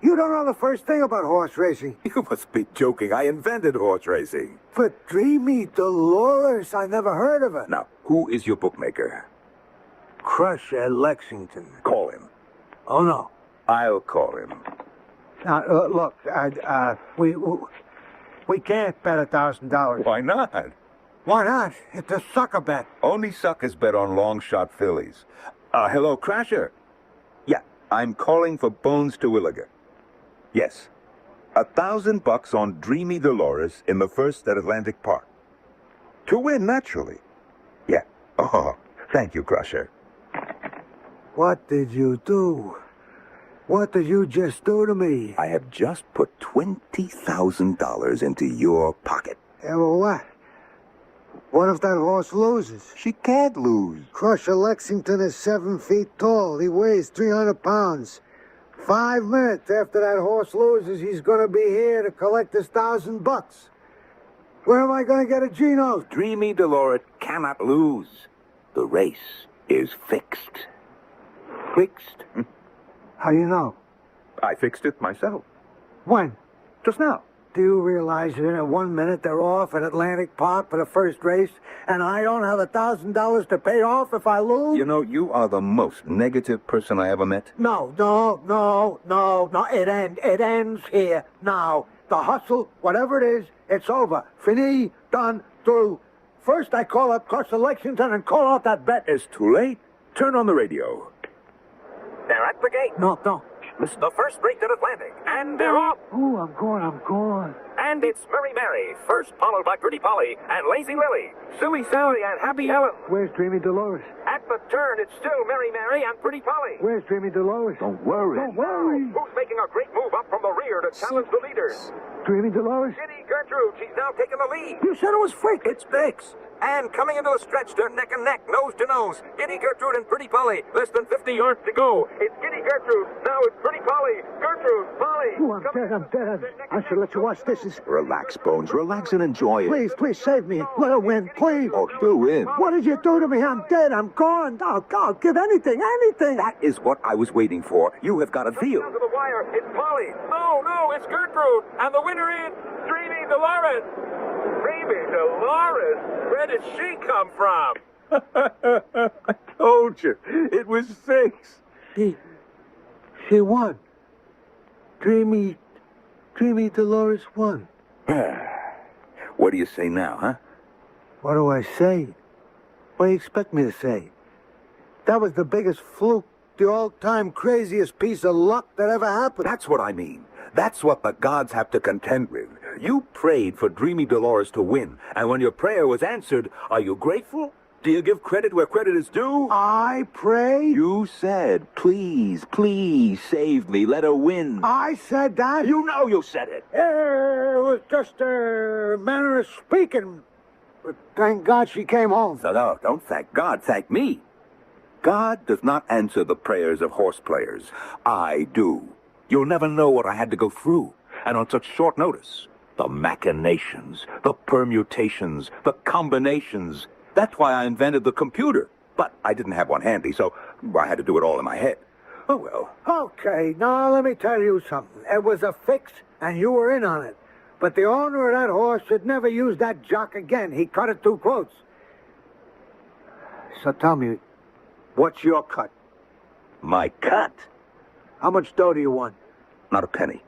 You don't know the first thing about horse racing. You must be joking. I invented horse racing. But Dreamy Dolores, I never heard of her. Now, who is your bookmaker? Crush at Lexington. Call him. Oh, no. I'll call him. Now, look, we can't bet $1,000. Why not? Why not? It's a sucker bet. Only suckers bet on long shot fillies. Hello, Crasher. Yeah, I'm calling for Bones Terwilliger. Yes. $1,000 on Dreamy Dolores in the first at Atlantic Park. To win, naturally. Yeah. Oh, thank you, Crusher. What did you do? What did you just do to me? I have just put $20,000 into your pocket. Yeah, well, what? What if that horse loses? She can't lose. Crusher Lexington is 7 feet tall. He weighs 300 pounds. 5 minutes after that horse loses, he's going to be here to collect his $1,000. Where am I going to get a Gino? Dreamy Dolores cannot lose. The race is fixed. Fixed? How you know? I fixed it myself. When? Just now. Do you realize that in 1 minute they're off at Atlantic Park for the first race, and I don't have $1,000 to pay off if I lose? You know, you are the most negative person I ever met. No. It ends here. Now, the hustle, whatever it is, it's over. Fini, done, through. First, I call up Crusher Lexington and call out that bet. It's too late. Turn on the radio. They're at the gate. No. This is the first race at Atlantic, and they're off. Ooh, I'm going. And it's Mary Mary, first followed by Pretty Polly and Lazy Lily, Silly Sally and Happy Helen. Where's Dreamy Dolores? At the turn, it's still Mary Mary and Pretty Polly. Where's Dreamy Dolores? Don't worry. Who's making a great move up from the rear to challenge the leaders? Dreamy Dolores? Giddy Gertrude, she's now taking the lead. You said it was fixed. It's fixed. And coming into the stretch, they're neck and neck, nose to nose. Giddy Gertrude and Pretty Polly, less than 50 yards to go. It's Giddy Gertrude, now it's Pretty Polly. Gertrude, Polly. Oh, I'm dead. I should let you watch this. Relax, Bones. Relax and enjoy it. Please save me. Let her win, please. Oh, she'll win. What did you do to me? I'm dead. I'm gone. I'll give anything. That is what I was waiting for. You have got a deal. Down to the wire, it's Polly. No, it's Gertrude. And the winner is Dreamy Dolores. Dreamy Dolores? Where did she come from? I told you. It was fixed. She won. Dreamy Dolores won. What do you say now, huh? What do I say? What do you expect me to say? That was the biggest fluke the all-time craziest piece of luck that ever happened. That's what I mean. That's what the gods have to contend with. You prayed for Dreamy Dolores to win, and when your prayer was answered, are you grateful? Do you give credit where credit is due? I pray? You said, please, please save me, let her win. I said that? You know you said it. It was just a manner of speaking. But thank God she came home. No, don't thank God, thank me. God does not answer the prayers of horse players. I do. You'll never know what I had to go through, and on such short notice. The machinations, the permutations, the combinations. That's why I invented the computer. But I didn't have one handy, so I had to do it all in my head. Oh, well. Okay, now let me tell you something. It was a fix, and you were in on it. But the owner of that horse should never use that jock again. He cut it too close. So tell me, what's your cut? My cut? How much dough do you want? Not a penny.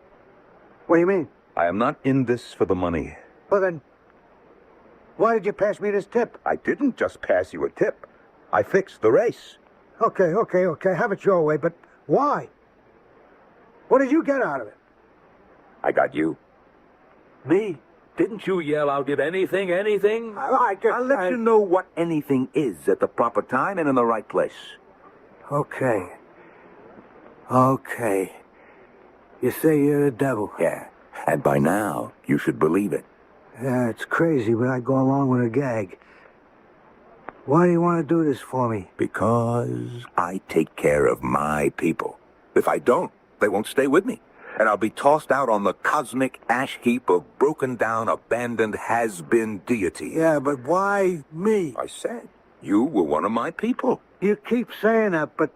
What do you mean? I am not in this for the money. Well, then, why did you pass me this tip? I didn't just pass you a tip. I fixed the race. Okay. Have it your way, but why? What did you get out of it? I got you. Me? Didn't you yell, I'll give anything? I'll let you know what anything is at the proper time and in the right place. Okay. You say you're the devil. Yeah, and by now, you should believe it. Yeah, it's crazy, but I go along with a gag. Why do you want to do this for me? Because I take care of my people. If I don't, they won't stay with me. And I'll be tossed out on the cosmic ash heap of broken-down, abandoned, has-been deity. Yeah, but why me? I said, you were one of my people. You keep saying that, but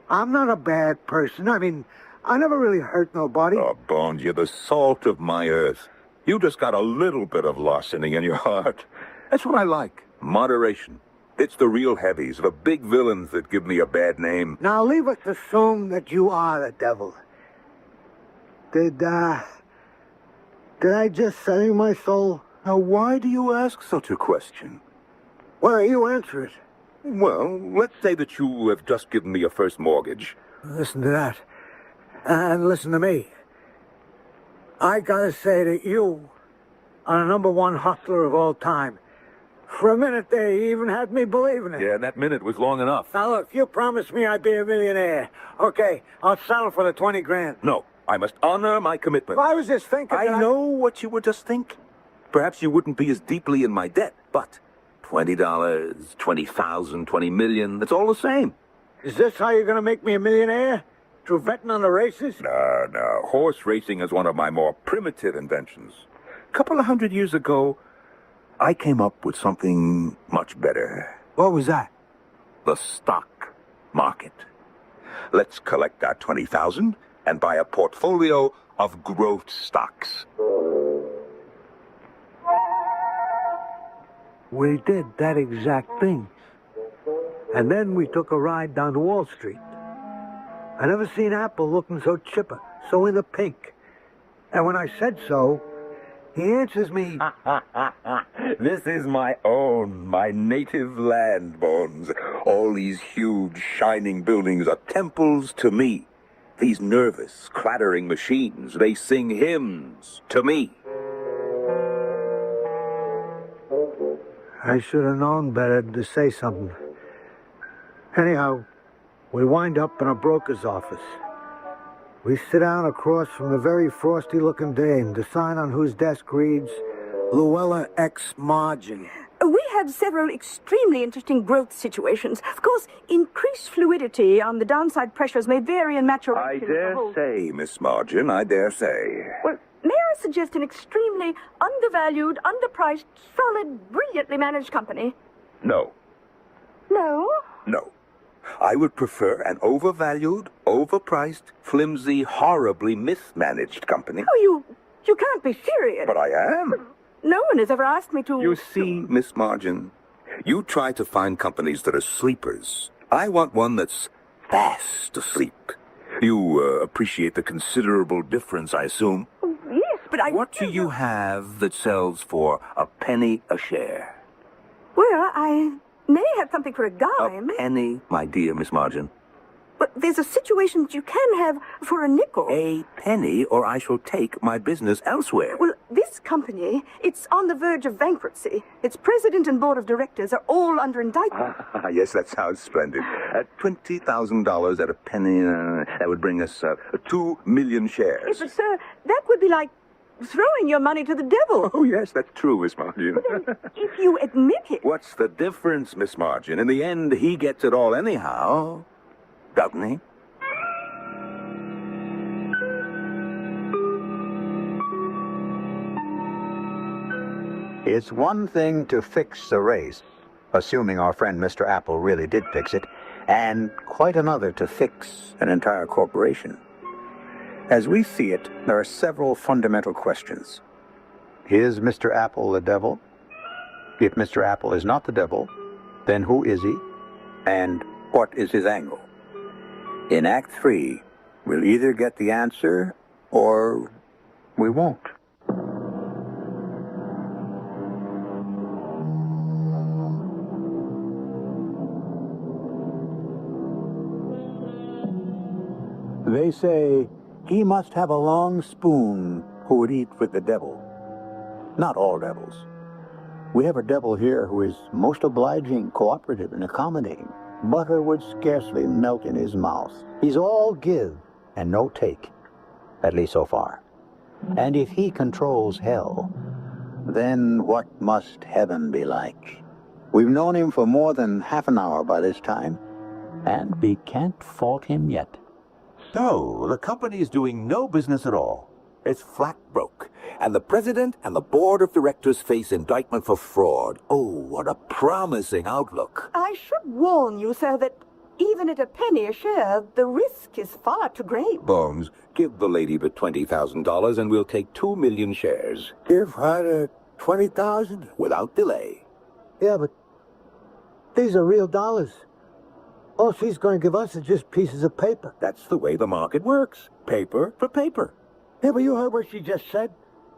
I'm not a bad person. I mean, I never really hurt nobody. Oh, Bones, you're the salt of my earth. You just got a little bit of larceny in your heart. That's what I like. Moderation. It's the real heavies, the big villains that give me a bad name. Now leave us assume that you are the devil. Did I just sell you my soul? Now, why do you ask such a question? Well, you answer it. Well, let's say that you have just given me your first mortgage. Listen to that. And listen to me. I gotta say that you are the number one hustler of all time. For a minute there, you even had me believing it. Yeah, that minute was long enough. Now look, you promised me I'd be a millionaire. Okay, I'll settle for the 20 grand. No, I must honor my commitment. Well, I was just thinking I know what you were just thinking. Perhaps you wouldn't be as deeply in my debt, but $20, 20,000, 20 million, that's all the same. Is this how you're gonna make me a millionaire? Through betting on the races? No. Horse racing is one of my more primitive inventions. A couple of 100 years ago, I came up with something much better. What was that? The stock market. Let's collect our 20,000 and buy a portfolio of growth stocks. We did that exact thing. And then we took a ride down to Wall Street. I never seen Apple looking so chipper, so in the pink. And when I said so, he answers me... This is my own, my native land, Bones. All these huge, shining buildings are temples to me. These nervous, clattering machines, they sing hymns to me. I should have known better to say something. Anyhow, we wind up in a broker's office. We sit down across from a very frosty-looking dame, the sign on whose desk reads, Luella X Margin. We have several extremely interesting growth situations. Of course, increased fluidity on the downside pressures may vary in maturation. I dare say, Miss Margin, I dare say. Well, may I suggest an extremely undervalued, underpriced, solid, brilliantly managed company? No. No? No. I would prefer an overvalued, overpriced, flimsy, horribly mismanaged company. Oh, you can't be serious. But I am. No one has ever asked me to... You see, Miss Margin, you try to find companies that are sleepers. I want one that's fast asleep. You appreciate the considerable difference, I assume? Oh, yes, but I... What do you have that sells for a penny a share? Well, I may have something for a dime. A penny, my dear Miss Margin. But there's a situation that you can have for a nickel. A penny, or I shall take my business elsewhere. Well, this company, it's on the verge of bankruptcy. Its president and board of directors are all under indictment. Yes, that sounds splendid. $20,000 at a penny, that would bring us 2 million shares. But, sir, that would be like throwing your money to the devil. Oh, yes, that's true, Miss Margin. If you admit it. What's the difference, Miss Margin? In the end, he gets it all anyhow, doesn't he? It's one thing to fix a race, assuming our friend Mr. Apple really did fix it, and quite another to fix an entire corporation. As we see it, there are several fundamental questions. Is Mr. Apple the devil? If Mr. Apple is not the devil, then who is he? And what is his angle? In Act 3, we'll either get the answer or we won't. They say he must have a long spoon who would eat with the devil. Not all devils. We have a devil here who is most obliging, cooperative, and accommodating. Butter would scarcely melt in his mouth. He's all give and no take, at least so far. And if he controls hell, then what must heaven be like? We've known him for more than half an hour by this time, and we can't fault him yet. So, the company is doing no business at all. It's flat broke. And the president and the board of directors face indictment for fraud. Oh, what a promising outlook. I should warn you, sir, that even at a penny a share, the risk is far too great. Bones, give the lady but $20,000 and we'll take 2 million shares. Give her 20,000? Without delay. Yeah, but these are real dollars. All she's going to give us is just pieces of paper. That's the way the market works. Paper for paper. Yeah, but you heard what she just said.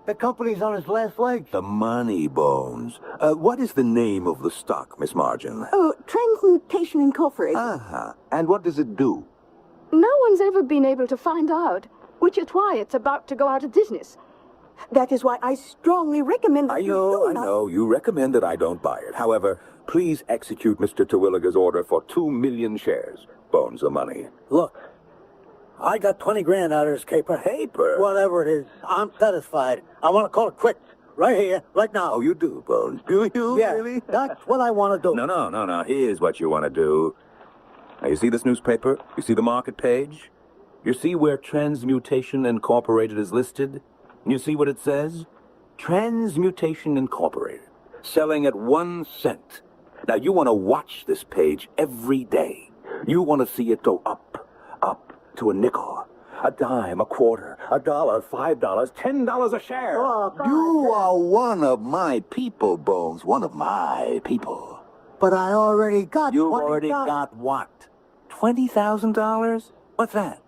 The company's on its last legs. The money, Bones. What is the name of the stock, Miss Margin? Oh, Transmutation Incorporated. Uh-huh. And what does it do? No one's ever been able to find out, which is why it's about to go out of business. That is why I strongly recommend that I know. You recommend that I don't buy it. However, please execute Mr. Terwilliger's order for 2 million shares. Bones the money. Look, I got 20 grand out of this paper. Paper? Whatever it is, I'm satisfied. I want to call it quits. Right here, right now. Oh, you do, Bones. Do you? Yeah, really? That's what I want to do. No. Here's what you want to do. Now, you see this newspaper? You see the market page? You see where Transmutation Incorporated is listed? You see what it says? Transmutation Incorporated. Selling at 1 cent. Now, you want to watch this page every day. You want to see it go up to a nickel, a dime, a quarter, $1, $5, $10 a share. Oh, you are one of my people, Bones. One of my people. But I already got You've already got what? $20,000? What's that?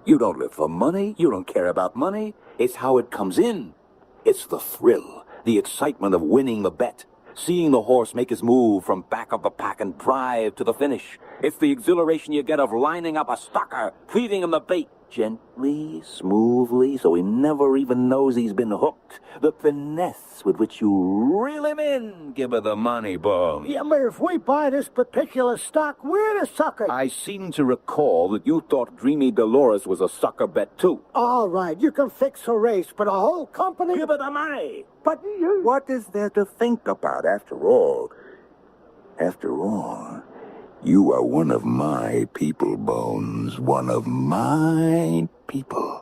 You don't live for money. You don't care about money. It's how it comes in. It's the thrill, the excitement of winning the bet. Seeing the horse make his move from back of the pack and drive to the finish. It's the exhilaration you get of lining up a stalker, feeding him the bait. Gently, smoothly, so he never even knows he's been hooked. The finesse with which you reel him in. Give her the money, Bones. Yeah, but if we buy this particular stock, we're the suckers. I seem to recall that you thought Dreamy Dolores was a sucker bet, too. All right, you can fix a race, but a whole company... Give her the money. But you... What is there to think about, after all? You are one of my people, Bones. One of my people.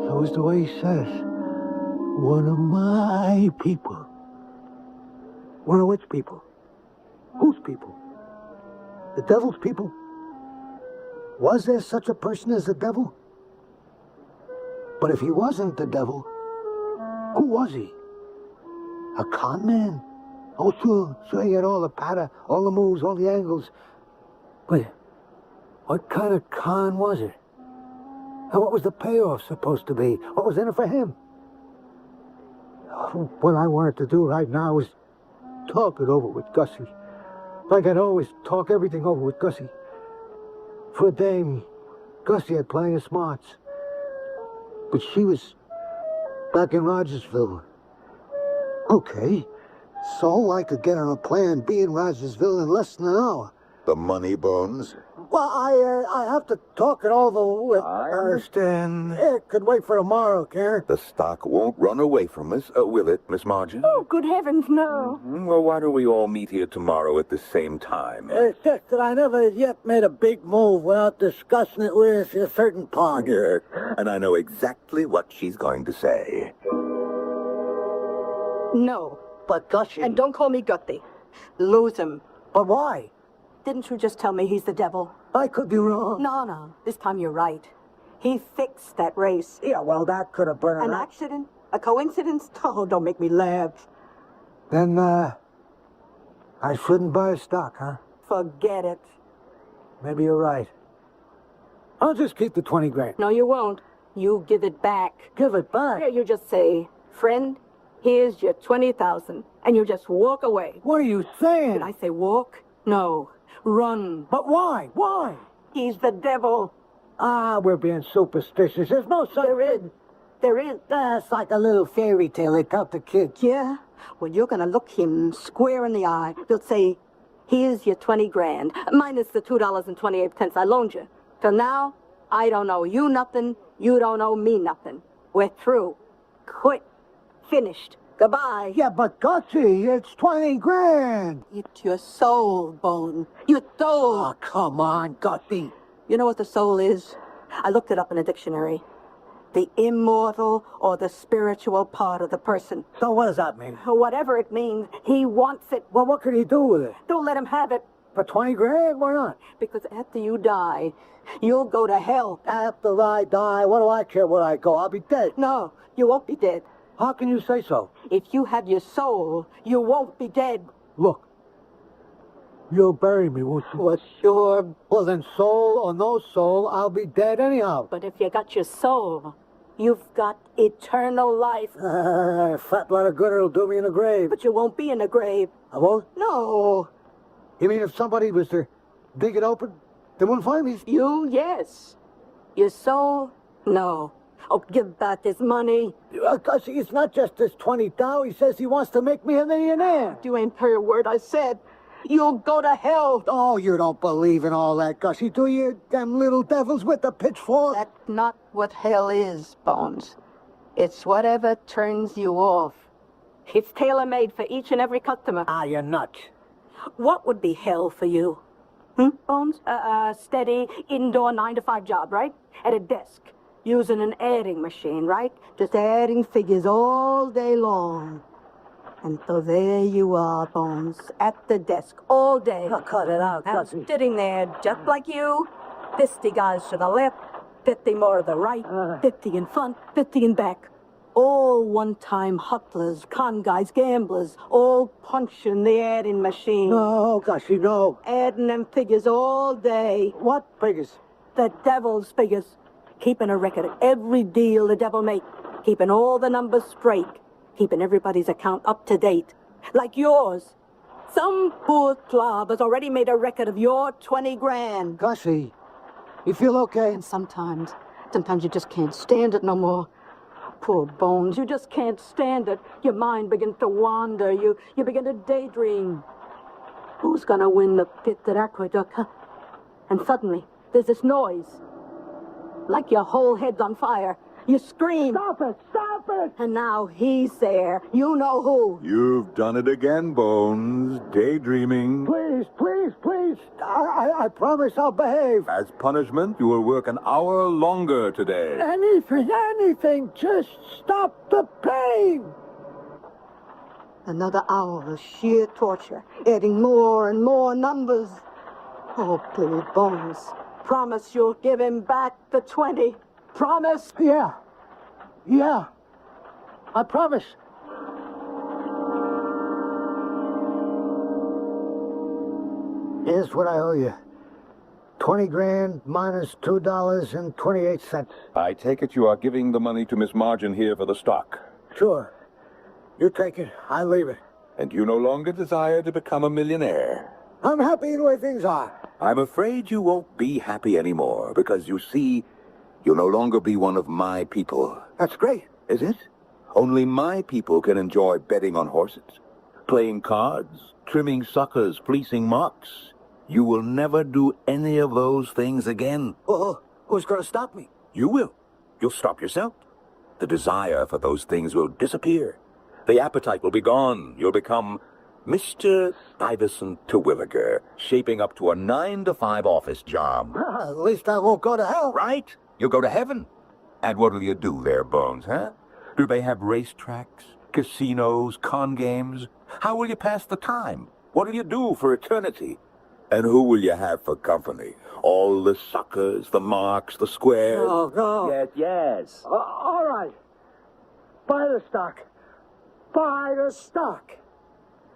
So is the way he says. One of my people. One of which people? Whose people? The devil's people? Was there such a person as the devil? But if he wasn't the devil, who was he? A con man? Oh, sure, he had all the patter, all the moves, all the angles. But what kind of con was it? And what was the payoff supposed to be? What was in it for him? What I wanted to do right now was talk it over with Gussie. Like I'd always talk everything over with Gussie. For a dame, Gussie had plenty of smarts. But she was back in Rogersville. Okay, so I could get on a plan B in Rogersville in less than an hour. The money, Bones? Well, I have to talk it over with... I understand. It could wait for tomorrow, Karen. The stock won't run away from us, will it, Miss Margin? Oh, good heavens, no. Well, why don't we all meet here tomorrow at the same time? It's just that I never yet made a big move without discussing it with a certain party. And I know exactly what she's going to say. No. But Gussie... And don't call me Gutty. Lose him. But why? Didn't you just tell me he's the devil? I could be wrong. No. This time you're right. He fixed that race. Yeah, well, that could have been An accident? A coincidence? Oh, don't make me laugh. Then, I shouldn't buy stock, huh? Forget it. Maybe you're right. I'll just keep the 20 grand. No, you won't. You give it back. Give it back? Yeah, you just say, friend, here's your 20,000, and you just walk away. What are you saying? Did I say walk? No. Run. But why? Why? He's the devil. Ah, we're being superstitious. There's no such thing. There is. That's like a little fairy tale they tell the kids. Yeah? Well, you're gonna look him square in the eye. You'll say, here's your 20 grand, minus the $2.28 I loaned you. Till now, I don't owe you nothing. You don't owe me nothing. We're through. Quit. Finished. Goodbye. Yeah, but Gussie, it's 20 grand. It's your soul, Bone. Your soul. Oh, come on, Gussie. You know what the soul is? I looked it up in a dictionary. The immortal or the spiritual part of the person. So what does that mean? Whatever it means, he wants it. Well, what can he do with it? Don't let him have it. For 20 grand? Why not? Because after you die, you'll go to hell. After I die, what do I care where I go? I'll be dead. No, you won't be dead. How can you say so? If you have your soul, you won't be dead. Look, you'll bury me, won't you? Well, sure. Well, then soul or no soul, I'll be dead anyhow. But if you got your soul, you've got eternal life. A fat lot of good it'll do me in the grave. But you won't be in the grave. I won't? No. You mean if somebody was to dig it open, they wouldn't find me? You, yes. Your soul, no. Oh, give back his money. Gussie, it's not just this 20,000. He says he wants to make me a millionaire. You ain't heard a word I said. You'll go to hell. Oh, you don't believe in all that, Gussie, do you? Them little devils with the pitchfork. That's not what hell is, Bones. It's whatever turns you off. It's tailor-made for each and every customer. Ah, you're nuts. What would be hell for you? Bones? A steady, indoor 9-to-5 job, right? At a desk. Using an adding machine, right? Just adding figures all day long. And so there you are, Bones, at the desk all day. Oh, cut it out, Gussie. Sitting there just like you. 50 guys to the left, 50 more to the right, 50 in front, 50 in back. All one-time hustlers, con guys, gamblers, all punching the adding machine. No, Gussie, no. Adding them figures all day. What figures? The devil's figures. Keeping a record of every deal the devil makes. Keeping all the numbers straight. Keeping everybody's account up to date. Like yours. Some poor slob has already made a record of your 20 grand. Gussie, you feel okay? And sometimes you just can't stand it no more. Poor Bones, you just can't stand it. Your mind begins to wander. You begin to daydream. Who's gonna win the pit at Aqueduct, huh? And suddenly, there's this noise. Like your whole head's on fire. You scream. Stop it! Stop it! And now he's there. You know who. You've done it again, Bones. Daydreaming. Please, please, please. I promise I'll behave. As punishment, you will work an hour longer today. Anything. Just stop the pain. Another hour of sheer torture. Adding more and more numbers. Oh, please, Bones. Promise you'll give him back the 20. Promise? Yeah. I promise. Here's what I owe you. 20 grand minus $2.28. I take it you are giving the money to Miss Margin here for the stock. Sure. You take it. I leave it. And you no longer desire to become a millionaire. I'm happy the way things are. I'm afraid you won't be happy anymore, because you see, you'll no longer be one of my people. That's great. Is it? Only my people can enjoy betting on horses, playing cards, trimming suckers, fleecing mocks. You will never do any of those things again. Oh, who's going to stop me? You will. You'll stop yourself. The desire for those things will disappear. The appetite will be gone. You'll become Mr. Stuyvesant Terwilliger, shaping up to a 9-to-5 office job. At least I won't go to hell. Right? You'll go to heaven. And what'll you do there, Bones, huh? Do they have racetracks, casinos, con games? How will you pass the time? What'll you do for eternity? And who will you have for company? All the suckers, the marks, the squares? No. Yes. All right. Buy the stock. Buy the stock.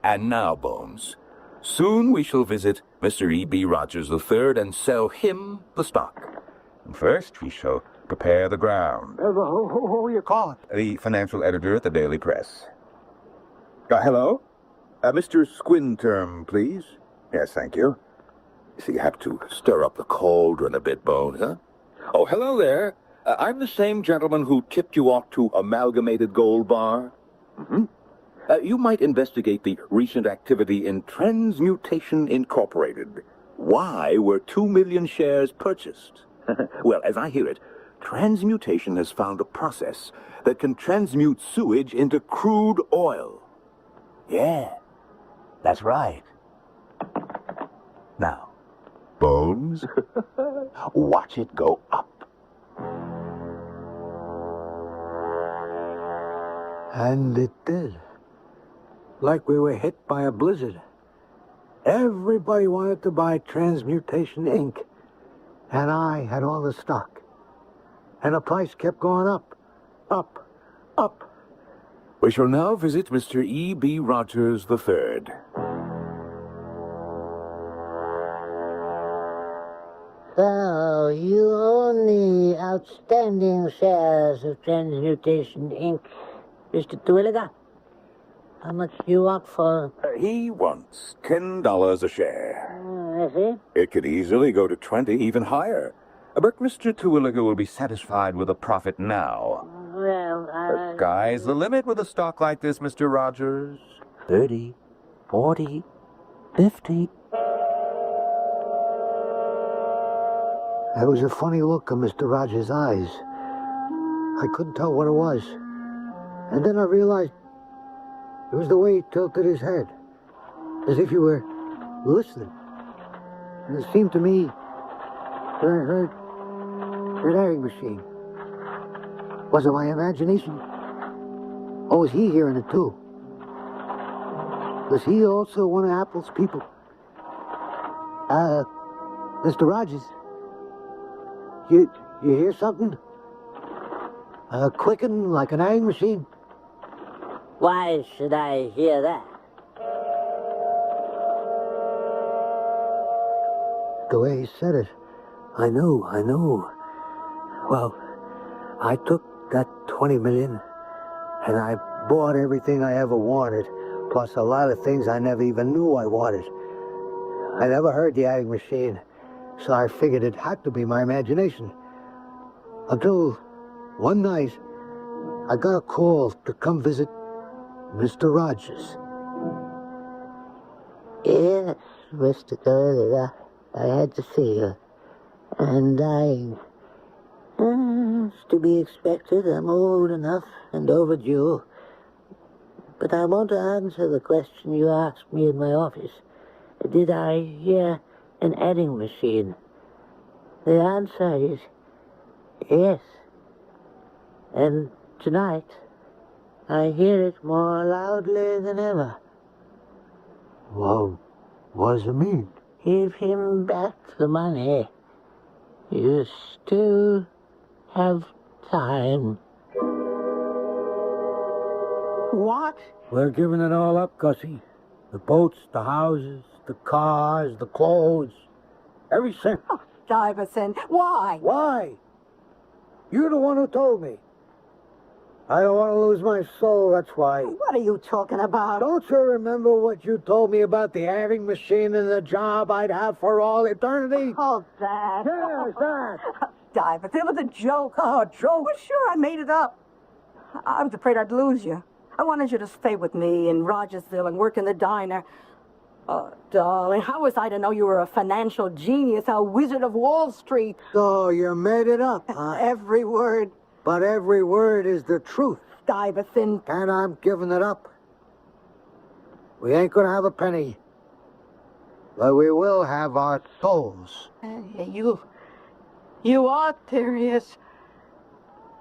And now, Bones, soon we shall visit Mr. E.B. Rogers III and sell him the stock. First, we shall prepare the ground. Who you calling? The financial editor at the Daily Press. Hello? Mr. Squinterm, please. Yes, thank you. So you have to stir up the cauldron a bit, Bones, huh? Oh, hello there. I'm the same gentleman who tipped you off to Amalgamated Gold Bar. Mm-hmm. You might investigate the recent activity in Transmutation Incorporated. Why were 2 million shares purchased? Well, as I hear it, transmutation has found a process that can transmute sewage into crude oil. Yeah, that's right. Now, Bones, watch it go up. And it did. Like we were hit by a blizzard. Everybody wanted to buy Transmutation Inc. And I had all the stock. And the price kept going up, up, up. We shall now visit Mr. E.B. Rogers III. So, you own the outstanding shares of Transmutation Inc., Mr. Terwilliger? How much do you want for... He wants $10 a share. I see. It could easily go to 20, even higher. But Mr. Terwilliger will be satisfied with a profit now. Well, Sky's the limit with a stock like this, Mr. Rogers. 30, 40, 50. There was a funny look in Mr. Rogers' eyes. I couldn't tell what it was. And then I realized it was the way he tilted his head, as if he were listening. And it seemed to me that I heard an airing machine. Was it my imagination? Or was he hearing it too? Was he also one of Apple's people? Mr. Rogers, you hear something? Clicking like an airing machine? why should I hear that? The way he said it, I knew. Well, I took that 20 million and I bought everything I ever wanted, plus a lot of things I never even knew I wanted. I never heard the adding machine, so I figured it had to be my imagination. Until one night, I got a call to come visit Mr. Rogers. Yes, Mr. Terwilliger, I had to see you. I'm dying. It's to be expected. I'm old enough and overdue. But I want to answer the question you asked me in my office. Did I hear an adding machine? The answer is yes. And tonight, I hear it more loudly than ever. Well, what does it mean? Give him back the money. You still have time. What? We're giving it all up, Gussie. The boats, the houses, the cars, the clothes. Every cent. Oh, Stuyvesant, why? Why? You're the one who told me. I don't want to lose my soul, that's why. What are you talking about? Don't you remember what you told me about the adding machine and the job I'd have for all eternity? Oh, that. Yes, that. Diver, it was a joke. Oh, a joke? Well, sure, I made it up. I was afraid I'd lose you. I wanted you to stay with me in Rogersville and work in the diner. Oh, darling, how was I to know you were a financial genius, a wizard of Wall Street? So you made it up, huh? Every word. But every word is the truth. Stuyvesant. And I'm giving it up. We ain't gonna have a penny. But we will have our souls. You are serious.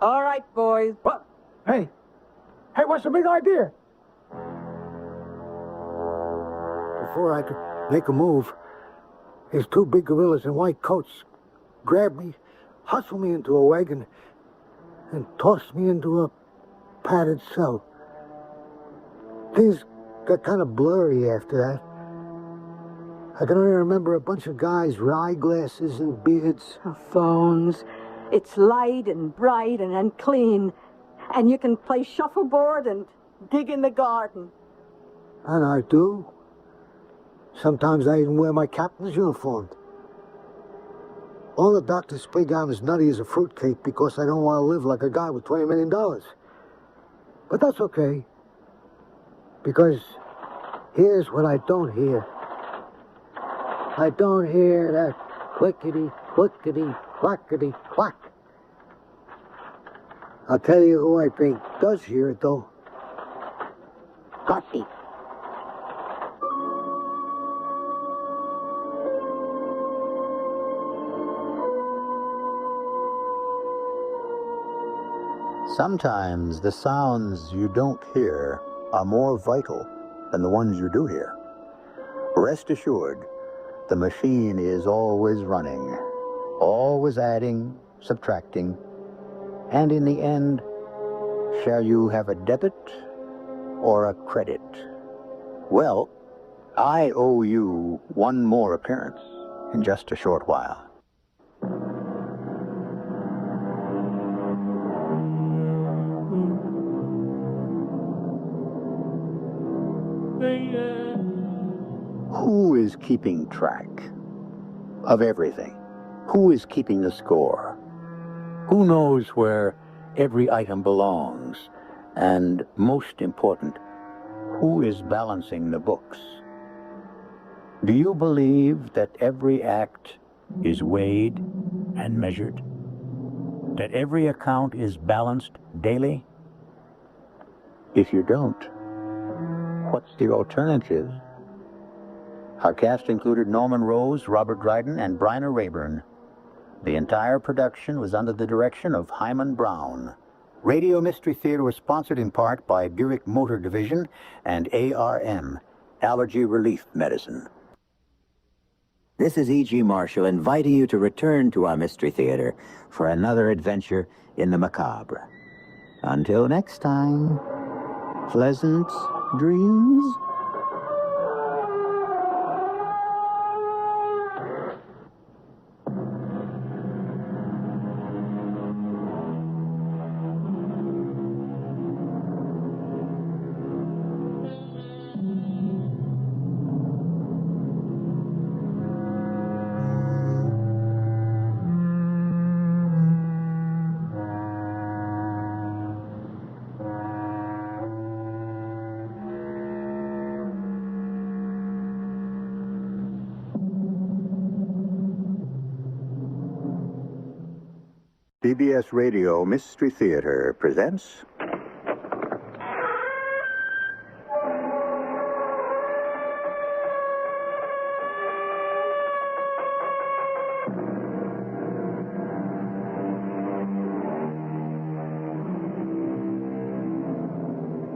All right, boys. What? Hey, what's the big idea? Before I could make a move, these two big gorillas in white coats grabbed me, hustled me into a wagon, and tossed me into a padded cell. Things got kind of blurry after that. I can only remember a bunch of guys with eyeglasses and beards. Phones. It's light and bright and clean. And you can play shuffleboard and dig in the garden. And I do. Sometimes I even wear my captain's uniform. All the doctors think I'm as nutty as a fruitcake because I don't want to live like a guy with $20 million. But that's okay. Because here's what I don't hear. I don't hear that clickety, clickety, clackety, clack. I'll tell you who I think does hear it, though. Gussie. Sometimes the sounds you don't hear are more vital than the ones you do hear. Rest assured, the machine is always running, always adding, subtracting, and in the end, shall you have a debit or a credit? Well, I owe you one more appearance in just a short while. Who is keeping track of everything? Who is keeping the score? Who knows where every item belongs? And most important, who is balancing the books? Do you believe that every act is weighed and measured? That every account is balanced daily? If you don't, what's the alternative? Our cast included Norman Rose, Robert Dryden, and Bryna Rayburn. The entire production was under the direction of Hyman Brown. Radio Mystery Theater was sponsored in part by Buick Motor Division and ARM, Allergy Relief Medicine. This is E.G. Marshall inviting you to return to our Mystery Theater for another adventure in the macabre. Until next time, pleasant dreams. CBS Radio Mystery Theater presents...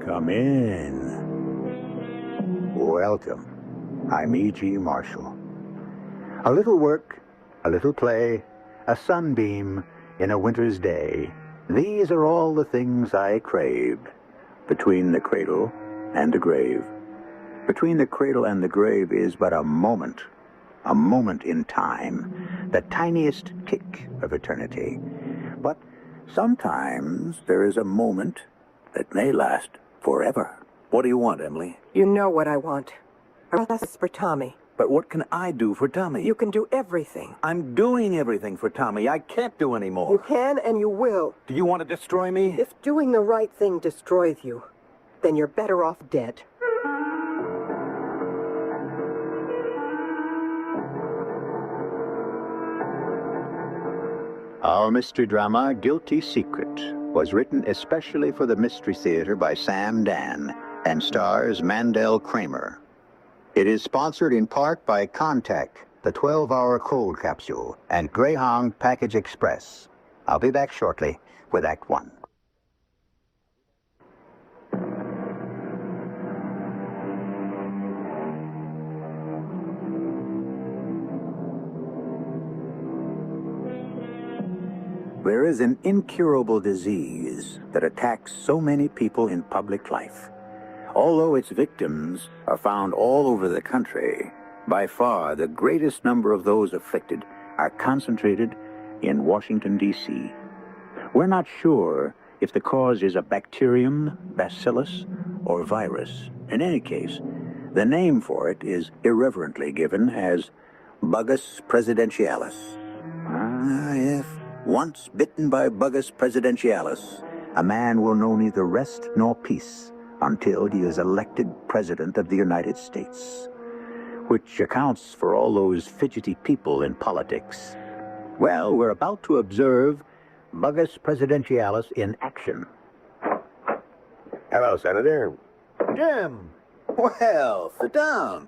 Come in. Welcome. I'm E.G. Marshall. A little work, a little play, a sunbeam in a winter's day. These are all the things I crave between the cradle and the grave. Between the cradle and the grave is but a moment in time, the tiniest tick of eternity. But sometimes there is a moment that may last forever. What do you want, Emily? You know what I want. I want this for Tommy. But what can I do for Tommy? You can do everything. I'm doing everything for Tommy. I can't do any more. You can and you will. Do you want to destroy me? If doing the right thing destroys you, then you're better off dead. Our mystery drama, Guilty Secret, was written especially for the Mystery Theater by Sam Dan and stars Mandel Kramer. It is sponsored in part by Contact, the 12-hour cold capsule, and Greyhound Package Express. I'll be back shortly with Act One. There is an incurable disease that attacks so many people in public life. Although its victims are found all over the country, by far the greatest number of those afflicted are concentrated in Washington, D.C. We're not sure if the cause is a bacterium, bacillus, or virus. In any case, the name for it is irreverently given as Bugus presidentialis. If once bitten by Bugus presidentialis, a man will know neither rest nor peace until he is elected President of the United States, which accounts for all those fidgety people in politics. Well, we're about to observe Bugus presidentialis in action. Hello, Senator. Jim! Well, sit down.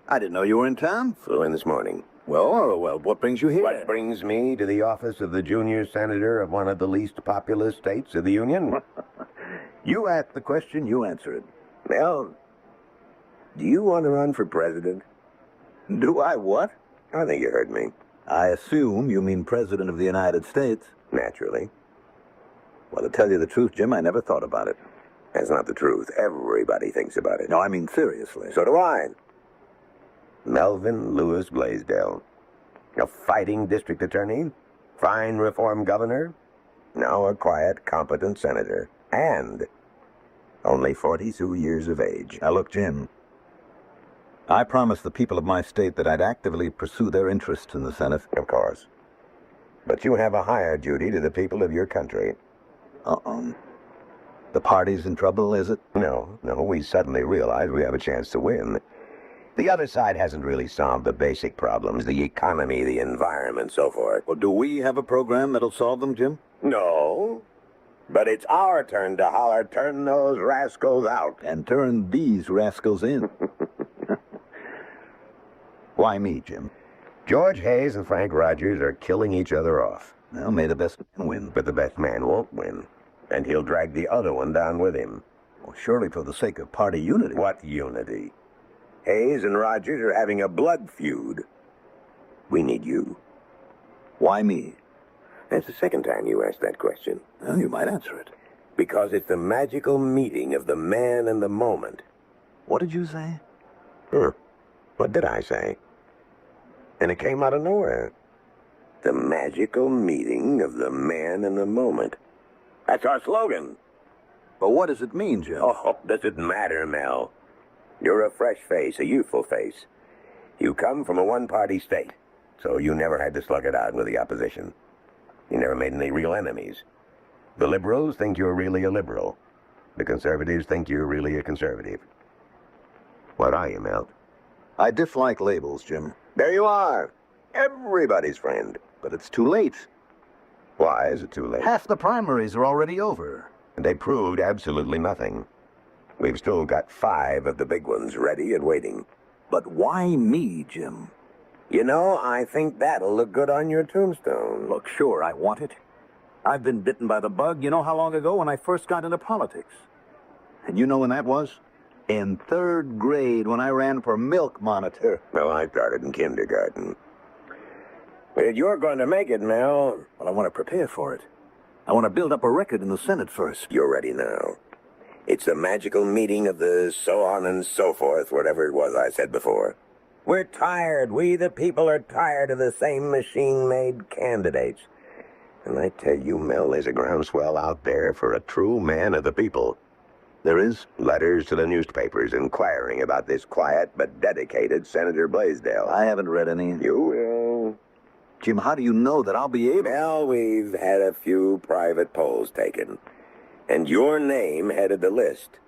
I didn't know you were in town. Flew in this morning. Well, what brings you here? What brings me to the office of the junior senator of one of the least populous states of the Union? You asked the question, you answer it. Well, do you want to run for president? Do I what? I think you heard me. I assume you mean President of the United States. Naturally. Well, to tell you the truth, Jim, I never thought about it. That's not the truth. Everybody thinks about it. No, I mean seriously. So do I. Melvin Lewis Blaisdell. A fighting district attorney, fine reform governor, now a quiet, competent senator, and only 42 years of age. Now look, Jim, I promised the people of my state that I'd actively pursue their interests in the Senate. Of course. But you have a higher duty to the people of your country. Uh-oh. The party's in trouble, is it? No, we suddenly realize we have a chance to win. The other side hasn't really solved the basic problems, the economy, the environment, so forth. Well, do we have a program that'll solve them, Jim? No. But it's our turn to holler, turn those rascals out. And turn these rascals in. Why me, Jim? George Hayes and Frank Rogers are killing each other off. Well, may the best man win. But the best man won't win. And he'll drag the other one down with him. Well, surely for the sake of party unity. What unity? Hayes and Rogers are having a blood feud. We need you. Why me? That's the second time you asked that question. Well, you might answer it. Because it's the magical meeting of the man and the moment. What did you say? What did I say? And it came out of nowhere. The magical meeting of the man and the moment. That's our slogan. But what does it mean, Jim? Oh, does it matter, Mel? You're a fresh face, a youthful face. You come from a one-party state, so you never had to slug it out with the opposition. You never made any real enemies. The liberals think you're really a liberal. The conservatives think you're really a conservative. What are you, Mel? I dislike labels, Jim. There you are. Everybody's friend. But it's too late. Why is it too late? Half the primaries are already over. And they proved absolutely nothing. We've still got 5 of the big ones ready and waiting. But why me, Jim? You know, I think that'll look good on your tombstone. Look, sure, I want it. I've been bitten by the bug, you know how long ago, when I first got into politics. And you know when that was? In 3rd grade, when I ran for milk monitor. Well, I started in kindergarten. But you're going to make it, Mel. Well, I want to prepare for it. I want to build up a record in the Senate first. You're ready now. It's the magical meeting of the so on and so forth, whatever it was I said before. We're tired. We, the people, are tired of the same machine-made candidates. And I tell you, Mel, there's a groundswell out there for a true man of the people. There is? Letters to the newspapers inquiring about this quiet but dedicated Senator Blaisdell. I haven't read any. You will. Jim, how do you know that I'll be able? Well, we've had a few private polls taken, and your name headed the list.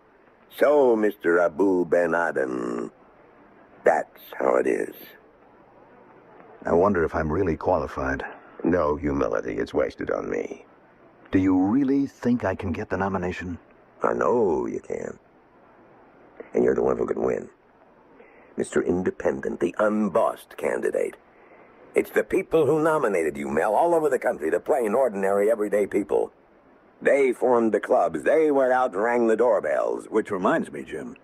So, Mr. Abu Ben Adam, that's how it is. I wonder if I'm really qualified. No humility. It's wasted on me. Do you really think I can get the nomination? I know you can. And you're the one who can win. Mr. Independent, the unbossed candidate. It's the people who nominated you, Mel, all over the country, the plain, ordinary, everyday people. They formed the clubs. They went out and rang the doorbells. Which reminds me, Jim.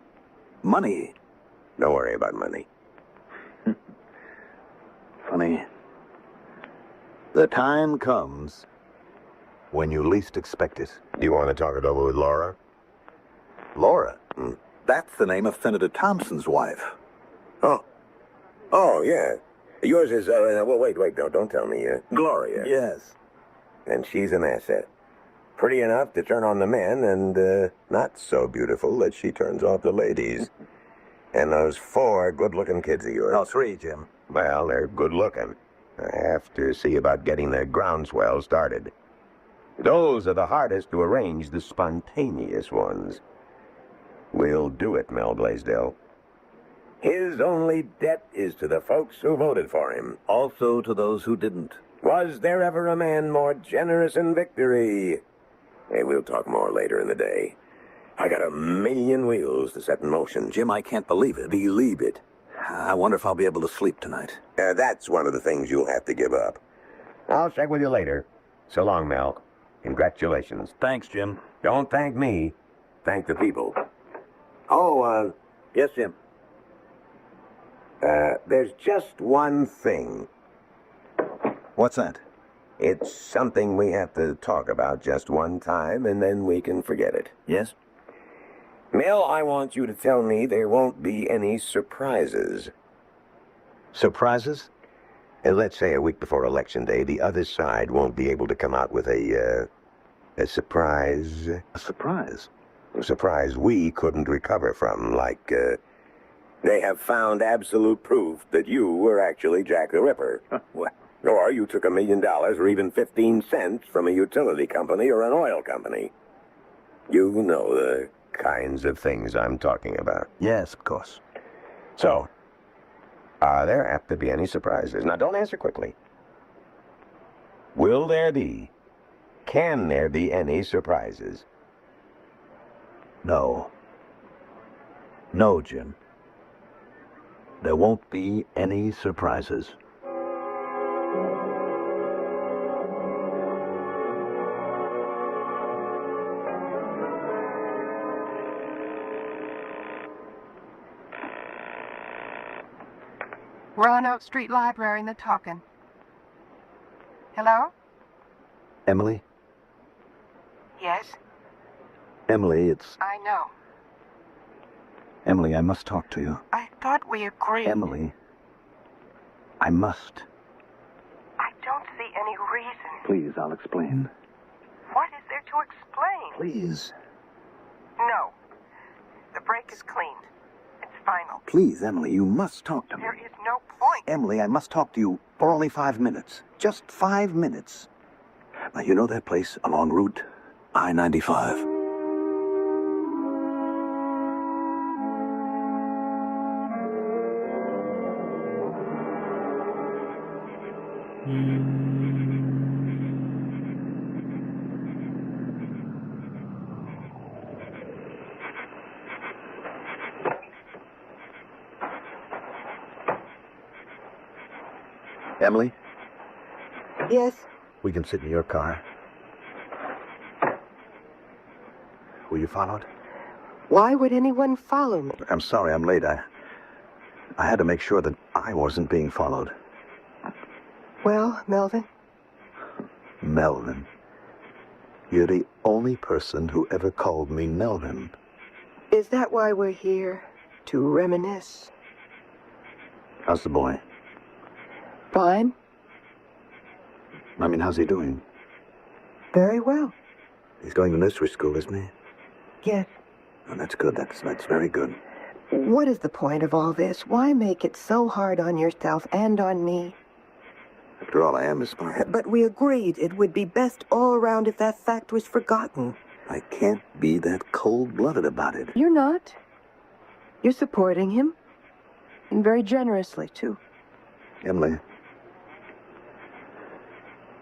Money. Don't worry about money. Funny. The time comes when you least expect it. Do you want to talk it over with Laura? Laura? That's the name of Senator Thompson's wife. Oh, yeah. Yours is, well, wait, no, don't tell me. Gloria. Yes. And she's an asset. Pretty enough to turn on the men, and not so beautiful that she turns off the ladies. And those 4 good-looking kids of yours. No, 3, Jim. Well, they're good-looking. I have to see about getting the groundswell started. Those are the hardest to arrange, the spontaneous ones. We'll do it, Mel Blaisdell. His only debt is to the folks who voted for him. Also to those who didn't. Was there ever a man more generous in victory? Hey, we'll talk more later in the day. I got 1,000,000 wheels to set in motion. Jim, I can't believe it. Believe it. I wonder if I'll be able to sleep tonight. That's one of the things you'll have to give up. I'll check with you later. So long, Mel. Congratulations. Thanks, Jim. Don't thank me. Thank the people. Yes, Jim. There's just one thing. What's that? It's something we have to talk about just one time, and then we can forget it. Yes? Mel, I want you to tell me there won't be any surprises. Surprises? Let's say a week before Election Day, the other side won't be able to come out with a surprise. A surprise? A surprise we couldn't recover from, like, they have found absolute proof that you were actually Jack the Ripper. What? Or you took $1 million or even 15 cents from a utility company or an oil company. You know the kinds of things I'm talking about. Yes, of course. So, are there apt to be any surprises? Now, don't answer quickly. Will there be? Can there be any surprises? No. No, Jim. There won't be any surprises. We're on Oak Street Library in the talking. Hello? Emily? Yes? Emily, it's... I know. Emily, I must talk to you. I thought we agreed. Emily, I must. I don't see any reason. Please, I'll explain. What is there to explain? Please. No. The break is cleaned. It's final. Please, Emily, you must talk to me. There is no point. Emily, I must talk to you for only 5 minutes. Just 5 minutes. Now, you know that place along Route I-95? Emily? Yes? We can sit in your car. Were you followed? Why would anyone follow me? I'm sorry I'm late. I had to make sure that I wasn't being followed. Well, Melvin? Melvin. You're the only person who ever called me Melvin. Is that why we're here? To reminisce? How's the boy? Fine. I mean, how's he doing? Very well. He's going to nursery school, isn't he? Yes. Oh, that's good. That's very good. What is the point of all this? Why make it so hard on yourself and on me? After all, I am Miss Sparta. But we agreed it would be best all around if that fact was forgotten. I can't be that cold-blooded about it. You're not. You're supporting him. And very generously, too. Emily,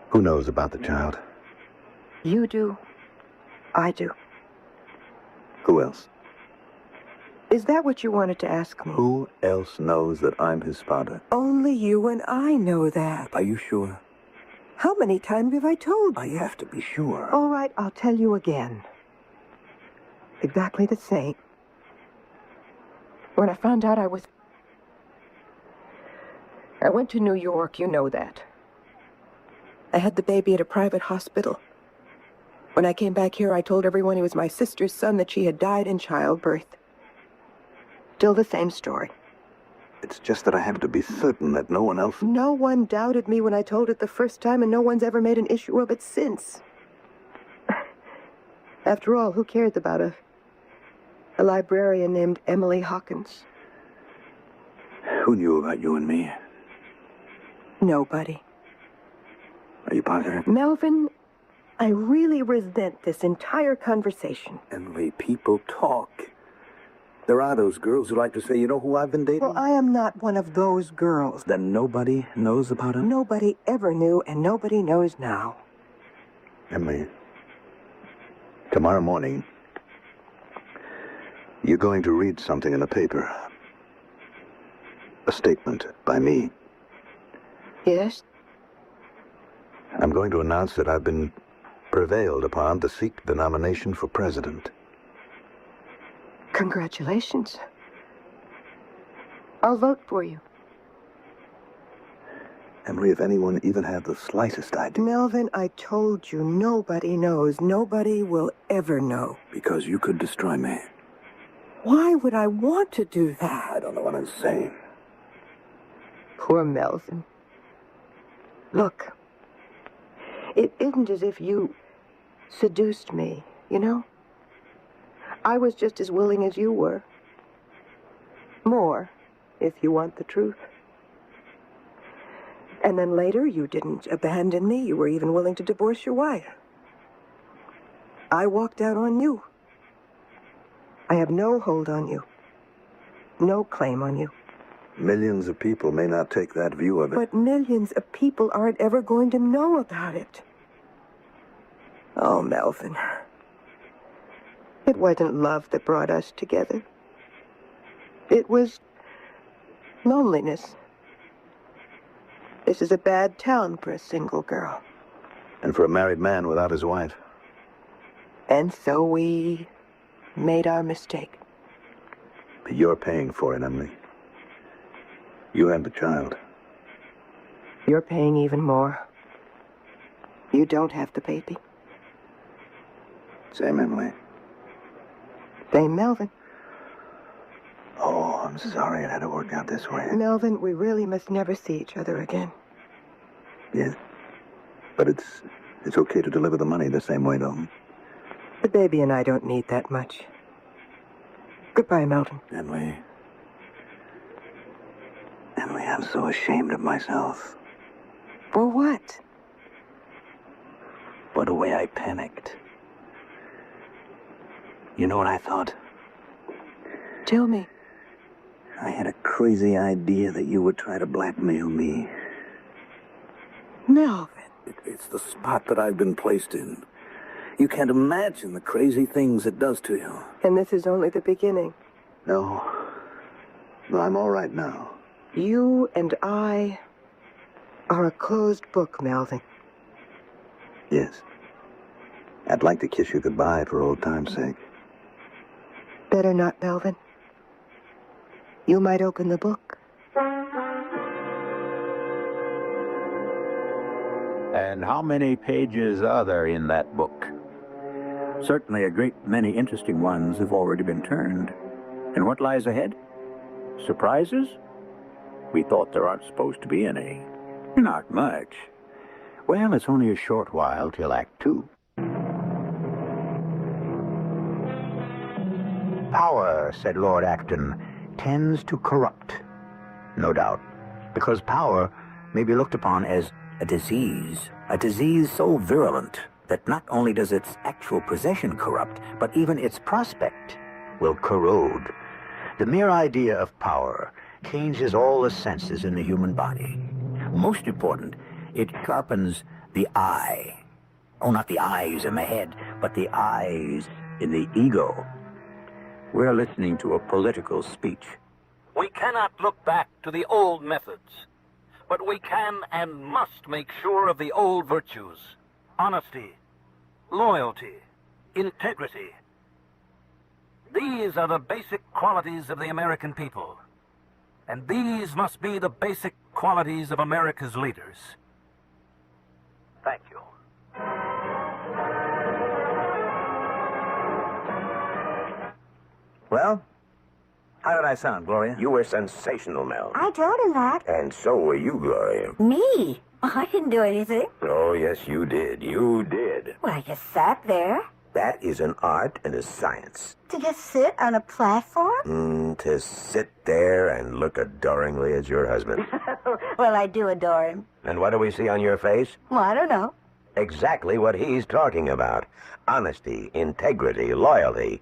who knows about the child? You do. I do. Who else? Is that what you wanted to ask me? Who else knows that I'm his father? Only you and I know that. Are you sure? How many times have I told you? I have to be sure. All right, I'll tell you again. Exactly the same. When I found out I went to New York, you know that. I had the baby at a private hospital. When I came back here, I told everyone he was my sister's son, that she had died in childbirth. Still the same story. It's just that I have to be certain that no one else... No one doubted me when I told it the first time, and no one's ever made an issue of it since. After all, who cares about a librarian named Emily Hawkins? Who knew about you and me? Nobody. Are you positive? Melvin, I really resent this entire conversation. Emily, people talk. There are those girls who like to say, you know who I've been dating? Well, I am not one of those girls. Then nobody knows about him? Nobody ever knew, and nobody knows now. Emily, tomorrow morning, you're going to read something in the paper. A statement by me. Yes? I'm going to announce that I've been prevailed upon to seek the nomination for president. Congratulations. I'll vote for you. Emily, if anyone even had the slightest idea... Melvin, I told you, nobody knows. Nobody will ever know. Because you could destroy me. Why would I want to do that? I don't know what I'm saying. Poor Melvin. Look, it isn't as if you seduced me, you know? I was just as willing as you were. More, if you want the truth. And then later, you didn't abandon me. You were even willing to divorce your wife. I walked out on you. I have no hold on you. No claim on you. Millions of people may not take that view of it. But millions of people aren't ever going to know about it. Oh, Melvin. It wasn't love that brought us together. It was loneliness. This is a bad town for a single girl. And for a married man without his wife. And so we made our mistake. But you're paying for it, Emily. You and the child. You're paying even more. You don't have the baby. Same, Emily. Same, Melvin. Oh, I'm sorry it had to work out this way. Melvin, we really must never see each other again. Yes. But it's okay to deliver the money the same way, though. The baby and I don't need that much. Goodbye, Melvin. Emily, I'm so ashamed of myself. For what? For the way I panicked. You know what I thought? Tell me. I had a crazy idea that you would try to blackmail me. Melvin. It's the spot that I've been placed in. You can't imagine the crazy things it does to you. And this is only the beginning. No, I'm all right now. You and I are a closed book, Melvin. Yes. I'd like to kiss you goodbye for old time's sake. Better not, Melvin. You might open the book. And how many pages are there in that book? Certainly a great many interesting ones have already been turned. And what lies ahead? Surprises? We thought there aren't supposed to be any. Not much. Well, it's only a short while till Act 2. Power, said Lord Acton, tends to corrupt. No doubt, because power may be looked upon as a disease so virulent that not only does its actual possession corrupt, but even its prospect will corrode. The mere idea of power changes all the senses in the human body. Most important, it sharpens the eye. Oh, not the eyes in the head, but the eyes in the ego. We're listening to a political speech. We cannot look back to the old methods, but we can and must make sure of the old virtues: honesty, loyalty, integrity. These are the basic qualities of the American people, and these must be the basic qualities of America's leaders. Thank you. Well, how did I sound, Gloria? You were sensational, Mel. I told him that. And so were you, Gloria. Me? I didn't do anything. Oh, yes, you did. You did. Well, I just sat there. That is an art and a science. To just sit on a platform? To sit there and look adoringly at your husband. Well, I do adore him. And what do we see on your face? Well, I don't know. Exactly what he's talking about. Honesty, integrity, loyalty.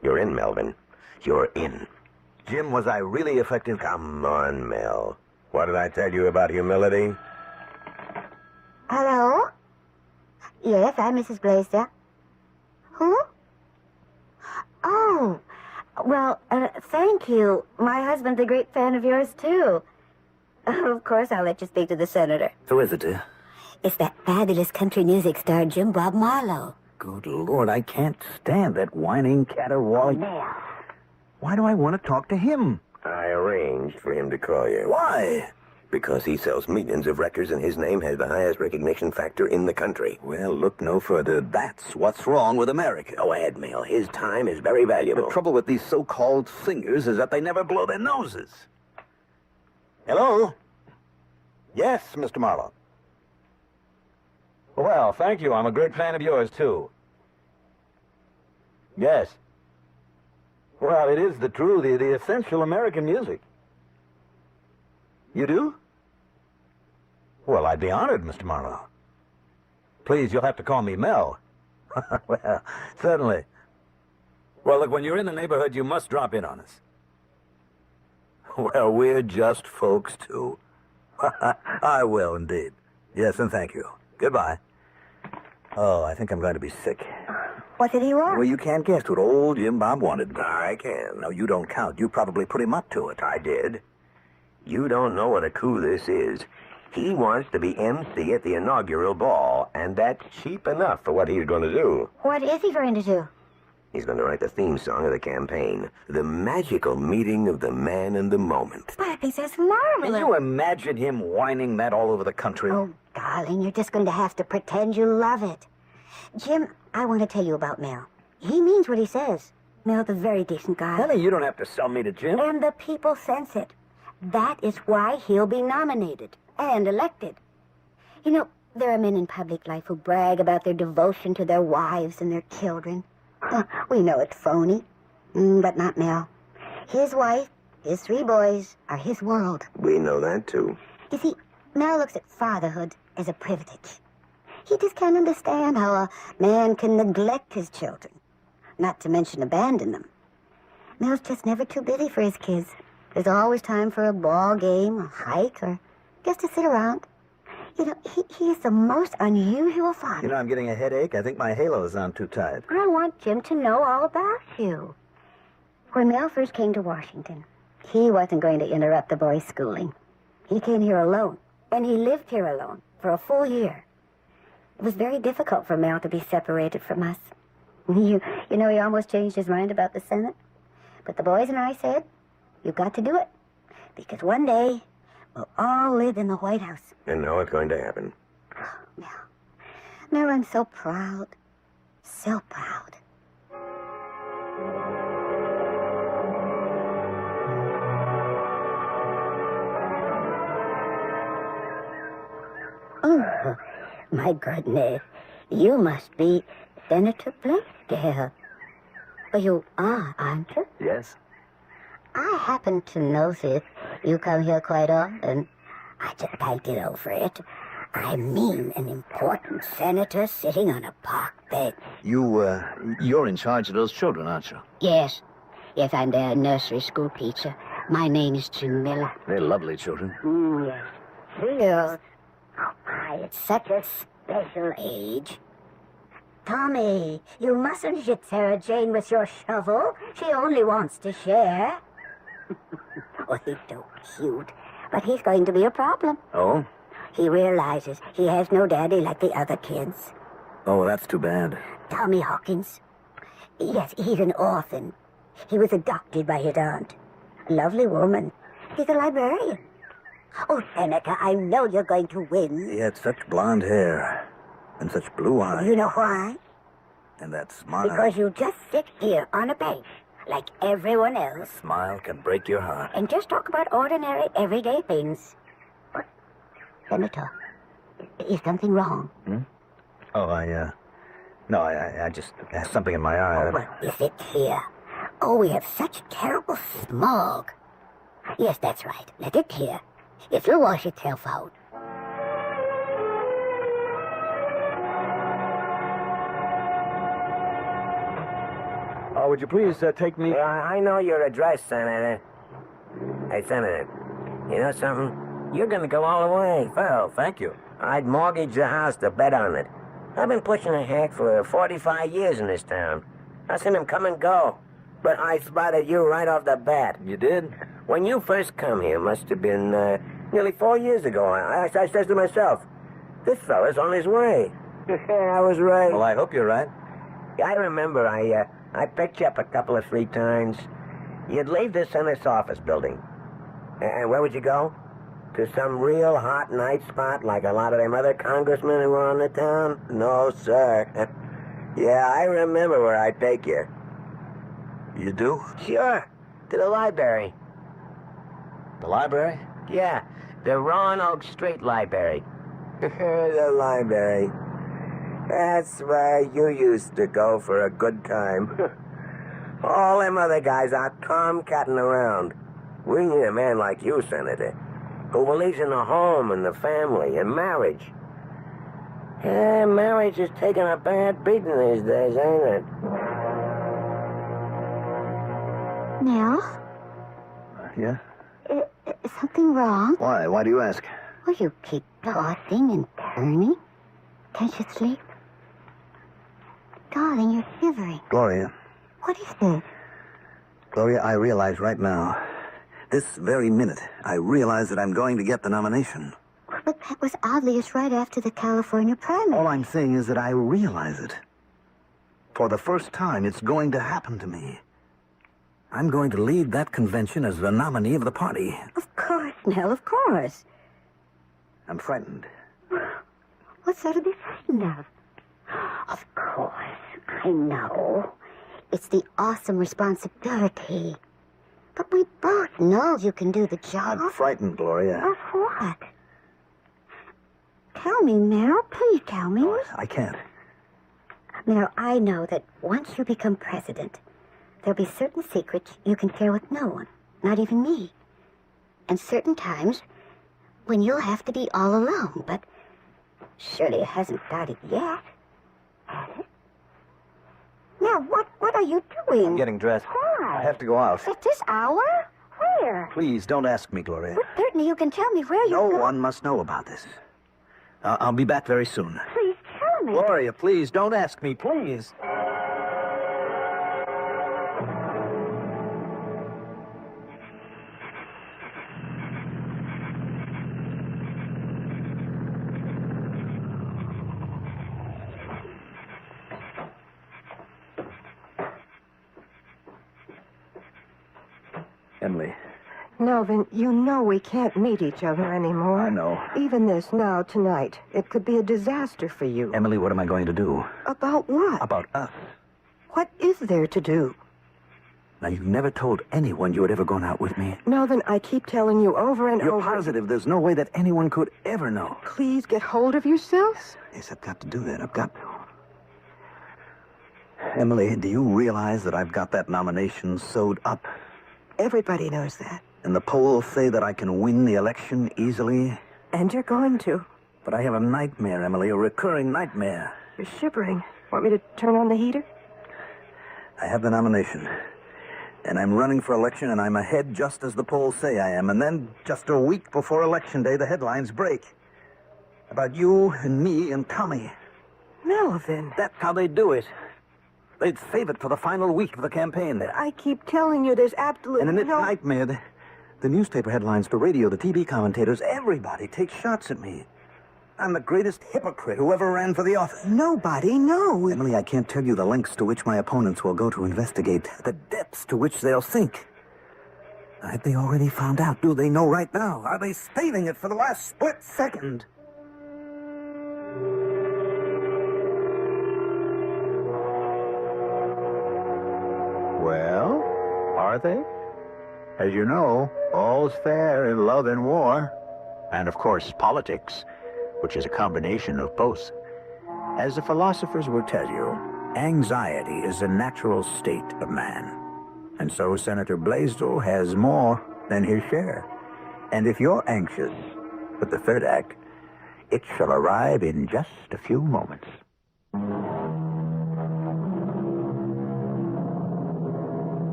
You're in, Melvin. You're in. Jim, was I really effective? Come on, Mel. What did I tell you about humility? Hello? Yes, I'm Mrs. Blaisdell. Who? Oh, well, thank you. My husband's a great fan of yours, too. Of course, I'll let you speak to the senator. Who is it, dear? It's that fabulous country music star, Jim Bob Marlowe. Good Lord, I can't stand that whining caterwauling. Now. Why do I want to talk to him? I arranged for him to call you. Why? Because he sells millions of records and his name has the highest recognition factor in the country. Well, look no further. That's what's wrong with America. Go ahead, Mel. His time is very valuable. The trouble with these so-called singers is that they never blow their noses. Hello? Yes, Mr. Marlowe. Well, thank you. I'm a great fan of yours, too. Yes. Well, it is the true, the essential American music. You do? Well, I'd be honored, Mr. Marlowe. Please, you'll have to call me Mel. Well, certainly. Well, look, when you're in the neighborhood, you must drop in on us. Well, we're just folks, too. I will, indeed. Yes, and thank you. Goodbye. Oh, I think I'm going to be sick. What did he want? Well, you can't guess what old Jim Bob wanted. I can. No, you don't count. You probably put him up to it. I did. You don't know what a coup this is. He wants to be MC at the inaugural ball, and that's cheap enough for what he's going to do. What is he going to do? He's going to write the theme song of the campaign. The magical meeting of the man and the moment. Well, I think that's marvelous. Can you imagine him whining that all over the country? Oh, darling, you're just going to have to pretend you love it. Jim, I want to tell you about Mel. He means what he says. Mel's a very decent guy. Honey, you don't have to sell me to Jim. And the people sense it. That is why he'll be nominated and elected. You know, there are men in public life who brag about their devotion to their wives and their children. We know it's phony, but not Mel. His wife, his 3 boys, are his world. We know that, too. You see, Mel looks at fatherhood as a privilege. He just can't understand how a man can neglect his children, not to mention abandon them. Mel's just never too busy for his kids. There's always time for a ball game, a hike, or just to sit around. You know, he is the most unusual father. You know, I'm getting a headache. I think my halo is on too tight. I want Jim to know all about you. When Mel first came to Washington, he wasn't going to interrupt the boys' schooling. He came here alone, and he lived here alone for a full year. It was very difficult for Mel to be separated from us. You know, he almost changed his mind about the Senate. But the boys and I said, you've got to do it. Because one day, we'll all live in the White House. And now it's going to happen. Oh, Mel, I'm so proud. So proud. Oh, my goodness. You must be Senator Blaisdell. Well, you are, aren't you? Yes. I happen to notice you come here quite often. I just can't get over it. I mean, an important senator sitting on a park bench. You're in charge of those children, aren't you? Yes. Yes, I'm their nursery school teacher. My name is Jim Miller. They're lovely children. Yes. Girls. Oh, my, it's such a special age. Tommy, you mustn't hit Sarah Jane with your shovel. She only wants to share. Oh, he's so cute. But he's going to be a problem. Oh? He realizes he has no daddy like the other kids. Oh, that's too bad. Tommy Hawkins. Yes, he's an orphan. He was adopted by his aunt. A lovely woman. He's a librarian. Oh, Seneca, I know you're going to win. He had such blonde hair and such blue eyes. You know why? And that smile. Because you just sit here on a bench, like everyone else, Smile can break your heart. and just talk about ordinary, everyday things. What? Senator, is something wrong? Oh, I just have something in my eye. What is it here? Oh, we have such terrible smog. Yes, that's right. Let it clear. It'll wash itself out. Oh, would you please take me... I know your address, Senator. Hey, Senator, you know something? You're going to go all the way. Well, thank you. I'd mortgage the house to bet on it. I've been pushing a hack for 45 years in this town. I've seen him come and go. But I spotted you right off the bat. You did? When you first come here, must have been nearly 4 years ago, I says to myself, this fella's on his way. I was right. Well, I hope you're right. I remember I picked you up a couple of 3 times. You'd leave the Senate's office building. And where would you go? To some real hot night spot like a lot of them other congressmen who were on the town? No, sir. Yeah, I remember where I'd take you. You do? Sure. To the library. The library? Yeah, the Roanoke Street Library. The library. That's where you used to go for a good time. All them other guys are tomcatting around. We need a man like you, Senator, who believes in the home and the family and marriage. Yeah, marriage is taking a bad beating these days, ain't it? Nell? Yeah? Is something wrong? Why? Why do you ask? Well, you keep tossing and turning. Can't you sleep? Darling, you're shivering. Gloria. What is it? Gloria, I realize right now, this very minute, I realize that I'm going to get the nomination. But that was obvious right after the California primary. All I'm saying is that I realize it. For the first time, it's going to happen to me. I'm going to lead that convention as the nominee of the party. Of course, Nell, of course. I'm frightened. What's there to be frightened of? Of course, I know. It's the awesome responsibility. But we both know you can do the job. I'm frightened, Gloria. Of what? Tell me, Meryl. Please tell me. I can't. Meryl, I know that once you become president, there'll be certain secrets you can share with no one, not even me. And certain times when you'll have to be all alone, but surely it hasn't started yet, has it? Now, what are you doing? I'm getting dressed. Why? I have to go out. At this hour? Where? Please, don't ask me, Gloria. Well, certainly you can tell me where you're No one must know about this. I'll be back very soon. Please tell me. Gloria, please, don't ask me, please. Emily. Melvin, you know we can't meet each other anymore. I know. Even this now, tonight. It could be a disaster for you. Emily, what am I going to do? About what? About us. What is there to do? Now, you've never told anyone you had ever gone out with me. Melvin, I keep telling you over and You're over. positive there's no way that anyone could ever know. Please get hold of yourself. Yes, I've got to do that. I've got to. Emily, do you realize that I've got that nomination sewed up? Everybody knows that. And the polls say that I can win the election easily? And you're going to. But I have a nightmare, Emily, a recurring nightmare. You're shivering. Want me to turn on the heater? I have the nomination. And I'm running for election, and I'm ahead just as the polls say I am. And then, just a week before Election Day, the headlines break. About you and me and Tommy. Melvin. That's how they do it. They'd save it for the final week of the campaign. But I keep telling you there's absolutely And in this nightmare, the newspaper headlines, the radio, the TV commentators, everybody takes shots at me. I'm the greatest hypocrite who ever ran for the office. Nobody knows. Emily, I can't tell you the lengths to which my opponents will go to investigate, the depths to which they'll sink. Have they already found out? Do they know right now? Are they staving it for the last split second? Well, are they? As you know, all's fair in love and war. And, of course, politics, which is a combination of both. As the philosophers will tell you, anxiety is a natural state of man. And so Senator Blaisdell has more than his share. And if you're anxious with the third act, it shall arrive in just a few moments.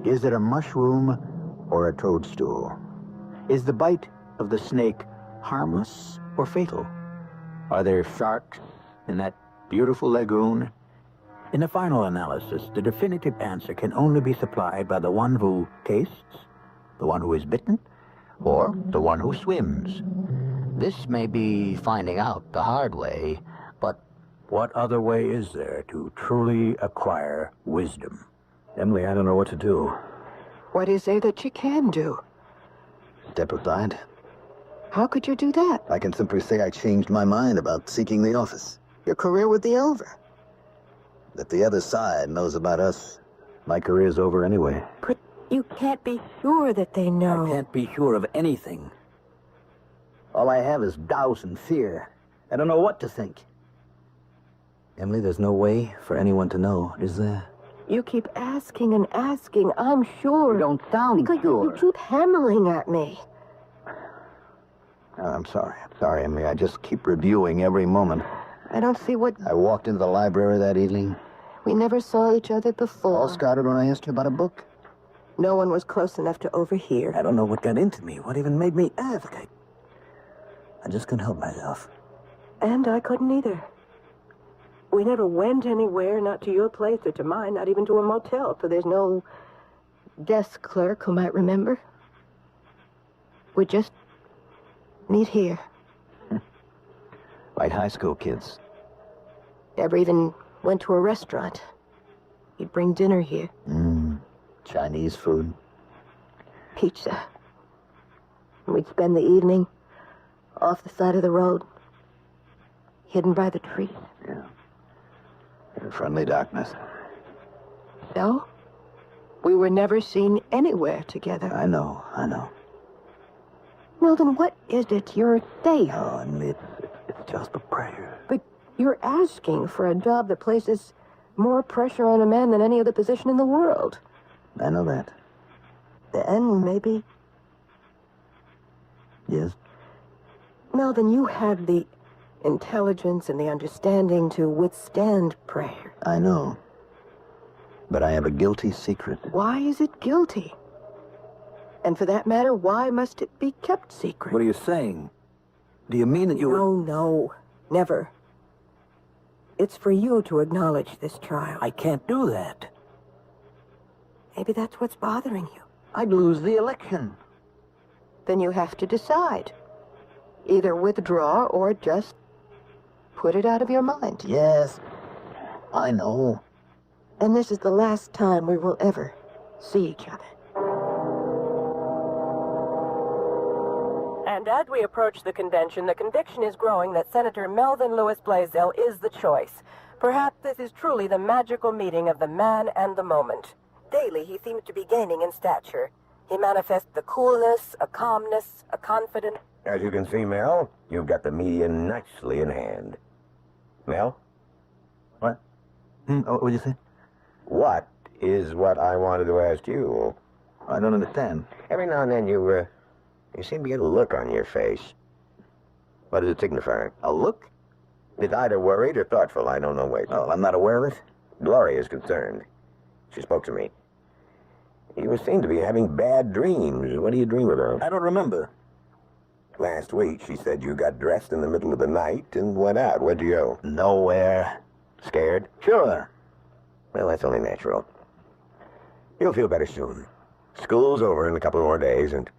Is it a mushroom or a toadstool? Is the bite of the snake harmless or fatal? Are there sharks in that beautiful lagoon? In the final analysis, the definitive answer can only be supplied by the one who tastes, the one who is bitten, or the one who swims. This may be finding out the hard way, but what other way is there to truly acquire wisdom? Emily, I don't know what to do. What is there that you can do? Step aside. How could you do that? I can simply say I changed my mind about seeking the office. Your career would be over. If the other side knows about us, my career's over anyway. But you can't be sure that they know. I can't be sure of anything. All I have is doubt and fear. I don't know what to think. Emily, there's no way for anyone to know, is there? You keep asking and asking, I'm sure. You don't sound because sure. You keep hammering at me. I'm sorry, Emily. I just keep reviewing every moment. I don't see what... I walked into the library that evening. We never saw each other before. All started when I asked you about a book. No one was close enough to overhear. I don't know what got into me, what even made me ask. I just couldn't help myself. And I couldn't either. We never went anywhere, not to your place or to mine, not even to a motel, for there's no desk clerk who might remember. We just meet here. Like high school kids. Never even went to a restaurant. He'd bring dinner here. Chinese food. Pizza. And we'd spend the evening off the side of the road, hidden by the trees. Yeah. In friendly darkness. No. We were never seen anywhere together. I know. Well, then what is it you're saying? Oh, Emily, it's just a pressure. But you're asking for a job that places more pressure on a man than any other position in the world. I know that. Then maybe... Yes? No, then you have the intelligence and the understanding to withstand prayer. I know. But I have a guilty secret. Why is it guilty? And for that matter, why must it be kept secret? What are you saying? Do you mean that you were... No, never. It's for you to acknowledge this trial. I can't do that. Maybe that's what's bothering you. I'd lose the election. Then you have to decide. Either withdraw or just put it out of your mind. Yes, I know. And this is the last time we will ever see each other. And as we approach the convention is growing that Senator Melvin Lewis Blaisdell is the choice. Perhaps this is truly the magical meeting of the man and the moment. Daily, he seems to be gaining in stature. He manifests a coolness, a calmness, a confidence. As you can see, Mel, you've got the media nicely in hand. Mel, What'd you say? What is what I wanted to ask you? I don't understand. Every now and then you seem to get a look on your face. What does it signify? A look? It's either worried or thoughtful. I don't know which. Oh, I'm not aware of it. Gloria is concerned. She spoke to me. You seem to be having bad dreams. What do you dream about? I don't remember. Last week, she said you got dressed in the middle of the night and went out. Where'd you go? Nowhere. Scared? Sure. Well, that's only natural. You'll feel better soon. School's over in a couple more days, and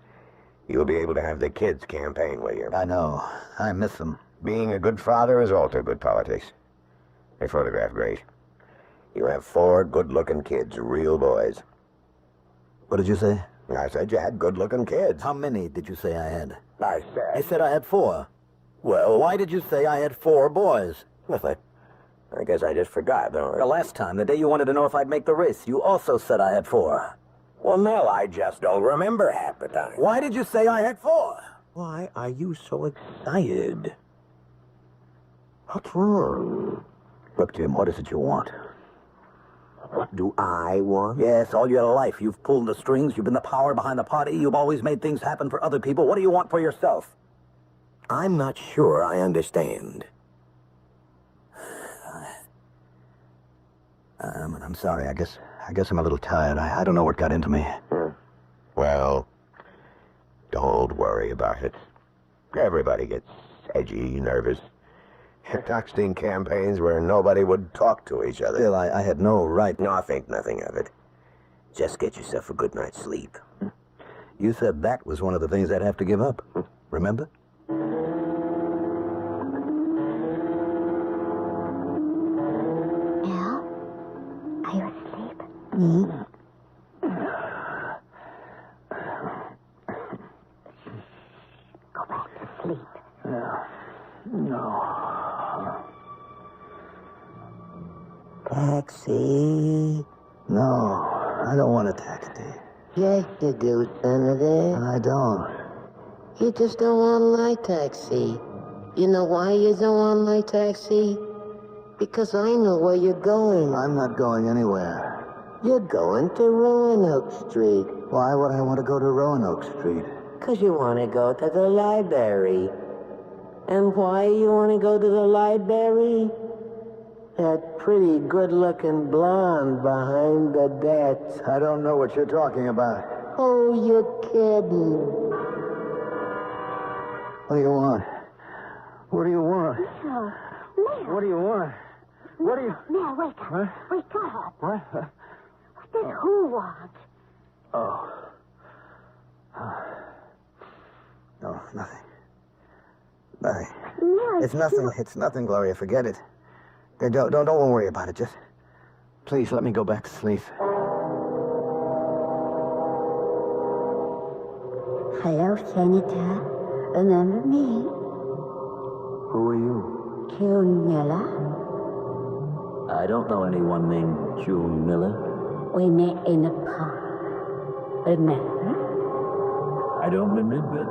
you'll be able to have the kids campaign with you. I know. I miss them. Being a good father is also good politics. They photograph great. You have 4 good-looking kids, real boys. What did you say? I said you had good-looking kids. How many did you say I had? I said... You said I had 4. Well... Why did you say I had 4 boys? Well, I guess I just forgot, though. The last time, the day you wanted to know if I'd make the race, you also said I had 4. Well, Nell, I just don't remember half the time. Why did you say I had 4? Why are you so excited? What's wrong? Look, Jim, what is it you want? What do I want? Yes, all your life you've pulled the strings, you've been the power behind the party, you've always made things happen for other people. What do you want for yourself? I'm not sure I understand. I'm sorry, I guess I'm a little tired. I don't know what got into me. Well, don't worry about it. Everybody gets edgy, nervous. Texting campaigns where nobody would talk to each other. Still, I had no right. No, I think nothing of it. Just get yourself a good night's sleep. You said that was one of the things I'd have to give up. Remember? Al? Are you asleep? Mm-hmm. Go back to sleep. No. Taxi. No, I don't want a taxi. Yes, you do, Senator. I don't. You just don't want my taxi. You know why you don't want my taxi? Because I know where you're going. I'm not going anywhere. You're going to Roanoke Street. Why would I want to go to Roanoke Street? Because you want to go to the library. And why you want to go to the library? That pretty good-looking blonde behind the desk. I don't know what you're talking about. Oh, you're kidding. What do you want? What do you want? Mel. What do you want? What do you... Mel, wake up. What? Wake up. What? What does who want? Oh. No, nothing. Nothing. Mel, It's nothing. It's nothing, Gloria. Forget it. Don't worry about it. Just... Please, let me go back to sleep. Hello, Senator. Remember me? Who are you? June Miller. I don't know anyone named June Miller. We met in the park. Remember? I don't remember.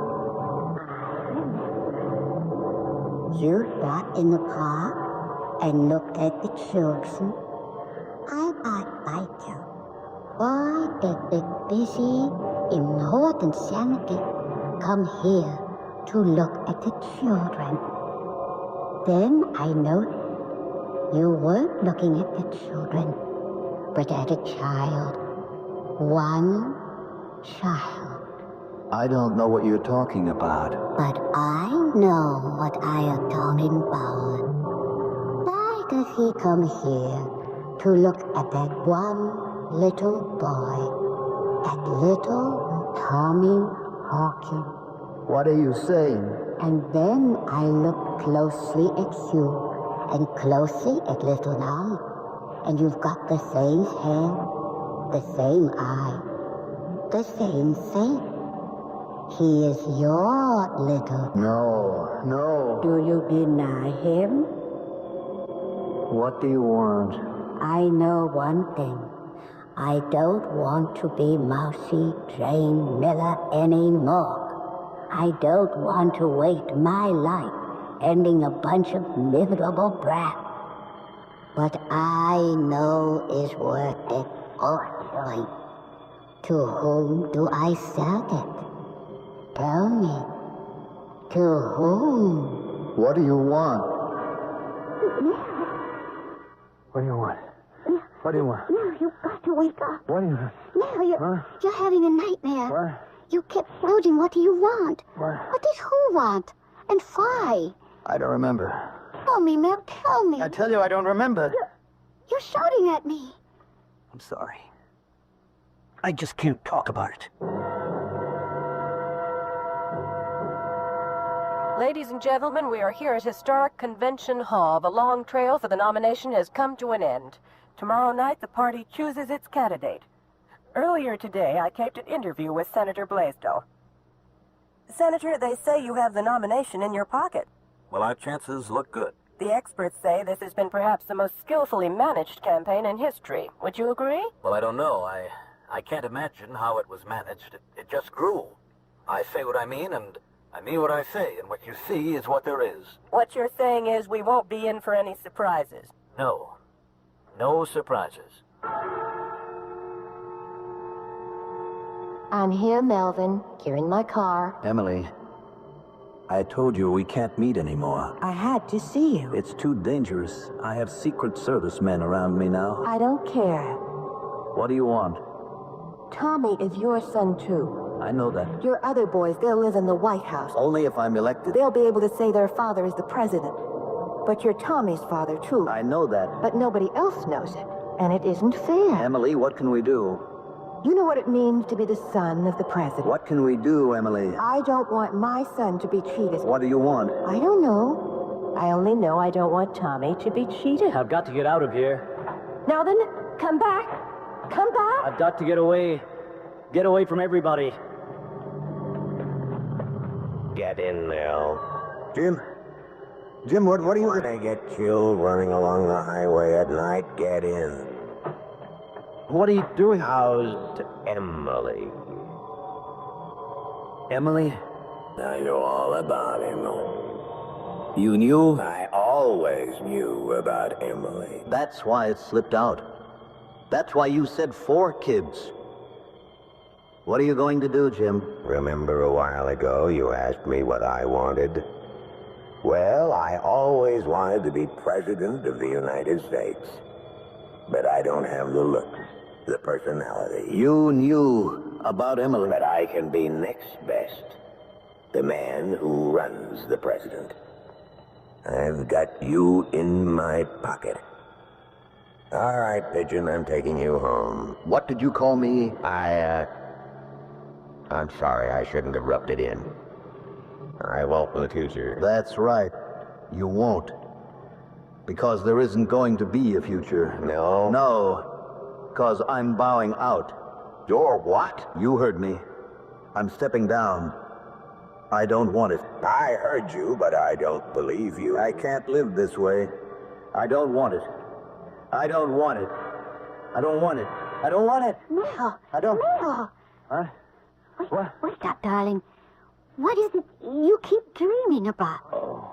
You got in the park and looked at the children. I got by you. Why did the busy, important senator come here to look at the children? Then I noticed you weren't looking at the children, but at a child. One child. I don't know what you're talking about. But I know what I am talking about. Why does he come here to look at that one little boy? That little Tommy Hawkins. What are you saying? And then I look closely at you and closely at little Al. And you've got the same hair, the same eye, the same face. He is your little... No. Do you deny him? What do you want? I know one thing. I don't want to be Mousy Jane Miller anymore. I don't want to wait my life ending a bunch of miserable brats. But I know is worth it awfully. To whom do I sell it? Tell me. To whom? What do you want? What do you want? What do you want? No, you've got to wake up. What do you... No, you're having a nightmare. What? You kept floating. What do you want? What? What does who want? And why? I don't remember. Tell me, Mel, tell me. I tell you, I don't remember. You're shouting at me. I'm sorry. I just can't talk about it. Ladies and gentlemen, we are here at Historic Convention Hall. The long trail for the nomination has come to an end. Tomorrow night, the party chooses its candidate. Earlier today, I taped an interview with Senator Blaisdell. Senator, they say you have the nomination in your pocket. Well, our chances look good. The experts say this has been perhaps the most skillfully managed campaign in history. Would you agree? Well, I don't know. I can't imagine how it was managed. It just grew. I say what I mean, and I mean what I say, and what you see is what there is. What you're saying is we won't be in for any surprises. No. No surprises. I'm here, Melvin. You're in my car. Emily, I told you we can't meet anymore. I had to see you. It's too dangerous. I have Secret Service men around me now. I don't care. What do you want? Tommy is your son, too. I know that. Your other boys, they'll live in the White House. Only if I'm elected. They'll be able to say their father is the president. But you're Tommy's father, too. I know that. But nobody else knows it. And it isn't fair. Emily, what can we do? You know what it means to be the son of the president. What can we do, Emily? I don't want my son to be cheated. What do you want? I don't know. I only know I don't want Tommy to be cheated. I've got to get out of here. Now then, come back. Come back. I've got to get away. Get away from everybody. Get in, Nell. Jim, what do you... Want to get killed running along the highway at night? Get in. What are you doing? Housed Emily. Emily? I know all about Emily. You knew? I always knew about Emily. That's why it slipped out. That's why you said 4 kids. What are you going to do, Jim? Remember a while ago you asked me what I wanted? Well, I always wanted to be President of the United States. But I don't have the looks, the personality. You knew about Emily. But I can be next best. The man who runs the president. I've got you in my pocket. All right, Pigeon, I'm taking you home. What did you call me? I'm sorry, I shouldn't have rubbed it in. I won't in the future. That's right. You won't. Because there isn't going to be a future. No? No. Because I'm bowing out. You're what? You heard me. I'm stepping down. I don't want it. I heard you, but I don't believe you. I can't live this way. I don't want it. I don't want it. I don't want it. I don't want it. Mel. I don't... Mel. Huh? What? Wake up, darling. What is it you keep dreaming about? Oh.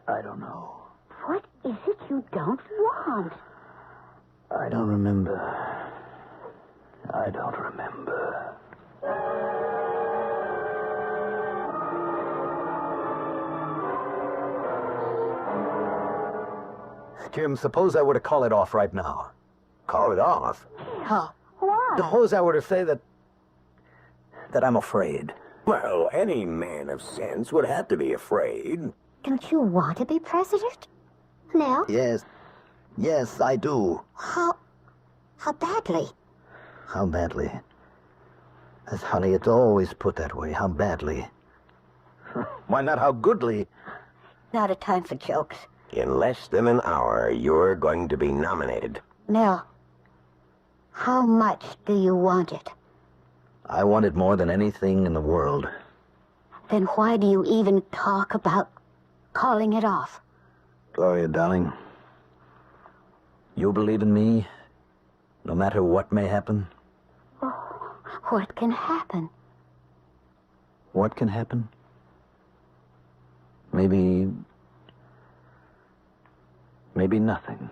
I don't know. What is it you don't want? I don't remember. I don't remember. Jim, suppose I were to call it off right now. Call it off? Huh? Why? Suppose I were to say that I'm afraid. Well, any man of sense would have to be afraid. Don't you want to be president? No? Yes. Yes, I do. How badly? How badly? Honey, it's always put that way. How badly? Why not how goodly? Not a time for jokes. In less than an hour, you're going to be nominated. Mel, how much do you want it? I want it more than anything in the world. Then why do you even talk about calling it off? Gloria, darling, you believe in me, no matter what may happen? Oh, what can happen? What can happen? Maybe maybe nothing.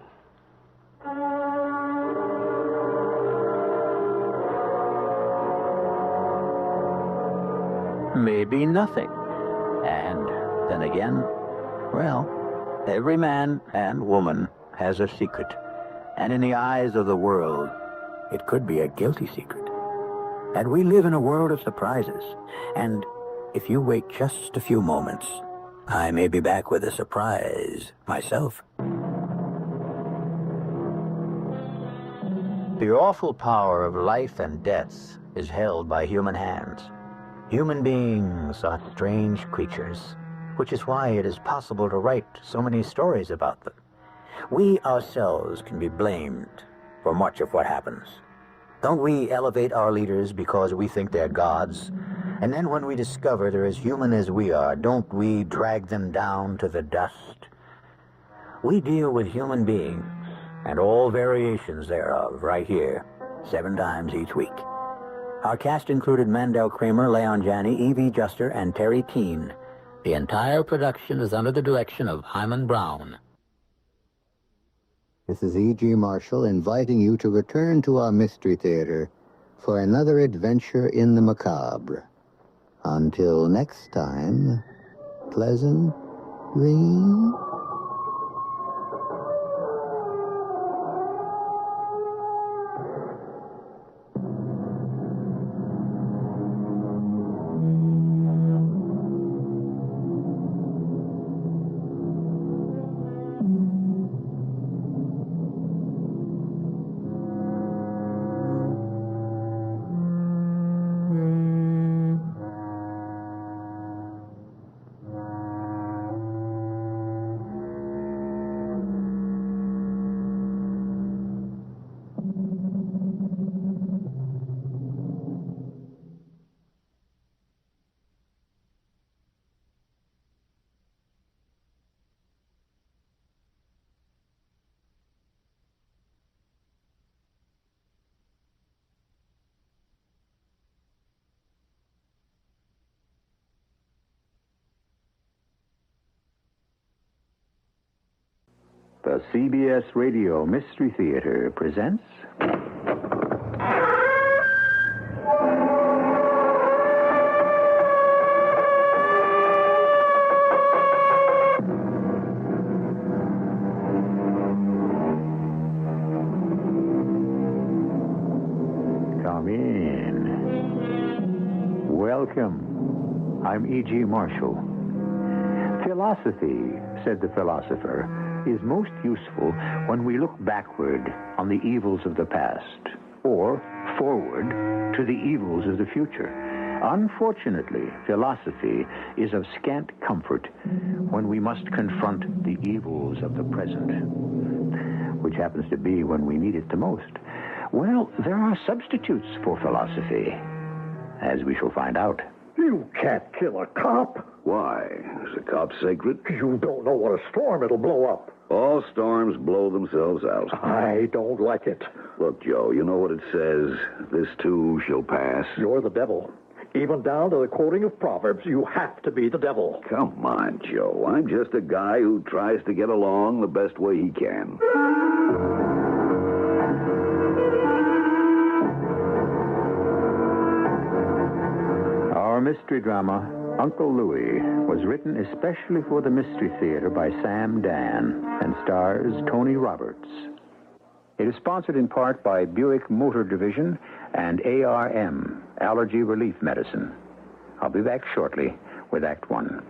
Maybe nothing. And then again, well, every man and woman has a secret. And in the eyes of the world, it could be a guilty secret. And we live in a world of surprises. And if you wait just a few moments, I may be back with a surprise myself. The awful power of life and death is held by human hands. Human beings are strange creatures, which is why it is possible to write so many stories about them. We ourselves can be blamed for much of what happens. Don't we elevate our leaders because we think they're gods? And then when we discover they're as human as we are, don't we drag them down to the dust? We deal with human beings and all variations thereof right here, 7 times each week. Our cast included Mandel Kramer, Leon Janney, Evie Juster, and Terry Keane. The entire production is under the direction of Hyman Brown. This is E.G. Marshall inviting you to return to our Mystery Theater for another adventure in the macabre. Until next time, pleasant dreams. The CBS Radio Mystery Theater presents... Come in. Welcome. I'm E.G. Marshall. Philosophy, said the philosopher, is most useful when we look backward on the evils of the past, or forward to the evils of the future. Unfortunately, philosophy is of scant comfort when we must confront the evils of the present, which happens to be when we need it the most. Well, there are substitutes for philosophy, as we shall find out. You can't kill a cop. Why? Is a cop sacred? You don't know what a storm it'll blow up. All storms blow themselves out. I don't like it. Look, Joe, you know what it says. This too shall pass. You're the devil. Even down to the quoting of Proverbs, you have to be the devil. Come on, Joe. I'm just a guy who tries to get along the best way he can. Our mystery drama, Uncle Louie, was written especially for the Mystery Theater by Sam Dan and stars Tony Roberts. It is sponsored in part by Buick Motor Division and ARM, Allergy Relief Medicine. I'll be back shortly with Act One.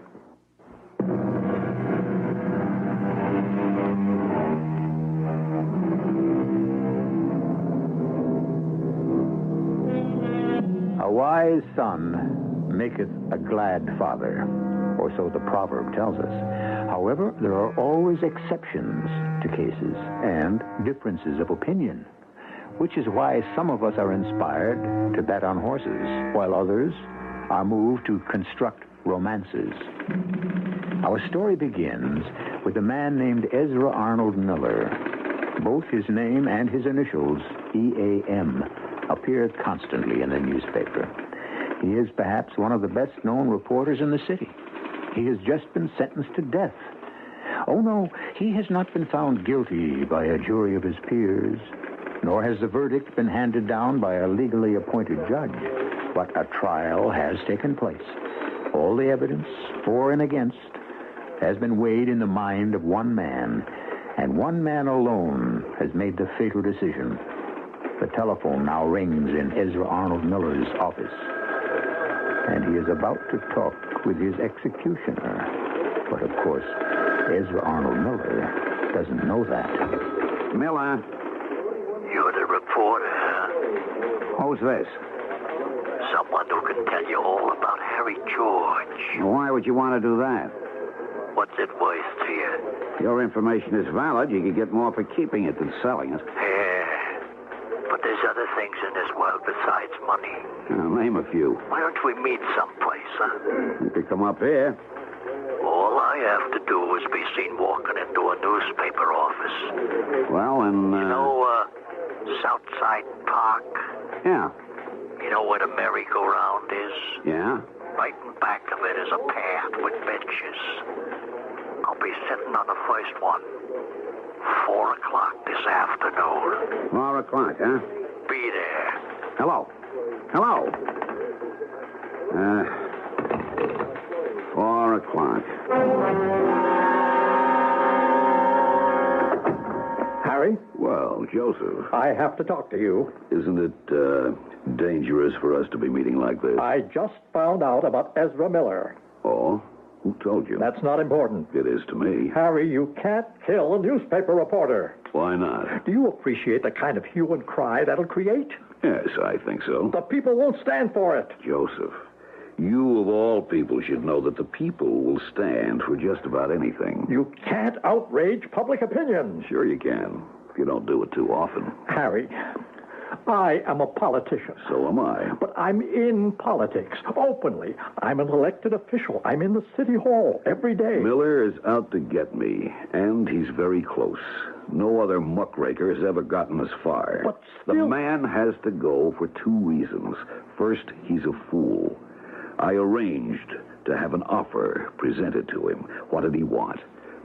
A wise son maketh a glad father, or so the proverb tells us. However, there are always exceptions to cases and differences of opinion, which is why some of us are inspired to bet on horses, while others are moved to construct romances. Our story begins with a man named Ezra Arnold Miller. Both his name and his initials, EAM, appear constantly in the newspaper. He is perhaps one of the best-known reporters in the city. He has just been sentenced to death. Oh, no, he has not been found guilty by a jury of his peers, nor has the verdict been handed down by a legally appointed judge. But a trial has taken place. All the evidence, for and against, has been weighed in the mind of one man, and one man alone has made the fatal decision. The telephone now rings in Ezra Arnold Miller's office, and he is about to talk with his executioner. But, of course, Ezra Arnold Miller doesn't know that. Miller. You're the reporter, huh? Who's this? Someone who can tell you all about Harry George. Why would you want to do that? What's it worth to you? Your information is valid. You could get more for keeping it than selling it. Yeah. But there's other things in this world besides money. Name a few. Why don't we meet someplace, huh? You could come up here. All I have to do is be seen walking into a newspaper office. Well, and, You know, Southside Park? Yeah. You know where the merry-go-round is? Yeah? Right in back of it is a path with benches. I'll be sitting on the first one. 4 o'clock this afternoon. 4 o'clock, huh? Be there. Hello. Hello. 4 o'clock. Harry? Well, Joseph. I have to talk to you. Isn't it dangerous for us to be meeting like this? I just found out about Ezra Miller. Oh? Who told you? That's not important. It is to me. Harry, you can't kill a newspaper reporter. Why not? Do you appreciate the kind of hue and cry that'll create? Yes, I think so. The people won't stand for it. Joseph, you of all people should know that the people will stand for just about anything. You can't outrage public opinion. Sure you can, if you don't do it too often. Harry, I am a politician. So am I. But I'm in politics, openly. I'm an elected official. I'm in the city hall every day. Miller is out to get me, and he's very close. No other muckraker has ever gotten as far. But The man has to go for two reasons. First, he's a fool. I arranged to have an offer presented to him. What did he want?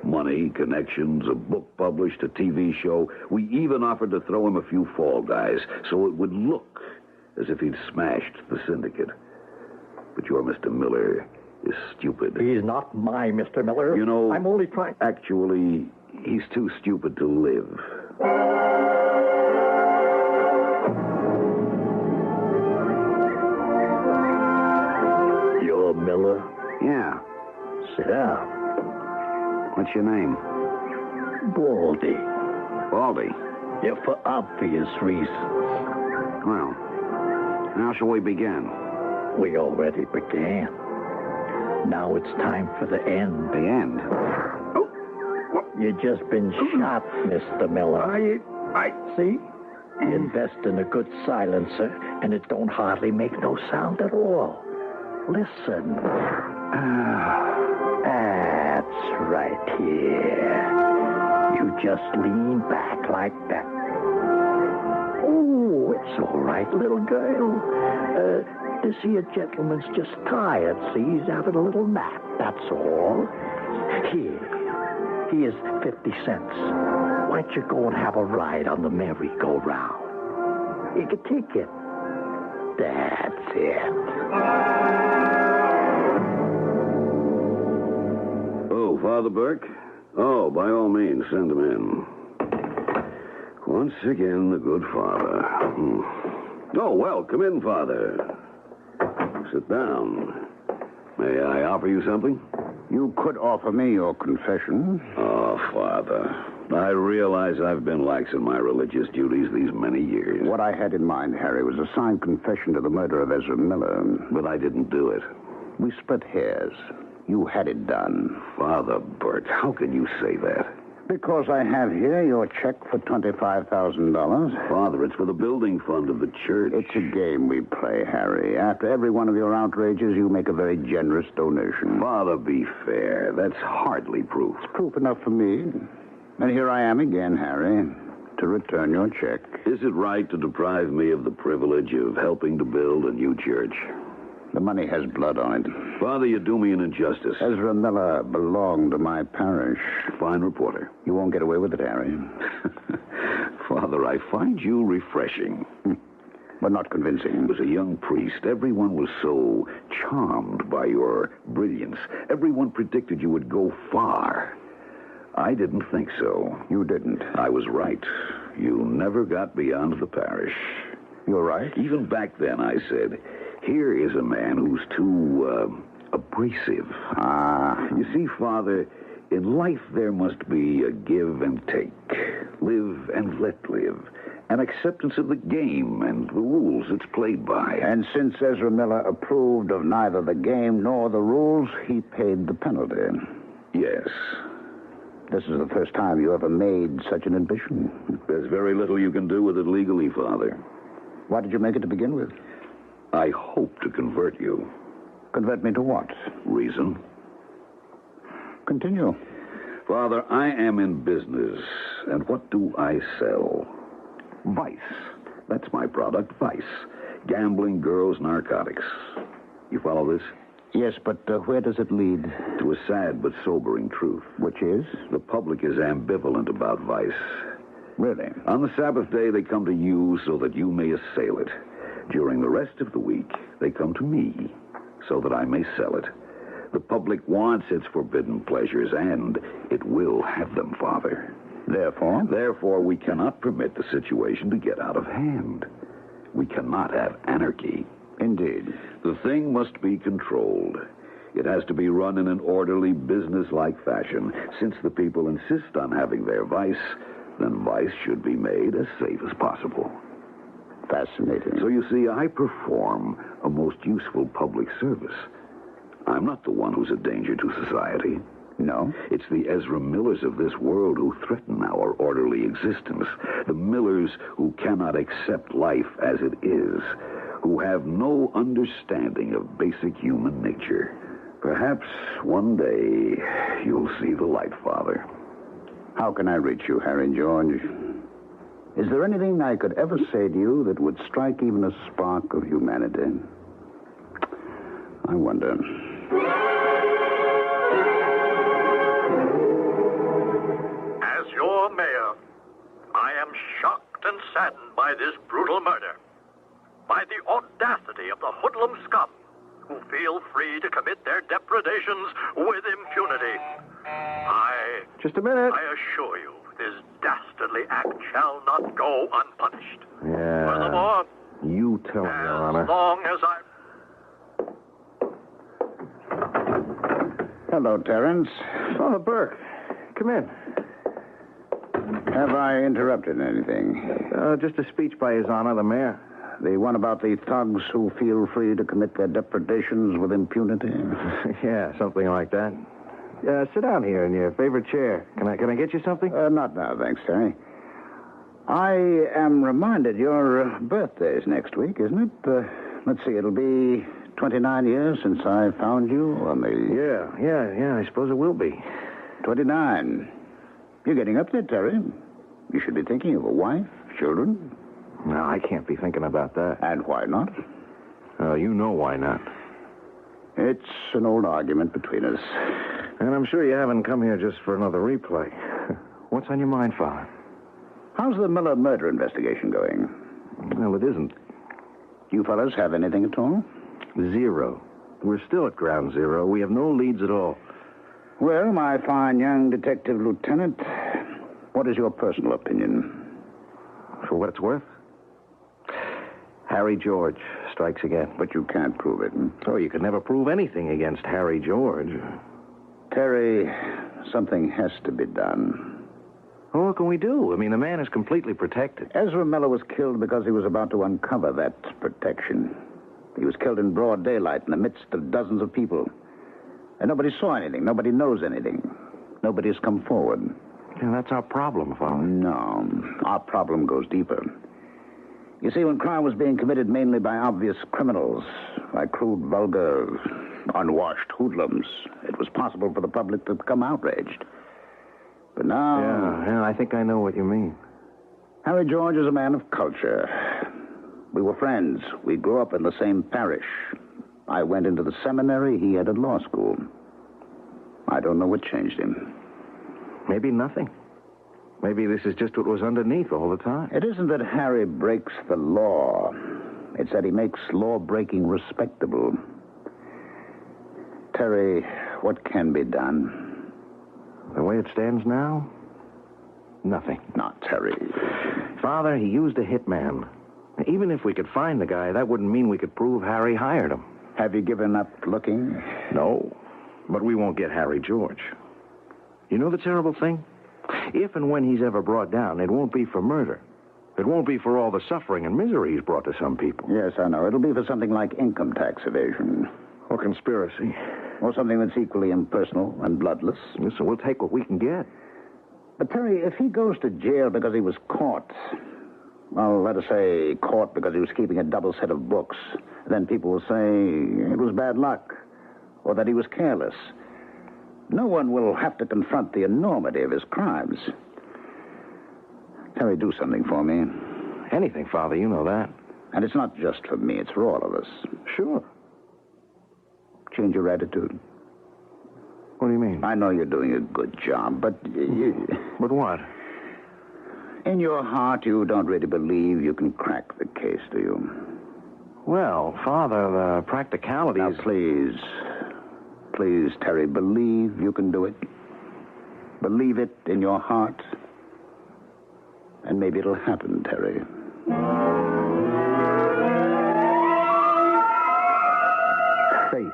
Money, connections, a book published, a TV show. We even offered to throw him a few fall guys so it would look as if he'd smashed the syndicate. But your Mr. Miller is stupid. He's not my Mr. Miller. You know, I'm only trying... Actually, he's too stupid to live. You're Miller? Yeah. Sit down. What's your name? Baldy. Baldy? Yeah, for obvious reasons. Well, how shall we begin? We already began. Now it's time for the end. The end? You've just been shot, Mr. Miller. See? You invest in a good silencer, and it don't hardly make no sound at all. Listen. That's right here. You just lean back like that. Oh, it's all right, little girl. This here gentleman's just tired, see? He's having a little nap, that's all. Here's 50 cents. Why don't you go and have a ride on the merry-go-round? You can take it. That's it. Oh, Father Burke? Oh, by all means, send him in. Once again, the good father. Oh, well, come in, Father. Sit down. May I offer you something? You could offer me your confession. Oh, Father, I realize I've been lax in my religious duties these many years. What I had in mind, Harry, was a signed confession to the murder of Ezra Miller. But I didn't do it. We split hairs. You had it done. Father Burt, how can you say that? Because I have here your check for $25,000. Father, it's for the building fund of the church. It's a game we play, Harry. After every one of your outrages, you make a very generous donation. Father, be fair. That's hardly proof. It's proof enough for me. And here I am again, Harry, to return your check. Is it right to deprive me of the privilege of helping to build a new church? The money has blood on it. Father, you do me an injustice. Ezra Miller belonged to my parish. Fine reporter. You won't get away with it, Harry. Father, I find you refreshing. But not convincing. As a young priest, everyone was so charmed by your brilliance. Everyone predicted you would go far. I didn't think so. You didn't. I was right. You never got beyond the parish. You're right. Even back then, I said, here is a man who's too, abrasive. You see, Father, in life there must be a give and take. Live and let live. An acceptance of the game and the rules it's played by. And since Ezra Miller approved of neither the game nor the rules, he paid the penalty. Yes. This is the first time you ever made such an admission. There's very little you can do with it legally, Father. Why did you make it to begin with? I hope to convert you. Convert me to what? Reason. Continue. Father, I am in business, and what do I sell? Vice. That's my product, vice. Gambling, girls, narcotics. You follow this? Yes, but where does it lead? To a sad but sobering truth. Which is? The public is ambivalent about vice. Really? On the Sabbath day, they come to you so that you may assail it. During the rest of the week, they come to me so that I may sell it. The public wants its forbidden pleasures, and it will have them, Father. Therefore? Therefore, we cannot permit the situation to get out of hand. We cannot have anarchy. Indeed. The thing must be controlled. It has to be run in an orderly, business-like fashion. Since the people insist on having their vice, then vice should be made as safe as possible. Fascinating. So you see, I perform a most useful public service. I'm not the one who's a danger to society. No? It's the Ezra Millers of this world who threaten our orderly existence. The Millers who cannot accept life as it is, who have no understanding of basic human nature. Perhaps one day you'll see the light, Father. How can I reach you, Harry George? Is there anything I could ever say to you that would strike even a spark of humanity? I wonder. As your mayor, I am shocked and saddened by this brutal murder, by the audacity of the hoodlum scum who feel free to commit their depredations with impunity. Just a minute. I assure you, this dastardly act shall not go unpunished. Yeah. Furthermore, You tell him, Your Honor. as long as I... Hello, Terence. Father Burke, come in. Have I interrupted anything? Just a speech by His Honor, the mayor. The one about the thugs who feel free to commit their depredations with impunity? Yeah, something like that. Sit down here in your favorite chair. Can I get you something? Not now, thanks, Terry. I am reminded your birthday is next week, isn't it? Let's see, it'll be 29 years since I found you on the... Yeah, I suppose it will be. 29. You're getting up there, Terry. You should be thinking of a wife, children. No, I can't be thinking about that. And why not? You know why not. It's an old argument between us. And I'm sure you haven't come here just for another replay. What's on your mind, Father? How's the Miller murder investigation going? Well, it isn't. You fellas have anything at all? Zero. We're still at ground zero. We have no leads at all. Well, my fine young detective lieutenant, what is your personal opinion? For what it's worth? Harry George strikes again. But you can't prove it. Oh, you could never prove anything against Harry George. Terry, something has to be done. Well, what can we do? I mean, the man is completely protected. Ezra Miller was killed because he was about to uncover that protection. He was killed in broad daylight in the midst of dozens of people. And nobody saw anything. Nobody knows anything. Nobody has come forward. Yeah, that's our problem, Father. No, our problem goes deeper. You see, when crime was being committed mainly by obvious criminals, by crude, vulgar, unwashed hoodlums, it was possible for the public to become outraged. But now... Yeah, I think I know what you mean. Harry George is a man of culture. We were friends. We grew up in the same parish. I went into the seminary, he entered law school. I don't know what changed him. Maybe nothing. Maybe this is just what was underneath all the time. It isn't that Harry breaks the law. It's that he makes law-breaking respectable. Terry, what can be done? The way it stands now, nothing. Not Terry. Father, he used a hitman. Even if we could find the guy, that wouldn't mean we could prove Harry hired him. Have you given up looking? No, but we won't get Harry George. You know the terrible thing? If and when he's ever brought down, it won't be for murder. It won't be for all the suffering and misery he's brought to some people. Yes, I know. It'll be for something like income tax evasion. Or conspiracy. Or something that's equally impersonal and bloodless. So we'll take what we can get. But, Terry, if he goes to jail because he was caught, well, let us say caught because he was keeping a double set of books, then people will say it was bad luck, or that he was careless. No one will have to confront the enormity of his crimes. Terry, do something for me. Anything, Father, you know that. And it's not just for me, it's for all of us. Sure. Change your attitude. What do you mean? I know you're doing a good job, but you... But what? In your heart, you don't really believe you can crack the case, do you? Well, Father, the practicalities... Now, please, Terry, believe you can do it. Believe it in your heart. And maybe it'll happen, Terry. Faith.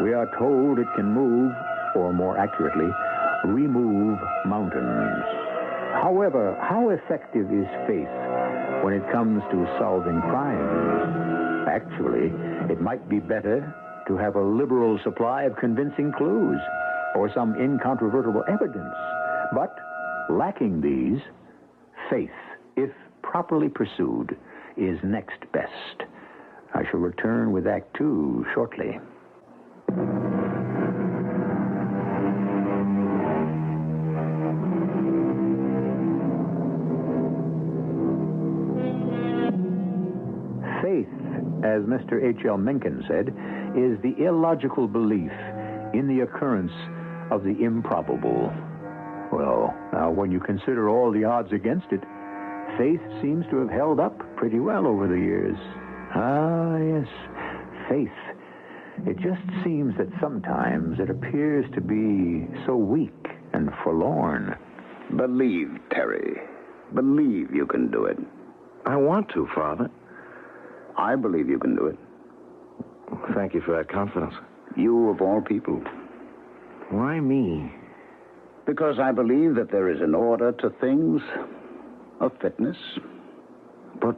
We are told it can move, or more accurately, remove mountains. However, how effective is faith when it comes to solving crimes? Actually, it might be better to have a liberal supply of convincing clues or some incontrovertible evidence. But lacking these, faith, if properly pursued, is next best. I shall return with Act 2 shortly. Faith, as Mr. H.L. Mencken said, is the illogical belief in the occurrence of the improbable. Well, now, when you consider all the odds against it, faith seems to have held up pretty well over the years. Ah, yes, faith. It just seems that sometimes it appears to be so weak and forlorn. Believe, Terry. Believe you can do it. I want to, Father. I believe you can do it. Thank you for that confidence. You, of all people. Why me? Because I believe that there is an order to things, a fitness. But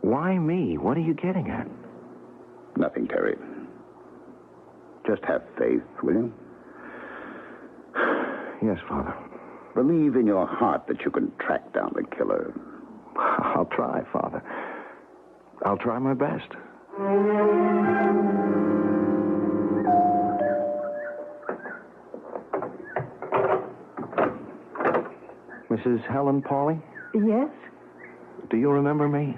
why me? What are you getting at? Nothing, Terry. Just have faith, will you? Yes, Father. Believe in your heart that you can track down the killer. I'll try, Father. I'll try my best. Mrs. Helen Pauley? Yes? Do you remember me?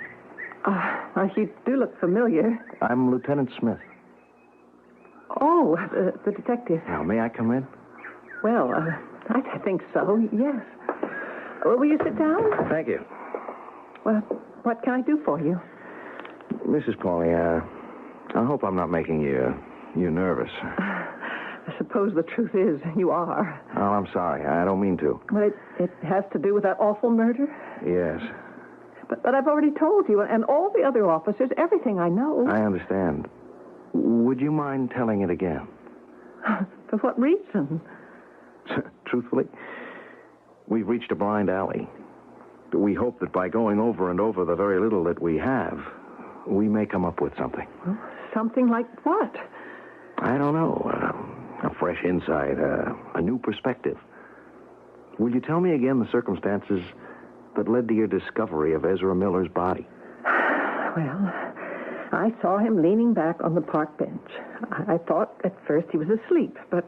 You do look familiar. I'm Lieutenant Smith. Oh, the detective. Now, may I come in? Well, I think so, yes. Will you sit down? Thank you. Well, what can I do for you? Mrs. Pauley, I hope I'm not making you nervous. I suppose the truth is you are. Oh, I'm sorry. I don't mean to. Well, it has to do with that awful murder? Yes. But I've already told you, and all the other officers, everything I know. I understand. Would you mind telling it again? For what reason? Truthfully, we've reached a blind alley. We hope that by going over and over the very little that we have, we may come up with something. Well, something like what? I don't know. A fresh insight, a new perspective. Will you tell me again the circumstances that led to your discovery of Ezra Miller's body? Well, I saw him leaning back on the park bench. I thought at first he was asleep, but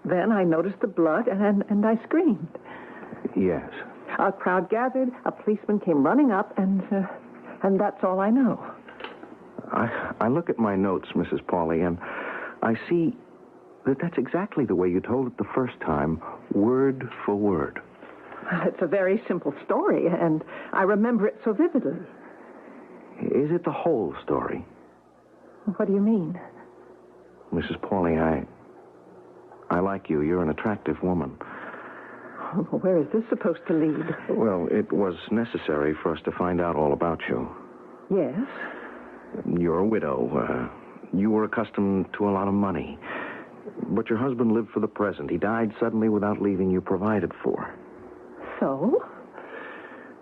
then I noticed the blood and I screamed. Yes. A crowd gathered, a policeman came running up, and that's all I know. I look at my notes, Mrs. Pauley, and I see that that's exactly the way you told it the first time, word for word. It's a very simple story, and I remember it so vividly. Is it the whole story? What do you mean? Mrs. Pauley, I like you. You're an attractive woman. Where is this supposed to lead? Well, it was necessary for us to find out all about you. Yes? You're a widow. You were accustomed to a lot of money. But your husband lived for the present. He died suddenly without leaving you provided for. So?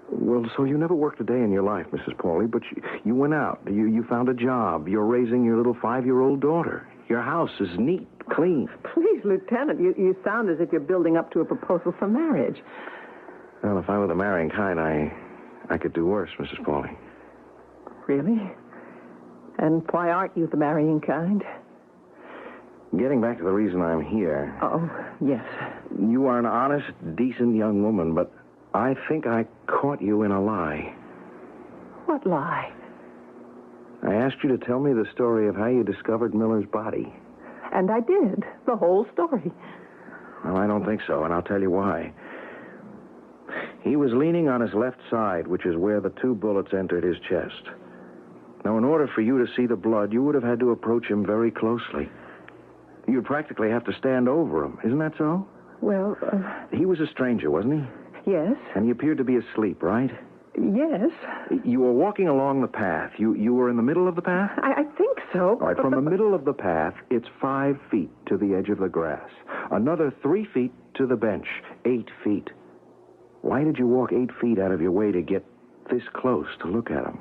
Well, so you never worked a day in your life, Mrs. Pauley, but you went out. You found a job. You're raising your little 5-year-old daughter. Your house is neat, clean. Please, Lieutenant, you sound as if you're building up to a proposal for marriage. Well, if I were the marrying kind, I could do worse, Mrs. Pauley. Really? And why aren't you the marrying kind? Getting back to the reason I'm here. Oh, yes. You are an honest, decent young woman, but I think I caught you in a lie. What lie? I asked you to tell me the story of how you discovered Miller's body. And I did. The whole story. Well, I don't think so, and I'll tell you why. He was leaning on his left side, which is where the 2 bullets entered his chest. Now, in order for you to see the blood, you would have had to approach him very closely. You'd practically have to stand over him. Isn't that so? Well, He was a stranger, wasn't he? Yes. And he appeared to be asleep, right? Yes. You were walking along the path. You were in the middle of the path? I think so. All right, from the middle of the path, it's 5 feet to the edge of the grass. Another 3 feet to the bench. 8 feet. Why did you walk 8 feet out of your way to get this close to look at him?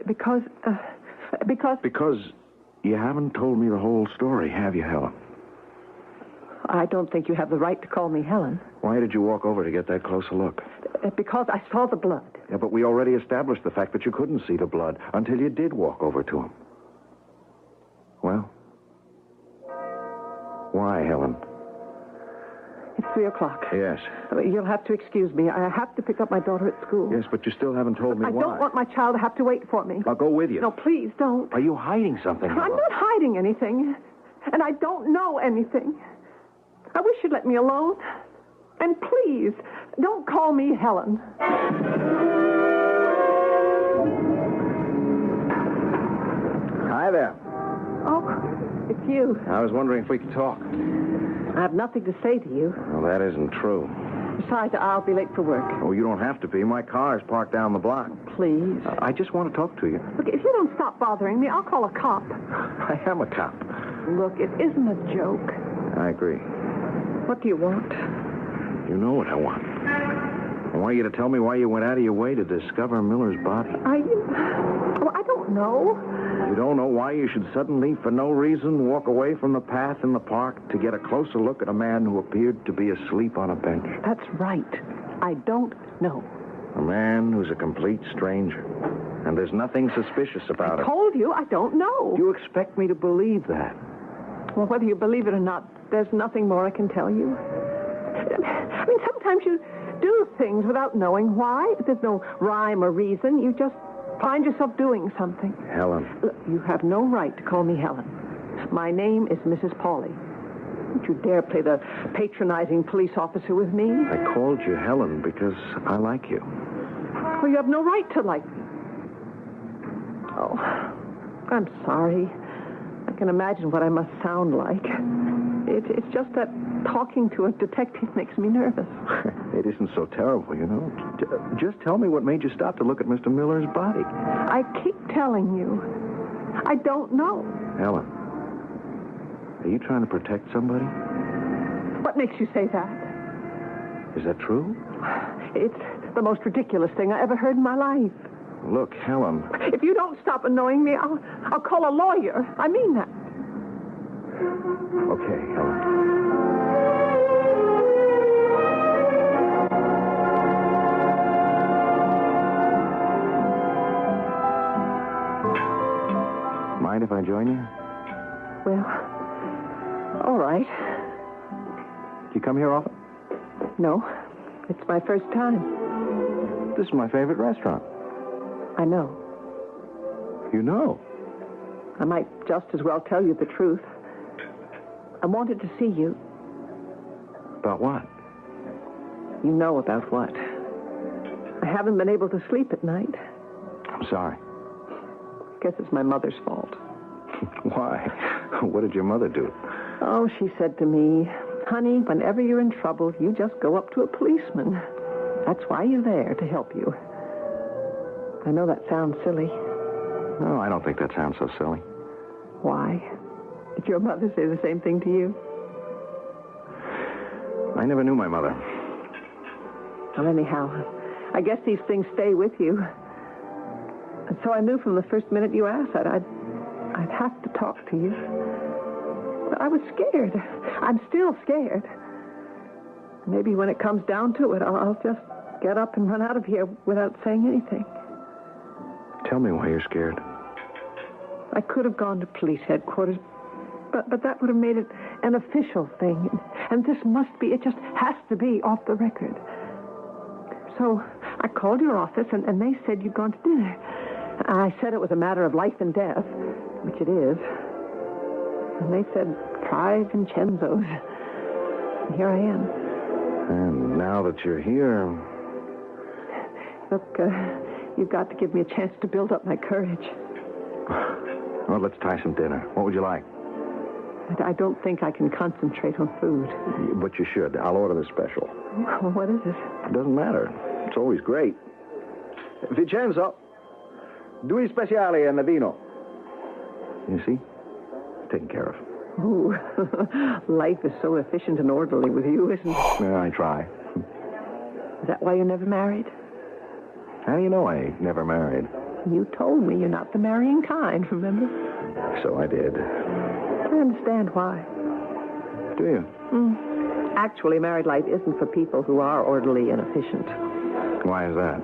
Because... Because you haven't told me the whole story, have you, Helen? I don't think you have the right to call me Helen. Why did you walk over to get that closer look? Because I saw the blood. Yeah, but we already established the fact that you couldn't see the blood until you did walk over to him. Well? Why, Helen? It's 3 o'clock. Yes. You'll have to excuse me. I have to pick up my daughter at school. Yes, but you still haven't told me why. I don't want my child to have to wait for me. I'll go with you. No, please don't. Are you hiding something, Helen? I'm not hiding anything. And I don't know anything. I wish you'd let me alone. And please, don't call me Helen. Hi there. Oh, it's you. I was wondering if we could talk. I have nothing to say to you. Well, that isn't true. Besides, I'll be late for work. Oh, you don't have to be. My car is parked down the block. Please. I just want to talk to you. Look, if you don't stop bothering me, I'll call a cop. I am a cop. Look, it isn't a joke. I agree. What do you want? You know what I want. I want you to tell me why you went out of your way to discover Miller's body. I don't know. You don't know why you should suddenly, for no reason, walk away from the path in the park to get a closer look at a man who appeared to be asleep on a bench? That's right. I don't know. A man who's a complete stranger. And there's nothing suspicious about I him. told you I don't know. You expect me to believe that? Well, whether you believe it or not, there's nothing more I can tell you. I mean, sometimes you do things without knowing why. There's no rhyme or reason. You just find yourself doing something. Helen. Look, you have no right to call me Helen. My name is Mrs. Pauley. Don't you dare play the patronizing police officer with me. I called you Helen because I like you. Well, you have no right to like me. Oh, I'm sorry. I can imagine what I must sound like. It's just that talking to a detective makes me nervous. It isn't so terrible, you know. Just tell me what made you stop to look at Mr. Miller's body. I keep telling you. I don't know. Helen, are you trying to protect somebody? What makes you say that? Is that true? It's the most ridiculous thing I ever heard in my life. Look, Helen. If you don't stop annoying me, I'll call a lawyer. I mean that. Okay, Helen. Mind if I join you? Well, all right. Do you come here often? No, it's my first time. This is my favorite restaurant. I know. You know? I might just as well tell you the truth. I wanted to see you. About what? You know about what. I haven't been able to sleep at night. I'm sorry. Guess it's my mother's fault. Why? What did your mother do? Oh, she said to me, honey, whenever you're in trouble, you just go up to a policeman. That's why you're there, to help you. I know that sounds silly. No, I don't think that sounds so silly. Why? Did your mother say the same thing to you? I never knew my mother. Well, anyhow, I guess these things stay with you. And so I knew from the first minute you asked that I'd have to talk to you. But I was scared. I'm still scared. Maybe when it comes down to it, I'll just get up and run out of here without saying anything. Tell me why you're scared. I could have gone to police headquarters, but that would have made it an official thing. And this must be, it just has to be off the record. So I called your office, and they said you'd gone to dinner. I said it was a matter of life and death, which it is. And they said, try Vincenzo's. And here I am. And now that you're here... Look, you've got to give me a chance to build up my courage. Well, let's try some dinner. What would you like? I don't think I can concentrate on food. But you should. I'll order the special. What is it? It doesn't matter. It's always great. Vincenzo, due speciali and the vino. You see? Taken care of. Ooh, life is so efficient and orderly with you, isn't it? Yeah, I try. Is that why you're never married? How do you know I never married? You told me you're not the marrying kind, remember? So I did. I understand why. Do you? Actually, married life isn't for people who are orderly and efficient. Why is that?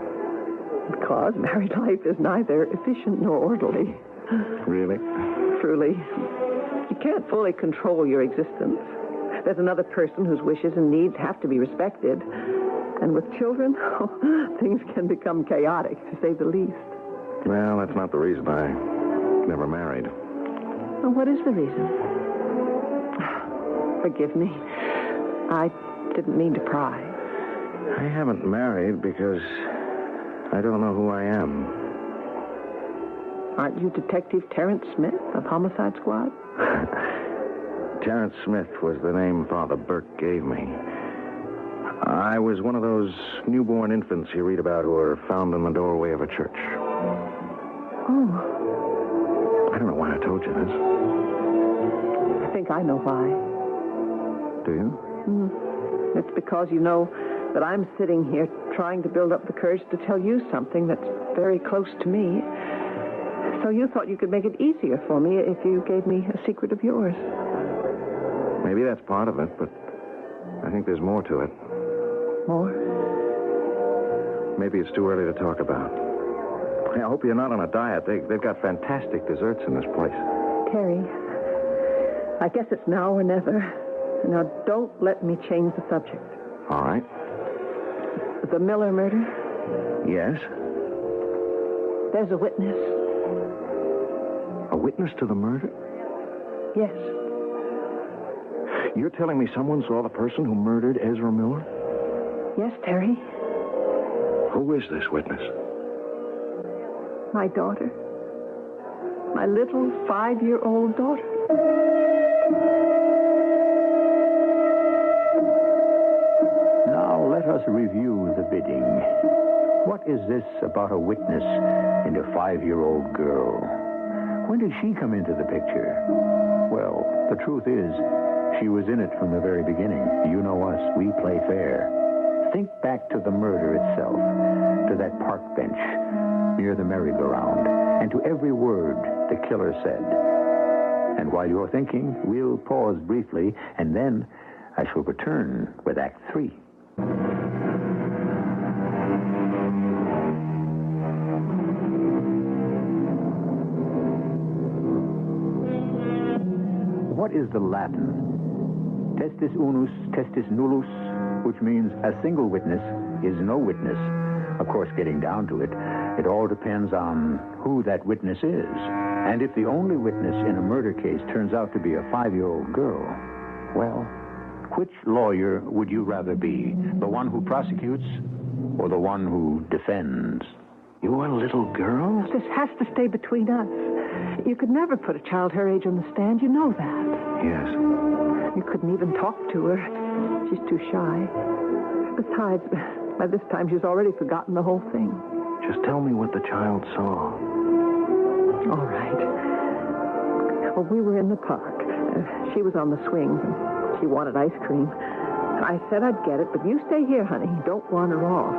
Because married life is neither efficient nor orderly. Really? Truly. You can't fully control your existence. There's another person whose wishes and needs have to be respected. And with children, things can become chaotic, to say the least. Well, that's not the reason I never married. Well, what is the reason? Forgive me. I didn't mean to pry. I haven't married because I don't know who I am. Aren't you Detective Terrence Smith of Homicide Squad? Terrence Smith was the name Father Burke gave me. I was one of those newborn infants you read about who are found in the doorway of a church. Oh. I don't know why I told you this. I think I know why. Do you? It's because you know that I'm sitting here trying to build up the courage to tell you something that's very close to me. So you thought you could make it easier for me if you gave me a secret of yours. Maybe that's part of it, but I think there's more to it. More? Maybe it's too early to talk about. I hope you're not on a diet. They've got fantastic desserts in this place. Terry, I guess it's now or never. Now, don't let me change the subject. All right. The Miller murder? Yes? There's a witness. A witness to the murder? Yes. You're telling me someone saw the person who murdered Ezra Miller? Yes, Terry. Who is this witness? My daughter. My little 5-year-old daughter. Now let us review the bidding. What is this about a witness and a 5-year-old girl? When did she come into the picture? Well, the truth is, she was in it from the very beginning. You know us, we play fair. Think back to the murder itself, to that park bench near the merry-go-round, and to every word the killer said. And while you're thinking, we'll pause briefly, and then I shall return with Act 3. What is the Latin? Testis unus, testis nullus, which means a single witness is no witness. Of course, getting down to it, it all depends on who that witness is. And if the only witness in a murder case turns out to be a 5-year-old girl, well, which lawyer would you rather be? The one who prosecutes or the one who defends? You're a little girl? This has to stay between us. You could never put a child her age on the stand. You know that. Yes. You couldn't even talk to her. She's too shy. Besides, by this time, she's already forgotten the whole thing. Just tell me what the child saw. All right. Well, we were in the park. She was on the swing. She wanted ice cream. I said I'd get it, but you stay here, honey. Don't wander off.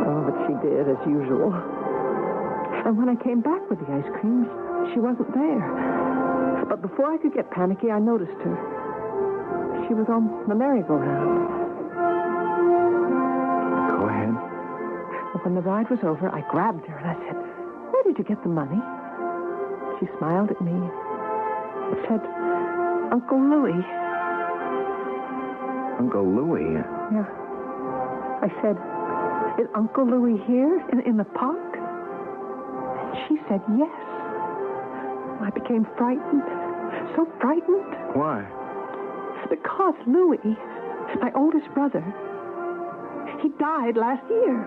Oh, but she did, as usual. And when I came back with the ice cream, she wasn't there. But before I could get panicky, I noticed her. She was on the merry-go-round. Go ahead. When the ride was over, I grabbed her and I said, "Where did you get the money?" She smiled at me and said, "Uncle Louis." Uncle Louis? Yeah. I said, "Is Uncle Louis here in the park?" And she said, "Yes." I became frightened. So frightened. Why? Because Louis, my oldest brother, he died last year.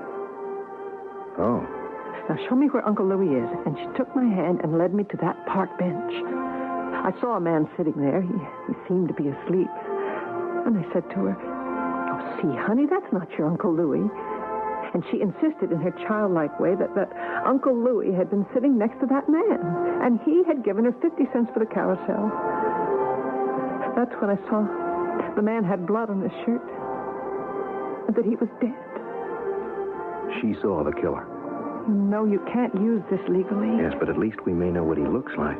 Oh. Now show me where Uncle Louis is. And she took my hand and led me to that park bench. I saw a man sitting there. He seemed to be asleep. And I said to her, "Oh, see, honey, that's not your Uncle Louis." And she insisted in her childlike way that Uncle Louis had been sitting next to that man. And he had given her 50 cents for the carousel. That's when I saw the man had blood on his shirt. And that he was dead. She saw the killer. No, you can't use this legally. Yes, but at least we may know what he looks like.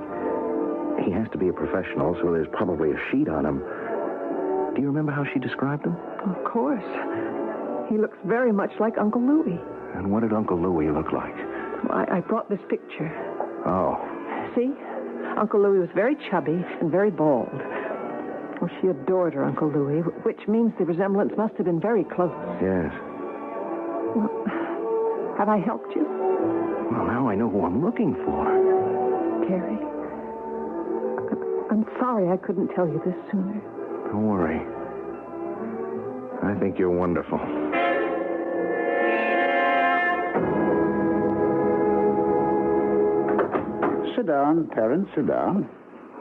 He has to be a professional, so there's probably a sheet on him. Do you remember how she described him? Of course. He looks very much like Uncle Louis. And what did Uncle Louis look like? Well, I brought this picture. Oh. See? Uncle Louis was very chubby and very bald. Oh, she adored her Uncle Louis, which means the resemblance must have been very close. Yes. Well, have I helped you? Well, now I know who I'm looking for. Terry, I'm sorry I couldn't tell you this sooner. Don't worry. I think you're wonderful. Sit down, Terence, sit down.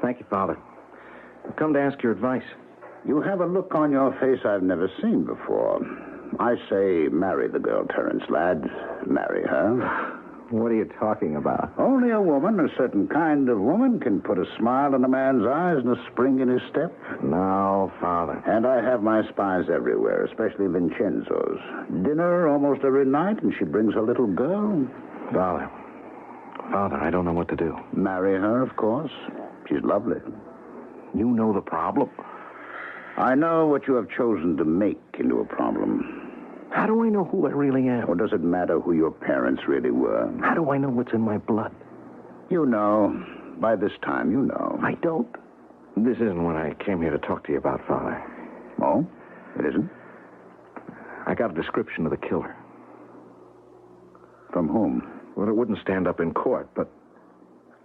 Thank you, Father. I've come to ask your advice. You have a look on your face I've never seen before. I say marry the girl, Terence, lad. Marry her. What are you talking about? Only a woman, a certain kind of woman, can put a smile in a man's eyes and a spring in his step. No, Father. And I have my spies everywhere, especially Vincenzo's. Dinner almost every night, and she brings her little girl. Father, I don't know what to do. Marry her, of course. She's lovely. You know the problem. I know what you have chosen to make into a problem. How do I know who I really am? Or does it matter who your parents really were? How do I know what's in my blood? You know. By this time, you know. I don't. This isn't what I came here to talk to you about, Father. Oh? It isn't? I got a description of the killer. From whom? Well, it wouldn't stand up in court, but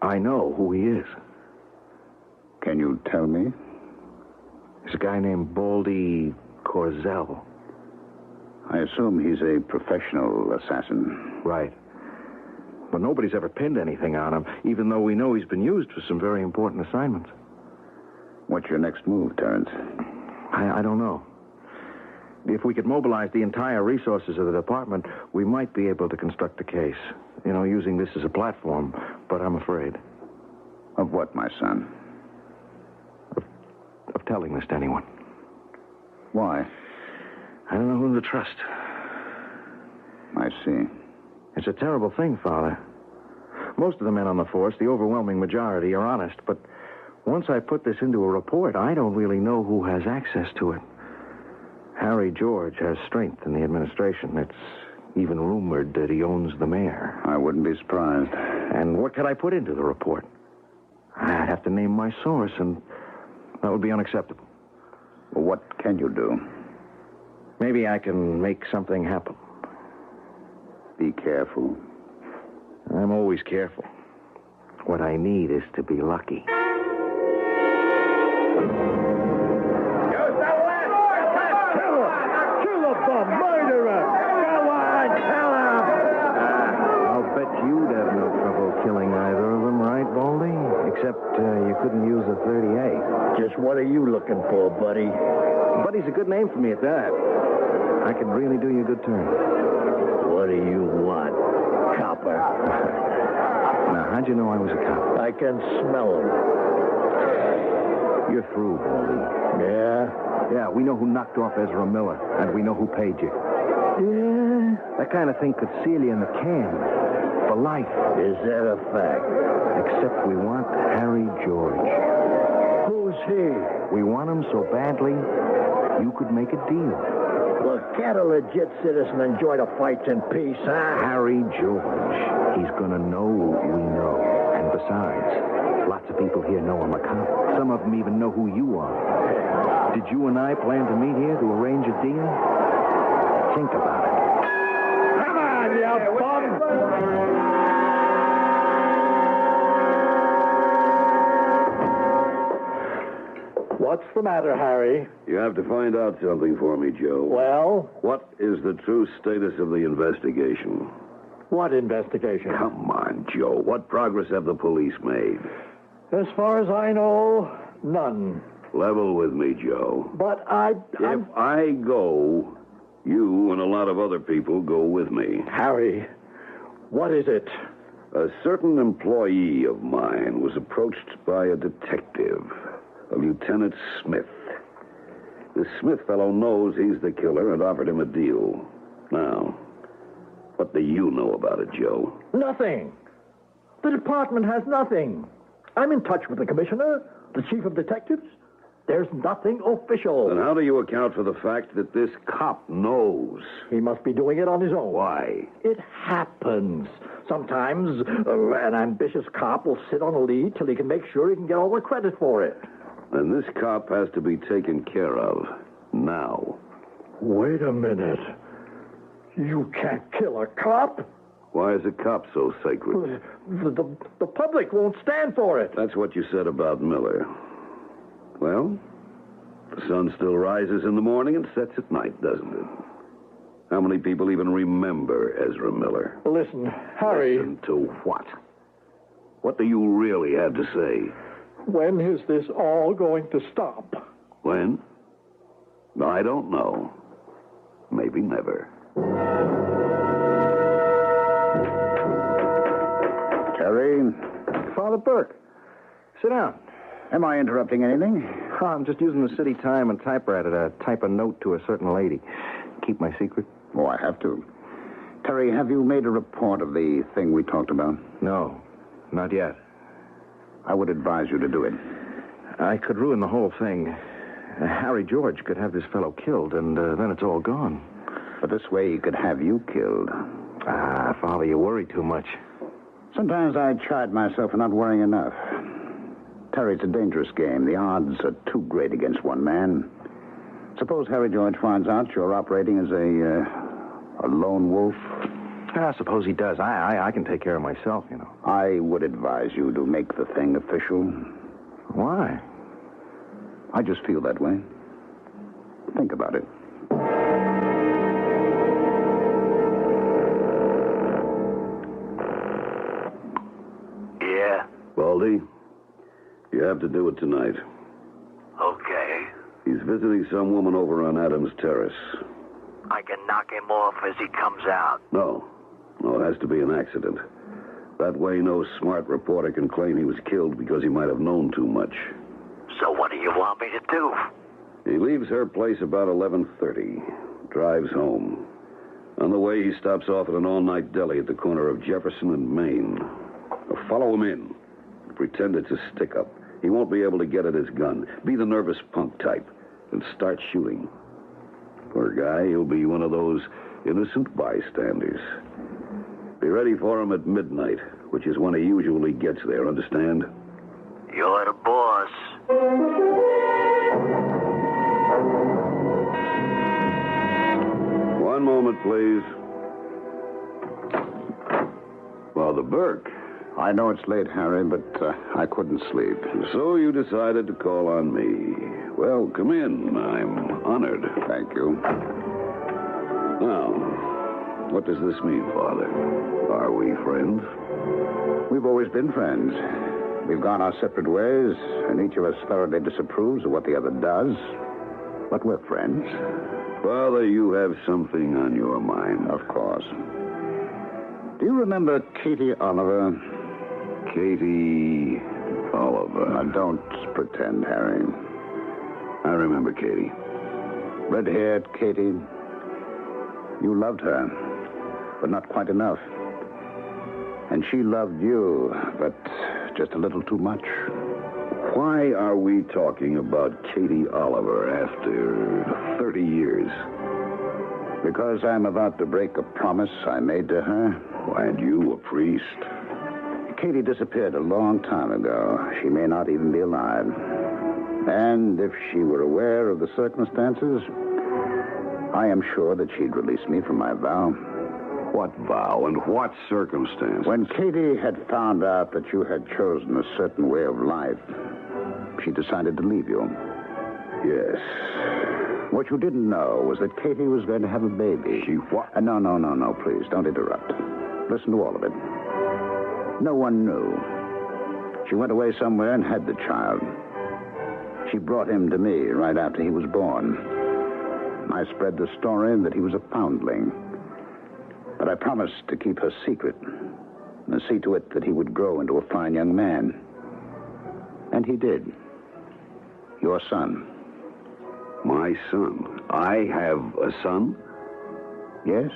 I know who he is. Can you tell me? He's a guy named Baldy Corzell. I assume he's a professional assassin. Right. But nobody's ever pinned anything on him, even though we know he's been used for some very important assignments. What's your next move, Terence? I don't know. If we could mobilize the entire resources of the department, we might be able to construct a case. You know, using this as a platform. But I'm afraid. Of what, my son? Of telling this to anyone. Why? I don't know whom to trust. I see. It's a terrible thing, Father. Most of the men on the force, the overwhelming majority, are honest, but once I put this into a report, I don't really know who has access to it. Harry George has strength in the administration. It's even rumored that he owns the mayor. I wouldn't be surprised. And what could I put into the report? I'd have to name my source, and that would be unacceptable. Well, what can you do? Maybe I can make something happen. Be careful. I'm always careful. What I need is to be lucky. Kill the murderer! Go on, tell him! I'll bet you'd have no trouble killing either of them, right, Baldy? Except you couldn't use a 38. Just what are you looking for, buddy? Buddy's a good name for me at that. I could really do you a good turn. What do you want, copper? Now, how'd you know I was a cop? I can smell him. You're through, Baldy. Yeah? Yeah, we know who knocked off Ezra Miller, and we know who paid you. Yeah? That kind of thing could seal you in the can. For life. Is that a fact? Except we want Harry George. Who's he? We want him so badly, you could make a deal. Well, can't a legit citizen enjoy the fights in peace, huh? Harry George. He's gonna know we know. And besides, lots of people here know I'm a cop. Some of them even know who you are. Did you and I plan to meet here to arrange a deal? Think about it. Come on, you bum! What's the matter, Harry? You have to find out something for me, Joe. Well? What is the true status of the investigation? What investigation? Come on, Joe. What progress have the police made? As far as I know, none. Level with me, Joe. But If I go, you and a lot of other people go with me. Harry, what is it? A certain employee of mine was approached by a detective, a Lieutenant Smith. This Smith fellow knows he's the killer and offered him a deal. Now, what do you know about it, Joe? Nothing. The department has nothing. I'm in touch with the commissioner, the chief of detectives. There's nothing official. Then how do you account for the fact that this cop knows? He must be doing it on his own. Why? It happens. Sometimes an ambitious cop will sit on a lead till he can make sure he can get all the credit for it. Then this cop has to be taken care of now. Wait a minute. You can't kill a cop? Why is a cop so sacred? The public won't stand for it. That's what you said about Miller. Well, the sun still rises in the morning and sets at night, doesn't it? How many people even remember Ezra Miller? Listen, Harry. Listen to what? What do you really have to say? When is this all going to stop? When? I don't know. Maybe never. Terry? Father Burke. Sit down. Am I interrupting anything? Oh, I'm just using the city time and typewriter to type a note to a certain lady. Keep my secret? Oh, I have to. Terry, have you made a report of the thing we talked about? No, not yet. I would advise you to do it. I could ruin the whole thing. Harry George could have this fellow killed, and then it's all gone. But this way he could have you killed. Ah, Father, you worry too much. Sometimes I chide myself for not worrying enough. Terry, it's a dangerous game. The odds are too great against one man. Suppose Harry George finds out you're operating as a lone wolf. I suppose he does. I can take care of myself, you know. I would advise you to make the thing official. Why? I just feel that way. Think about it. Yeah? Baldy, you have to do it tonight. Okay. He's visiting some woman over on Adams Terrace. I can knock him off as he comes out. No, it has to be an accident. That way no smart reporter can claim he was killed because he might have known too much. So what do you want me to do? He leaves her place about 11:30, drives home. On the way, he stops off at an all-night deli at the corner of Jefferson and Main. Follow him in. Pretend it's a stick-up. He won't be able to get at his gun. Be the nervous punk type and start shooting. Poor guy, he'll be one of those innocent bystanders. Be ready for him at midnight, which is when he usually gets there, understand? You're the boss. One moment, please. Father Burke. I know it's late, Harry, but I couldn't sleep. So you decided to call on me. Well, come in. I'm honored. Thank you. Now, what does this mean, Father? Are we friends? We've always been friends. We've gone our separate ways, and each of us thoroughly disapproves of what the other does. But we're friends. Father, you have something on your mind. Of course. Do you remember Katie Oliver? Katie Oliver. Now, don't pretend, Harry. I remember Katie. Red-haired Katie. You loved her, but not quite enough. And she loved you, but just a little too much. Why are we talking about Katie Oliver after 30 years? Because I'm about to break a promise I made to her. Why, and you, a priest? Katie disappeared a long time ago. She may not even be alive. And if she were aware of the circumstances, I am sure that she'd release me from my vow. What vow and what circumstance? When Katie had found out that you had chosen a certain way of life, she decided to leave you. Yes. What you didn't know was that Katie was going to have a baby. She what? No, please, don't interrupt. Listen to all of it. No one knew. She went away somewhere and had the child. She brought him to me right after he was born. I spread the story that he was a foundling. But I promised to keep her secret and see to it that he would grow into a fine young man. And he did. Your son. My son? I have a son? Yes.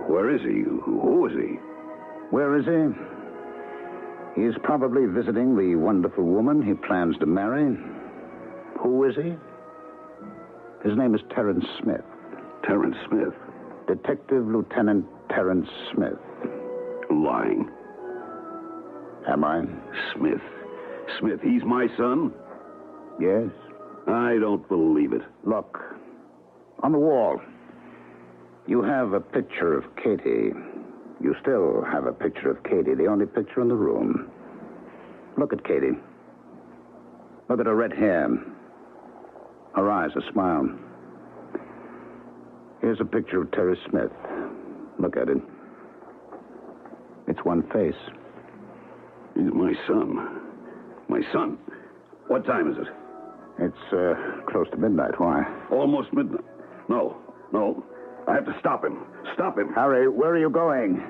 Where is he? Who is he? Where is he? He is probably visiting the wonderful woman he plans to marry. Who is he? His name is Terrence Smith. Terrence Smith? Detective Lieutenant Terrence Smith. Lying. Am I? Smith. Smith, he's my son? Yes. I don't believe it. Look, on the wall, you have a picture of Katie. You still have a picture of Katie, the only picture in the room. Look at Katie. Look at her red hair. Her eyes, a smile. Here's a picture of Terry Smith. Look at it. It's one face. He's my son. My son? What time is it? It's close to midnight. Why? Almost midnight. No. I have to stop him. Stop him. Harry, where are you going?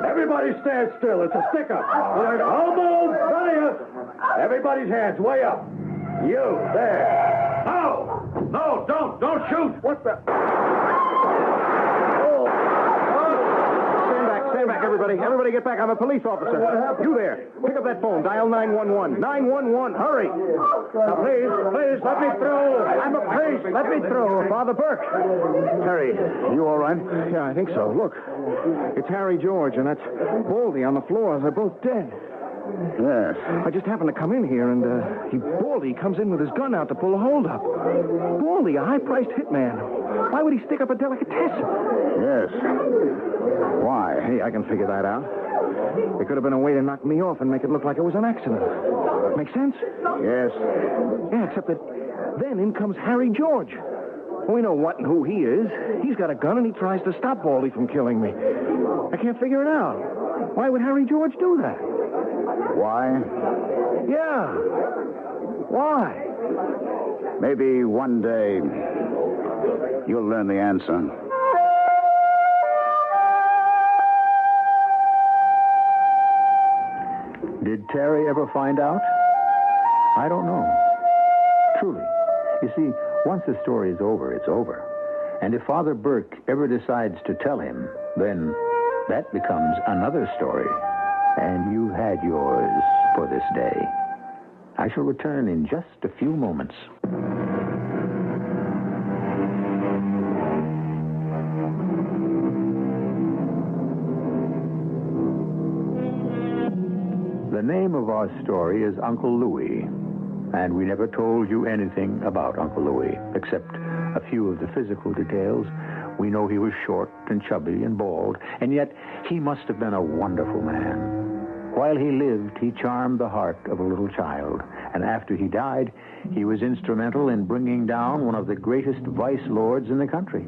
Everybody stand still. It's a stick-up. All move. None of you. Everybody's hands way up. You, there. No, don't shoot. What the? Stand back, everybody. Everybody get back. I'm a police officer. What happened? You there. Pick up that phone. Dial 911. 911. Hurry. Now, please, let me through. I'm a priest. Let me through. Father Burke. Harry, you all right? Yeah, I think so. Look. It's Harry George, and that's Baldy on the floor. They're both dead. Yes. I just happened to come in here, and Baldy comes in with his gun out to pull a holdup. Baldy, a high-priced hitman. Why would he stick up a delicatessen? Yes. Why? Hey, I can figure that out. It could have been a way to knock me off and make it look like it was an accident. Make sense? Yes. Yeah, except that then in comes Harry George. We know what and who he is. He's got a gun, and he tries to stop Baldy from killing me. I can't figure it out. Why would Harry George do that? Why? Yeah. Why? Maybe one day you'll learn the answer. Did Terry ever find out? I don't know. Truly. You see, once the story is over, it's over. And if Father Burke ever decides to tell him, then that becomes another story. And you had yours for this day. I shall return in just a few moments. The name of our story is Uncle Louie, and we never told you anything about Uncle Louie, except a few of the physical details. We know he was short and chubby and bald, and yet he must have been a wonderful man. While he lived, he charmed the heart of a little child, and after he died, he was instrumental in bringing down one of the greatest vice lords in the country.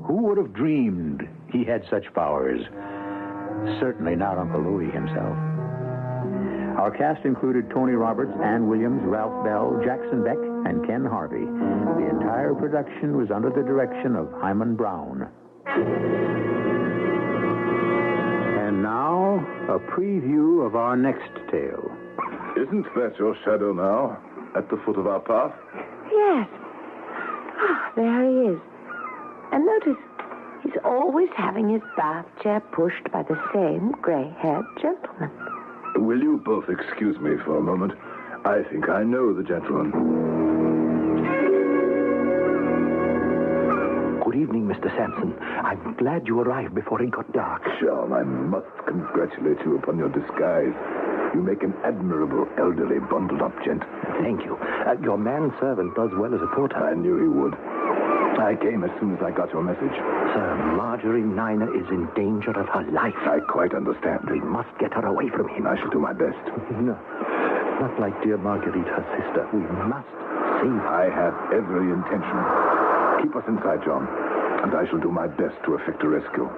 Who would have dreamed he had such powers? Certainly not Uncle Louis himself. Our cast included Tony Roberts, Ann Williams, Ralph Bell, Jackson Beck, and Ken Harvey. The entire production was under the direction of Hyman Brown. And now, a preview of our next tale. Isn't that your shadow now, at the foot of our path? Yes. Ah, there he is. And notice, he's always having his bath chair pushed by the same gray-haired gentleman. Will you both excuse me for a moment? I think I know the gentleman. Good evening, Mr. Sampson. I'm glad you arrived before it got dark. Sean, I must congratulate you upon your disguise. You make an admirable elderly bundled-up gent. Thank you. Your manservant does well as a porter. I knew he would. I came as soon as I got your message. Sir, Marjorie Niner is in danger of her life. I quite understand. We must get her away from him. I shall do my best. No, not like dear Marguerite, her sister. We must save her. I have every intention. Keep us inside, John, and I shall do my best to effect a rescue.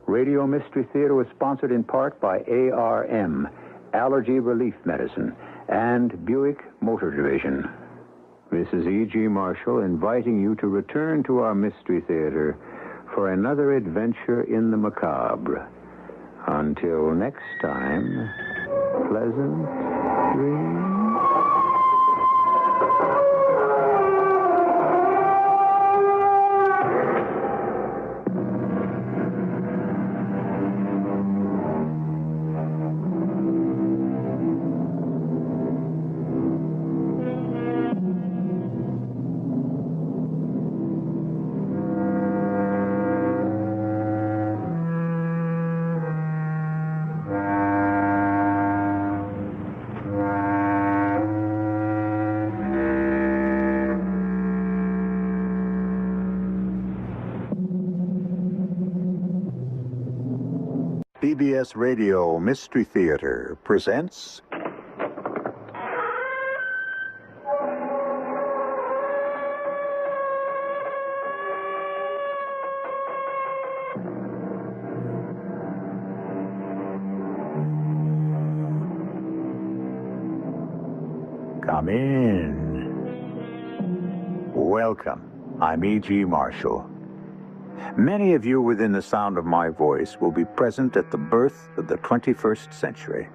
Radio Mystery Theater was sponsored in part by ARM, Allergy Relief Medicine, and Buick Motor Division. This is E.G. Marshall inviting you to return to our Mystery Theater for another adventure in the macabre. Until next time, pleasant dreams. CBS Radio Mystery Theater presents... Come in. Welcome. I'm E.G. Marshall. Many of you within the sound of my voice will be present at the birth of the 21st century.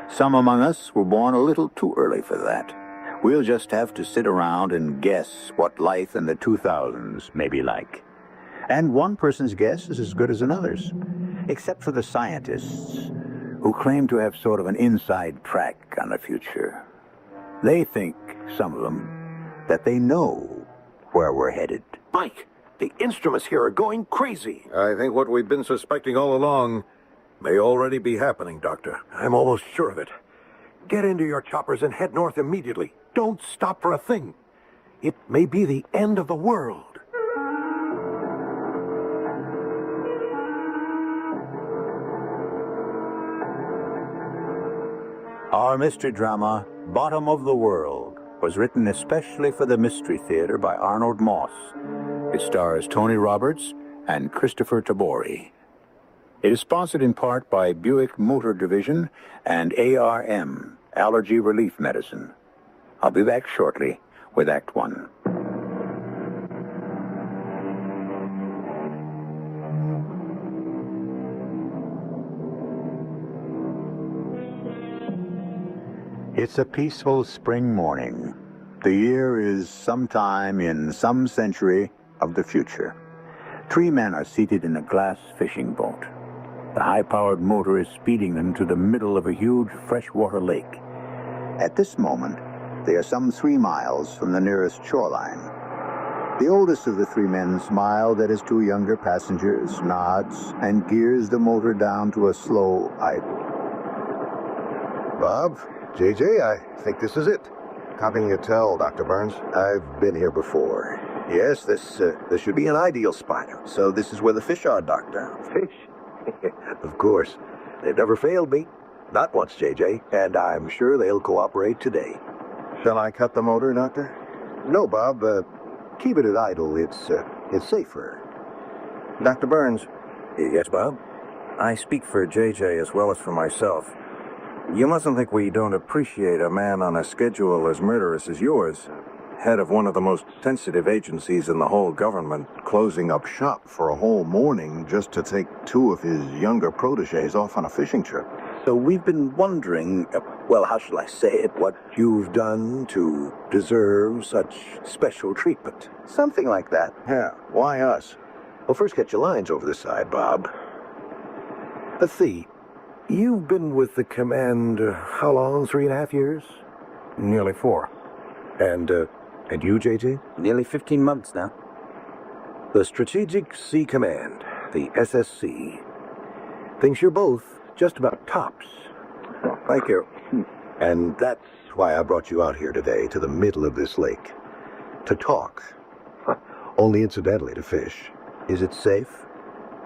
Some among us were born a little too early for that. We'll just have to sit around and guess what life in the 2000s may be like. And one person's guess is as good as another's, except for the scientists, who claim to have sort of an inside track on the future. They think, some of them, that they know where we're headed. Mike! The instruments here are going crazy. I think what we've been suspecting all along may already be happening, Doctor. I'm almost sure of it. Get into your choppers and head north immediately. Don't stop for a thing. It may be the end of the world. Our mystery drama, Bottom of the World, was written especially for the Mystery Theater by Arnold Moss. It stars Tony Roberts and Christopher Tabori. It is sponsored in part by Buick Motor Division and ARM, Allergy Relief Medicine. I'll be back shortly with Act One. It's a peaceful spring morning. The year is sometime in some century of the future. Three men are seated in a glass fishing boat. The high-powered motor is speeding them to the middle of a huge freshwater lake. At this moment, they are some 3 miles from the nearest shoreline. The oldest of the three men smiles at his two younger passengers, nods, and gears the motor down to a slow idle. Bob, JJ, I think this is it. Copying your tell, Dr. Burns. I've been here before. Yes, this should be an ideal spot. So this is where the fish are, Doctor. Fish? Of course. They've never failed me. Not once, JJ. And I'm sure they'll cooperate today. Shall I cut the motor, Doctor? No, Bob. Keep it at idle. It's safer. Dr. Burns. Yes, Bob? I speak for JJ as well as for myself. You mustn't think we don't appreciate a man on a schedule as murderous as yours, head of one of the most sensitive agencies in the whole government, Closing up shop for a whole morning just to take 2 of his younger protégés off on a fishing trip. So we've been wondering, well, how shall I say it, what you've done to deserve such special treatment. Something like that. Yeah, why us? Well, first get your lines over the side, Bob. Let's see. You've been with the command, how long? 3.5 years? Nearly 4. And you, JJ? Nearly 15 months now. The Strategic Sea Command, the SSC, thinks you're both just about tops. Thank you. And that's why I brought you out here today, to the middle of this lake. To talk. Only incidentally to fish. Is it safe?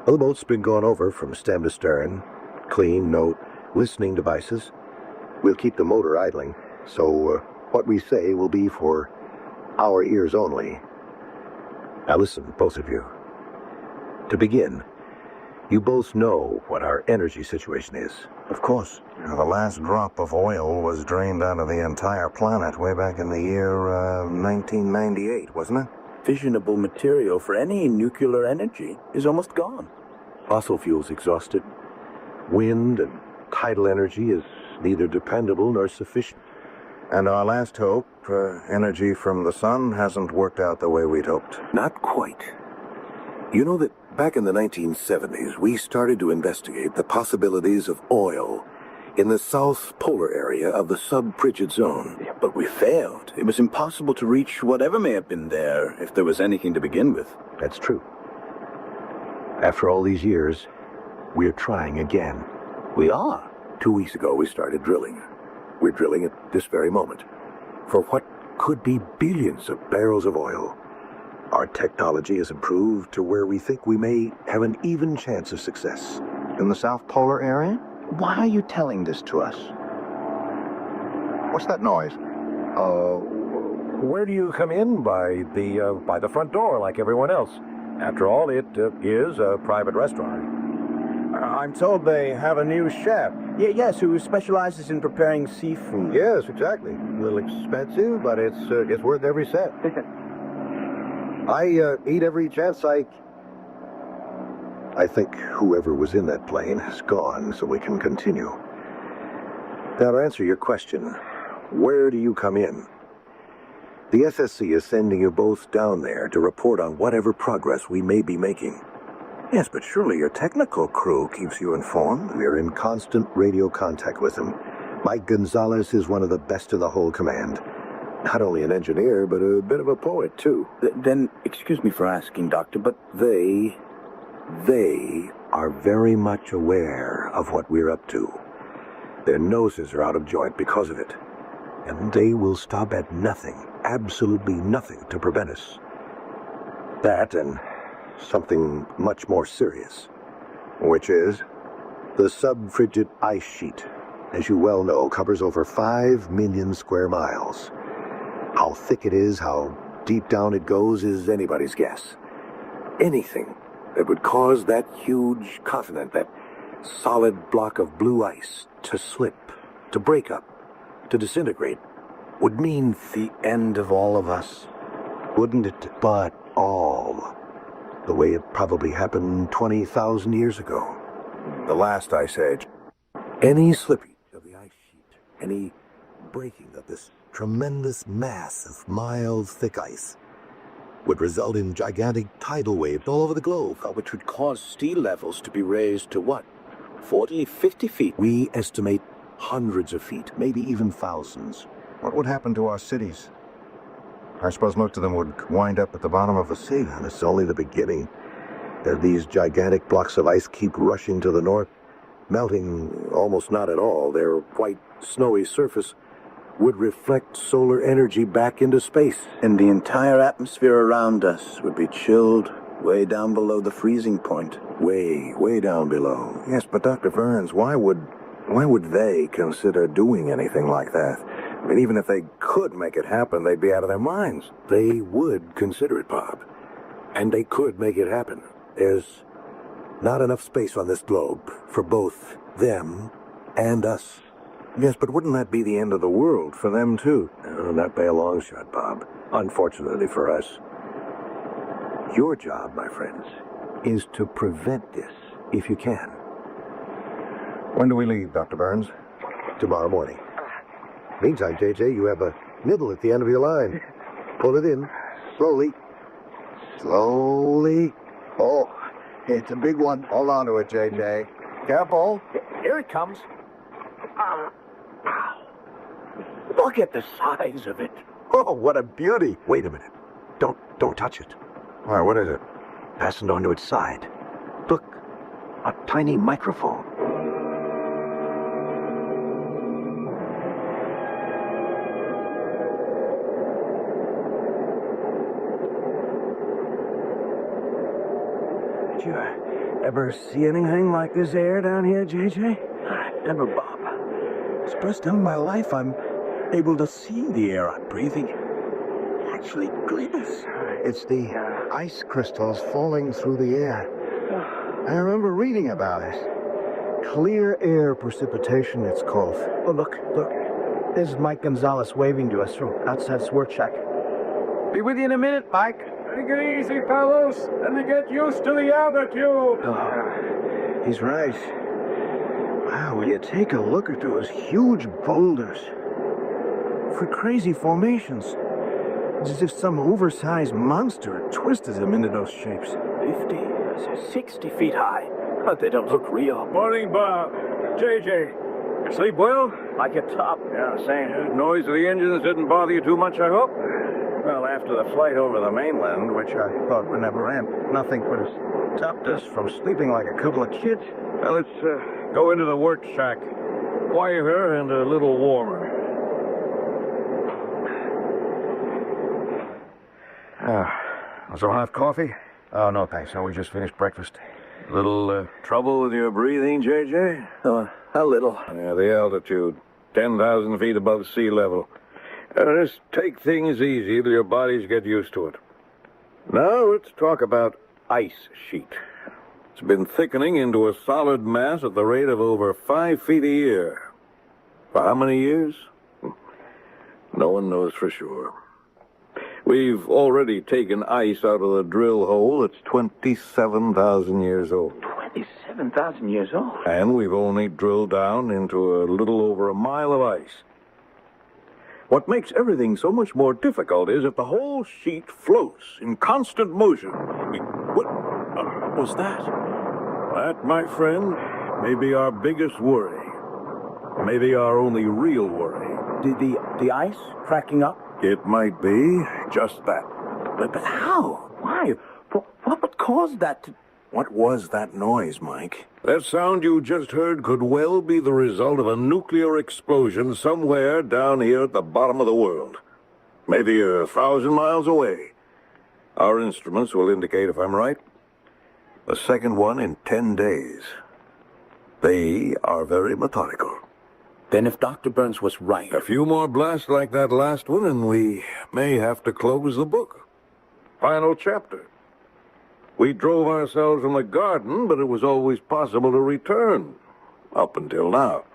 Well, the boat's been gone over from stem to stern. Clean, no listening devices. We'll keep the motor idling, so what we say will be for our ears only. Now listen, both of you. To begin, you both know what our energy situation is. Of course. The last drop of oil was drained out of the entire planet way back in the year 1998, wasn't it? Fissionable material for any nuclear energy is almost gone. Fossil fuels exhausted. Wind and tidal energy is neither dependable nor sufficient. And our last hope, energy from the sun, hasn't worked out the way we'd hoped. Not quite. You know that back in the 1970s, we started to investigate the possibilities of oil in the south polar area of the sub-frigid zone. But we failed. It was impossible to reach whatever may have been there, if there was anything to begin with. That's true. After all these years, we're trying again. We are? 2 weeks ago, we started drilling. We're drilling at this very moment for what could be billions of barrels of oil. Our technology has improved to where we think we may have an even chance of success. In the South Polar area? Why are you telling this to us? What's that noise? Where do you come in? By the front door, like everyone else. After all, it is a private restaurant. I'm told they have a new chef. Yes, who specializes in preparing seafood. Yes, exactly. A little expensive, but it's worth every cent. I eat every chance I think whoever was in that plane has gone, so we can continue. Now, to answer your question, where do you come in? The SSC is sending you both down there to report on whatever progress we may be making. Yes, but surely your technical crew keeps you informed. We're in constant radio contact with them. Mike Gonzalez is one of the best in the whole command. Not only an engineer, but a bit of a poet, too. Then, excuse me for asking, Doctor, but They are very much aware of what we're up to. Their noses are out of joint because of it. And they will stop at nothing, absolutely nothing, to prevent us. That and something much more serious. Which is? The sub-frigid ice sheet, as you well know, covers over 5 million square miles. How thick it is, how deep down it goes, is anybody's guess. Anything that would cause that huge continent, that solid block of blue ice, to slip, to break up, to disintegrate, would mean the end of all of us. Wouldn't it? But all. The way it probably happened 20,000 years ago. The last ice age. Any slippage of the ice sheet, any breaking of this tremendous mass of mild, thick ice, would result in gigantic tidal waves all over the globe. Which would cause sea levels to be raised to what? 40, 50 feet? We estimate hundreds of feet, maybe even thousands. What would happen to our cities? I suppose most of them would wind up at the bottom of the sea. And it's only the beginning. As these gigantic blocks of ice keep rushing to the north, melting almost not at all, their white, snowy surface would reflect solar energy back into space. And the entire atmosphere around us would be chilled way down below the freezing point. Way down below. Yes, but Dr. Burns, why would they consider doing anything like that? I mean, even if they could make it happen, they'd be out of their minds. They would consider it, Bob. And they could make it happen. There's not enough space on this globe for both them and us. Yes, but wouldn't that be the end of the world for them, too? Not by a long shot, Bob. Unfortunately for us. Your job, my friends, is to prevent this, if you can. When do we leave, Dr. Burns? Tomorrow morning. Meantime, JJ, you have a nibble at the end of your line. Pull it in. Slowly. Slowly. Oh, it's a big one. Hold on to it, JJ. Careful. Here it comes. Look at the size of it. Oh, what a beauty. Wait a minute. Don't touch it. All right, what is it? Fastened onto its side. Look, a tiny microphone. Did you ever see anything like this air down here, JJ? Never, Bob. It's the first time in my life I'm able to see the air I'm breathing. It actually glitters. It's the ice crystals falling through the air. I remember reading about it. Clear air precipitation, it's called. Oh, look. There's Mike Gonzalez waving to us from outside his work shack. Be with you in a minute, Mike. Take it easy, fellows, and get used to the altitude. Oh, he's right. Wow, will you take a look at those huge boulders? For crazy formations. It's as if some oversized monster had twisted them into those shapes. 50, 60 feet high. But they don't look real. Morning, Bob. JJ, sleep well? Like a top. Yeah, same. Noise of the engines didn't bother you too much, I hope? Well, after the flight over the mainland, which I thought would never end, nothing could have stopped us from sleeping like a couple of kids. Well, let's go into the work shack. Quieter and a little warmer. So have coffee? Oh, no, thanks. We just finished breakfast. Little trouble with your breathing, JJ? A little. Yeah, the altitude. 10,000 feet above sea level. Just take things easy till your bodies get used to it. Now let's talk about ice sheet. It's been thickening into a solid mass at the rate of over 5 feet a year. For how many years? No one knows for sure. We've already taken ice out of the drill hole that's 27,000 years old. 27,000 years old? And we've only drilled down into a little over a mile of ice. What makes everything so much more difficult is that the whole sheet floats in constant motion. What was that? That, my friend, may be our biggest worry. Maybe our only real worry. The ice cracking up? It might be just that. But how? Why? What would cause that? What was that noise, Mike? That sound you just heard could well be the result of a nuclear explosion somewhere down here at the bottom of the world. Maybe 1,000 miles away. Our instruments will indicate if I'm right. The second one in 10 days. They are very methodical. Then if Dr. Burns was right... A few more blasts like that last one, and we may have to close the book. Final chapter. We drove ourselves from the garden, but it was always possible to return. Up until now.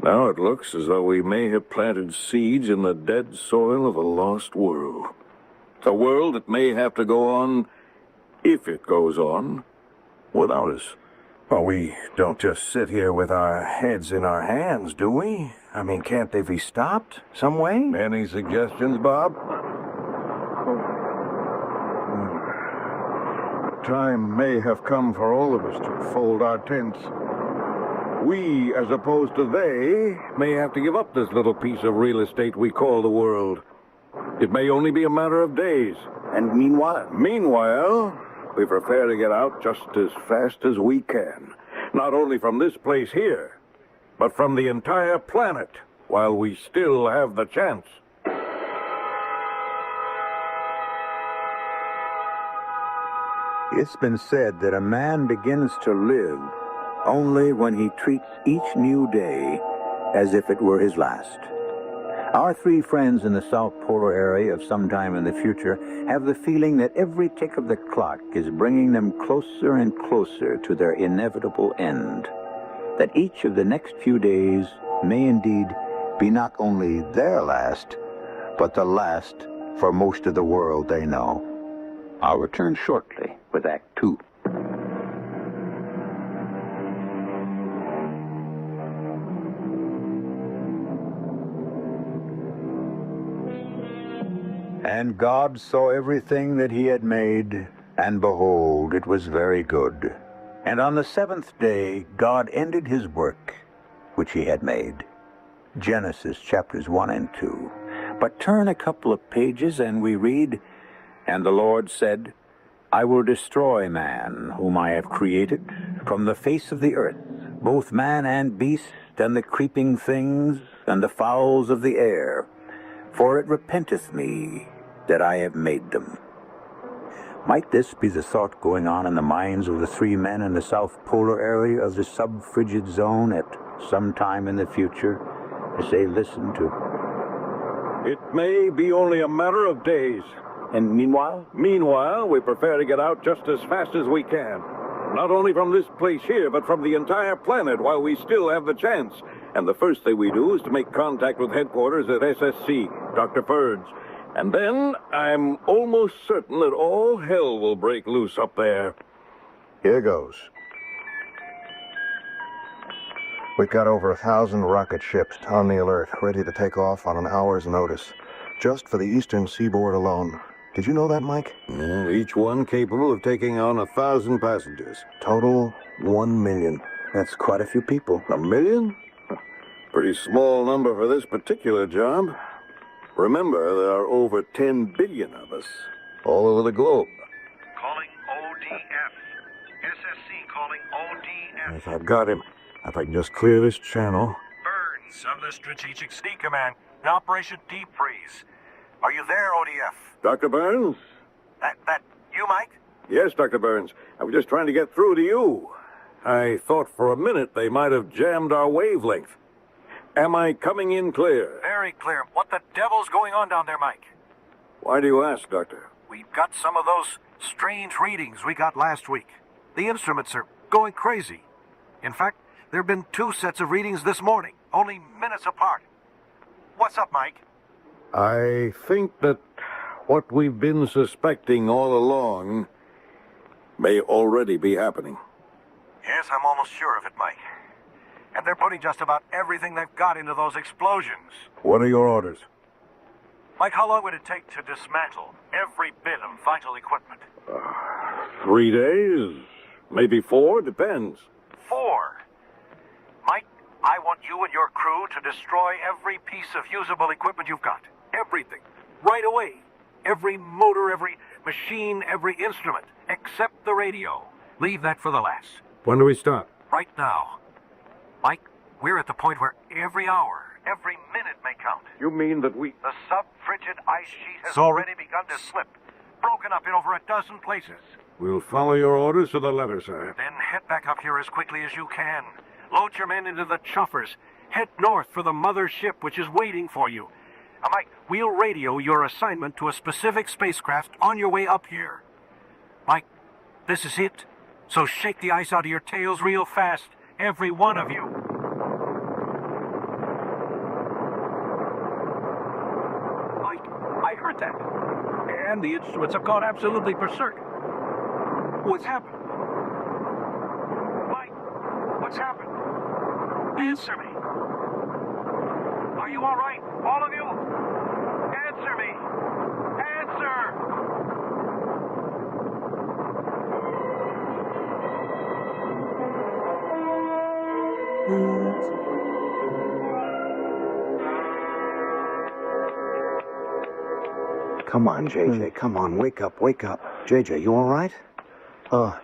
Now it looks as though we may have planted seeds in the dead soil of a lost world. A world that may have to go on, if it goes on, without us. Well, we don't just sit here with our heads in our hands, do we? I mean, can't they be stopped some way? Any suggestions, Bob? Time may have come for all of us to fold our tents. We, as opposed to they, may have to give up this little piece of real estate we call the world. It may only be a matter of days. And meanwhile? Meanwhile, we prepare to get out just as fast as we can. Not only from this place here, but from the entire planet. while we still have the chance. It's been said that a man begins to live only when he treats each new day as if it were his last. Our three friends in the South Polar area of sometime in the future have the feeling that every tick of the clock is bringing them closer and closer to their inevitable end. That each of the next few days may indeed be not only their last, but the last for most of the world they know. I'll return shortly with Act Two. And God saw everything that he had made, and behold, it was very good. And on the seventh day, God ended his work, which he had made. Genesis chapters 1 and 2. But turn a couple of pages and we read, "And the Lord said, I will destroy man, whom I have created, from the face of the earth, both man and beast, and the creeping things, and the fowls of the air. For it repenteth me that I have made them." Might this be the thought going on in the minds of the three men in the South Polar area of the sub-frigid zone at some time in the future, as they listen to... It may be only a matter of days. And meanwhile? Meanwhile, we prefer to get out just as fast as we can. Not only from this place here, but from the entire planet while we still have the chance. And the first thing we do is to make contact with headquarters at SSC, Dr. Burns. And then I'm almost certain that all hell will break loose up there. Here goes. We've got over 1,000 rocket ships on the alert, ready to take off on an hour's notice, just for the eastern seaboard alone. Did you know that, Mike? Well, each one capable of taking on 1,000 passengers. Total 1 million. That's quite a few people. 1 million? Pretty small number for this particular job. Remember, there are over 10 billion of us, all over the globe. Calling ODF. SSC calling ODF. Yes, I've got him. If I can just clear this channel. Burns of the Strategic C Command. Operation Deep Freeze. Are you there, ODF? Dr. Burns? That you, Mike? Yes, Dr. Burns. I was just trying to get through to you. I thought for a minute they might have jammed our wavelength. Am I coming in clear? Very clear. What the devil's going on down there, Mike? Why do you ask, Doctor? We've got some of those strange readings we got last week. The instruments are going crazy. In fact, there have been 2 sets of readings this morning, only minutes apart. What's up, Mike? I think that what we've been suspecting all along may already be happening. Yes, I'm almost sure of it, Mike. And they're putting just about everything they've got into those explosions. What are your orders? Mike, how long would it take to dismantle every bit of vital equipment? 3 days, maybe 4, depends. 4? Mike, I want you and your crew to destroy every piece of usable equipment you've got. Everything. Right away. Every motor, every machine, every instrument, except the radio. Leave that for the last. When do we start? Right now. Mike, we're at the point where every hour, every minute may count. You mean that we... The sub-frigid ice sheet has already begun to slip, broken up in over a dozen places. We'll follow your orders to the letter, sir. Then head back up here as quickly as you can. Load your men into the choppers. Head north for the mother ship, which is waiting for you. Mike, we'll radio your assignment to a specific spacecraft on your way up here. Mike, this is it. So shake the ice out of your tails real fast. Every one of you. Mike, I heard that. And the instruments have gone absolutely berserk. What's happened? Mike, what's happened? Answer me. Are you all right? All of you? Answer me. Answer. Come on, JJ. Come on, wake up, wake up. JJ, you all right? Oh,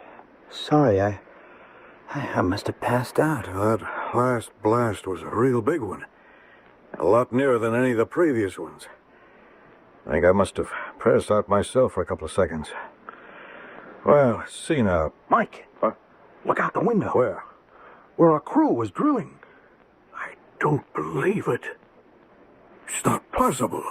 sorry, I must have passed out. That last blast was a real big one. A lot nearer than any of the previous ones. I think I must have passed out myself for a couple of seconds. Well, let's see now. Mike, look out the window. Where? Where our crew was drilling. I don't believe it. It's not possible.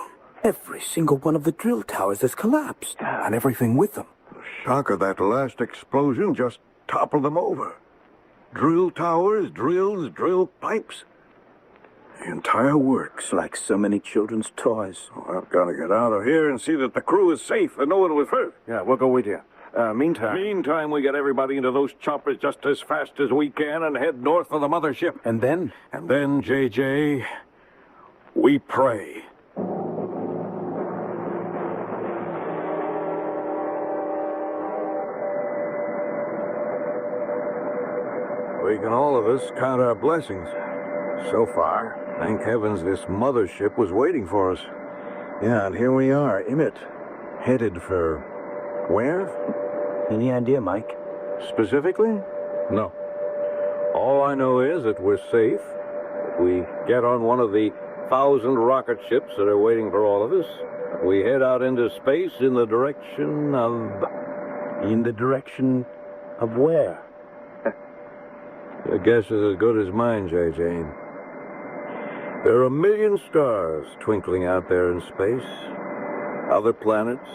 Every single one of the drill towers has collapsed. And everything with them. The shock of that last explosion just toppled them over. Drill towers, drills, drill pipes. The entire works. Like so many children's toys. Oh, I've got to get out of here and see that the crew is safe and no one was hurt. Yeah, we'll go with you. Meantime, we get everybody into those choppers just as fast as we can and head north for the mothership. And then? And then, JJ, we pray. We can all of us count our blessings. So far, thank heavens this mothership was waiting for us. Yeah, and here we are, in it. Headed for... where? Any idea, Mike? Specifically? No. All I know is that we're safe. We get on one of the 1,000 rocket ships that are waiting for all of us. We head out into space in the direction of... In the direction of where? Your guess is as good as mine, JJ. There are a million stars twinkling out there in space. Other planets,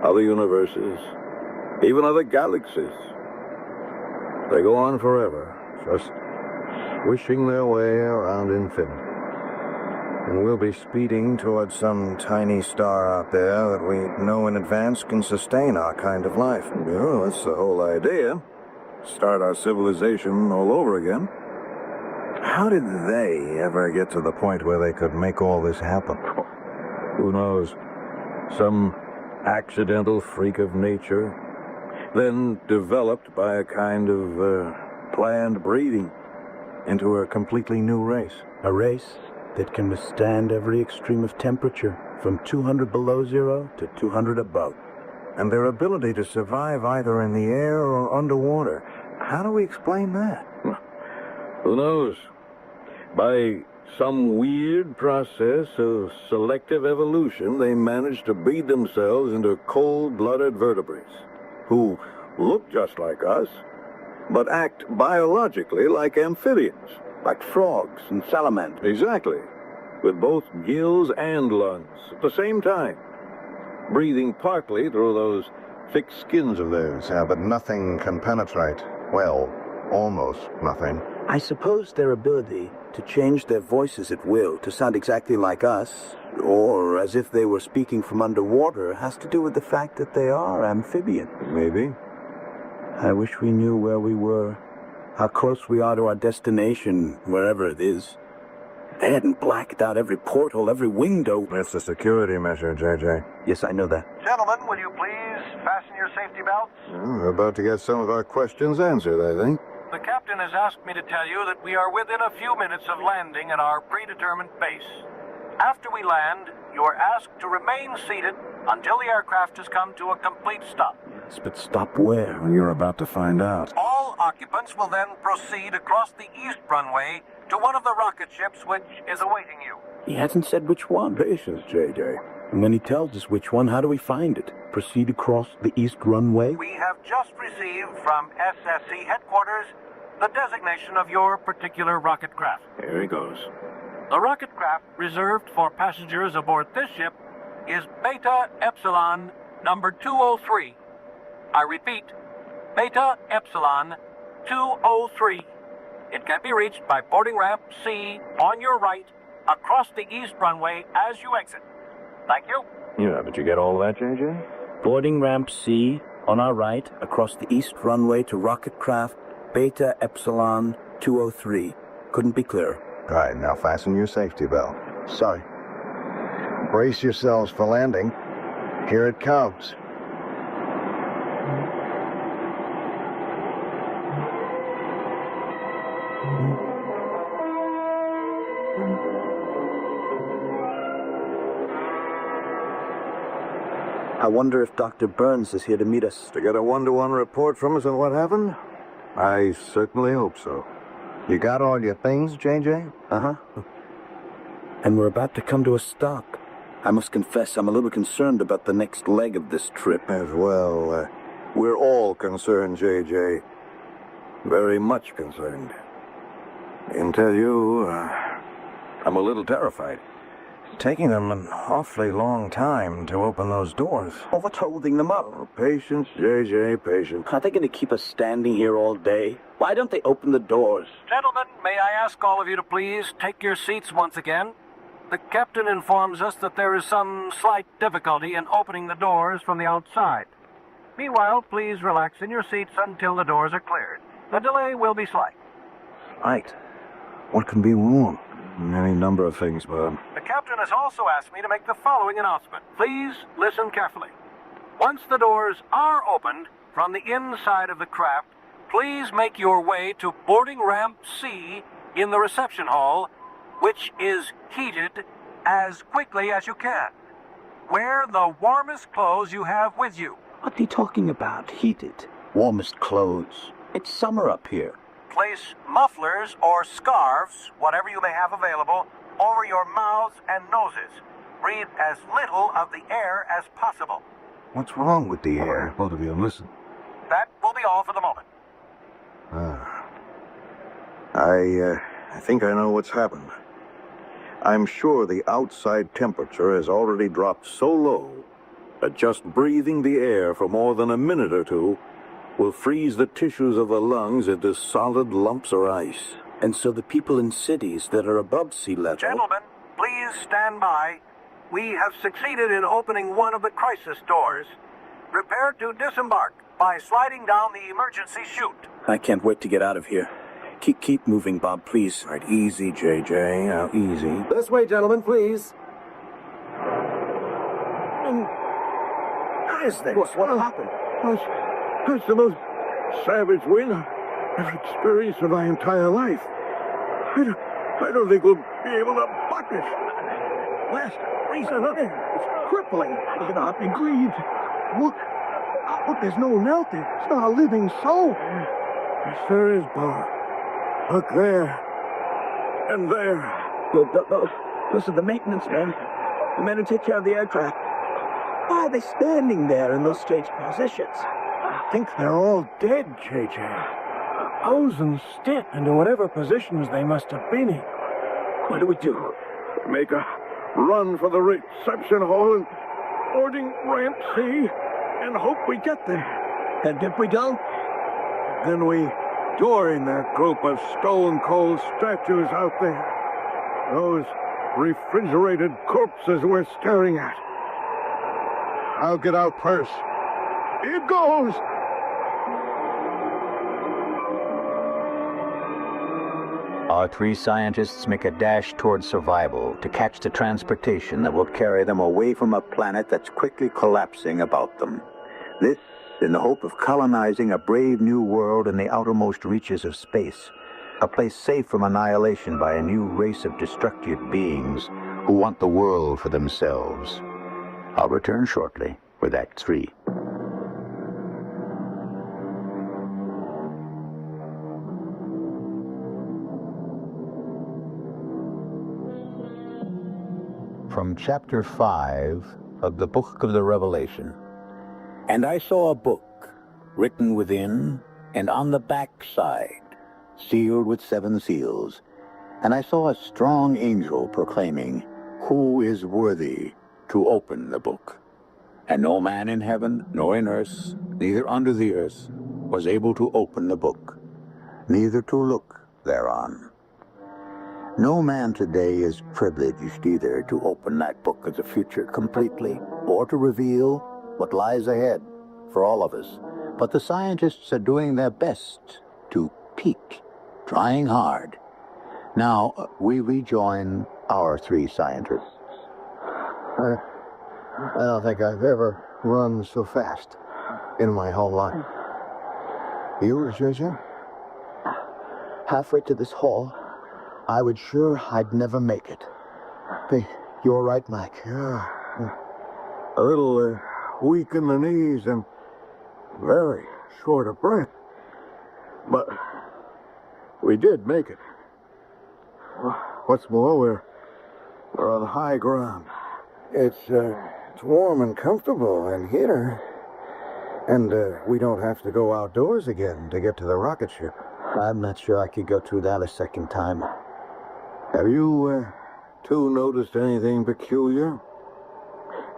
other universes, even other galaxies. They go on forever, just wishing their way around infinity. And we'll be speeding towards some tiny star out there that we know in advance can sustain our kind of life. Well, that's the whole idea. Start our civilization all over again. How did they ever get to the point where they could make all this happen? Who knows? Some accidental freak of nature, then developed by a kind of planned breeding into a completely new race. A race that can withstand every extreme of temperature, from 200 below zero to 200 above. And their ability to survive either in the air or underwater. How do we explain that? Who knows? By some weird process of selective evolution, they managed to breed themselves into cold-blooded vertebrates who look just like us, but act biologically like amphibians. Like frogs and salamanders. Exactly. With both gills and lungs at the same time. Breathing partly through those thick skins of theirs. Yeah, but nothing can penetrate. Well, almost nothing. I suppose their ability to change their voices at will to sound exactly like us, or as if they were speaking from underwater, has to do with the fact that they are amphibian. Maybe. I wish we knew where we were, how close we are to our destination, wherever it is. They hadn't blacked out every porthole, every window. That's a security measure, JJ. Yes, I know that. Gentlemen, will you please fasten your safety belts? We're about to get some of our questions answered, I think. The captain has asked me to tell you that we are within a few minutes of landing at our predetermined base. After we land, you are asked to remain seated until the aircraft has come to a complete stop. Yes, but stop where? You're about to find out. All occupants will then proceed across the east runway to one of the rocket ships which is awaiting you. He hasn't said which one. Patience, JJ. And when he tells us which one, how do we find it? Proceed across the east runway? We have just received from SSC headquarters the designation of your particular rocket craft. Here he goes. The rocket craft reserved for passengers aboard this ship is Beta Epsilon number 203. I repeat, Beta Epsilon 203. It can be reached by boarding ramp C on your right across the east runway as you exit. Thank you. Yeah, but you get all that, JJ? Boarding ramp C on our right across the east runway to rocket craft Beta Epsilon 203. Couldn't be clearer. All right, now fasten your safety belt. Sorry. Brace yourselves for landing. Here it comes. I wonder if Dr. Burns is here to meet us. To get a one-to-one report from us on what happened? I certainly hope so. You got all your things, JJ? Uh-huh. And we're about to come to a stop. I must confess I'm a little concerned about the next leg of this trip. As well, we're all concerned, J.J. Very much concerned. I can tell you, I'm a little terrified. It's taking them an awfully long time to open those doors. Oh, what's holding them up? Oh, patience, J.J., patience. Are they going to keep us standing here all day? Why don't they open the doors? Gentlemen, may I ask all of you to please take your seats once again? The captain informs us that there is some slight difficulty in opening the doors from the outside. Meanwhile, please relax in your seats until the doors are cleared. The delay will be slight. Right. What can be wrong? Any number of things, Bob. The captain has also asked me to make the following announcement. Please listen carefully. Once the doors are opened from the inside of the craft, please make your way to boarding ramp C in the reception hall, which is heated, as quickly as you can. Wear the warmest clothes you have with you. What are you talking about? Heated. Warmest clothes. It's summer up here. Place mufflers or scarves, whatever you may have available, over your mouths and noses. Breathe as little of the air as possible. What's wrong with the air? Both of you, listen. That will be all for the moment. I think I know what's happened. I'm sure the outside temperature has already dropped so low that just breathing the air for more than a minute or two will freeze the tissues of the lungs into solid lumps of ice. And so the people in cities that are above sea level... Gentlemen, please stand by. We have succeeded in opening one of the crisis doors. Prepare to disembark by sliding down the emergency chute. I can't wait to get out of here. Keep moving, Bob, please. Right, easy, J.J. Now, easy. This way, gentlemen, please. What is this? What happened? That's the most savage wind I've experienced in my entire life. I don't think we'll be able to buck it. Blast, freezing up. It's crippling. I can hardly breathe. Look, there's no one out there. It's not a living soul. Yes, there is, Bob. Look there. And there. Those are the maintenance men. The men who take care of the aircraft. Why are they standing there in those strange positions? I think they're all dead, J.J. Frozen stiff into whatever positions they must have been in. What do we do? Make a run for the reception hall and boarding ramp C and hope we get there. And if we don't? Then we join that group of stone-cold statues out there. Those refrigerated corpses we're staring at. I'll get out first. Here goes! Our three scientists make a dash toward survival to catch the transportation that will carry them away from a planet that's quickly collapsing about them. This in the hope of colonizing a brave new world in the outermost reaches of space, a place safe from annihilation by a new race of destructive beings who want the world for themselves. I'll return shortly with Act 3. From chapter 5 of the Book of the Revelation. And I saw a book, written within and on the back side, sealed with 7 seals. And I saw a strong angel proclaiming, "Who is worthy to open the book?" And no man in heaven, nor in earth, neither under the earth, was able to open the book, neither to look thereon. No man today is privileged either to open that book of the future completely, or to reveal what lies ahead for all of us. But the scientists are doing their best to peek, trying hard. Now, we rejoin our 3 scientists. I don't think I've ever run so fast in my whole life. You, J.J.? Halfway to this hall, I was sure I'd never make it. Hey, you all right, Mike? Yeah. A little weak in the knees and very short of breath. But we did make it. What's more, We're on high ground. It's warm and comfortable in here. And we don't have to go outdoors again to get to the rocket ship. I'm not sure I could go through that a second time. Have you two noticed anything peculiar?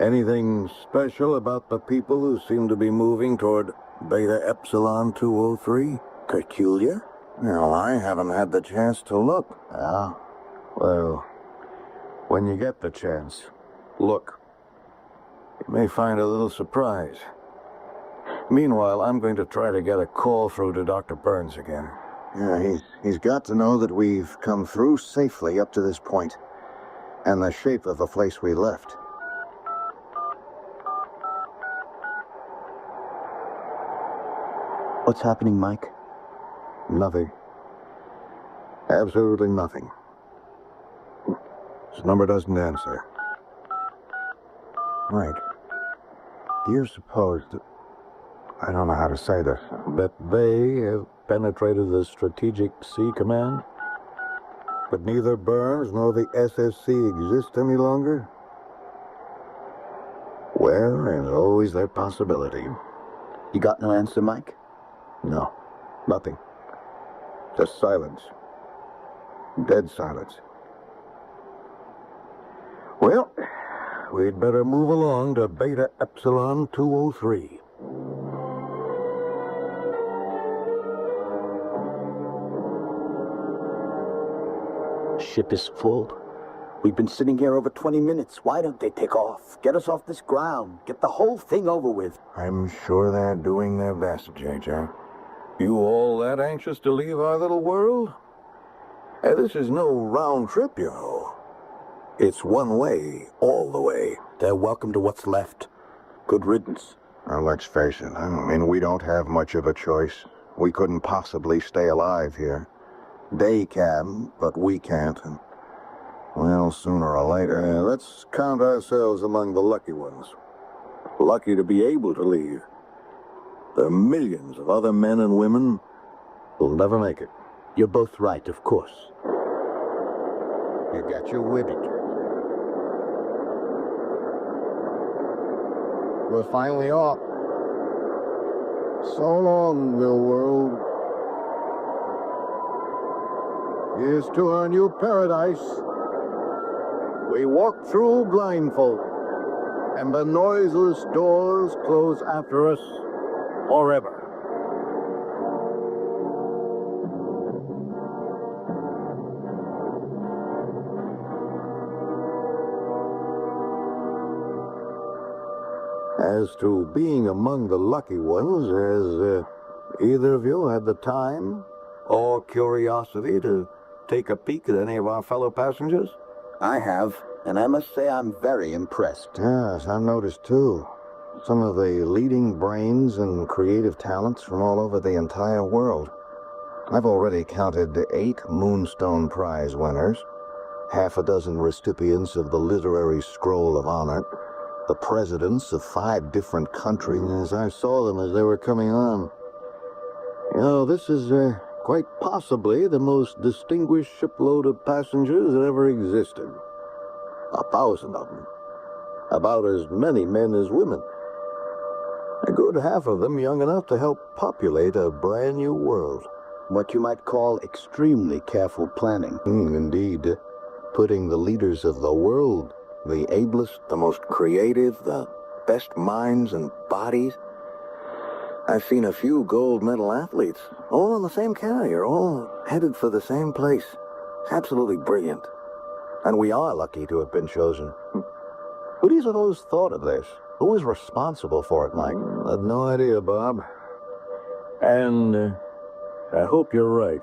Anything special about the people who seem to be moving toward Beta Epsilon 203? Peculiar? No, I haven't had the chance to look. Ah. Well, when you get the chance, look. You may find a little surprise. Meanwhile, I'm going to try to get a call through to Dr. Burns again. Yeah, he's got to know that we've come through safely up to this point, and the shape of the place we left. What's happening, Mike? Nothing. Absolutely nothing. This number doesn't answer. Mike, do you suppose that... I don't know how to say this. That they have penetrated the Strategic Sea Command? But neither Burns nor the SSC exist any longer? Well, there's always that possibility. You got no answer, Mike? No, nothing. Just silence. Dead silence. Well, we'd better move along to Beta Epsilon 203. Ship is full. We've been sitting here over 20 minutes. Why don't they take off? Get us off this ground. Get the whole thing over with. I'm sure they're doing their best, J.J. You all that anxious to leave our little world? This is no round trip, you know. It's one way, all the way. They're welcome to what's left. Good riddance. Well, let's face it. I mean, we don't have much of a choice. We couldn't possibly stay alive here. They can, but we can't. And, well, sooner or later, let's count ourselves among the lucky ones. Lucky to be able to leave. There are millions of other men and women who'll never make it. You're both right, of course. You got your whippet. We're finally off. So long, little world. Here's to our new paradise. We walk through blindfold, and the noiseless doors close after us forever. As to being among the lucky ones, has either of you had the time or curiosity to take a peek at any of our fellow passengers? I have, and I must say I'm very impressed. Yes, I've noticed too. Some of the leading brains and creative talents from all over the entire world. I've already counted 8 Moonstone Prize winners, half a dozen recipients of the Literary Scroll of Honor, the presidents of 5 different countries. I saw them as they were coming on. You know, this is quite possibly the most distinguished shipload of passengers that ever existed. 1,000 of them. About as many men as women. A good half of them young enough to help populate a brand new world. What you might call extremely careful planning. Indeed. Putting the leaders of the world, the ablest, The most creative, the best minds and bodies. I've seen a few gold medal athletes, all on the same carrier, all headed for the same place. It's absolutely brilliant. and we are lucky to have been chosen. Who do you suppose thought of this? Who was responsible for it, Mike? I have no idea, Bob. And I hope you're right.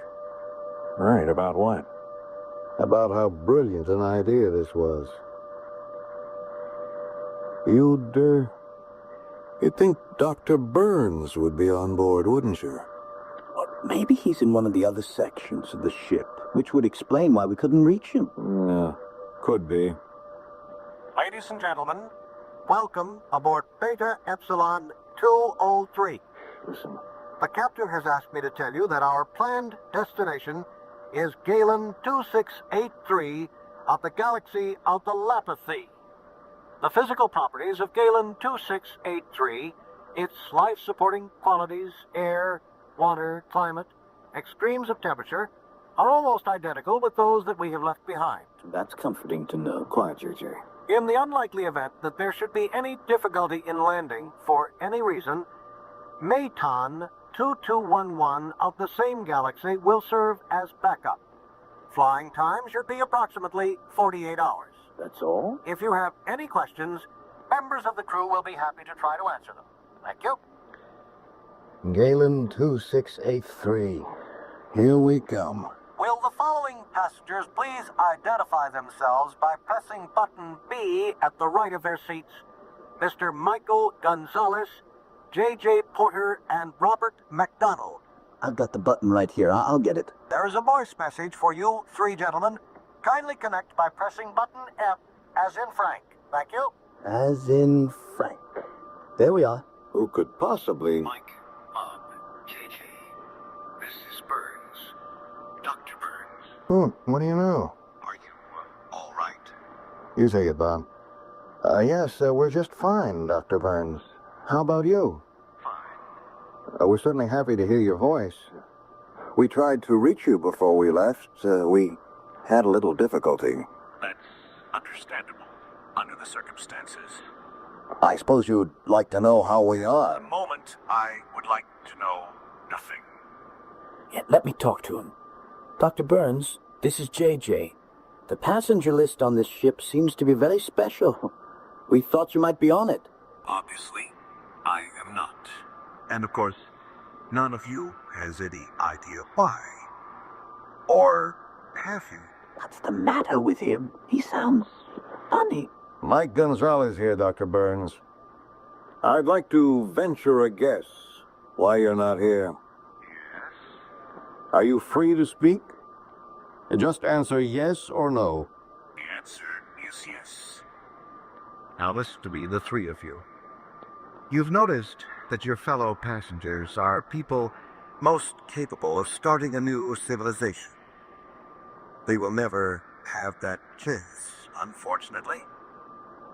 Right, about what? About how brilliant an idea this was. You'd think Dr. Burns would be on board, wouldn't you? Or maybe he's in one of the other sections of the ship, which would explain why we couldn't reach him. Yeah, could be. Ladies and gentlemen, welcome aboard Beta Epsilon 203. Listen. The captain has asked me to tell you that our planned destination is Galen 2683 of the galaxy of telepathy. The physical properties of Galen 2683, its life-supporting qualities, air, water, climate, extremes of temperature, are almost identical with those that we have left behind. That's comforting to know. Quiet, JJ. In the unlikely event that there should be any difficulty in landing for any reason, Maton 2211 of the same galaxy will serve as backup. Flying time should be approximately 48 hours. That's all? If you have any questions, members of the crew will be happy to try to answer them. Thank you. Galen 2683. Here we come. Will the following passengers please identify themselves by pressing button B at the right of their seats? Mr. Michael Gonzalez, J.J. Porter, and Robert McDonald. I've got the button right here. I'll get it. There is a voice message for you three gentlemen. Kindly connect by pressing button F, as in Frank. Thank you. As in Frank. There we are. Who could possibly... Mike, Bob, JJ, Mrs. Burns, Dr. Burns. What do you know? Are you all right? You take it, Bob. Yes, we're just fine, Dr. Burns. How about you? Fine. We're certainly happy to hear your voice. We tried to reach you before we left. We had a little difficulty. That's understandable under the circumstances. I suppose you'd like to know how we are. At the moment, I would like to know nothing. Yeah, let me talk to him. Dr. Burns, this is JJ. The passenger list on this ship seems to be very special. We thought you might be on it. Obviously, I am not. And of course, none of you has any idea why. Or have you? What's the matter with him? He sounds funny. Mike Gonzalez here, Dr. Burns. I'd like to venture a guess why you're not here. Yes? Are you free to speak? Just answer yes or no. The answer is yes. Now listen to me, the three of you. You've noticed that your fellow passengers are people most capable of starting a new civilization. They will never have that chance, unfortunately.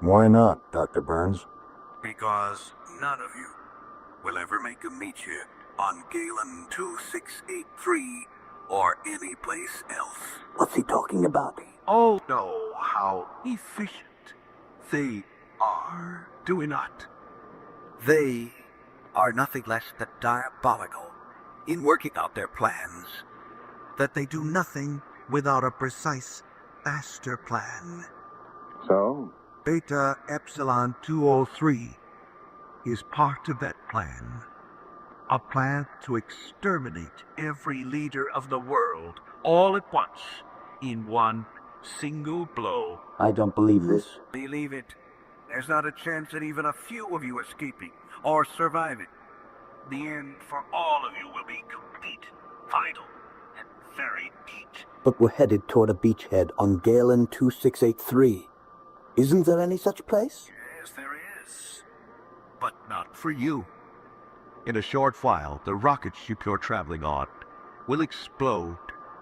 Why not, Dr. Burns? Because none of you will ever make a meet you on Galen 2683 or any place else. What's he talking about? Oh, know how efficient they are, do we not? They are nothing less than diabolical in working out their plans, that they do nothing without a precise master plan. So? Beta Epsilon 203 is part of that plan. A plan to exterminate every leader of the world all at once in one single blow. I don't believe this. Believe it. There's not a chance at even a few of you escaping or surviving. The end for all of you will be complete, final, and very neat. But we're headed toward a beachhead on Galen 2683. Isn't there any such place? Yes, there is. But not for you. In a short while, the rocket ship you're traveling on will explode,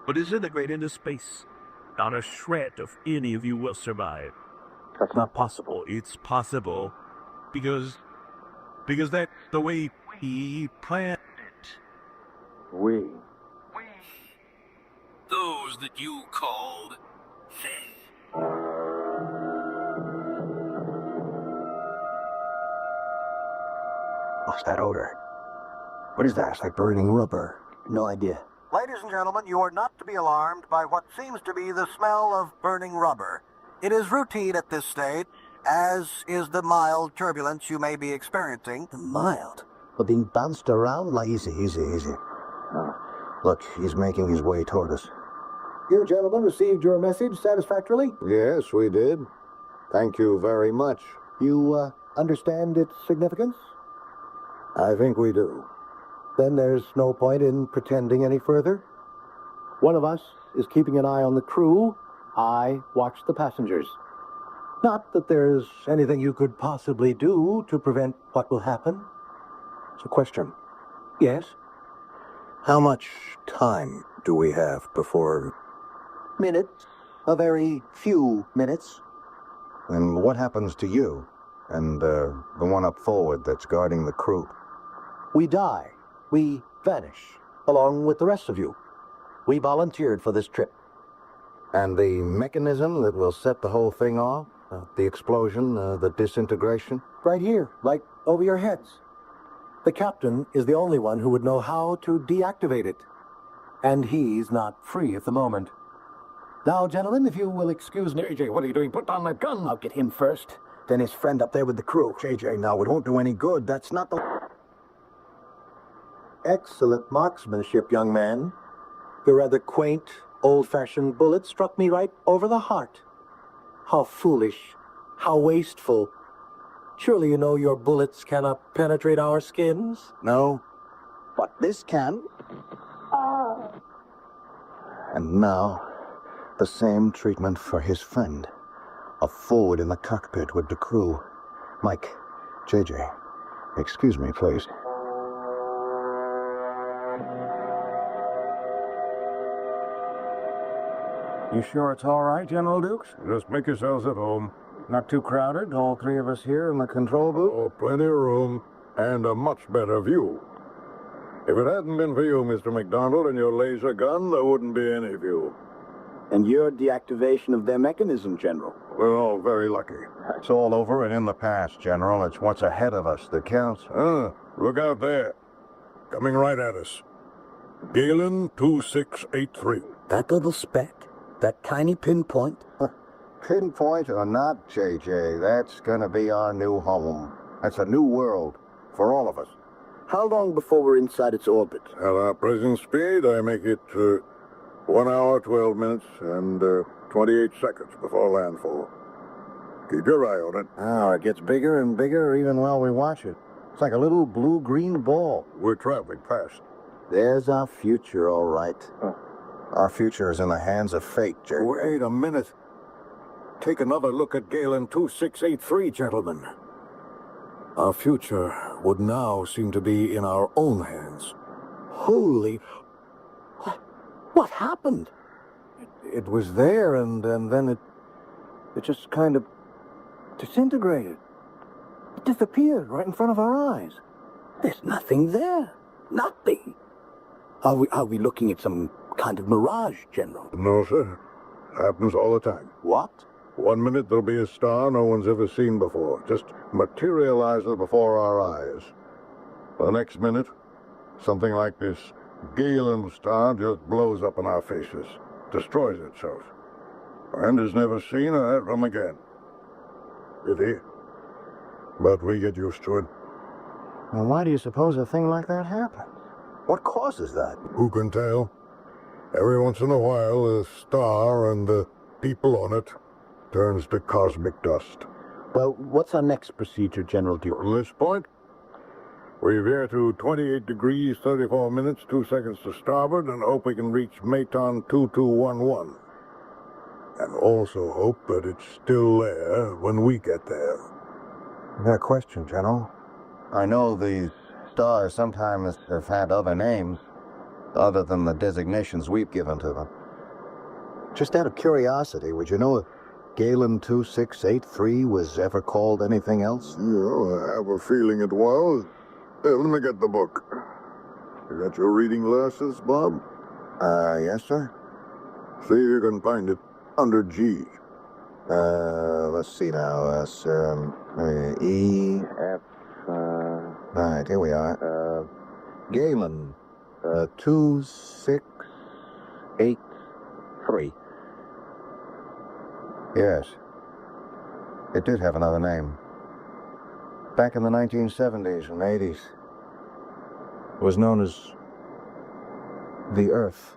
but disintegrate into space. Not a shred of any of you will survive. That's not possible. It's possible because that's the way we planned it. We. Those that you called they. What's that odor? What is that? It's like burning rubber. No idea. Ladies and gentlemen, you are not to be alarmed by what seems to be the smell of burning rubber. It is routine at this stage, as is the mild turbulence you may be experiencing. Mild? We're being bounced around like... Easy. Look, he's making his way toward us. You gentlemen received your message satisfactorily? Yes, we did. Thank you very much. You, understand its significance? I think we do. Then there's no point in pretending any further. One of us is keeping an eye on the crew. I watch the passengers. Not that there's anything you could possibly do to prevent what will happen. It's a question. Yes? How much time do we have before... Minutes, A very few minutes. And what happens to you and the one up forward that's guarding the crew? We die. We vanish, along with the rest of you. We volunteered for this trip. And the mechanism that will set the whole thing off? The explosion, the disintegration? Right here, right over your heads. The captain is the only one who would know how to deactivate it. And he's not free at the moment. Now, gentlemen, if you will excuse me... JJ, what are you doing? Put down that gun! I'll get him first, then his friend up there with the crew. JJ, now, it won't do any good. That's not the... Excellent marksmanship, young man. The rather quaint, old-fashioned bullet struck me right over the heart. How foolish, how wasteful. Surely you know your bullets cannot penetrate our skins? No. But this can. And now, the same treatment for his friend. A forward in the cockpit with the crew. Mike, JJ, excuse me, please. You sure it's all right, General Dukes? Just make yourselves at home. Not too crowded, all three of us here in the control booth? Oh, plenty of room, and a much better view. If it hadn't been for you, Mr. McDonald, and your laser gun, there wouldn't be any view. And your deactivation of their mechanism, General. We're all very lucky. It's all over and in the past, General. It's what's ahead of us that counts. Look out there. Coming right at us. Galen 2683. That little speck? That tiny pinpoint? Pinpoint or not, JJ, that's gonna be our new home. That's a new world for all of us. How long before we're inside its orbit? At our present speed, I make it 1 hour, 12 minutes, and 28 seconds before landfall. Keep your eye on it. Oh, it gets bigger and bigger even while we watch it. It's like a little blue-green ball. We're traveling fast. There's our future, all right. Our future is in the hands of fate, Jerry. Wait a minute. Take another look at Galen 2683, gentlemen. Our future would now seem to be in our own hands. Holy... What happened? It was there, and then it just kind of disintegrated. It disappeared right in front of our eyes. There's nothing there. Nothing. Are we looking at some kind of mirage, General? No, sir. Happens all the time. What? 1 minute there'll be a star no one's ever seen before. Just materializes before our eyes. The next minute, something like this Galen star just blows up in our faces. Destroys itself. And is never seen or heard from again. Pity. But we get used to it. Well, why do you suppose a thing like that happens? What causes that? Who can tell? Every once in a while, a star and the people on it turns to cosmic dust. Well, what's our next procedure, General Duke? From this point, we veer to 28 degrees, 34 minutes, 2 seconds to starboard, and hope we can reach Maton 2211. And also hope that it's still there when we get there. I got a question, General. I know these stars sometimes have had other names, other than the designations we've given to them. Just out of curiosity, would you know if Galen 2683 was ever called anything else? I have a feeling it was. Let me get the book. You got your reading glasses, Bob? Yes, sir. See if you can find it under G. Let's see now. E, F, right, here we are. Galen, 2683. Yes. It did have another name. Back in the 1970s and 80s. It was known as the Earth.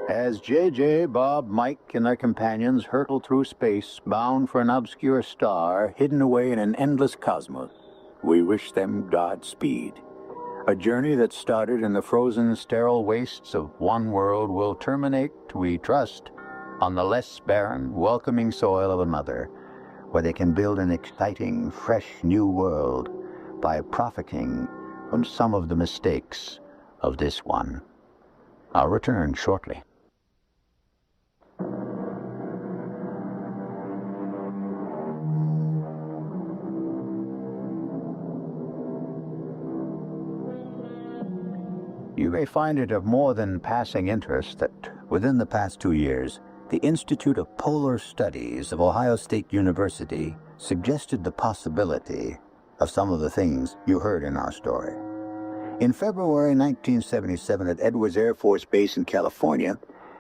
As J.J., Bob, Mike, and their companions hurtle through space, bound for an obscure star hidden away in an endless cosmos, we wish them Godspeed. A journey that started in the frozen, sterile wastes of one world will terminate, we trust, on the less barren, welcoming soil of another, where they can build an exciting, fresh new world by profiting and some of the mistakes of this one. I'll return shortly. You may find it of more than passing interest that within the past 2 years, the Institute of Polar Studies of Ohio State University suggested the possibility of some of the things you heard in our story. In February 1977 at Edwards Air Force Base in California,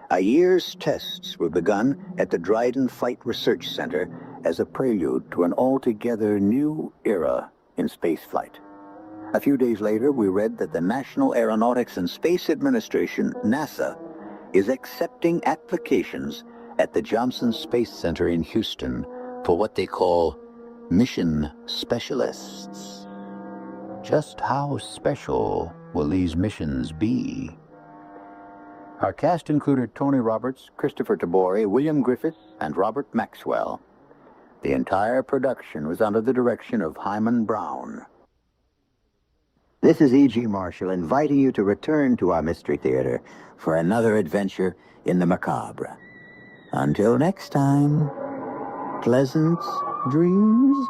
a year's tests were begun at the Dryden Flight Research Center as a prelude to an altogether new era in spaceflight. A few days later, we read that the National Aeronautics and Space Administration, NASA, is accepting applications at the Johnson Space Center in Houston for what they call mission specialists. Just how special will these missions be? Our cast included Tony Roberts, Christopher Tabori, William Griffith, and Robert Maxwell. The entire production was under the direction of Hyman Brown. This is E.G. Marshall inviting you to return to our Mystery Theater for another adventure in the macabre. Until next time, pleasant dreams.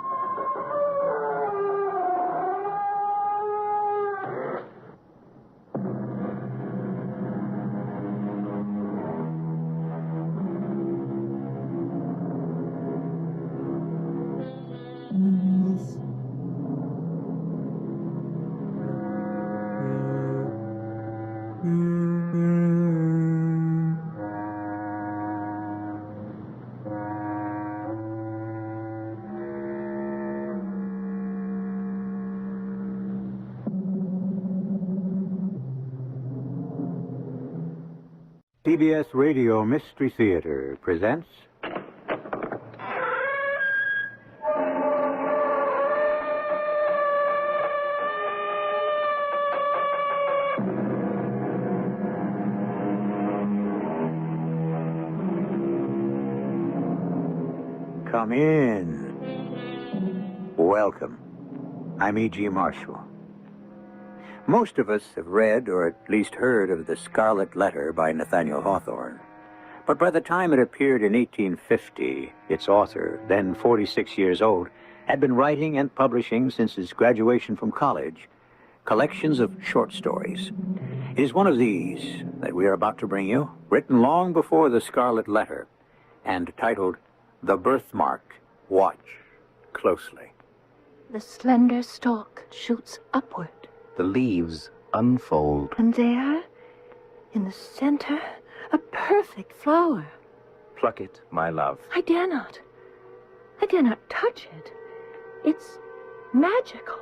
CBS Radio Mystery Theater presents Come in. Welcome. I'm E.G. Marshall. Most of us have read or at least heard of The Scarlet Letter by Nathaniel Hawthorne. But by the time it appeared in 1850, its author, then 46 years old, had been writing and publishing since his graduation from college collections of short stories. It is one of these that we are about to bring you, written long before The Scarlet Letter, and titled The Birthmark. Watch closely. The slender stalk shoots upward. The leaves unfold. And there, in the center, a perfect flower. Pluck it, my love. I dare not. I dare not touch it. It's magical.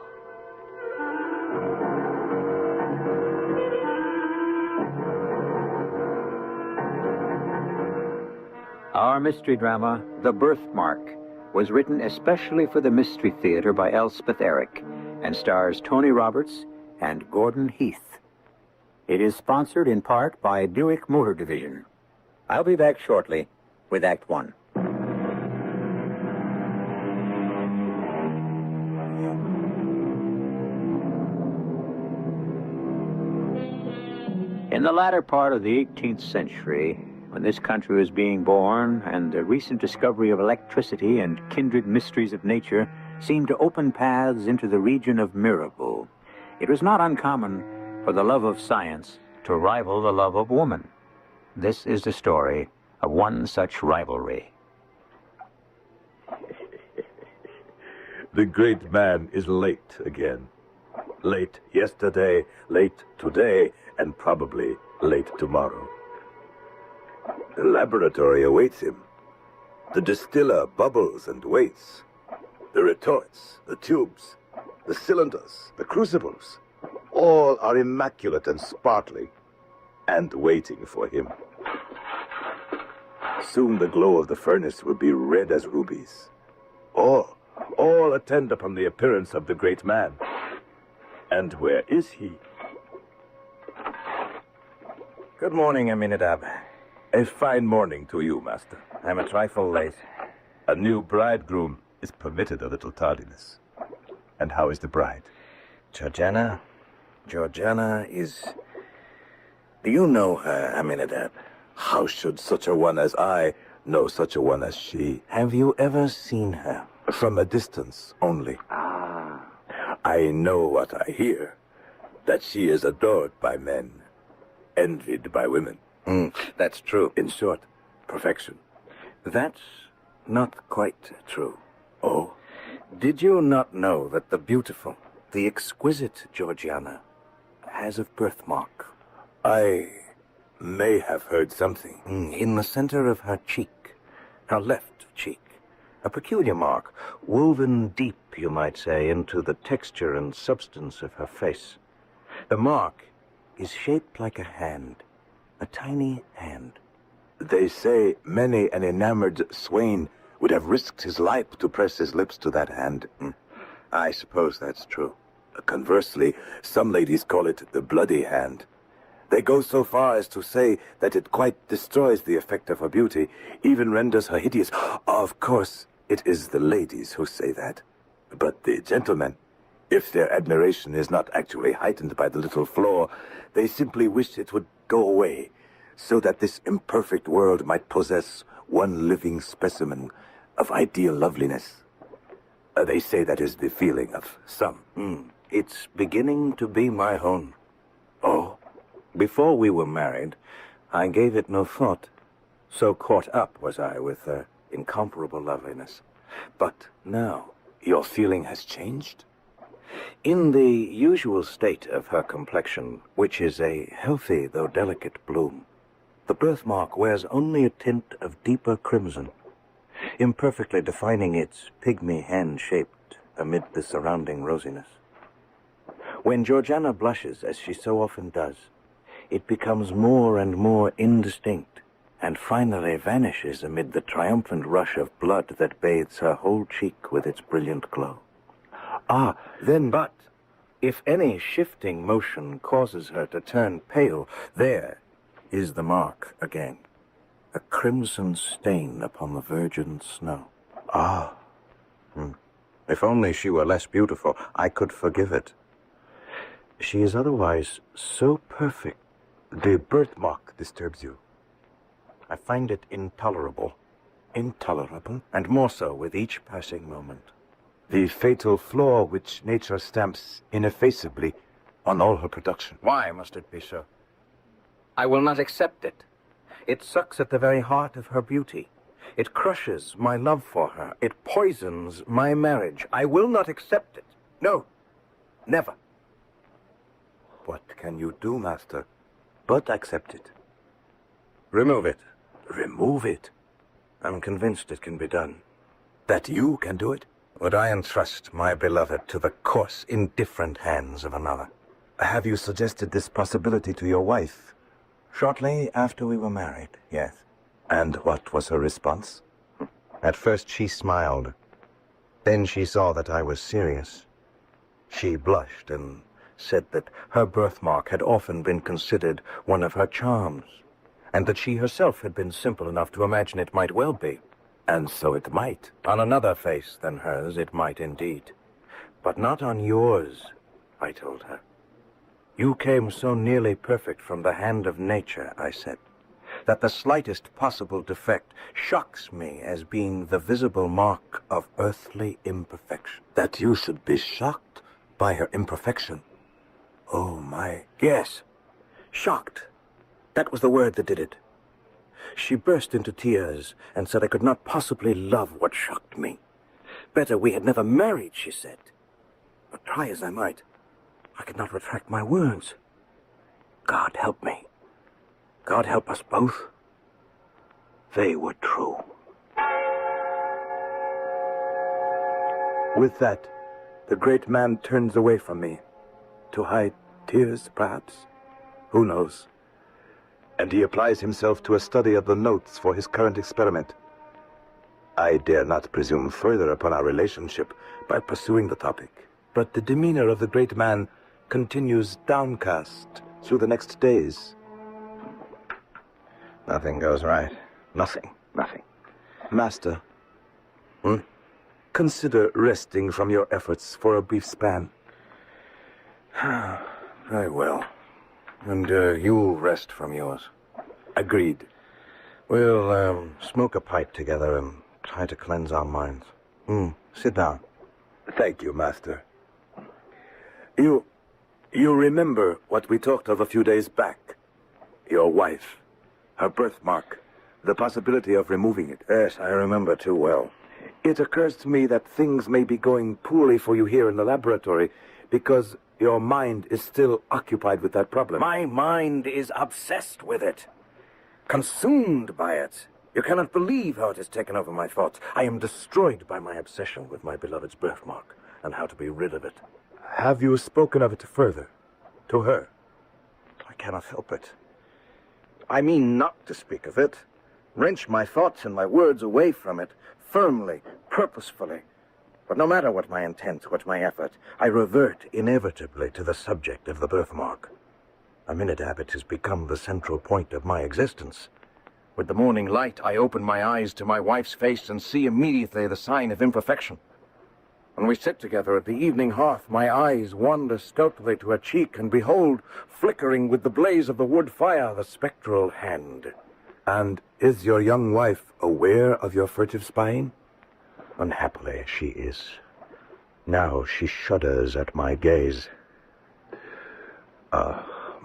Our mystery drama, The Birthmark, was written especially for the Mystery Theater by Elspeth Eric and stars Tony Roberts and Gordon Heath. It is sponsored in part by Buick Motor Division. I'll be back shortly with Act One. In the latter part of the 18th century, when this country was being born and the recent discovery of electricity and kindred mysteries of nature seemed to open paths into the region of miracle, it was not uncommon for the love of science to rival the love of woman. This is the story of one such rivalry. The great man is late again. Late yesterday, late today, and probably late tomorrow. The laboratory awaits him. The distiller bubbles and waits. The retorts, the tubes, the cylinders, the crucibles, all are immaculate and sparkling, and waiting for him. Soon the glow of the furnace will be red as rubies. All attend upon the appearance of the great man. And where is he? Good morning, Aminadab. A fine morning to you, master. I'm a trifle late. A new bridegroom is permitted a little tardiness. And how is the bride? Georgiana, Georgiana is... Do you know her, Aminadab? How should such a one as I know such a one as she? Have you ever seen her? From a distance only. Ah. I know what I hear. That she is adored by men. Envied by women. That's true. In short, perfection. That's not quite true. Oh? Did you not know that the beautiful, the exquisite Georgiana has a birthmark? I may have heard something. In the center of her cheek, her left cheek. A peculiar mark, woven deep, you might say, into the texture and substance of her face. The mark is shaped like a hand, a tiny hand. They say many an enamored swain would have risked his life to press his lips to that hand. I suppose that's true. Conversely, some ladies call it the bloody hand. They go so far as to say that it quite destroys the effect of her beauty, even renders her hideous. Of course, it is the ladies who say that. But the gentlemen, if their admiration is not actually heightened by the little flaw, they simply wish it would go away, so that this imperfect world might possess one living specimen of ideal loveliness. They say that is the feeling of some. It's beginning to be my own. Oh? Before we were married, I gave it no thought. So caught up was I with her incomparable loveliness. But now, your feeling has changed? In the usual state of her complexion, which is a healthy though delicate bloom, the birthmark wears only a tint of deeper crimson, imperfectly defining its pygmy hand shaped amid the surrounding rosiness. When Georgiana blushes, as she so often does, it becomes more and more indistinct, and finally vanishes amid the triumphant rush of blood that bathes her whole cheek with its brilliant glow. But if any shifting motion causes her to turn pale, there is the mark again, a crimson stain upon the virgin snow. If only she were less beautiful, I could forgive it. She is otherwise so perfect. The birthmark disturbs you. I find it intolerable. Intolerable? And more so with each passing moment. The fatal flaw which nature stamps ineffaceably on all her production. Why must it be so? I will not accept it. It sucks at the very heart of her beauty. It crushes my love for her. It poisons my marriage. I will not accept it. No, never. What can you do, Master? But accept it. Remove it. Remove it? I'm convinced it can be done. That you can do it? Would I entrust my beloved to the coarse, indifferent hands of another? Have you suggested this possibility to your wife? Shortly after we were married, yes. And what was her response? At first she smiled. Then she saw that I was serious. She blushed and said that her birthmark had often been considered one of her charms, and that she herself had been simple enough to imagine it might well be. And so it might. On another face than hers, it might indeed. But not on yours, I told her. You came so nearly perfect from the hand of nature, I said, that the slightest possible defect shocks me as being the visible mark of earthly imperfection. That you should be shocked by her imperfection? Oh, my. Yes, shocked. That was the word that did it. She burst into tears and said I could not possibly love what shocked me. Better we had never married, she said. But try as I might, I could not retract my words. God help me. God help us both. They were true. With that, the great man turns away from me. To hide tears, perhaps? Who knows? And he applies himself to a study of the notes for his current experiment. I dare not presume further upon our relationship by pursuing the topic, but the demeanor of the great man continues downcast through the next days. Nothing goes right. Nothing. Master, consider resting from your efforts for a brief span. Very well. And you'll rest from yours. Agreed. We'll smoke a pipe together and try to cleanse our minds. Sit down. Thank you, Master. You remember what we talked of a few days back? Your wife, her birthmark, the possibility of removing it. Yes, I remember too well. It occurs to me that things may be going poorly for you here in the laboratory because your mind is still occupied with that problem. My mind is obsessed with it. Consumed by it. You cannot believe how it has taken over my thoughts. I am destroyed by my obsession with my beloved's birthmark and how to be rid of it. Have you spoken of it further? To her? I cannot help it. I mean not to speak of it. Wrench my thoughts and my words away from it, firmly, purposefully. But no matter what my intent, what my effort, I revert inevitably to the subject of the birthmark. Aminadab, it has become the central point of my existence. With the morning light, I open my eyes to my wife's face and see immediately the sign of imperfection. When we sit together at the evening hearth, my eyes wander stealthily to her cheek and behold, flickering with the blaze of the wood fire, the spectral hand. And is your young wife aware of your furtive spying? Unhappily, she is. Now she shudders at my gaze.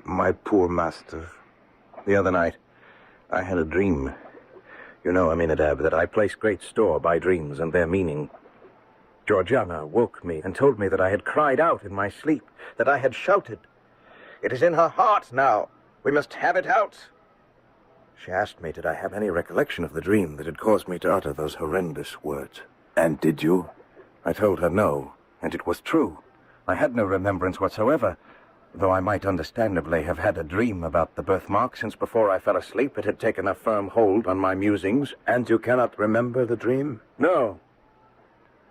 My poor master. The other night, I had a dream. You know, Aminadab, that I place great store by dreams and their meaning. Georgiana woke me and told me that I had cried out in my sleep, that I had shouted. It is in her heart now. We must have it out. She asked me, did I have any recollection of the dream that had caused me to utter those horrendous words. And did you? I told her no, and it was true. I had no remembrance whatsoever, though I might understandably have had a dream about the birthmark, since before I fell asleep it had taken a firm hold on my musings. And you cannot remember the dream? No.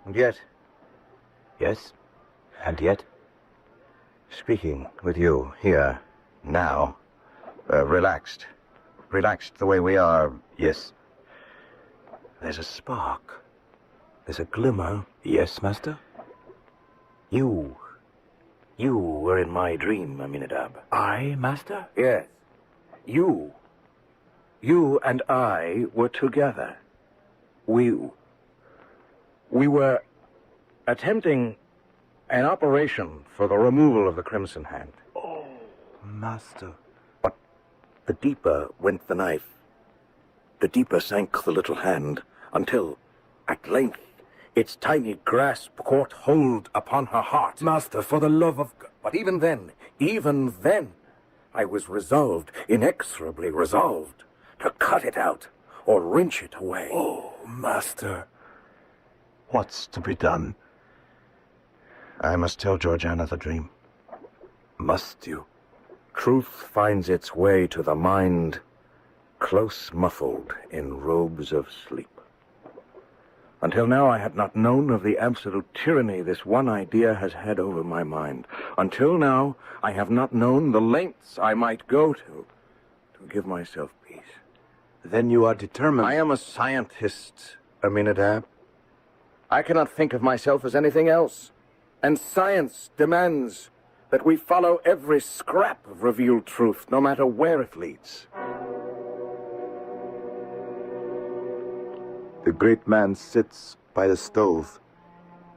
And yet... Yes? And yet? Speaking with you here, now, relaxed the way we are. Yes. There's a spark. There's a glimmer. Yes, Master? You were in my dream, Aminadab. I, Master? Yes. You and I were together. We were attempting an operation for the removal of the Crimson Hand. Oh, Master. But the deeper went the knife. The deeper sank the little hand, until, at length, its tiny grasp caught hold upon her heart. Master, for the love of God. But even then, I was resolved, inexorably resolved, to cut it out, or wrench it away. Oh, Master. What's to be done? I must tell Georgiana the dream. Must you? Truth finds its way to the mind, close muffled in robes of sleep. Until now, I had not known of the absolute tyranny this one idea has had over my mind. Until now, I have not known the lengths I might go to give myself peace. Then you are determined. I am a scientist, Aminadab. I cannot think of myself as anything else. And science demands that we follow every scrap of revealed truth, no matter where it leads. The great man sits by the stove.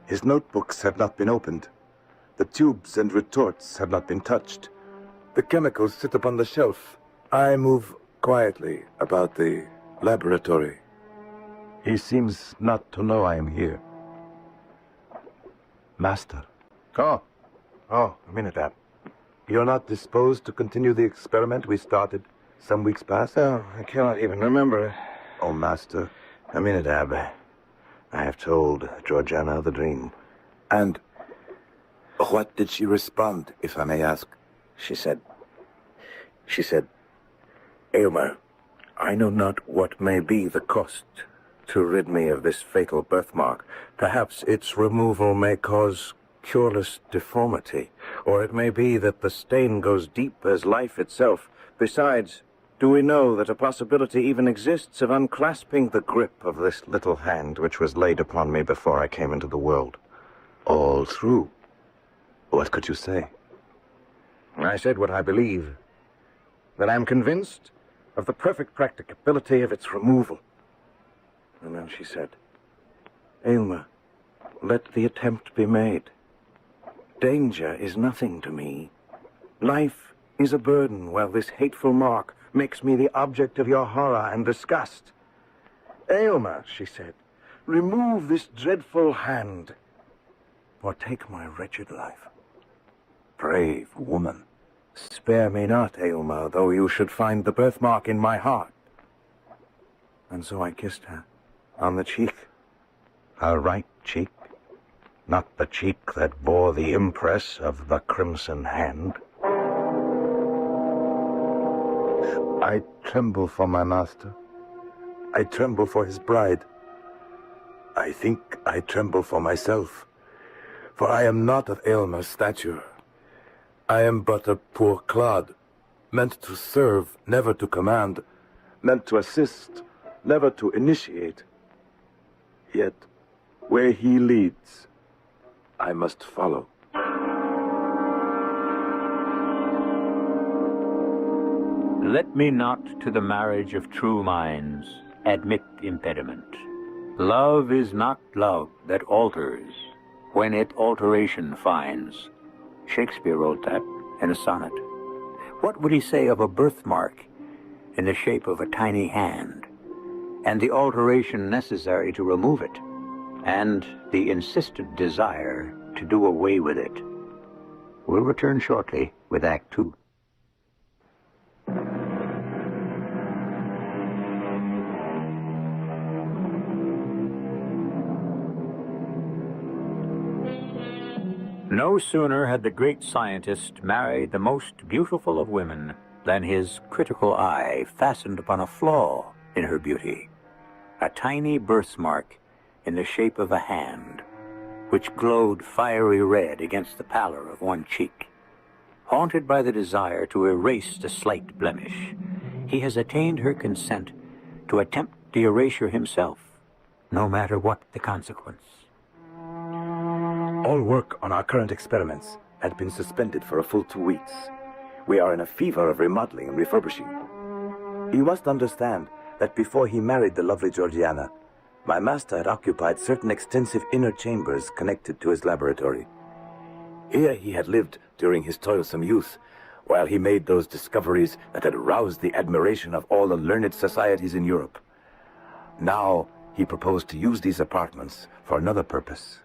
His notebooks have not been opened. The tubes and retorts have not been touched. The chemicals sit upon the shelf. I move quietly about the laboratory. He seems not to know I am here. Master. Oh, Aminadab. You're not disposed to continue the experiment we started some weeks past? Oh, I cannot even remember it. Oh, Master. Aminadab, I have told Georgiana the dream. And what did she respond, if I may ask? She said, Aylmer, I know not what may be the cost to rid me of this fatal birthmark. Perhaps its removal may cause cureless deformity, or it may be that the stain goes deep as life itself. Besides, do we know that a possibility even exists of unclasping the grip of this little hand which was laid upon me before I came into the world? All through. What could you say? I said what I believe. That I'm convinced of the perfect practicability of its removal. And then she said, Aylmer, let the attempt be made. Danger is nothing to me. Life is a burden, while this hateful mark makes me the object of your horror and disgust. Aylmer, she said, remove this dreadful hand, or take my wretched life. Brave woman, spare me not, Aylmer, though you should find the birthmark in my heart. And so I kissed her on the cheek, her right cheek, not the cheek that bore the impress of the crimson hand. I tremble for my master. I tremble for his bride. I think I tremble for myself, for I am not of Aylmer's stature. I am but a poor clod, meant to serve, never to command, meant to assist, never to initiate. Yet, where he leads, I must follow. Let me not to the marriage of true minds admit impediment. Love is not love that alters when it alteration finds. Shakespeare wrote that in a sonnet. What would he say of a birthmark in the shape of a tiny hand, and the alteration necessary to remove it, and the insistent desire to do away with it? We'll return shortly with Act Two. No sooner had the great scientist married the most beautiful of women than his critical eye fastened upon a flaw in her beauty, a tiny birthmark in the shape of a hand, which glowed fiery red against the pallor of one cheek. Haunted by the desire to erase the slight blemish, he has attained her consent to attempt the erasure himself, no matter what the consequence. All work on our current experiments had been suspended for a full 2 weeks. We are in a fever of remodeling and refurbishing. You must understand that before he married the lovely Georgiana, my master had occupied certain extensive inner chambers connected to his laboratory. Here he had lived during his toilsome youth, while he made those discoveries that had roused the admiration of all the learned societies in Europe. Now he proposed to use these apartments for another purpose.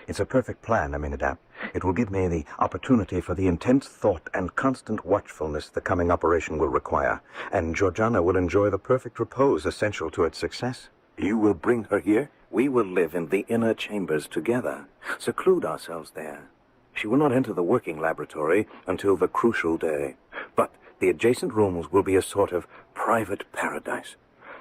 It's a perfect plan, Aminadab. It will give me the opportunity for the intense thought and constant watchfulness the coming operation will require, and Georgiana will enjoy the perfect repose essential to its success. You will bring her here? We will live in the inner chambers together, seclude ourselves there. She will not enter the working laboratory until the crucial day, but the adjacent rooms will be a sort of private paradise.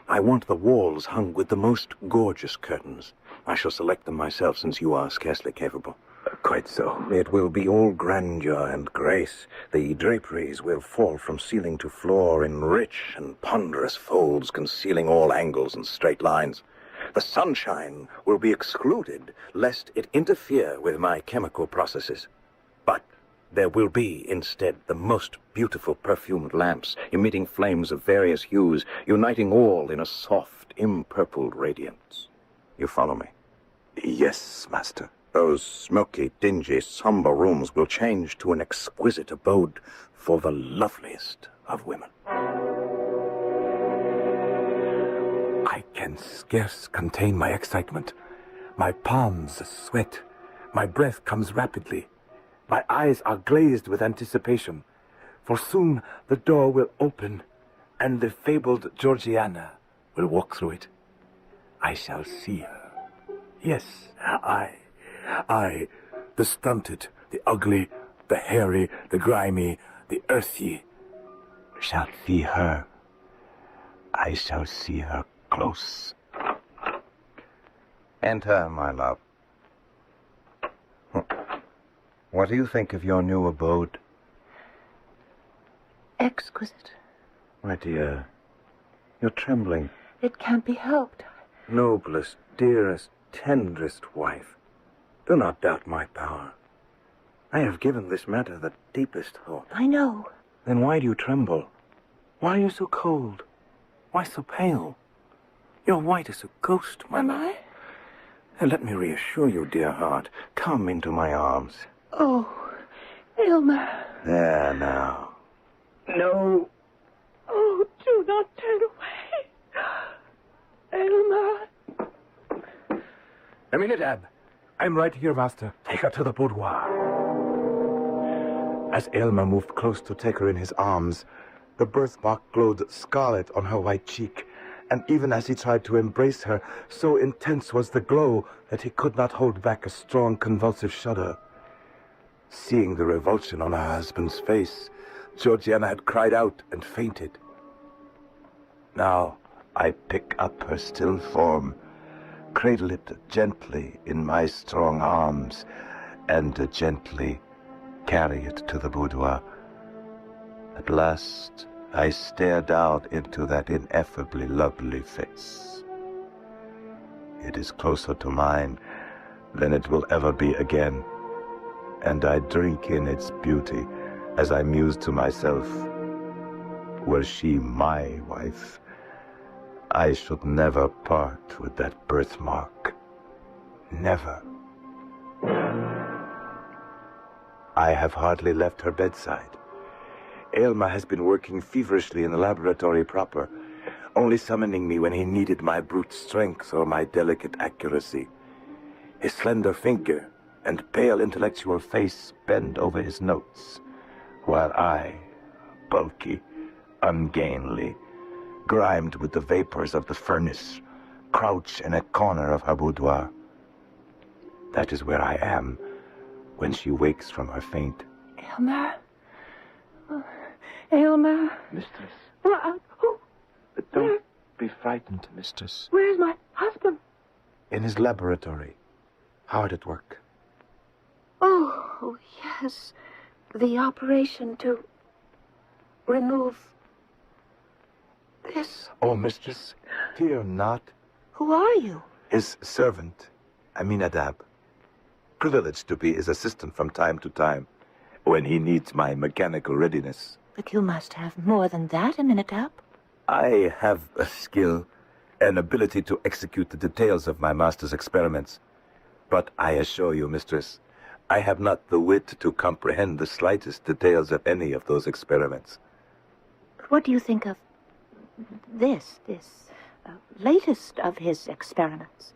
I want the walls hung with the most gorgeous curtains. I shall select them myself, since you are scarcely capable. Quite so. It will be all grandeur and grace. The draperies will fall from ceiling to floor in rich and ponderous folds, concealing all angles and straight lines. The sunshine will be excluded, lest it interfere with my chemical processes. But there will be, instead, the most beautiful perfumed lamps, emitting flames of various hues, uniting all in a soft, impurpled radiance. You follow me? Yes, master. Those smoky, dingy, somber rooms will change to an exquisite abode for the loveliest of women. I can scarce contain my excitement. My palms sweat. My breath comes rapidly. My eyes are glazed with anticipation, for soon the door will open, and the fabled Georgiana will walk through it. I shall see her. Yes, I, the stunted, the ugly, the hairy, the grimy, the earthy, shall see her. I shall see her close. Enter, my love. What do you think of your new abode? Exquisite. My dear, you're trembling. It can't be helped. Noblest, dearest, tenderest wife, do not doubt my power. I have given this matter the deepest thought. I know. Then why do you tremble? Why are you so cold? Why so pale? You're white as a ghost, my love. Am I? And let me reassure you, dear heart. Come into my arms. Oh, Elmer. There now. No. Oh, do not turn away. Elmer. Aminadab, I'm right here, Master. Take her to the boudoir. As Aylmer moved close to take her in his arms, the birthmark glowed scarlet on her white cheek, and even as he tried to embrace her, so intense was the glow that he could not hold back a strong convulsive shudder. Seeing the revulsion on her husband's face, Georgiana had cried out and fainted. Now I pick up her still form, cradle it gently in my strong arms, and gently carry it to the boudoir. At last, I stare down into that ineffably lovely face. It is closer to mine than it will ever be again, and I drink in its beauty as I muse to myself, were she my wife, I should never part with that birthmark. Never. I have hardly left her bedside. Aylmer has been working feverishly in the laboratory proper, only summoning me when he needed my brute strength or my delicate accuracy. His slender figure and pale intellectual face bend over his notes, while I, bulky, ungainly, grimed with the vapors of the furnace, crouch in a corner of her boudoir. That is where I am when she wakes from her faint. Aylmer? Oh, Aylmer? Mistress. Who? Don't be frightened, mistress. Where's my husband? In his laboratory. Hard at work. Oh, yes. The operation to remove this. Oh, mistress, fear not. Who are you? His servant, Aminadab. Privileged to be his assistant from time to time, when he needs my mechanical readiness. But you must have more than that, Aminadab. I have a skill, an ability to execute the details of my master's experiments. But I assure you, mistress, I have not the wit to comprehend the slightest details of any of those experiments. What do you think of this latest of his experiments?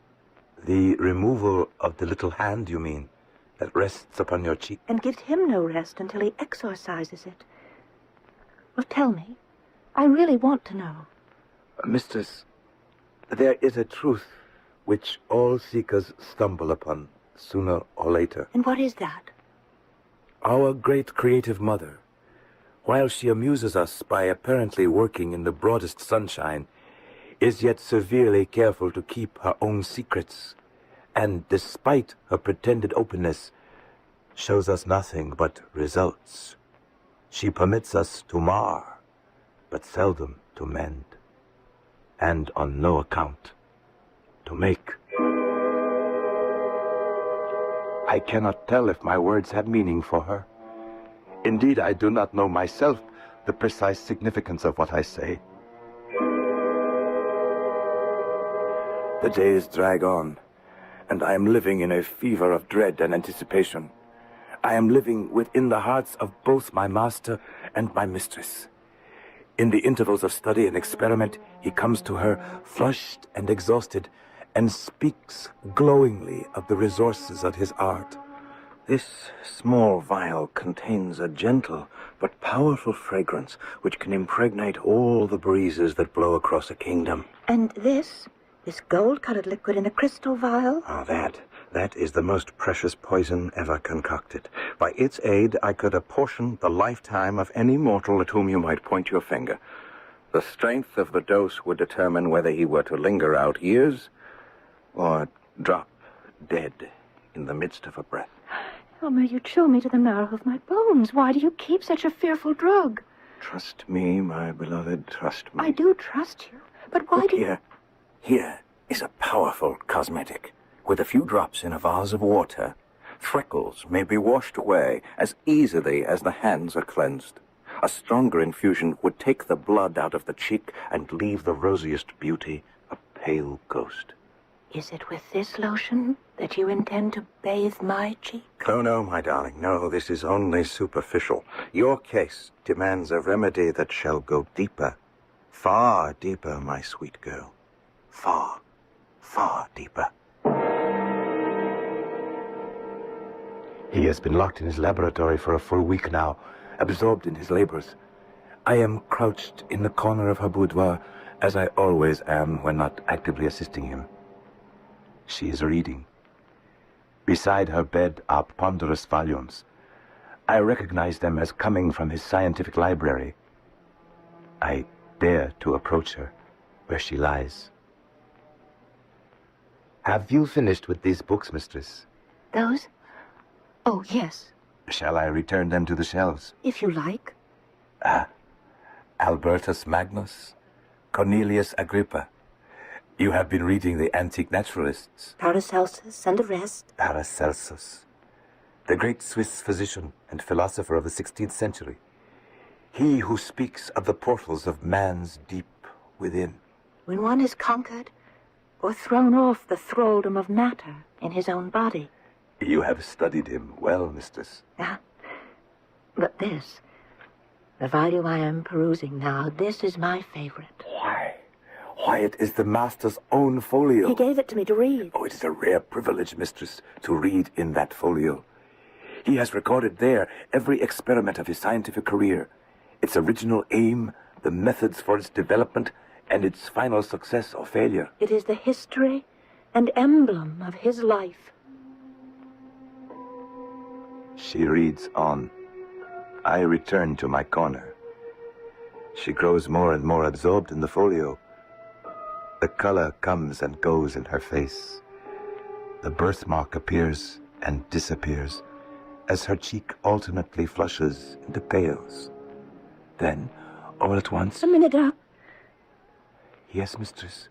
The removal of the little hand, you mean, that rests upon your cheek? And gives him no rest until he exorcises it. Well, tell me. I really want to know. Mistress, there is a truth which all seekers stumble upon, sooner or later. And what is that? Our great creative mother, while she amuses us by apparently working in the broadest sunshine, is yet severely careful to keep her own secrets, and despite her pretended openness, shows us nothing but results. She permits us to mar, but seldom to mend, and on no account to make. I cannot tell if my words have meaning for her. Indeed, I do not know myself the precise significance of what I say. The days drag on, and I am living in a fever of dread and anticipation. I am living within the hearts of both my master and my mistress. In the intervals of study and experiment, he comes to her, flushed and exhausted, and speaks glowingly of the resources of his art. This small vial contains a gentle but powerful fragrance which can impregnate all the breezes that blow across a kingdom. And this gold-colored liquid in a crystal vial? Ah, that is the most precious poison ever concocted. By its aid, I could apportion the lifetime of any mortal at whom you might point your finger. The strength of the dose would determine whether he were to linger out years or drop dead in the midst of a breath. Elmer, you chill me to the marrow of my bones. Why do you keep such a fearful drug? Trust me, my beloved, trust me. I do trust you, but why do you... Here is a powerful cosmetic. With a few drops in a vase of water, Freckles may be washed away as easily as the hands are cleansed. A stronger infusion would take the blood out of the cheek and leave the rosiest beauty a pale ghost. Is it with this lotion that you intend to bathe my cheek? Oh, no, my darling, no, this is only superficial. Your case demands a remedy that shall go deeper. Far deeper, my sweet girl. Far, far deeper. He has been locked in his laboratory for a full week now, absorbed in his labors. I am crouched in the corner of her boudoir, as I always am when not actively assisting him. She is reading. Beside her bed are ponderous volumes. I recognize them as coming from his scientific library. I dare to approach her where she lies. Have you finished with these books, mistress? Those? Oh, yes. Shall I return them to the shelves? If you like. Albertus Magnus, Cornelius Agrippa. You have been reading the antique naturalists. Paracelsus and the rest. Paracelsus, the great Swiss physician and philosopher of the 16th century. He who speaks of the portals of man's deep within. When one is conquered or thrown off the thraldom of matter in his own body. You have studied him well, mistress. But this, the volume I am perusing now, this is my favorite. Why, it is the master's own folio. He gave it to me to read. Oh, it is a rare privilege, mistress, to read in that folio. He has recorded there every experiment of his scientific career, its original aim, the methods for its development, and its final success or failure. It is the history and emblem of his life. She reads on. I return to my corner. She grows more and more absorbed in the folio. The color comes and goes in her face. The birthmark appears and disappears as her cheek alternately flushes and pales. Then, all at once... A minute up. Yes, mistress.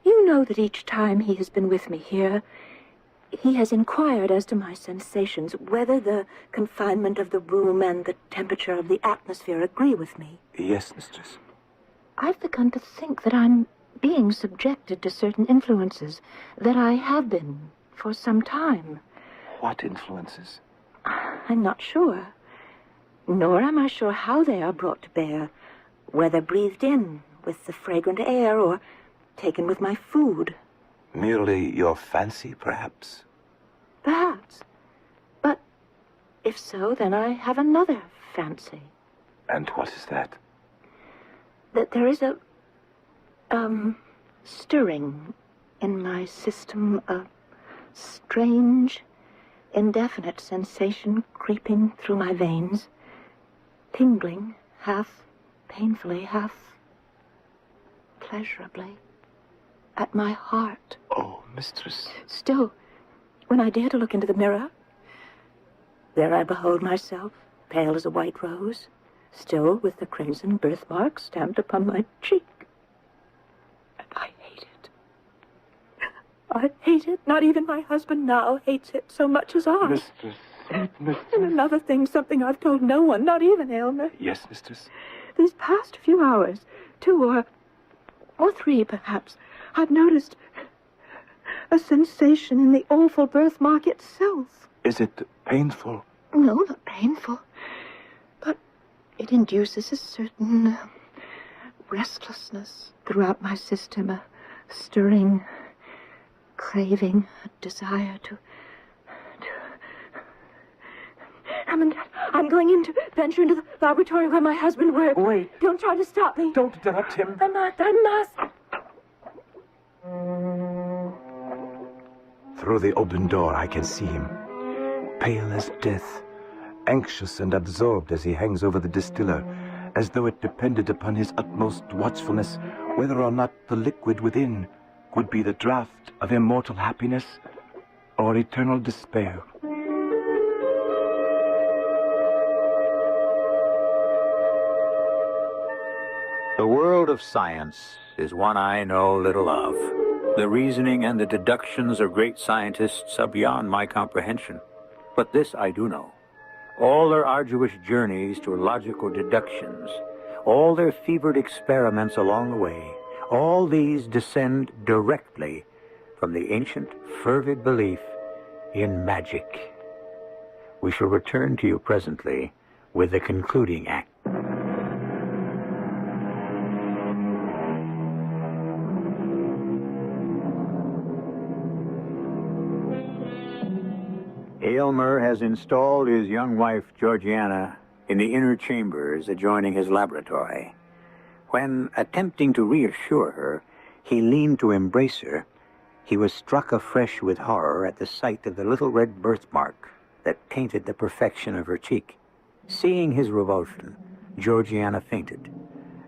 You know that each time he has been with me here, he has inquired as to my sensations, whether the confinement of the room and the temperature of the atmosphere agree with me. Yes, mistress. I've begun to think that I'm being subjected to certain influences, that I have been for some time. What influences? I'm not sure. Nor am I sure how they are brought to bear, whether breathed in with the fragrant air or taken with my food. Merely your fancy, perhaps? Perhaps. But if so, then I have another fancy. And what is that? That there is a stirring in my system, a strange, indefinite sensation creeping through my veins, tingling, half painfully, half pleasurably, at my heart. Oh, mistress. Still, when I dare to look into the mirror, there I behold myself, pale as a white rose, still with the crimson birthmark stamped upon my cheek. And I hate it. I hate it. Not even my husband now hates it so much as I. Mistress. Mistress. And another thing, something I've told no one, not even Aylmer. Yes, mistress. These past few hours, 2 or 3 perhaps, I've noticed a sensation in the awful birthmark itself. Is it painful? No, not painful. But it induces a certain restlessness throughout my system, a stirring, craving, a desire to... I'm going in to venture into the laboratory where my husband works. Wait. Don't try to stop me. Don't interrupt him. I must. Through the open door, I can see him, pale as death, anxious and absorbed as he hangs over the distiller, as though it depended upon his utmost watchfulness whether or not the liquid within would be the draught of immortal happiness or eternal despair. The world of science is one I know little of. The reasoning and the deductions of great scientists are beyond my comprehension. But this I do know. All their arduous journeys to logical deductions, all their fevered experiments along the way, all these descend directly from the ancient, fervid belief in magic. We shall return to you presently with the concluding act. Aylmer has installed his young wife, Georgiana, in the inner chambers adjoining his laboratory. When, attempting to reassure her, he leaned to embrace her, he was struck afresh with horror at the sight of the little red birthmark that painted the perfection of her cheek. Seeing his revulsion, Georgiana fainted,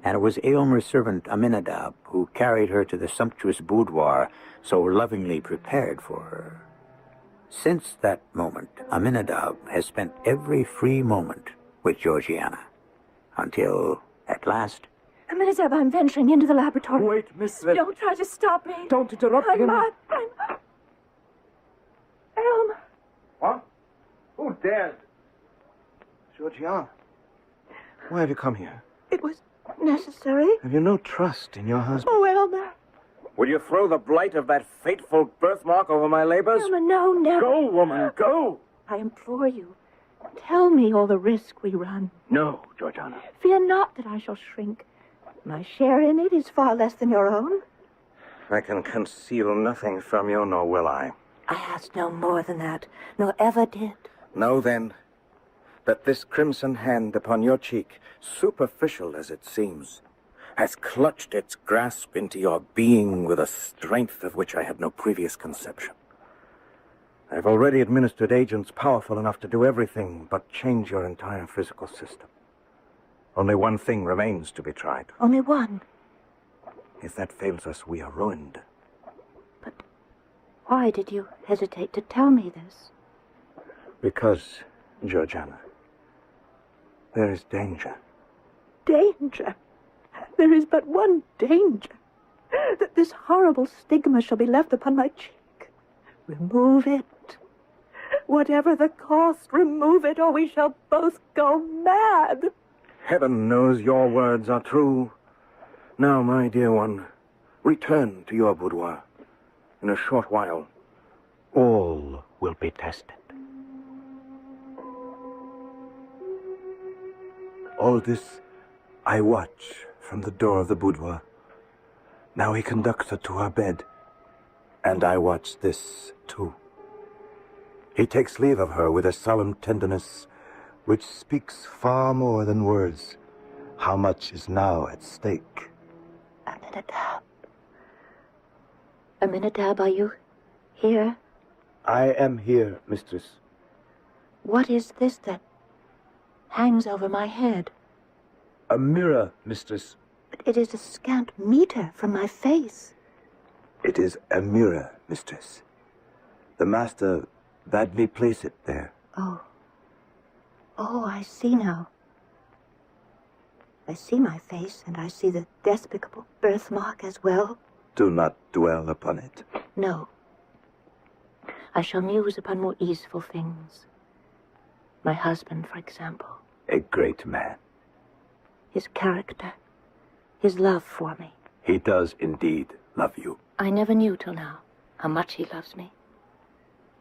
and it was Aylmer's servant Aminadab who carried her to the sumptuous boudoir so lovingly prepared for her. Since that moment, Aminadab has spent every free moment with Georgiana, until, at last... Aminadab, I'm venturing into the laboratory. Wait, Miss... Don't try to stop me. Don't interrupt him. I'm... Elm. What? Who dared? Georgiana, why have you come here? It was necessary. Have you no trust in your husband? Oh, Elmer. Will you throw the blight of that fateful birthmark over my labors? Elmer, no, never. Go, woman, go! I implore you, tell me all the risk we run. No, Georgiana. Fear not that I shall shrink. My share in it is far less than your own. I can conceal nothing from you, nor will I. I ask no more than that, nor ever did. Know, then, that this crimson hand upon your cheek, superficial as it seems, has clutched its grasp into your being with a strength of which I had no previous conception. I've already administered agents powerful enough to do everything but change your entire physical system. Only one thing remains to be tried. Only one? If that fails us, we are ruined. But why did you hesitate to tell me this? Because, Georgiana, there is danger. Danger? There is but one danger. That this horrible stigma shall be left upon my cheek. Remove it. Whatever the cost, remove it, or we shall both go mad. Heaven knows your words are true. Now, my dear one, return to your boudoir. In a short while, all will be tested. All this I watch from the door of the boudoir. Now he conducts her to her bed, and I watch this too. He takes leave of her with a solemn tenderness which speaks far more than words. How much is now at stake? Aminadab. Aminadab, are you here? I am here, mistress. What is this that hangs over my head? A mirror, mistress. But it is a scant meter from my face. It is a mirror, mistress. The master bade me place it there. Oh. Oh, I see now. I see my face, and I see the despicable birthmark as well. Do not dwell upon it. No. I shall muse upon more easeful things. My husband, for example. A great man. His character. His love for me. He does indeed love you. I never knew till now how much he loves me.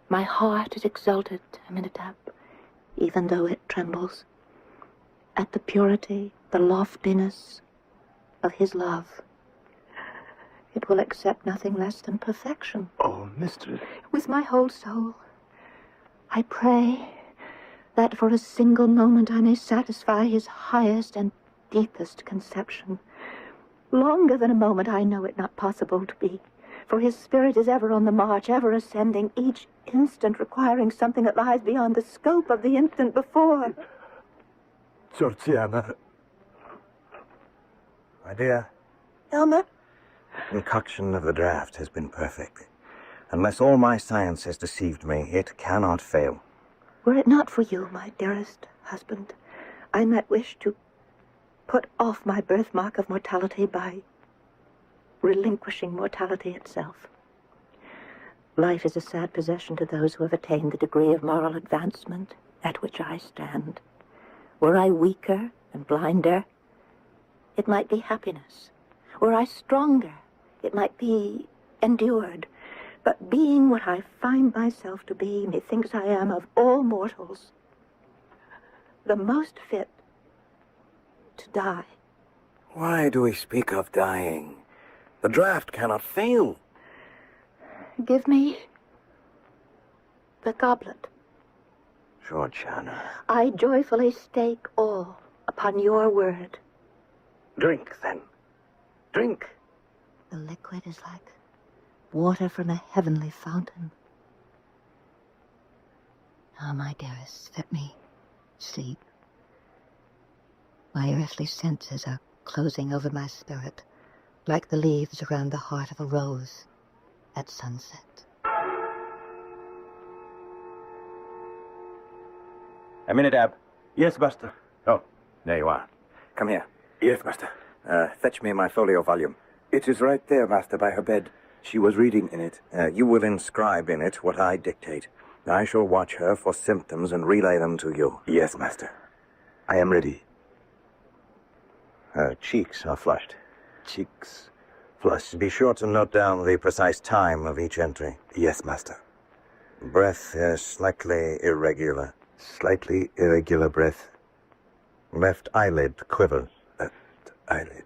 My heart is exalted, Aminadab, even though it trembles, at the purity, the loftiness of his love. It will accept nothing less than perfection. Oh, mistress. With my whole soul, I pray that for a single moment I may satisfy his highest and deepest conception. Longer than a moment I know it not possible to be, for his spirit is ever on the march, ever ascending, each instant requiring something that lies beyond the scope of the instant before. Georgiana. My dear. Elmer? Concoction of the draft has been perfect. Unless all my science has deceived me, it cannot fail. Were it not for you, my dearest husband, I might wish to put off my birthmark of mortality by relinquishing mortality itself. Life is a sad possession to those who have attained the degree of moral advancement at which I stand. Were I weaker and blinder, it might be happiness. Were I stronger, it might be endured. But being what I find myself to be, methinks I am of all mortals the most fit to die. Why do we speak of dying? The draft cannot fail. Give me the goblet. Georgiana. I joyfully stake all upon your word. Drink, then. Drink. The liquid is like water from a heavenly fountain. Now, my dearest, let me sleep. My earthly senses are closing over my spirit, like the leaves around the heart of a rose at sunset. Aminadab. Yes, Master. Oh, there you are. Come here. Yes, Master. Fetch me my folio volume. It is right there, Master, by her bed. She was reading in it. You will inscribe in it what I dictate. I shall watch her for symptoms and relay them to you. Yes, Master. I am ready. Her cheeks are flushed. Cheeks flushed. Be sure to note down the precise time of each entry. Yes, Master. Breath is slightly irregular. Slightly irregular breath. Left eyelid quivers. Left eyelid.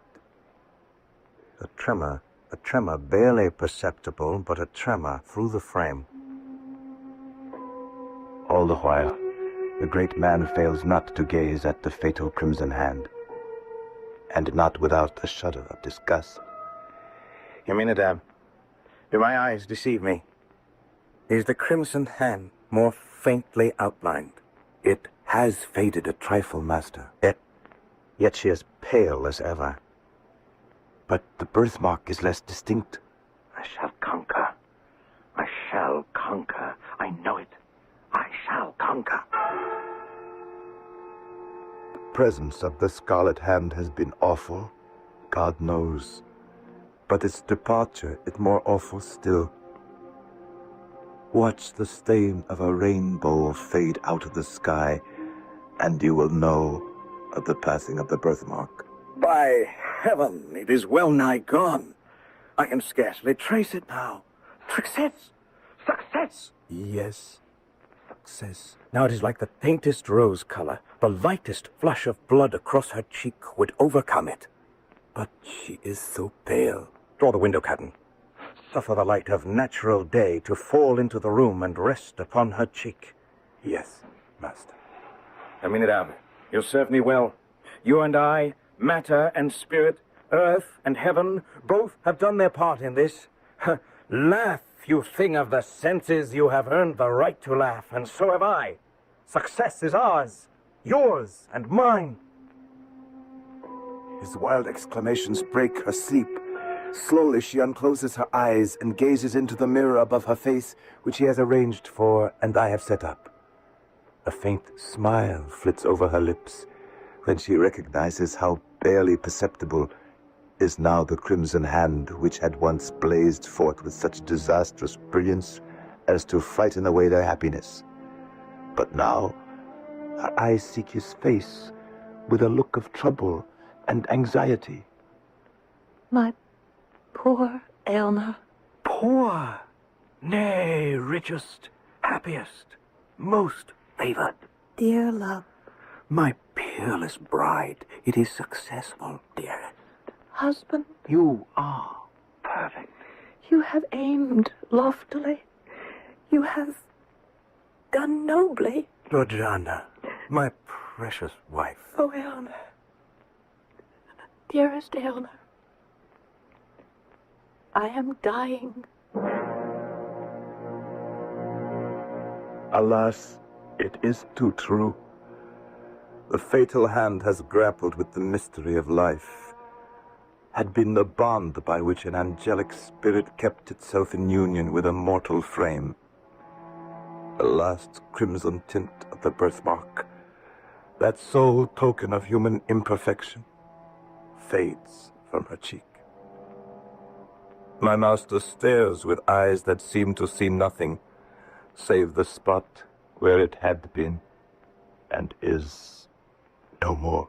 A tremor, barely perceptible, but a tremor through the frame. All the while, the great man fails not to gaze at the fatal crimson hand, and not without a shudder of disgust. Aminadab, do my eyes deceive me? Is the crimson hand more faintly outlined? It has faded a trifle, Master. Yet she is pale as ever. But the birthmark is less distinct. I shall conquer. I shall conquer. I know it. I shall conquer. The presence of the scarlet hand has been awful, God knows. But its departure is more awful still. Watch the stain of a rainbow fade out of the sky, and you will know of the passing of the birthmark. By heaven, it is well nigh gone. I can scarcely trace it now. Success! Success! Yes, success. Now it is like the faintest rose color. The lightest flush of blood across her cheek would overcome it. But she is so pale. Draw the window curtain. Suffer the light of natural day to fall into the room and rest upon her cheek. Yes, Master. Aminadab, you'll serve me well. You and I, matter and spirit, earth and heaven, both have done their part in this. Laugh, you thing of the senses. You have earned the right to laugh, and so have I. Success is ours, yours and mine. His wild exclamations break her sleep. Slowly she uncloses her eyes and gazes into the mirror above her face, which he has arranged for and I have set up. A faint smile flits over her lips when she recognizes how barely perceptible is now the crimson hand which had once blazed forth with such disastrous brilliance as to frighten away their happiness. But now her eyes seek his face with a look of trouble and anxiety. My poor Aylmer. Poor? Nay, richest, happiest, most favored. Dear love. My peerless bride, it is successful, dearest. Husband. You are perfect. You have aimed loftily. You have done nobly. Georgiana, my precious wife. Oh, Aylmer. Dearest Aylmer. I am dying. Alas, it is too true. The fatal hand has grappled with the mystery of life, had been the bond by which an angelic spirit kept itself in union with a mortal frame. The last crimson tint of the birthmark, that sole token of human imperfection, fades from her cheek. My master stares with eyes that seem to see nothing, save the spot where it had been, and is no more.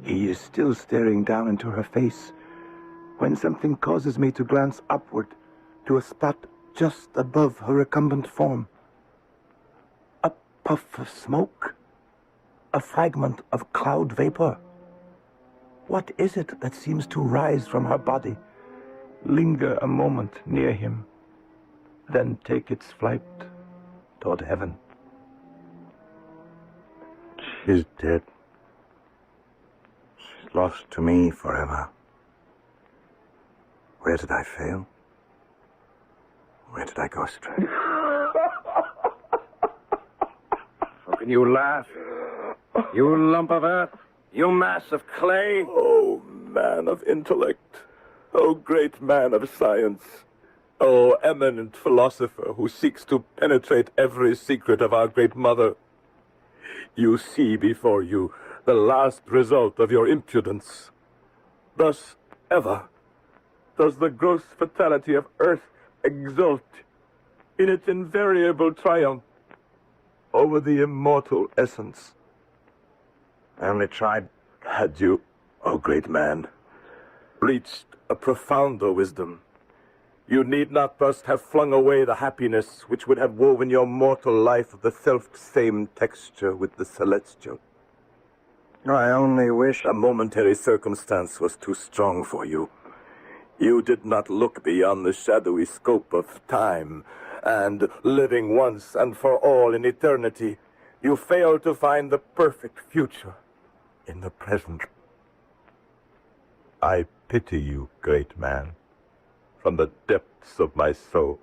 He is still staring down into her face when something causes me to glance upward to a spot just above her recumbent form. A puff of smoke, a fragment of cloud vapor. What is it that seems to rise from her body, linger a moment near him, then take its flight toward heaven? She's dead. She's lost to me forever. Where did I fail? Where did I go astray? How can you laugh? You lump of earth. You mass of clay. Oh, man of intellect. Oh, great man of science. Oh, eminent philosopher who seeks to penetrate every secret of our great mother. You see before you the last result of your impudence. Thus, ever, does the gross fatality of earth exult in its invariable triumph over the immortal essence. I only tried. Had you, O great man, reached a profounder wisdom, you need not first have flung away the happiness which would have woven your mortal life of the self-same texture with the celestial. I only wish a momentary circumstance was too strong for you. You did not look beyond the shadowy scope of time, and living once and for all in eternity, you failed to find the perfect future in the present. I pity you, great man, from the depths of my soul.